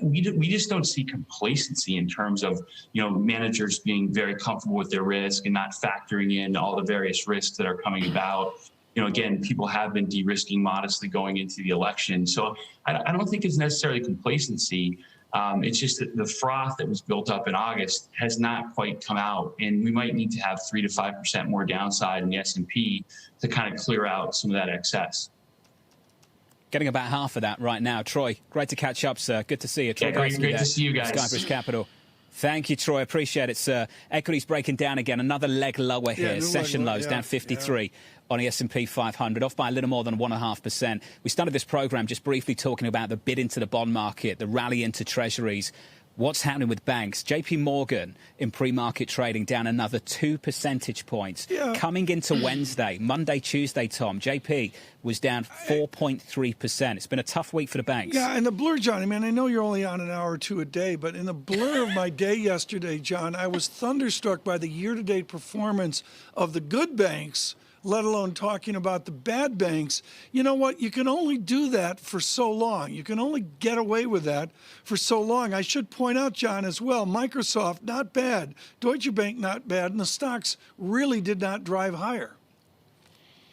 We just don't see complacency in terms of, managers being very comfortable with their risk and not factoring in all the various risks that are coming about. Again, people have been de-risking modestly going into the election. So I don't think it's necessarily complacency. It's just that the froth that was built up in August has not quite come out, and we might need to have 3 to 5% more downside in the S&P to kind of clear out some of that excess. Getting about half of that right now. Troy, great to catch up, sir. Good to see you. Troy, great to see you guys. Skybridge Capital. Thank you, Troy. Appreciate it, sir. Equities breaking down again. Another leg lower here. Session lows down 53 on the S&P 500, off by a little more than 1.5%. We started this program just briefly talking about the bid into the bond market, the rally into treasuries. What's happening with banks? JP Morgan in pre-market trading down another 2 percentage points. Coming into Wednesday, Monday, Tuesday, Tom, JP was down 4.3%. It's been a tough week for the banks. Yeah, and the blur, John, I mean, I know you're only on an hour or two a day, but in the blur of my day yesterday, John, I was thunderstruck by the year-to-date performance of the good banks, let alone talking about the bad banks. You know what? You can only do that for so long. You can only get away with that for so long. I should point out, John, as well, Microsoft, not bad. Deutsche Bank, not bad. And the stocks really did not drive higher.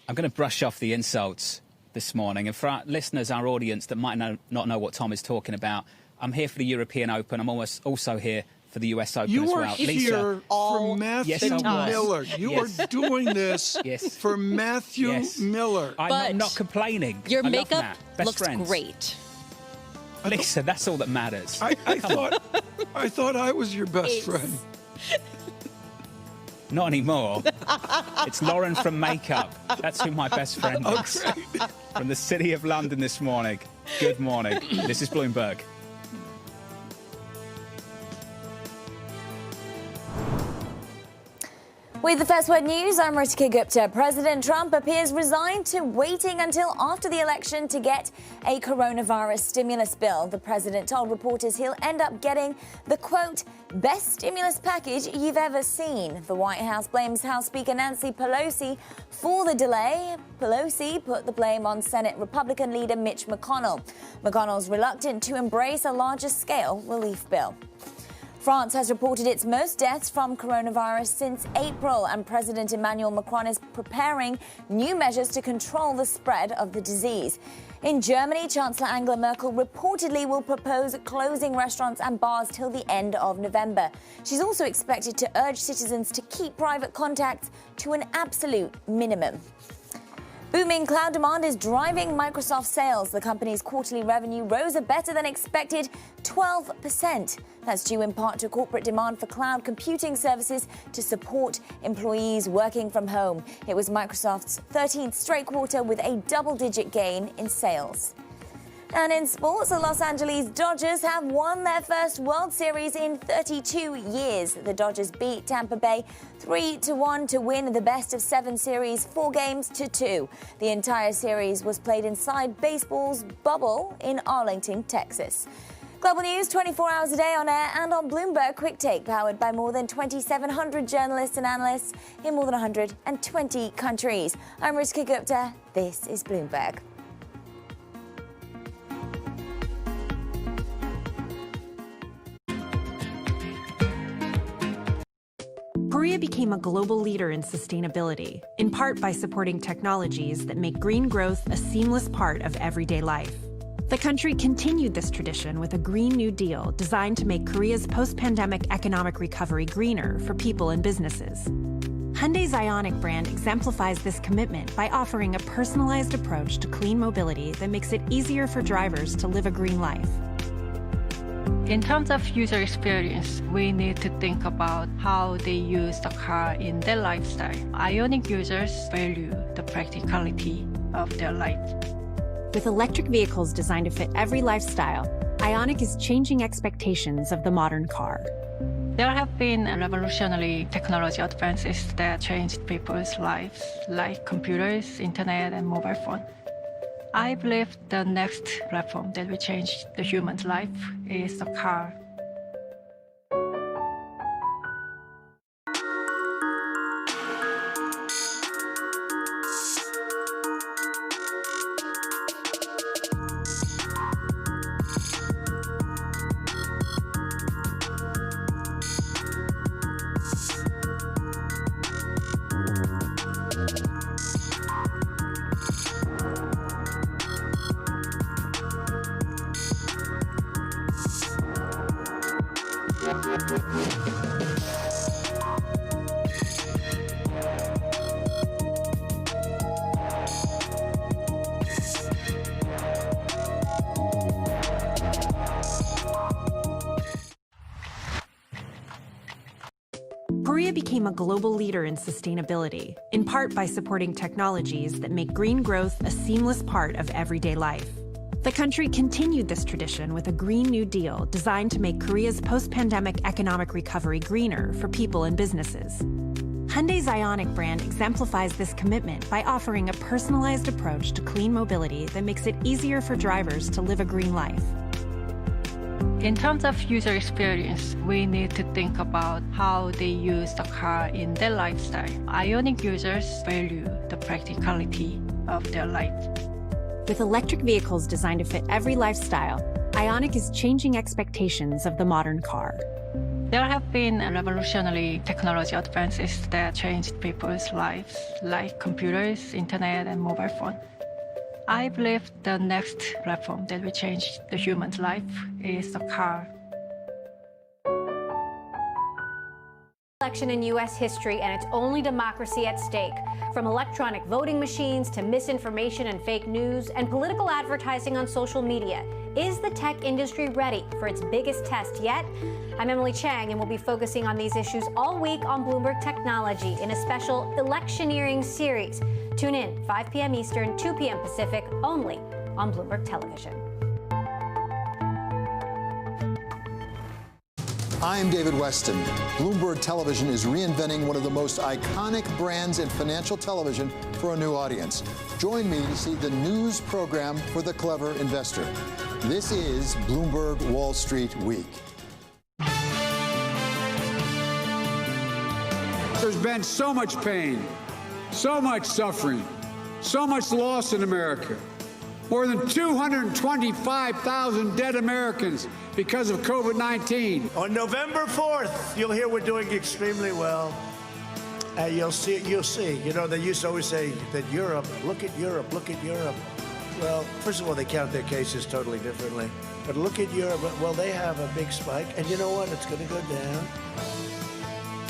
I'm going to brush off the insults this morning. And for our listeners, our audience that might not know what Tom is talking about, I'm here for the European Open. I'm also here for the US Open as well. You are here for Matthew Miller. You are doing this for Matthew Miller. I'm not complaining. Your makeup looks great. Lisa, that's all that matters. I thought I was your best friend. Not anymore. It's Lauren from Makeup. That's who my best friend is. From the City of London this morning. Good morning. This is Bloomberg. With the First Word News, I'm Ritika Gupta. President Trump appears resigned to waiting until after the election to get a coronavirus stimulus bill. The president told reporters he'll end up getting the, quote, best stimulus package you've ever seen. The White House blames House Speaker Nancy Pelosi for the delay. Pelosi put the blame on Senate Republican leader Mitch McConnell. McConnell's reluctant to embrace a larger-scale relief bill. France has reported its most deaths from coronavirus since April, and President Emmanuel Macron is preparing new measures to control the spread of the disease. In Germany, Chancellor Angela Merkel reportedly will propose closing restaurants and bars till the end of November. She's also expected to urge citizens to keep private contacts to an absolute minimum. Booming cloud demand is driving Microsoft sales. The company's quarterly revenue rose a better than expected 12%. That's due in part to corporate demand for cloud computing services to support employees working from home. It was Microsoft's 13th straight quarter with a double-digit gain in sales. And in sports, the Los Angeles Dodgers have won their first World Series in 32 years. The Dodgers beat Tampa Bay 3-1 to win the best-of-7 series 4-2. The entire series was played inside baseball's bubble in Arlington, Texas. Global news 24 hours a day on air and on Bloomberg Quick Take, powered by more than 2,700 journalists and analysts in more than 120 countries. I'm Ritika Gupta. This is Bloomberg. Korea became a global leader in sustainability, in part by supporting technologies that make green growth a seamless part of everyday life. The country continued this tradition with a Green New Deal designed to make Korea's post-pandemic economic recovery greener for people and businesses. Hyundai's Ioniq brand exemplifies this commitment by offering a personalized approach to clean mobility that makes it easier for drivers to live a green life. In terms of user experience, we need to think about how they use the car in their lifestyle. Ioniq users value the practicality of their life. With electric vehicles designed to fit every lifestyle, Ioniq is changing expectations of the modern car. There have been revolutionary technology advances that changed people's lives, like computers, internet, and mobile phone. I believe the next platform that will change the human's life is the car. Korea became a global leader in sustainability, in part by supporting technologies that make green growth a seamless part of everyday life. The country continued this tradition with a Green New Deal designed to make Korea's post-pandemic economic recovery greener for people and businesses. Hyundai's Ioniq brand exemplifies this commitment by offering a personalized approach to clean mobility that makes it easier for drivers to live a green life. In terms of user experience, we need to think about how they use the car in their lifestyle. Ioniq users value the practicality of their life. With electric vehicles designed to fit every lifestyle, Ioniq is changing expectations of the modern car. There have been revolutionary technology advances that changed people's lives, like computers, internet, and mobile phone. I believe the next platform that will change the human's life is the car. Election in U.S. history, and it's only democracy at stake. From electronic voting machines to misinformation and fake news and political advertising on social media, is the tech industry ready for its biggest test yet? I'm Emily Chang, and we'll be focusing on these issues all week on Bloomberg Technology in a special electioneering series. Tune in 5 p.m. Eastern, 2 p.m. Pacific, only on Bloomberg Television. I'm David Weston. Bloomberg Television is reinventing one of the most iconic brands in financial television for a new audience. Join me to see the news program for the clever investor. This is Bloomberg Wall Street Week. There's been so much pain, so much suffering, so much loss in America. More than 225,000 dead Americans because of COVID-19. On November 4th, you'll hear we're doing extremely well. You'll see. You know, they used to always say that Europe, look at Europe, look at Europe. Well, first of all, they count their cases totally differently. But look at Europe. Well, they have a big spike. And you know what? It's going to go down.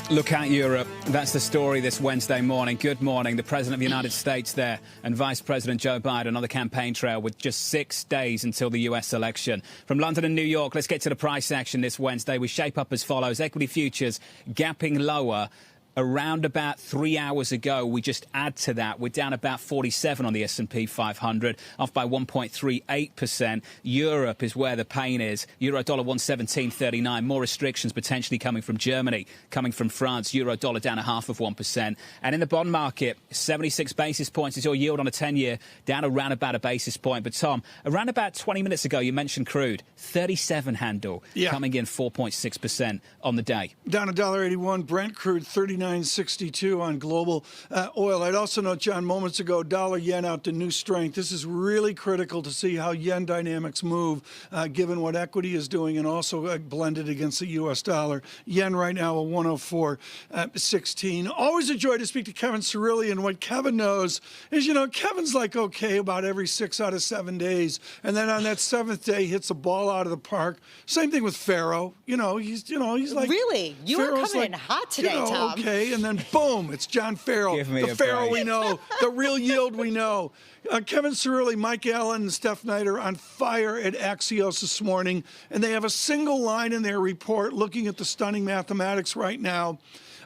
Look at Europe. That's the story this Wednesday morning. Good morning. The President of the United States there and Vice President Joe Biden on the campaign trail with just 6 days until the U.S. election. From London and New York, let's get to the price action this Wednesday. We shape up as follows. Equity futures gapping lower. Around about 3 hours ago, we just add to that. We're down about 47 on the S&P 500, off by 1.38%. Europe is where the pain is. Euro dollar 117.39. More restrictions potentially coming from Germany, coming from France. Euro dollar down 0.5%. And in the bond market, 76 basis points is your yield on a 10-year, down around about a basis point. But Tom, around about 20 minutes ago, you mentioned crude, 37 handle, coming in 4.6% on the day. Down $1.81. Brent crude 39. $59.62 on global oil. I'd also note, John, moments ago, dollar yen out to new strength. This is really critical to see how yen dynamics move, given what equity is doing and also blended against the U.S. dollar. Yen right now at 104.16. Always a joy to speak to Kevin Cirilli, and what Kevin knows is, Kevin's like okay about every 6 out of 7 days, and then on that 7th day hits a ball out of the park. Same thing with Faro. He's like, really, you Farrow's are coming in hot today, Tom. Okay, and then boom, it's John Farrell, the Farrell we know, the real yield we know. Kevin Cirilli, Mike Allen, and Steph Snyder on fire at Axios this morning, and they have a single line in their report looking at the stunning mathematics right now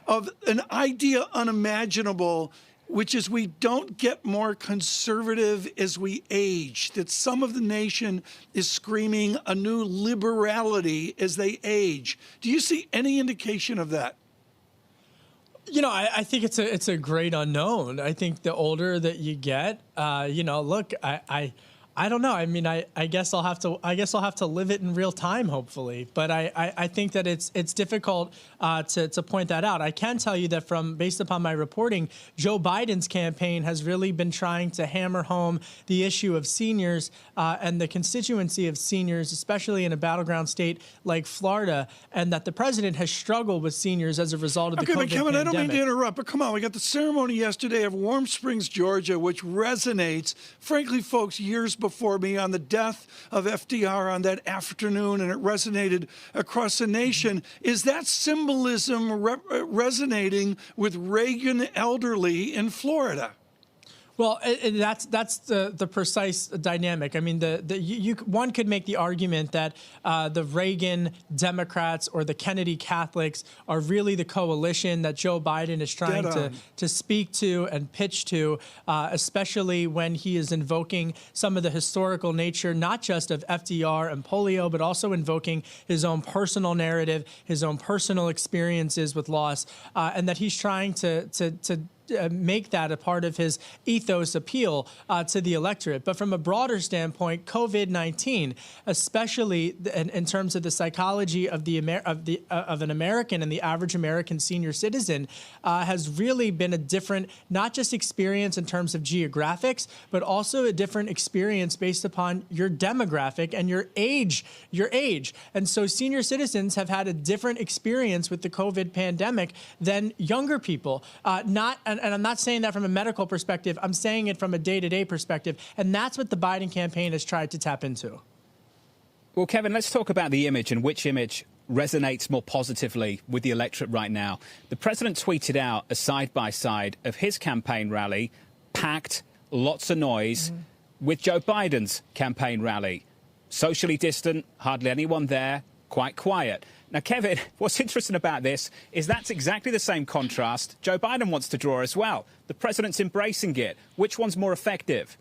of an idea unimaginable, which is we don't get more conservative as we age, that some of the nation is screaming a new liberality as they age. Do you see any indication of that? I think it's a great unknown. I think the older that you get, look, I don't know. I mean, I guess I'll have to live it in real time, hopefully. But I think that it's difficult to point that out. I can tell you that based upon my reporting, Joe Biden's campaign has really been trying to hammer home the issue of seniors and the constituency of seniors, especially in a battleground state like Florida, and that the president has struggled with seniors as a result of the COVID pandemic. Kevin, I don't mean to interrupt, but come on. We got the ceremony yesterday of Warm Springs, Georgia, which resonates, frankly, folks, years before me on the death of FDR on that afternoon, and it resonated across the nation. Is that symbolism resonating with Reagan elderly in Florida? Well, that's the precise dynamic. I mean, one could make the argument that the Reagan Democrats or the Kennedy Catholics are really the coalition that Joe Biden is trying to speak to and pitch to, especially when he is invoking some of the historical nature, not just of FDR and polio, but also invoking his own personal narrative, his own personal experiences with loss, and that he's trying to make that a part of his ethos appeal to the electorate. But from a broader standpoint, COVID-19, especially in terms of the psychology of an American and the average American senior citizen, has really been a different, not just experience in terms of geographics, but also a different experience based upon your demographic and your age. And so senior citizens have had a different experience with the COVID pandemic than younger people. And I'm not saying that from a medical perspective. I'm saying it from a day-to-day perspective. And that's what the Biden campaign has tried to tap into. Well, Kevin, let's talk about the image and which image resonates more positively with the electorate right now. The president tweeted out a side-by-side of his campaign rally, packed, lots of noise, with Joe Biden's campaign rally. Socially distant, hardly anyone there, quite quiet. Now, Kevin, what's interesting about this is that's exactly the same contrast Joe Biden wants to draw as well. The president's embracing it. Which one's more effective?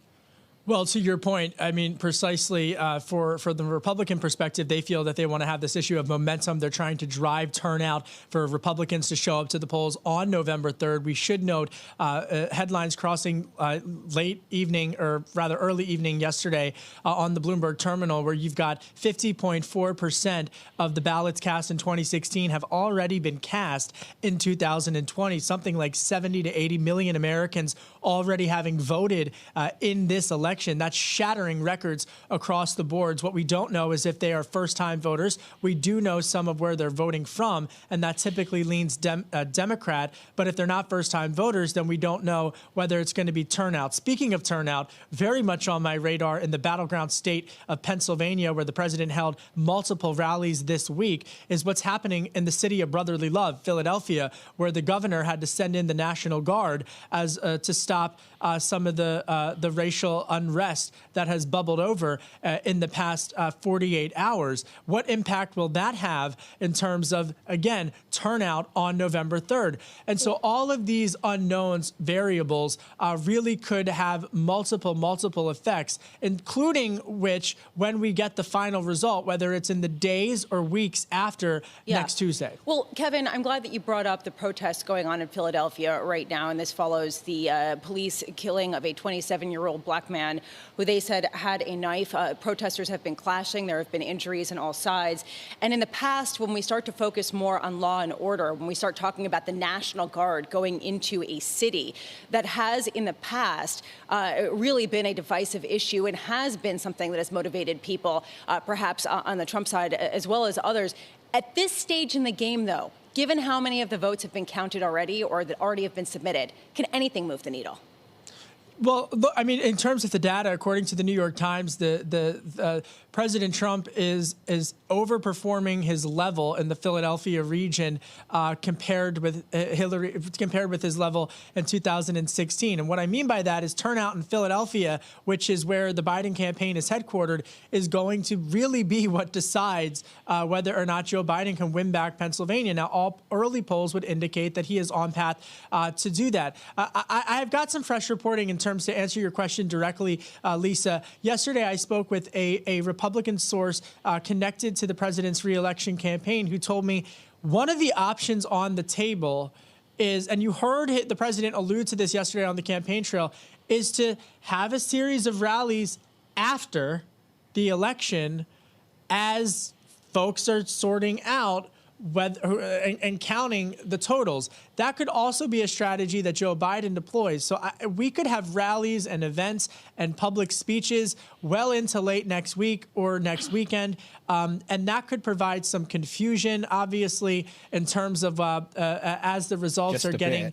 Well, to your point, I mean, precisely for the Republican perspective, they feel that they want to have this issue of momentum. They're trying to drive turnout for Republicans to show up to the polls on November 3rd. We should note headlines crossing late evening, or rather early evening yesterday on the Bloomberg terminal, where you've got 50.4% of the ballots cast in 2016 have already been cast in 2020, something like 70 to 80 million Americans already having voted in this election. That's shattering records across the boards. What we don't know is if they are first-time voters. We do know some of where they're voting from, and that typically leans Democrat. But if they're not first-time voters, then we don't know whether it's going to be turnout. Speaking of turnout, very much on my radar in the battleground state of Pennsylvania, where the president held multiple rallies this week, is what's happening in the city of brotherly love, Philadelphia, where the governor had to send in the National Guard as to stop some of the racial unrest that has bubbled over in the past 48 hours. What impact will that have in terms of, again, turnout on November 3rd? And so all of these unknowns, variables, really could have multiple effects, including which, when we get the final result, whether it's in the days or weeks after next Tuesday. Well, Kevin, I'm glad that you brought up the protests going on in Philadelphia right now, and this follows the police killing of a 27-year-old black man man who they said had a knife. Protesters have been clashing. There have been injuries on all sides. And in the past, when we start to focus more on law and order, when we start talking about the National Guard going into a city, that has in the past really been a divisive issue and has been something that has motivated people, perhaps on the Trump side as well as others. At this stage in the game, though, given how many of the votes have been counted already or that already have been submitted, can anything move the needle? Well, look, I mean, in terms of the data, according to the New York Times, the President Trump is overperforming his level in the Philadelphia region compared with his level in 2016. And what I mean by that is turnout in Philadelphia, which is where the Biden campaign is headquartered, is going to really be what decides whether or not Joe Biden can win back Pennsylvania. Now, all early polls would indicate that he is on path to do that. I've got some fresh reporting in terms to answer your question directly, Lisa. Yesterday, I spoke with a Republican source connected to the president's reelection campaign who told me one of the options on the table is, and you heard the president allude to this yesterday on the campaign trail, is to have a series of rallies after the election as folks are sorting out and counting the totals. That could also be a strategy that Joe Biden deploys. So we could have rallies and events and public speeches well into late next week or next weekend. And that could provide some confusion, obviously, in terms of as the results Just are getting...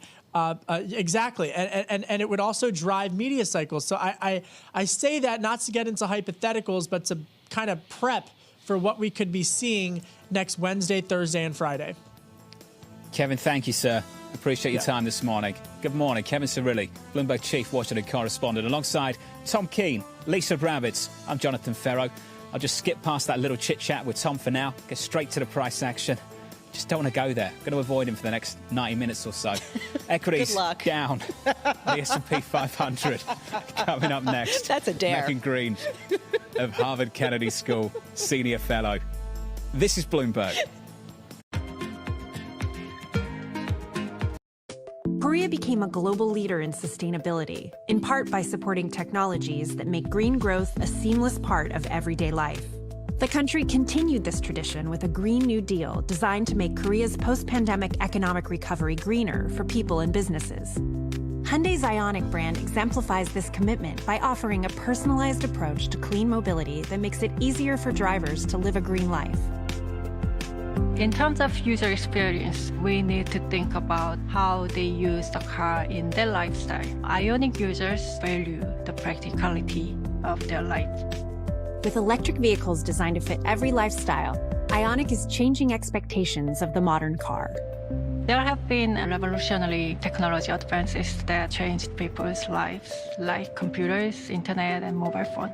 exactly. And it would also drive media cycles. So I say that not to get into hypotheticals, but to kind of prep for what we could be seeing next Wednesday, Thursday, and Friday. Kevin, thank you, sir. Appreciate your time this morning. Good morning. Kevin Cirilli, Bloomberg Chief Washington Correspondent, alongside Tom Keene, Lisa Abramowitz. I'm Jonathan Ferro. I'll just skip past that little chit-chat with Tom for now, get straight to the price action. Just don't want to go there. Going to avoid him for the next 90 minutes or so. Equities down. The S&P 500 coming up next. That's a dare. Megan Green of Harvard Kennedy School, Senior Fellow. This is Bloomberg. Korea became a global leader in sustainability, in part by supporting technologies that make green growth a seamless part of everyday life. The country continued this tradition with a Green New Deal designed to make Korea's post-pandemic economic recovery greener for people and businesses. Hyundai's Ioniq brand exemplifies this commitment by offering a personalized approach to clean mobility that makes it easier for drivers to live a green life. In terms of user experience, we need to think about how they use the car in their lifestyle. Ioniq users value the practicality of their life. With electric vehicles designed to fit every lifestyle, Ioniq is changing expectations of the modern car. There have been revolutionary technology advances that changed people's lives, like computers, internet, and mobile phone.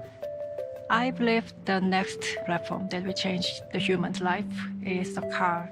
I believe the next platform that will change the human's life is the car.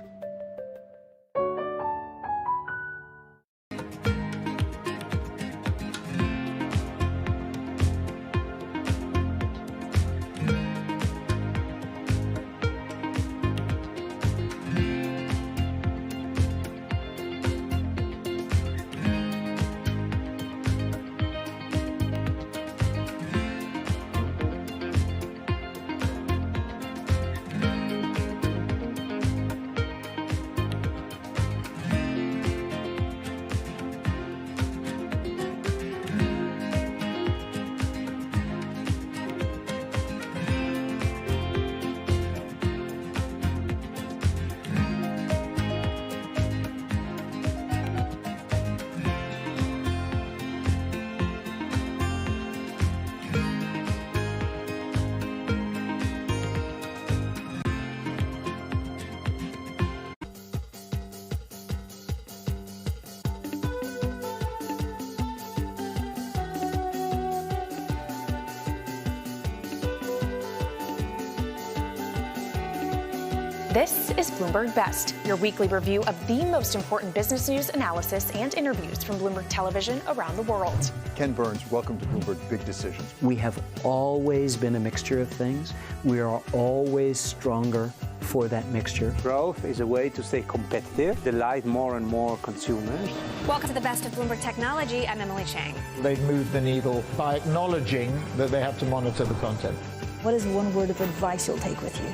This is Bloomberg Best, your weekly review of the most important business news, analysis, and interviews from Bloomberg Television around the world. Ken Burns, welcome to Bloomberg Big Decisions. We have always been a mixture of things. We are always stronger for that mixture. Growth is a way to stay competitive, delight more and more consumers. Welcome to the Best of Bloomberg Technology. I'm Emily Chang. They've moved the needle by acknowledging that they have to monitor the content. What is one word of advice you'll take with you?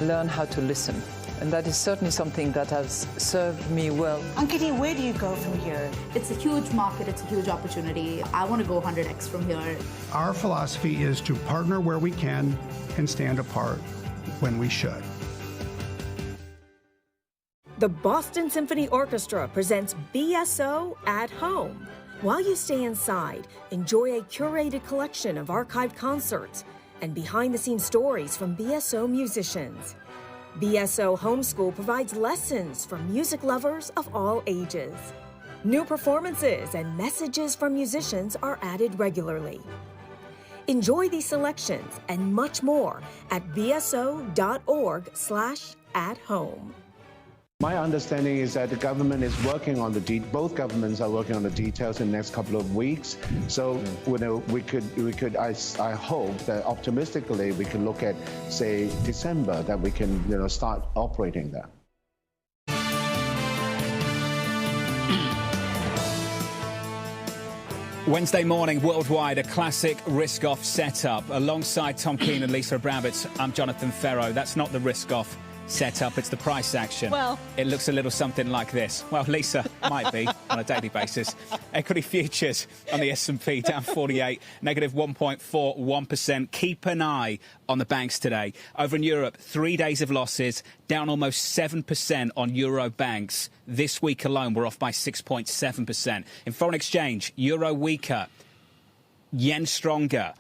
Learn how to listen. And that is certainly something that has served me well. Ankiti, where do you go from here? It's a huge market. It's a huge opportunity. I want to go 100x from here. Our philosophy is to partner where we can and stand apart when we should. The Boston Symphony Orchestra presents BSO at Home. While you stay inside, enjoy a curated collection of archived concerts and behind-the-scenes stories from BSO musicians. BSO Homeschool provides lessons for music lovers of all ages. New performances and messages from musicians are added regularly. Enjoy these selections and much more at bso.org/at-home. My understanding is that the government is working on both governments are working on the details in the next couple of weeks. So we could I hope that optimistically we can look at, say, December, that we can start operating there. Wednesday morning, worldwide, a classic risk-off setup. Alongside Tom Keene and Lisa Abramovich, I'm Jonathan Ferro. That's not the risk-off setup, it's the price action. Well, it looks a little something like this. Well, Lisa, might be on a daily basis. Equity futures on the S&P down 48, negative 1.41%. Keep an eye on the banks today. Over in Europe, 3 days of losses, down almost 7% on Euro banks. This week alone, we're off by 6.7%. In foreign exchange, Euro weaker, yen stronger,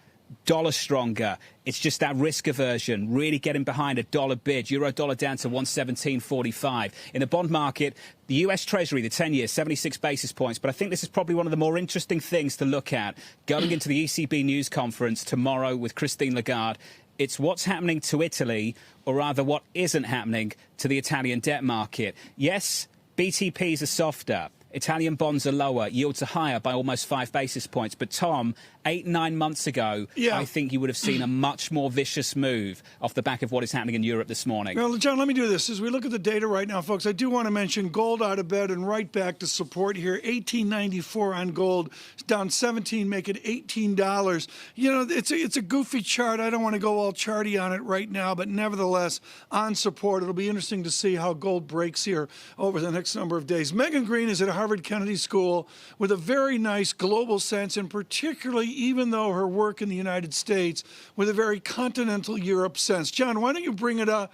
dollar stronger. It's just that risk aversion, really getting behind a dollar bid. Euro dollar down to 117.45. In the bond market, the US Treasury, the 10-year, 76 basis points. But I think this is probably one of the more interesting things to look at going into the ECB news conference tomorrow with Christine Lagarde. It's what's happening to Italy, or rather what isn't happening to the Italian debt market. Yes, BTPs are softer. Italian bonds are lower. Yields are higher by almost 5 basis points. But, Tom, 8-9 months ago, I think you would have seen a much more vicious move off the back of what is happening in Europe this morning. Well, John, let me do this. As we look at the data right now, folks, I do want to mention gold out of bed and right back to support here. $18.94 on gold. It's down 17, make it $18. You know, it's a goofy chart. I don't want to go all charty on it right now, but nevertheless, on support. It'll be interesting to see how gold breaks here over the next number of days. Megan Green is at Harvard Kennedy School with a very nice global sense, and particularly, even though her work in the United States, with a very continental Europe sense. John, why don't you bring it on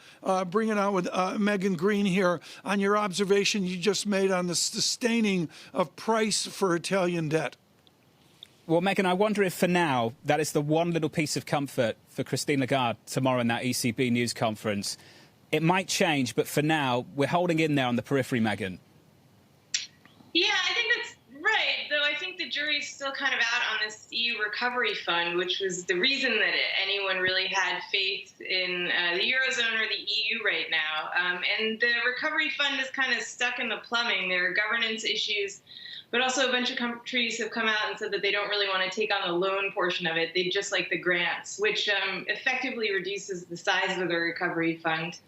with Megan Green here on your observation you just made on the sustaining of price for Italian debt? Well, Megan, I wonder if for now that is the one little piece of comfort for Christine Lagarde tomorrow in that ECB news conference. It might change, but for now, we're holding in there on the periphery, Megan. Yeah, I think that's right, though I think the jury's still kind of out on this EU recovery fund, which was the reason that anyone really had faith in the Eurozone or the EU right now. And the recovery fund is kind of stuck in the plumbing. There are governance issues, but also a bunch of countries have come out and said that they don't really want to take on the loan portion of it. They just like the grants, which effectively reduces the size of the recovery fund.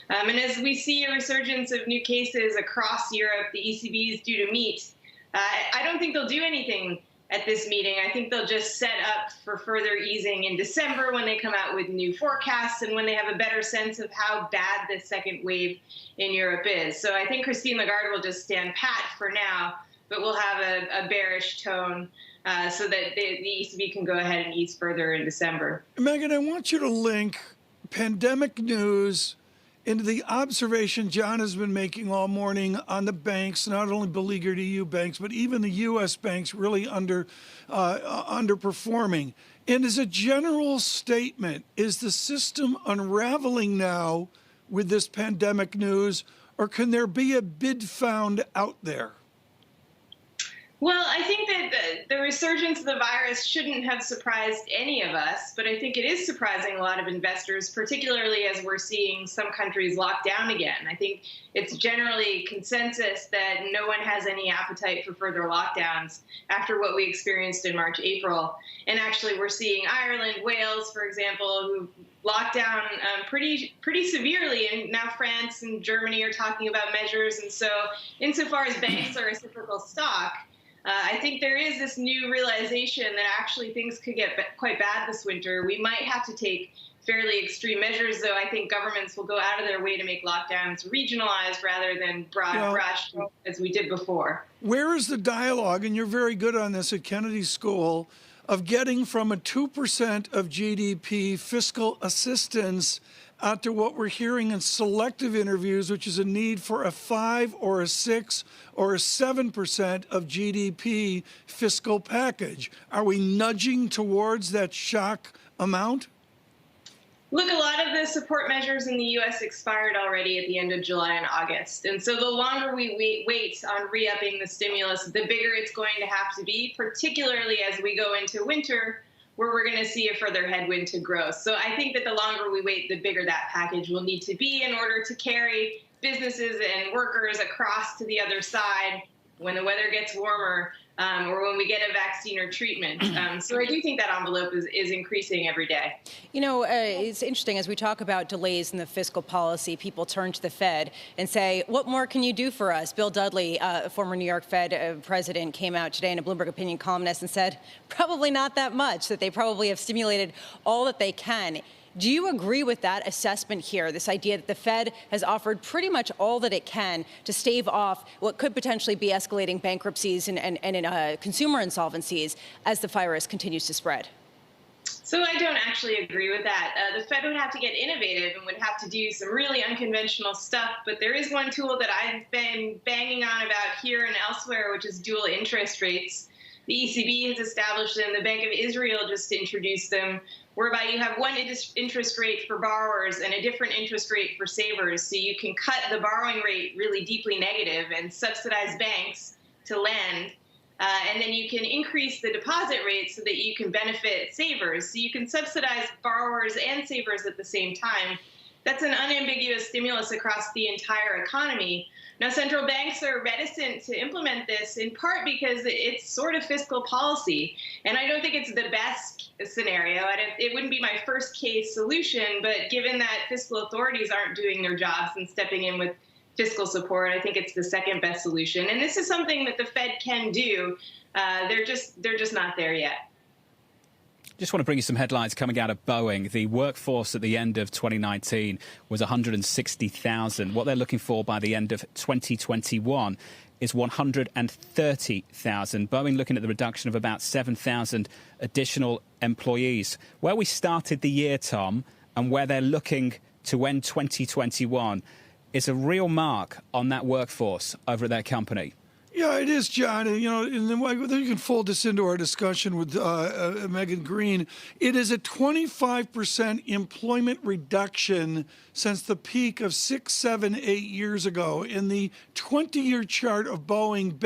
And as we see a resurgence of new cases across Europe, the ECB is due to meet. I don't think they'll do anything at this meeting. I think they'll just set up for further easing in December when they come out with new forecasts and when they have a better sense of how bad this second wave in Europe is. So I think Christine Lagarde will just stand pat for now, but we'll have a bearish tone so that the ECB can go ahead and ease further in December. Megan, I want you to link pandemic news into the observation John has been making all morning on the banks, not only beleaguered EU banks, but even the U.S. banks really underperforming. And as a general statement, is the system unraveling now with this pandemic news, or can there be a bid found out there? Well, I think that the resurgence of the virus shouldn't have surprised any of us, but I think it is surprising a lot of investors, particularly as we're seeing some countries lock down again. I think it's generally consensus that no one has any appetite for further lockdowns after what we experienced in March, April. And actually, we're seeing Ireland, Wales, for example, who locked down pretty severely, and now France and Germany are talking about measures. And so insofar as banks are a cyclical stock, I think there is this new realization that actually things could get quite bad this winter. We might have to take fairly extreme measures, though I think governments will go out of their way to make lockdowns regionalized rather than broad brush as we did before. Where is the dialogue, and you're very good on this at Kennedy School, of getting from a 2% of GDP fiscal assistance out to what we're hearing in selective interviews, which is a need for a 5 or a 6 or a 7% of GDP fiscal package? Are we nudging towards that shock amount? Look, a lot of the support measures in the U.S. expired already at the end of July and August. And so the longer we wait on re-upping the stimulus, the bigger it's going to have to be, particularly as we go into winter, where we're going to see a further headwind to growth. So I think that the longer we wait, the bigger that package will need to be in order to carry businesses and workers across to the other side when the weather gets warmer, or when we get a vaccine or treatment. So I do think that envelope is increasing every day. You know, it's interesting as we talk about delays in the fiscal policy, people turn to the Fed and say, what more can you do for us? Bill Dudley, former New York Fed president, came out today in a Bloomberg opinion columnist and said, probably not that much, that they probably have stimulated all that they can. Do you agree with that assessment here, this idea that the Fed has offered pretty much all that it can to stave off what could potentially be escalating bankruptcies and consumer insolvencies as the virus continues to spread? So I don't actually agree with that. The Fed would have to get innovative and would have to do some really unconventional stuff. But there is one tool that I've been banging on about here and elsewhere, which is dual interest rates. The ECB has established them. The Bank of Israel just introduced them, whereby you have one interest rate for borrowers and a different interest rate for savers. So you can cut the borrowing rate really deeply negative and subsidize banks to lend. And then you can increase the deposit rate so that you can benefit savers. So you can subsidize borrowers and savers at the same time. That's an unambiguous stimulus across the entire economy. Now, central banks are reticent to implement this in part because it's sort of fiscal policy. And I don't think it's the best scenario. It wouldn't be my first case solution, but given that fiscal authorities aren't doing their jobs and stepping in with fiscal support, I think it's the second best solution. And this is something that the Fed can do. They're just not there yet. Just want to bring you some headlines coming out of Boeing. The workforce at the end of 2019 was 160,000. What they're looking for by the end of 2021 is 130,000. Boeing looking at the reduction of about 7,000 additional employees. Where we started the year, Tom, and where they're looking to end 2021 is a real mark on that workforce over at their company. Yeah, it is, John. And, and then you can fold this into our discussion with Megan Green. It is a 25% employment reduction since the peak of 6, 7, 8 years ago. In the 20-year chart of Boeing,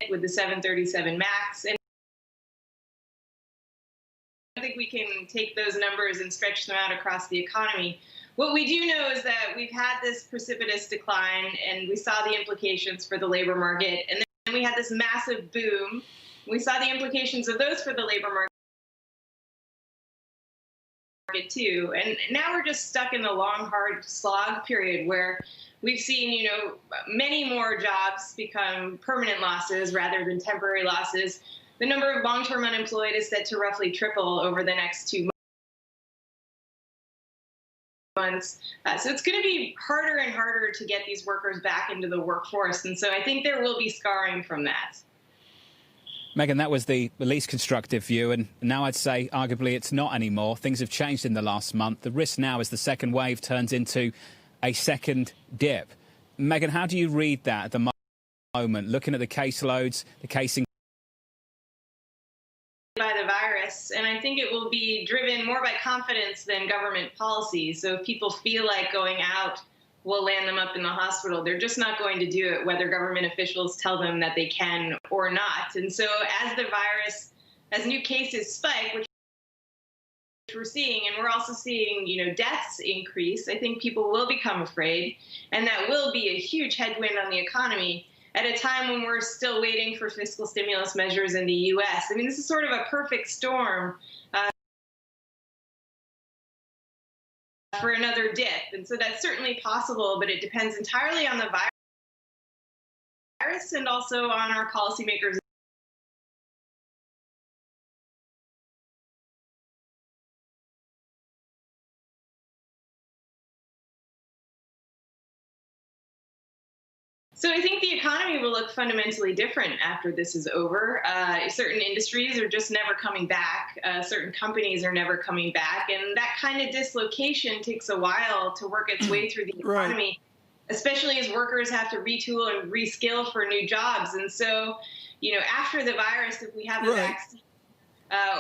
with the 737 MAX. And I think we can take those numbers and stretch them out across the economy. What we do know is that we've had this precipitous decline, and we saw the implications for the labor market. And then we had this massive boom. We saw the implications of those for the labor market too. And now we're just stuck in the long, hard slog period where we've seen, many more jobs become permanent losses rather than temporary losses. The number of long-term unemployed is set to roughly triple over the next 2 months. So it's going to be harder and harder to get these workers back into the workforce. And so I think there will be scarring from that. Megan, that was the least constructive view, and now I'd say arguably it's not anymore. Things have changed in the last month. The risk now is the second wave turns into a second dip. Megan, how do you read that at the moment, looking at the caseloads, the casing by the virus, and I think it will be driven more by confidence than government policy. So if people feel like going out will land them up in the hospital, they're just not going to do it, whether government officials tell them that they can or not. And so as the virus, as new cases spike, which we're seeing, and we're also seeing, deaths increase, I think people will become afraid, and that will be a huge headwind on the economy at a time when we're still waiting for fiscal stimulus measures in the U.S. I mean, this is sort of a perfect storm for another dip. And so that's certainly possible, but it depends entirely on the virus and also on our policymakers. So I think the economy will look fundamentally different after this is over. Certain industries are just never coming back. Certain companies are never coming back. And that kind of dislocation takes a while to work its way through the economy, especially as workers have to retool and reskill for new jobs. And so, after the virus, if we have a vaccine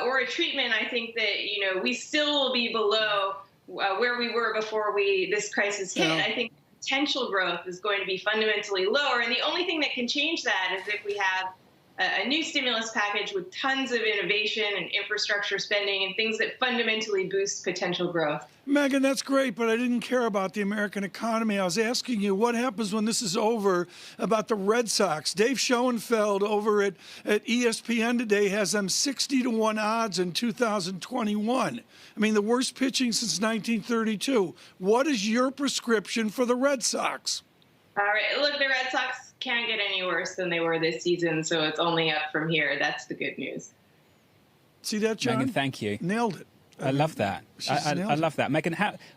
or a treatment, I think that, we still will be below where we were before this crisis hit. I think potential growth is going to be fundamentally lower. And the only thing that can change that is if we have a new stimulus package with tons of innovation and infrastructure spending and things that fundamentally boost potential growth. Megan, that's great, but I didn't care about the American economy. I was asking you what happens when this is over about the Red Sox. Dave Schoenfeld over at ESPN today has them 60-1 odds in 2021. I mean, the worst pitching since 1932. What is your prescription for the Red Sox? All right. Look, the Red Sox can't get any worse than they were this season, so it's only up from here. That's the good news. See that, John? Megan, thank you. Nailed it. I love that. I love that. Megan,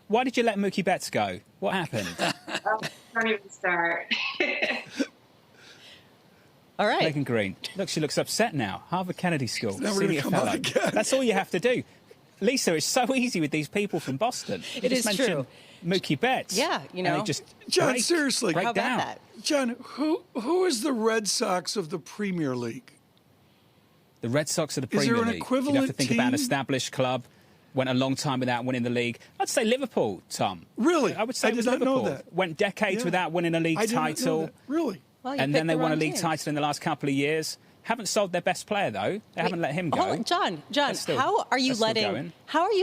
why did you let Mookie Betts go? What happened? Don't even start. All right. Megan Green. Look, she looks upset now. Harvard Kennedy School. Never going to come out again. That's all you have to do. Lisa, it's so easy with these people from Boston. It is true. Mookie Betts. Yeah, John, seriously. How about down. that? John, who is the Red Sox of the Premier League? The Red Sox of the Premier League. Is there an equivalent You'd have to think team? about an established club. Went a long time without winning the league. I'd say Liverpool, Tom. Really? I would say I it was did not Liverpool. know that. Went decades without winning a league I did not know title. that. Really? Well, and then they won a league title in the last couple of years. Haven't sold their best player though. They haven't let him go. John, how are you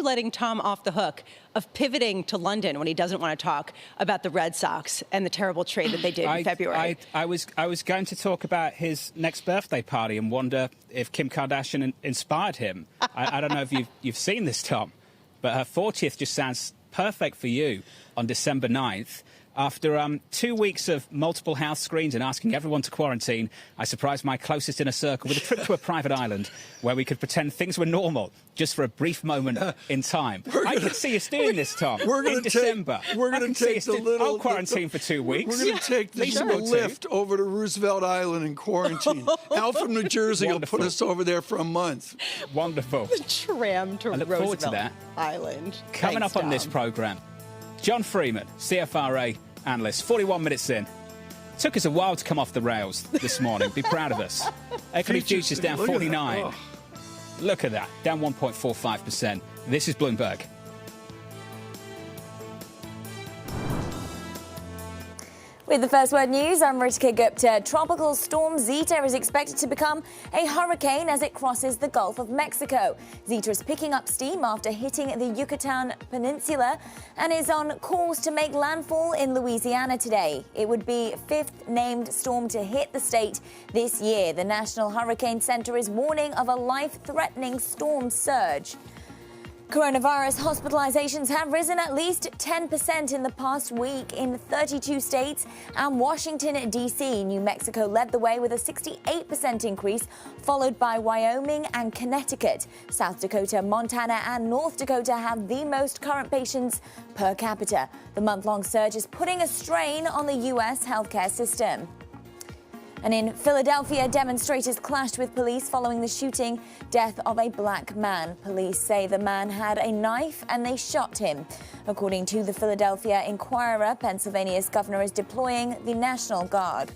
letting Tom off the hook of pivoting to London when he doesn't want to talk about the Red Sox and the terrible trade that they did in February? I was going to talk about his next birthday party and wonder if Kim Kardashian inspired him. I don't know if you've seen this, Tom, but her 40th just sounds perfect for you on December 9th. After 2 weeks of multiple house screens and asking everyone to quarantine, I surprised my closest inner circle with a trip to a private island where we could pretend things were normal just for a brief moment in time. I could see us doing this, Tom, in December. We're going to take the little... I'll quarantine for 2 weeks. We're going to take the lift over to Roosevelt Island and quarantine. Al from New Jersey will put us over there for a month. Wonderful. The tram to I look forward to that. Island. Coming up on this programme, John Freeman, CFRA analyst, 41 minutes in. Took us a while to come off the rails this morning. Be proud of us. Equity futures down 49. Look at that, down 1.45%. This is Bloomberg. With the First Word News, I'm Ritika Gupta. Tropical storm Zeta is expected to become a hurricane as it crosses the Gulf of Mexico. Zeta is picking up steam after hitting the Yucatan Peninsula and is on course to make landfall in Louisiana today. It would be fifth named storm to hit the state this year. The National Hurricane Center is warning of a life-threatening storm surge. Coronavirus hospitalizations have risen at least 10% in the past week in 32 states and Washington, D.C. New Mexico led the way with a 68% increase, followed by Wyoming and Connecticut. South Dakota, Montana and North Dakota have the most current patients per capita. The month-long surge is putting a strain on the U.S. healthcare system. And in Philadelphia, demonstrators clashed with police following the shooting death of a black man. Police say the man had a knife and they shot him. According to the Philadelphia Inquirer, Pennsylvania's governor is deploying the National Guard.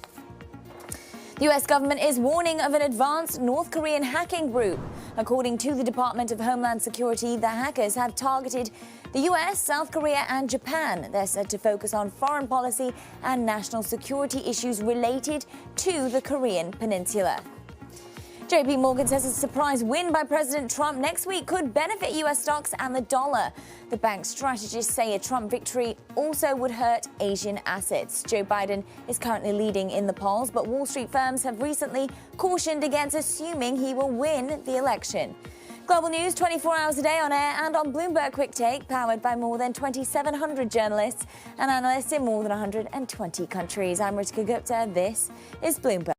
The US government is warning of an advanced North Korean hacking group. According to the Department of Homeland Security, the hackers have targeted the US, South Korea and Japan. They're said to focus on foreign policy and national security issues related to the Korean Peninsula. JP Morgan says a surprise win by President Trump next week could benefit US stocks and the dollar. The bank's strategists say a Trump victory also would hurt Asian assets. Joe Biden is currently leading in the polls, but Wall Street firms have recently cautioned against assuming he will win the election. Global news 24 hours a day on air and on Bloomberg Quick Take, powered by more than 2,700 journalists and analysts in more than 120 countries. I'm Ritika Gupta. This is Bloomberg.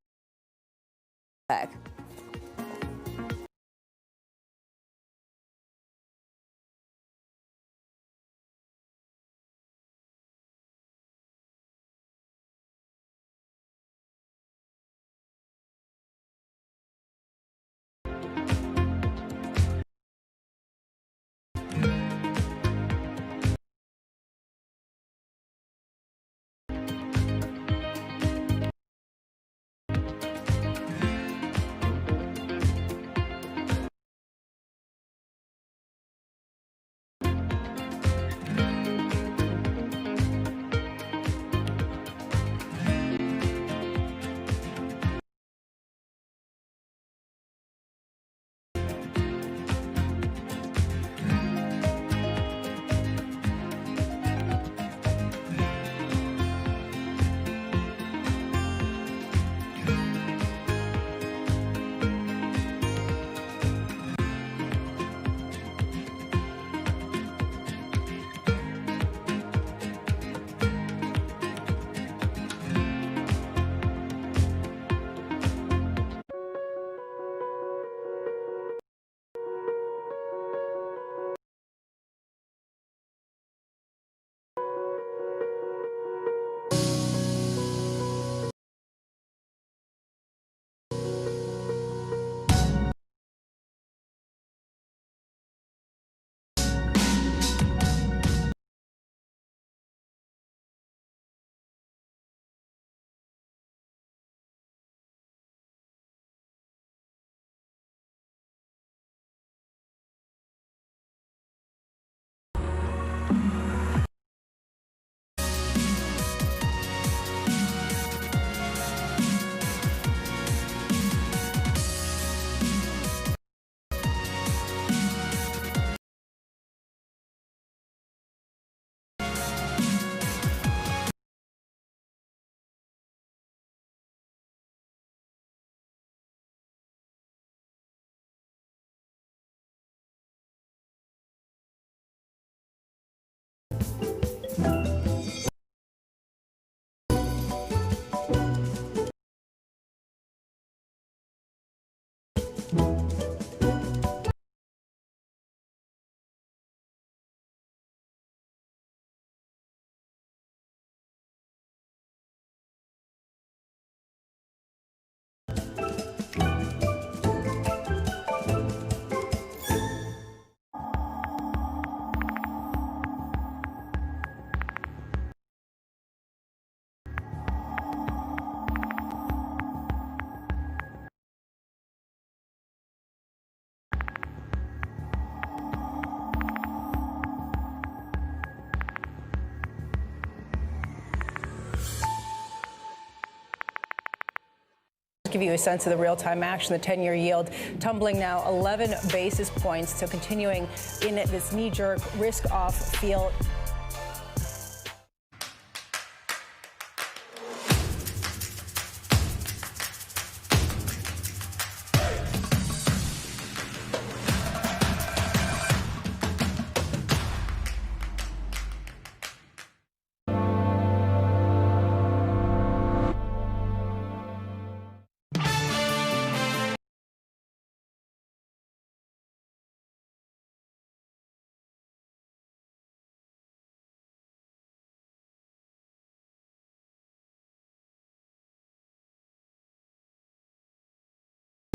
Give you a sense of the real-time action. The 10-year yield tumbling now 11 basis points, so continuing in this knee-jerk risk-off feel.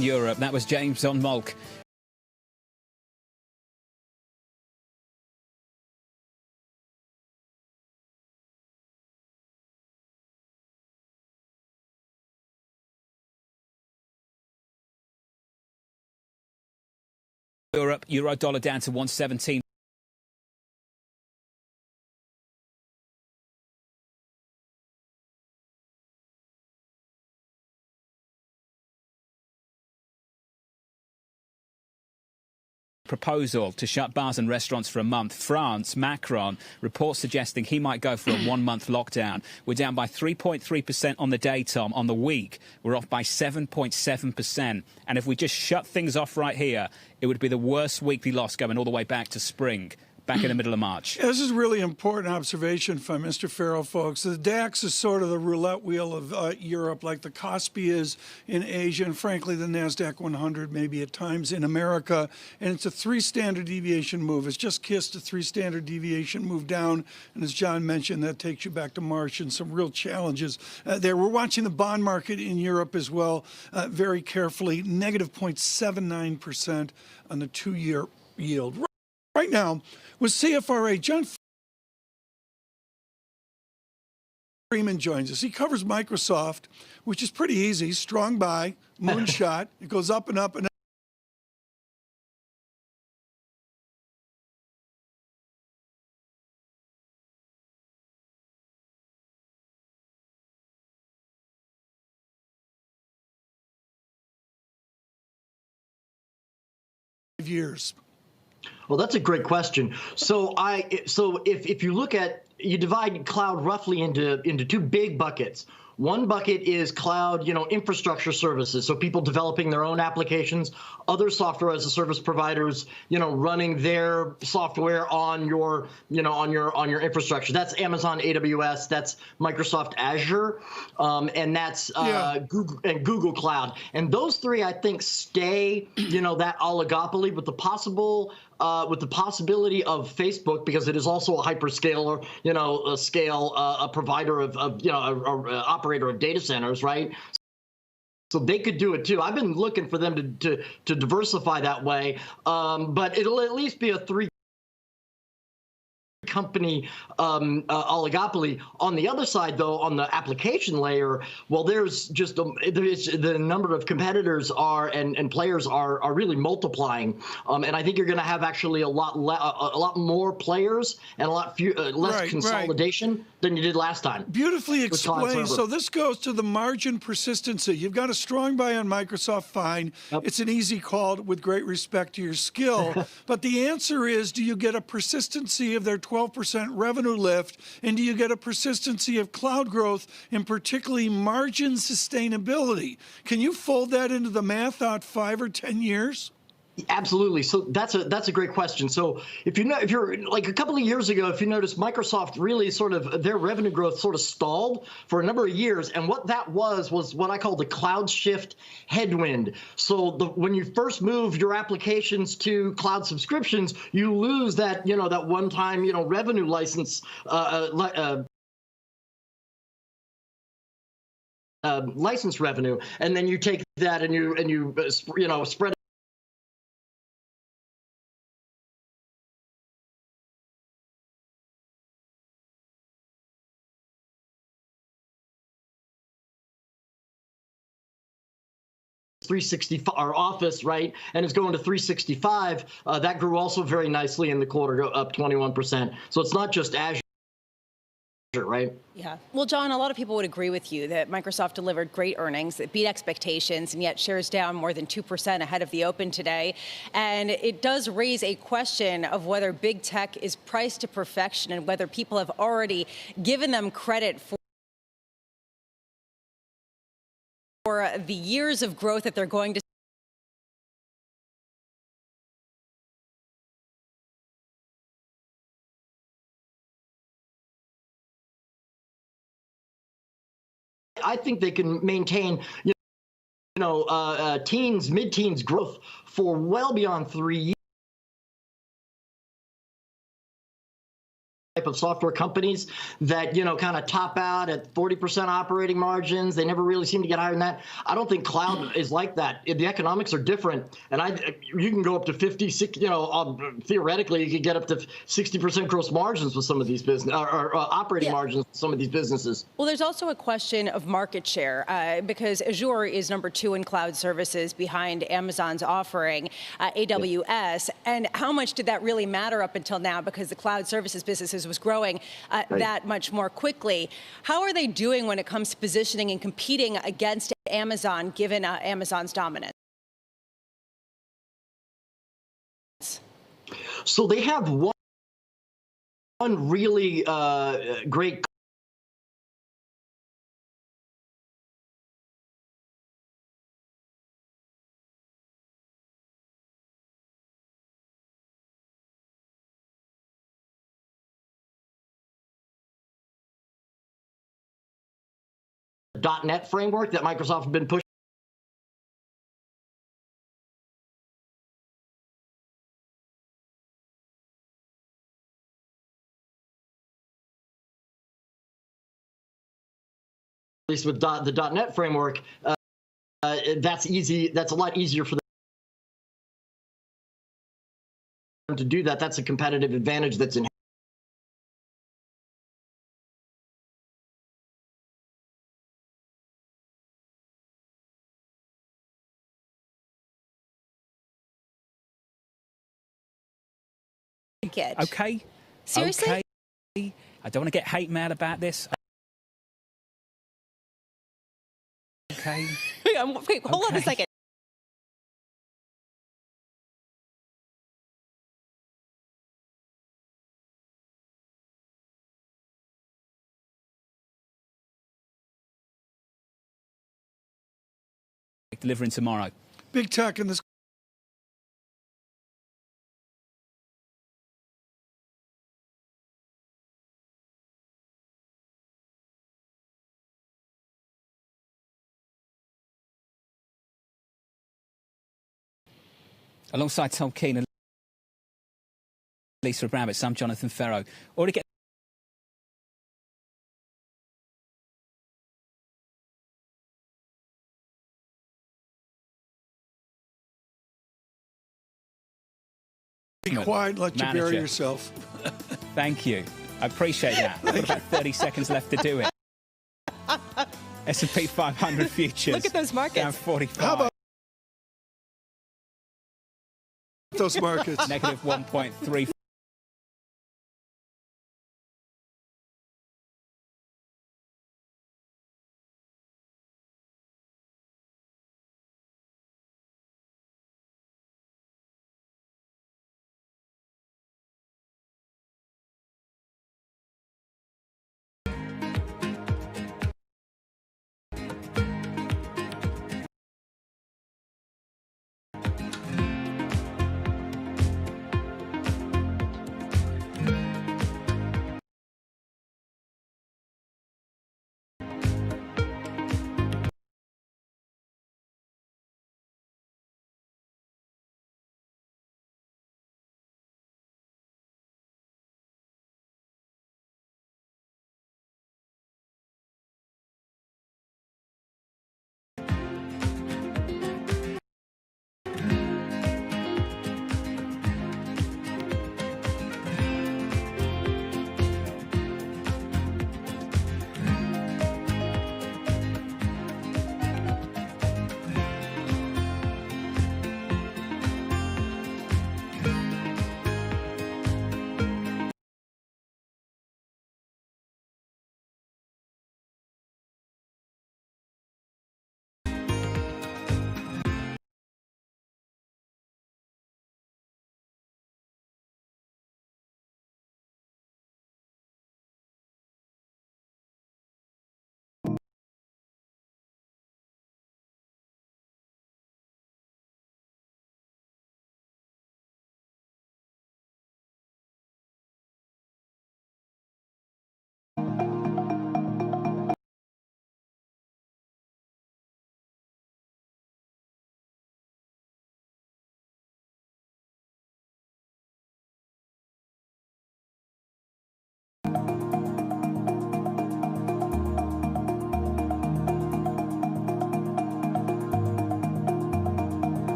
Europe. That was James on Molk. Europe, euro dollar down to 117. Proposal to shut bars and restaurants for a month. France, Macron, reports suggesting he might go for a 1-month lockdown. We're down by 3.3% on the day, Tom. On the week, we're off by 7.7%. And if we just shut things off right here, it would be the worst weekly loss going all the way back to spring. Back in the middle of March. This is a really important observation from Mr. Farrell, folks. The DAX is sort of the roulette wheel of Europe, like the Kospi is in Asia, and frankly, the NASDAQ 100 maybe at times in America. And it's a 3 standard deviation move. It's just kissed a 3 standard deviation move down. And as John mentioned, that takes you back to March and some real challenges there. We're watching the bond market in Europe as well very carefully. Negative 0.79% on the 2-year yield. Right now, with CFRA, John Freeman joins us. He covers Microsoft, which is pretty easy. Strong buy, moonshot. It goes up and up and up. Years. Well, that's a great question. So if you look at, you divide cloud roughly into 2 big buckets. One bucket is cloud, infrastructure services. So people developing their own applications, other software as a service providers, running their software on your, on your infrastructure. That's Amazon AWS, that's Microsoft Azure, and that's Google Cloud. And those 3, I think, stay, that oligopoly with the possibility of Facebook, because it is also a hyperscaler, a provider of operator of data centers, right? So they could do it too. I've been looking for them to diversify that way, but it'll at least be a 3 company oligopoly. On the other side, though, on the application layer, well, there's just the number of competitors and players are really multiplying, and I think you're going to have actually a lot more players and a lot less consolidation than you did last time. Beautifully explained. So this goes to the margin persistency. You've got a strong buy on Microsoft, fine. Yep. It's an easy call with great respect to your skill. But the answer is, do you get a persistency of their 12% revenue lift, and do you get a persistency of cloud growth, and particularly margin sustainability? Can you fold that into the math out 5 or 10 years? Absolutely. So that's a great question. So if you're like a couple of years ago, if you notice, Microsoft really sort of their revenue growth sort of stalled for a number of years, and what that was what I call the cloud shift headwind. So when you first move your applications to cloud subscriptions, you lose that that one-time revenue license license revenue, and then you take that and you spread 365, our Office, right? And it's going to 365. That grew also very nicely in the quarter, up 21%. So it's not just Azure, right? Yeah. Well, John, a lot of people would agree with you that Microsoft delivered great earnings that beat expectations, and yet shares down more than 2% ahead of the open today. And it does raise a question of whether big tech is priced to perfection and whether people have already given them credit for the years of growth that they're going to. I think they can maintain, mid-teens growth for well beyond 3 years. of software companies that, you know, kind of top out at 40% operating margins. They never really seem to get higher than that. I don't think cloud is like that. The economics are different. And you can go up to 50, 60, you know, theoretically, you could get up to 60% gross margins with some of these business or operating margins with some of these businesses. Well, there's also a question of market share because Azure is number 2 in cloud services behind Amazon's offering, AWS. And how much did that really matter up until now? Because the cloud services businesses was growing that much more quickly. How are they doing when it comes to positioning and competing against Amazon, given Amazon's dominance? So they have one really great .NET framework that Microsoft has been pushing. At least with the .NET framework, that's easy. That's a lot easier for them to do that. That's a competitive advantage that's in. Okay. Seriously? Okay. I don't want to get hate mad about this. Okay. Wait, hold on a second. Delivering tomorrow. Big tech in this. Alongside Tom Keane and Lisa Abramovich, I'm Jonathan Ferro. Already get Be quiet, let you bury yourself. Thank you. I appreciate that. I've got about 30 seconds left to do it. S&P 500 futures. Look at those markets. Down 45. How about those markets? Negative 1.3.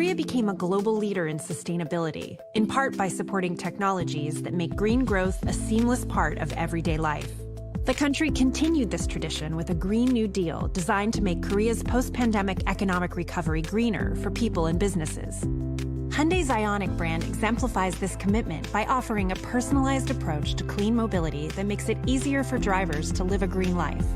Korea became a global leader in sustainability, in part by supporting technologies that make green growth a seamless part of everyday life. The country continued this tradition with a Green New Deal designed to make Korea's post-pandemic economic recovery greener for people and businesses. Hyundai's Ioniq brand exemplifies this commitment by offering a personalized approach to clean mobility that makes it easier for drivers to live a green life.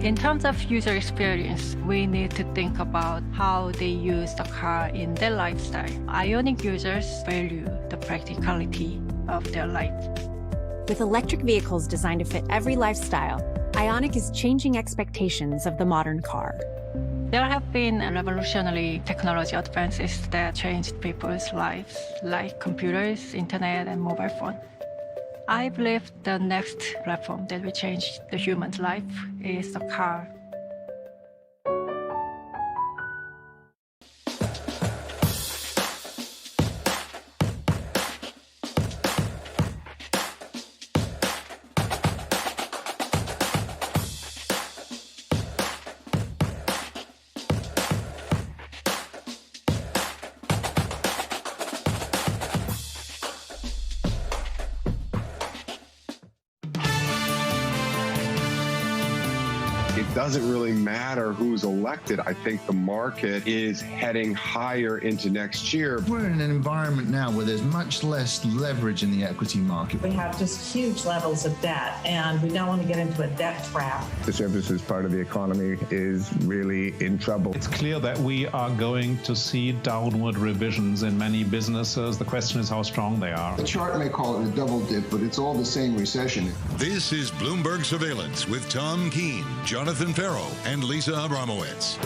In terms of user experience, we need to think about how they use the car in their lifestyle. Ioniq users value the practicality of their life. With electric vehicles designed to fit every lifestyle, Ioniq is changing expectations of the modern car. There have been revolutionary technology advances that changed people's lives, like computers, internet, and mobile phone. I believe the next platform that will change the human's life is the car. Doesn't really matter who's elected. I think the market is heading higher into next year. We're in an environment now where there's much less leverage in the equity market. We have just huge levels of debt, and we don't want to get into a debt trap. The services part of the economy is really in trouble. It's clear that we are going to see downward revisions in many businesses. The question is how strong they are. The chart may call it a double dip, but it's all the same recession. This is Bloomberg Surveillance with Tom Keene, Jonathan Farrow, and Lisa Abramowitz.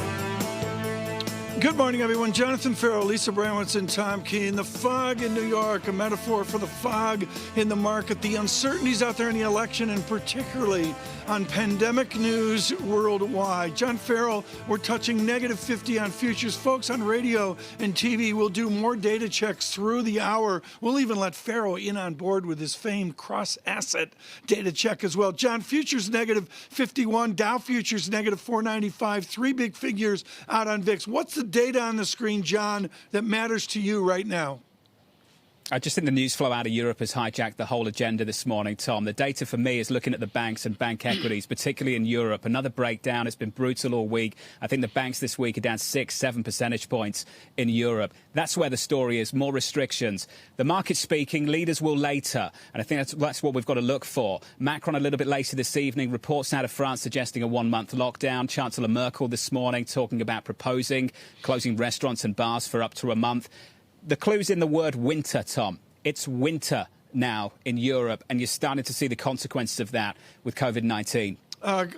Good morning, everyone. Jonathan Farrow, Lisa Abramowitz, and Tom Keene. The fog in New York, a metaphor for the fog in the market, the uncertainties out there in the election, and particularly on pandemic news worldwide. John Farrell, we're touching -50 on futures. Folks on radio and TV will do more data checks through the hour. We'll even let Farrell in on board with his famed cross-asset data check as well. John, futures -51, Dow futures -495, three big figures out on VIX. What's the data on the screen, John, that matters to you right now? I just think the news flow out of Europe has hijacked the whole agenda this morning, Tom. The data for me is looking at the banks and bank equities, particularly in Europe. Another breakdown. It's been brutal all week. I think the banks this week are down 6-7 percentage points in Europe. That's where the story is. More restrictions. The market's speaking. Leaders will later. And I think that's what we've got to look for. Macron a little bit later this evening. Reports out of France suggesting a one-month lockdown. Chancellor Merkel this morning talking about proposing closing restaurants and bars for up to a month. The clue's in the word winter, Tom. It's winter now in Europe, and you're starting to see the consequences of that with COVID-19.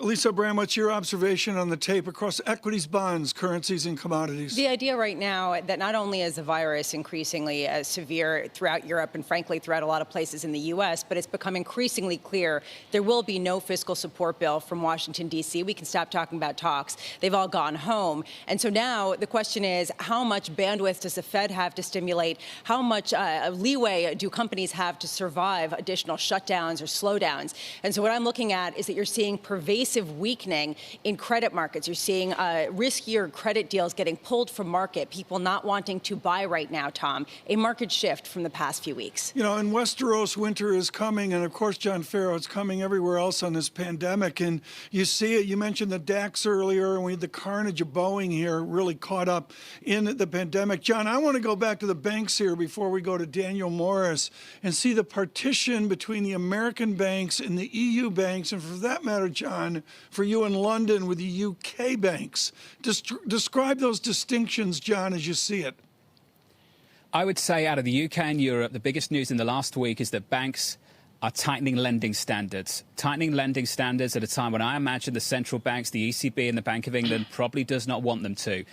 Lisa Abramowitz, your observation on the tape across equities, bonds, currencies, and commodities. The idea right now that not only is the virus increasingly severe throughout Europe and frankly throughout a lot of places in the U.S., but it's become increasingly clear there will be no fiscal support bill from Washington, D.C. We can stop talking about talks. They've all gone home. And so now the question is, how much bandwidth does the Fed have to stimulate? How much leeway do companies have to survive additional shutdowns or slowdowns? And so what I'm looking at is that you're seeing pervasive weakening in credit markets. You're seeing riskier credit deals getting pulled from market, people not wanting to buy right now, Tom. A market shift from the past few weeks. You know, in Westeros, winter is coming, and of course, John Farrow, it's coming everywhere else on this pandemic, and you see it. You mentioned the DAX earlier, and we had the carnage of Boeing here really caught up in the pandemic. John, I want to go back to the banks here before we go to Daniel Morris and see the partition between the American banks and the EU banks, and for that matter, John, for you in London with the UK banks. Describe those distinctions, John, as you see it. I would say out of the UK and Europe, the biggest news in the last week is that banks are tightening lending standards. Tightening lending standards at a time when I imagine the central banks, the ECB and the Bank of England, probably does not want them to.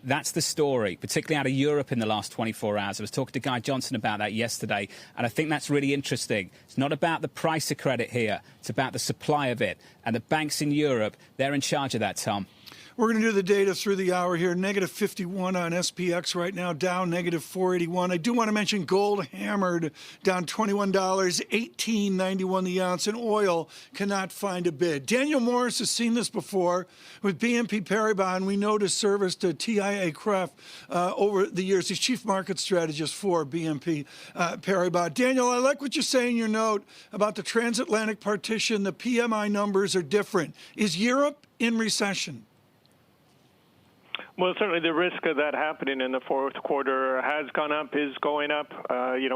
That's the story, particularly out of Europe in the last 24 hours. I was talking to Guy Johnson about that yesterday, and I think that's really interesting. It's not about the price of credit here. It's about the supply of it. And the banks in Europe, they're in charge of that, Tom. We're going to do the data through the hour here. Negative 51 on SPX right now, down negative 481. I do want to mention gold hammered, down $21, $18.91 the ounce, and oil cannot find a bid. Daniel Morris has seen this before with BNP Paribas, and we know his service to TIAA-CREF over the years. He's chief market strategist for BNP Paribas. Daniel, I like what you say in your note about the transatlantic partition. The PMI numbers are different. Is Europe in recession? Well, certainly the risk of that happening in the fourth quarter has gone up, is going up.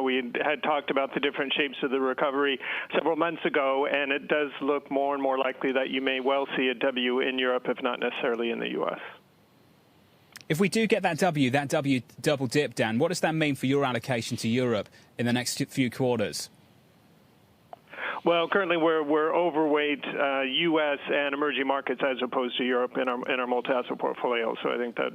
We had talked about the different shapes of the recovery several months ago, and it does look more and more likely that you may well see a W in Europe, if not necessarily in the U.S. If we do get that W double dip, Dan, what does that mean for your allocation to Europe in the next few quarters? Well, currently we're overweight U.S. and emerging markets as opposed to Europe in our multi-asset portfolio. So I think that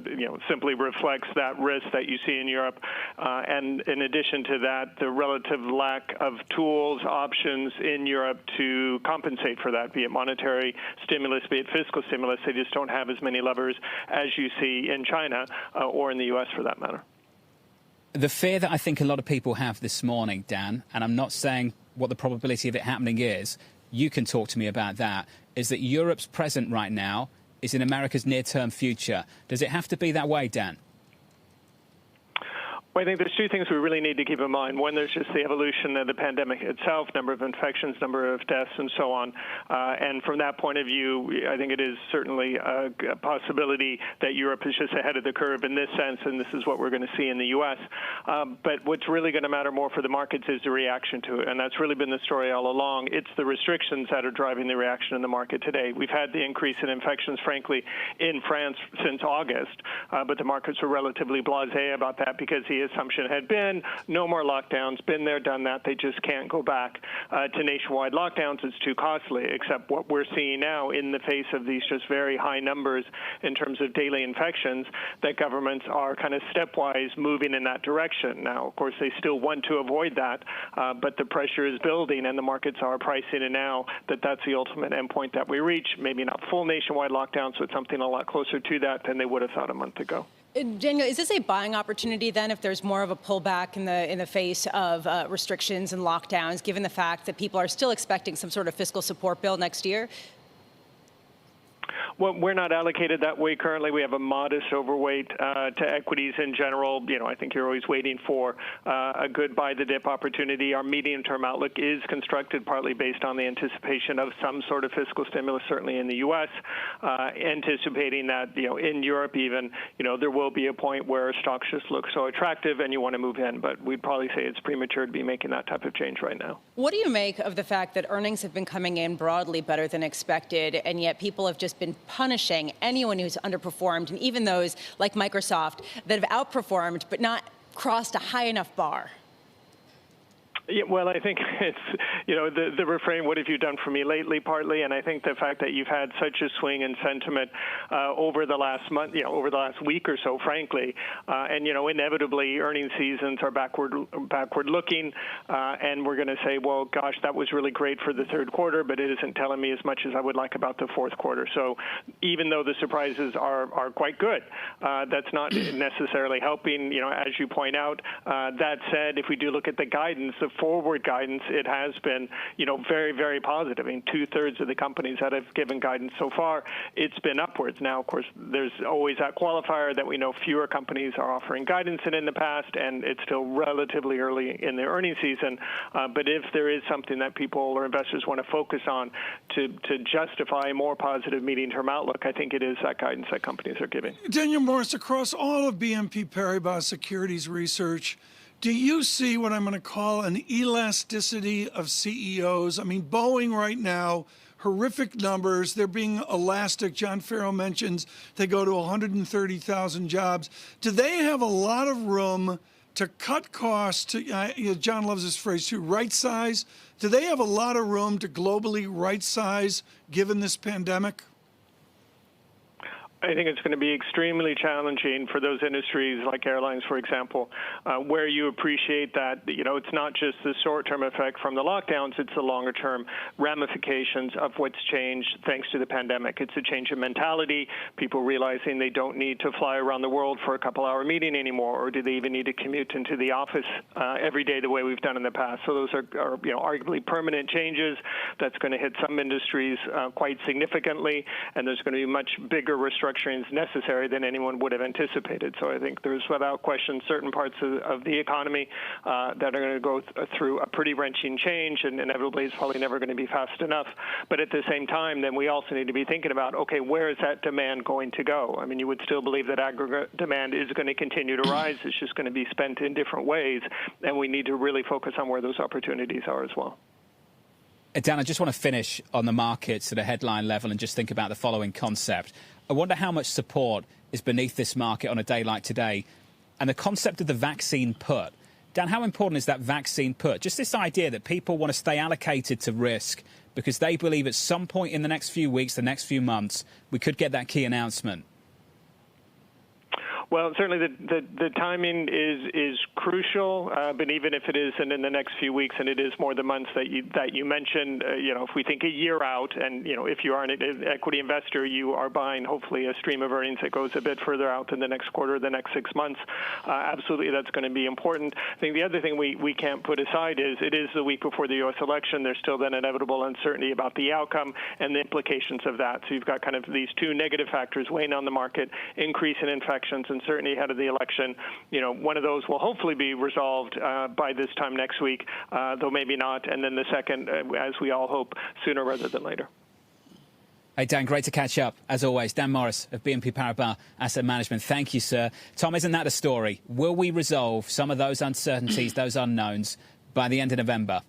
simply reflects that risk that you see in Europe. And in addition to that, the relative lack of tools, options in Europe to compensate for that, be it monetary stimulus, be it fiscal stimulus. They just don't have as many levers as you see in China or in the U.S. for that matter. The fear that I think a lot of people have this morning, Dan, and I'm not saying what the probability of it happening is, you can talk to me about that, is that Europe's present right now is in America's near-term future. Does it have to be that way, Dan? Well, I think there's two things we really need to keep in mind. One, there's just the evolution of the pandemic itself, number of infections, number of deaths, and so on. And from that point of view, I think it is certainly a possibility that Europe is just ahead of the curve in this sense, and this is what we're going to see in the U.S. But what's really going to matter more for the markets is the reaction to it, and that's really been the story all along. It's the restrictions that are driving the reaction in the market today. We've had the increase in infections, frankly, in France since August, but the markets were relatively blasé about that because the assumption had been no more lockdowns, been there, done that. They just can't go back to nationwide lockdowns. It's too costly, except what we're seeing now in the face of these just very high numbers in terms of daily infections, that governments are kind of stepwise moving in that direction. Now, of course, they still want to avoid that, but the pressure is building and the markets are pricing in now that that's the ultimate endpoint that we reach. Maybe not full nationwide lockdowns, but something a lot closer to that than they would have thought a month ago. Daniel, is this a buying opportunity then if there's more of a pullback in the face of restrictions and lockdowns, given the fact that people are still expecting some sort of fiscal support bill next year? Well, we're not allocated that way currently. We have a modest overweight to equities in general. I think you're always waiting for a good buy the dip opportunity. Our medium-term outlook is constructed partly based on the anticipation of some sort of fiscal stimulus, certainly in the U.S., anticipating that, in Europe even, there will be a point where stocks just look so attractive and you want to move in. But we'd probably say it's premature to be making that type of change right now. What do you make of the fact that earnings have been coming in broadly better than expected, and yet people have just been punishing anyone who's underperformed, and even those like Microsoft that have outperformed but not crossed a high enough bar? Yeah, well, I think it's, the refrain, what have you done for me lately, partly, and I think the fact that you've had such a swing in sentiment over the last month, over the last week or so, frankly, and, inevitably earnings seasons are backward looking, and we're going to say, well, gosh, that was really great for the third quarter, but it isn't telling me as much as I would like about the fourth quarter. So even though the surprises are quite good, that's not necessarily helping, as you point out. That said, if we do look at the guidance, the forward guidance, it has been, very, very positive. I mean, 2/3 of the companies that have given guidance so far, it's been upwards. Now, of course, there's always that qualifier that we know fewer companies are offering guidance than in the past, and it's still relatively early in the earnings season. But if there is something that people or investors want to focus on to justify a more positive medium-term outlook, I think it is that guidance that companies are giving. Daniel Morris, across all of BNP Paribas Securities Research, do you see what I'm going to call an elasticity of CEOs? I mean, Boeing right now, horrific numbers. They're being elastic. John Farrow mentions they go to 130,000 jobs. Do they have a lot of room to cut costs? John loves this phrase too, right size. Do they have a lot of room to globally right size given this pandemic? I think it's going to be extremely challenging for those industries like airlines, for example, where you appreciate that, it's not just the short-term effect from the lockdowns, it's the longer-term ramifications of what's changed thanks to the pandemic. It's a change in mentality, people realizing they don't need to fly around the world for a couple-hour meeting anymore, or do they even need to commute into the office every day the way we've done in the past. So those are arguably permanent changes. That's going to hit some industries quite significantly, and there's going to be much bigger restructurings necessary than anyone would have anticipated. So I think there's without question certain parts of the economy that are going to go through a pretty wrenching change, and inevitably it's probably never going to be fast enough. But at the same time, then we also need to be thinking about, okay, where is that demand going to go? I mean, you would still believe that aggregate demand is going to continue to rise. It's just going to be spent in different ways, and we need to really focus on where those opportunities are as well. Dan, I just want to finish on the markets at a headline level and just think about the following concept. I wonder how much support is beneath this market on a day like today, and the concept of the vaccine put. Dan, how important is that vaccine put? Just this idea that people want to stay allocated to risk because they believe at some point in the next few weeks, the next few months, we could get that key announcement. Well, certainly the timing is crucial, but even if it isn't in the next few weeks, and it is more the months that you mentioned, if we think a year out, and if you are an equity investor, you are buying hopefully a stream of earnings that goes a bit further out than the next quarter, the next 6 months. Absolutely, that's going to be important. I think the other thing we can't put aside is it is the week before the U.S. election. There's still that inevitable uncertainty about the outcome and the implications of that. So you've got kind of these two negative factors weighing on the market: increase in infections and certainty ahead of the election. One of those will hopefully be resolved by this time next week, though maybe not. And then the second, as we all hope, sooner rather than later. Hey, Dan, great to catch up, as always. Dan Morris of BNP Paribas Asset Management. Thank you, sir. Tom, isn't that a story? Will we resolve some of those uncertainties, those unknowns, by the end of November?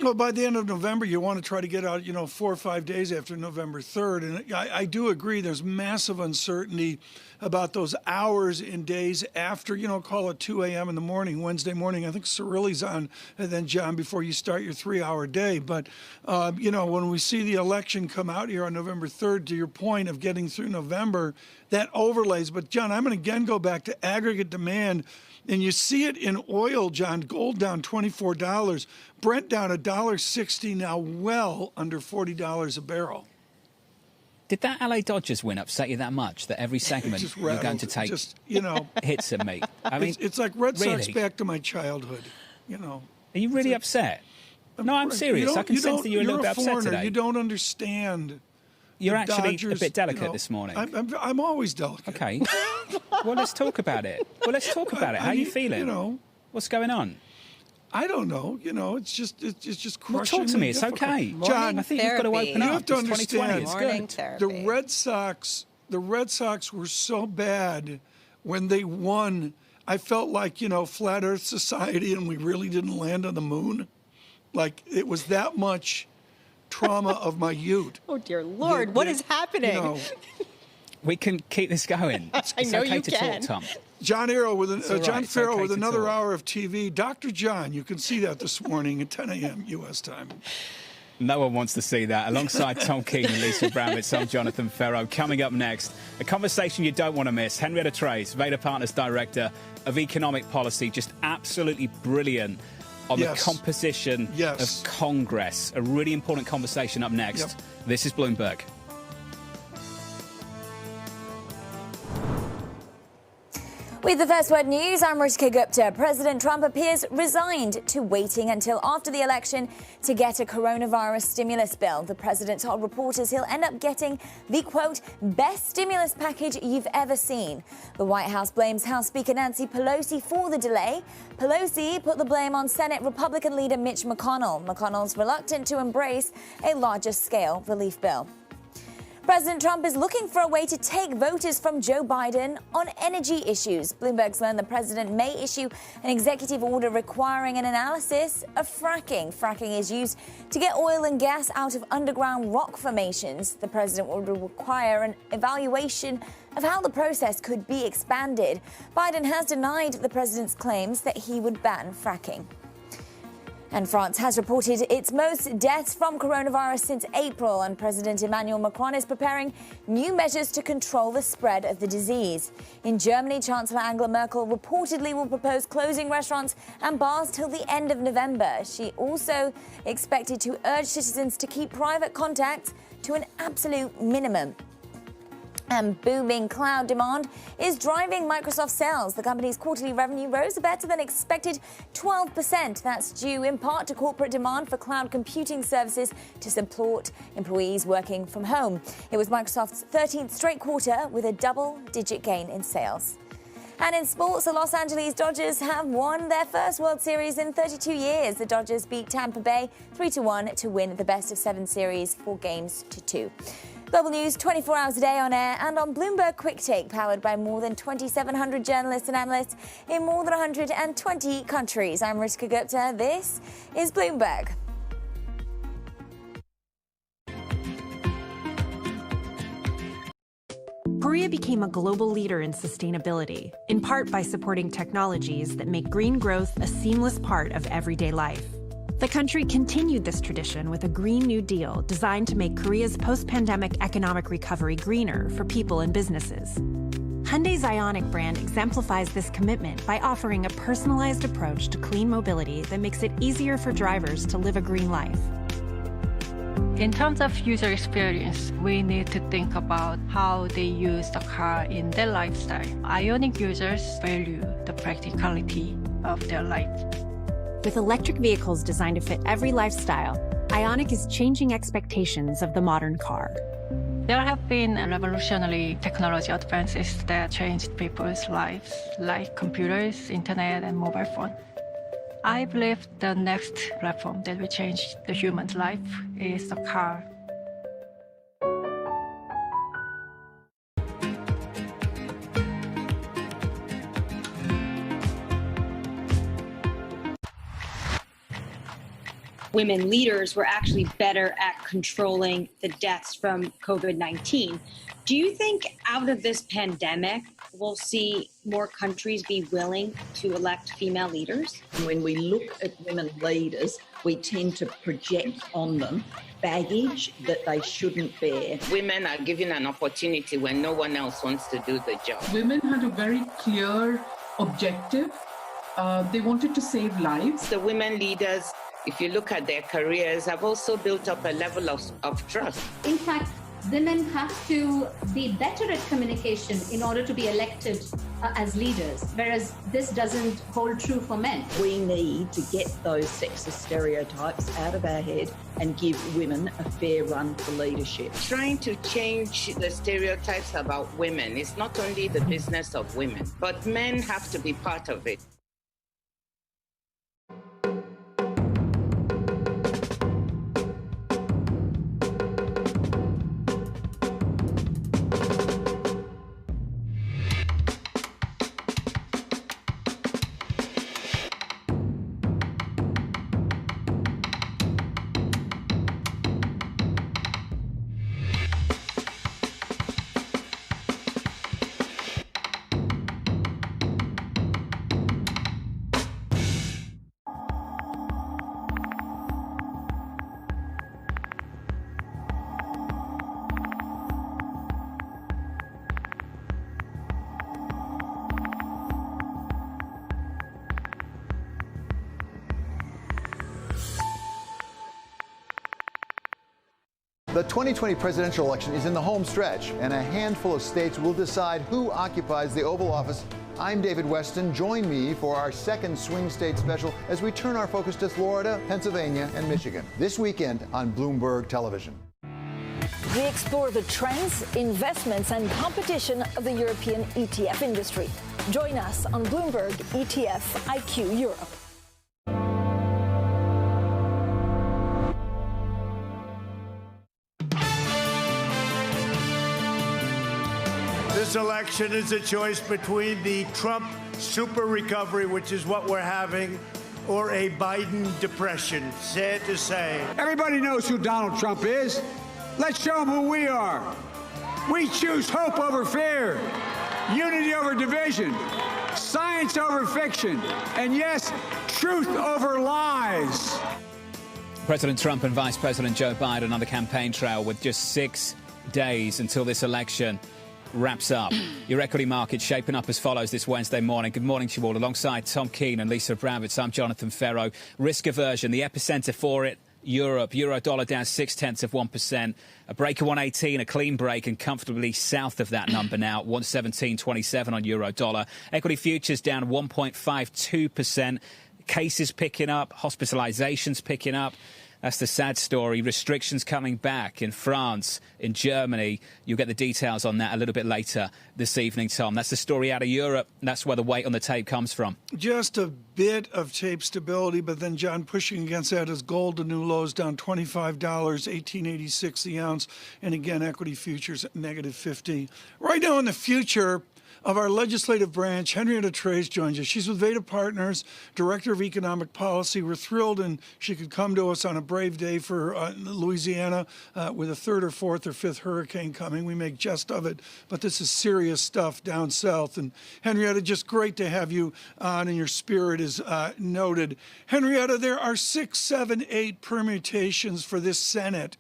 Well, by the end of November, you want to try to get out, 4 or 5 days after November 3rd. And I do agree there's massive uncertainty about those hours and days after, call it 2 a.m. in the morning, Wednesday morning. I think Cirilli's on, and then, John, before you start your 3-hour day. But, when we see the election come out here on November 3rd, to your point of getting through November, that overlays. But, John, I'm going to again go back to aggregate demand. And you see it in oil, John. Gold down $24. Brent down $1.60 now, well under $40 a barrel. Did that LA Dodgers win upset you that much that every segment you're going to take hits at me? I mean, it's like Red Sox back to my childhood. Are you really upset? No, I'm serious. I can sense that you're a little bit upset today. You don't understand. You're actually Dodgers, a bit delicate this morning. I'm always delicate. Okay. Well, let's talk about it. How are you feeling? What's going on? I don't know. It's just crushing. Well, talk to me. It's okay. John, I think you've got to open up. You have to it's understand. It's good. The Red Sox were so bad when they won. I felt like, Flat Earth Society and we really didn't land on the moon. Like, it was that much trauma of my youth. Oh, dear Lord, what is happening? We can keep this going. It's know okay you to can. talk, Tom. John Farrell with another hour of TV. Dr. John, you can see that this morning at 10 a.m. U.S. time. No one wants to see that. Alongside Tom Keene and Lisa Abramowitz, I'm Jonathan Ferro. Coming up next, a conversation you don't want to miss. Henrietta Trace, Veda Partners Director of Economic Policy, just absolutely brilliant on the composition of Congress. A really important conversation up next. This is Bloomberg. With the First Word News, I'm Ritika Gupta. President Trump appears resigned to waiting until after the election to get a coronavirus stimulus bill. The president told reporters he'll end up getting the, quote, best stimulus package you've ever seen. The White House blames House Speaker Nancy Pelosi for the delay. Pelosi put the blame on Senate Republican leader Mitch McConnell. McConnell's reluctant to embrace a larger-scale relief bill. President Trump is looking for a way to take voters from Joe Biden on energy issues. Bloomberg's learned the president may issue an executive order requiring an analysis of fracking. Fracking is used to get oil and gas out of underground rock formations. The president will require an evaluation of how the process could be expanded. Biden has denied the president's claims that he would ban fracking. And France has reported its most deaths from coronavirus since April, and President Emmanuel Macron is preparing new measures to control the spread of the disease. In Germany, Chancellor Angela Merkel reportedly will propose closing restaurants and bars till the end of November. She also expected to urge citizens to keep private contacts to an absolute minimum. And booming cloud demand is driving Microsoft sales. The company's quarterly revenue rose a better than expected 12%. That's due in part to corporate demand for cloud computing services to support employees working from home. It was Microsoft's 13th straight quarter with a double-digit gain in sales. And in sports, the Los Angeles Dodgers have won their first World Series in 32 years. The Dodgers beat Tampa Bay 3-1 to win the best-of-7 series 4-2. Global news 24 hours a day on air and on Bloomberg Quick Take, powered by more than 2,700 journalists and analysts in more than 120 countries. I'm Ritika Gupta. This is Bloomberg. Korea became a global leader in sustainability, in part by supporting technologies that make green growth a seamless part of everyday life. The country continued this tradition with a Green New Deal designed to make Korea's post-pandemic economic recovery greener for people and businesses. Hyundai's Ioniq brand exemplifies this commitment by offering a personalized approach to clean mobility that makes it easier for drivers to live a green life. In terms of user experience, we need to think about how they use the car in their lifestyle. Ioniq users value the practicality of their life. With electric vehicles designed to fit every lifestyle, Ioniq is changing expectations of the modern car. There have been revolutionary technology advances that changed people's lives, like computers, internet, and mobile phone. I believe the next platform that will change the human's life is the car. Women leaders were actually better at controlling the deaths from COVID-19. Do you think out of this pandemic, we'll see more countries be willing to elect female leaders? When we look at women leaders, we tend to project on them baggage that they shouldn't bear. Women are given an opportunity when no one else wants to do the job. Women had a very clear objective. They wanted to save lives. The women leaders, if you look at their careers, have also built up a level of trust. In fact, women have to be better at communication in order to be elected as leaders, whereas this doesn't hold true for men. We need to get those sexist stereotypes out of our head and give women a fair run for leadership. Trying to change the stereotypes about women is not only the business of women, but men have to be part of it. The 2020 presidential election is in the home stretch, and a handful of states will decide who occupies the Oval Office. I'm David Weston. Join me for our second Swing State special as we turn our focus to Florida, Pennsylvania, and Michigan this weekend on Bloomberg Television. We explore the trends, investments, and competition of the European ETF industry. Join us on Bloomberg ETF IQ Europe. This election is a choice between the Trump super recovery, which is what we're having, or a Biden depression. Sad to say. Everybody knows who Donald Trump is. Let's show them who we are. We choose hope over fear. unity over division, science over fiction, and yes, truth over lies. President Trump and Vice President Joe Biden on the campaign trail with just 6 days until this election wraps up. Your equity market shaping up as follows this Wednesday morning. Good morning to you all. Alongside Tom Keene and Lisa Abramowitz, I'm Jonathan Ferro. Risk aversion, the epicenter for it, Europe. Euro-dollar down 0.6%. A break of 118, a clean break, and comfortably south of that number now, 117.27 on euro-dollar. Equity futures down 1.52%. Cases picking up, hospitalizations picking up. That's the sad story. Restrictions coming back in France, in Germany. You'll get the details on that a little bit later this evening, Tom. That's the story out of Europe. That's where the weight on the tape comes from. Just a bit of tape stability, but then, John, pushing against that is gold to new lows, down $25, $18.86 the ounce. And again, equity futures at -50. Right now in the future of our legislative branch, Henrietta Trace joins us. She's with Veda Partners, Director of Economic Policy. We're thrilled, and she could come to us on a brave day for Louisiana with a third or fourth or fifth hurricane coming. We make jest of it, but this is serious stuff down south. And Henrietta, just great to have you on, and your spirit is noted. Henrietta, there are 6, 7, 8 permutations for this Senate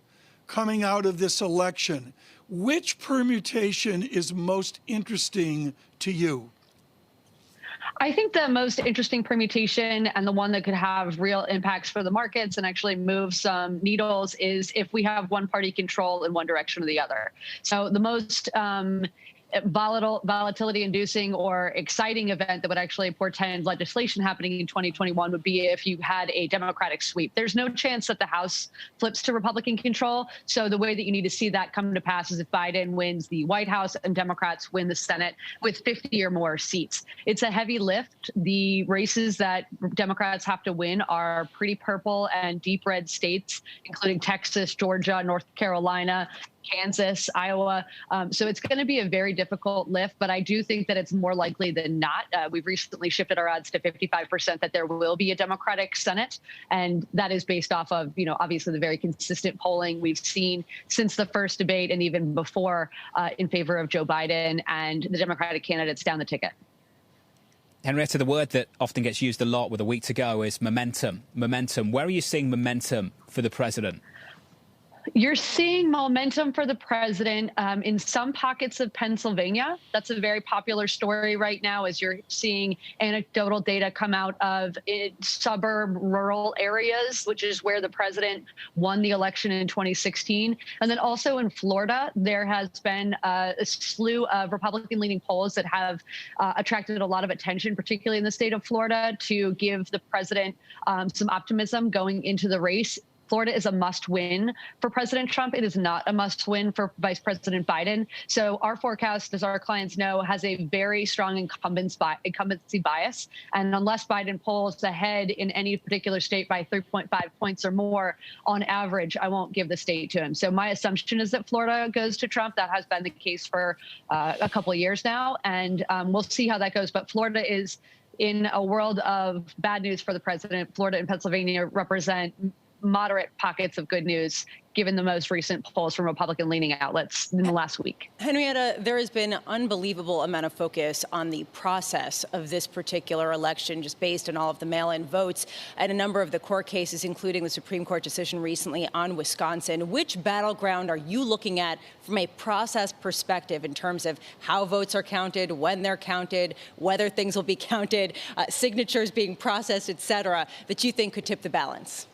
coming out of this election. Which permutation is most interesting to you? I think the most interesting permutation, and the one that could have real impacts for the markets and actually move some needles, is if we have one party control in one direction or the other. So the most volatility-inducing or exciting event that would actually portend legislation happening in 2021 would be if you had a Democratic sweep. There's no chance that the House flips to Republican control. So the way that you need to see that come to pass is if Biden wins the White House and Democrats win the Senate with 50 or more seats. It's a heavy lift. The races that Democrats have to win are pretty purple and deep red states, including Texas, Georgia, North Carolina, Kansas, Iowa. So it's going to be a very difficult lift, but I do think that it's more likely than not. We've recently shifted our odds to 55% that there will be a Democratic Senate. And that is based off of, obviously the very consistent polling we've seen since the first debate and even before in favor of Joe Biden and the Democratic candidates down the ticket. Henrietta, the word that often gets used a lot with a week to go is momentum. Momentum. Where are you seeing momentum for the president? You're seeing momentum for the president in some pockets of Pennsylvania. That's a very popular story right now, as you're seeing anecdotal data come out of suburb rural areas, which is where the president won the election in 2016. And then also in Florida, there has been a slew of Republican-leaning polls that have attracted a lot of attention, particularly in the state of Florida, to give the president some optimism going into the race. Florida is a must-win for President Trump. It is not a must-win for Vice President Biden. So our forecast, as our clients know, has a very strong incumbency bias. And unless Biden polls ahead in any particular state by 3.5 points or more on average, I won't give the state to him. So my assumption is that Florida goes to Trump. That has been the case for a couple of years now. And we'll see how that goes. But Florida is in a world of bad news for the president. Florida and Pennsylvania represent moderate pockets of good news, given the most recent polls from Republican-leaning outlets in the last week. Henrietta, there has been an unbelievable amount of focus on the process of this particular election, just based on all of the mail-in votes and a number of the court cases, including the Supreme Court decision recently on Wisconsin. Which battleground are you looking at from a process perspective in terms of how votes are counted, when they're counted, whether things will be counted, signatures being processed, et cetera, that you think could tip the balance?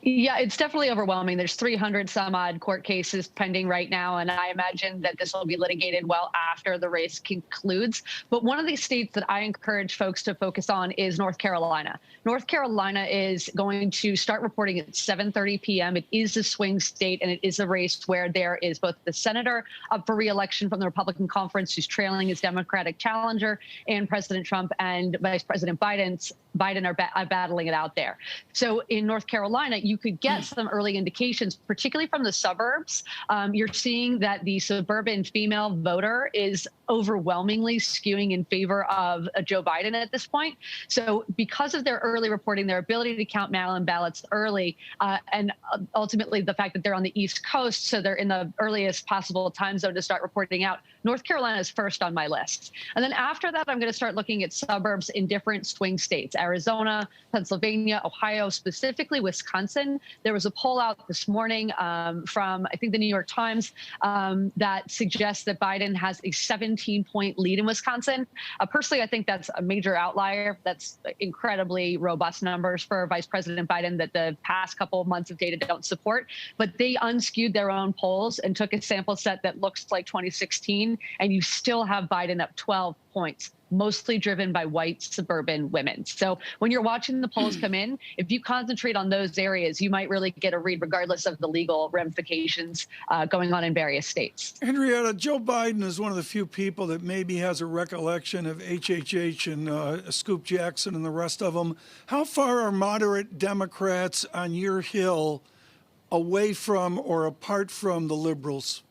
Yeah, it's definitely overwhelming. There's 300 some odd court cases pending right now, and I imagine that this will be litigated well after the race concludes. But one of these states that I encourage folks to focus on is North Carolina. North Carolina is going to start reporting at 7:30 p.m. It is a swing state, and it is a race where there is both the senator up for re-election from the Republican conference who's trailing his Democratic challenger, and President Trump and Vice President Biden are battling it out there. So in North Carolina, you could get some early indications, particularly from the suburbs. You're seeing that the suburban female voter is overwhelmingly skewing in favor of Joe Biden at this point. So because of their early reporting, their ability to count mail-in ballots early, and ultimately the fact that they're on the East Coast, so they're in the earliest possible time zone to start reporting out, North Carolina is first on my list. And then after that, I'm going to start looking at suburbs in different swing states, Arizona, Pennsylvania, Ohio, specifically Wisconsin. There was a poll out this morning from, I think, the New York Times that suggests that Biden has a 17-point lead in Wisconsin. Personally, I think that's a major outlier. That's incredibly robust numbers for Vice President Biden that the past couple of months of data don't support. But they unskewed their own polls and took a sample set that looks like 2016, and you still have Biden up 12 points, mostly driven by white suburban women. So when you're watching the polls come in, if you concentrate on those areas, you might really get a read regardless of the legal ramifications going on in various states. Henrietta, Joe Biden is one of the few people that maybe has a recollection of HHH and Scoop Jackson and the rest of them. How far are moderate Democrats on your hill away from or apart from the liberals?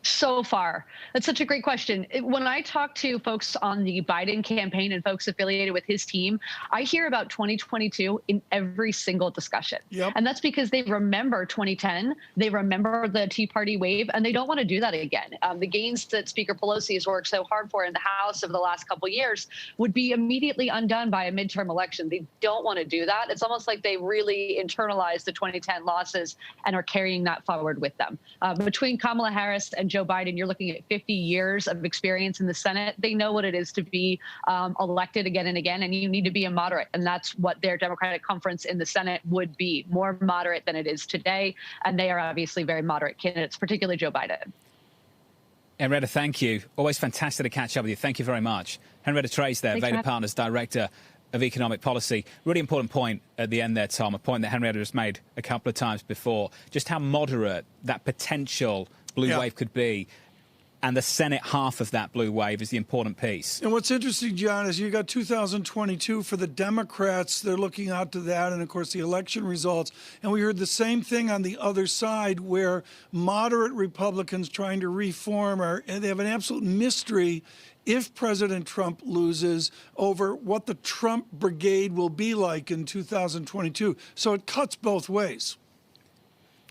So far? That's such a great question. When I talk to folks on the Biden campaign and folks affiliated with his team, I hear about 2022 in every single discussion. Yep. And that's because they remember 2010, they remember the Tea Party wave, and they don't want to do that again. The gains that Speaker Pelosi has worked so hard for in the House over the last couple of years would be immediately undone by a midterm election. They don't want to do that. It's almost like they really internalized the 2010 losses and are carrying that forward with them. Between Kamala Harris and Joe Biden, you're looking at 50 years of experience in the Senate. They know what it is to be elected again and again, and you need to be a moderate. And that's what their Democratic conference in the Senate would be, more moderate than it is today. And they are obviously very moderate candidates, particularly Joe Biden. Henrietta, thank you. Always fantastic to catch up with you. Thank you very much. Henrietta Trace there, Vader Partners Director of Economic Policy. Really important point at the end there, Tom, a point that Henrietta has made a couple of times before, just how moderate that potential blue wave could be. And the Senate half of that blue wave is the important piece. And what's interesting, John, is you got 2022 for the Democrats. They're looking out to that, and, of course, the election results. And we heard the same thing on the other side, where moderate Republicans trying to reform they have an absolute mystery if President Trump loses over what the Trump brigade will be like in 2022. So it cuts both ways.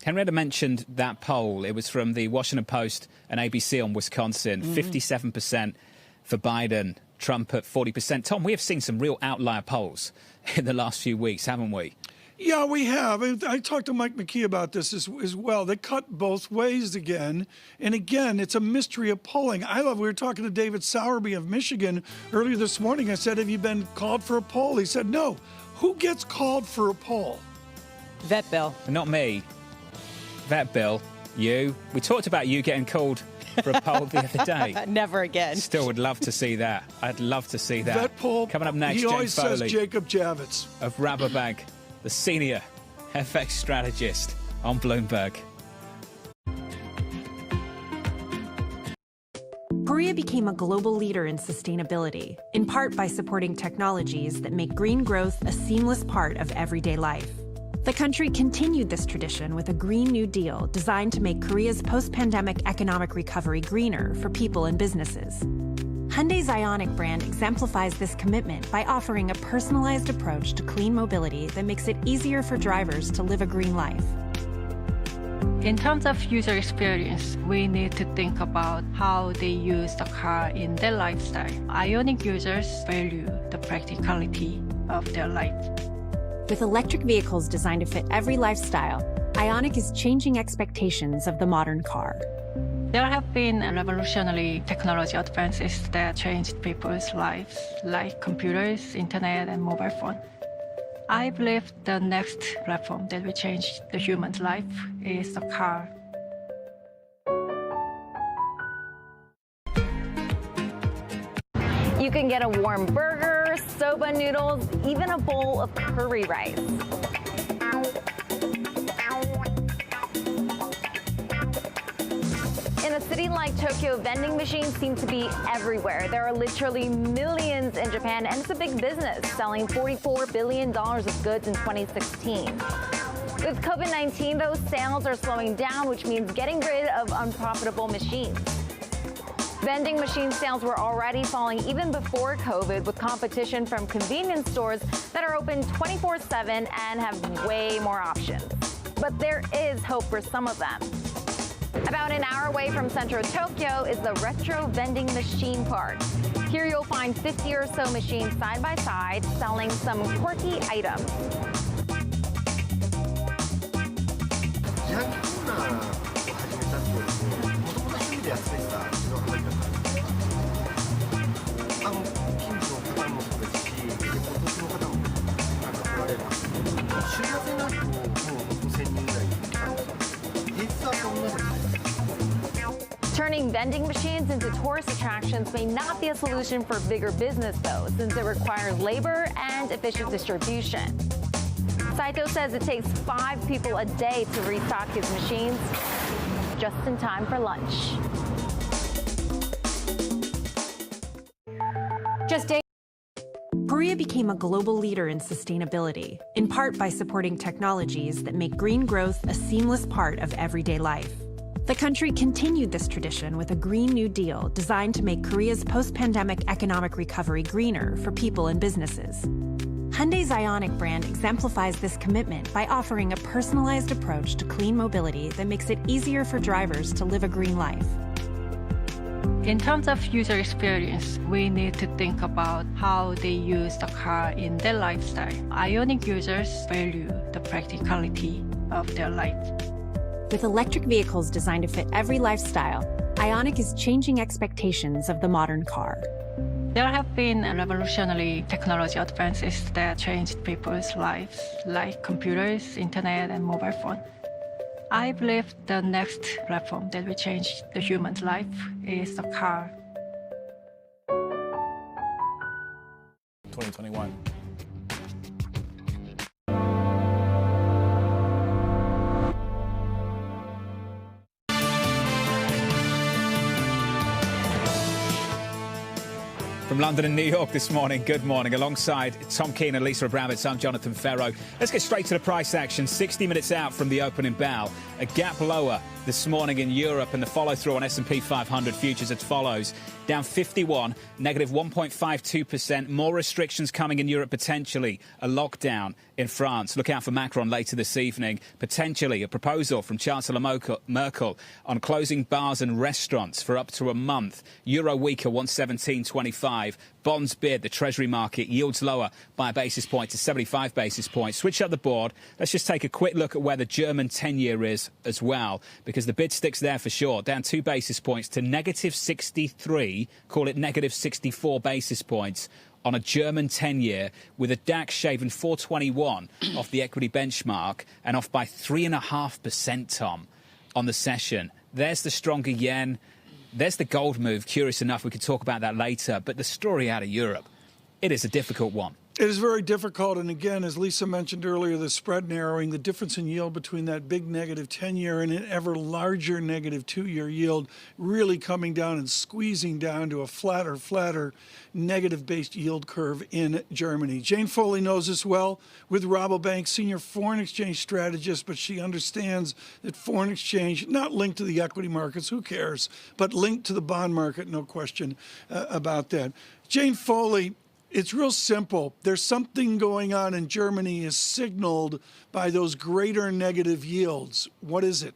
Henrietta mentioned that poll. It was from the Washington Post and ABC on Wisconsin. 57% for Biden, Trump at 40%. Tom, we have seen some real outlier polls in the last few weeks, haven't we? Yeah, we have. I talked to Mike McKee about this as well. They cut both ways again. And again, it's a mystery of polling. We were talking to David Sowerby of Michigan earlier this morning. I said, have you been called for a poll? He said, no. Who gets called for a poll? Vet Bill. Not me. Vet Bill, you. We talked about you getting called for a poll the other day. Never again. Still would love to see that. I'd love to see that. Vet poll. Coming up next, he always James Foley says Jacob Javits of Rabobank, the senior FX strategist on Bloomberg. Korea became a global leader in sustainability, in part by supporting technologies that make green growth a seamless part of everyday life. The country continued this tradition with a Green New Deal designed to make Korea's post-pandemic economic recovery greener for people and businesses. Hyundai's Ioniq brand exemplifies this commitment by offering a personalized approach to clean mobility that makes it easier for drivers to live a green life. In terms of user experience, we need to think about how they use the car in their lifestyle. Ioniq users value the practicality of their life. With electric vehicles designed to fit every lifestyle, Ioniq is changing expectations of the modern car. There have been revolutionary technology advances that changed people's lives, like computers, internet, and mobile phone. I believe the next platform that will change the human's life is the car. You can get a warm burger, soba noodles, even a bowl of curry rice. In a city like Tokyo, vending machines seem to be everywhere. There are literally millions in Japan, and it's a big business, selling $44 billion of goods in 2016. With COVID-19, those sales are slowing down, which means getting rid of unprofitable machines. Vending machine sales were already falling even before COVID, with competition from convenience stores that are open 24/7 and have way more options. But there is hope for some of them. About an hour away from central Tokyo is the Retro Vending Machine Park. Here you'll find 50 or so machines side by side selling some quirky items. Turning vending machines into tourist attractions may not be a solution for bigger business, though, since it requires labor and efficient distribution. Saito says it takes 5 people a day to restock his machines, just in time for lunch. Korea became a global leader in sustainability, in part by supporting technologies that make green growth a seamless part of everyday life. The country continued this tradition with a Green New Deal designed to make Korea's post-pandemic economic recovery greener for people and businesses. Hyundai's Ioniq brand exemplifies this commitment by offering a personalized approach to clean mobility that makes it easier for drivers to live a green life. In terms of user experience, we need to think about how they use the car in their lifestyle. Ioniq users value the practicality of their life. With electric vehicles designed to fit every lifestyle, Ioniq is changing expectations of the modern car. There have been revolutionary technology advances that changed people's lives, like computers, internet, and mobile phone. I believe the next platform that will change the human's life is the car. 2021. From London and New York this morning, good morning. Alongside Tom Keene and Lisa Abramovitz, I'm Jonathan Ferro. Let's get straight to the price action. 60 minutes out from the opening bell. A gap lower this morning in Europe, and the follow-through on S&P 500 futures as follows. Down 51, negative 1.52%. More restrictions coming in Europe potentially. A lockdown in France. Look out for Macron later this evening. Potentially a proposal from Chancellor Merkel on closing bars and restaurants for up to a month. Euro weaker, 117.25. Bonds bid, the Treasury market, yields lower by a basis point to 75 basis points. Switch up the board. Let's just take a quick look at where the German 10-year is as well, because the bid sticks there for sure. Down 2 basis points to negative 63, call it negative 64 basis points on a German 10-year, with a DAX shaving 421 off the equity benchmark and off by 3.5%, Tom, on the session. There's the stronger yen. There's the gold move. Curious enough, we could talk about that later. But the story out of Europe, it is a difficult one. It is very difficult. And again, as Lisa mentioned earlier, the spread narrowing, the difference in yield between that big negative 10-year and an ever larger negative 2-year yield really coming down and squeezing down to a flatter negative-based yield curve in Germany. Jane Foley knows this well with Rabobank, senior foreign exchange strategist, but she understands that foreign exchange, not linked to the equity markets, who cares, but linked to the bond market, no question about that. Jane Foley, it's real simple. There's something going on in Germany as signaled by those greater negative yields. What is it?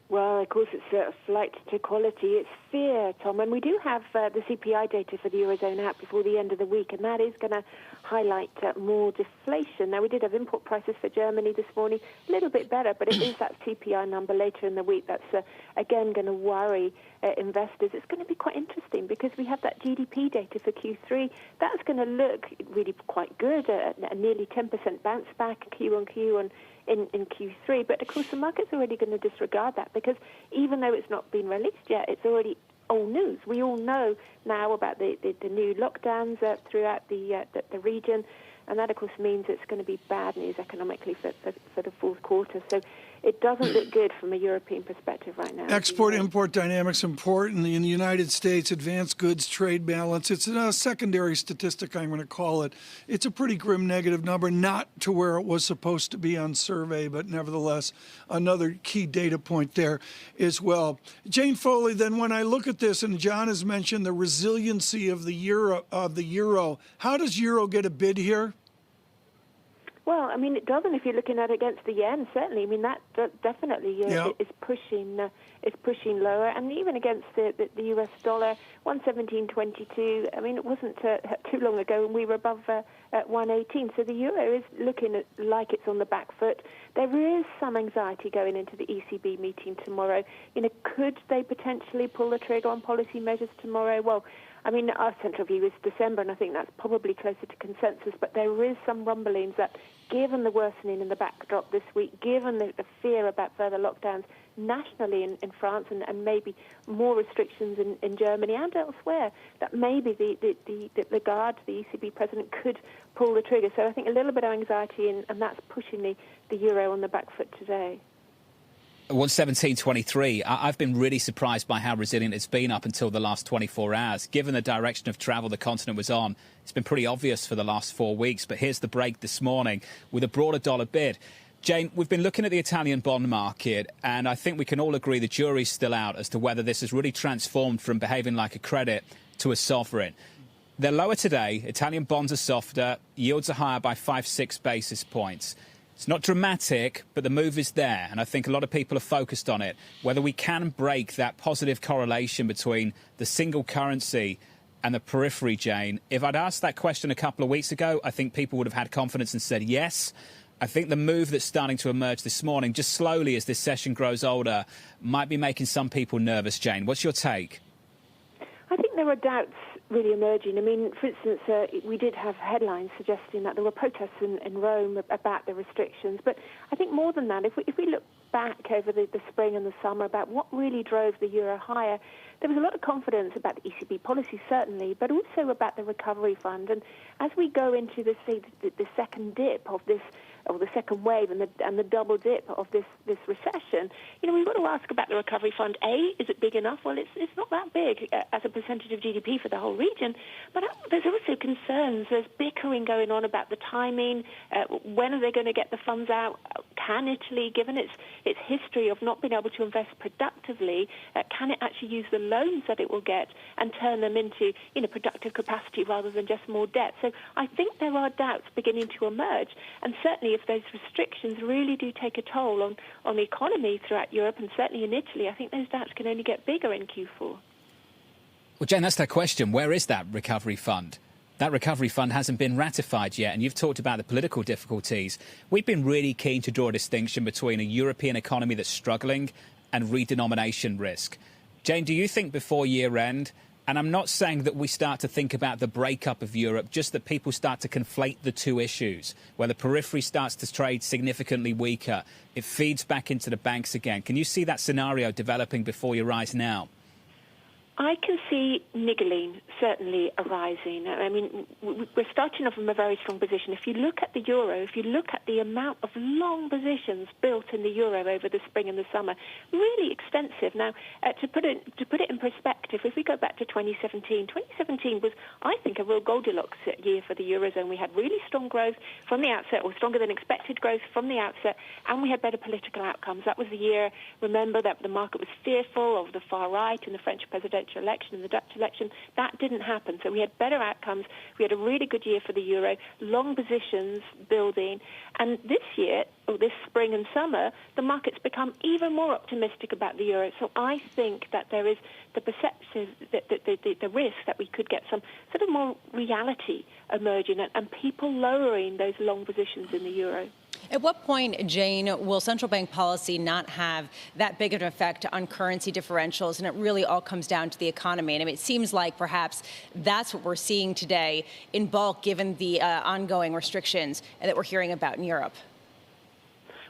Well, of course, it's a flight to quality. It's fear, Tom. And we do have the CPI data for the Eurozone out before the end of the week, and that is going to highlight more deflation. Now, we did have import prices for Germany this morning, a little bit better, but it is that CPI number later in the week that's, again, going to worry investors. It's going to be quite interesting because we have that GDP data for Q3. That's going to look really quite good, a nearly 10% bounce back Q-on-Q in Q3. But, of course, the market's already going to disregard that because even though it's not been released yet, it's already old news. We all know now about the new lockdowns throughout the region, and that, of course, means it's going to be bad news economically for the fourth quarter. So it doesn't look good from a European perspective right now. Export-import dynamics important. In the United States, advanced goods trade balance, it's a secondary statistic, I'm going to call it. It's a pretty grim negative number, not to where it was supposed to be on survey, but nevertheless, another key data point there as well. Jane Foley, then when I look at this, and John has mentioned the resiliency of the euro, how does euro get a bid here? Well, I mean, it doesn't if you're looking at it against the yen, certainly. I mean, that definitely is pushing lower. And even against the US dollar, 117.22, I mean, it wasn't too long ago when we were above at 118. So the euro is looking like it's on the back foot. There is some anxiety going into the ECB meeting tomorrow. You know, could they potentially pull the trigger on policy measures tomorrow? Well, I mean, our central view is December, and I think that's probably closer to consensus, but there is some rumblings that given the worsening in the backdrop this week, given the fear about further lockdowns nationally in France and maybe more restrictions in Germany and elsewhere, that maybe the Lagarde, the ECB president, could pull the trigger. So I think a little bit of anxiety, and that's pushing the euro on the back foot today. 117.23. I've been really surprised by how resilient it's been up until the last 24 hours. Given the direction of travel the continent was on, it's been pretty obvious for the last 4 weeks. But here's the break this morning with a broader dollar bid. Jane, we've been looking at the Italian bond market, and I think we can all agree the jury's still out as to whether this has really transformed from behaving like a credit to a sovereign. They're lower today. Italian bonds are softer. Yields are higher by 5-6 basis points. It's not dramatic, but the move is there, and I think a lot of people are focused on it. Whether we can break that positive correlation between the single currency and the periphery, Jane. If I'd asked that question a couple of weeks ago, I think people would have had confidence and said yes. I think the move that's starting to emerge this morning, just slowly as this session grows older, might be making some people nervous. Jane, what's your take? I think there are doubts really emerging. I mean, for instance, we did have headlines suggesting that there were protests in Rome about the restrictions. But I think more than that, if we look back over the spring and the summer about what really drove the euro higher, there was a lot of confidence about the ECB policy, certainly, but also about the recovery fund. And as we go into the second dip of this, or the second wave and the double dip of this recession, you know, we've got to ask about the recovery fund. A, is it big enough? Well, it's not that big as a percentage of GDP for the whole region, but there's also concerns. There's bickering going on about the timing. When are they going to get the funds out? Can Italy, given its history of not being able to invest productively, can it actually use the loans that it will get and turn them into, you know, productive capacity rather than just more debt? So I think there are doubts beginning to emerge, and certainly if those restrictions really do take a toll on the economy throughout Europe and certainly in Italy, I think those doubts can only get bigger in Q4. Well, Jane, that's the question. Where is that recovery fund? That recovery fund hasn't been ratified yet, and you've talked about the political difficulties. We've been really keen to draw a distinction between a European economy that's struggling and redenomination risk. Jane, do you think before year end, and I'm not saying that we start to think about the breakup of Europe, just that people start to conflate the two issues, where the periphery starts to trade significantly weaker, it feeds back into the banks again. Can you see that scenario developing before your eyes now? I can see niggling certainly arising. I mean, we're starting off from a very strong position. If you look at the euro, if you look at the amount of long positions built in the euro over the spring and the summer, really extensive. Now, to put it in perspective, if we go back to 2017 was, I think, a real Goldilocks year for the eurozone. We had really strong growth from the outset, or stronger than expected growth from the outset, and we had better political outcomes. That was the year, remember, that the market was fearful of the far right in the French presidential election and the Dutch election. That didn't happen. So we had better outcomes. We had a really good year for the euro, long positions building. And this year, or this spring and summer, the market's become even more optimistic about the euro. So I think that there is the perception, the risk that we could get some sort of more reality emerging and people lowering those long positions in the euro. At what point, Jane, will central bank policy not have that big of an effect on currency differentials, and it really all comes down to the economy? And I mean, it seems like perhaps that's what we're seeing today in bulk, given the ongoing restrictions that we're hearing about in Europe.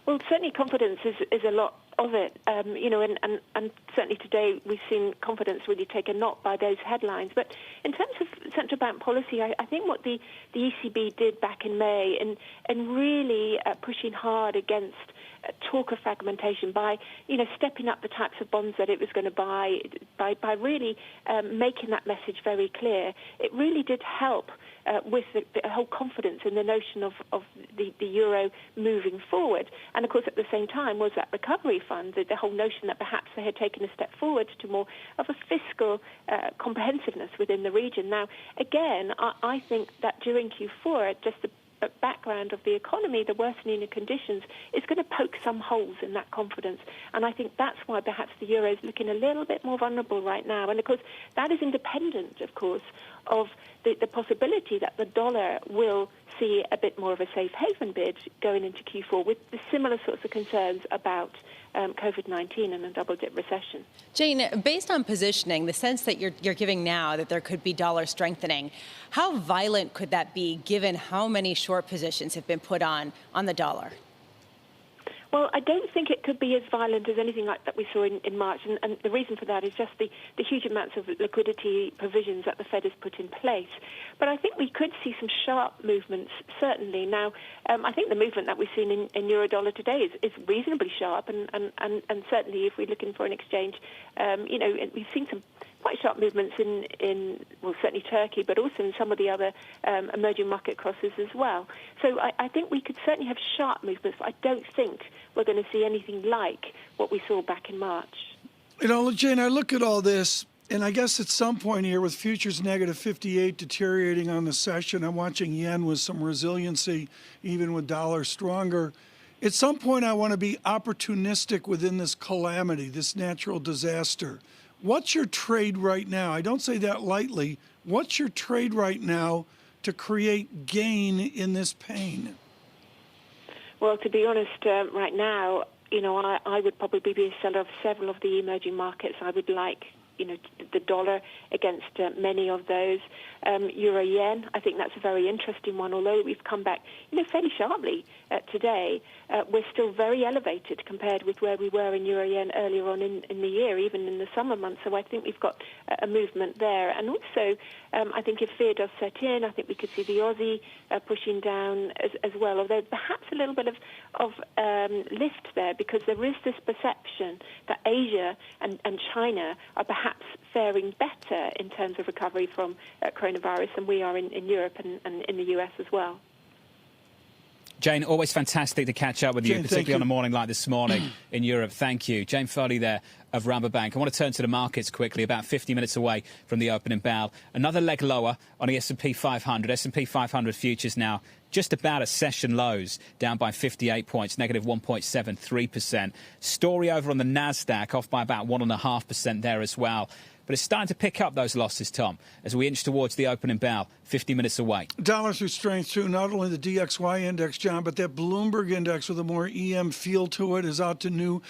Well, certainly confidence is a lot of it, you know, and certainly today we've seen confidence really take a knock by those headlines. But in terms of central bank policy, I think what the ECB did back in May and really pushing hard against talk of fragmentation, by stepping up the types of bonds that it was going to buy, by really making that message very clear, it really did help with the whole confidence in the notion of the euro moving forward. And, of course, at the same time was that recovery fund, the whole notion that perhaps they had taken a step forward to more of a fiscal comprehensiveness within the region. Now, again, I think that during Q4, just the background of the economy, the worsening of conditions, is going to poke some holes in that confidence. And I think that's why perhaps the euro is looking a little bit more vulnerable right now. And, of course, that is independent, of course, of the possibility that the dollar will see a bit more of a safe haven bid going into Q4 with the similar sorts of concerns about COVID-19 and a double-dip recession. Jane, based on positioning, the sense that you're giving now that there could be dollar strengthening, how violent could that be given how many short positions have been put on the dollar? Well, I don't think it could be as violent as anything like that we saw in March, and the reason for that is just the huge amounts of liquidity provisions that the Fed has put in place. But I think we could see some sharp movements, certainly. Now, I think the movement that we've seen in euro-dollar today is reasonably sharp, and certainly if we're looking for an exchange, we've seen some quite sharp movements in certainly Turkey, but also in some of the other emerging market crosses as well. So I think we could certainly have sharp movements, but I don't think we're going to see anything like what we saw back in March. Jane, I look at all this, and I guess at some point here with futures negative 58 deteriorating on the session, I'm watching yen with some resiliency, even with dollar stronger. At some point, I want to be opportunistic within this calamity, this natural disaster. What's your trade right now? I don't say that lightly. What's your trade right now to create gain in this pain? Well, to be honest, right now, I would probably be a seller of several of the emerging markets. I would like, the dollar against many of those. Euro-yen, I think that's a very interesting one. Although we've come back, fairly sharply today, we're still very elevated compared with where we were in euro-yen earlier on in the year, even in the summer months. So I think we've got a movement there. And also, I think if fear does set in, I think we could see the Aussie pushing down as well, although perhaps a little bit of lift there, because there is this perception that Asia and China are perhaps faring better in terms of recovery from coronavirus than we are in Europe and in the US as well. Jane, always fantastic to catch up with you, Jane, particularly on a morning like this morning in Europe. Thank you. Jane Foley there of Rabobank. I want to turn to the markets quickly, about 50 minutes away from the opening bell. Another leg lower on the S&P 500. S&P 500 futures now just about at session lows, down by 58 points, negative 1.73%. Story over on the NASDAQ, off by about 1.5% there as well. But it's starting to pick up those losses, Tom, as we inch towards the opening bell, 50 minutes away. Dollar through strength, too. Not only the DXY index, John, but that Bloomberg index with a more EM feel to it is out to new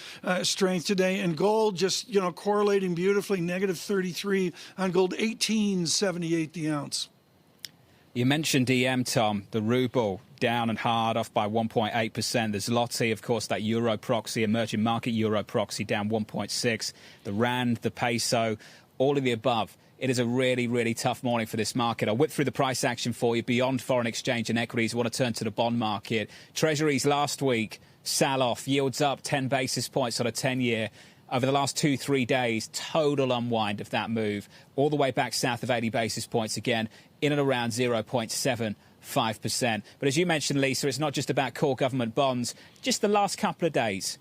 strength today. And gold just, correlating beautifully, negative 33 on gold, 18.78 the ounce. You mentioned EM, Tom, the ruble down and hard, off by 1.8%. There's Zloty, of course, that euro proxy, emerging market euro proxy, down 1.6%. The rand, the peso, all of the above. It is a really, really tough morning for this market. I'll whip through the price action for you beyond foreign exchange and equities. I want to turn to the bond market. Treasuries last week, sell off, yields up 10 basis points on a 10-year. Over the last 2-3 days, total unwind of that move, all the way back south of 80 basis points again, in and around 0.75%. But as you mentioned, Lisa, it's not just about core government bonds. Just the last couple of days,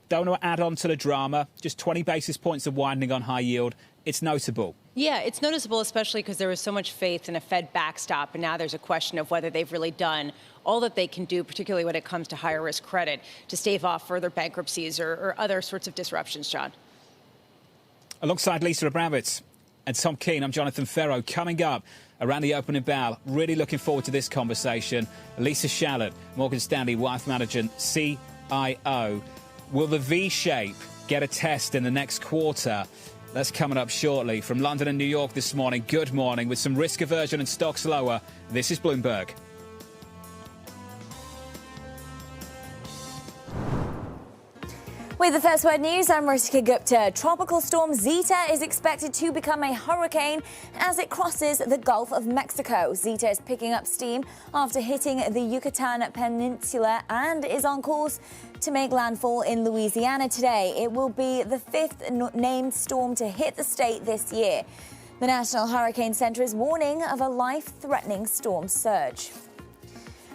don't want to add on to the drama, just 20 basis points of widening on high yield. It's notable. Yeah, it's noticeable, especially because there was so much faith in a Fed backstop, and now there's a question of whether they've really done all that they can do, particularly when it comes to higher risk credit, to stave off further bankruptcies or other sorts of disruptions, John. Alongside Lisa Abramowitz and Tom Keene, I'm Jonathan Ferro. Coming up around the opening bell, really looking forward to this conversation. Lisa Shallett, Morgan Stanley Wealth Management CIO. Will the V-shape get a test in the next quarter? That's coming up shortly. From London and New York this morning, good morning. With some risk aversion and stocks lower, this is Bloomberg. With the First Word News, I'm Ritika Gupta. Tropical storm Zeta is expected to become a hurricane as it crosses the Gulf of Mexico. Zeta is picking up steam after hitting the Yucatan Peninsula and is on course to make landfall in Louisiana today. It will be the fifth named storm to hit the state this year. The National Hurricane Center is warning of a life-threatening storm surge.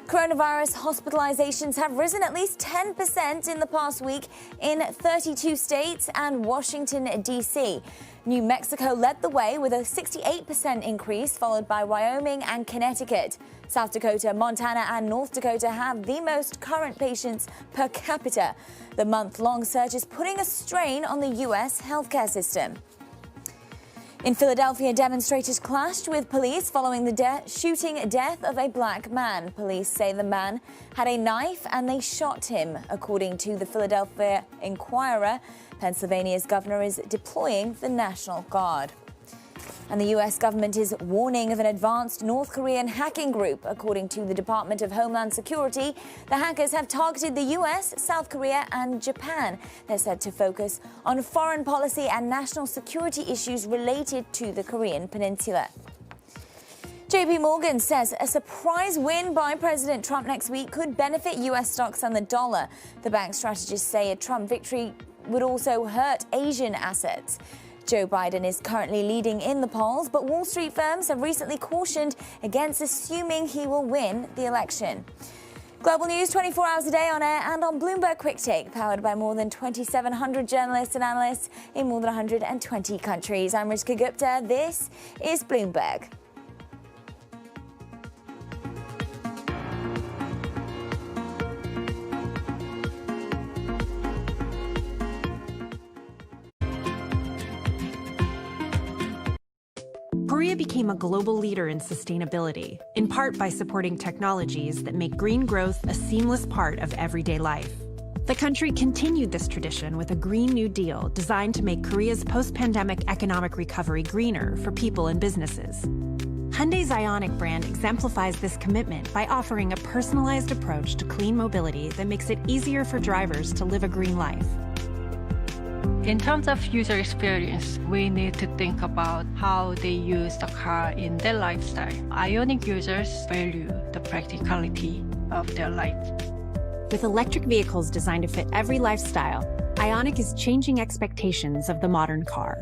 Coronavirus hospitalizations have risen at least 10% in the past week in 32 states and Washington, D.C. New Mexico led the way with a 68% increase, followed by Wyoming and Connecticut. South Dakota, Montana, and North Dakota have the most current patients per capita. The month-long surge is putting a strain on the U.S. healthcare system. In Philadelphia, demonstrators clashed with police following the shooting death of a black man. Police say the man had a knife and they shot him. According to the Philadelphia Inquirer, Pennsylvania's governor is deploying the National Guard. And the U.S. government is warning of an advanced North Korean hacking group. According to the Department of Homeland Security, the hackers have targeted the U.S., South Korea, and Japan. They're said to focus on foreign policy and national security issues related to the Korean Peninsula. JP Morgan says a surprise win by President Trump next week could benefit U.S. stocks and the dollar. The bank strategists say a Trump victory would also hurt Asian assets. Joe Biden is currently leading in the polls, but Wall Street firms have recently cautioned against assuming he will win the election. Global news 24 hours a day on air and on Bloomberg Quick Take, powered by more than 2,700 journalists and analysts in more than 120 countries. I'm Ritika Gupta. This is Bloomberg. Korea became a global leader in sustainability, in part by supporting technologies that make green growth a seamless part of everyday life. The country continued this tradition with a Green New Deal designed to make Korea's post-pandemic economic recovery greener for people and businesses. Hyundai's Ioniq brand exemplifies this commitment by offering a personalized approach to clean mobility that makes it easier for drivers to live a green life. In terms of user experience, we need to think about how they use the car in their lifestyle. Ioniq users value the practicality of their life. With electric vehicles designed to fit every lifestyle, Ioniq is changing expectations of the modern car.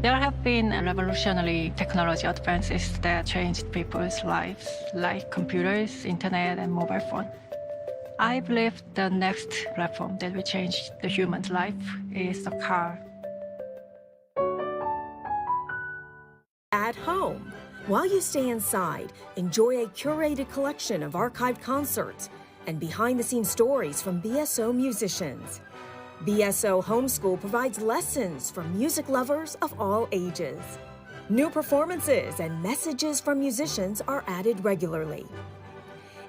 There have been revolutionary technology advances that changed people's lives, like computers, internet, and mobile phone. I believe the next platform that will change the human's life is the car. At home, while you stay inside, enjoy a curated collection of archived concerts and behind-the-scenes stories from BSO musicians. BSO Homeschool provides lessons for music lovers of all ages. New performances and messages from musicians are added regularly.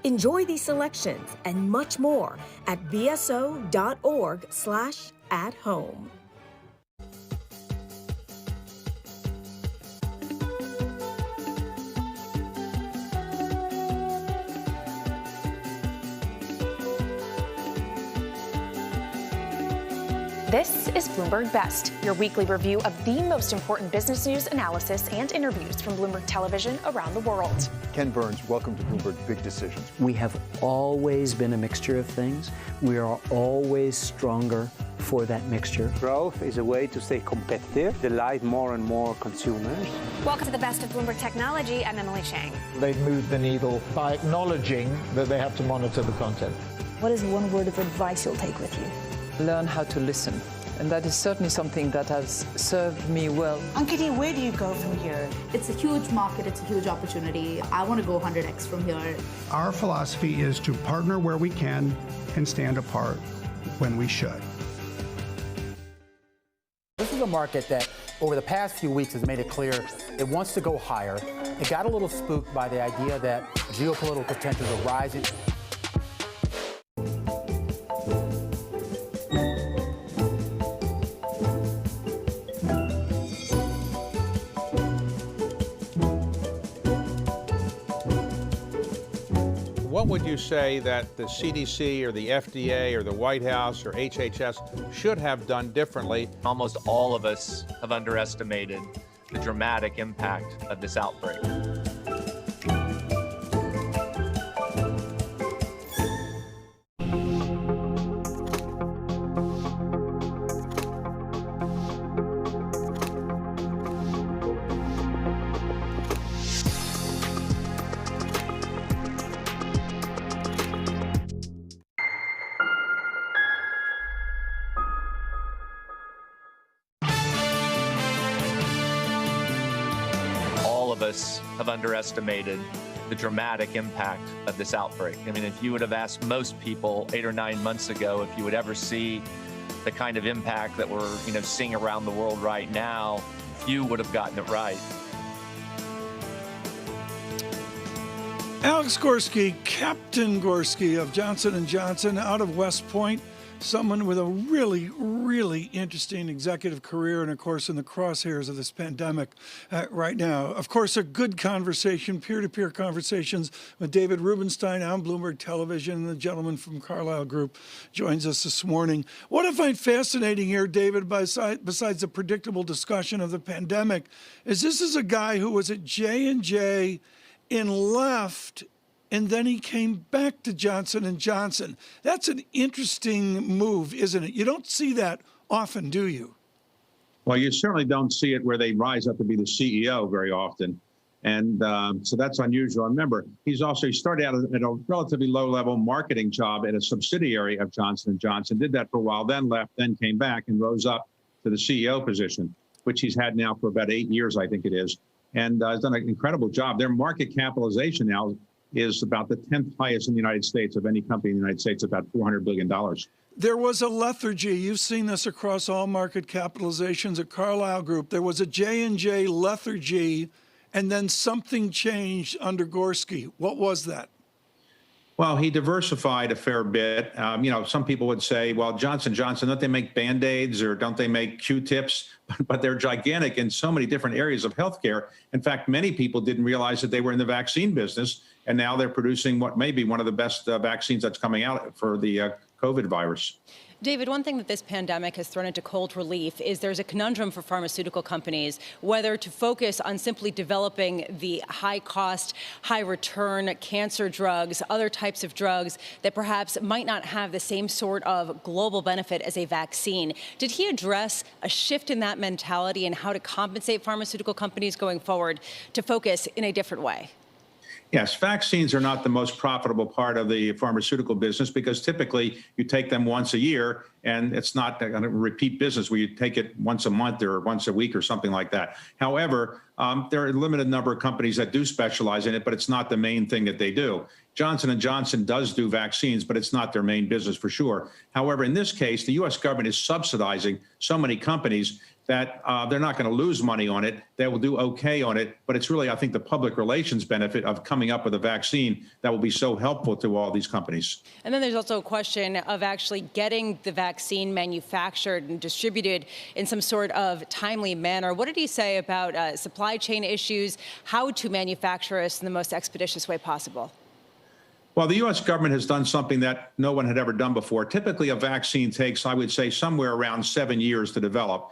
Enjoy these selections and much more at bso.org/at-home. This is Bloomberg Best, your weekly review of the most important business news, analysis, and interviews from Bloomberg Television around the world. Ken Burns, welcome to Bloomberg Big Decisions. We have always been a mixture of things. We are always stronger for that mixture. Growth is a way to stay competitive, delight more and more consumers. Welcome to the Best of Bloomberg Technology. I'm Emily Chang. They've moved the needle by acknowledging that they have to monitor the content. What is one word of advice you'll take with you? Learn how to listen. And that is certainly something that has served me well. Ankiti, where do you go from here? It's a huge market, it's a huge opportunity. I want to go 100x from here. Our philosophy is to partner where we can and stand apart when we should. This is a market that over the past few weeks has made it clear it wants to go higher. It got a little spooked by the idea that geopolitical tensions are rising. what would you say that the CDC or the FDA or the White House or HHS should have done differently? Almost all of us have underestimated the dramatic impact of this outbreak. Of us have underestimated the dramatic impact of this outbreak. I mean, if you would have asked most people 8 or 9 months ago if you would ever see the kind of impact that we're, seeing around the world right now, few would have gotten it right. Alex Gorski, Captain Gorski of Johnson & Johnson out of West Point, someone with a really, really interesting executive career and, of course, in the crosshairs of this pandemic right now. Of course, a good conversation, peer-to-peer conversations with David Rubenstein on Bloomberg Television, and the gentleman from Carlyle Group joins us this morning. What I find fascinating here, David, besides the predictable discussion of the pandemic, is this is a guy who was at J&J and left, and then he came back to Johnson & Johnson. That's an interesting move, isn't it? You don't see that often, do you? Well, you certainly don't see it where they rise up to be the CEO very often. And so that's unusual. Remember, he started out at a relatively low-level marketing job at a subsidiary of Johnson & Johnson, did that for a while, then left, then came back and rose up to the CEO position, which he's had now for about 8 years, I think it is, and has done an incredible job. Their market capitalization now is about the 10th highest in the United States of any company in the United States, about $400 billion. There was a lethargy. You've seen this across all market capitalizations at Carlyle Group. There was a J&J lethargy, and then something changed under Gorski. What was that? Well, he diversified a fair bit. Some people would say, well, Johnson & Johnson, don't they make Band-Aids or don't they make Q-tips? But they're gigantic in so many different areas of healthcare. In fact, many people didn't realize that they were in the vaccine business, and now they're producing what may be one of the best vaccines that's coming out for the COVID virus. David, one thing that this pandemic has thrown into cold relief is there's a conundrum for pharmaceutical companies, whether to focus on simply developing the high-cost, high-return cancer drugs, other types of drugs that perhaps might not have the same sort of global benefit as a vaccine. Did he address a shift in that mentality and how to compensate pharmaceutical companies going forward to focus in a different way? Yes, vaccines are not the most profitable part of the pharmaceutical business because typically you take them once a year and it's not a repeat business where you take it once a month or once a week or something like that. However, there are a limited number of companies that do specialize in it, but it's not the main thing that they do. Johnson & Johnson does do vaccines, but it's not their main business for sure. However, in this case, the U.S. government is subsidizing so many companies that they're not going to lose money on it. They will do okay on it. But it's really, I think, the public relations benefit of coming up with a vaccine that will be so helpful to all these companies. And then there's also a question of actually getting the vaccine manufactured and distributed in some sort of timely manner. What did he say about supply chain issues, how to manufacture this in the most expeditious way possible? Well, the U.S. government has done something that no one had ever done before. Typically, a vaccine takes, I would say, somewhere around 7 years to develop.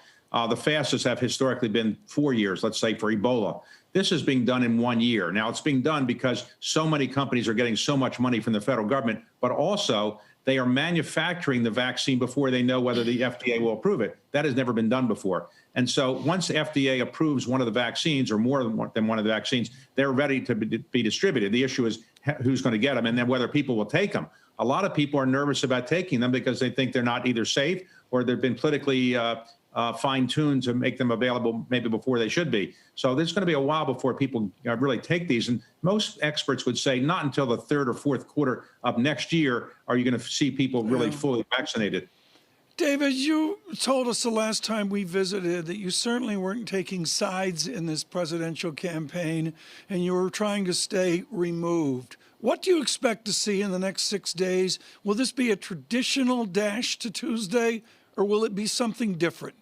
The fastest have historically been 4 years, let's say, for Ebola. This is being done in 1 year. Now, it's being done because so many companies are getting so much money from the federal government, but also they are manufacturing the vaccine before they know whether the FDA will approve it. That has never been done before. And so once the FDA approves one of the vaccines or more than one of the vaccines, they're ready to be distributed. The issue is who's going to get them and then whether people will take them. A lot of people are nervous about taking them because they think they're not either safe or they've been politically fine-tuned to make them available maybe before they should be. So there's going to be a while before people really take these. And most experts would say not until the third or fourth quarter of next year are you going to see people really fully vaccinated. David, you told us the last time we visited that you certainly weren't taking sides in this presidential campaign and you were trying to stay removed. What do you expect to see in the next 6 days? Will this be a traditional dash to Tuesday or will it be something different?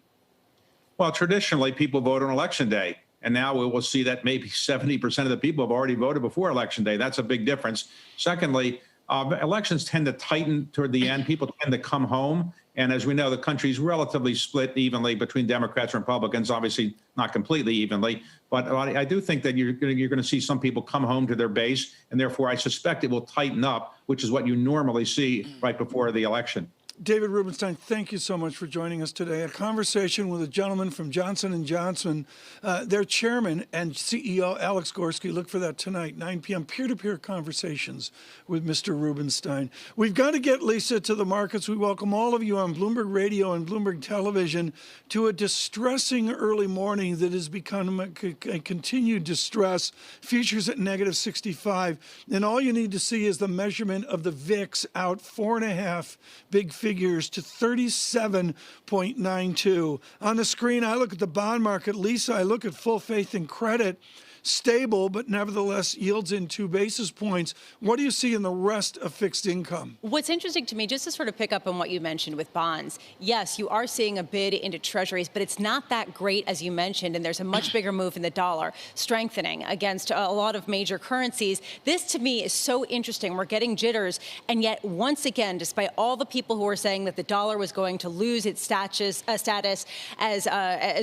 Well, traditionally, people vote on Election Day. And now we will see that maybe 70% of the people have already voted before Election Day. That's a big difference. Secondly, elections tend to tighten toward the end. People tend to come home. And as we know, the country's relatively split evenly between Democrats and Republicans, obviously not completely evenly. But I do think that you're going to see some people come home to their base. And therefore, I suspect it will tighten up, which is what you normally see right before the election. David Rubenstein, thank you so much for joining us today. A conversation with a gentleman from Johnson & Johnson, their chairman and CEO, Alex Gorski. Look for that tonight, 9 p.m., peer-to-peer conversations with Mr. Rubenstein. We've got to get Lisa to the markets. We welcome all of you on Bloomberg Radio and Bloomberg Television to a distressing early morning that has become a continued distress. Futures at negative 65. And all you need to see is the measurement of the VIX out 4.5 big figures to 37.92. On the screen, I look at the bond market. Lisa, I look at full faith and credit. Stable, but nevertheless yields in 2 basis points. What do you see in the rest of fixed income? What's interesting to me, just to sort of pick up on what you mentioned with bonds, yes, you are seeing a bid into treasuries, but it's not that great, as you mentioned, and there's a much bigger move in the dollar, strengthening against a lot of major currencies. This, to me, is so interesting. We're getting jitters, and yet, once again, despite all the people who were saying that the dollar was going to lose its status as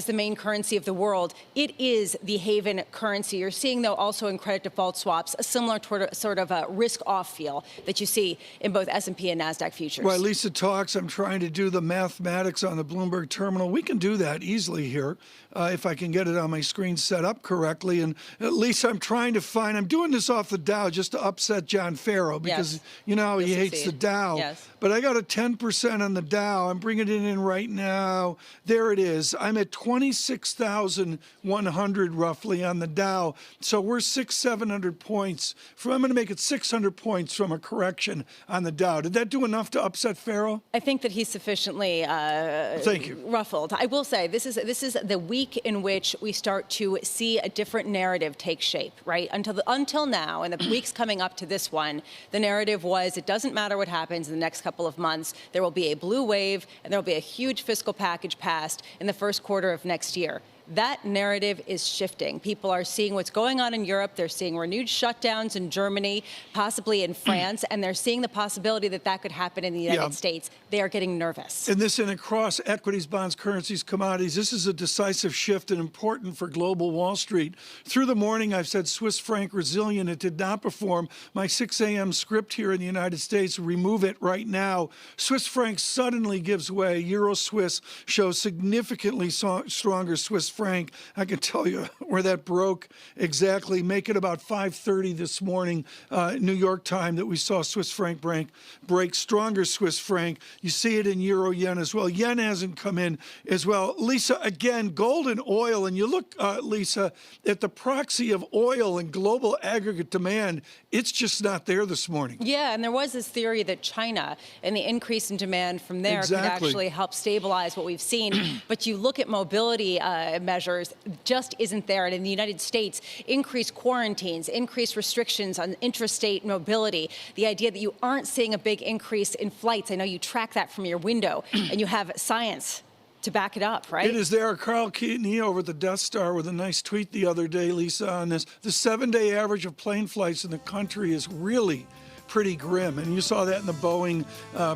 the main currency of the world, it is the haven currency. You're seeing, though, also in credit default swaps, a similar sort of a risk-off feel that you see in both S&P and NASDAQ futures. While Lisa talks, I'm trying to do the mathematics on the Bloomberg terminal. We can do that easily here if I can get it on my screen set up correctly. And Lisa, I'm trying to find, I'm doing this off the Dow just to upset John Farrow because, you know, he hates the Dow. Yes. But I got a 10% on the Dow. I'm bringing it in right now. There it is. I'm at 26,100 roughly on the Dow. So we're 700 points from, I'm going to make it 600 points from a correction on the Dow. Did that do enough to upset Farrow? I think that he's sufficiently ruffled. I will say this is the week in which we start to see a different narrative take shape, right? Until now, and the weeks coming up to this one, the narrative was it doesn't matter what happens in the next couple of months. There will be a blue wave, and there will be a huge fiscal package passed in the first quarter of next year. That narrative is shifting. People are seeing what's going on in Europe. They're seeing renewed shutdowns in Germany, possibly in France, and they're seeing the possibility that that could happen in the United States. They are getting nervous. And this, and across equities, bonds, currencies, commodities, this is a decisive shift and important for global Wall Street. Through the morning, I've said Swiss franc resilient. It did not perform. My 6 a.m. script here in the United States, remove it right now. Swiss franc suddenly gives way. Euro Swiss shows significantly stronger Swiss franc. I can tell you where that broke exactly. Make it about 5:30 this morning, New York time, that we saw Swiss franc break stronger Swiss franc. You see it in euro yen as well. Yen hasn't come in as well. Lisa, again, gold and oil, and you look, Lisa, at the proxy of oil and global aggregate demand, it's just not there this morning. Yeah, and there was this theory that China and the increase in demand from there could actually help stabilize what we've seen. But you look at mobility measures, just isn't there. And in the United States, increased quarantines, increased restrictions on intrastate mobility, the idea that you aren't seeing a big increase in flights. I know you track that from your window, and you have science to back it up, right? It is there. Carl Keaton, he over at the Death Star with a nice tweet the other day, Lisa, on this. The 7-day average of plane flights in the country is really pretty grim. And you saw that in the Boeing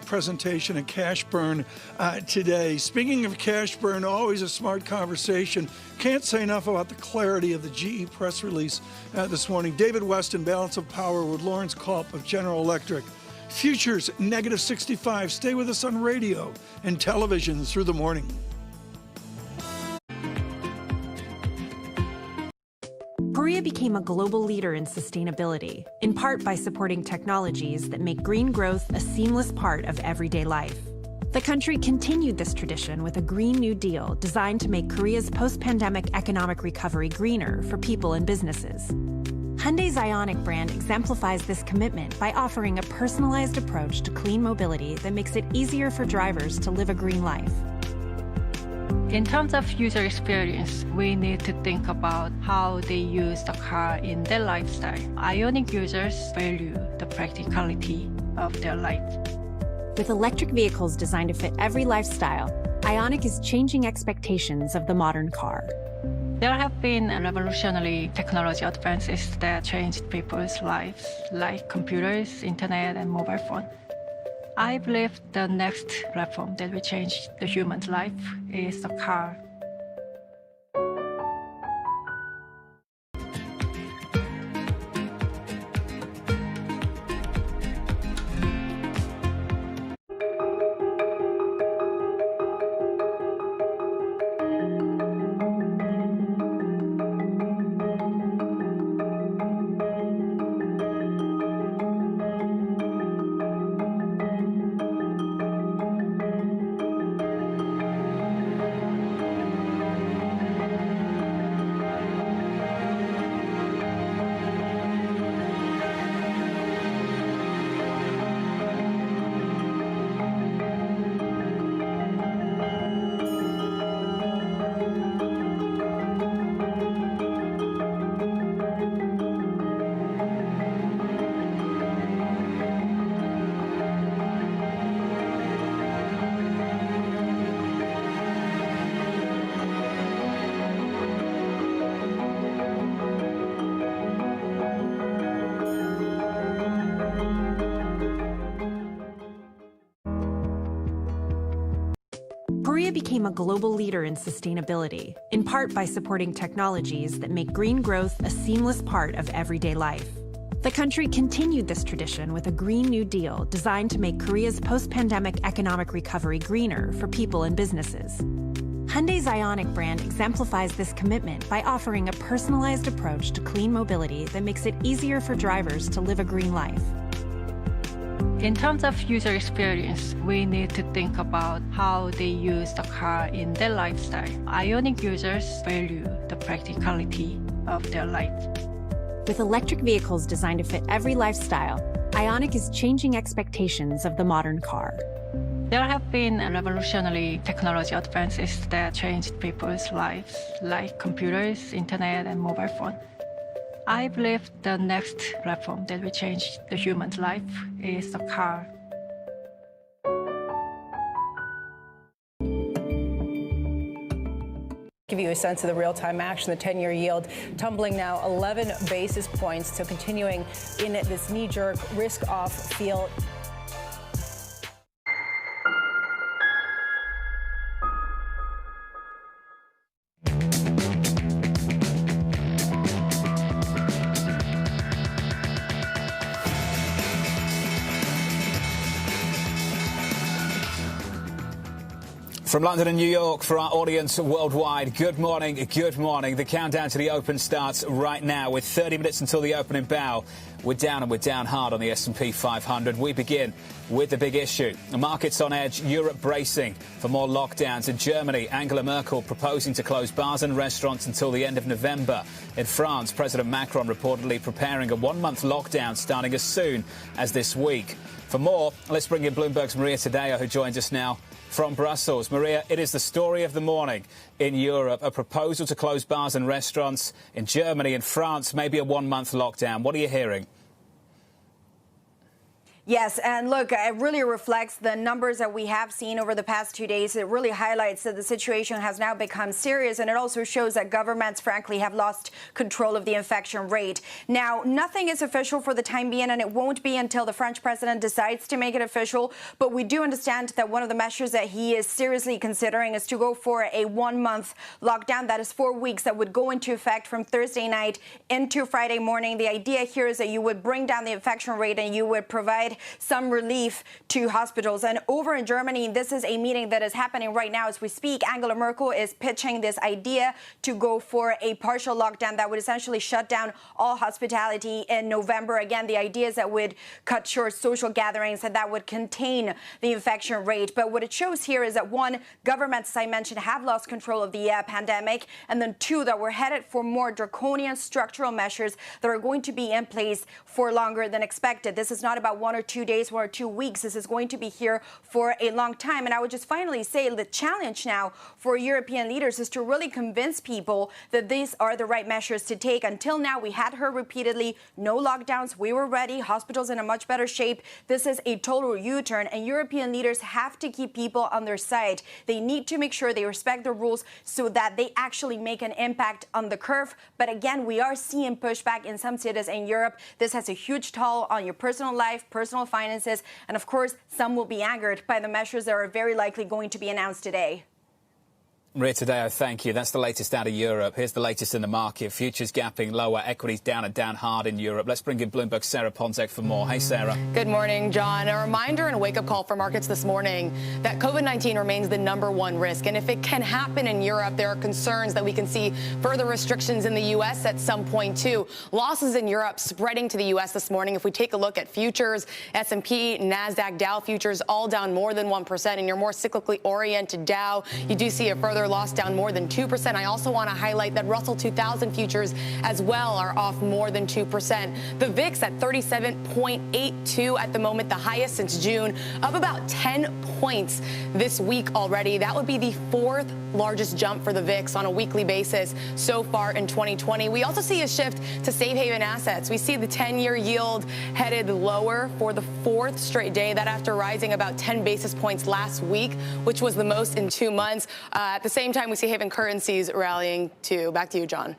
presentation at Cash Burn today. Speaking of cash burn, always a smart conversation. Can't say enough about the clarity of the GE press release this morning. David Weston, Balance of Power with Lawrence Culp of General Electric. Futures, negative 65. Stay with us on radio and television through the morning. Korea became a global leader in sustainability, in part by supporting technologies that make green growth a seamless part of everyday life. The country continued this tradition with a Green New Deal designed to make Korea's post-pandemic economic recovery greener for people and businesses. Hyundai's Ioniq brand exemplifies this commitment by offering a personalized approach to clean mobility that makes it easier for drivers to live a green life. In terms of user experience, we need to think about how they use the car in their lifestyle. Ioniq users value the practicality of their life. With electric vehicles designed to fit every lifestyle, Ioniq is changing expectations of the modern car. There have been revolutionary technology advances that changed people's lives, like computers, internet, and mobile phone. I believe the next platform that will change the human's life is the car. Korea became a global leader in sustainability, in part by supporting technologies that make green growth a seamless part of everyday life. The country continued this tradition with a Green New Deal designed to make Korea's post-pandemic economic recovery greener for people and businesses. Hyundai's Ioniq brand exemplifies this commitment by offering a personalized approach to clean mobility that makes it easier for drivers to live a green life. In terms of user experience, we need to think about how they use the car in their lifestyle. Ioniq users value the practicality of their life. With electric vehicles designed to fit every lifestyle, Ioniq is changing expectations of the modern car. There have been revolutionary technology advances that changed people's lives, like computers, internet, and mobile phone. I believe the next platform that will change the human's life is the car. Give you a sense of the real-time action. The 10-year yield tumbling now 11 basis points, so continuing in this knee-jerk risk-off feel. From London and New York, for our audience worldwide, good morning, good morning. The countdown to the open starts right now with 30 minutes until the opening bell. We're down and we're down hard on the S&P 500. We begin with the big issue. The market's on edge, Europe bracing for more lockdowns. In Germany, Angela Merkel proposing to close bars and restaurants until the end of November. In France, President Macron reportedly preparing a one-month lockdown starting as soon as this week. For more, let's bring in Bloomberg's Maria Tadeo, who joins us now from Brussels. Maria, it is the story of the morning in Europe, a proposal to close bars and restaurants. In Germany and France, maybe a one-month lockdown. What are you hearing? Yes, and look, it really reflects the numbers that we have seen over the past 2 days. It really highlights that the situation has now become serious, and it also shows that governments, frankly, have lost control of the infection rate. Now, nothing is official for the time being, and it won't be until the French president decides to make it official. But we do understand that one of the measures that he is seriously considering is to go for a one-month lockdown. That is 4 weeks that would go into effect from Thursday night into Friday morning. The idea here is that you would bring down the infection rate and you would provide some relief to hospitals. And over in Germany, this is a meeting that is happening right now as we speak. Angela Merkel is pitching this idea to go for a partial lockdown that would essentially shut down all hospitality in November. Again, the idea is that would cut short social gatherings and that would contain the infection rate. But what it shows here is that, one, governments, as I mentioned, have lost control of the pandemic, and then two, that we're headed for more draconian structural measures that are going to be in place for longer than expected. This is not about one or or 2 days, 1 or 2 weeks. This is going to be here for a long time. And I would just finally say the challenge now for European leaders is to really convince people that these are the right measures to take. Until now, we had heard repeatedly, no lockdowns, we were ready, hospitals in a much better shape. This is a total U-turn, and European leaders have to keep people on their side. They need to make sure they respect the rules so that they actually make an impact on the curve. But again, we are seeing pushback in some cities in Europe. This has a huge toll on your personal life, personal finances, and of course, some will be angered by the measures that are very likely going to be announced today. Maria Tadeo, thank you. That's the latest out of Europe. Here's the latest in the market. Futures gapping lower, equities down and down hard in Europe. Let's bring in Bloomberg's Sarah Ponczek for more. Hey, Sarah. Good morning, John. A reminder and a wake-up call for markets this morning that COVID-19 remains the #1 risk. And if it can happen in Europe, there are concerns that we can see further restrictions in the U.S. at some point, too. Losses in Europe spreading to the U.S. this morning. If we take a look at futures, S&P, NASDAQ, Dow futures, all down more than 1%. And your more cyclically oriented Dow, you do see a further loss down more than 2%. I also want to highlight that Russell 2000 futures as well are off more than 2%. The VIX at 37.82 at the moment, the highest since June, up about 10 points this week already. That would be the 4th largest jump for the VIX on a weekly basis so far in 2020. We also see a shift to safe haven assets. We see the 10-year yield headed lower for the 4th straight day. That after rising about 10 basis points last week, which was the most in 2 months. At the same time, we see haven currencies rallying too. Back to you, John.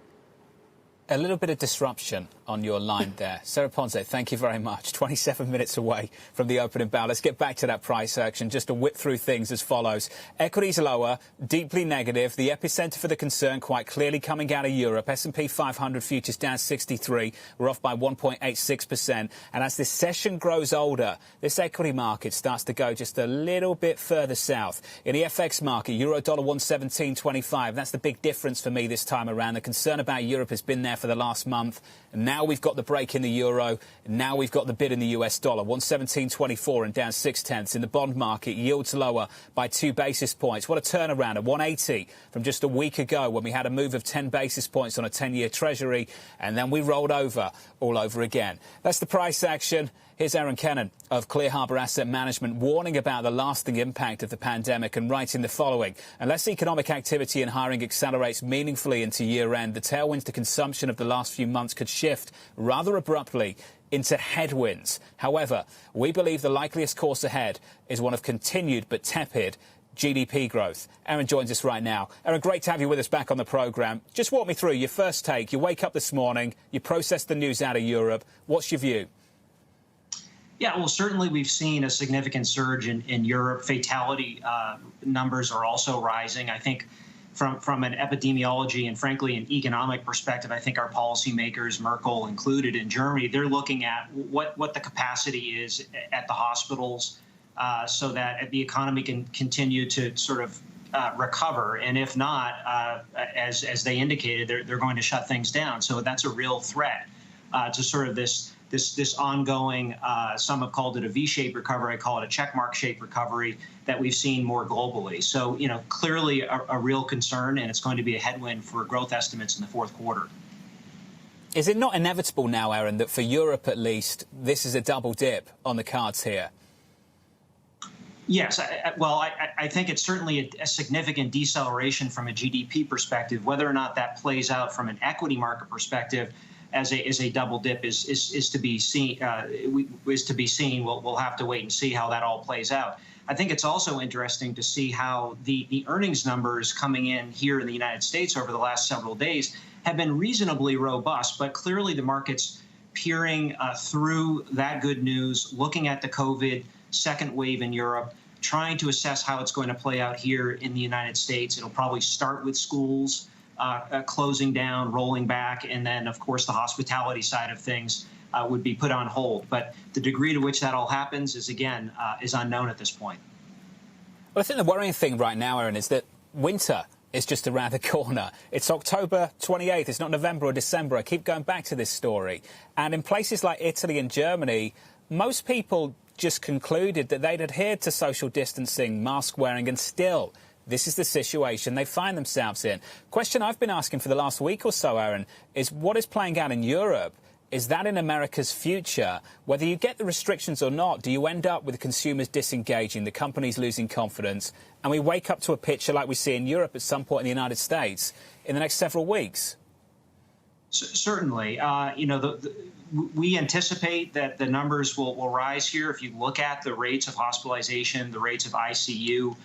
A little bit of disruption on your line there. Sarah Ponczek, thank you very much. 27 minutes away from the opening bell. Let's get back to that price action. Just to whip through things as follows. Equities lower, deeply negative. The epicenter for the concern quite clearly coming out of Europe. S&P 500 futures down 63. We're off by 1.86%. And as this session grows older, this equity market starts to go just a little bit further south. In the FX market, euro dollar 117.25. That's the big difference for me this time around. The concern about Europe has been there for the last month. And now we've got the break in the euro. Now we've got the bid in the US dollar. 117.24 and down 0.6. In the bond market, yields lower by 2 basis points. What a turnaround at 180 from just a week ago when we had a move of 10 basis points on a 10-year Treasury. And then we rolled over all over again. That's the price action. Here's Aaron Kennan of Clear Harbor Asset Management warning about the lasting impact of the pandemic and writing the following. Unless economic activity and hiring accelerates meaningfully into year-end, the tailwinds to consumption of the last few months could shift rather abruptly into headwinds. However, we believe the likeliest course ahead is one of continued but tepid GDP growth. Aaron joins us right now. Aaron, great to have you with us back on the programme. Just walk me through your first take. You wake up this morning, you process the news out of Europe. What's your view? Yeah, well, certainly we've seen a significant surge in Europe. Fatality numbers are also rising. I think from an epidemiology and, frankly, an economic perspective, I think our policymakers, Merkel included in Germany, they're looking at what the capacity is at the hospitals so that the economy can continue to sort of recover. And if not, as they indicated, they're going to shut things down. So that's a real threat to sort of this ongoing, some have called it a V-shaped recovery, I call it a checkmark shaped recovery that we've seen more globally. So, clearly a real concern, and it's going to be a headwind for growth estimates in the fourth quarter. Is it not inevitable now, Aaron, that for Europe at least, this is a double dip on the cards here? Yes. I think it's certainly a significant deceleration from a GDP perspective. Whether or not that plays out from an equity market perspective as a double dip is to be seen. We'll have to wait and see how that all plays out. I think it's also interesting to see how the earnings numbers coming in here in the United States over the last several days have been reasonably robust, but clearly the market's peering through that good news, looking at the COVID second wave in Europe, trying to assess how it's going to play out here in the United States. It'll probably start with schools closing down, rolling back, and then, of course, the hospitality side of things would be put on hold. But the degree to which that all happens is, again, is unknown at this point. Well, I think the worrying thing right now, Aaron, is that winter is just around the corner. It's October 28th. It's not November or December. I keep going back to this story. And in places like Italy and Germany, most people just concluded that they'd adhered to social distancing, mask wearing, and still this is the situation they find themselves in. Question I've been asking for the last week or so, Aaron, is what is playing out in Europe is that in America's future? Whether you get the restrictions or not, do you end up with the consumers disengaging, the companies losing confidence, and we wake up to a picture like we see in Europe at some point in the United States in the next several weeks? Certainly. We anticipate that the numbers will rise here. If you look at the rates of hospitalization, the rates of ICU,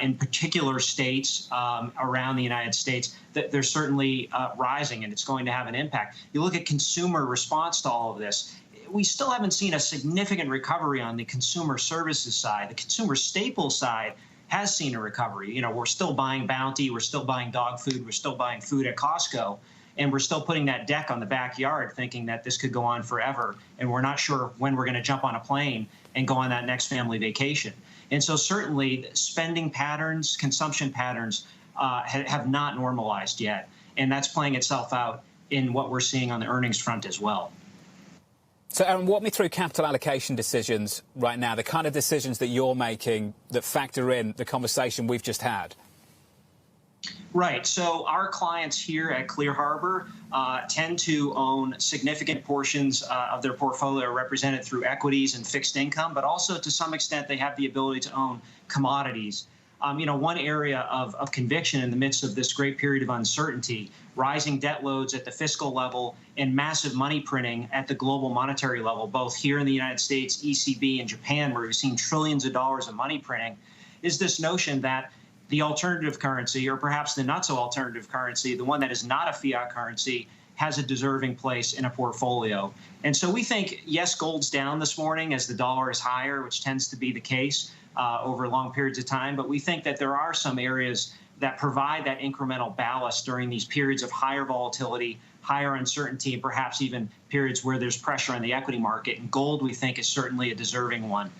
in particular states around the United States, that they're certainly rising, and it's going to have an impact. You look at consumer response to all of this, we still haven't seen a significant recovery on the consumer services side. The consumer staples side has seen a recovery. We're still buying Bounty, we're still buying dog food, we're still buying food at Costco, and we're still putting that deck on the backyard thinking that this could go on forever, and we're not sure when we're going to jump on a plane and go on that next family vacation. And so certainly spending patterns, consumption patterns have not normalized yet. And that's playing itself out in what we're seeing on the earnings front as well. So, Aaron, walk me through capital allocation decisions right now, the kind of decisions that you're making that factor in the conversation we've just had. Right. So our clients here at Clear Harbor tend to own significant portions of their portfolio represented through equities and fixed income, but also to some extent they have the ability to own commodities. One area of conviction in the midst of this great period of uncertainty, rising debt loads at the fiscal level and massive money printing at the global monetary level, both here in the United States, ECB, and Japan, where we've seen trillions of dollars of money printing, is this notion that the alternative currency, or perhaps the not so alternative currency, the one that is not a fiat currency, has a deserving place in a portfolio. And so we think, yes, gold's down this morning as the dollar is higher, which tends to be the case over long periods of time. But we think that there are some areas that provide that incremental ballast during these periods of higher volatility, higher uncertainty, and perhaps even periods where there's pressure on the equity market. And gold, we think, is certainly a deserving one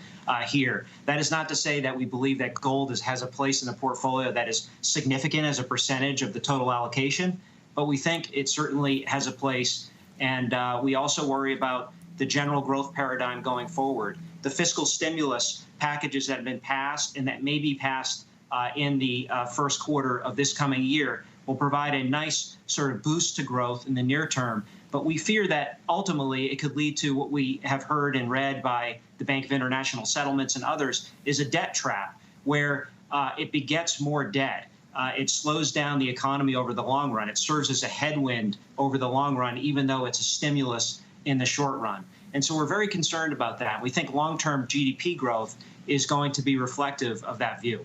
here. That is not to say that we believe that gold has a place in the portfolio that is significant as a percentage of the total allocation, but we think it certainly has a place. And we also worry about the general growth paradigm going forward. The fiscal stimulus packages that have been passed and that may be passed in the first quarter of this coming year will provide a nice sort of boost to growth in the near term. But we fear that ultimately it could lead to what we have heard and read by the Bank of International Settlements and others is a debt trap where it begets more debt. It slows down the economy over the long run. It serves as a headwind over the long run, even though it's a stimulus in the short run. And so we're very concerned about that. We think long-term GDP growth is going to be reflective of that view.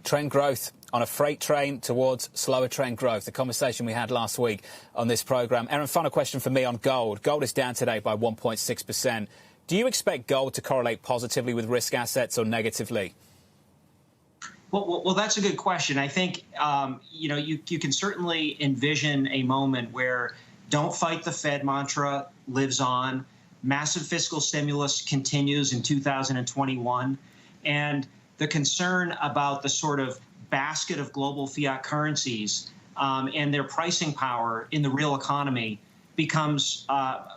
Trend growth on a freight train towards slower trend growth, the conversation we had last week on this programme. Aaron, final question for me on gold. Gold is down today by 1.6%. Do you expect gold to correlate positively with risk assets or negatively? Well, that's a good question. I think, you can certainly envision a moment where don't fight the Fed mantra lives on, massive fiscal stimulus continues in 2021, and the concern about the sort of basket of global fiat currencies and their pricing power in the real economy becomes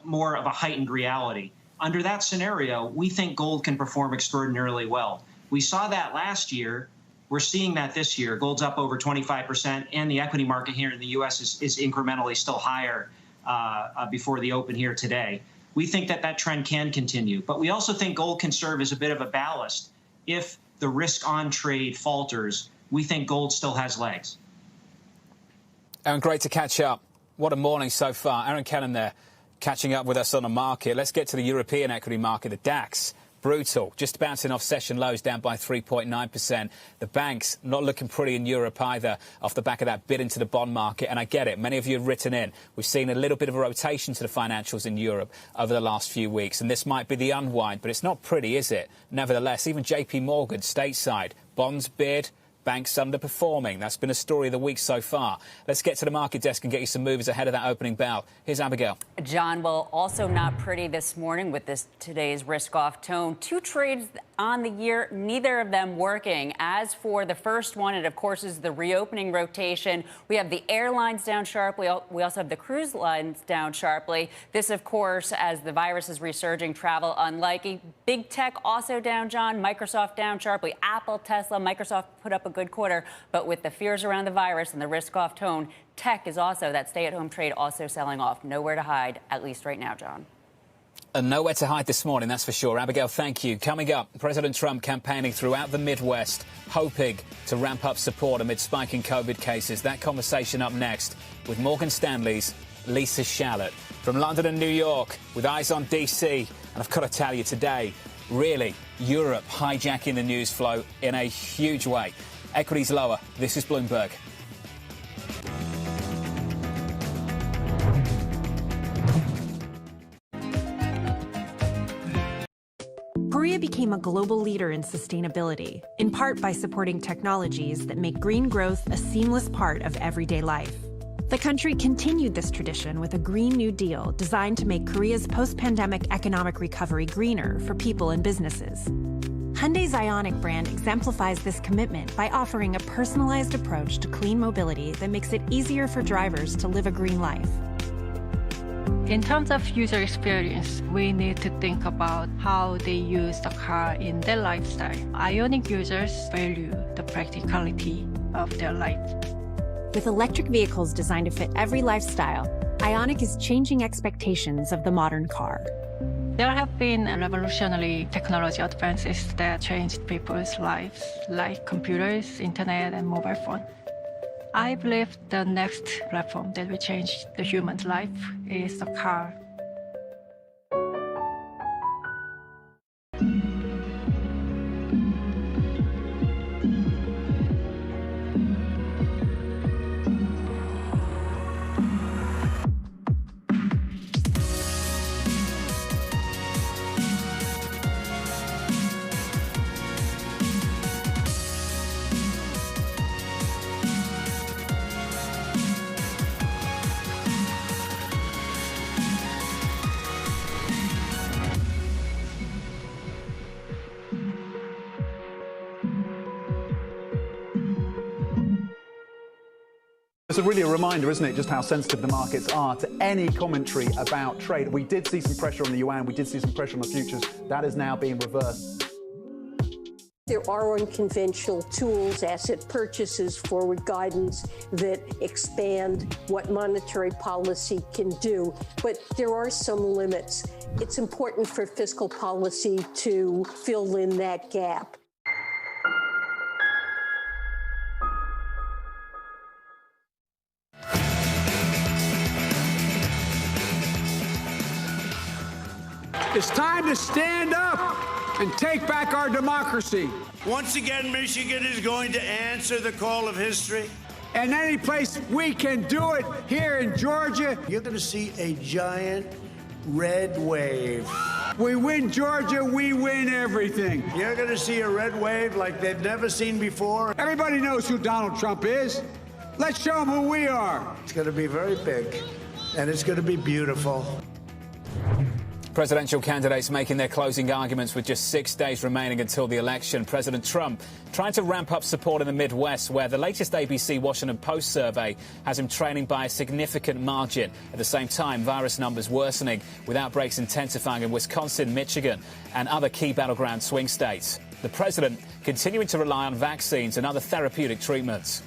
more of a heightened reality. Under that scenario, we think gold can perform extraordinarily well. We saw that last year. We're seeing that this year. Gold's up over 25%, and the equity market here in the U.S. is incrementally still higher before the open here today. We think that trend can continue. But we also think gold can serve as a bit of a ballast. If the risk on trade falters, we think gold still has legs. Aaron, great to catch up. What a morning so far. Aaron Cannon there catching up with us on the market. Let's get to the European equity market, the DAX. Brutal, just bouncing off session lows, down by 3.9%. The banks not looking pretty in Europe either, off the back of that bid into the bond market. And I get it, many of you have written in. We've seen a little bit of a rotation to the financials in Europe over the last few weeks, and this might be the unwind, but it's not pretty, is it? Nevertheless, even JP Morgan, stateside, bonds bid, banks underperforming. That's been a story of the week so far. Let's get to the market desk and get you some movers ahead of that opening bell. Here's Abigail. John, well, also not pretty this morning with today's risk-off tone. Two trades on the year, neither of them working. As for the first one, it, of course, is the reopening rotation. We have the airlines down sharply. We also have the cruise lines down sharply. This, of course, as the virus is resurging, travel unlikely. Big tech also down, John. Microsoft down sharply. Apple, Tesla, Microsoft put up a good quarter. But with the fears around the virus and the risk-off tone, tech is also, that stay-at-home trade, also selling off. Nowhere to hide, at least right now, John. And nowhere to hide this morning, that's for sure. Abigail, thank you. Coming up, President Trump campaigning throughout the Midwest, hoping to ramp up support amid spiking COVID cases. That conversation up next with Morgan Stanley's Lisa Shallett. From London and New York, with eyes on D.C. And I've got to tell you today, really, Europe hijacking the news flow in a huge way. Equities lower. This is Bloomberg. Korea became a global leader in sustainability, in part by supporting technologies that make green growth a seamless part of everyday life. The country continued this tradition with a Green New Deal designed to make Korea's post-pandemic economic recovery greener for people and businesses. Hyundai's Ioniq brand exemplifies this commitment by offering a personalized approach to clean mobility that makes it easier for drivers to live a green life. In terms of user experience, we need to think about how they use the car in their lifestyle. Ioniq users value the practicality of their life. With electric vehicles designed to fit every lifestyle, Ioniq is changing expectations of the modern car. There have been revolutionary technology advances that changed people's lives, like computers, internet, and mobile phone. I believe the next platform that will change the human's life is the car. It's really a reminder, isn't it, just how sensitive the markets are to any commentary about trade. We did see some pressure on the yuan, we did see some pressure on the futures. That is now being reversed. There are unconventional tools, asset purchases, forward guidance that expand what monetary policy can do, but there are some limits. It's important for fiscal policy to fill in that gap. It's time to stand up and take back our democracy. Once again, Michigan is going to answer the call of history. And any place we can do it, here in Georgia. You're going to see a giant red wave. We win Georgia, we win everything. You're going to see a red wave like they've never seen before. Everybody knows who Donald Trump is. Let's show them who we are. It's going to be very big, and it's going to be beautiful. Presidential candidates making their closing arguments with just 6 days remaining until the election. President Trump trying to ramp up support in the Midwest, where the latest ABC Washington Post survey has him trailing by a significant margin. At the same time, virus numbers worsening, with outbreaks intensifying in Wisconsin, Michigan, and other key battleground swing states. The president continuing to rely on vaccines and other therapeutic treatments.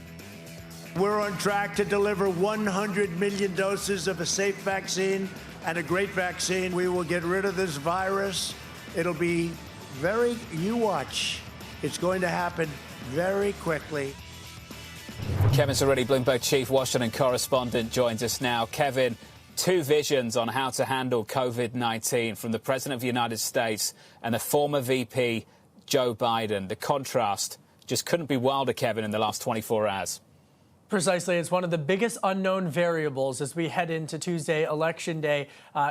We're on track to deliver 100 million doses of a safe vaccine and a great vaccine. We will get rid of this virus. It'll be you watch. It's going to happen very quickly. Kevin Cerruti, Bloomberg chief Washington correspondent, joins us now. Kevin, two visions on how to handle COVID-19 from the President of the United States and the former VP, Joe Biden. The contrast just couldn't be wilder, Kevin, in the last 24 hours. Precisely. It's one of the biggest unknown variables as we head into Tuesday, Election Day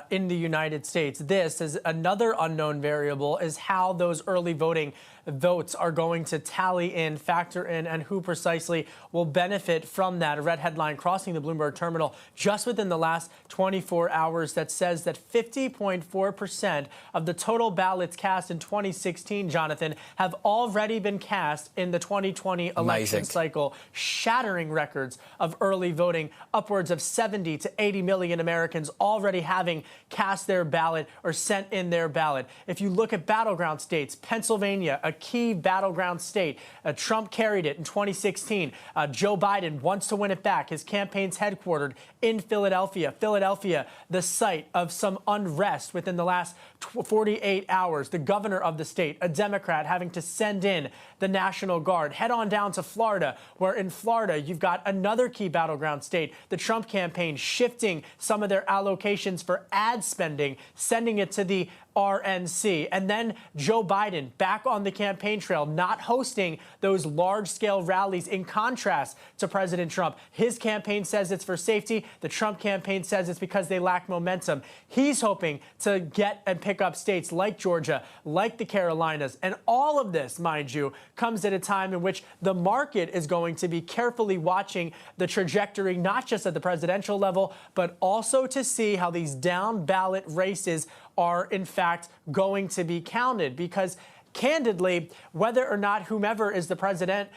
in the United States. This is another unknown variable is how those early voting votes are going to tally in, factor in, and who precisely will benefit from that. A red headline crossing the Bloomberg terminal just within the last 24 hours that says that 50.4% of the total ballots cast in 2016, Jonathan, have already been cast in the 2020 election cycle, shattering records of early voting, upwards of 70 to 80 million Americans already having cast their ballot or sent in their ballot. If you look at battleground states, Pennsylvania, a key battleground state. Trump carried it in 2016. Joe Biden wants to win it back. His campaign's headquartered in Philadelphia. Philadelphia, the site of some unrest within the last 48 hours. The governor of the state, a Democrat, having to send in the National Guard. Head on down to Florida, where in Florida you've got another key battleground state, the Trump campaign shifting some of their allocations for ad spending, sending it to the RNC. And then Joe Biden back on the campaign trail, not hosting those large-scale rallies in contrast to President Trump. His campaign says it's for safety. The Trump campaign says it's because they lack momentum. He's hoping to get and pick up states like Georgia, like the Carolinas. And all of this, mind you, comes at a time in which the market is going to be carefully watching the trajectory, not just at the presidential level, but also to see how these down-ballot races are, in fact, going to be counted. Because candidly, whether or not whomever is the president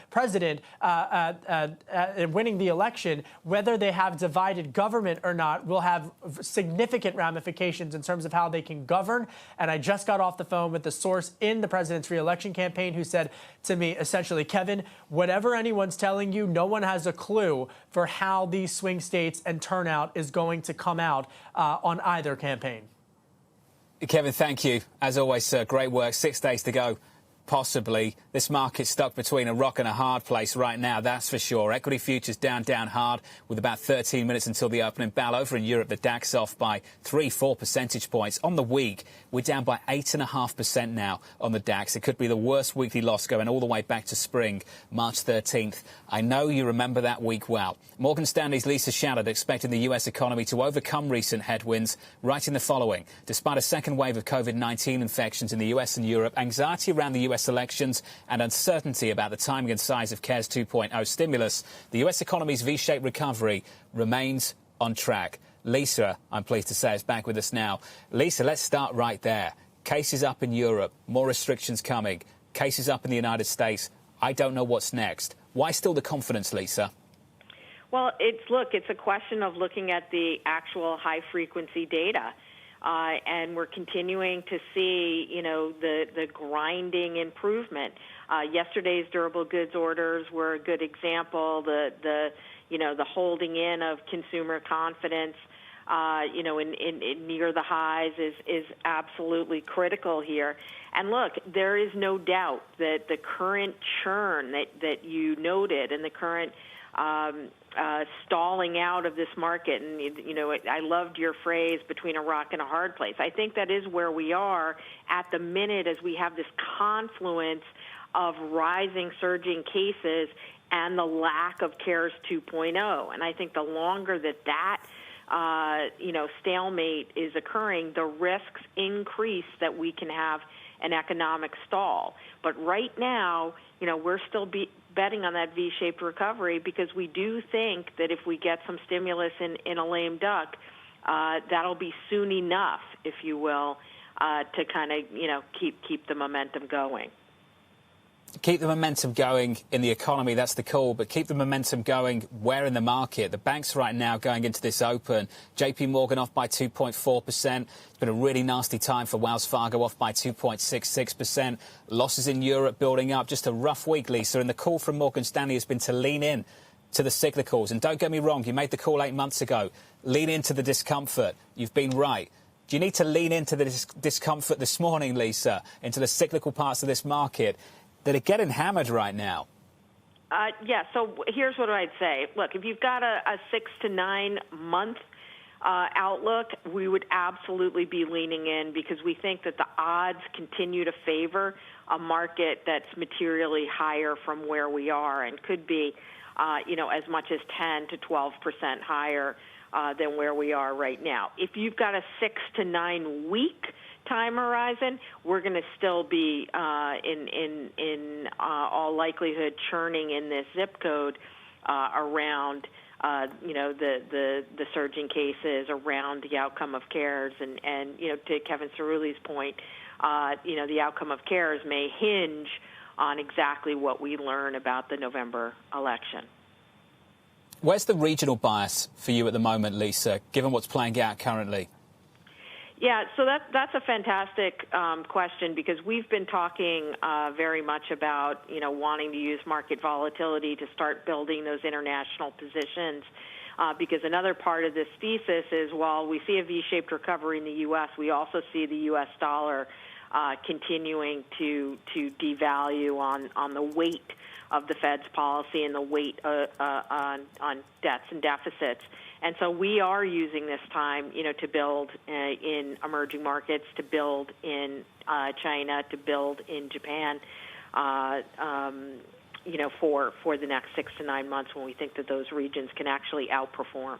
winning the election, whether they have divided government or not, will have significant ramifications in terms of how they can govern. And I just got off the phone with the source in the president's reelection campaign who said to me, essentially, Kevin, whatever anyone's telling you, no one has a clue for how these swing states and turnout is going to come out on either campaign. Kevin, thank you. As always, sir, great work. 6 days to go, possibly. This market's stuck between a rock and a hard place right now, that's for sure. Equity futures down hard with about 13 minutes until the opening bell. Over in Europe, the DAX off by 3-4 percentage points. On the week, we're down by 8.5% now on the DAX. It could be the worst weekly loss going all the way back to spring, March 13th. I know you remember that week well. Morgan Stanley's Lisa Shallard expecting the U.S. economy to overcome recent headwinds, writing the following. Despite a second wave of COVID-19 infections in the U.S. and Europe, anxiety around the U.S. elections and uncertainty about the timing and size of CARES 2.0 stimulus, the U.S. economy's V-shaped recovery remains on track. Lisa, I'm pleased to say, is back with us now. Lisa, let's start right there. Cases up in Europe, more restrictions coming. Cases up in the United States. I don't know what's next. Why still the confidence, Lisa? Well, it's a question of looking at the actual high-frequency data. And we're continuing to see, the grinding improvement. Yesterday's durable goods orders were a good example. The holding in of consumer confidence, in near the highs is absolutely critical here. And look, there is no doubt that the current churn that you noted and the current stalling out of this market, and I loved your phrase, between a rock and a hard place. I think that is where we are at the minute as we have this confluence of rising, surging cases and the lack of CARES 2.0. And I think the longer that stalemate is occurring, the risks increase that we can have an economic stall. But right now, we're still betting on that V-shaped recovery because we do think that if we get some stimulus in a lame duck, that'll be soon enough, if you will, to kind of, keep the momentum going. Keep the momentum going in the economy, that's the call, but keep the momentum going where in the market? The banks right now going into this open, JP Morgan off by 2.4%. It's been a really nasty time for Wells Fargo, off by 2.66%. Losses in Europe building up. Just a rough week, Lisa, and the call from Morgan Stanley has been to lean in to the cyclicals. And don't get me wrong, you made the call 8 months ago. Lean into the discomfort. You've been right. Do you need to lean into the discomfort this morning, Lisa, into the cyclical parts of this market that are getting hammered right now? So here's what I'd say. Look, if you've got a 6 to 9 month outlook, we would absolutely be leaning in because we think that the odds continue to favor a market that's materially higher from where we are and could be as much as 10 to 12% higher than where we are right now. If you've got a 6 to 9 week time horizon, we're going to still be in all likelihood churning in this zip code around the surging cases, around the outcome of CARES, and to Kevin Cerulli's point, the outcome of CARES may hinge on exactly what we learn about the November election. Where's the regional bias for you at the moment, Lisa, given what's playing out currently? Yeah, so that's a fantastic question, because we've been talking very much about, wanting to use market volatility to start building those international positions, because another part of this thesis is, while we see a V-shaped recovery in the U.S., we also see the U.S. dollar continuing to devalue on the weight of the Fed's policy and the weight on debts and deficits. And so we are using this time, to build in emerging markets, to build in China, to build in Japan, for the next 6 to 9 months, when we think that those regions can actually outperform.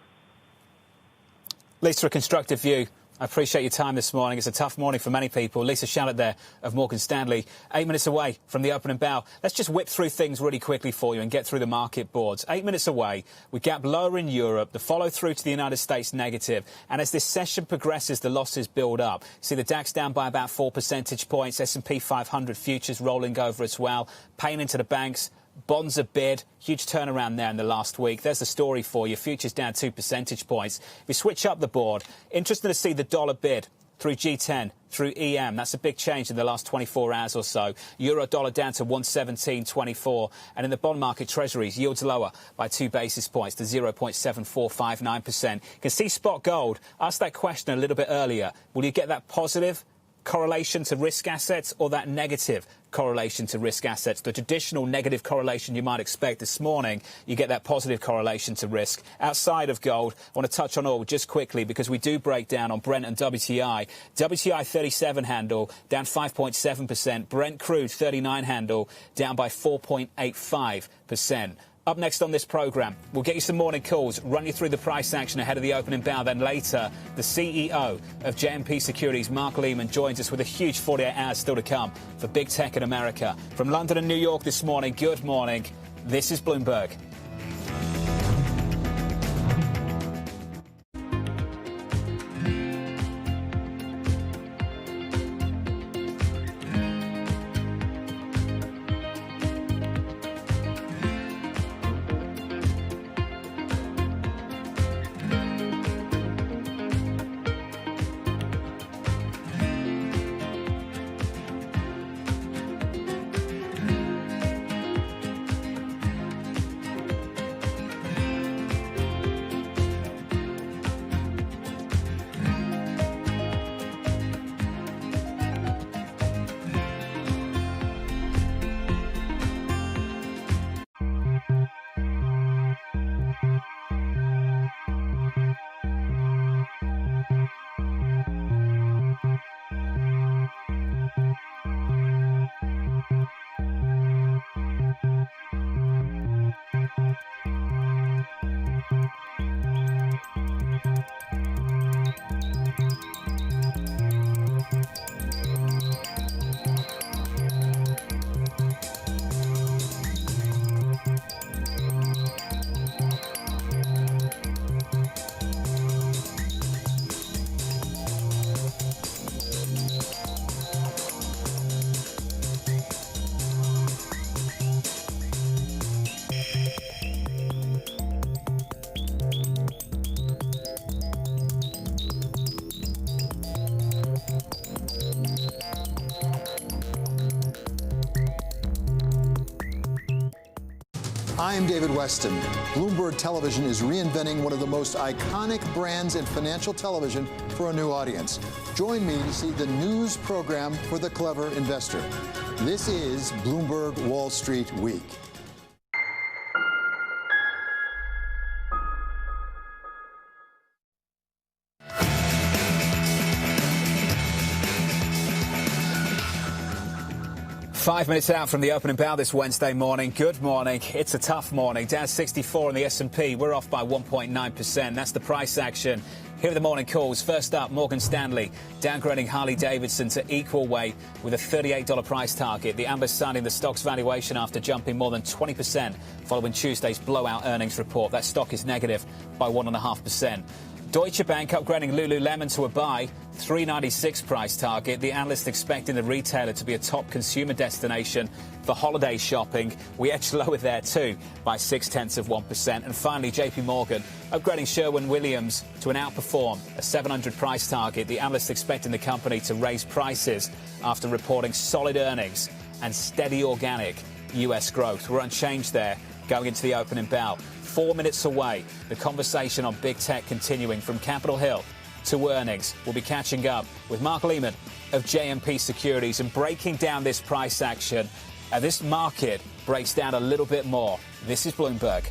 Lisa, a constructive view. I appreciate your time this morning. It's a tough morning for many people. Lisa Shallett there of Morgan Stanley, 8 minutes away from the opening bell. Let's just whip through things really quickly for you and get through the market boards. 8 minutes away, we gap lower in Europe, the follow through to the United States negative. And as this session progresses, the losses build up. See the DAX down by about 4 percentage points, S&P 500 futures rolling over as well, paying into the banks. Bonds are bid. Huge turnaround there in the last week. There's the story for you. Futures down 2 percentage points. If we switch up the board, interesting to see the dollar bid through G10, through EM. That's a big change in the last 24 hours or so. Euro dollar down to 117.24. And in the bond market, treasuries yields lower by 2 basis points to 0.7459%. You can see spot gold. Asked that question a little bit earlier. Will you get that positive correlation to risk assets or that negative correlation to risk assets? The traditional negative correlation you might expect this morning, you get that positive correlation to risk. Outside of gold, I want to touch on oil just quickly, because we do break down on Brent and WTI. WTI 37 handle down 5.7%. Brent crude 39 handle down by 4.85%. Up next on this programme, we'll get you some morning calls, run you through the price action ahead of the opening bell. Then later, the CEO of JMP Securities, Mark Lehman, joins us with a huge 48 hours still to come for big tech in America. From London and New York this morning, good morning. This is Bloomberg. I'm David Weston. Bloomberg Television is reinventing one of the most iconic brands in financial television for a new audience. Join me to see the news program for the clever investor. This is Bloomberg Wall Street Week. 5 minutes out from the opening bell this Wednesday morning. Good morning. It's a tough morning. Down 64 on the S&P. We're off by 1.9%. That's the price action. Here are the morning calls. First up, Morgan Stanley downgrading Harley-Davidson to equal weight with a $38 price target. The analyst citing the stock's valuation after jumping more than 20% following Tuesday's blowout earnings report. That stock is negative by 1.5%. Deutsche Bank upgrading Lululemon to a buy, $3.96 price target. The analyst expecting the retailer to be a top consumer destination for holiday shopping. We edged lower there too by 0.6%. And finally, JP Morgan upgrading Sherwin-Williams to an outperform, a 700 price target. The analyst expecting the company to raise prices after reporting solid earnings and steady organic US growth. We're unchanged there going into the opening bell. 4 minutes away, the conversation on big tech continuing from Capitol Hill to earnings. We'll be catching up with Mark Lehman of JMP Securities and breaking down this price action. This market breaks down a little bit more. This is Bloomberg.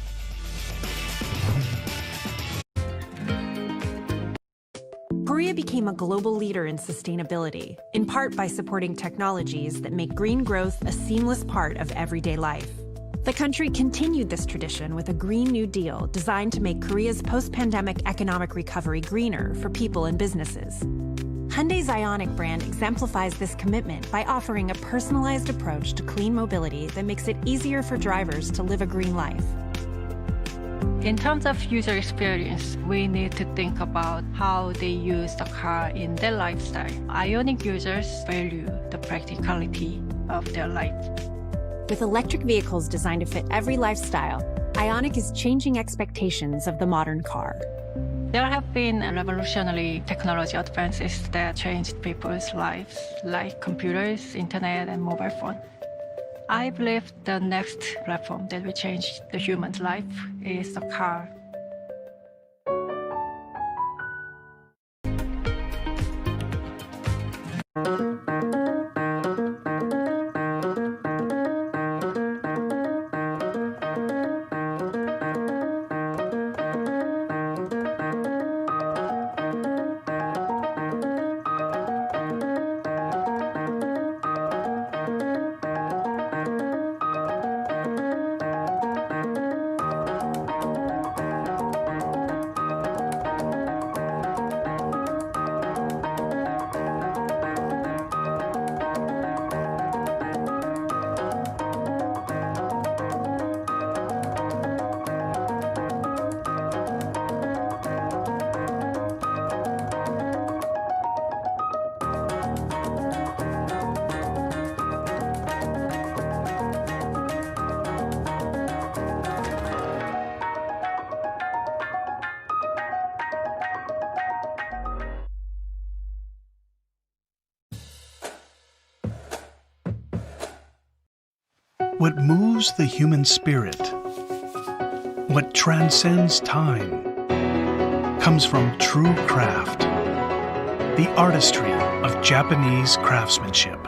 Korea became a global leader in sustainability, in part by supporting technologies that make green growth a seamless part of everyday life. The country continued this tradition with a Green New Deal designed to make Korea's post-pandemic economic recovery greener for people and businesses. Hyundai's Ioniq brand exemplifies this commitment by offering a personalized approach to clean mobility that makes it easier for drivers to live a green life. In terms of user experience, we need to think about how they use the car in their lifestyle. Ioniq users value the practicality of their life. With electric vehicles designed to fit every lifestyle, Ioniq is changing expectations of the modern car. There have been revolutionary technology advances that changed people's lives, like computers, internet, and mobile phone. I believe the next platform that will change the human's life is the car. What moves the human spirit, what transcends time, comes from true craft, the artistry of Japanese craftsmanship.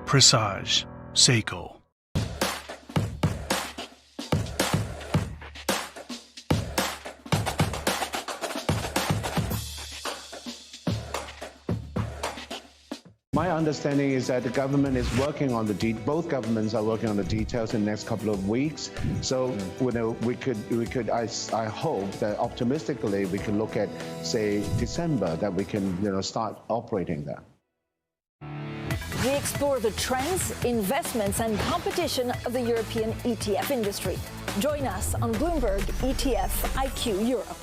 Presage, Seiko. My understanding is that the government is working on both governments are working on the details in the next couple of weeks. So, I hope that optimistically we can look at, say, December, that we can, start operating that. We explore the trends, investments, and competition of the European ETF industry. Join us on Bloomberg ETF IQ Europe.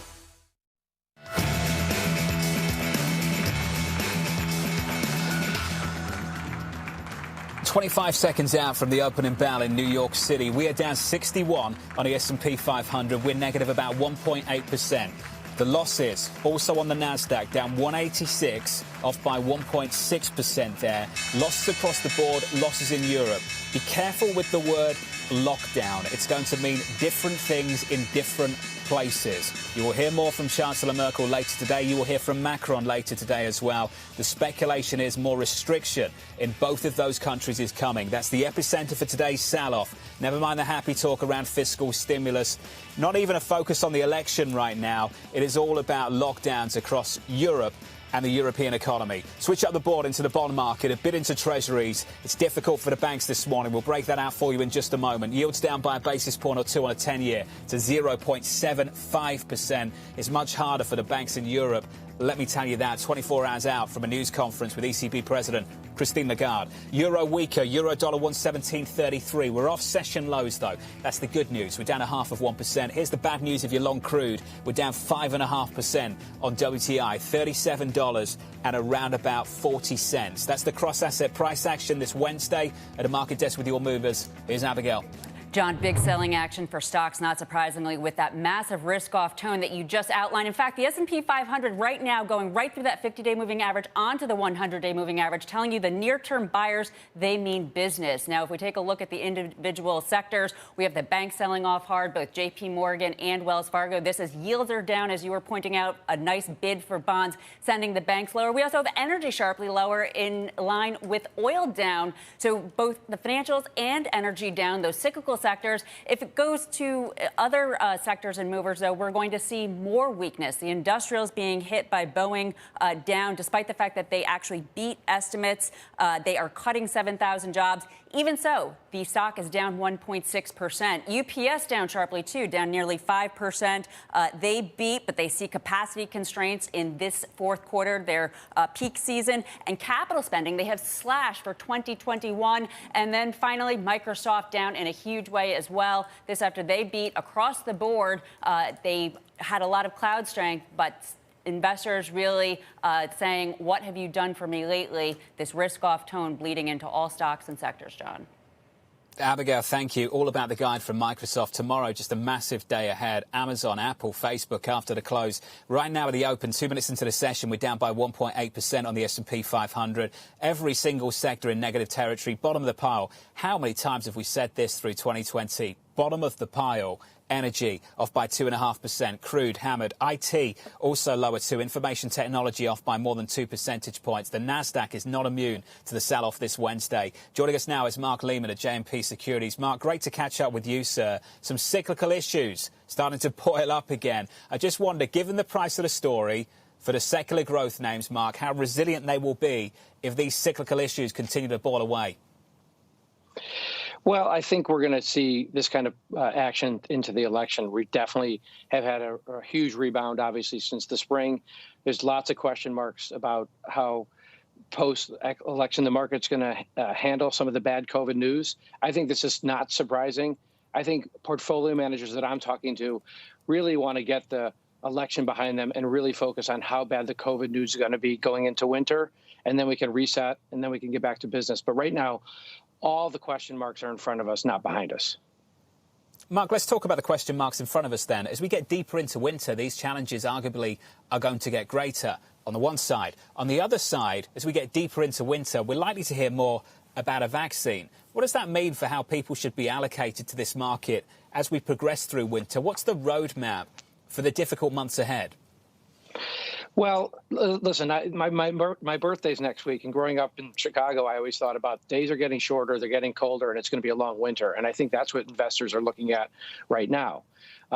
25 seconds out from the opening bell in New York City. We are down 61 on the S&P 500. We're negative about 1.8%. The losses also on the Nasdaq down 186, off by 1.6% there. Losses across the board, losses in Europe. Be careful with the word lockdown. It's going to mean different things in different places. You will hear more from Chancellor Merkel later today. You will hear from Macron later today as well. The speculation is more restriction in both of those countries is coming. That's the epicenter for today's sell-off. Never mind the happy talk around fiscal stimulus. Not even a focus on the election right now. It is all about lockdowns across Europe and the European economy. Switch up the board into the bond market, a bit into treasuries. It's difficult for the banks this morning. We'll break that out for you in just a moment. Yields down by a basis point or two on a 10-year to 0.75%. It's much harder for the banks in Europe. Let me tell you that 24 hours out from a news conference with ECB President Christine Lagarde. Euro weaker, euro dollar 117.33. We're off session lows, though. That's the good news. We're down 0.5%. Here's the bad news if you're long crude. We're down 5.5% on WTI, $37 and around about 40 cents. That's the cross-asset price action this Wednesday at a market desk with your movers. Here's Abigail. John, big selling action for stocks, not surprisingly, with that massive risk-off tone that you just outlined. In fact, the S&P 500 right now going right through that 50-day moving average onto the 100-day moving average, telling you the near-term buyers, they mean business. Now, if we take a look at the individual sectors, we have the banks selling off hard, both J.P. Morgan and Wells Fargo. This is yields are down, as you were pointing out, a nice bid for bonds, sending the banks lower. We also have energy sharply lower in line with oil down. So both the financials and energy down, those cyclical sectors. If it goes to other sectors and movers, though, we're going to see more weakness. The industrials being hit by Boeing down, despite the fact that they actually beat estimates. They are cutting 7,000 jobs. Even so, the stock is down 1.6%. UPS down sharply, too, down nearly 5%. They beat, but they see capacity constraints in this fourth quarter, their peak season. And capital spending, they have slashed for 2021. And then finally, Microsoft down in a huge way as well. This after they beat across the board. They had a lot of cloud strength, but investors really saying, what have you done for me lately? This risk-off tone bleeding into all stocks and sectors, John. Abigail, thank you. All about the guide from Microsoft. Tomorrow, just a massive day ahead. Amazon, Apple, Facebook after the close. Right now at the open, 2 minutes into the session, we're down by 1.8% on the S&P 500. Every single sector in negative territory. Bottom of the pile. How many times have we said this through 2020? Bottom of the pile. Energy off by 2.5%. Crude hammered. IT also lower too. Information technology off by more than 2 percentage points. The Nasdaq is not immune to the sell-off this Wednesday. Joining us now is Mark Lehman at JMP Securities. Mark, great to catch up with you, sir. Some cyclical issues starting to boil up again. I just wonder, given the price of the story for the secular growth names, Mark, how resilient they will be if these cyclical issues continue to boil away. Well, I think we're going to see this kind of action into the election. We definitely have had a huge rebound, obviously, since the spring. There's lots of question marks about how post-election the market's going to handle some of the bad COVID news. I think this is not surprising. I think portfolio managers that I'm talking to really want to get the election behind them and really focus on how bad the COVID news is going to be going into winter. And then we can reset and then we can get back to business. But right now, all the question marks are in front of us, not behind us. Mark, let's talk about the question marks in front of us then. As we get deeper into winter, these challenges arguably are going to get greater on the one side. On the other side, as we get deeper into winter, we're likely to hear more about a vaccine. What does that mean for how people should be allocated to this market as we progress through winter? What's the roadmap for the difficult months ahead? Well, listen, my birthday's next week, and growing up in Chicago, I always thought about days are getting shorter, they're getting colder, and it's going to be a long winter. And I think that's what investors are looking at right now.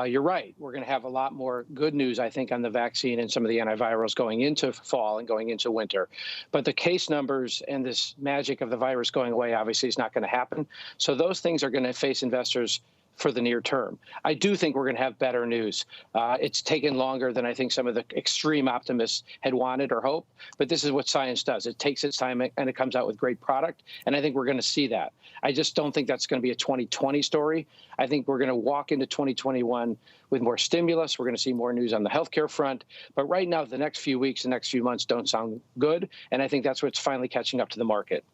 You're right. We're going to have a lot more good news, I think, on the vaccine and some of the antivirals going into fall and going into winter. But the case numbers and this magic of the virus going away obviously is not going to happen. So those things are going to face investors for the near term. I do think we're going to have better news. It's taken longer than I think some of the extreme optimists had wanted or hoped, but this is what science does. It takes its time and it comes out with great product, and I think we're going to see that. I just don't think that's going to be a 2020 story. I think we're going to walk into 2021 with more stimulus. We're going to see more news on the healthcare front, but right now, the next few weeks, the next few months don't sound good, and I think that's what's finally catching up to the market.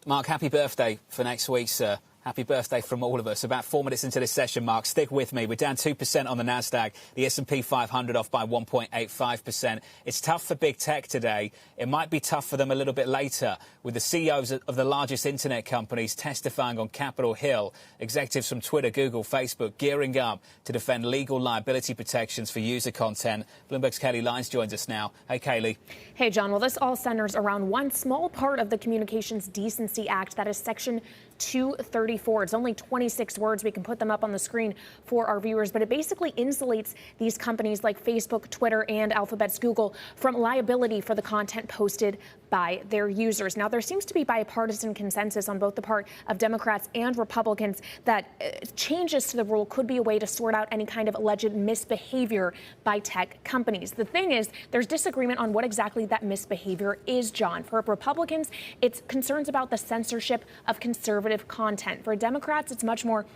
Mark, happy birthday for next week, sir. Happy birthday from all of us. About 4 minutes into this session, Mark. Stick with me. We're down 2% on the Nasdaq. The S&P 500 off by 1.85%. It's tough for big tech today. It might be tough for them a little bit later, with the CEOs of the largest internet companies testifying on Capitol Hill. Executives from Twitter, Google, Facebook gearing up to defend legal liability protections for user content. Bloomberg's Kelly Lyons joins us now. Hey, Kaylee. Hey, John. Well, this all centers around one small part of the Communications Decency Act, that is Section 230. 34. It's only 26 words. We can put them up on the screen for our viewers, but it basically insulates these companies like Facebook, Twitter, and Alphabet's Google from liability for the content posted by their users. Now, there seems to be bipartisan consensus on both the part of Democrats and Republicans that changes to the rule could be a way to sort out any kind of alleged misbehavior by tech companies. The thing is, there's disagreement on what exactly that misbehavior is, John. For Republicans, it's concerns about the censorship of conservative content. For Democrats, it's much more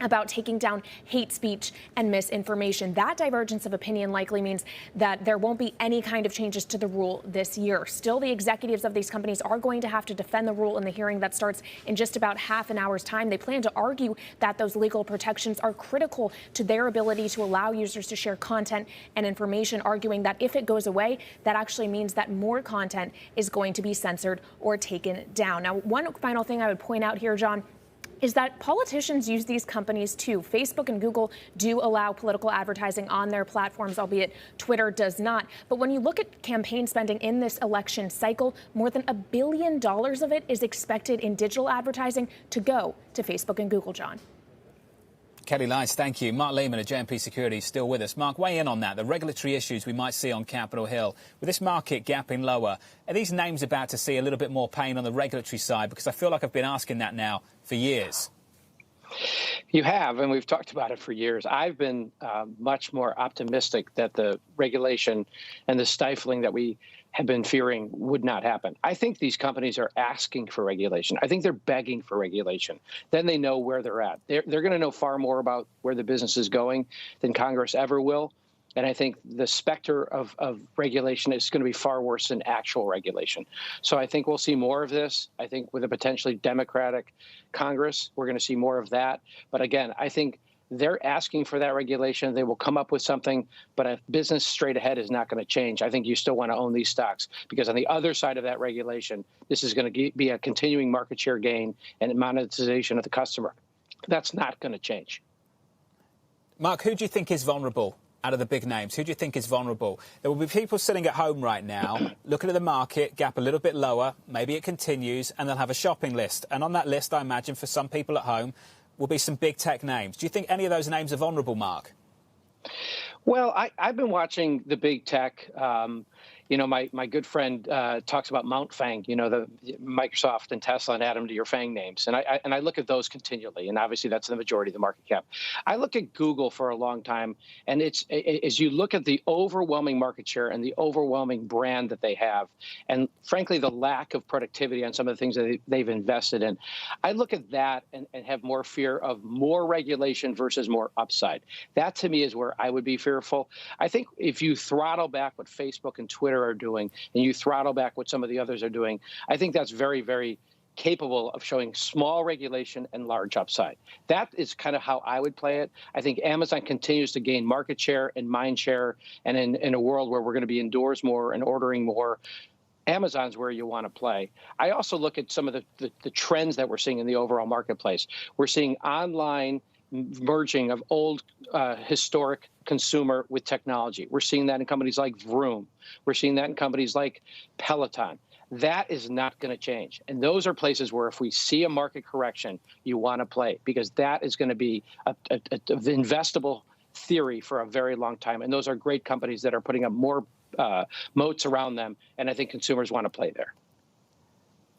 about taking down hate speech and misinformation. That divergence of opinion likely means that there won't be any kind of changes to the rule this year. Still, the executives of these companies are going to have to defend the rule in the hearing that starts in just about half an hour's time. They plan to argue that those legal protections are critical to their ability to allow users to share content and information, arguing that if it goes away, that actually means that more content is going to be censored or taken down. Now, one final thing I would point out here, John, is that politicians use these companies too. Facebook and Google do allow political advertising on their platforms, albeit Twitter does not. But when you look at campaign spending in this election cycle, more than $1 billion of it is expected in digital advertising to go to Facebook and Google, John. Kelly Lice, thank you. Mark Lehman of JMP Securities still with us. Mark, weigh in on that. The regulatory issues we might see on Capitol Hill. With this market gapping lower, are these names about to see a little bit more pain on the regulatory side? Because I feel like I've been asking that now for years. You have, and we've talked about it for years. I've been much more optimistic that the regulation and the stifling that we have been fearing would not happen. I think these companies are asking for regulation. I think they're begging for regulation. Then they know where they're at. They're going to know far more about where the business is going than Congress ever will. And I think the specter of regulation is going to be far worse than actual regulation. So I think we'll see more of this. I think with a potentially Democratic Congress, we're going to see more of that. But again, I think they're asking for that regulation. They will come up with something, but a business straight ahead is not going to change. I think you still want to own these stocks because on the other side of that regulation, this is going to be a continuing market share gain and monetization of the customer. That's not going to change. Mark, who do you think is vulnerable out of the big names? Who do you think is vulnerable? There will be people sitting at home right now looking at the market, gap a little bit lower, maybe it continues, and they'll have a shopping list. And on that list, I imagine for some people at home, will be some big tech names. Do you think any of those names are vulnerable, Mark? Well, I've been watching the big tech. My good friend talks about Mount Fang, the Microsoft and Tesla and add them to your Fang names. And I look at those continually. And obviously, that's the majority of the market cap. I look at Google for a long time. And it's as you look at the overwhelming market share and the overwhelming brand that they have, and frankly, the lack of productivity on some of the things that they've invested in, I look at that and have more fear of more regulation versus more upside. That, to me, is where I would be fearful. I think if you throttle back what Facebook and Twitter are doing, and you throttle back what some of the others are doing, I think that's very, very capable of showing small regulation and large upside. That is kind of how I would play it. I think Amazon continues to gain market share and mind share, and in a world where we're going to be indoors more and ordering more, Amazon's where you want to play. I also look at some of the trends that we're seeing in the overall marketplace. We're seeing online merging of old historic consumer with technology. We're seeing that in companies like Vroom. We're seeing that in companies like Peloton. That is not going to change. And those are places where if we see a market correction, you want to play because that is going to be an investable theory for a very long time. And those are great companies that are putting up more moats around them. And I think consumers want to play there.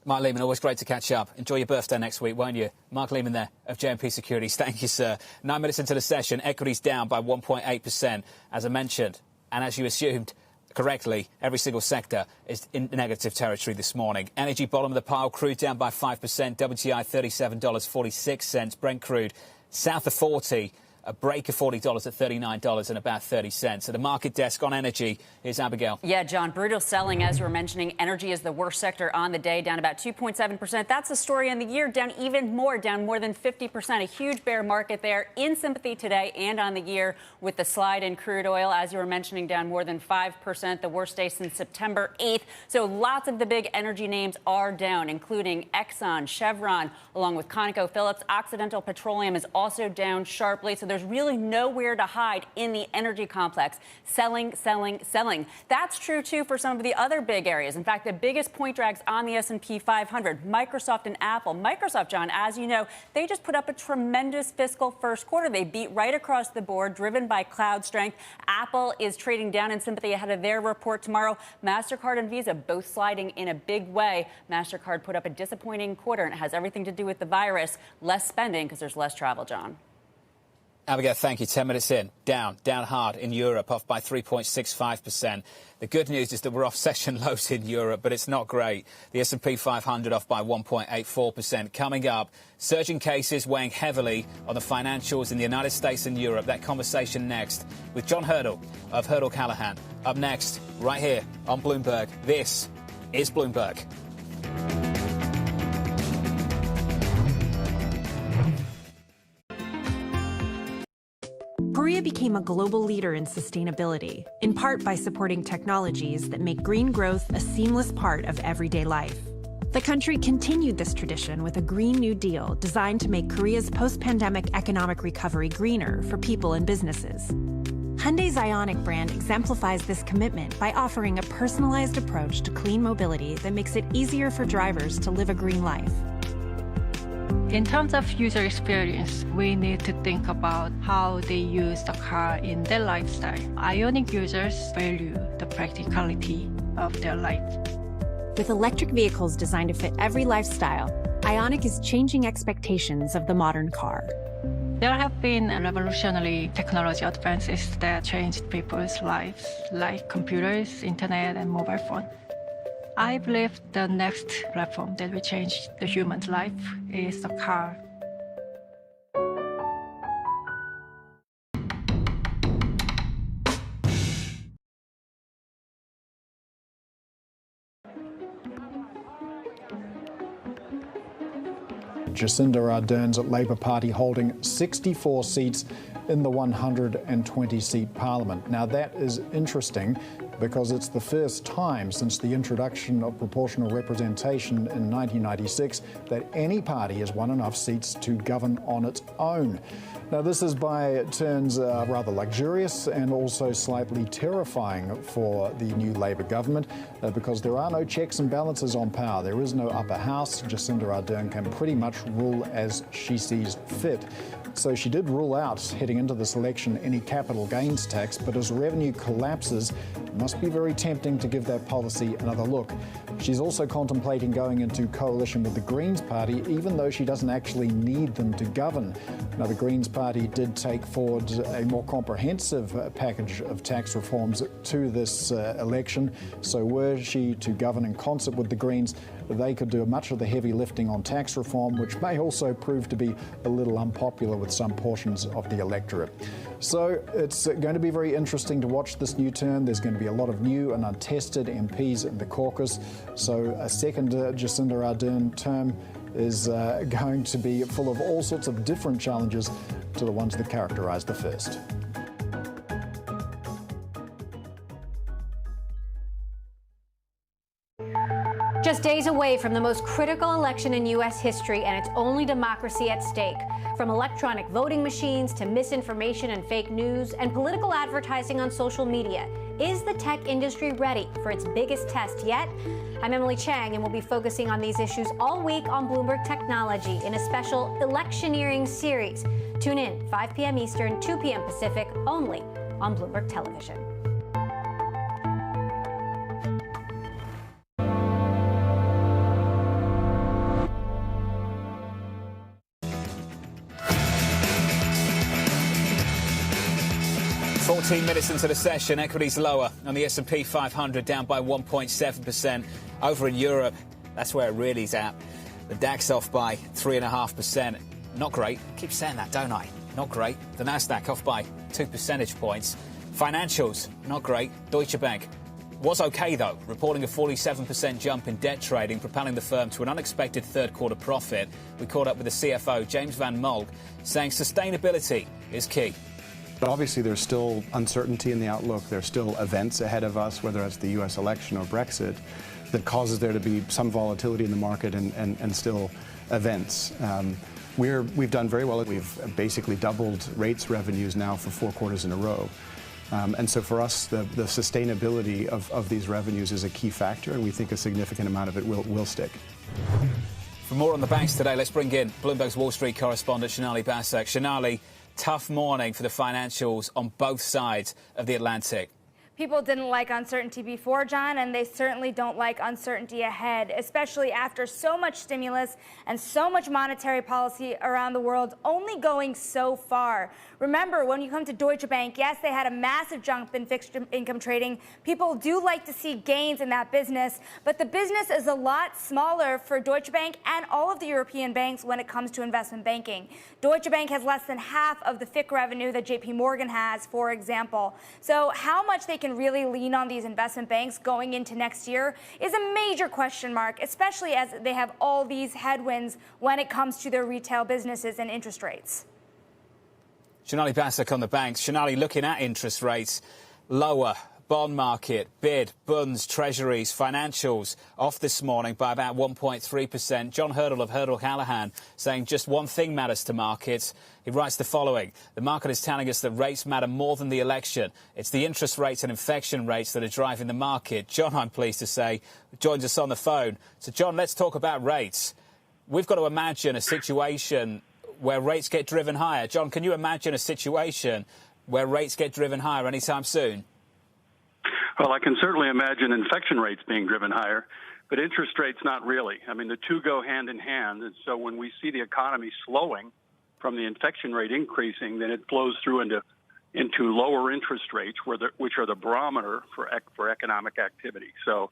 Mark Lehman, always great to catch up. Enjoy your birthday next week, won't you? Mark Lehman there of JMP Securities. Thank you, sir. 9 minutes into the session, equities down by 1.8%, as I mentioned. And as you assumed correctly, every single sector is in negative territory this morning. Energy bottom of the pile, crude down by 5%, WTI $37.46, Brent crude south of 40, a break of $40 at $39 and about 30 cents. At the market desk on energy, here's Abigail. Yeah, John, brutal selling, as you were mentioning. Energy is the worst sector on the day, down about 2.7%. That's the story on the year, down even more, down more than 50%. A huge bear market there, in sympathy today and on the year with the slide in crude oil, as you were mentioning, down more than 5%, the worst day since September 8th. So lots of the big energy names are down, including Exxon, Chevron, along with ConocoPhillips. Occidental Petroleum is also down sharply. So there's there's really nowhere to hide in the energy complex. Selling, selling, selling. That's true, too, for some of the other big areas. In fact, the biggest point drags on the S&P 500, Microsoft and Apple. Microsoft, John, as you know, they just put up a tremendous fiscal first quarter. They beat right across the board, driven by cloud strength. Apple is trading down in sympathy ahead of their report tomorrow. MasterCard and Visa both sliding in a big way. MasterCard put up a disappointing quarter, and it has everything to do with the virus. Less spending because there's less travel, John. Abigail, thank you. 10 minutes in. Down hard in Europe, off by 3.65%. The good news is that we're off session lows in Europe, but it's not great. The S&P 500 off by 1.84%. Coming up, surging cases weighing heavily on the financials in the United States and Europe. That conversation next with John Hurdle of Hurdle Callahan. Up next, right here on Bloomberg. This is Bloomberg. Korea became a global leader in sustainability, in part by supporting technologies that make green growth a seamless part of everyday life. The country continued this tradition with a Green New Deal designed to make Korea's post-pandemic economic recovery greener for people and businesses. Hyundai's Ioniq brand exemplifies this commitment by offering a personalized approach to clean mobility that makes it easier for drivers to live a green life. In terms of user experience, we need to think about how they use the car in their lifestyle. Ioniq users value the practicality of their life. With electric vehicles designed to fit every lifestyle, Ioniq is changing expectations of the modern car. There have been revolutionary technology advances that changed people's lives, like computers, internet, and mobile phone. I believe the next platform that will change the human's life is the car. Jacinda Ardern's Labour Party holding 64 seats in the 120-seat parliament. Now, that is interesting because it's the first time since the introduction of proportional representation in 1996 that any party has won enough seats to govern on its own. Now, this is by turns rather luxurious and also slightly terrifying for the new Labour government because there are no checks and balances on power. There is no upper house. Jacinda Ardern can pretty much rule as she sees fit. So she did rule out, heading into this election, any capital gains tax, but as revenue collapses, it must be very tempting to give that policy another look. She's also contemplating going into coalition with the Greens Party, even though she doesn't actually need them to govern. Now, the Greens Party did take forward a more comprehensive package of tax reforms to this election. So were she to govern in concert with the Greens, they could do much of the heavy lifting on tax reform, which may also prove to be a little unpopular with some portions of the electorate. So it's going to be very interesting to watch this new turn. There's going to be a lot of new and untested MPs in the caucus. So a second Jacinda Ardern term is going to be full of all sorts of different challenges to the ones that characterized the first. Just days away from the most critical election in U.S. history and its only democracy at stake. From electronic voting machines to misinformation and fake news and political advertising on social media, is the tech industry ready for its biggest test yet? I'm Emily Chang, and we'll be focusing on these issues all week on Bloomberg Technology in a special electioneering series. Tune in 5 p.m. Eastern, 2 p.m. Pacific, only on Bloomberg Television. Minutes into the session, equities lower on the S&P 500, down by 1.7%. Over in Europe, that's where it really is at. The DAX off by 3.5%. Not great. I keep saying that, don't I? Not great. The Nasdaq off by 2 percentage points. Financials, not great. Deutsche Bank was okay, though, reporting a 47% jump in debt trading, propelling the firm to an unexpected third-quarter profit. We caught up with the CFO, James Van Molk, saying sustainability is key. But obviously, there's still uncertainty in the outlook. There's still events ahead of us, whether it's the U.S. election or Brexit, that causes there to be some volatility in the market and still events. We've done very well. We've basically doubled rates revenues now for 4 quarters in a row. And so for us, the sustainability of these revenues is a key factor, and we think a significant amount of it will stick. For more on the banks today, let's bring in Bloomberg's Wall Street correspondent Sonali Basak. Sonali, tough morning for the financials on both sides of the Atlantic. People didn't like uncertainty before, John, and they certainly don't like uncertainty ahead, especially after so much stimulus and so much monetary policy around the world only going so far. Remember, when you come to Deutsche Bank, yes, they had a massive jump in fixed income trading. People do like to see gains in that business, but the business is a lot smaller for Deutsche Bank and all of the European banks when it comes to investment banking. Deutsche Bank has less than half of the FICC revenue that JP Morgan has, for example. So how much they can really lean on these investment banks going into next year is a major question mark, especially as they have all these headwinds when it comes to their retail businesses and interest rates. Sonali Basak on the banks. Sonali, looking at interest rates, lower bond market, bid, bunds, treasuries, financials off this morning by about 1.3%. John Hurdle of Hurdle Callahan saying just one thing matters to markets. He writes the following: the market is telling us that rates matter more than the election. It's the interest rates and infection rates that are driving the market. John, I'm pleased to say, joins us on the phone. So, John, let's talk about rates. We've got to imagine a situation where rates get driven higher. John, can you imagine a situation where rates get driven higher anytime soon? Well, I can certainly imagine infection rates being driven higher, but interest rates not really. I mean, the two go hand in hand. And so when we see the economy slowing from the infection rate increasing, then it flows through into lower interest rates, which are the barometer for economic activity. So,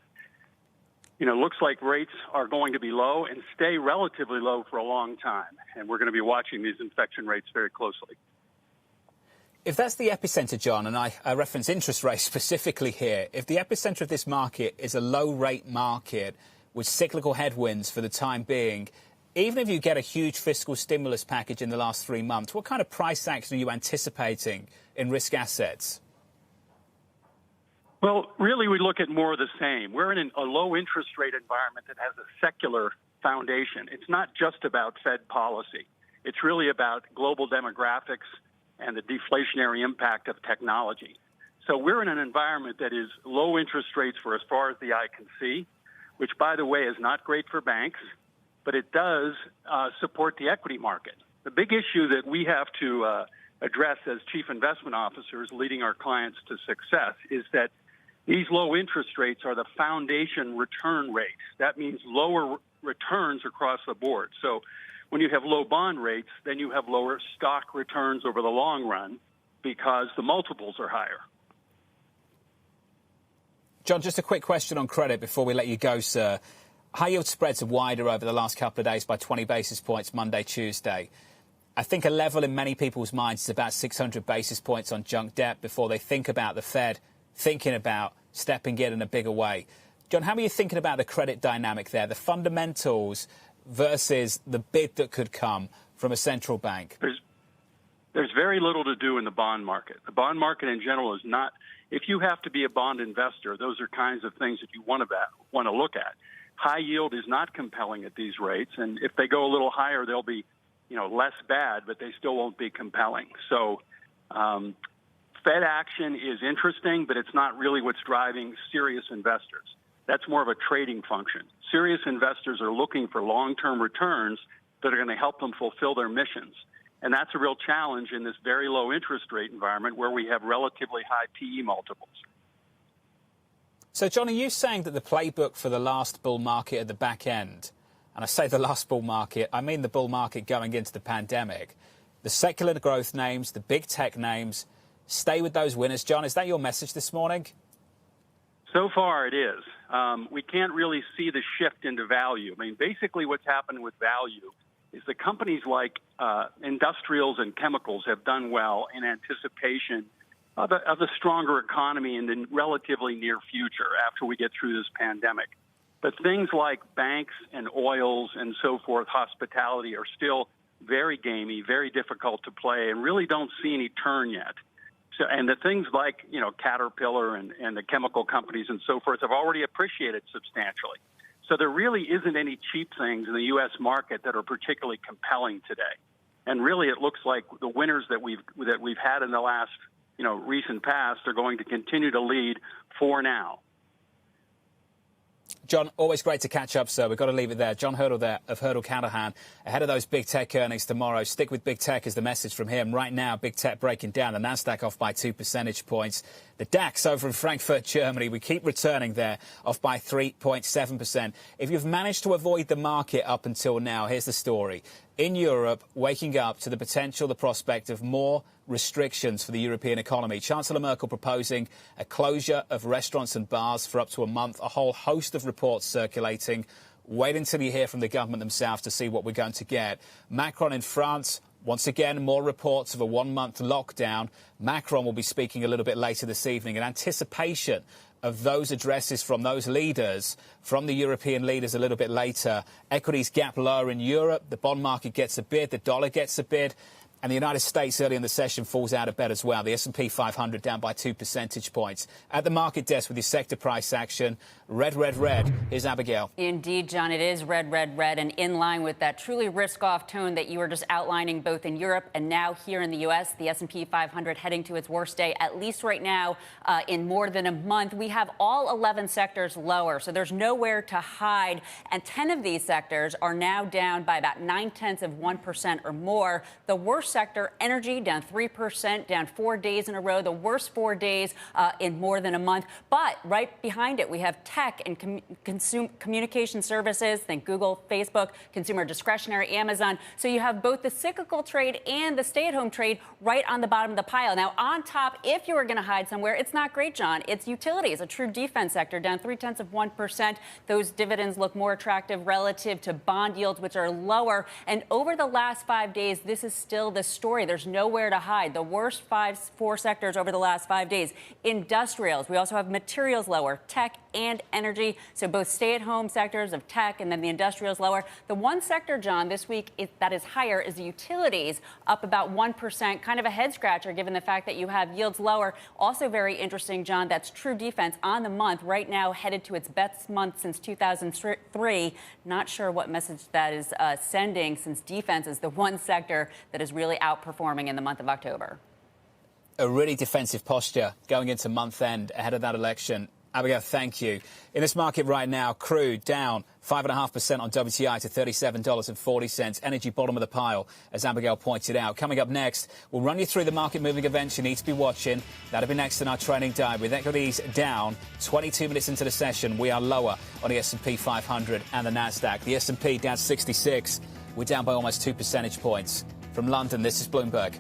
you know, it looks like rates are going to be low and stay relatively low for a long time. And we're going to be watching these infection rates very closely. If that's the epicenter, John, and I reference interest rates specifically here, if the epicenter of this market is a low-rate market with cyclical headwinds for the time being, even if you get a huge fiscal stimulus package in the last 3 months, what kind of price action are you anticipating in risk assets? Well, really, we look at more of the same. We're in a low interest rate environment that has a secular foundation. It's not just about Fed policy. It's really about global demographics and the deflationary impact of technology. So we're in an environment that is low interest rates for as far as the eye can see, which, by the way, is not great for banks, but it does support the equity market. The big issue that we have to address as chief investment officers leading our clients to success is that these low interest rates are the foundation return rates. That means lower returns across the board. So when you have low bond rates, then you have lower stock returns over the long run because the multiples are higher. John, just a quick question on credit before we let you go, sir. High yield spreads are wider over the last couple of days by 20 basis points Monday, Tuesday. I think a level in many people's minds is about 600 basis points on junk debt before they think about the Fed thinking about stepping in a bigger way. John, how are you thinking about the credit dynamic there, the fundamentals versus the bid that could come from a central bank? There's very little to do in the bond market. The bond market in general is not, if you have to be a bond investor, those are kinds of things that you want to look at. High yield is not compelling at these rates, and if they go a little higher, they'll be, less bad, but they still won't be compelling. So Fed action is interesting, but it's not really what's driving serious investors. That's more of a trading function. Serious investors are looking for long-term returns that are going to help them fulfill their missions. And that's a real challenge in this very low interest rate environment where we have relatively high PE multiples. So, John, are you saying that the playbook for the last bull market at the back end, and I say the last bull market, I mean the bull market going into the pandemic, the secular growth names, the big tech names, stay with those winners? John, is that your message this morning? So far it is. We can't really see the shift into value. I mean, basically what's happened with value is the companies like industrials and chemicals have done well in anticipation of a stronger economy in the relatively near future after we get through this pandemic. But things like banks and oils and so forth, hospitality, are still very gamey, very difficult to play, and really don't see any turn yet. So, and the things like, Caterpillar and the chemical companies and so forth have already appreciated substantially. So there really isn't any cheap things in the U.S. market that are particularly compelling today. And really, it looks like the winners that we've had in the last, recent past are going to continue to lead for now. John, always great to catch up, sir. We've got to leave it there. John Hurdle there of Hurdle Callahan. Ahead of those big tech earnings tomorrow. Stick with big tech is the message from him. Right now, big tech breaking down. The Nasdaq off by 2 percentage points. The DAX over in Frankfurt, Germany. We keep returning there, off by 3.7%. If you've managed to avoid the market up until now, here's the story. In Europe, waking up to the potential, the prospect of more restrictions for the European economy. Chancellor Merkel proposing a closure of restaurants and bars for up to a month. A whole host of reports circulating. Wait until you hear from the government themselves to see what we're going to get. Macron in France. Once again, more reports of a one-month lockdown. Macron will be speaking a little bit later this evening in anticipation of those addresses from those leaders, from the European leaders a little bit later. Equities gap lower in Europe. The bond market gets a bid. The dollar gets a bid. And the United States early in the session falls out of bed as well. The S&P 500 down by 2 percentage points. At the market desk with your sector price action, red, red, red. Here's Abigail. Indeed, John, it is red, red, red, and in line with that truly risk-off tone that you were just outlining both in Europe and now here in the U.S. The S&P 500 heading to its worst day, at least right now, in more than a month. We have all 11 sectors lower, so there's nowhere to hide. And 10 of these sectors are now down by about 0.9% or more. The worst sector, energy, down 3%, down 4 days in a row, the worst 4 days in more than a month. But right behind it, we have tech and communication services, think Google, Facebook, consumer discretionary, Amazon. So you have both the cyclical trade and the stay-at-home trade right on the bottom of the pile. Now, on top, if you were going to hide somewhere, it's not great, John. It's utilities, a true defense sector, down 0.3%. Those dividends look more attractive relative to bond yields, which are lower. And over the last 5 days, this is still the story. There's nowhere to hide. The worst four sectors over the last 5 days. Industrials. We also have materials lower, tech and energy. So both stay-at-home sectors of tech and then the industrials lower. The one sector, John, this week that is higher is the utilities, up about 1%. Kind of a head-scratcher given the fact that you have yields lower. Also very interesting, John, that's true defense on the month. Right now headed to its best month since 2003. Not sure what message that is sending, since defense is the one sector that is really outperforming in the month of October. A really defensive posture going into month end ahead of that election. Abigail, thank you. In this market right now, crude down 5.5% on WTI to $37.40. Energy bottom of the pile, as Abigail pointed out. Coming up next, we'll run you through the market-moving events you need to be watching. That'll be next in our trading dive. With equities down 22 minutes into the session, we are lower on the S&P 500 and the Nasdaq. The S&P down 66. We're down by almost 2 percentage points. From London, this is Bloomberg.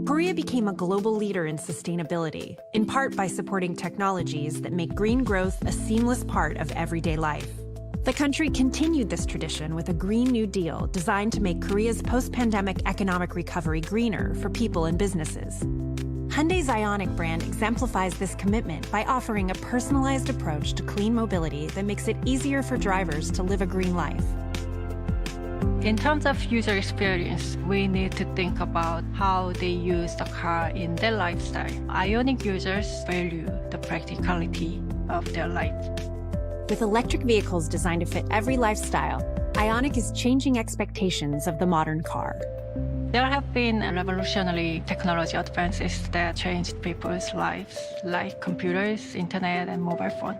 Korea became a global leader in sustainability, in part by supporting technologies that make green growth a seamless part of everyday life. The country continued this tradition with a Green New Deal designed to make Korea's post-pandemic economic recovery greener for people and businesses. Hyundai's Ioniq brand exemplifies this commitment by offering a personalized approach to clean mobility that makes it easier for drivers to live a green life. In terms of user experience, we need to think about how they use the car in their lifestyle. Ioniq users value the practicality of their life. With electric vehicles designed to fit every lifestyle, Ioniq is changing expectations of the modern car. There have been revolutionary technology advances that changed people's lives, like computers, internet, and mobile phone.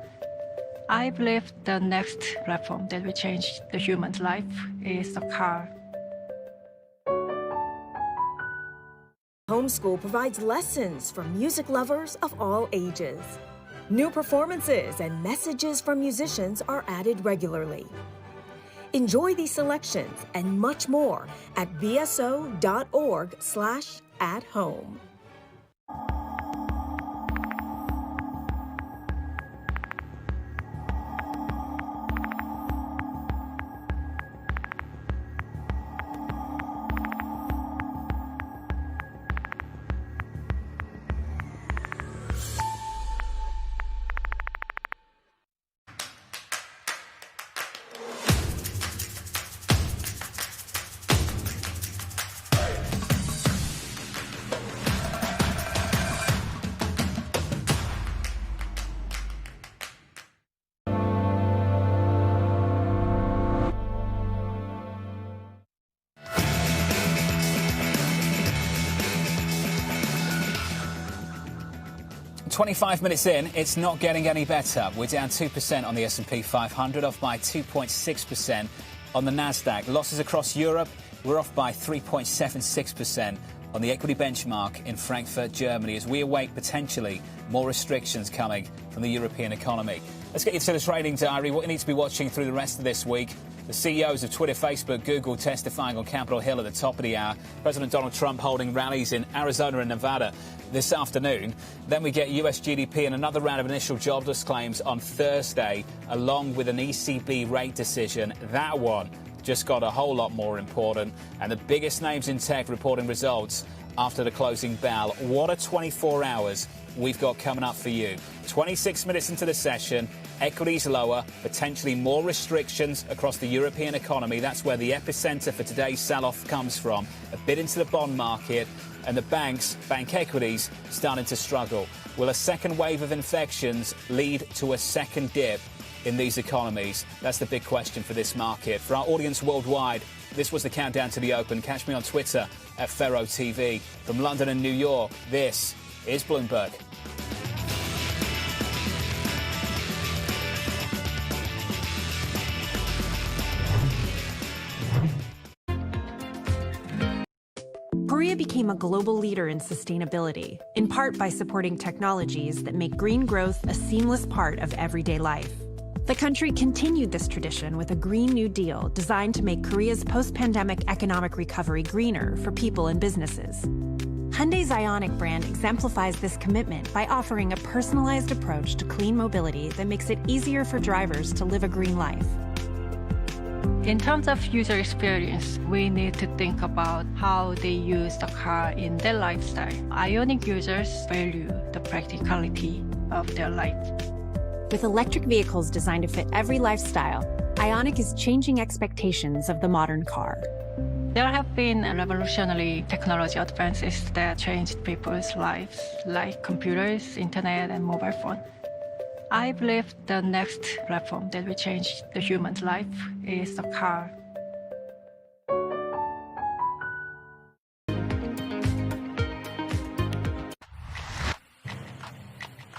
I believe the next platform that will change the human's life is the car. Homeschool provides lessons for music lovers of all ages. New performances and messages from musicians are added regularly. Enjoy these selections and much more at bso.org/@home. 25 minutes in, it's not getting any better. We're down 2% on the S&P 500, off by 2.6% on the Nasdaq. Losses across Europe, we're off by 3.76% on the equity benchmark in Frankfurt, Germany, as we await potentially more restrictions coming from the European economy. Let's get you to the trading diary, what you need to be watching through the rest of this week. The CEOs of Twitter, Facebook, Google testifying on Capitol Hill at the top of the hour. President Donald Trump holding rallies in Arizona and Nevada this afternoon. Then we get US GDP and another round of initial jobless claims on Thursday, along with an ECB rate decision. That one just got a whole lot more important. And the biggest names in tech reporting results after the closing bell. What a 24 hours we've got coming up for you. 26 minutes into the session, equities lower, potentially more restrictions across the European economy. That's where the epicenter for today's sell-off comes from. A bit into the bond market, and the bank equities starting to struggle. Will a second wave of infections lead to a second dip in these economies? That's the big question for this market. For our audience worldwide, this was the Countdown to the Open. Catch me on Twitter at Ferro TV. From London and New York, this is Bloomberg. Korea became a global leader in sustainability, in part by supporting technologies that make green growth a seamless part of everyday life. The country continued this tradition with a Green New Deal designed to make Korea's post-pandemic economic recovery greener for people and businesses. Hyundai's Ioniq brand exemplifies this commitment by offering a personalized approach to clean mobility that makes it easier for drivers to live a green life. In terms of user experience, we need to think about how they use the car in their lifestyle. Ioniq users value the practicality of their life. With electric vehicles designed to fit every lifestyle, Ioniq is changing expectations of the modern car. There have been revolutionary technology advances that changed people's lives, like computers, internet, and mobile phone. I believe the next platform that will change the human's life is the car.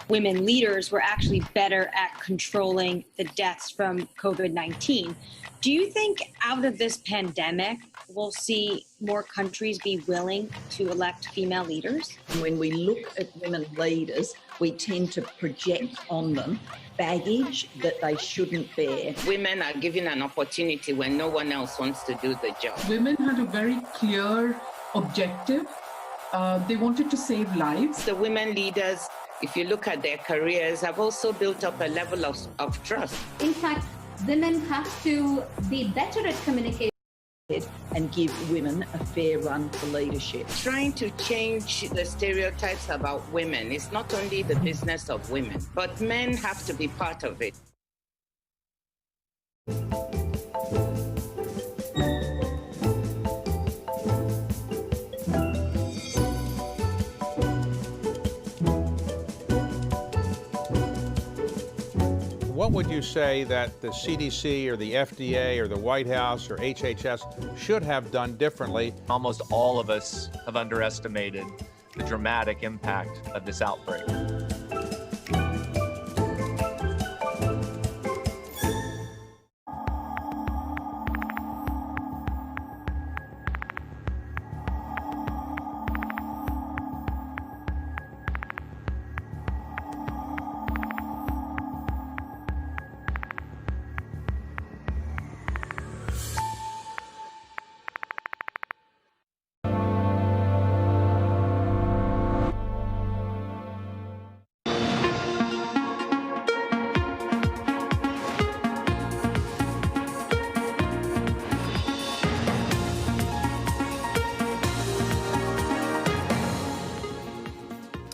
Women leaders were actually better at controlling the deaths from COVID-19. Do you think out of this pandemic, we'll see more countries be willing to elect female leaders? When we look at women leaders, we tend to project on them baggage that they shouldn't bear. Women are given an opportunity when no one else wants to do the job. Women had a very clear objective. They wanted to save lives. The women leaders, if you look at their careers, have also built up a level of trust. In fact, women have to be better at communicating and give women a fair run for leadership. Trying to change the stereotypes about women is not only the business of women, but men have to be part of it. What would you say that the CDC or the FDA or the White House or HHS should have done differently? Almost all of us have underestimated the dramatic impact of this outbreak.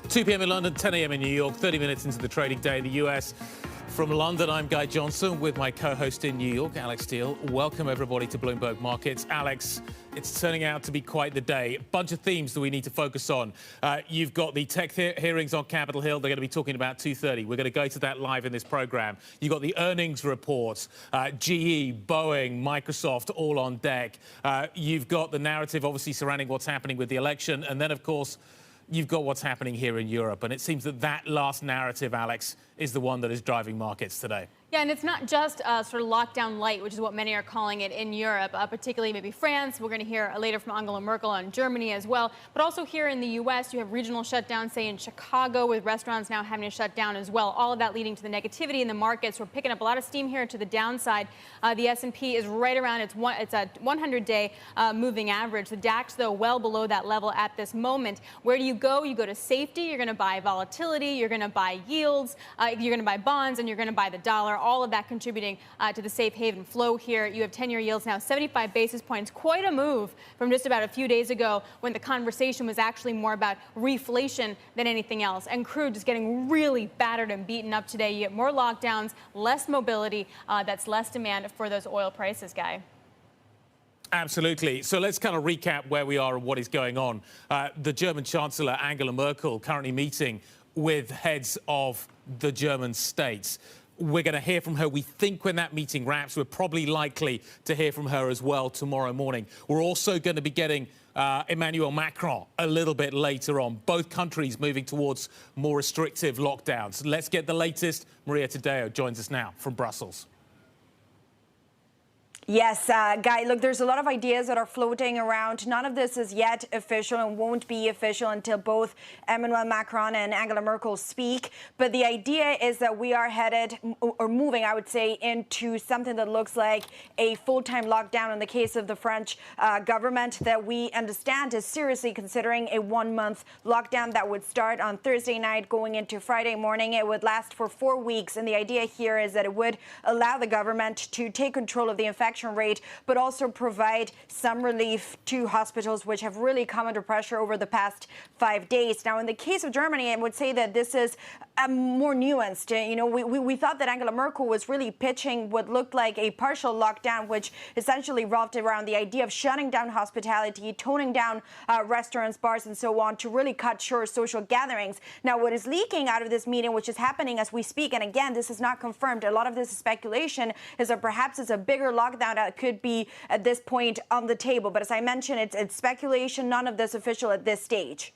Two p.m. in London, 10 a.m. in New York, 30 minutes into the trading day in the US. From London, I'm Guy Johnson with my co-host in New York, Alex Steele. Welcome, everybody, to Bloomberg Markets. Alex, it's turning out to be quite the day. A bunch of themes that we need to focus on. You've got the tech hearings on Capitol Hill. They're going to be talking about 2:30. We're going to go to that live in this program. You've got the earnings reports. GE, Boeing, Microsoft, all on deck. You've got the narrative, obviously, surrounding what's happening with the election. And then, of course, you've got what's happening here in Europe. And it seems that that last narrative, Alex, is the one that is driving markets today. Yeah, and it's not just sort of lockdown light, which is what many are calling it in Europe, particularly maybe France. We're going to hear later from Angela Merkel on Germany as well. But also here in the U.S., you have regional shutdowns, say in Chicago, with restaurants now having to shut down as well. All of that leading to the negativity in the markets. We're picking up a lot of steam here to the downside. The S&P is right around it's a 100-day moving average. The DAX, though, well below that level at this moment. Where do you go? You go to safety. You're going to buy volatility. You're going to buy yields. You're going to buy bonds, and you're going to buy the dollar. All of that contributing to the safe haven flow here. You have 10-year yields now 75 basis points, quite a move from just about a few days ago when the conversation was actually more about reflation than anything else. And crude just getting really battered and beaten up today. You get more lockdowns, less mobility, that's less demand for those oil prices, Guy. Absolutely. So let's kind of recap where we are and what is going on. The German Chancellor, Angela Merkel, currently meeting with heads of the German states. We're going to hear from her, we think, when that meeting wraps. We're probably likely to hear from her as well tomorrow morning. We're also going to be getting Emmanuel Macron a little bit later on. Both countries moving towards more restrictive lockdowns. Let's get the latest. Maria Tadeo joins us now from Brussels. Yes, Guy, look, there's a lot of ideas that are floating around. None of this is yet official and won't be official until both Emmanuel Macron and Angela Merkel speak. But the idea is that we are headed, or moving, I would say, into something that looks like a full-time lockdown in the case of the French government that we understand is seriously considering a 1-month lockdown that would start on Thursday night going into Friday morning. It would last for 4 weeks. And the idea here is that it would allow the government to take control of the infection rate, but also provide some relief to hospitals which have really come under pressure over the past 5 days. Now, in the case of Germany, I would say that this is more nuanced. You know, we thought that Angela Merkel was really pitching what looked like a partial lockdown, which essentially revolved around the idea of shutting down hospitality, toning down restaurants, bars, and so on to really cut short social gatherings. Now, what is leaking out of this meeting, which is happening as we speak, and again, this is not confirmed, a lot of this is speculation, is that perhaps it's a bigger lockdown that could be at this point on the table. But as I mentioned, it's speculation, none of this official at this stage.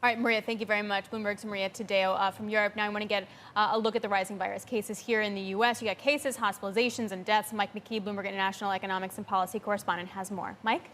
All right, Maria, thank you very much. Bloomberg's Maria Tadeo from Europe. Now I want to get a look at the rising virus cases here in the U.S. You got cases, hospitalizations, and deaths. Mike McKee, Bloomberg International Economics and Policy Correspondent, has more. Mike?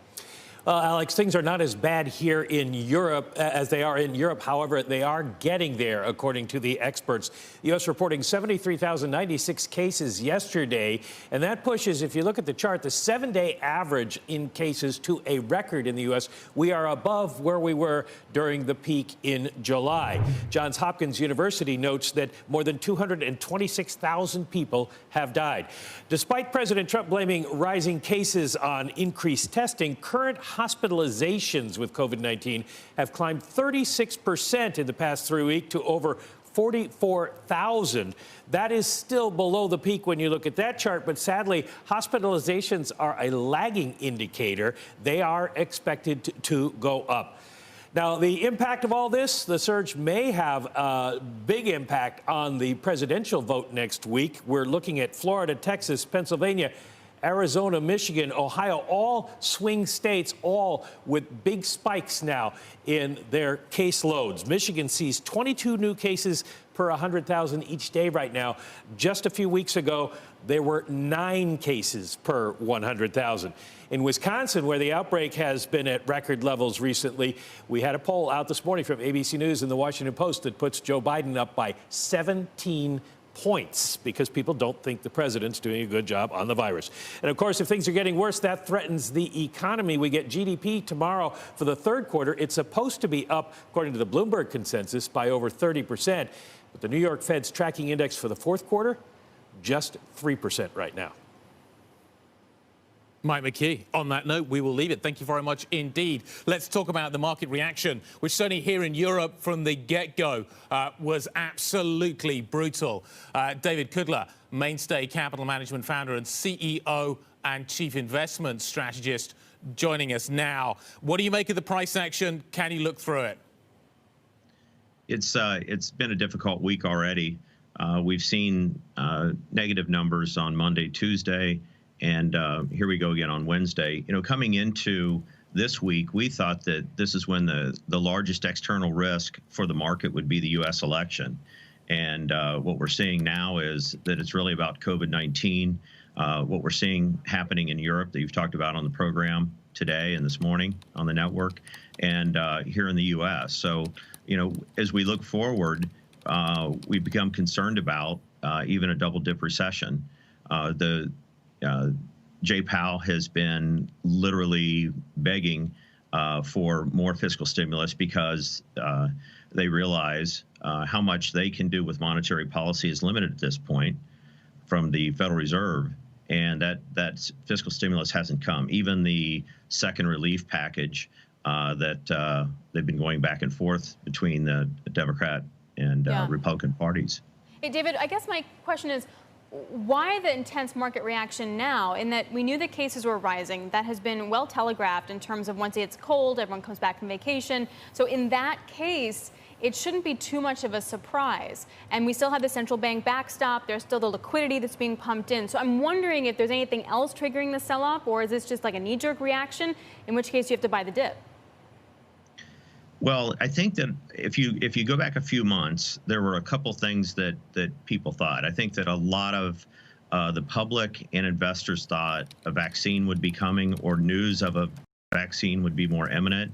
Alex, things are not as bad here in Europe as they are in Europe. However, they are getting there, according to the experts. The U.S. reporting 73,096 cases yesterday, and that pushes, if you look at the chart, the 7-day average in cases to a record in the U.S. We are above where we were during the peak in July. Johns Hopkins University notes that more than 226,000 people have died. Despite President Trump blaming rising cases on increased testing, current hospitalizations with COVID-19 have climbed 36% in the past 3 weeks to over 44,000. That is still below the peak when you look at that chart, but sadly, hospitalizations are a lagging indicator. They are expected to go up. Now, the impact of all this, the surge may have a big impact on the presidential vote next week. We're looking at Florida, Texas, Pennsylvania, Arizona, Michigan, Ohio, all swing states, all with big spikes now in their caseloads. Michigan sees 22 new cases per 100,000 each day right now. Just a few weeks ago, there were 9 cases per 100,000. In Wisconsin, where the outbreak has been at record levels recently, we had a poll out this morning from ABC News and the Washington Post that puts Joe Biden up by 17 points because people don't think the president's doing a good job on the virus. And of course, if things are getting worse, that threatens the economy. We get GDP tomorrow for the third quarter. It's supposed to be up, according to the Bloomberg consensus, by over 30%. But the New York Fed's tracking index for the fourth quarter, just 3% right now. Mike McKee. On that note, we will leave it. Thank you very much indeed. Let's talk about the market reaction, which certainly here in Europe from the get-go was absolutely brutal. David Kudla, Mainstay Capital Management founder and CEO and chief investment strategist, joining us now. What do you make of the price action? Can you look through it? It's been a difficult week already. We've seen negative numbers on Monday, Tuesday, and here we go again on Wednesday. You know, coming into this week, we thought that this is when the largest external risk for the market would be the U.S. election. And what we're seeing now is that it's really about COVID-19. What we're seeing happening in Europe that you've talked about on the program today and this morning on the network, and here in the U.S. So, as we look forward, we become concerned about even a double-dip recession. Jay Powell has been literally begging for more fiscal stimulus because they realize how much they can do with monetary policy is limited at this point from the Federal Reserve, and that fiscal stimulus hasn't come. Even the second relief package that they've been going back and forth between the Democrat and Republican parties. Hey, David, I guess my question is, why the intense market reaction now? In that we knew that cases were rising. That has been well telegraphed in terms of once it's cold, everyone comes back from vacation. So in that case, it shouldn't be too much of a surprise. And we still have the central bank backstop. There's still the liquidity that's being pumped in. So I'm wondering if there's anything else triggering the sell-off, or is this just like a knee-jerk reaction, in which case you have to buy the dip? Well, I think that if you go back a few months, there were a couple things that people thought. I think that a lot of the public and investors thought a vaccine would be coming, or news of a vaccine would be more imminent.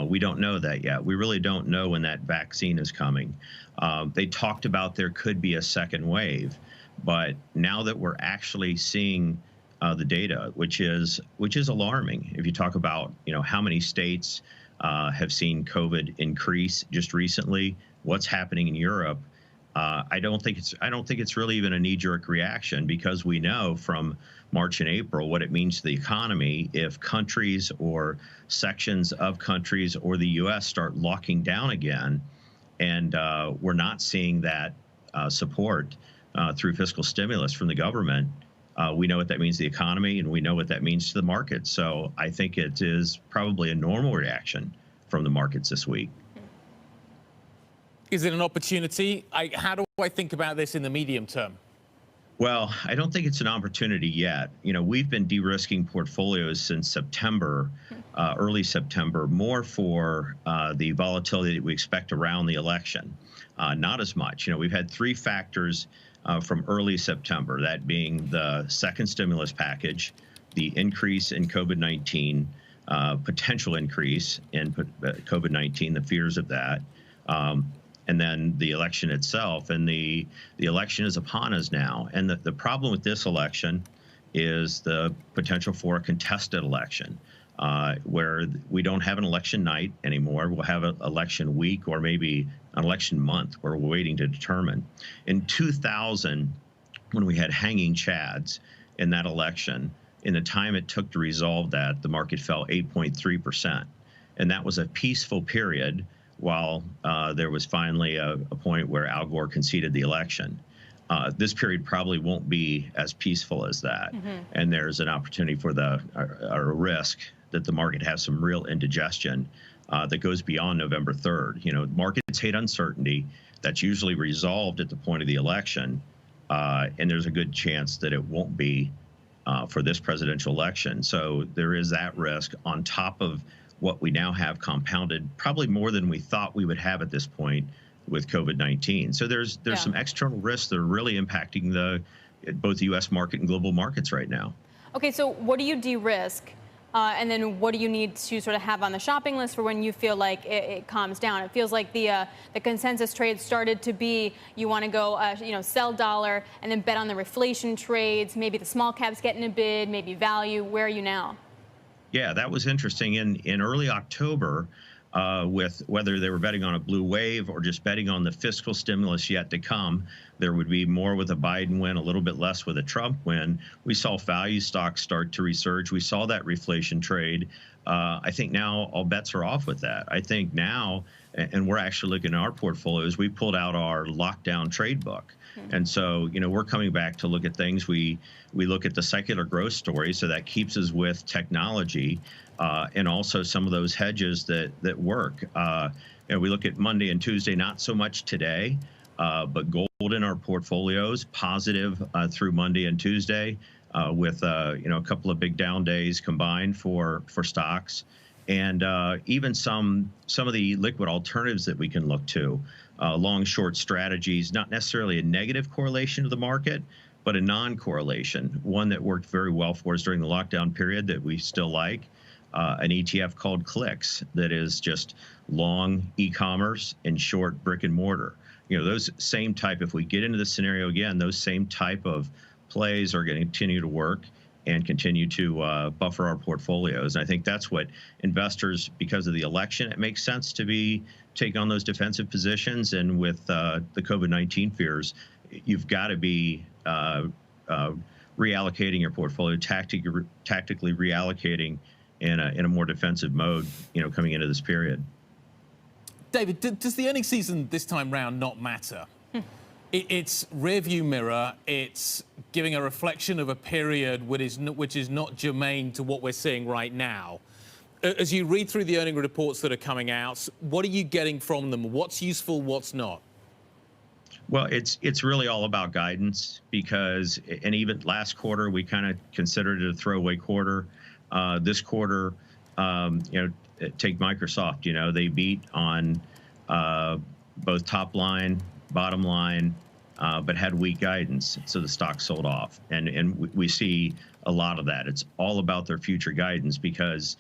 We don't know that yet. We really don't know when that vaccine is coming. They talked about there could be a second wave, but now that we're actually seeing the data, which is alarming. If you talk about how many states have seen COVID increase just recently, what's happening in Europe, I don't think it's really even a knee-jerk reaction, because we know from March and April what it means to the economy if countries or sections of countries or the U.S. start locking down again, and we're not seeing that support through fiscal stimulus from the government. We know what that means to the economy, and we know what that means to the market. So I think it is probably a normal reaction from the markets this week. Is it an opportunity? How do I think about this in the medium term? Well, I don't think it's an opportunity yet. We've been de-risking portfolios since September, early September, more for the volatility that we expect around the election. Not as much. We've had three factors from early September, that being the second stimulus package, the increase in COVID-19, potential increase in COVID-19, the fears of that, and then the election itself. And the election is upon us now. And the problem with this election is the potential for a contested election, where we don't have an election night anymore. We'll have an election week, or maybe an election month, where we're waiting to determine. In 2000, when we had hanging chads in that election, in the time it took to resolve that, the market fell 8.3%. And that was a peaceful period, while there was finally a point where Al Gore conceded the election. This period probably won't be as peaceful as that. And there's an opportunity for a risk that the market has some real indigestion that goes beyond November 3rd. Markets hate uncertainty. That's usually resolved at the point of the election. And there's a good chance that it won't be for this presidential election. So there is that risk on top of what we now have compounded, probably more than we thought we would have at this point with COVID-19. So there's some external risks that are really impacting both the U.S. market and global markets right now. Okay, so what do you de-risk? And then what do you need to sort of have on the shopping list for when you feel like it calms down? It feels like the consensus trade started to be, you want to go, sell dollar and then bet on the reflation trades, maybe the small caps getting a bid, maybe value. Where are you now? Yeah, that was interesting. In early October, with whether they were betting on a blue wave or just betting on the fiscal stimulus yet to come, there would be more with a Biden win, a little bit less with a Trump win. We saw value stocks start to resurge. We saw that reflation trade. I think now all bets are off with that. I think now, and we're actually looking at our portfolios, we pulled out our lockdown trade book. And so, we're coming back to look at things. We look at the secular growth story, so that keeps us with technology, and also some of those hedges that work. We look at Monday and Tuesday, not so much today, but gold in our portfolios, positive through Monday and Tuesday. with a couple of big down days combined for stocks, and even some of the liquid alternatives that we can look to, long short strategies, not necessarily a negative correlation to the market, but a non-correlation, one that worked very well for us during the lockdown period that we still like, an ETF called Clicks that is just long e-commerce and short brick and mortar. Those same type, if we get into the scenario again, those same type of plays are going to continue to work and continue to buffer our portfolios. And I think that's what investors, because of the election, it makes sense to take on those defensive positions. And with the COVID-19 fears, you've got to be reallocating your portfolio, tactically reallocating in a more defensive mode, coming into this period. David, does the earnings season this time round not matter? It's rearview mirror. It's giving a reflection of a period which is not germane to what we're seeing right now. As you read through the earning reports that are coming out, what are you getting from them? What's useful, what's not? Well, it's really all about guidance, because, and even last quarter, we kind of considered it a throwaway quarter. This quarter, take Microsoft, they beat on both top line, bottom line, but had weak guidance, so the stock sold off. And we see a lot of that. It's all about their future guidance, because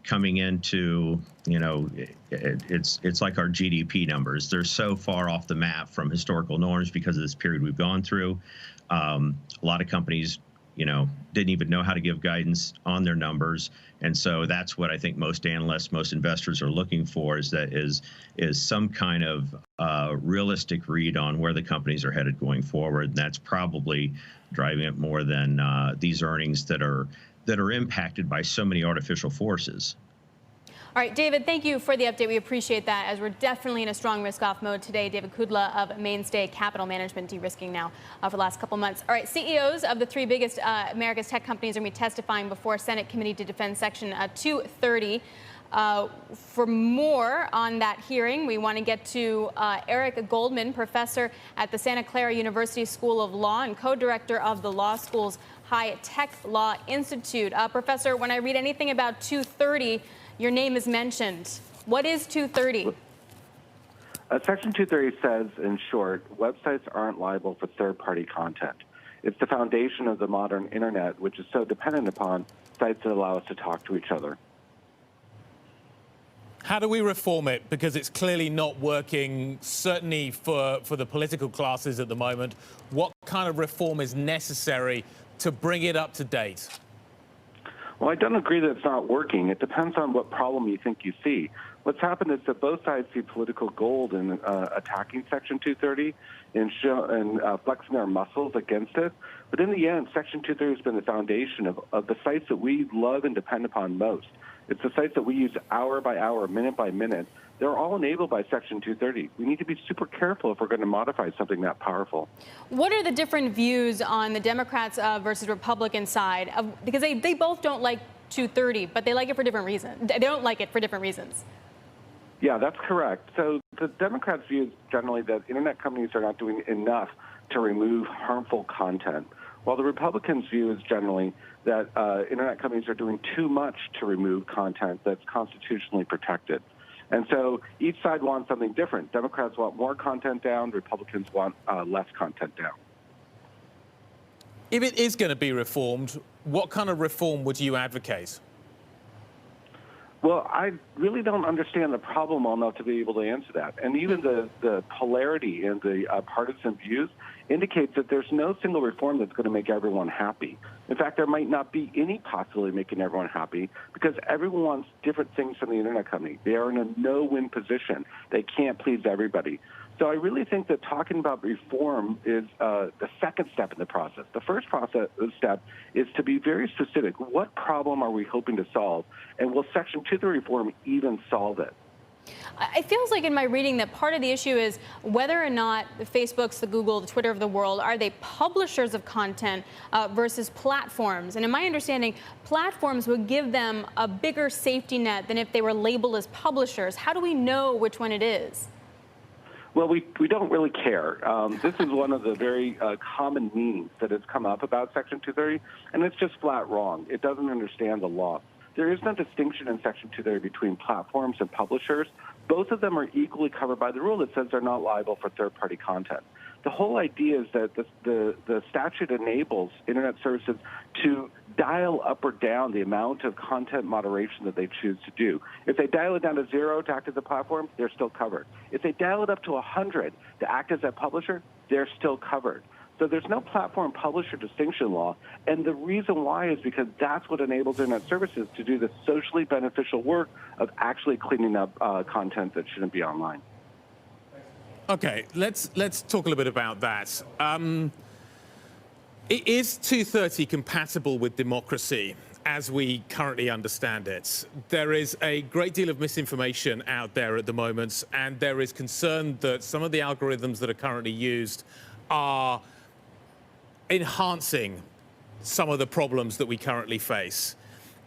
coming into, it's like our GDP numbers. They're so far off the map from historical norms because of this period we've gone through. A lot of companies, didn't even know how to give guidance on their numbers. And so that's what I think most analysts, most investors are looking for, is some kind of realistic read on where the companies are headed going forward. And that's probably driving it more than these earnings that are impacted by so many artificial forces. All right, David, thank you for the update. We appreciate that, as we're definitely in a strong risk-off mode today. David Kudla of Mainstay Capital Management, de-risking now for the last couple months. All right, CEOs of the three biggest America's tech companies are going to be testifying before Senate Committee to Defend Section 230. For more on that hearing, we want to get to Eric Goldman, professor at the Santa Clara University School of Law and co-director of the law school's High Tech Law Institute. Professor, when I read anything about 230, your name is mentioned. What is 230? Section 230 says, in short, websites aren't liable for third-party content. It's the foundation of the modern internet, which is so dependent upon sites that allow us to talk to each other. How do we reform it? Because it's clearly not working, certainly for the political classes at the moment. What kind of reform is necessary to bring it up to date? Well, I don't agree that it's not working. It depends on what problem you think you see. What's happened is that both sides see political gold in attacking Section 230 and flexing their muscles against it. But in the end, Section 230 has been the foundation of the sites that we love and depend upon most. It's the sites that we use hour by hour, minute by minute. They're all enabled by Section 230. We need to be super careful if we're going to modify something that powerful. What are the different views on the Democrats versus Republican side? Because they both don't like 230, but they like it for different reasons. They don't like it for different reasons. Yeah, that's correct. So the Democrats' view is generally that internet companies are not doing enough to remove harmful content, while the Republicans' view is generally that internet companies are doing too much to remove content that's constitutionally protected. And so each side wants something different. Democrats want more content down. Republicans want less content down. If it is going to be reformed, what kind of reform would you advocate? Well, I really don't understand the problem well enough to be able to answer that. And even the polarity in the partisan views indicates that there's no single reform that's going to make everyone happy. In fact, there might not be any possibility making everyone happy, because everyone wants different things from the internet company. They are in a no-win position. They can't please everybody. So I really think that talking about reform is the second step in the process. The first step is to be very specific. What problem are we hoping to solve? And will Section 230 reform even solve it? It feels like in my reading that part of the issue is whether or not the Facebooks, the Google, the Twitter of the world, are they publishers of content versus platforms? And in my understanding, platforms would give them a bigger safety net than if they were labeled as publishers. How do we know which one it is? Well, we don't really care. This is one of the very common memes that has come up about Section 230, and it's just flat wrong. It doesn't understand the law. There is no distinction in Section 230 between platforms and publishers. Both of them are equally covered by the rule that says they're not liable for third-party content. The whole idea is that the statute enables Internet services to dial up or down the amount of content moderation that they choose to do. If they dial it down to 0 to act as a platform, they're still covered. If they dial it up to 100 to act as a publisher, they're still covered. So there's no platform publisher distinction law, and the reason why is because that's what enables Internet services to do the socially beneficial work of actually cleaning up content that shouldn't be online. Okay, let's talk a little bit about that. Is 230 compatible with democracy as we currently understand it? There is a great deal of misinformation out there at the moment, and there is concern that some of the algorithms that are currently used are enhancing some of the problems that we currently face.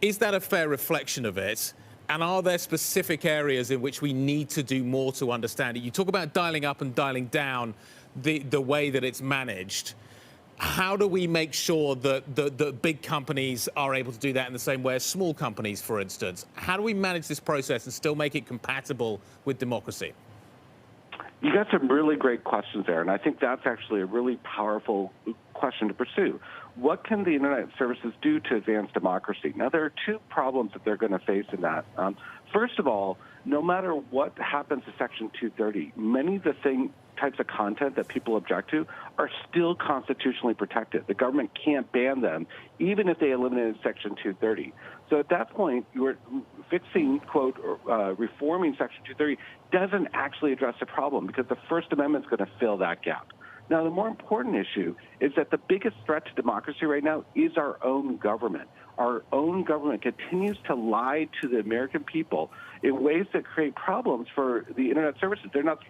Is that a fair reflection of it? And are there specific areas in which we need to do more to understand it? You talk about dialing up and dialing down the way that it's managed. How do we make sure that the big companies are able to do that in the same way as small companies, for instance? How do we manage this process and still make it compatible with democracy? You got some really great questions there, and I think that's actually a really powerful question to pursue. What can the Internet services do to advance democracy? Now, there are two problems that they're going to face in that. First of all, no matter what happens to Section 230, many of the types of content that people object to are still constitutionally protected. The government can't ban them, even if they eliminated Section 230. So at that point, you're fixing, quote, reforming Section 230 doesn't actually address the problem because the First Amendment is going to fill that gap. Now, the more important issue is that the biggest threat to democracy right now is our own government. Our own government continues to lie to the American people in ways that create problems for the Internet services. They're not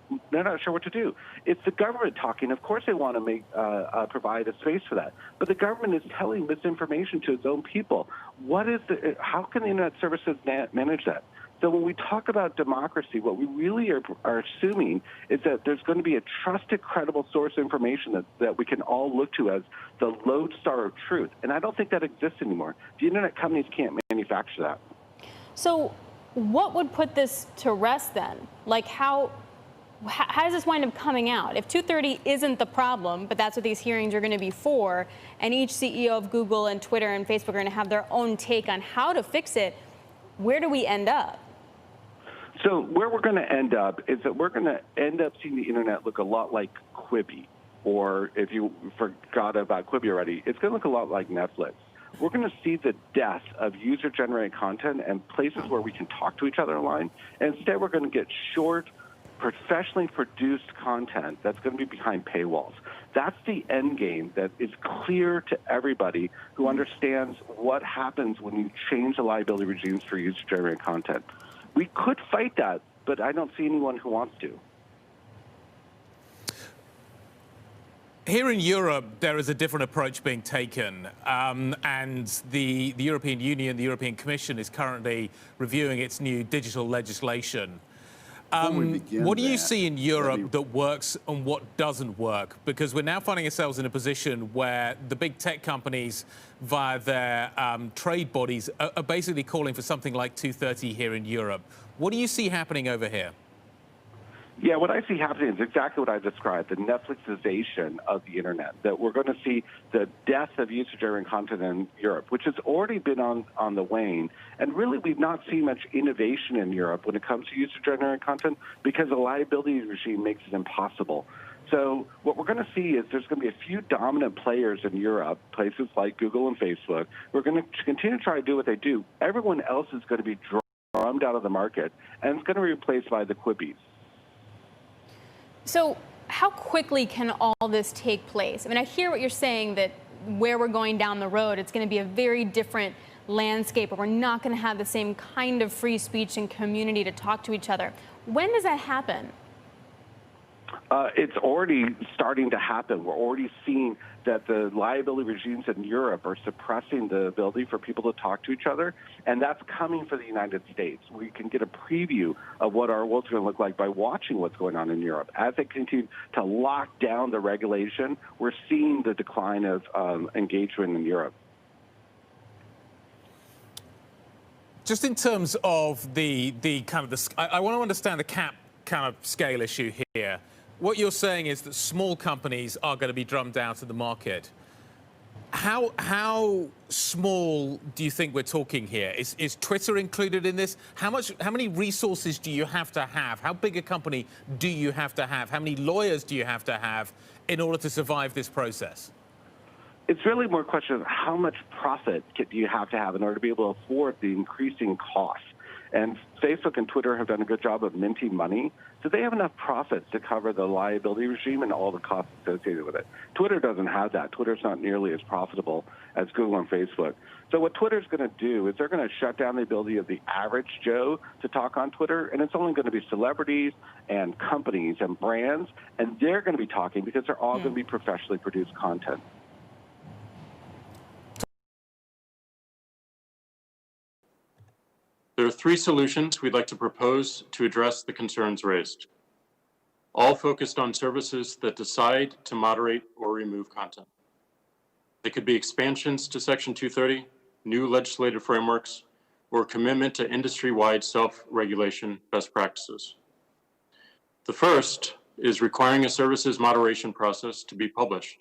sure what to do. It's the government talking. Of course, they want to provide a space for that. But the government is telling misinformation to its own people. How can the Internet services manage that? So when we talk about democracy, what we really are assuming is that there's going to be a trusted, credible source of information that we can all look to as the lodestar of truth. And I don't think that exists anymore. The Internet companies can't manufacture that. So what would put this to rest then? Like how does this wind up coming out? If 230 isn't the problem, but that's what these hearings are going to be for, and each CEO of Google and Twitter and Facebook are going to have their own take on how to fix it, where do we end up? So where we're going to end up is that we're going to end up seeing the Internet look a lot like Quibi, or if you forgot about Quibi already, it's going to look a lot like Netflix. We're going to see the death of user-generated content and places where we can talk to each other online. And instead, we're going to get short, professionally produced content that's going to be behind paywalls. That's the end game that is clear to everybody who understands what happens when you change the liability regimes for user-generated content. We could fight that, but I don't see anyone who wants to. Here in Europe, there is a different approach being taken, and the European Union, the European Commission, is currently reviewing its new digital legislation. What do you see in Europe that works and what doesn't work? Because we're now finding ourselves in a position where the big tech companies, via their trade bodies, are basically calling for something like 230 here in Europe. What do you see happening over here? Yeah, what I see happening is exactly what I described, the Netflixization of the Internet, that we're going to see the death of user-generated content in Europe, which has already been on the wane. And really, we've not seen much innovation in Europe when it comes to user-generated content because the liability regime makes it impossible. So what we're going to see is there's going to be a few dominant players in Europe, places like Google and Facebook, who are going to continue to try to do what they do. Everyone else is going to be drummed out of the market, and it's going to be replaced by the Quibis. So how quickly can all this take place? I mean, I hear what you're saying, that where we're going down the road, it's going to be a very different landscape, or we're not going to have the same kind of free speech and community to talk to each other. When does that happen? It's already starting to happen. We're already seeing that the liability regimes in Europe are suppressing the ability for people to talk to each other, and that's coming for the United States. We can get a preview of what our world's going to look like by watching what's going on in Europe. As they continue to lock down the regulation, we're seeing the decline of engagement in Europe. Just in terms of the kind of the, I want to understand the cap kind of scale issue here. What you're saying is that small companies are going to be drummed out of the market. How small do you think we're talking here? Is Twitter included in this? How many resources do you have to have? How big a company do you have to have? How many lawyers do you have to have in order to survive this process? It's really more a question of how much profit do you have to have in order to be able to afford the increasing costs. And Facebook and Twitter have done a good job of minting money, so they have enough profits to cover the liability regime and all the costs associated with it. Twitter doesn't have that. Twitter's not nearly as profitable as Google and Facebook. So what Twitter's going to do is they're going to shut down the ability of the average Joe to talk on Twitter, and it's only going to be celebrities and companies and brands, and they're going to be talking because they're all going to be professionally produced content. There are three solutions we'd like to propose to address the concerns raised, all focused on services that decide to moderate or remove content. They could be expansions to Section 230, new legislative frameworks, or a commitment to industry-wide self-regulation best practices. The first is requiring a services moderation process to be published.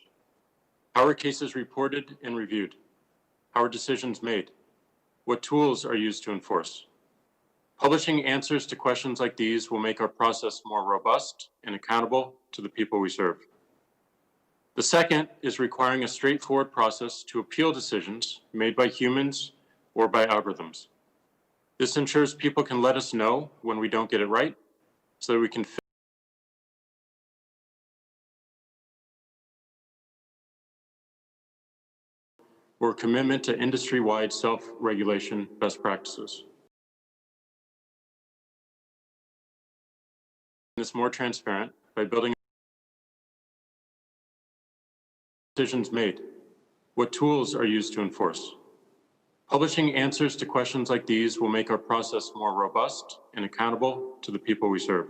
How are cases reported and reviewed? How are decisions made? What tools are used to enforce? Publishing answers to questions like these will make our process more robust and accountable to the people we serve. The second is requiring a straightforward process to appeal decisions made by humans or by algorithms. This ensures people can let us know when we don't get it right so that we can or a commitment to industry-wide self-regulation best practices. This more transparent by building decisions made. What tools are used to enforce? Publishing answers to questions like these will make our process more robust and accountable to the people we serve.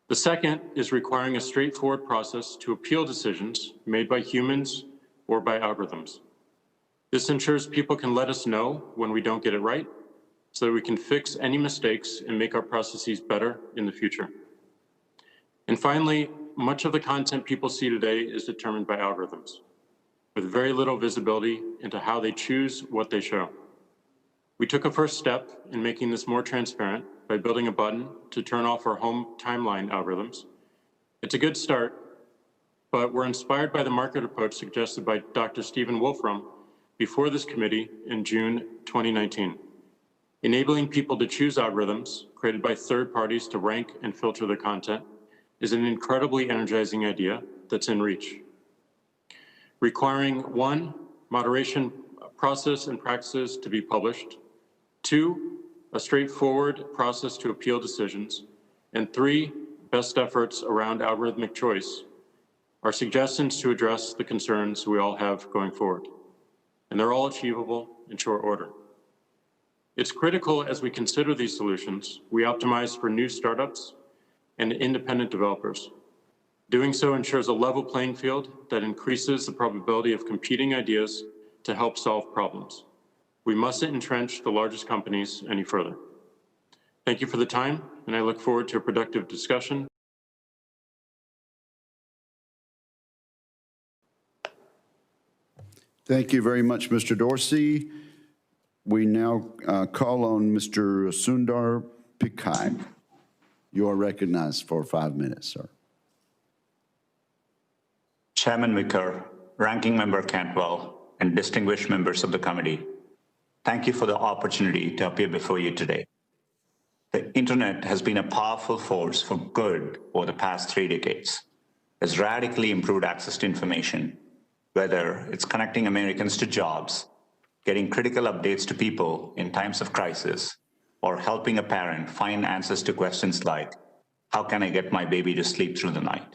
The second is requiring a straightforward process to appeal decisions made by humans or by algorithms. This ensures people can let us know when we don't get it right so that we can fix any mistakes and make our processes better in the future. And finally, much of the content people see today is determined by algorithms, with very little visibility into how they choose what they show. We took a first step in making this more transparent by building a button to turn off our home timeline algorithms. It's a good start, but we're inspired by the market approach suggested by Dr. Stephen Wolfram before this committee in June 2019. Enabling people to choose algorithms created by third parties to rank and filter their content is an incredibly energizing idea that's in reach. Requiring 1, moderation process and practices to be published, 2, a straightforward process to appeal decisions, and 3, best efforts around algorithmic choice are suggestions to address the concerns we all have going forward. And they're all achievable in short order. It's critical as we consider these solutions, we optimize for new startups and independent developers. Doing so ensures a level playing field that increases the probability of competing ideas to help solve problems. We mustn't entrench the largest companies any further. Thank you for the time, and I look forward to a productive discussion. Thank you very much, Mr. Dorsey. We now call on Mr. Sundar Pichai. You are recognized for 5 minutes, sir. Chairman Wicker, Ranking Member Cantwell, and distinguished members of the committee, thank you for the opportunity to appear before you today. The internet has been a powerful force for good over the past 3 decades. It's radically improved access to information, whether it's connecting Americans to jobs, getting critical updates to people in times of crisis, or helping a parent find answers to questions like, how can I get my baby to sleep through the night?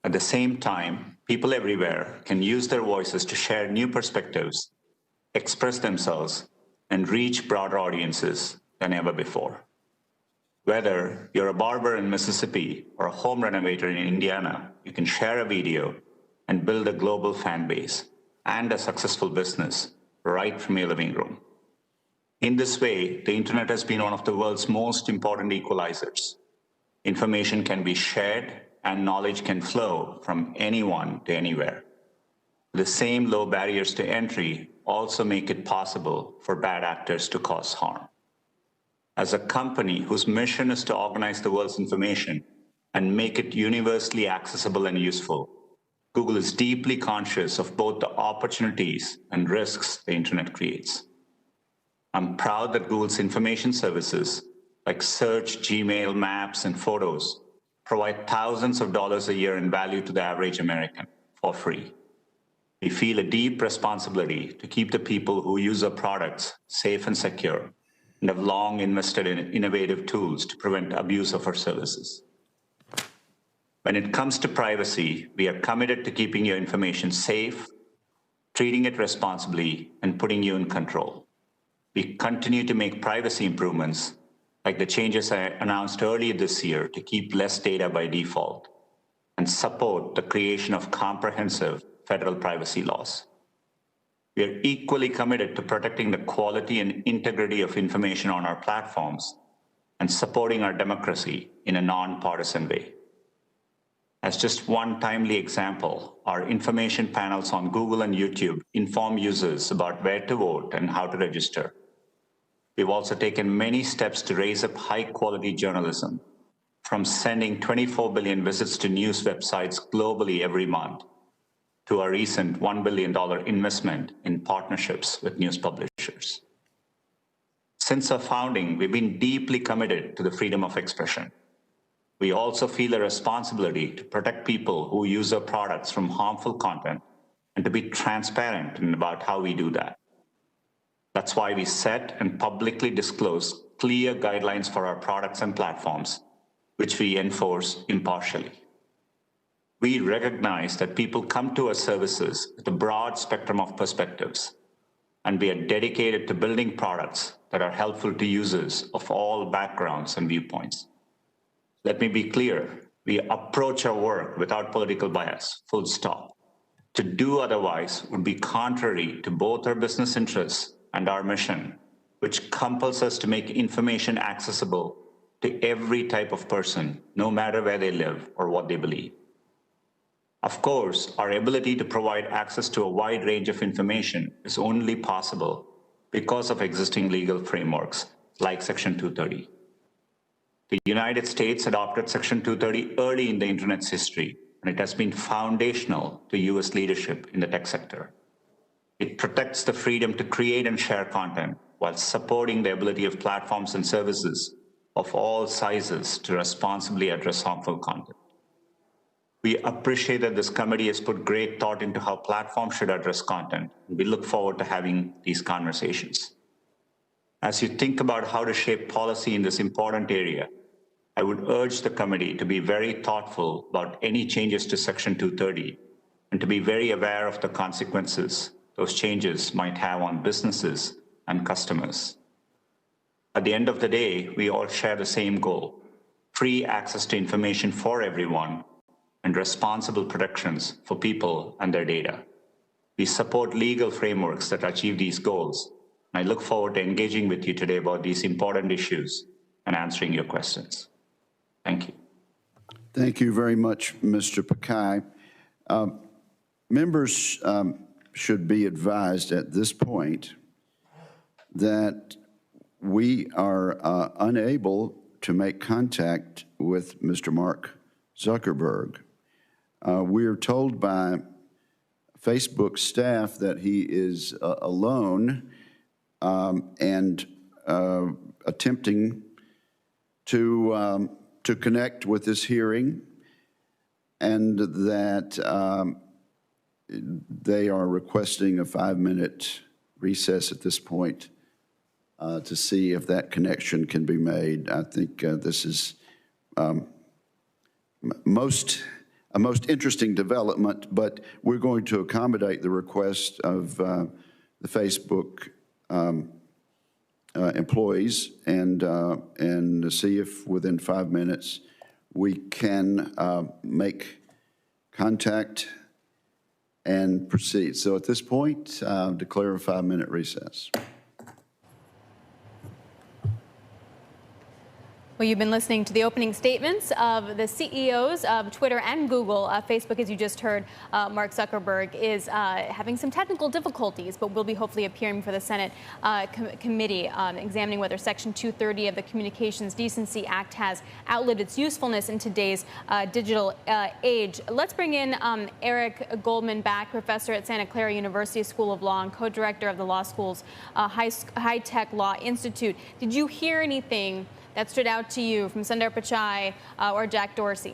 At the same time, people everywhere can use their voices to share new perspectives, express themselves, and reach broader audiences than ever before. Whether you're a barber in Mississippi or a home renovator in Indiana, you can share a video and build a global fan base and a successful business right from your living room. In this way, the internet has been one of the world's most important equalizers. Information can be shared and knowledge can flow from anyone to anywhere. The same low barriers to entry also make it possible for bad actors to cause harm. As a company whose mission is to organize the world's information and make it universally accessible and useful, Google is deeply conscious of both the opportunities and risks the internet creates. I'm proud that Google's information services like search, Gmail, Maps, and Photos provide thousands of dollars a year in value to the average American for free. We feel a deep responsibility to keep the people who use our products safe and secure, and have long invested in innovative tools to prevent abuse of our services. When it comes to privacy, we are committed to keeping your information safe, treating it responsibly, and putting you in control. We continue to make privacy improvements, like the changes I announced earlier this year to keep less data by default, and support the creation of comprehensive federal privacy laws. We are equally committed to protecting the quality and integrity of information on our platforms and supporting our democracy in a nonpartisan way. As just one timely example, our information panels on Google and YouTube inform users about where to vote and how to register. We've also taken many steps to raise up high-quality journalism, from sending 24 billion visits to news websites globally every month, to our recent $1 billion investment in partnerships with news publishers. Since our founding, we've been deeply committed to the freedom of expression. We also feel a responsibility to protect people who use our products from harmful content and to be transparent about how we do that. That's why we set and publicly disclose clear guidelines for our products and platforms, which we enforce impartially. We recognize that people come to our services with a broad spectrum of perspectives, and we are dedicated to building products that are helpful to users of all backgrounds and viewpoints. Let me be clear, we approach our work without political bias, full stop. To do otherwise would be contrary to both our business interests and our mission, which compels us to make information accessible to every type of person, no matter where they live or what they believe. Of course, our ability to provide access to a wide range of information is only possible because of existing legal frameworks like Section 230. The United States adopted Section 230 early in the Internet's history, and it has been foundational to US leadership in the tech sector. It protects the freedom to create and share content while supporting the ability of platforms and services of all sizes to responsibly address harmful content. We appreciate that this committee has put great thought into how platforms should address content, and we look forward to having these conversations. As you think about how to shape policy in this important area, I would urge the committee to be very thoughtful about any changes to Section 230 and to be very aware of the consequences those changes might have on businesses and customers. At the end of the day, we all share the same goal: free access to information for everyone and responsible protections for people and their data. We support legal frameworks that achieve these goals. I look forward to engaging with you today about these important issues and answering your questions. Thank you. Thank you very much, Mr. Pichai. Members should be advised at this point that we are unable to make contact with Mr. Mark Zuckerberg. We are told by Facebook staff that he is alone and attempting to connect with this hearing, and that they are requesting a 5-minute recess at this point to see if that connection can be made. I think this is a most interesting development, but we're going to accommodate the request of the Facebook employees and see if within 5 minutes we can make contact and proceed. So at this point, declare a 5-minute recess. Well, you've been listening to the opening statements of the CEOs of Twitter and Google. Facebook, as you just heard, Mark Zuckerberg is having some technical difficulties, but will be hopefully appearing for the Senate committee, examining whether Section 230 of the Communications Decency Act has outlived its usefulness in today's digital age. Let's bring in Eric Goldman back, professor at Santa Clara University School of Law and co-director of the law school's High Tech Law Institute. Did you hear anything that stood out to you from Sundar Pichai or Jack Dorsey?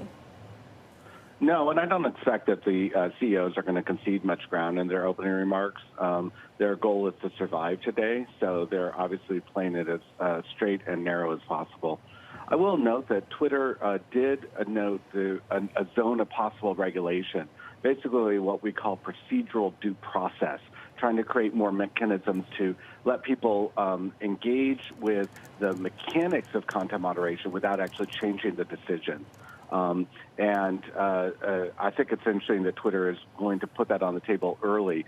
No, and I don't expect that the CEOs are going to concede much ground in their opening remarks. Their goal is to survive today, so they're obviously playing it as straight and narrow as possible. I will note that Twitter did note a zone of possible regulation, basically what we call procedural due process, trying to create more mechanisms to let people engage with the mechanics of content moderation without actually changing the decision. And I think it's interesting that Twitter is going to put that on the table early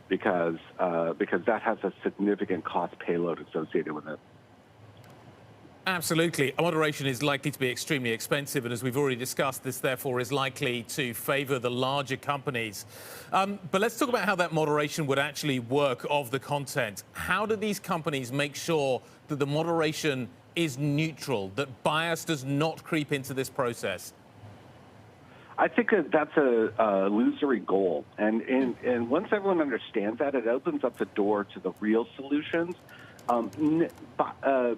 because that has a significant cost payload associated with it. Absolutely. Moderation is likely to be extremely expensive, and as we've already discussed, this therefore is likely to favor the larger companies. But let's talk about how that moderation would actually work of the content. How do these companies make sure that the moderation is neutral, that bias does not creep into this process? I think that that's a illusory goal. And once everyone understands that, it opens up the door to the real solutions.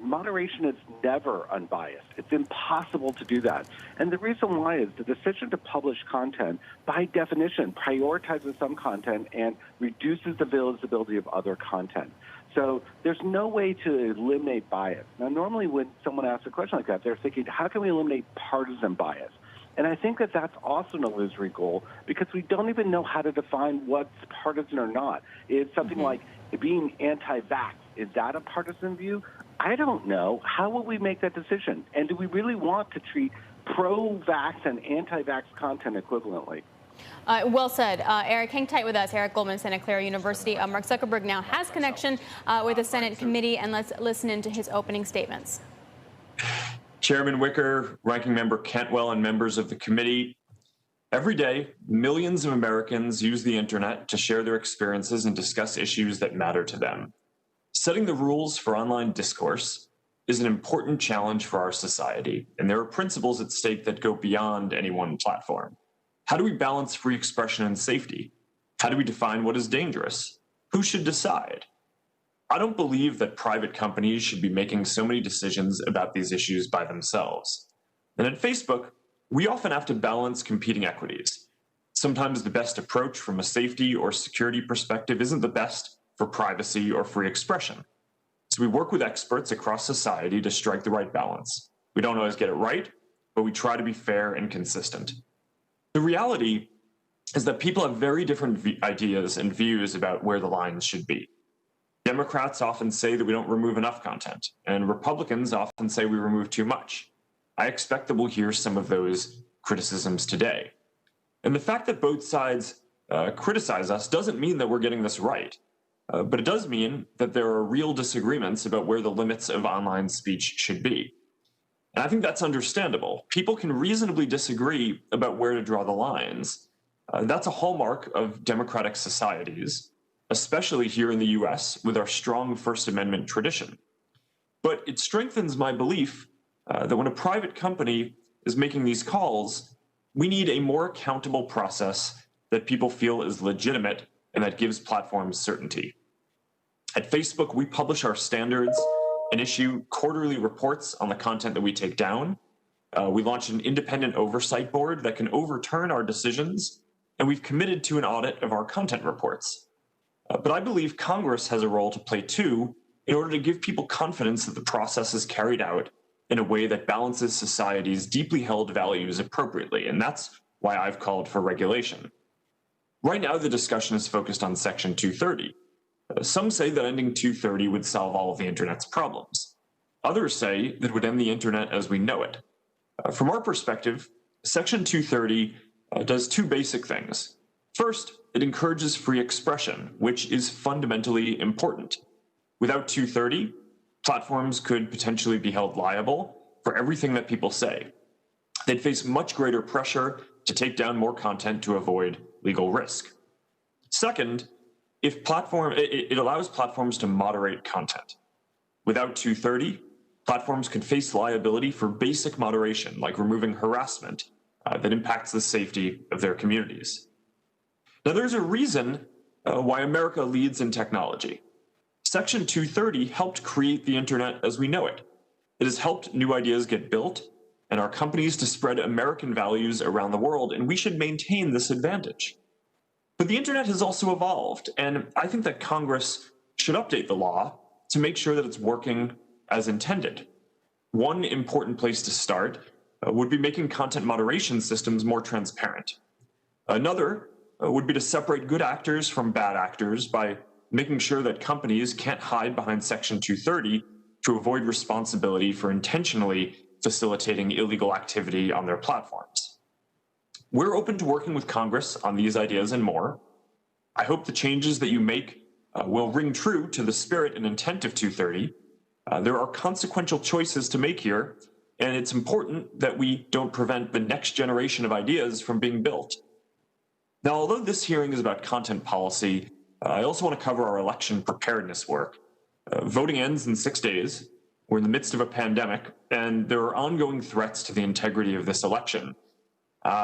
Moderation is never unbiased. It's impossible to do that. And the reason why is the decision to publish content, by definition, prioritizes some content and reduces the visibility of other content. So there's no way to eliminate bias. Now, normally when someone asks a question like that, they're thinking, how can we eliminate partisan bias? And I think that that's also an illusory goal because we don't even know how to define what's partisan or not. It's something like being anti-vax. Is that a partisan view? I don't know. How will we make that decision? And do we really want to treat pro-vax and anti-vax content equivalently? Well said. Eric, hang tight with us. Eric Goldman, Santa Clara University. Mark Zuckerberg now has connection with the Senate committee, and let's listen into his opening statements. Chairman Wicker, Ranking Member Cantwell, and members of the committee, every day, millions of Americans use the internet to share their experiences and discuss issues that matter to them. Setting the rules for online discourse is an important challenge for our society, and there are principles at stake that go beyond any one platform. How do we balance free expression and safety? How do we define what is dangerous? Who should decide? I don't believe that private companies should be making so many decisions about these issues by themselves. And at Facebook, we often have to balance competing equities. Sometimes the best approach from a safety or security perspective isn't the best for privacy or free expression. So we work with experts across society to strike the right balance. We don't always get it right, but we try to be fair and consistent. The reality is that people have very different ideas and views about where the lines should be. Democrats often say that we don't remove enough content, and Republicans often say we remove too much. I expect that we'll hear some of those criticisms today. And the fact that both sides criticize us doesn't mean that we're getting this right, but it does mean that there are real disagreements about where the limits of online speech should be. And I think that's understandable. People can reasonably disagree about where to draw the lines. That's a hallmark of democratic societies, especially here in the US with our strong First Amendment tradition. But it strengthens my belief that when a private company is making these calls, we need a more accountable process that people feel is legitimate and that gives platforms certainty. At Facebook, we publish our standards and issue quarterly reports on the content that we take down. We launched an independent oversight board that can overturn our decisions, and we've committed to an audit of our content reports. But I believe Congress has a role to play too in order to give people confidence that the process is carried out in a way that balances society's deeply held values appropriately, and that's why I've called for regulation. Right now, the discussion is focused on Section 230. Some say that ending 230 would solve all of the internet's problems. Others say that it would end the internet as we know it. From our perspective, Section 230 does two basic things. First, it encourages free expression, which is fundamentally important. Without 230, platforms could potentially be held liable for everything that people say. They'd face much greater pressure to take down more content to avoid legal risk. Second, it allows platforms to moderate content. Without 230, platforms could face liability for basic moderation, like removing harassment that impacts the safety of their communities. Now, there's a reason why America leads in technology. Section 230 helped create the internet as we know it. It has helped new ideas get built and our companies to spread American values around the world, and we should maintain this advantage. But the internet has also evolved, and I think that Congress should update the law to make sure that it's working as intended. One important place to start would be making content moderation systems more transparent. Another would be to separate good actors from bad actors by making sure that companies can't hide behind Section 230 to avoid responsibility for intentionally facilitating illegal activity on their platforms. We're open to working with Congress on these ideas and more. I hope the changes that you make will ring true to the spirit and intent of 230. There are consequential choices to make here, and it's important that we don't prevent the next generation of ideas from being built. Now, although this hearing is about content policy, I also want to cover our election preparedness work. Voting ends in 6 days. We're in the midst of a pandemic, and there are ongoing threats to the integrity of this election.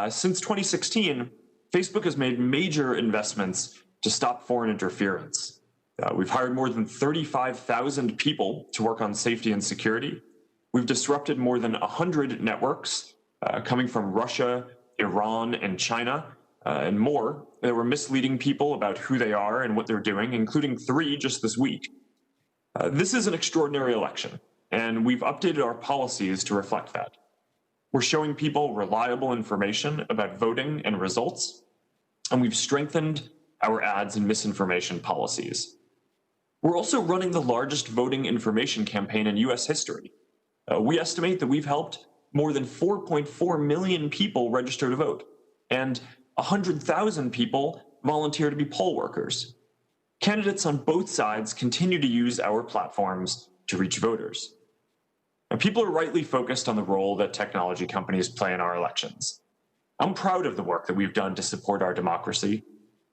Since 2016, Facebook has made major investments to stop foreign interference. We've hired more than 35,000 people to work on safety and security. We've disrupted more than 100 networks coming from Russia, Iran, and China, and more that were misleading people about who they are and what they're doing, including 3 just this week. This is an extraordinary election, and we've updated our policies to reflect that. We're showing people reliable information about voting and results, and we've strengthened our ads and misinformation policies. We're also running the largest voting information campaign in U.S. history. We estimate that we've helped more than 4.4 million people register to vote, and 100,000 people volunteer to be poll workers. Candidates on both sides continue to use our platforms to reach voters. Now, people are rightly focused on the role that technology companies play in our elections. I'm proud of the work that we've done to support our democracy.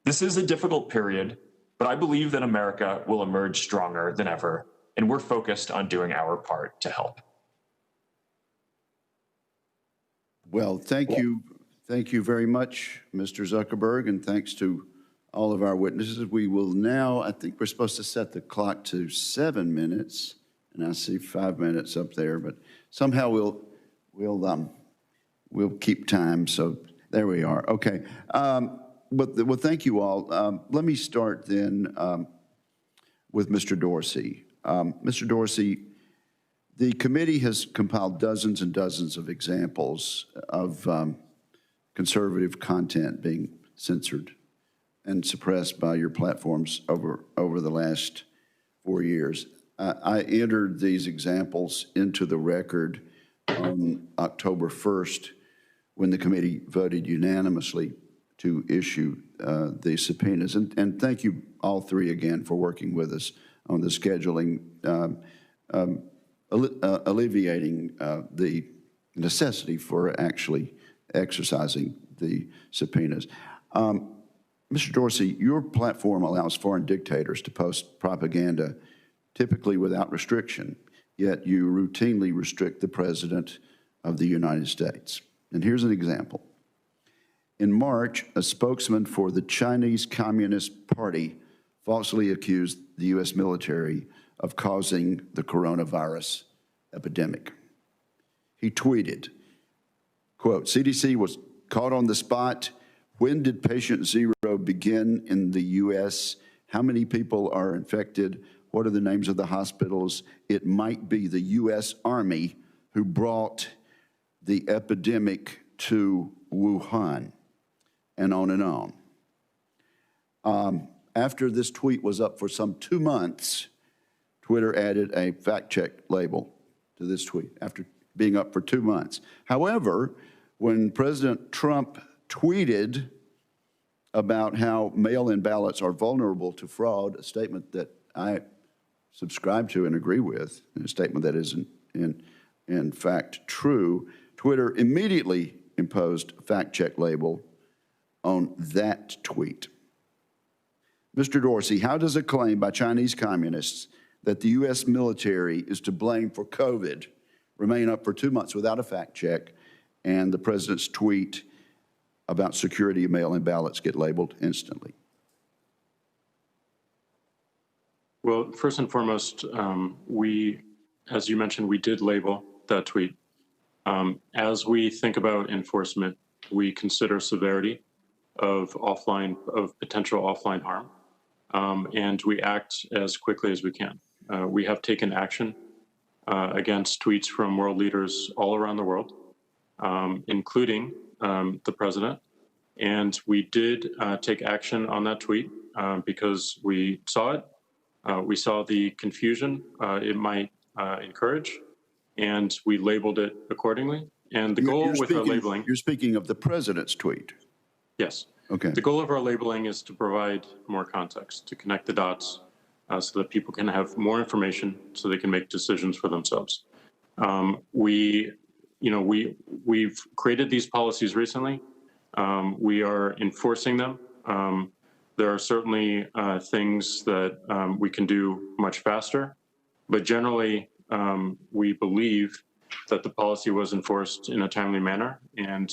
This is a difficult period, but I believe that America will emerge stronger than ever, and we're focused on doing our part to help. Well, thank you. Thank you very much, Mr. Zuckerberg, and thanks to all of our witnesses. We will now, I think we're supposed to set the clock to 7 minutes, and I see 5 minutes up there, but somehow we'll keep time, so there we are. Okay, well, thank you all. Let me start then with Mr. Dorsey. Mr. Dorsey, the committee has compiled dozens and dozens of examples of conservative content being censored and suppressed by your platforms over the last 4 years. I entered these examples into the record on October 1st when the committee voted unanimously to issue the subpoenas. And thank you all 3 again for working with us on the scheduling, alleviating the necessity for actually exercising the subpoenas. Mr. Dorsey, your platform allows foreign dictators to post propaganda, typically without restriction, yet you routinely restrict the President of the United States. And here's an example. In March, a spokesman for the Chinese Communist Party falsely accused the U.S. military of causing the coronavirus epidemic. He tweeted, quote, CDC was caught on the spot. When did patient 0 begin in the U.S.? How many people are infected? What are the names of the hospitals? It might be the U.S. Army who brought the epidemic to Wuhan, and on and on. After this tweet was up for some 2 months, Twitter added a fact-check label to this tweet after being up for 2 months. However, when President Trump tweeted about how mail-in ballots are vulnerable to fraud, a statement that I subscribe to and agree with, a statement that is in fact true, Twitter immediately imposed a fact-check label on that tweet. Mr. Dorsey, how does a claim by Chinese communists that the U.S. military is to blame for COVID remain up for 2 months without a fact check, and the president's tweet about security of mail-in ballots get labeled instantly? Well, first and foremost, as you mentioned, we did label that tweet. As we think about enforcement, we consider severity of potential offline harm, and we act as quickly as we can. We have taken action against tweets from world leaders all around the world, including the president. And we did take action on that tweet because we saw it. We saw the confusion it might encourage, and we labeled it accordingly. And the goal with our labeling— You're speaking of the president's tweet? Yes. Okay. The goal of our labeling is to provide more context, to connect the dots so that people can have more information so they can make decisions for themselves. We've created these policies recently. We are enforcing them. There are certainly things that we can do much faster, but generally we believe that the policy was enforced in a timely manner and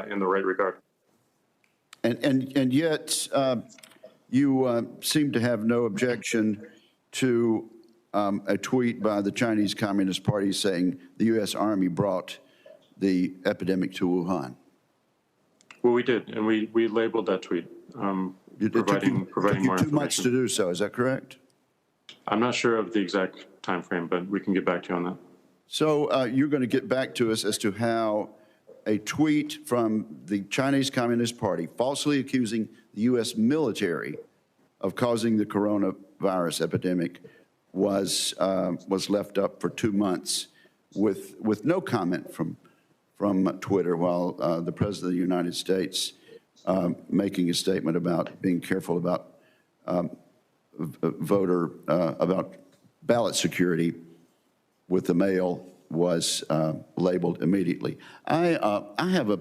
in the right regard. And yet you seem to have no objection to a tweet by the Chinese Communist Party saying the U.S. Army brought the epidemic to Wuhan. Well, we did, and we labeled that tweet, providing more information. 2 months to do so, is that correct? I'm not sure of the exact time frame, but we can get back to you on that. So you're going to get back to us as to how a tweet from the Chinese Communist Party falsely accusing the U.S. military of causing the coronavirus epidemic was left up for 2 months with no comment from Twitter, while the President of the United States making a statement about being careful about about ballot security with the mail was labeled immediately. I have a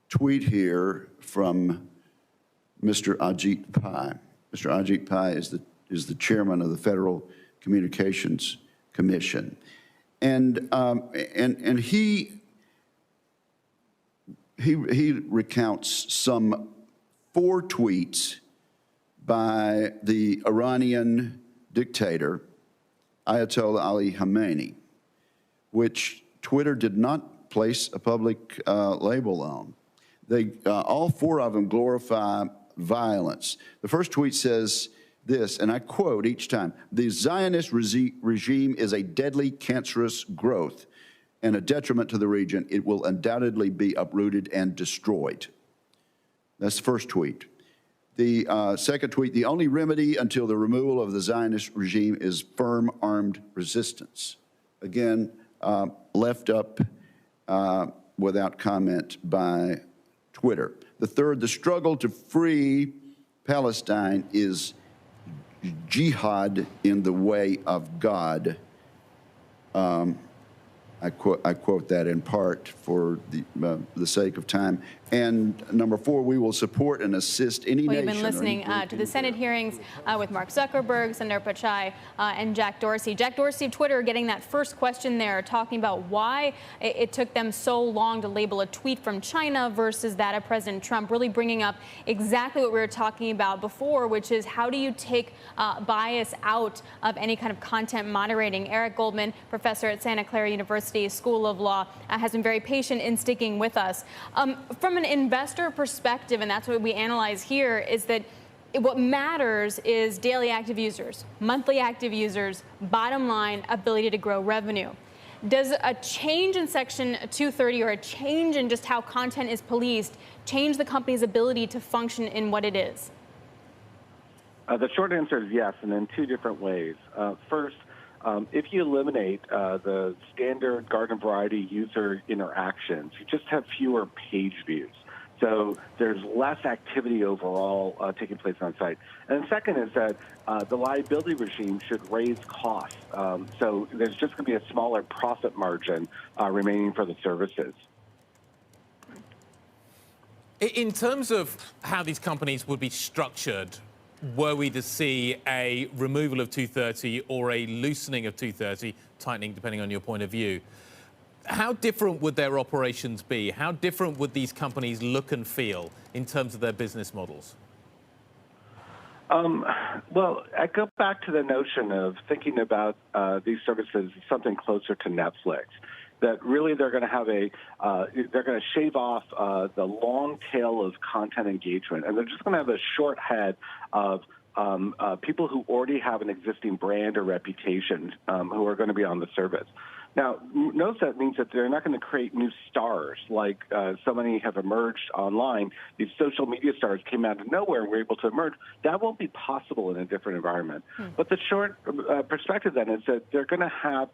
tweet here from Mr. Ajit Pai. Mr. Ajit Pai is the chairman of the Federal Communications Commission, and he recounts some 4 tweets by the Iranian dictator Ayatollah Ali Khamenei, which Twitter did not place a public label on. They all 4 of them glorify violence. The first tweet says this, and I quote each time: "The Zionist regime is a deadly, cancerous growth and a detriment to the region. It will undoubtedly be uprooted and destroyed." That's the first tweet. The second tweet: "The only remedy until the removal of the Zionist regime is firm armed resistance." Again, left up without comment by Twitter. The third: "The struggle to free Palestine is jihad in the way of God." I quote that in part for the sake of time. And number 4, "We will support and assist any nation." You've been listening to the Senate hearings with Mark Zuckerberg, Senator Pichai, and Jack Dorsey. Jack Dorsey of Twitter getting that first question there, talking about why it took them so long to label a tweet from China versus that of President Trump, really bringing up exactly what we were talking about before, which is how do you take bias out of any kind of content moderating? Eric Goldman, professor at Santa Clara University School of Law, has been very patient in sticking with us. From an investor perspective, and that's what we analyze here, is that what matters is daily active users, monthly active users, bottom line, ability to grow revenue. Does a change in Section 230 or a change in just how content is policed change the company's ability to function in what it is? The short answer is yes, and in two different ways. First, if you eliminate the standard garden variety user interactions, you just have fewer page views. So there's less activity overall taking place on site. And the second is that the liability regime should raise costs. So there's just going to be a smaller profit margin remaining for the services. In terms of how these companies would be structured, were we to see a removal of 230 or a loosening of 230, tightening depending on your point of view, how different would their operations be? How different would these companies look and feel in terms of their business models? Well, I go back to the notion of thinking about these services as something closer to Netflix. That really they're going to have they're going to shave off the long tail of content engagement, and they're just going to have a short head of people who already have an existing brand or reputation who are going to be on the service. Now, notice that means that they're not going to create new stars like so many have emerged online. These social media stars came out of nowhere and were able to emerge. That won't be possible in a different environment. But the short perspective then is that they're going to have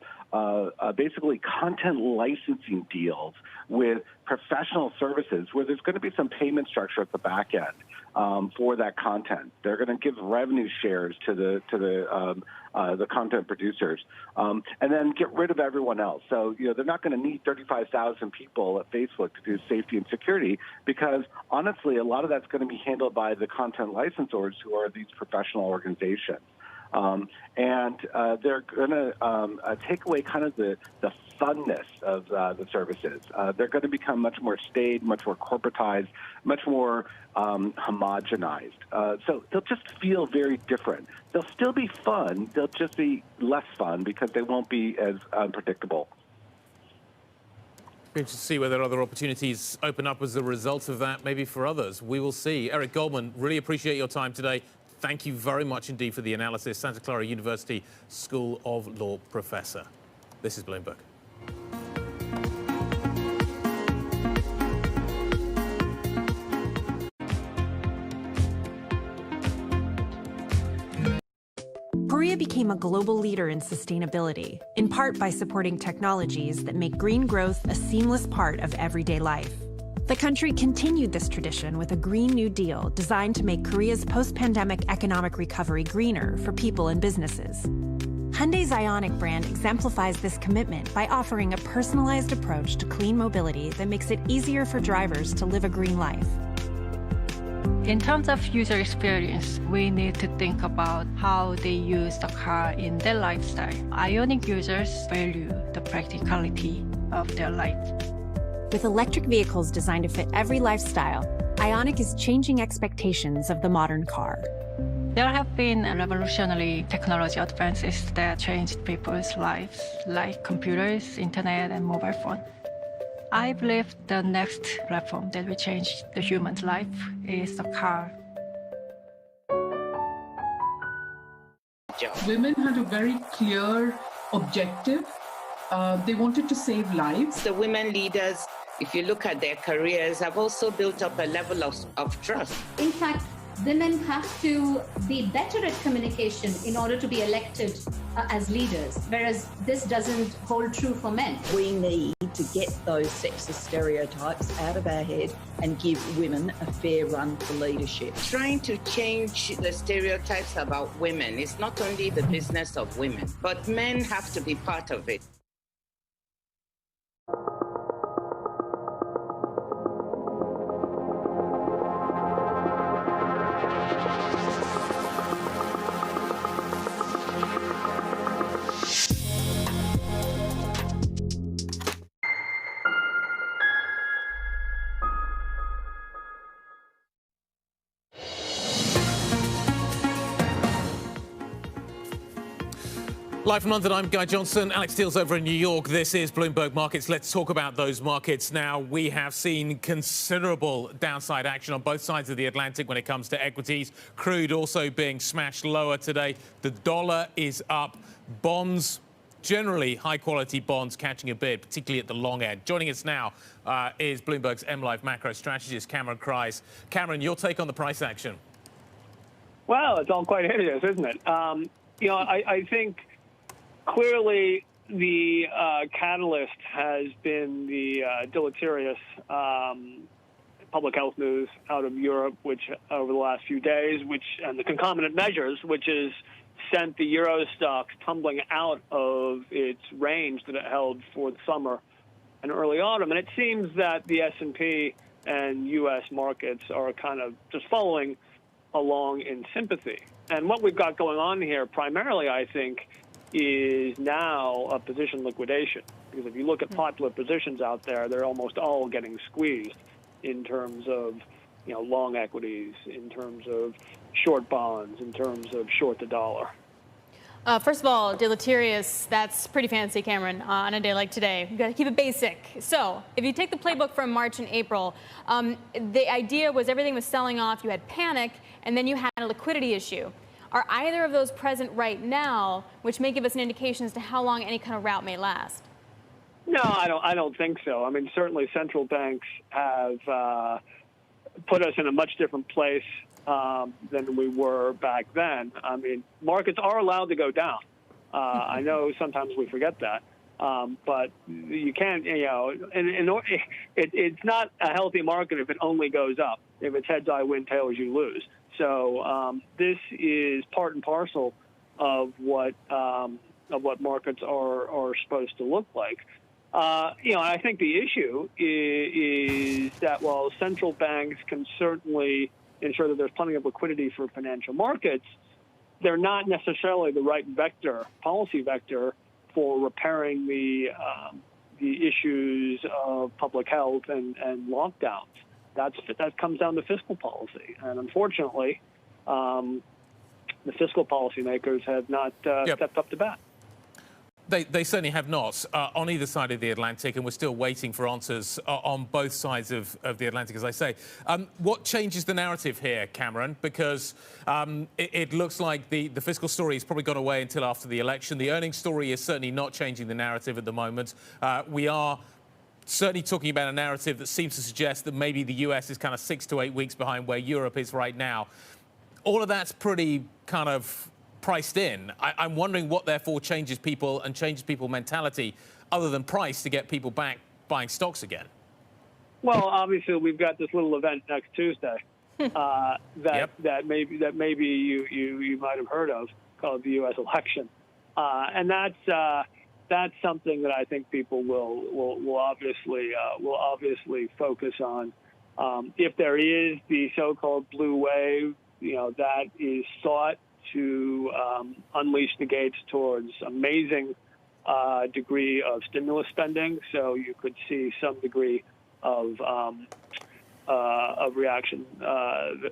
basically content licensing deals with professional services where there's going to be some payment structure at the back end for that content. They're going to give revenue shares to the content producers, and then get rid of everyone else. So, they're not going to need 35,000 people at Facebook to do safety and security because, honestly, a lot of that's going to be handled by the content licensors who are these professional organizations. And they're going to take away kind of the funness of the services. They're going to become much more staid, much more corporatized, much more homogenized. So they'll just feel very different. They'll still be fun. They'll just be less fun because they won't be as unpredictable. Interesting to see whether other opportunities open up as a result of that, maybe for others. We will see. Eric Goldman, really appreciate your time today. Thank you very much indeed for the analysis. Santa Clara University School of Law professor. This is Bloomberg. Korea became a global leader in sustainability, in part by supporting technologies that make green growth a seamless part of everyday life. The country continued this tradition with a Green New Deal designed to make Korea's post-pandemic economic recovery greener for people and businesses. Hyundai's Ioniq brand exemplifies this commitment by offering a personalized approach to clean mobility that makes it easier for drivers to live a green life. In terms of user experience, we need to think about how they use the car in their lifestyle. Ioniq users value the practicality of their life. With electric vehicles designed to fit every lifestyle, Ioniq is changing expectations of the modern car. There have been revolutionary technology advances that changed people's lives, like computers, internet, and mobile phone. I believe the next platform that will change the human's life is the car. Women had a very clear objective. They wanted to save lives. The women leaders, if you look at their careers, have also built up a level of trust. In fact, women have to be better at communication in order to be elected as leaders, whereas this doesn't hold true for men. We need to get those sexist stereotypes out of our head and give women a fair run for leadership. Trying to change the stereotypes about women is not only the business of women, but men have to be part of it. Live from London, I'm Guy Johnson. Alex Steele's over in New York. This is Bloomberg Markets. Let's talk about those markets now. We have seen considerable downside action on both sides of the Atlantic when it comes to equities. Crude also being smashed lower today. The dollar is up. Bonds generally high-quality bonds catching a bid, particularly at the long end. Joining us now is Bloomberg's MLive macro strategist, Cameron Kreis. Cameron, your take on the price action? Well, it's all quite hideous, isn't it? I think clearly the catalyst has been the deleterious public health news out of Europe, which over the last few days, and the concomitant measures, which has sent the Euro stocks tumbling out of its range that it held for the summer and early autumn. And it seems that the S&P and U.S. markets are kind of just following along in sympathy. And what we've got going on here primarily, I think, is now a position liquidation. Because if you look at popular positions out there, they're almost all getting squeezed in terms of, long equities, in terms of short bonds, in terms of short the dollar. First of all, deleterious, that's pretty fancy, Cameron, on a day like today. You've got to keep it basic. So if you take the playbook from March and April, the idea was everything was selling off, you had panic, and then you had a liquidity issue. Are either of those present right now, which may give us an indication as to how long any kind of route may last? No, I don't think so. I mean, certainly central banks have put us in a much different place than we were back then. I mean, markets are allowed to go down. I know sometimes we forget that. But you can't, it's not a healthy market if it only goes up. If it's heads I win, tails you lose. So this is part and parcel of what markets are supposed to look like. I think the issue is that while central banks can certainly ensure that there's plenty of liquidity for financial markets, they're not necessarily the right policy vector for repairing the issues of public health and lockdowns. That comes down to fiscal policy, and unfortunately, the fiscal policymakers have not stepped up to bat. They certainly have not on either side of the Atlantic, and we're still waiting for answers on both sides of the Atlantic, as I say. What changes the narrative here, Cameron? Because it looks like the fiscal story has probably gone away until after the election. The earnings story is certainly not changing the narrative at the moment. We are certainly talking about a narrative that seems to suggest that maybe the US is kind of 6 to 8 weeks behind where Europe is right now. All of that's pretty kind of priced in. I'm wondering what therefore changes people mentality other than price to get people back buying stocks again. Well, obviously we've got this little event next Tuesday that maybe you might have heard of, called the U.S. election, and that's something that I think people will obviously focus on. If there is the so-called blue wave, that is thought to unleash the gates towards amazing degree of stimulus spending. So you could see some degree of reaction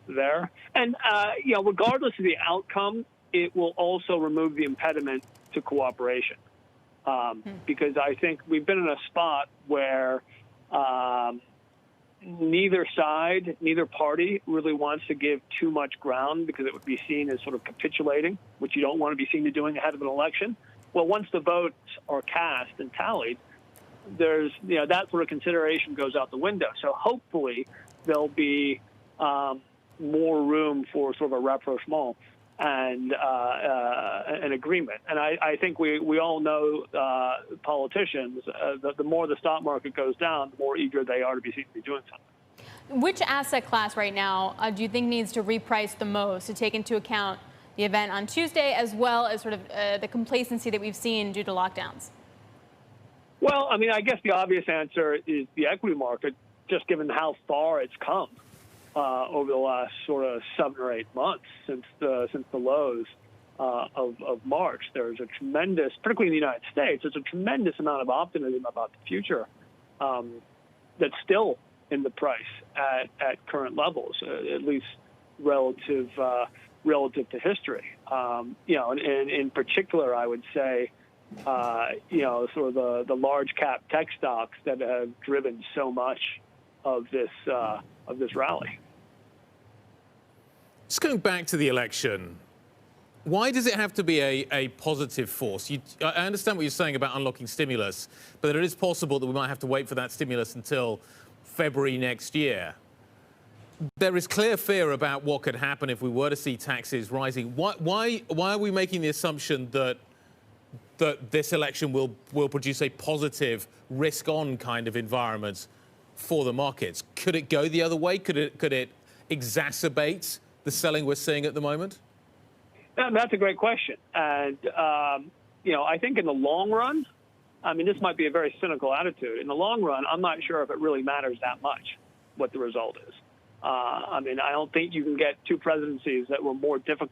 there. And regardless of the outcome, it will also remove the impediment to cooperation. Because I think we've been in a spot where neither party really wants to give too much ground because it would be seen as sort of capitulating, which you don't want to be seen to doing ahead of an election. Well, once the votes are cast and tallied, there's, that sort of consideration goes out the window. So hopefully there'll be more room for sort of a rapprochement and an agreement. And I think we all know politicians, the more the stock market goes down, the more eager they are to be seen to be doing something. Which asset class right now do you think needs to reprice the most to take into account the event on Tuesday, as well as sort of the complacency that we've seen due to lockdowns? Well, I mean, I guess the obvious answer is the equity market, just given how far it's come over the last sort of 7 or 8 months since the lows of March. There's a tremendous, particularly in the United States, there's a tremendous amount of optimism about the future that's still in the price at current levels, at least relative to history. And in particular, I would say, sort of the large cap tech stocks that have driven so much of this rally. Just going back to the election, Why does it have to be a positive force? I understand what you're saying about unlocking stimulus, but it is possible that we might have to wait for that stimulus until February next year. There is clear fear about what could happen if we were to see taxes rising. Why are we making the assumption that this election will produce a positive risk-on kind of environment for the markets? Could it go the other way? Could it exacerbate the selling we're seeing at the moment? That's a great question. And, I think in the long run, this might be a very cynical attitude. In the long run, I'm not sure if it really matters that much what the result is. I don't think you can get two presidencies that were more different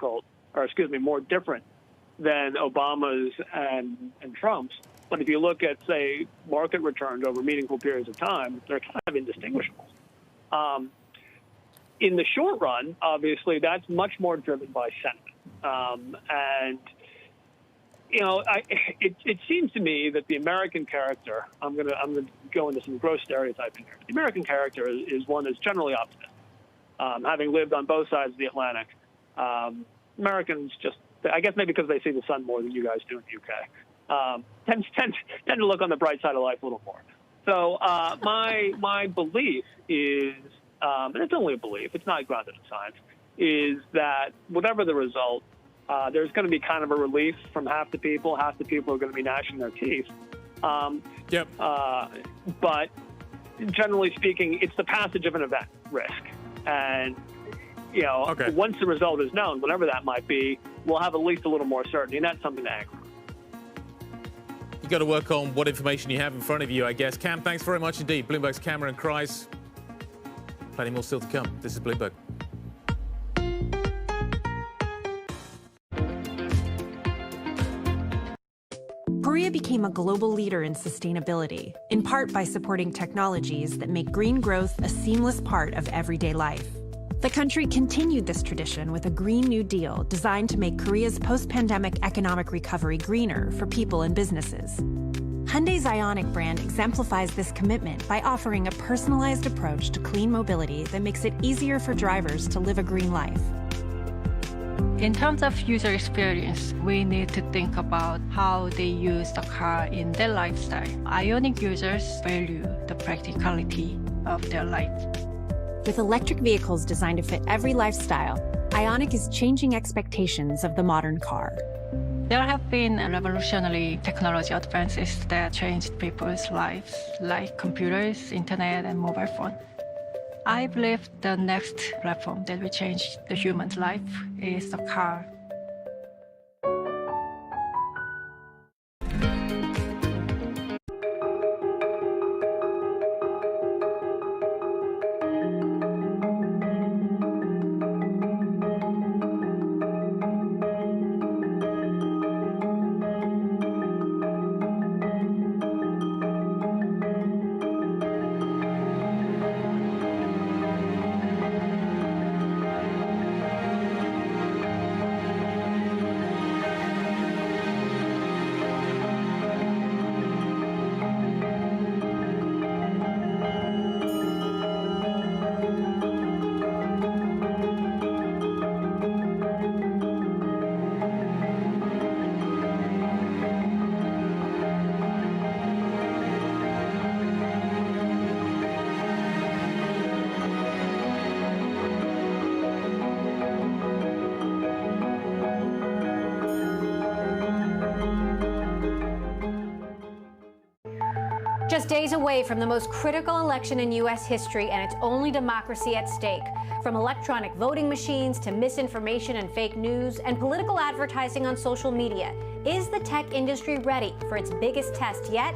than Obama's and Trump's. But if you look at, say, market returns over meaningful periods of time, they're kind of indistinguishable. In the short run, obviously, that's much more driven by sentiment. It seems to me that the American character, I'm going to go into some gross stereotyping here. The American character is one that's generally optimistic. Having lived on both sides of the Atlantic, Americans just, I guess maybe because they see the sun more than you guys do in the UK, tend to look on the bright side of life a little more. So my belief is, and it's only a belief, it's not grounded in science, is that whatever the result, there's going to be kind of a relief from half the people. Half the people are going to be gnashing their teeth. But generally speaking, it's the passage of an event risk. And, once the result is known, whatever that might be, we'll have at least a little more certainty, and that's something to anchor. You've got to work on what information you have in front of you, I guess. Cam, thanks very much indeed. Bloomberg's Cameron Kreis. Plenty more still to come. This is Bloomberg. Korea became a global leader in sustainability, in part by supporting technologies that make green growth a seamless part of everyday life. The country continued this tradition with a Green New Deal designed to make Korea's post-pandemic economic recovery greener for people and businesses. Hyundai's Ioniq brand exemplifies this commitment by offering a personalized approach to clean mobility that makes it easier for drivers to live a green life. In terms of user experience, we need to think about how they use the car in their lifestyle. Ioniq users value the practicality of their life. With electric vehicles designed to fit every lifestyle, Ioniq is changing expectations of the modern car. There have been revolutionary technology advances that changed people's lives, like computers, internet, and mobile phone. I believe the next platform that will change the human's life is the car. Just days away from the most critical election in U.S. history and its only democracy at stake. From electronic voting machines to misinformation and fake news and political advertising on social media, is the tech industry ready for its biggest test yet?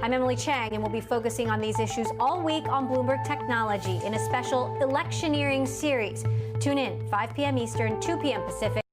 I'm Emily Chang, and we'll be focusing on these issues all week on Bloomberg Technology in a special electioneering series. Tune in 5 p.m. Eastern, 2 p.m. Pacific.